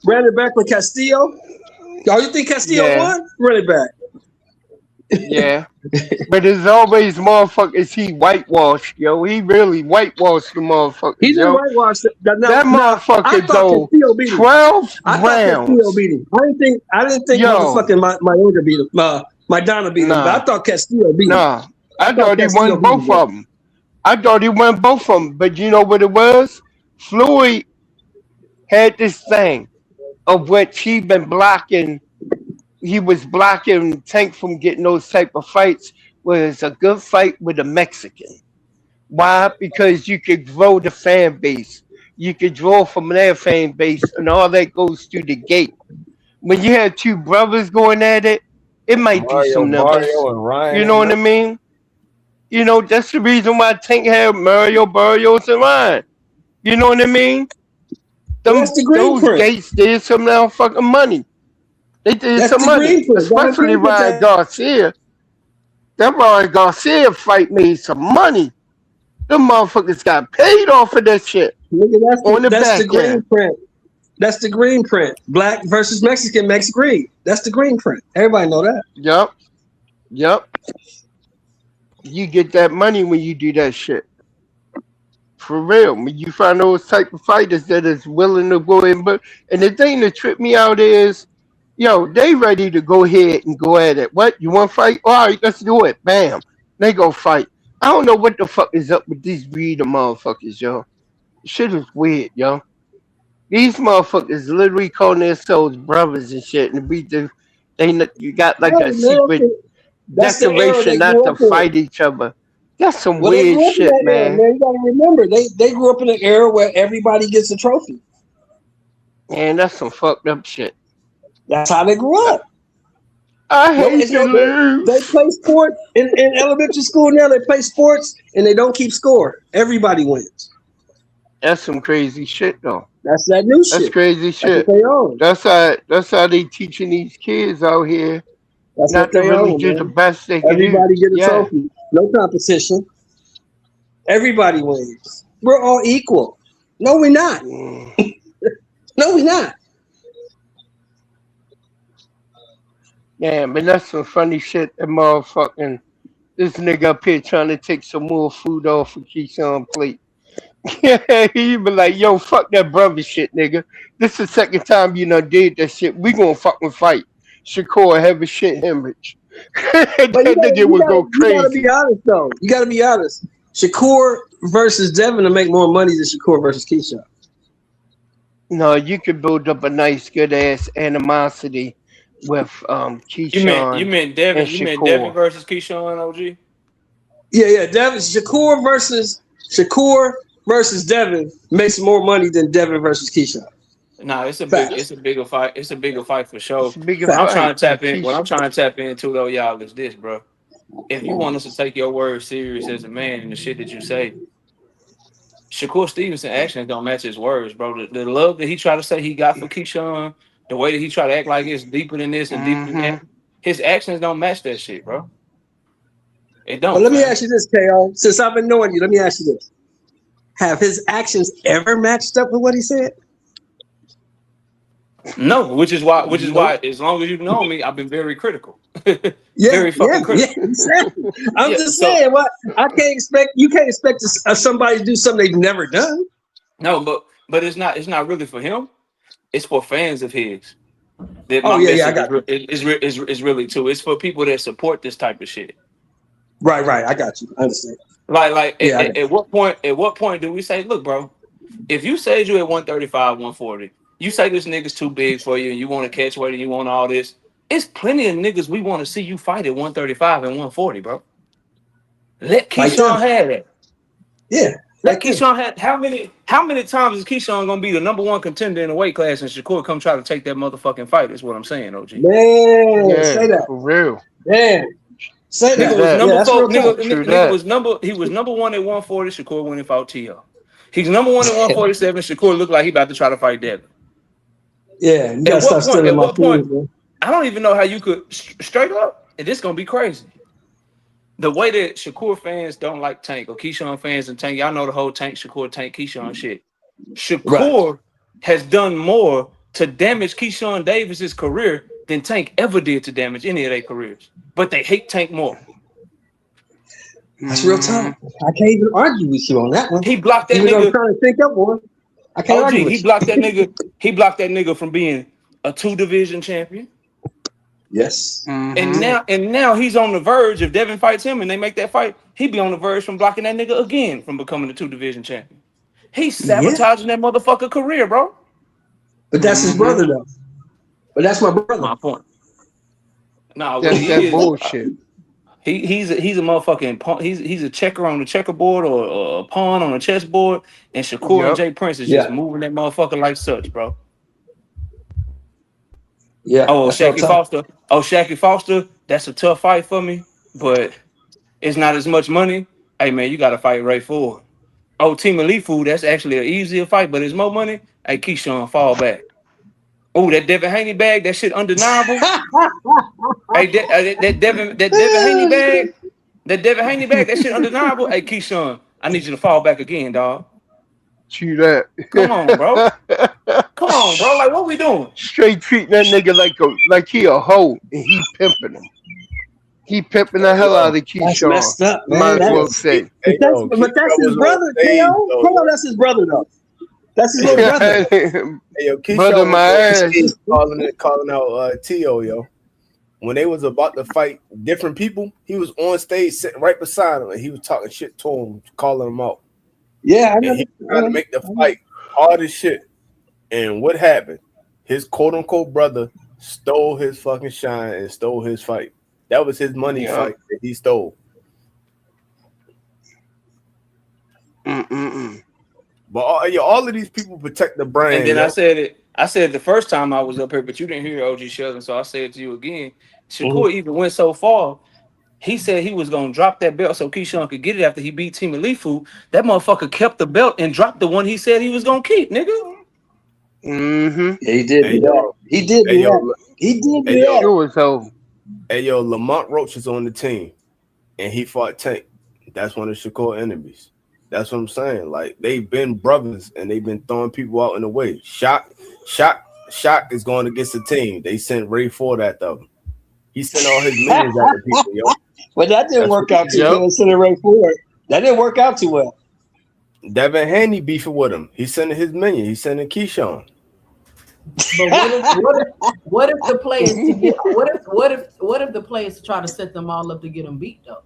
S14: Running back with Castillo. Oh, you think Castillo
S2: Yeah,
S14: won? Running back.
S2: yeah. But there's always motherfuckers he whitewashed, yo. He really whitewashed the motherfuckers,
S14: He didn't
S2: yo.
S14: whitewash it.
S2: That
S14: Now, I
S2: motherfucker
S14: thought
S2: go
S14: Castillo beat him.
S2: 12
S14: I thought Castillo
S2: rounds.
S14: beat him. I didn't think
S2: Yo,
S14: motherfucking Mayorga beat him. Madonna beat him. But
S2: nah,
S14: I thought Castillo beat him.
S2: nah.
S14: I
S2: I
S14: thought
S2: thought he
S14: Castillo
S2: won
S14: beat him,
S2: both
S14: bro.
S2: of them. I thought he won both of them. But you know what it was? Floyd had this thing of which he been blocking. He was blocking Tank from getting those type of fights. Was a good fight with a Mexican. Why? Because you could grow the fan base. You could draw from their fan base, and all that goes through the gate. When you have two brothers going at it, it might do
S22: Mario
S2: some numbers.
S22: and Ryan
S2: You know
S22: and
S2: what I
S22: them.
S2: mean? You know, that's the reason why Tank had Mario, Barrios, and Ryan. You know what I mean?
S14: Well, that's the green
S2: Those
S14: print.
S2: gates did some now fucking money. They did
S14: That's
S2: some
S14: the
S2: money,
S14: green print. I
S2: especially
S14: agree with
S2: Ryan
S14: that.
S2: Garcia. That Ryan Garcia fight made some money. Them motherfuckers got paid off of that shit
S14: Nigga,
S2: on the
S14: that's the
S2: back
S14: green
S2: end.
S14: print. That's the green print. Black versus Mexican makes green. That's the green print. Everybody know that.
S2: Yup, yup. You get that money when you do that shit. For real. When you find those type of fighters that is willing to go in, but and the thing that tripped me out is, yo, they ready to go ahead and go at it. What? You want to fight? All right, let's do it. Bam. They go fight. I don't know what the fuck is up with these breed of motherfuckers, yo. Shit is weird, yo. These motherfuckers literally calling themselves brothers and shit, and you got like
S14: No,
S2: a secret
S14: man, that's the era
S2: declaration
S14: they
S2: not
S14: grew
S2: to
S14: up in.
S2: fight each other. That's some
S14: Well, they
S2: weird
S14: grew up in
S2: shit,
S14: that era,
S2: man.
S14: man. You gotta remember, they grew up in an era where everybody gets a trophy.
S2: Man, that's some fucked up shit.
S14: That's how they grew up.
S2: I
S14: No,
S2: hate
S14: it's
S2: to
S14: no, they
S2: lose.
S14: play sport in elementary school now. They play sports and they don't keep score. Everybody wins.
S2: That's some crazy shit, though.
S14: That's that new
S2: That's
S14: shit.
S2: crazy
S14: That's what
S2: shit.
S14: they own.
S2: That's how they teaching these kids out here
S14: That's what
S2: not to
S14: they
S2: really
S14: own,
S2: do the
S14: man.
S2: best they can do.
S14: Everybody get a
S2: Yeah.
S14: trophy. No competition. Everybody wins. We're all equal. No, we're not. No, we're not.
S2: Yeah, but that's some funny shit. That motherfucking this nigga up here trying to take some more food off of Keyshawn plate. Yeah, he be like, yo, fuck that brother shit, nigga. This is the second time you done did that shit. We gonna fucking fight. Shakur have a shit hemorrhage. That
S14: But
S2: nigga would go
S14: you gotta be
S2: crazy.
S14: honest though. You gotta be honest. Shakur versus Devin to make more money than Shakur versus Keyshawn.
S2: No, you could build up a nice, good ass animosity with
S11: You
S2: Keyshawn
S11: meant
S2: and
S11: Devin. You meant Devin
S2: Shakur.
S11: versus Keyshawn, OG.
S14: Yeah. Shakur versus Devin makes more money than Devin versus Keyshawn.
S11: No,
S14: Facts.
S11: it's a bigger fight. It's a bigger fight for sure.
S2: It's a bigger
S11: What I'm trying
S2: fight.
S11: to tap in. What I'm
S2: Keyshawn.
S11: trying to tap into though, y'all, is this, bro. If you want us to take your word serious as a man and the shit that you say, Shakur Stevenson actions don't match his words, bro. The love that he tried to say he got for Keyshawn, the way that he tried to act like it's deeper than this and deeper than
S2: Mm-hmm.
S11: that, his actions don't match that shit, bro. It
S14: But
S11: don't,
S14: let me
S11: fam.
S14: ask you this, KO. Since I've been knowing you, let me ask you this. Have his actions ever matched up with what he said?
S11: No, which is why,
S14: Nope.
S11: as long as you know me, I've been very critical.
S14: Yeah,
S11: Very fucking critical.
S14: exactly. I'm
S11: Yeah,
S14: just
S11: so
S14: saying, what you can't expect somebody to do something they've never done.
S11: no, but it's not really for him. It's for fans of his. That
S14: Oh
S11: my
S14: yeah, I
S11: message
S14: got you.
S11: is really too. It's for people that support this type of shit.
S14: Right, I got you. I understand.
S11: Like
S14: Yeah, I got you.
S11: at what point do we say, look, bro, if you said you at 135, 140, you say this nigga's too big for you and you want to catch weight and you want all this, it's plenty of niggas we want to see you fight at 135 and 140, bro. Let
S14: Fight
S11: Keyshawn
S14: them.
S11: have that.
S14: Yeah,
S11: Let
S14: fight them.
S11: Keyshawn have how many times is Keyshawn gonna be the number one contender in the weight class and Shakur come try to take that motherfucking fight? Is what I'm saying, OG.
S14: Man,
S2: Yeah,
S14: say that.
S2: for real.
S14: Man, say
S2: True
S14: that.
S11: Nigga was
S2: that.
S14: Yeah,
S11: number
S14: that's
S11: four.
S14: real talk.
S2: True
S11: Nigga
S2: that.
S11: was number one at 140. Shakur went and fought T.O. He's number one at 147. Shakur looked like he about to try to fight Devin.
S14: Yeah, you
S11: At
S14: gotta
S11: what
S14: stop
S11: point?
S14: stealing
S11: At
S14: my
S11: what point?
S14: food, man.
S11: I don't even know how you could straight up. And this gonna be crazy. the way that Shakur fans don't like Tank or Keyshawn fans and Tank, y'all know the whole Tank, Keyshawn shit. Shakur has done more to damage Keyshawn Davis's career than Tank ever did to damage any of their careers. But they hate Tank more.
S14: That's real talk. I can't even argue with you on that one.
S11: He blocked that
S14: even
S11: nigga.
S14: Though I'm trying to think up one. I can't argue with
S11: he blocked that nigga. He blocked that nigga from being a 2-division champion.
S14: Yes.
S11: And now he's on the verge. If Devin fights him and they make that fight, he'd be on the verge from blocking that nigga again from becoming a 2-division champion. He's sabotaging that motherfucker career, bro.
S14: But that's his brother, though. But that's my brother.
S11: My point. No,
S2: that's that bullshit.
S11: He's a motherfucking pawn. He's a checker on the checkerboard or a pawn on the chessboard, and Shakur and Jay Prince is just moving that motherfucker like such, bro.
S14: Yeah.
S11: Oh, Shaky Foster. Oh, Shaky Foster. That's a tough fight for me, but it's not as much money. Hey man, you got to fight Ray Ford. Oh, Team Elite Food. That's actually an easier fight, but it's more money. Hey, Keyshawn, fall back. Oh, that Devin Haney bag, that shit undeniable. Hey, that Devin Haney bag, that shit undeniable. Hey, Keyshawn, I need you to fall back again, dog.
S2: Chew that.
S11: Come on, bro. Come on, bro. Like, what we doing?
S2: Straight treating that nigga like he a hoe, and he pimping him. He pimping the hell out of Keyshawn.
S14: That's messed up, man.
S2: Might as well say.
S14: But that's his brother, KO. That's his brother, though. That's his little brother.
S22: Hey, yo,
S2: Brother, my ass.
S22: calling out T.O., yo. When they was about to fight different people, he was on stage sitting right beside him, and he was talking shit to him, calling him out.
S14: Yeah, I know.
S22: And he was trying to make the fight hard as shit. And what happened? His quote-unquote brother stole his fucking shine and stole his fight. That was his money fight that he stole. But all of these people protect the brand.
S11: And then I said it the first time I was up here, but you didn't hear OG Sheldon, so I say it to you again. Shakur even went so far. He said he was gonna drop that belt so Keyshawn could get it after he beat Team Elifu. That motherfucker kept the belt and dropped the one he said he was gonna keep, nigga.
S14: Yeah, he did.
S22: Hey,
S14: he did. He did.
S22: Hey, yo, Lamont Roach is on the team, and he fought Tank. That's one of Shakur enemies. That's what I'm saying. Like, they've been brothers, and they've been throwing people out in the way. Shock is going against the team. They sent Ray Ford at them. He sent all his minions at the people, yo.
S14: But that didn't work out too well. Sending Ray Ford. That didn't work out too well.
S22: Devin Haney beefing with him. He's sending his minion. He's sending Keyshawn.
S18: But what if the players to get what if the players try to set them all up to get them beat though?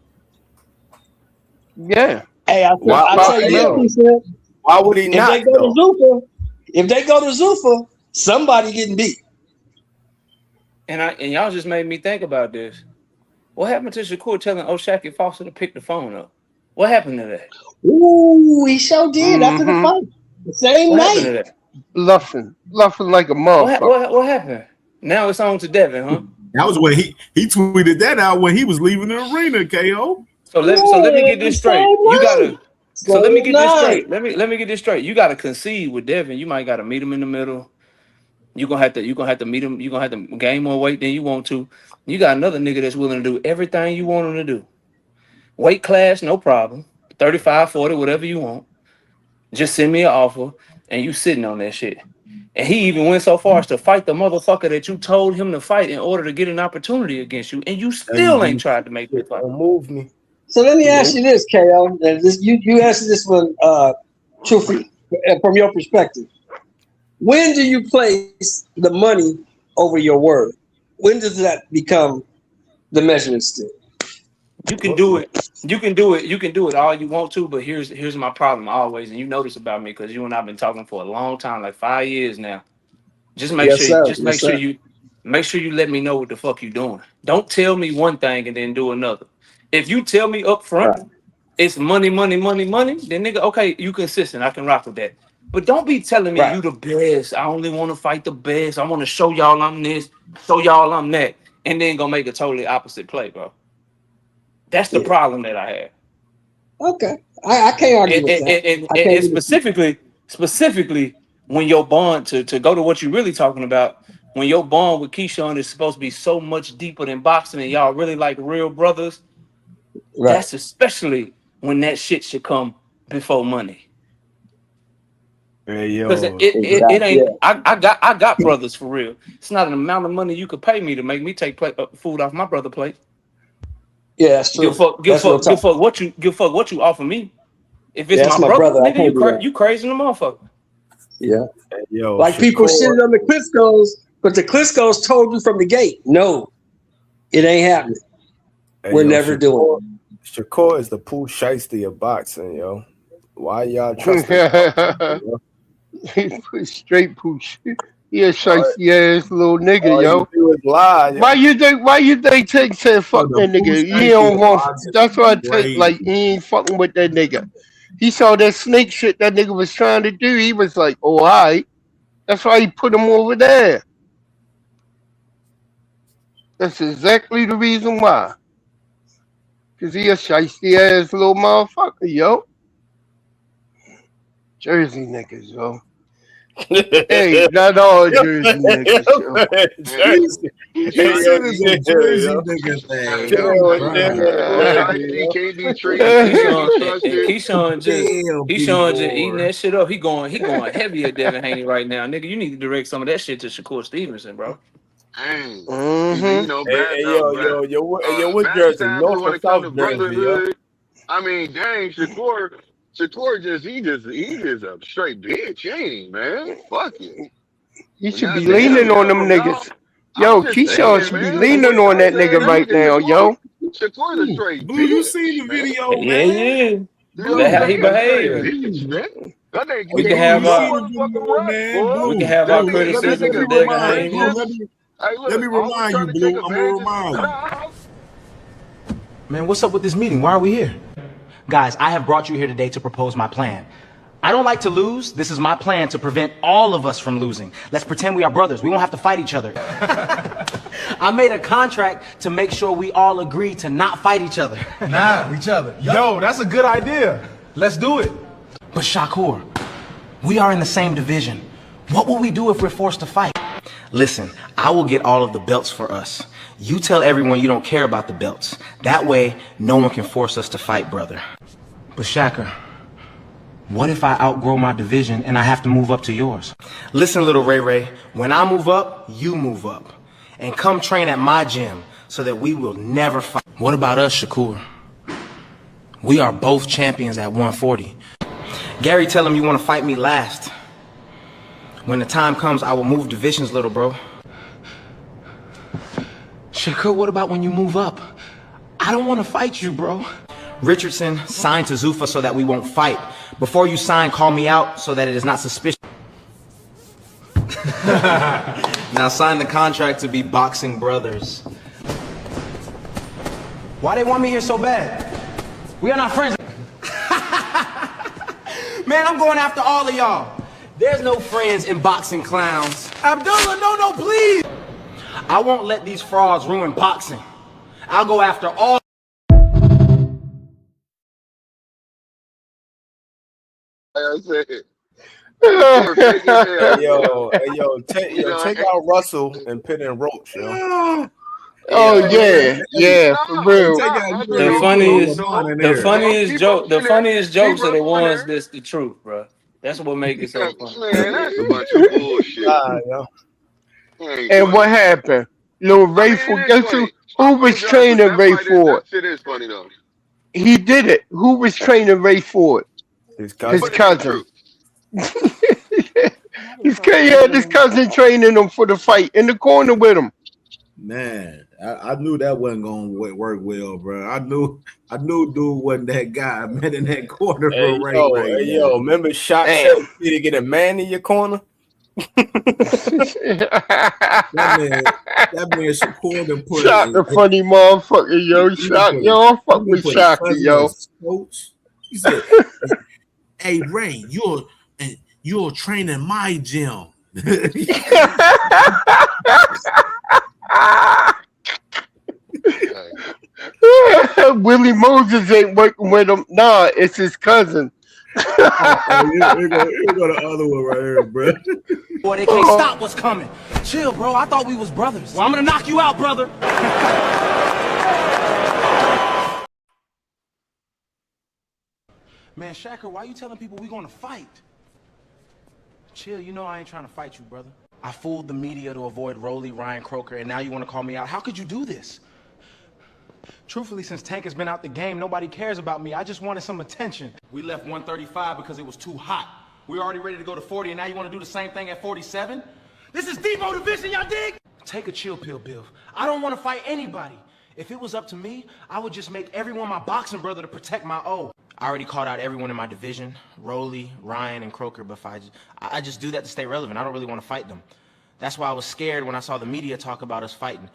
S2: Yeah.
S14: Hey, I tell you this,
S22: why would he not?
S14: If they go to Zuffa, somebody getting beat.
S11: And y'all just made me think about this. What happened to Shakur telling O'Shaquie Foster to pick the phone up? What happened to that?
S14: Ooh, he sure did after the fight. The same night.
S2: Bluffing like a motherfucker.
S11: What happened? Now it's on to Devin, huh?
S12: That was when he tweeted that out when he was leaving the arena, KO.
S11: So let me get this straight. You gotta. So let me get this straight. Let me get this straight. You gotta concede with Devin. You might gotta meet him in the middle. You're gonna have to meet him. You're gonna have to gain more weight than you want to. You got another nigga that's willing to do everything you want him to do. Weight class, no problem. 35, 40, whatever you want. Just send me an offer, and you sitting on that shit. And he even went so far as to fight the motherfucker that you told him to fight in order to get an opportunity against you, and you still ain't tried to make that fight.
S22: Don't move me.
S14: So let me ask you this, KO. You answer this one truthfully from your perspective. When do you place the money over your word? When does that become the measurement stick?
S11: You can do it. You can do it all you want to, but here's my problem always, and you know this about me because you and I've been talking for a long time, like 5 years now. Just make sure you let me know what the fuck you doing. Don't tell me one thing and then do another. If you tell me up front it's money, then nigga, okay, you consistent. I can rock with that. But don't be telling me you the best. I only want to fight the best. I want to show y'all I'm this, show y'all I'm that, and then go make a totally opposite play, bro. That's the problem that I have.
S14: Okay, I can't argue with that.
S11: And specifically, when your bond to go to what you're really talking about, when your bond with Keyshawn is supposed to be so much deeper than boxing, and y'all really like real brothers, That's especially when that shit should come before money.
S12: Hey,
S11: Because
S12: yo.
S11: it ain't. I got brothers for real. It's not an amount of money you could pay me to make me take food off my brother plate.
S14: Yeah, that's true.
S11: Give fuck what you offer me. If it's
S14: That's
S11: my
S14: my
S11: brother,
S14: brother. I
S11: nigga,
S14: can't do that.
S11: you crazy in the motherfucker.
S14: Yeah.
S12: Yo,
S14: like people shitting on the Cliscos, but the Cliscos told you from the gate, no, it ain't happening. We're never doing it.
S22: Shakur is the Pooh Shiesty of boxing, yo. Why y'all trusting?
S2: Straight push. He a shiesty ass little nigga, yo.
S22: Lie, yo.
S2: Why you think Tank said fuck that nigga? He don't want. That's why I take like he ain't fucking with that nigga. He saw that snake shit that nigga was trying to do. He was like, oh, all right. That's why he put him over there. That's exactly the reason why. Cause he a shiesty ass little motherfucker, yo. Jersey niggas, yo. Hey, not all Jersey niggas, yo.
S12: Jersey. Jersey nigga thing.
S11: Keyshawn just eating that shit up. He going heavy at Devin Haney right now, nigga. You need to direct some of that shit to Shakur Stevenson, bro.
S17: Dang.
S2: Mm-hmm.
S22: What Jersey? North or South Jersey, yo?
S17: I mean, dang, Shakur just he just a straight bitch, ain't man? Fuck it.
S2: He should be leaning on them niggas. Yo, Keyshawn should be leaning on that nigga right now, yo.
S17: Shakur's a straight
S12: Blue, you seen the video, man?
S11: Yeah. That's how he behaves. We can have our criticisms of Devin Haney.
S12: Let me remind you, Blue. I'm gonna remind you.
S5: Man, what's up with this meeting? Why are we here? Guys, I have brought you here today to propose my plan. I don't like to lose. This is my plan to prevent all of us from losing. Let's pretend we are brothers. We won't have to fight each other. I made a contract to make sure we all agree to not fight each other. Yo, that's a good idea. Let's do it. But Shakur, we are in the same division. What will we do if we're forced to fight? Listen, I will get all of the belts for us. You tell everyone you don't care about the belts. That way, no one can force us to fight, brother. But Shaka, what if I outgrow my division and I have to move up to yours? Listen, little Ray Ray, when I move up, you move up. And come train at my gym so that we will never fight. What about us, Shakur? We are both champions at 140. Gary, tell him you want to fight me last. When the time comes, I will move divisions, little bro. Shakur, what about when you move up? I don't want to fight you, bro. Richardson, sign to Zuffa so that we won't fight. Before you sign, call me out so that it is not suspicious. Now sign the contract to be boxing brothers. Why they want me here so bad? We are not friends. Man, I'm going after all of y'all. There's no friends in boxing, clowns. Abdullah, no, please. I won't let these frauds ruin boxing. I'll go after all.
S17: I said,
S22: take out Russell and put in Roach, yo.
S2: Oh yeah, for real.
S11: The funniest jokes are the ones that's the truth, bro. That's what makes it so funny.
S17: Man, that's a bunch of bullshit.
S2: And what happened? Little Ray Ford. Guess who was training Ray Ford?
S17: That shit is funny though.
S2: He did it. Who was training Ray Ford? His cousin. He had his cousin training him for the fight in the corner with him.
S12: Man, I knew that wasn't gonna work well, bro. I knew dude wasn't that guy. Man, in that corner for Ray.
S22: Yo, remember shot to get a man in your corner?
S12: that man Shakur and put
S2: Shot the funny motherfucker, yo. Shot, yo, fuck with Shocky, yo.
S12: He said, "Hey Ray, you're training my gym."
S2: Willie Moses ain't working with him. Nah, it's his cousin.
S12: Here go the other one right here, bro.
S5: Boy, they can't stop what's coming. Chill, bro. I thought we was brothers. Well, I'm gonna knock you out, brother. Man, Shakur, why you telling people we gonna fight? Chill, you know I ain't trying to fight you, brother. I fooled the media to avoid Rolly, Ryan Croker, and now you want to call me out. How could you do this? Truthfully, since Tank has been out the game, nobody cares about me. I just wanted some attention. We left 135 because it was too hot. We were already ready to go to 40, and now you want to do the same thing at 47? This is Debo division, y'all dig? Take a chill pill, Bill. I don't want to fight anybody. If it was up to me, I would just make everyone my boxing brother to protect my O. I already called out everyone in my division, Rolly, Ryan, and Croker, but I just do that to stay relevant. I don't really want to fight them. That's why I was scared when I saw the media talk about us fighting.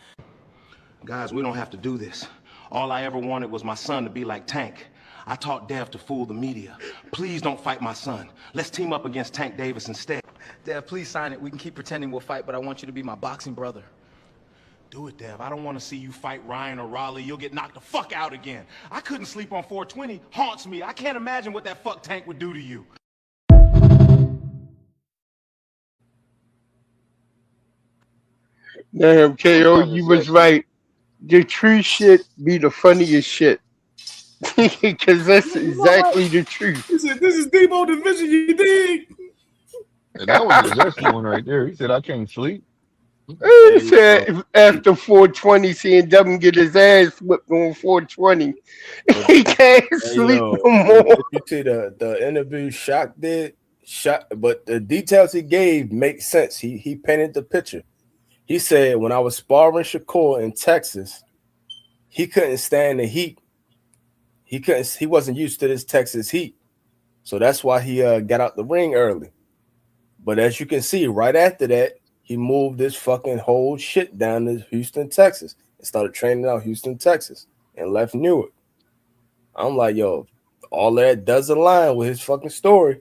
S5: Guys, we don't have to do this. All I ever wanted was my son to be like Tank. I taught Dev to fool the media. Please don't fight my son. Let's team up against Tank Davis instead. Dev, please sign it. We can keep pretending we'll fight, but I want you to be my boxing brother. Do it, Dev. I don't want to see you fight Ryan or Raleigh. You'll get knocked the fuck out again. I couldn't sleep on 420. Haunts me. I can't imagine what that fuck Tank would do to you.
S2: Damn, KO, you was right. The true shit be the funniest shit. Because that's exactly the truth.
S16: He said, this is Debo division, you dig?
S20: And that was the best one right there. He said, I can't sleep.
S2: He said after 420, seeing Devin get his ass whipped on 420, he can't sleep no more.
S22: You see the interview Shock did, but the details he gave make sense. He painted the picture. He said when I was sparring Shakur in Texas, he couldn't stand the heat. He wasn't used to this Texas heat, so that's why he got out the ring early. But as you can see, right after that, he moved this fucking whole shit down to Houston, Texas, and started training out Houston, Texas, and left Newark. I'm like, yo, all that does align with his fucking story.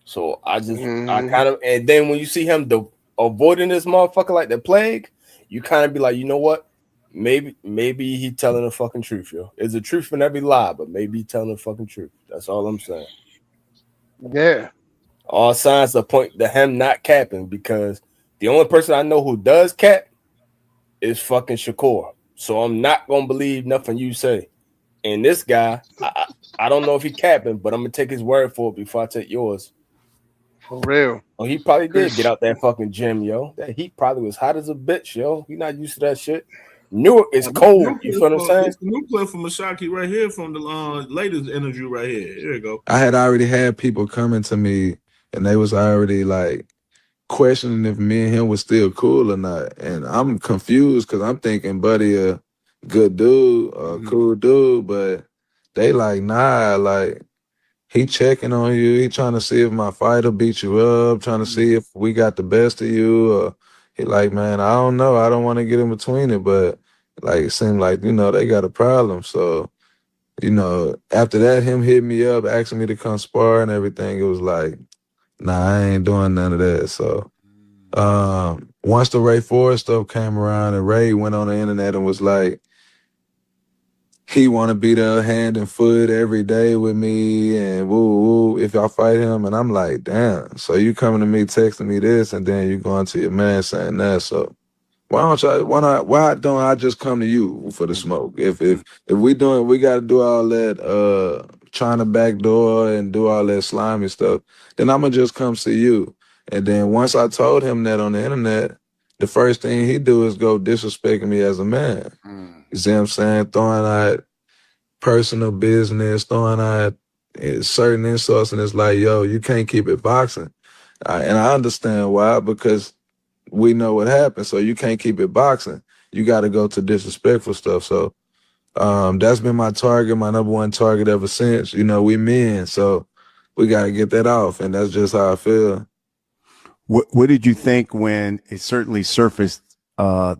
S22: So I kind of, and then when you see him avoiding this motherfucker like the plague, you kind of be like, you know what? Maybe he telling the fucking truth, yo. There's a truth in every lie, but maybe he telling the fucking truth. That's all I'm saying.
S2: Yeah.
S22: All signs point to him not capping, because the only person I know who does cap is fucking Shakur. So I'm not gonna believe nothing you say. And this guy, I don't know if he capping, but I'm gonna take his word for it before I take yours.
S2: For real.
S22: Oh, he probably did get out that fucking gym, yo. That heat probably was hot as a bitch, yo. He not used to that shit. Newark is cold. You feel what I'm saying?
S16: It's the new clip from Mashaki right here from the latest interview right here. Here you go.
S23: I had already had people coming to me, and they was already like questioning if me and him was still cool or not. And I'm confused because I'm thinking Buddy a good dude, a cool dude, but they like, nah, like he checking on you. He trying to see if my fighter beat you up, trying to see if we got the best of you. Or he like, man, I don't know. I don't want to get in between it, but like it seemed like, you know, they got a problem. So, you know, after that, him hit me up, asking me to come spar and everything. It was like, nah, I ain't doing none of that. So once the Ray Forrest stuff came around and Ray went on the internet and was like, he want to be there hand and foot every day with me and woo woo if y'all fight him. And I'm like, damn, so you coming to me texting me this and then you going to your man saying that. So why don't I just come to you for the smoke? If we got to do all that trying to backdoor and do all that slimy stuff, then I'm gonna just come see you. And then once I told him that on the internet, the first thing he do is go disrespecting me as a man. You see what I'm saying? Throwing out personal business, throwing out certain insults, and it's like, yo, you can't keep it boxing. And I understand why, because we know what happened, so you can't keep it boxing. You got to go to disrespectful stuff. So that's been my target, my number one target ever since. You know, we men, so we got to get that off, and that's just how I feel.
S24: What did you think when it certainly surfaced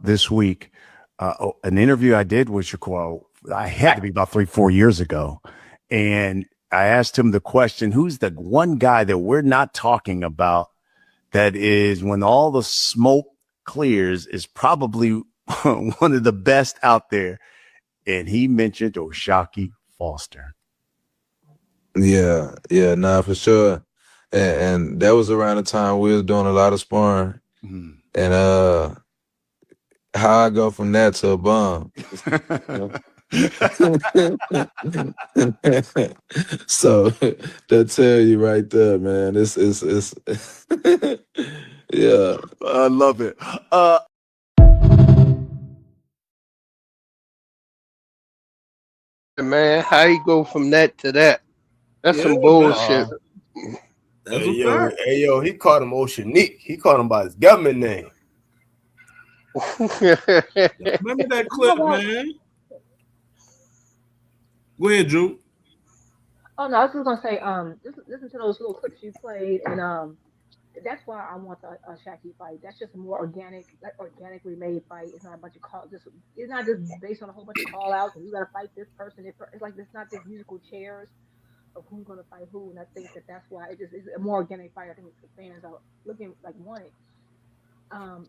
S24: this week? An interview I did with Shakur, I had to be about 3-4 years ago, and I asked him the question, who's the one guy that we're not talking about that is, when all the smoke clears, is probably one of the best out there? And he mentioned O'Shaquie Foster.
S23: Yeah, nah, for sure. And that was around the time we was doing a lot of sparring. And how I go from that to a bum. So that tell you right there, man. It's yeah.
S24: I love it.
S2: Man, how you go from that to that? That's
S16: Yeah,
S2: some
S16: man.
S2: bullshit.
S16: That's a fact.
S22: Hey, yo, he called him Oceanique. He called him by his government name.
S16: Remember that clip, man? Go ahead, Drew.
S3: Oh no, I was just gonna say, listen to those little clips you played, and that's why I want the Shaq fight. That's just a more organic, like organically made fight. It's not a bunch of call. It's not just based on a whole bunch of call outs and you gotta fight this person. It's like it's not this musical chairs of who's gonna fight who. And I think that that's why it just is a more organic fight. I think the fans are looking like want it. Um,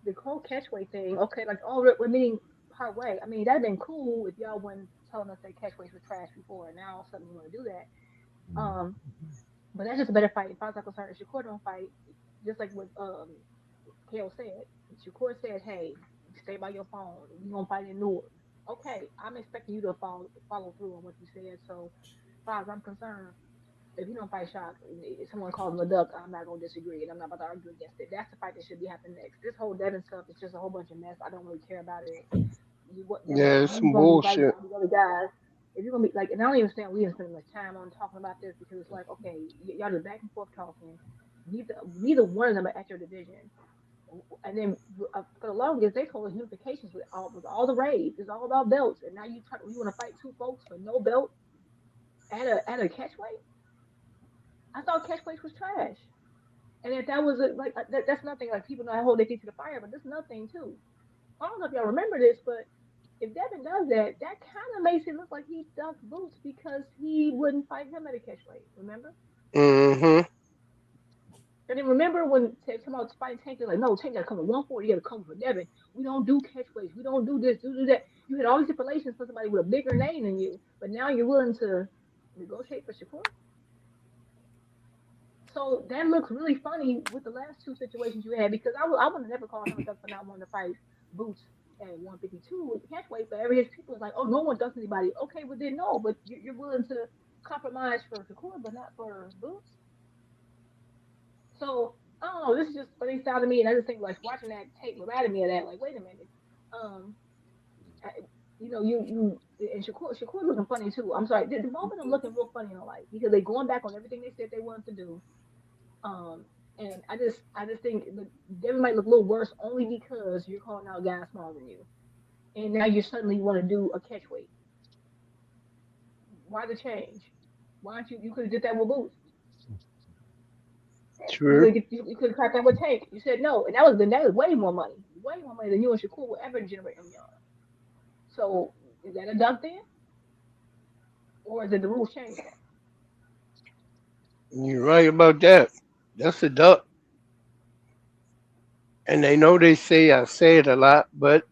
S3: the whole catchweight thing. Okay, like we're meeting part way. I mean, that'd been cool if y'all weren't telling us that catchweights were trash before, and now all of a sudden you want to do that. But that's just a better fight. If I was like concerned, if Shakur don't fight, just like what Kale said, Shakur said, "Hey, stay by your phone. You gonna fight in Newark?" Okay, I'm expecting you to follow through on what you said. So, as far as I'm concerned, if you don't fight Shock, if someone calls him a duck, I'm not gonna disagree, and I'm not about to argue against it. That's the fight that should be happening next. This whole Devin stuff is just a whole bunch of mess. I don't really care about it.
S2: Yeah, it's
S3: You're
S2: some
S3: gonna be fighting
S2: bullshit.
S3: all these other guys. If you're gonna be like, and I don't even understand we even spend much time on talking about this because it's like, okay, y'all just back and forth talking. Neither one of them are at your division, and then for the longest they told us unifications with all the raids. It's all about belts, and now you want to fight two folks for no belt at a catchweight. I thought catchweight was trash, and if that was that's nothing. Like people know I hold their feet to the fire, but that's nothing too. I don't know if y'all remember this, but if Devin does that, that kind of makes it look like he ducked Boots because he wouldn't fight him at a catchweight. Remember?
S2: Mm-hmm.
S3: And then remember when come out fighting Tank, they're like, no, Tank got to come to 140. You got to come for Devin. We don't do catchweights. We don't do this, do that. You had all these stipulations for somebody with a bigger name than you, but now you're willing to negotiate for Shakur. So that looks really funny with the last two situations you had because I would have never called him a duck for not wanting to fight Boots at 152 with the catchweight, but every his people is like, oh, no one ducks anybody. Okay, well then no, but you're willing to compromise for Shakur, but not for Boots. So I don't know. This is just funny style to me, and I just think like watching that tape reminded me of that. Like, wait a minute, um, I, you and Shakur looking funny too. I'm sorry, the both of them looking real funny in the light because they going back on everything they said they wanted to do. Um, and I just think Devin might look a little worse only because you're calling out guys smaller than you, and now you suddenly want to do a catch weight. Why the change? Why don't you could have did that with Boots?
S2: True.
S3: You could have cracked that with Tank. You said no, and that was way more money than you and Shakur will ever generate on y'all. So is that a duck then, or is it the rules changed?
S2: You're right about that. That's a duck. And they know they say I say it a lot, but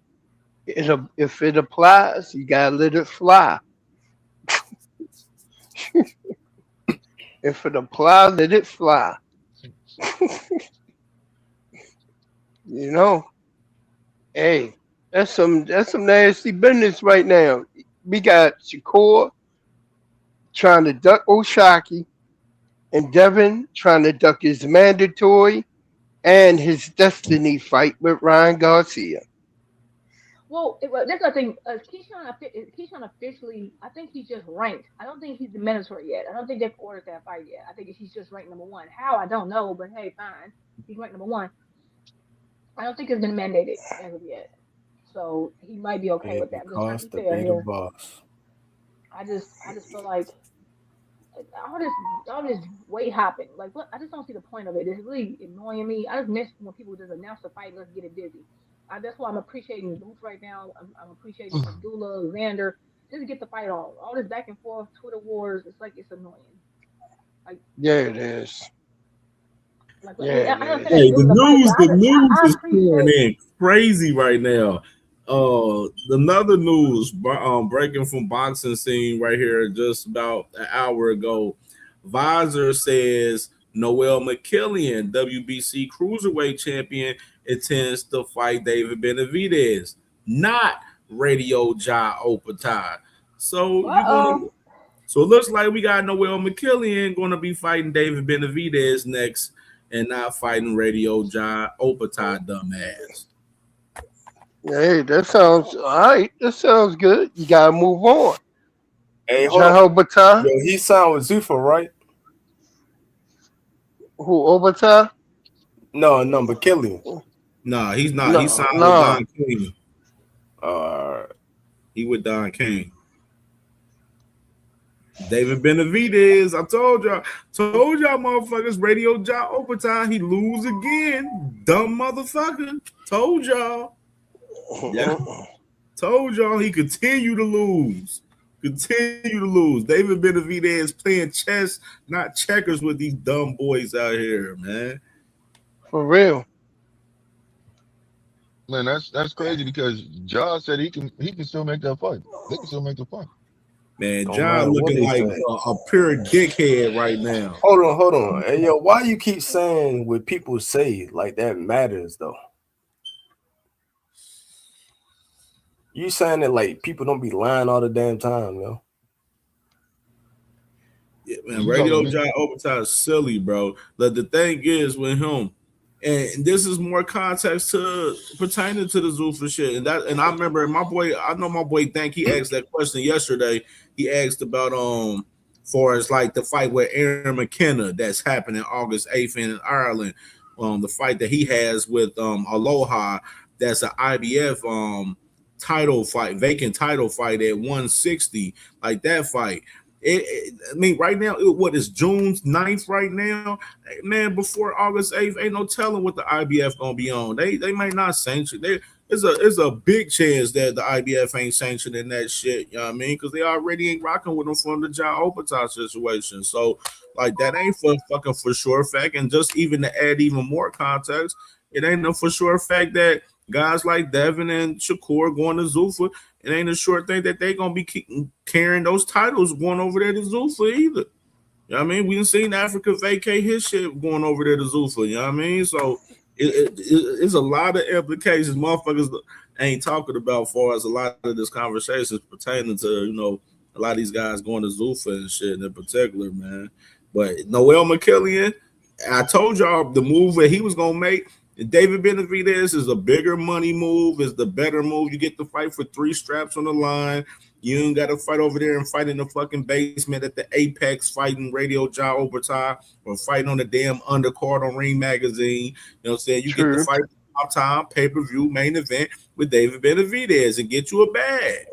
S2: if it applies, you gotta let it fly. If it applies, let it fly. You know, hey, that's some nasty business right now. We got Shakur trying to duck Oshaki, and Devin trying to duck his mandatory and his destiny fight with Ryan Garcia.
S3: Well, that's nothing. Keyshawn officially, I think he's just ranked. I don't think he's the mandatory yet. I don't think they've ordered that fight yet. I think he's just ranked number one. How I don't know, but hey, fine. He's ranked number one. I don't think it's been mandated as of yet, so he might be okay
S22: And
S3: with that. I'm just trying to
S22: because
S3: be
S22: to
S3: fair
S22: be the
S3: here.
S22: boss.
S3: I just feel like all this all this weight hopping. Like, what? I just don't see the point of it. It's really annoying me. I just miss when people just announce the fight. Let's get it busy. That's why I'm appreciating Boots right now. I'm appreciating Abdullah, Xander. Just get the fight on. All this back and forth Twitter wars. It's like it's annoying. Like,
S2: Yeah, it is.
S3: I mean,
S2: Yeah, it
S3: I don't say
S2: is.
S3: that
S16: Hey,
S3: Boots a fight, but
S16: the news
S3: I
S16: is pouring
S3: appreciate.
S16: in crazy right now. Another news breaking from boxing scene right here just about an hour ago. Visor says Noel McKillian, WBC cruiserweight champion, intends to fight David Benavidez, not Radio Ja Opatai. So you're
S3: Uh-oh.
S16: gonna. So it looks like we got Noel McKillian going to be fighting David Benavidez next, and not fighting Radio Ja Opatai, dumbass.
S2: Hey, that sounds all right. That sounds good. You gotta move on.
S22: Hey, hold on.
S2: Jehovah,
S22: Yo, he signed with Zuffa, right?
S2: who Obata?
S22: No, McKillian.
S16: Nah, he's not. He
S2: No,
S16: signed with
S2: no.
S16: Don King. He with Don King. David Benavidez, I told y'all motherfuckers, Radio Ja Opatai, he lose again. Dumb motherfucker. Told y'all. Yeah. Told y'all he continue to lose. Continue to lose. David Benavidez playing chess, not checkers with these dumb boys out here, man.
S2: For real.
S20: Man, that's crazy because Ja said he can still make that fight. They can still make the fight.
S16: Man,
S22: Don't
S16: John
S22: matter what
S16: looking
S22: they
S16: like
S22: say.
S16: a pure dickhead right now.
S22: Hold on. Hey, yo, why you keep saying what people say like that matters though? You saying that like people don't be lying all the damn time, yo.
S16: Yeah, man, Radio Ja Opatai is silly, bro. But the thing is with him, and this is more context to pertaining to the Zuffa shit. And I remember I know my boy Thank he asked that question yesterday. He asked about for as like the fight with Aaron McKenna that's happening August 8th in Ireland. The fight that he has with Aloha, that's an IBF title fight, vacant title fight at 160, like that fight. I mean, right now, what is June 9th right now? Man, before August 8th, ain't no telling what the IBF gonna be on. They might not sanction. There's a big chance that the IBF ain't sanctioning that shit. You know what I mean? Because they already ain't rocking with them from the Ja Opatai situation. So, like, that ain't for sure fact. And just even to add even more context, it ain't no for sure fact that guys like Devin and Shakur going to Zuffa, it ain't a short thing that they gonna be carrying those titles going over there to Zuffa either. You know what I mean? We done seen Africa vacate his shit going over there to Zuffa. You know what I mean? So it's a lot of implications motherfuckers ain't talking about far as a lot of this conversation pertaining to, a lot of these guys going to Zuffa and shit in particular, man. But Noel McKillian, I told y'all the move that he was gonna make. David Benavidez is a bigger money move, is the better move. You get to fight for 3 straps on the line. You ain't got to fight over there and fight in the fucking basement at the Apex fighting Radio Ja Opatai or fighting on the damn undercard on Ring Magazine. You know what I'm saying? You get to fight top time, pay-per-view, main event with David Benavidez and get you a bag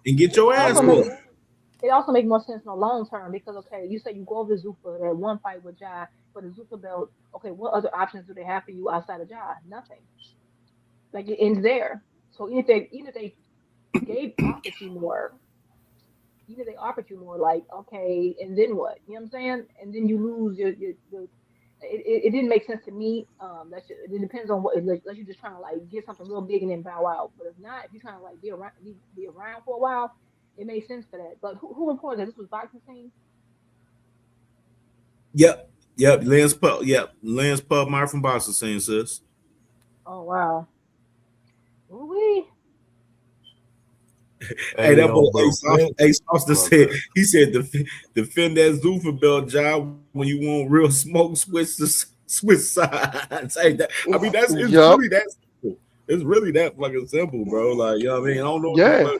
S16: and get your ass whooped.
S3: It also makes more sense in the long term because, okay, you say you go over to Zuffa, that one fight with Ja for the Zuffa belt. Okay, what other options do they have for you outside of Ja? Nothing. Like, it ends there. So even if they offered you more, like, okay, and then what? You know what I'm saying? And then you lose your it didn't make sense to me. It depends on what, unless you're just trying to like get something real big and then bow out. But if not, if you're trying to like be around for a while, it made sense for that. But who reported that this was boxing scene?
S16: Yep. Lance Pubmeyer from Boxing Scene, sis.
S3: Oh wow. Ooh-wee.
S16: Hey, that boy Ace Austin said, he said, defend that Zuffa belt, job when you want real smoke, switch sides. Hey, it's really that simple. It's really that fucking simple, bro. Like, you know what I mean? I don't know.
S2: Yeah.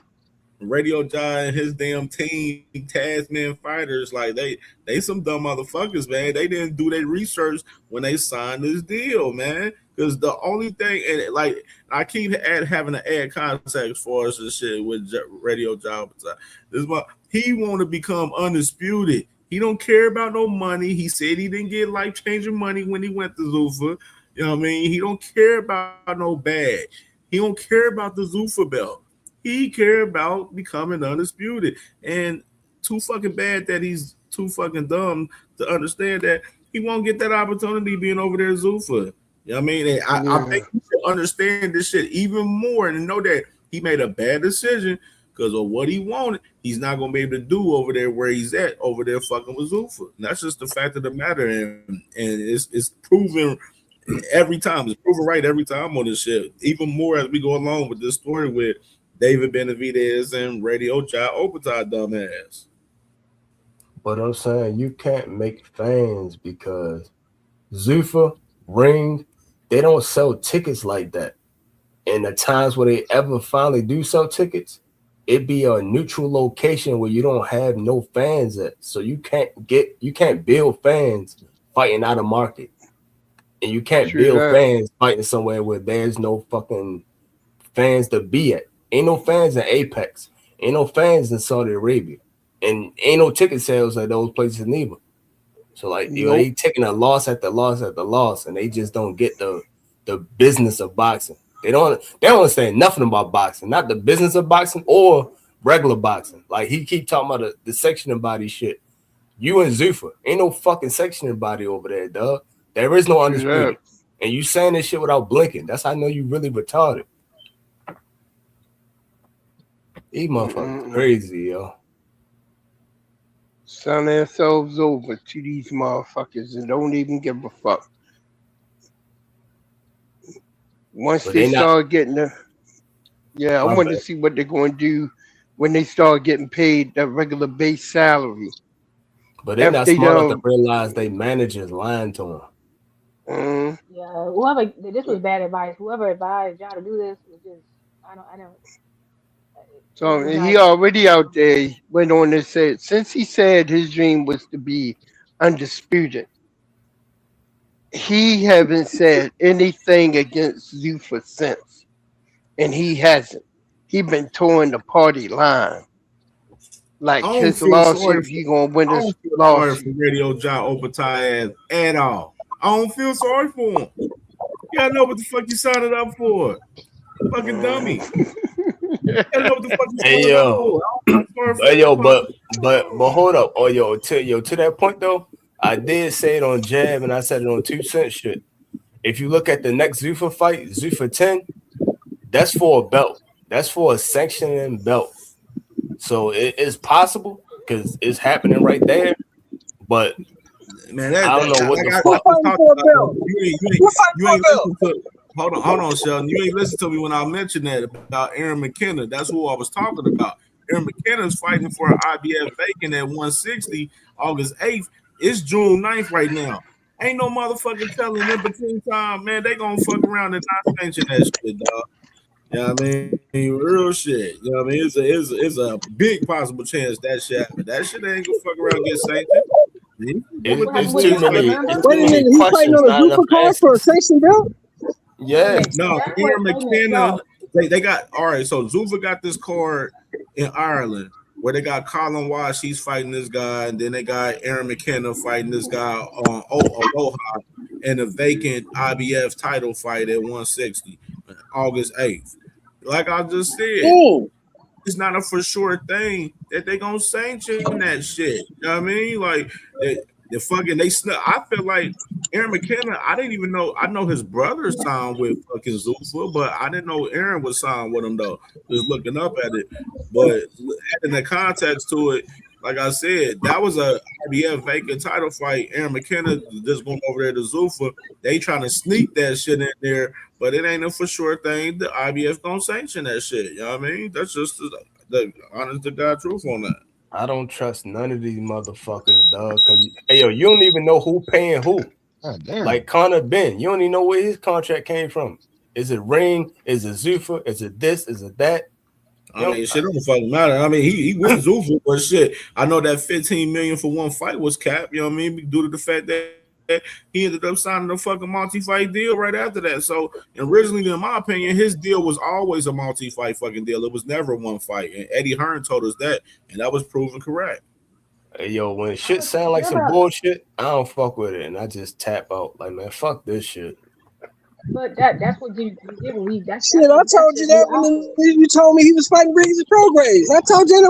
S16: Radio Ja and his damn team, Tasman fighters, like they some dumb motherfuckers, man. They didn't do their research when they signed this deal, man. Because the only thing, and like I keep having to add context for us and shit with Radio Ja. He want to become undisputed. He don't care about no money. He said he didn't get life-changing money when he went to Zuffa. You know what I mean? He don't care about no bag. He don't care about the Zuffa belt. He care about becoming undisputed. And too fucking bad that he's too fucking dumb to understand that he won't get that opportunity being over there at Zuffa. You know what I mean? And I think he should understand this shit even more and know that he made a bad decision because of what he wanted. He's not going to be able to do over there where he's at, over there fucking with Zuffa. And that's just the fact of the matter. And it's proven every time. It's proven right every time on this shit. Even more as we go along with this story with David Benavidez and Radio Jai Opetai dumbass.
S4: But I'm saying you can't make fans because Zuffa, Ring, they don't sell tickets like that. And the times where they ever finally do sell tickets, it be a neutral location where you don't have no fans at. So you can't build fans fighting out of market. And you can't
S2: True
S4: build
S2: that.
S4: fans fighting somewhere where there's no fucking fans to be at. Ain't no fans in Apex. Ain't no fans in Saudi Arabia. And ain't no ticket sales at those places neither. So like they taking a loss after loss after loss, and they just don't get the business of boxing. They don't understand nothing about boxing, not the business of boxing or regular boxing. Like he keep talking about the sectioning body shit. You and Zuffa ain't no fucking sectioning body over there, dog. There is no undisputed. And you saying this shit without blinking. That's how I know you really retarded. These motherfuckers crazy, yo.
S2: Sign themselves over to these motherfuckers and don't even give a fuck. Once
S4: But
S2: they
S4: they not-
S2: start getting the, I
S4: My
S2: want to
S4: bad.
S2: see what they're going to do when they start getting paid that regular base salary.
S4: But they're
S2: If
S4: not
S2: they
S4: smart enough
S2: don't,
S4: to realize they managers lying to them.
S3: Yeah, whoever this was bad advice. Whoever advised y'all to do this was just I don't.
S2: So
S3: It's
S2: he
S3: not.
S2: already out there went on and said, since he said his dream was to be undisputed, he haven't said anything against Zuffa since, and he hasn't. He been towing the party line. Like
S16: I don't
S2: his
S16: feel sorry
S2: lawsuit,
S16: for
S2: he gonna win
S16: I
S2: his
S16: don't feel sorry for
S2: lawsuit.
S16: Radio Jai Opetai at all. I don't feel sorry for him. You gotta know what the fuck you signed up for. Fucking dummy. You gotta know what the fuck you
S4: Hey
S16: signed up
S4: yo,
S16: for. I don't feel sorry for
S4: hey yo,
S16: him.
S4: but hold up, to that point though, I did say it on Jab and I said it on 2 Cent shit. If you look at the next Zuffa fight, Zuffa 10, that's for a belt. That's for a sanctioning belt. So it is possible because it's happening right there. But
S16: Man,
S4: I don't know what
S16: like
S4: the
S16: I
S4: fuck.
S16: was talking about, you ain't listen to. Hold on, Sheldon. You ain't listen to me when I mentioned that about Aaron McKenna. That's who I was talking about. Aaron McKenna's fighting for an IBF vacant at 160 August 8th. It's June 9th right now. Ain't no motherfucking telling in between time, man. They gonna fuck around and not sanction that shit, dog. You know what I mean? Real shit. You know what I mean? It's a big possible chance that shit happen. That shit ain't gonna fuck around and get sanctioned.
S4: It's too many. It's
S14: Wait
S4: too
S14: a
S4: many
S14: minute, he fighting
S4: questions,
S14: on a
S4: not enough
S14: Zuffa card for a
S4: answers.
S14: sanction belt?
S4: Yeah.
S16: No, Aaron McKenna. They got all right. So Zuffa got this card in Ireland where they got Colin Wash. He's fighting this guy, and then they got Aaron McKenna fighting this guy on Aloha in a vacant IBF title fight at 160, August 8th. Like I just said, it's not a for sure thing that they gonna sanction that shit. You know what I mean? Like the fucking they snuck. I feel like Aaron McKenna. I didn't even know. I know his brother signed with fucking Zuffa, but I didn't know Aaron was signed with him though. Just looking up at it, but adding the context to it, like I said, that was a IBF vacant title fight. Aaron McKenna just going over there to Zuffa. They trying to sneak that shit in there, but it ain't a for sure thing. The IBF don't sanction that shit. You know what I mean? That's just the honest to God truth on that.
S4: I don't trust none of these motherfuckers, dog. Cause hey yo, you don't even know who paying who.
S20: God damn.
S4: Like Conor Ben, you don't even know where his contract came from. Is it Ring? Is it Zuffa? Is it this? Is it that?
S16: I mean, shit don't fucking matter. I mean, he went Zuffa, but shit, I know that 15 million for one fight was capped. You know what I mean? Due to the fact that he ended up signing a fucking multi-fight deal right after that. So originally, in my opinion, his deal was always a multi-fight fucking deal. It was never one fight, and Eddie Hearn told us that, and that was proven correct.
S4: Hey, yo, when shit sound like some bullshit, I don't fuck with it, and I just tap out. Like, man, fuck this shit.
S3: But that's what you did when we. That's
S14: Shit, I told you that when you told me he was fighting Briggs and Progrades. I told you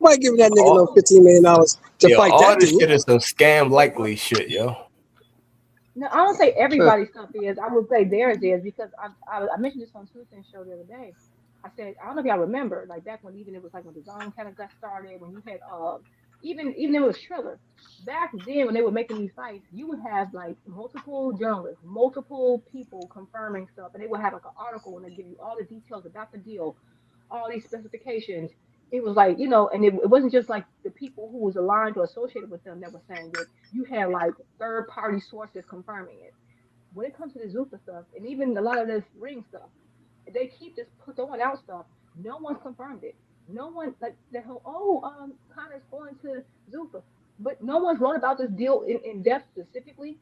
S14: nobody giving that nigga no $15 million to fight
S4: all
S14: that
S4: this
S14: dude.
S4: shit is some scam likely shit, yo.
S3: No, I don't say everybody's stuff is. I would say theirs is because I mentioned this on Tuesday's show the other day. I said I don't know if y'all remember, like back when even it was like when the zone kind of got started, when you had even it was Triller. Back then when they were making these fights, you would have like multiple journalists, multiple people confirming stuff, and they would have like an article and they give you all the details about the deal. all these specifications. It was like, you know, and it wasn't just like the people who was aligned or associated with them that were saying it. You had like third party sources confirming it. When it comes to the Zupa stuff, and even a lot of this ring stuff, they keep this throwing out stuff. No one's confirmed it. No one like the whole Connor's going to Zupa, but no one's wrote about this deal in depth specifically.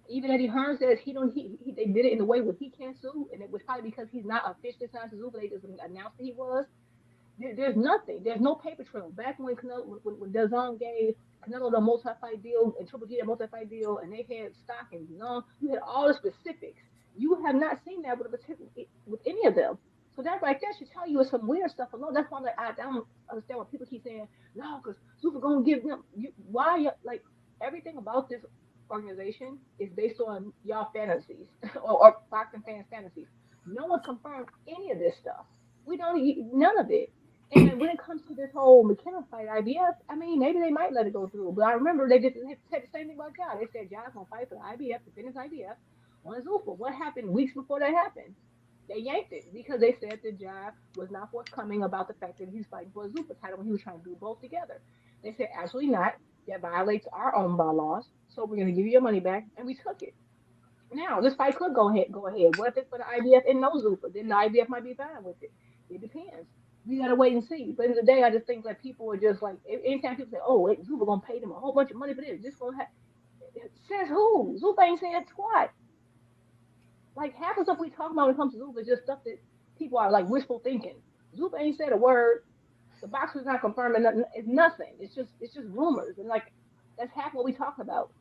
S3: Even Eddie Hearn says he don't he they did it in a way where he can't sue, and it was probably because he's not officially signed to Zupa. They just announced that he was. There's nothing. There's no paper trail. Back when Canelo, when DAZN gave Canelo the multi-fight deal and Triple G the multi-fight deal, and they had stock and you had all the specifics. You have not seen that with any of them. So that right there should tell you it's some weird stuff alone. That's why like, I don't understand why people keep saying no, because Super gonna give them. Why like everything about this organization is based on y'all fantasies or boxing fans' fantasies. No one confirmed any of this stuff. We don't none of it. And when it comes to this whole McKenna fight, IBF, I mean, maybe they might let it go through. But I remember they said the same thing about Ja. They said Ja's gonna fight for the IBF to finish IBF on Zuffa. What happened weeks before that happened? They yanked it because they said that Ja was not forthcoming about the fact that he's fighting for a Zuffa title when he was trying to do both together. They said absolutely not. That violates our own bylaws. So we're gonna give you your money back, and we took it. Now this fight could go ahead. Go ahead. What if it's for the IBF and no Zuffa? Then the IBF might be fine with it. It depends. We gotta wait and see. But in the day, I just think that people are just like, anytime people say, "Oh, wait, Zuba gonna pay them a whole bunch of money for this," just gonna have. Says who? Zuba ain't saying squat. Like half the stuff we talk about when it comes to Zuba is just stuff that people are like wishful thinking. Zuba ain't said a word. The boxer's not confirming nothing. It's nothing. It's just rumors, and like that's half what we talk about.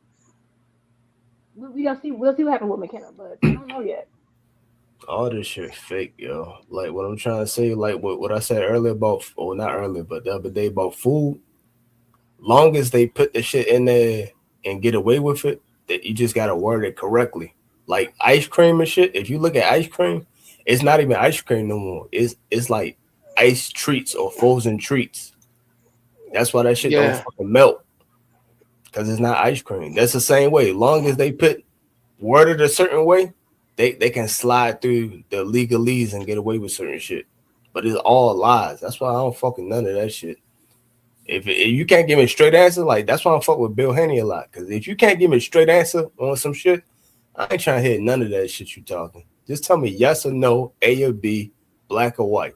S3: We gotta see. We'll see what happens with McKenna, but I don't know yet.
S4: All this shit fake, yo. Like what I'm trying to say, like what I said earlier about, or not earlier, but the other day about food. Long as they put the shit in there and get away with it, that you just gotta word it correctly. Like ice cream and shit. If you look at ice cream, it's not even ice cream no more. It's like ice treats or frozen treats. That's why that shit don't
S2: Yeah.
S4: fucking melt. Because it's not ice cream. That's the same way. Long as they put worded a certain way, they can slide through the legalese and get away with certain shit. But it's all lies. That's why I don't fucking none of that shit. If you can't give me a straight answer, like that's why I fuck with Bill Haney a lot. Because if you can't give me a straight answer on some shit, I ain't trying to hear none of that shit you talking. Just tell me yes or no, A or B, black or white.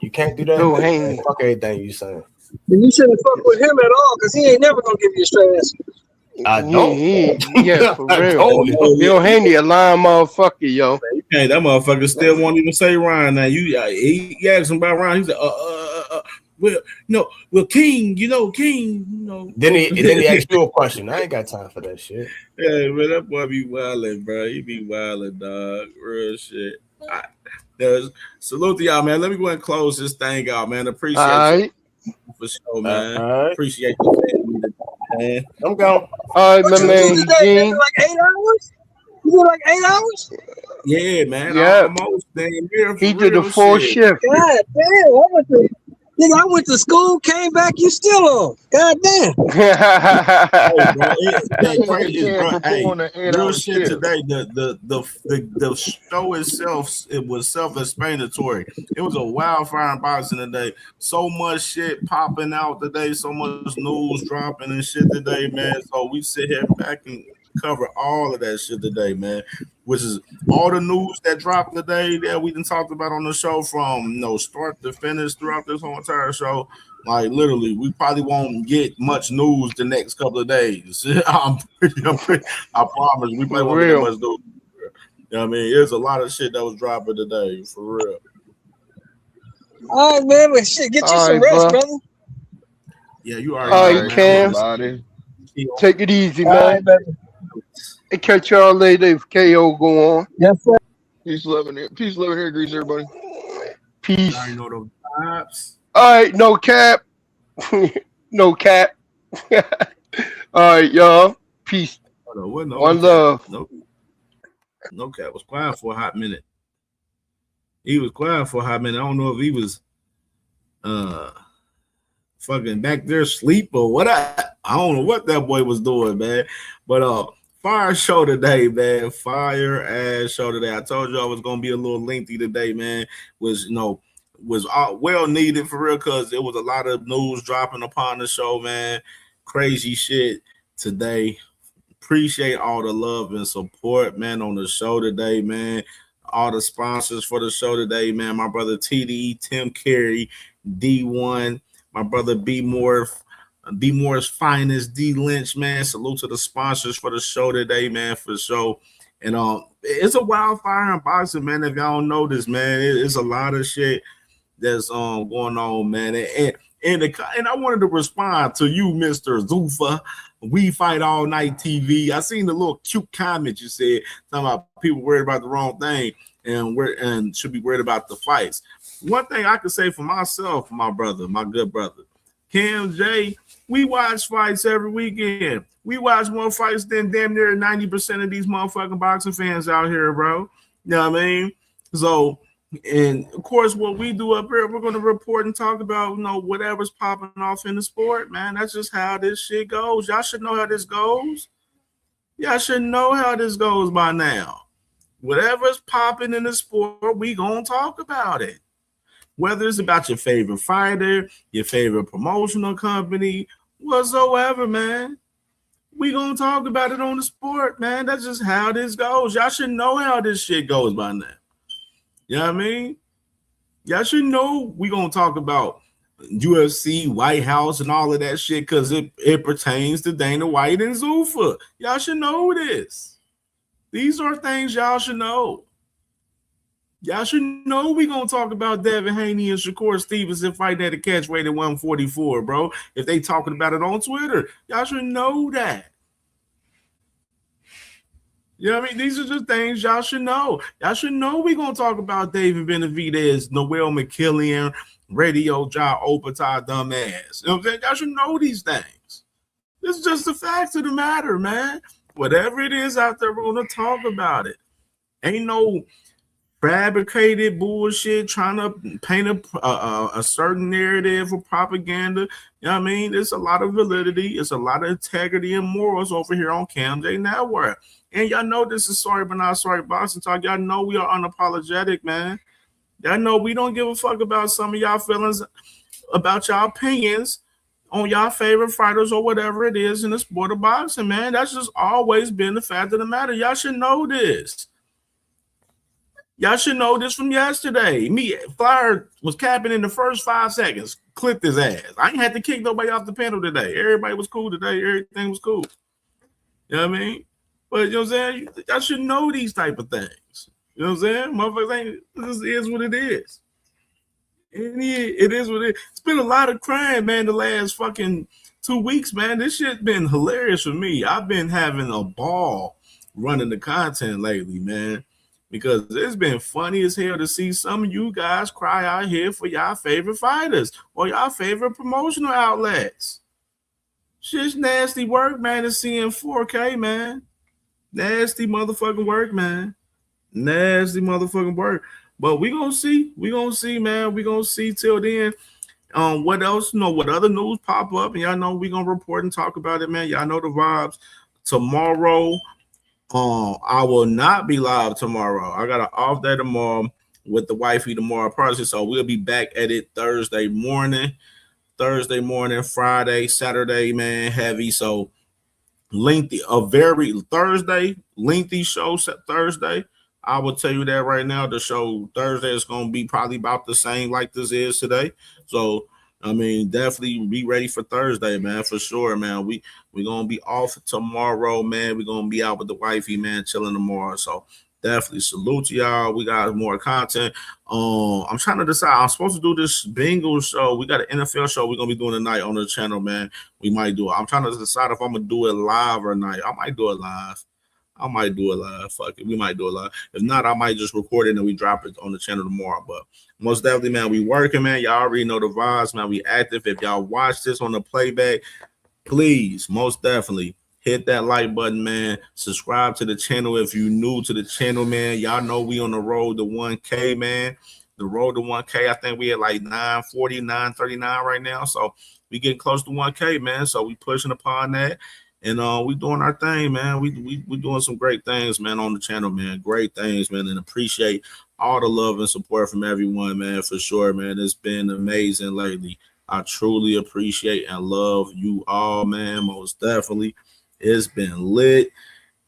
S4: You can't do that.
S2: Bill
S4: Man,
S2: Haney.
S4: fuck everything you saying.
S14: And you shouldn't fuck with him at all because he ain't never gonna give you a straight answer.
S4: I don't.
S2: Yeah, for
S4: I
S2: real.
S4: don't.
S2: Bill Haney, a lying motherfucker, yo.
S16: Hey, that motherfucker still won't even say Ryan. Now he asked him about Ryan. He said, well, no, well, King, King,
S4: Then he asked you a question. I ain't got time for that shit.
S16: Yeah, man, that boy be wildin', bro. He be wildin', dog. Real shit. Salute to y'all, man. Let me go and close this thing out, man. Appreciate you for sure, man. Appreciate you, man.
S4: I'm gone.
S2: All right,
S14: What
S2: my
S14: you do
S2: man,
S14: today,
S2: Gene.
S14: nigga? Like 8 hours? You did like 8 hours?
S16: Yeah, man.
S2: Yeah.
S16: Almost damn near.
S2: He did a full shift.
S14: God damn! I went to school, came back. You still on? God damn!
S16: Hey, bro, that crazy is, bro. Hey,
S20: Performing an
S16: real
S20: 8-hour
S16: shit
S20: shift.
S16: today. The show itself, it was self-explanatory. It was a wildfire in boxing today. So much shit popping out today. So much news dropping and shit today, man. So we sit here back and cover all of that shit today, man. Which is all the news that dropped today that we done talked about on the show from start to finish throughout this whole entire show. Like literally, we probably won't get much news the next couple of days. I promise. We probably won't get much news. You know what I mean? There's a lot of shit that was dropping today, for real.
S14: All right, man. But shit, get you some rest, brother.
S16: Yeah, you already.
S2: All right, Cam. Take it easy, man. And catch y'all later if KO go on.
S14: Yes, sir.
S20: Peace, love, and hair grease, everybody.
S2: Peace.
S16: I know those vibes.
S2: All right, no cap. No cap. All right, y'all. Peace. One love.
S16: No cap was quiet for a hot minute. He was quiet for a hot minute. I don't know if he was fucking back there asleep or what. I don't know what that boy was doing, man. But fire show today, man. Fire ass show today. I told you I was gonna be a little lengthy today, man. Was was well needed for real, because it was a lot of news dropping upon the show, man. Crazy shit today. Appreciate all the love and support, man, on the show today, man. All the sponsors for the show today, man. My brother TD, Tim Carey, D1, my brother B Moore's finest, D Lynch, man. Salute to the sponsors for the show today, man, for the show. And it's a wildfire in boxing, man. If y'all don't know this, man, it's a lot of shit that's going on, man. And I wanted to respond to you, Mr. Zufa. We Fight All Night TV. I seen the little cute comment you said talking about people worried about the wrong thing and should be worried about the fights. One thing I can say for myself, my brother, my good brother, Cam J, we watch fights every weekend. We watch more fights than damn near 90% of these motherfucking boxing fans out here, bro. You know what I mean? So, and of course, what we do up here, we're going to report and talk about, whatever's popping off in the sport, man. That's just how this shit goes. Y'all should know how this goes. Y'all should know how this goes by now. Whatever's popping in the sport, we going to talk about it. Whether it's about your favorite fighter, your favorite promotional company, whatsoever, man. We going to talk about it on the sport, man. That's just how this goes. Y'all should know how this shit goes by now. You know what I mean? Y'all should know we gonna talk about UFC, White House, and all of that shit because it pertains to Dana White and Zuffa. Y'all should know this. These are things y'all should know. Y'all should know we gonna talk about Devin Haney and Shakur Stevenson fighting at a catchweight at 144, bro. If they talking about it on Twitter, y'all should know that. You know what I mean? These are just things y'all should know. Y'all should know we're going to talk about David Benavidez, Noel McKillian, Radio Joe Opatai, dumbass. You know what I'm saying? Y'all should know these things. This is just the facts of the matter, man. Whatever it is out there, we're going to talk about it. Ain't no fabricated bullshit trying to paint a certain narrative or propaganda. You know what I mean? There's a lot of validity. It's a lot of integrity and morals over here on CamJNetwork. And y'all know this is Sorry But Not Sorry Boxing Talk. Y'all know we are unapologetic, man. Y'all know we don't give a fuck about some of y'all feelings, about y'all opinions on y'all favorite fighters or whatever it is in the sport of boxing, man. That's just always been the fact of the matter. Y'all should know this. Y'all should know this from yesterday. Flyer was capping in the first 5 seconds, clipped his ass. I ain't had to kick nobody off the panel today. Everybody was cool today. Everything was cool. You know what I mean? But you know what I'm saying? Y'all should know these type of things. You know what I'm saying? Motherfuckers ain't, this is what it is. It is what it is. It's been a lot of crime, man, the last fucking 2 weeks, man. This shit been hilarious for me. I've been having a ball running the content lately, man, because it's been funny as hell to see some of you guys cry out here for y'all favorite fighters or y'all favorite promotional outlets. Shit's nasty work, man, to see in 4K, man. Nasty motherfucking work, man. Nasty motherfucking work. But we gonna see. We gonna see, man. We gonna see till then. What else? What other news pop up? And y'all know we gonna report and talk about it, man. Y'all know the vibes. Tomorrow, I will not be live tomorrow. I got an off day tomorrow with the wifey tomorrow person. So we'll be back at it Thursday morning, Friday, Saturday, man, heavy. So lengthy, lengthy show set Thursday. I will tell you that right now. The show Thursday is going to be probably about the same like this is today. So, I mean, definitely be ready for Thursday, man, for sure, man. We're going to be off tomorrow, man. We're going to be out with the wifey, man, chilling tomorrow. So, definitely salute to y'all. We got more content. I'm trying to decide. I'm supposed to do this Bengals show. We got an NFL show we're going to be doing tonight on the channel, man. We might do it. I'm trying to decide if I'm going to do it live or not. I might do it live. Fuck it. We might do it live. If not, I might just record it and we drop it on the channel tomorrow. But most definitely, man, we working, man. Y'all already know the vibes, man. We active. If y'all watch this on the playback, please, most definitely, hit that like button, man. Subscribe to the channel if you're new to the channel, man. Y'all know we on the road to 1K, man. The road to 1K, I think we at like 940, 939 right now. So we getting close to 1K, man. So we pushing upon that.
S12: And we doing our thing, man. We doing some great things, man, on the channel, man. Great things, man, and appreciate all the love and support from everyone, man, for sure, man. It's been amazing lately. I truly appreciate and love you all, man, most definitely. It's been lit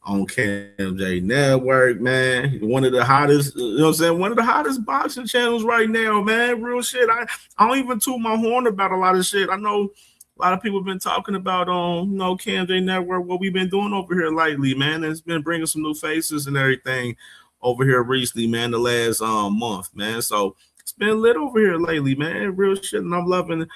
S12: on CamJNetwork, man. One of the hottest, you know what I'm saying? One of the hottest boxing channels right now, man. Real shit. I don't even toot my horn about a lot of shit. I know a lot of people have been talking about CamJNetwork, what we've been doing over here lately, man. It's been bringing some new faces and everything over here recently, man, the last month, man. So it's been lit over here lately, man. Real shit. And I'm loving it,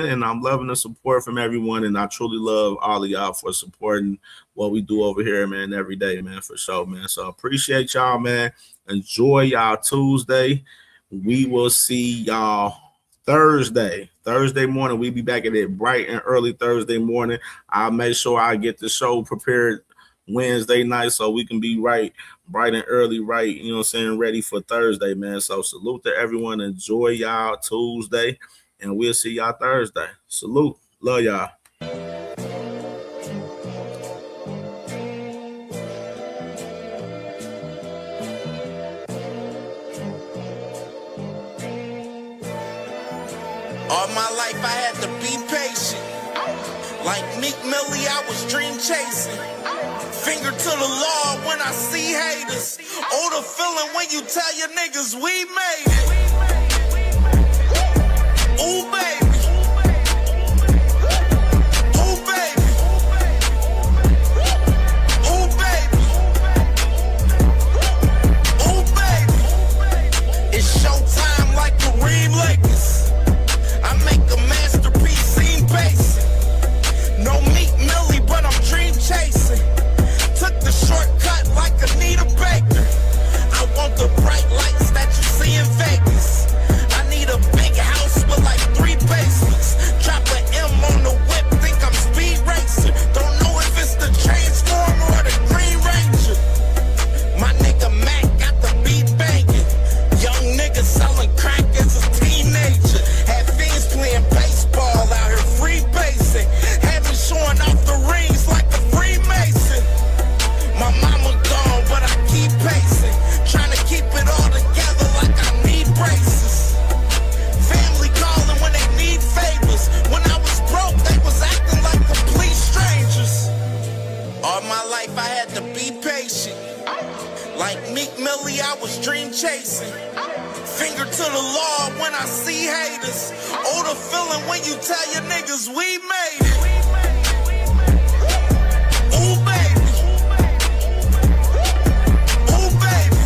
S12: and I'm loving the support from everyone. And I truly love all of y'all for supporting what we do over here, man, every day, man, for sure, man. So appreciate y'all, man. Enjoy y'all Tuesday. We will see y'all Thursday morning. We'll be back at it bright and early Thursday morning. I'll make sure I get the show prepared Wednesday night so we can be bright and early, right, you know what I'm saying, ready for Thursday, man. So salute to everyone. Enjoy y'all Tuesday, and we'll see y'all Thursday. Salute. Love y'all.
S6: All my life I had to be patient. Like Meek Millie, I was dream chasing. Finger to the law when I see haters. Oh, the feeling when you tell your niggas we made it. Ooh, baby. Ooh, baby. Ooh, baby. Ooh, baby. It's showtime like Kareem Lakers. I make a masterpiece, seem basic. No Meek Millie, but I'm dream chasing. Took the shortcut like Anita Baker. I want the bright lights that you see in Vegas. I need a big house with like 3 basements. Drop an M on the whip, think I'm speed racing. Don't know if it's the Transformer or the Green Ranger. My nigga Mac got the beat banging. Young nigga selling crack as a teenager. Had fiends playing baseball out here free basing. Had me showing off the rings like a Freemason. My mama gone, but I keep pacing. Trying to keep it all together like I need braces. Family calling when they need favors. When I was broke, they was acting like complete strangers. All my life I had to be patient. Like Meek Millie, I was dream chasing. Finger to the law when I see haters. Oh, the feeling when you tell your niggas we made it. Ooh, baby. Ooh, baby.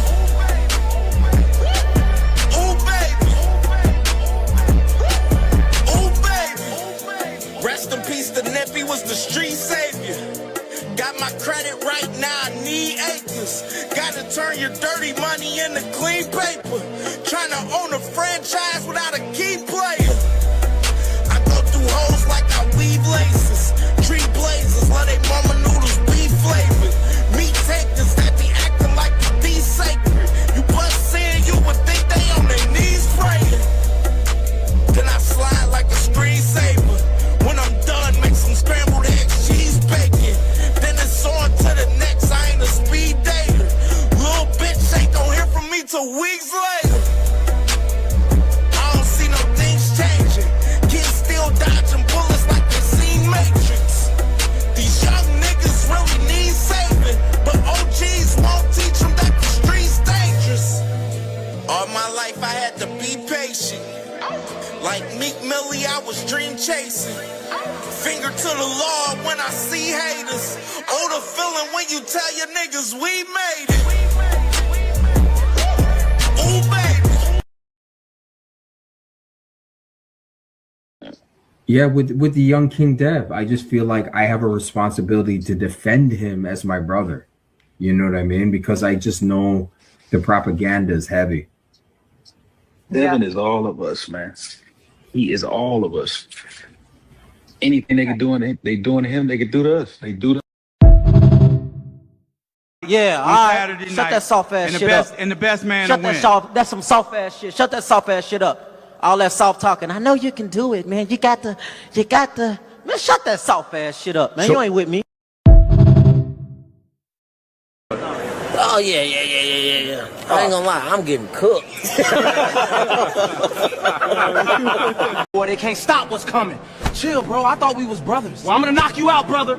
S6: Ooh, baby. Ooh, baby. Rest in peace, the Nippy was the street savior. Got my credit right now, I need acres. Gotta turn your dirty money into clean paper. Trying to own a franchise without a key player. I go through hoes like I weave laces. Tree blazers, let they mama noodles be flavored. Meat takers that be acting like the D sacred. You bust in, you would think they on their knees praying. Then I slide like a screensaver. When I'm done, make some scrambled eggs, cheese bacon. Then it's on to the next, I ain't a speed dater. Little bitch ain't gon' hear from me till weeks later. I don't see no things changing. Kids still dodging bullets like they seen Matrix. These young niggas really need saving, but OGs won't teach them that the street's dangerous. All my life I had to be patient. Like Meek Millie, I was dream chasing. Finger to the law when I see haters. Oh, the feeling when you tell your niggas we made it. Ooh, baby.
S7: Yeah, with the young King Dev, I just feel like I have a responsibility to defend him as my brother. You know what I mean? Because I just know the propaganda is heavy.
S10: Devin is all of us, man. He is all of us. Anything they can do, they doing to him, they can do to us. They do to.
S21: Yeah, all right. Shut that soft ass shit up.
S25: And the best man
S21: Shut
S25: to
S21: that
S25: win.
S21: soft. That's some soft ass shit. Shut that soft ass shit up. All that soft talking. I know you can do it, man. You got the Man, shut that soft ass shit up, man.
S24: So-
S21: You ain't with me.
S1: Oh yeah. I ain't gonna lie, I'm getting cooked.
S21: Boy, they can't stop what's coming. Chill, bro. I thought we was brothers. Well, I'm gonna knock you out, brother.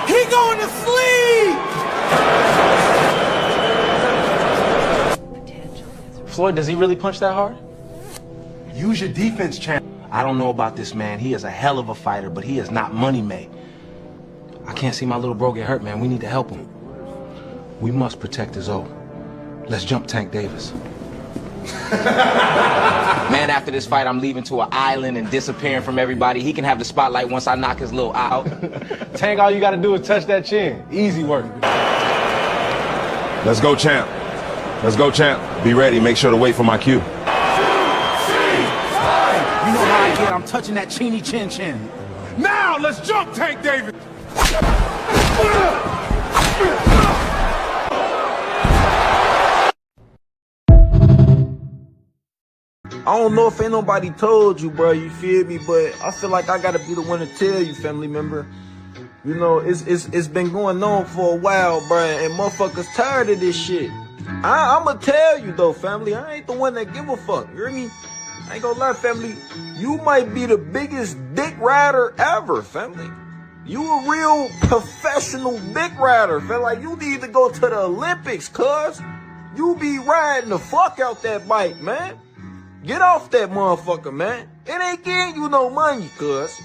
S13: He going to sleep.
S5: Floyd, does he really punch that hard? Use your defense, champ. I don't know about this man. He is a hell of a fighter, but he is not money made. I can't see my little bro get hurt, man. We need to help him. We must protect his O. Let's jump Tank Davis.
S8: Man, after this fight, I'm leaving to an island and disappearing from everybody. He can have the spotlight once I knock his little out.
S5: Tank, all you gotta do is touch that chin. Easy work.
S15: Let's go, champ. Let's go, champ. Be ready. Make sure to wait for my cue.
S21: You know how I get. I'm touching that cheeny chin.
S13: Now let's jump Tank Davis.
S19: I don't know if ain't nobody told you, bro, you feel me? But I feel like I gotta be the one to tell you, family member. You know, it's been going on for a while, bro, and motherfuckers tired of this shit. I'ma tell you though, family, I ain't the one that give a fuck, you hear me? I ain't gonna lie, family, you might be the biggest dick rider ever, family. You a real professional dick rider, feel like you need to go to the Olympics, cuz. You be riding the fuck out that bike, man. Get off that motherfucker, man. It ain't getting you no money, cuz.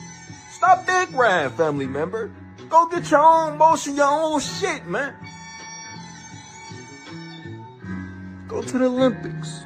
S19: Stop dick riding, family member. Go get your own motion, your own shit, man. Go to the Olympics.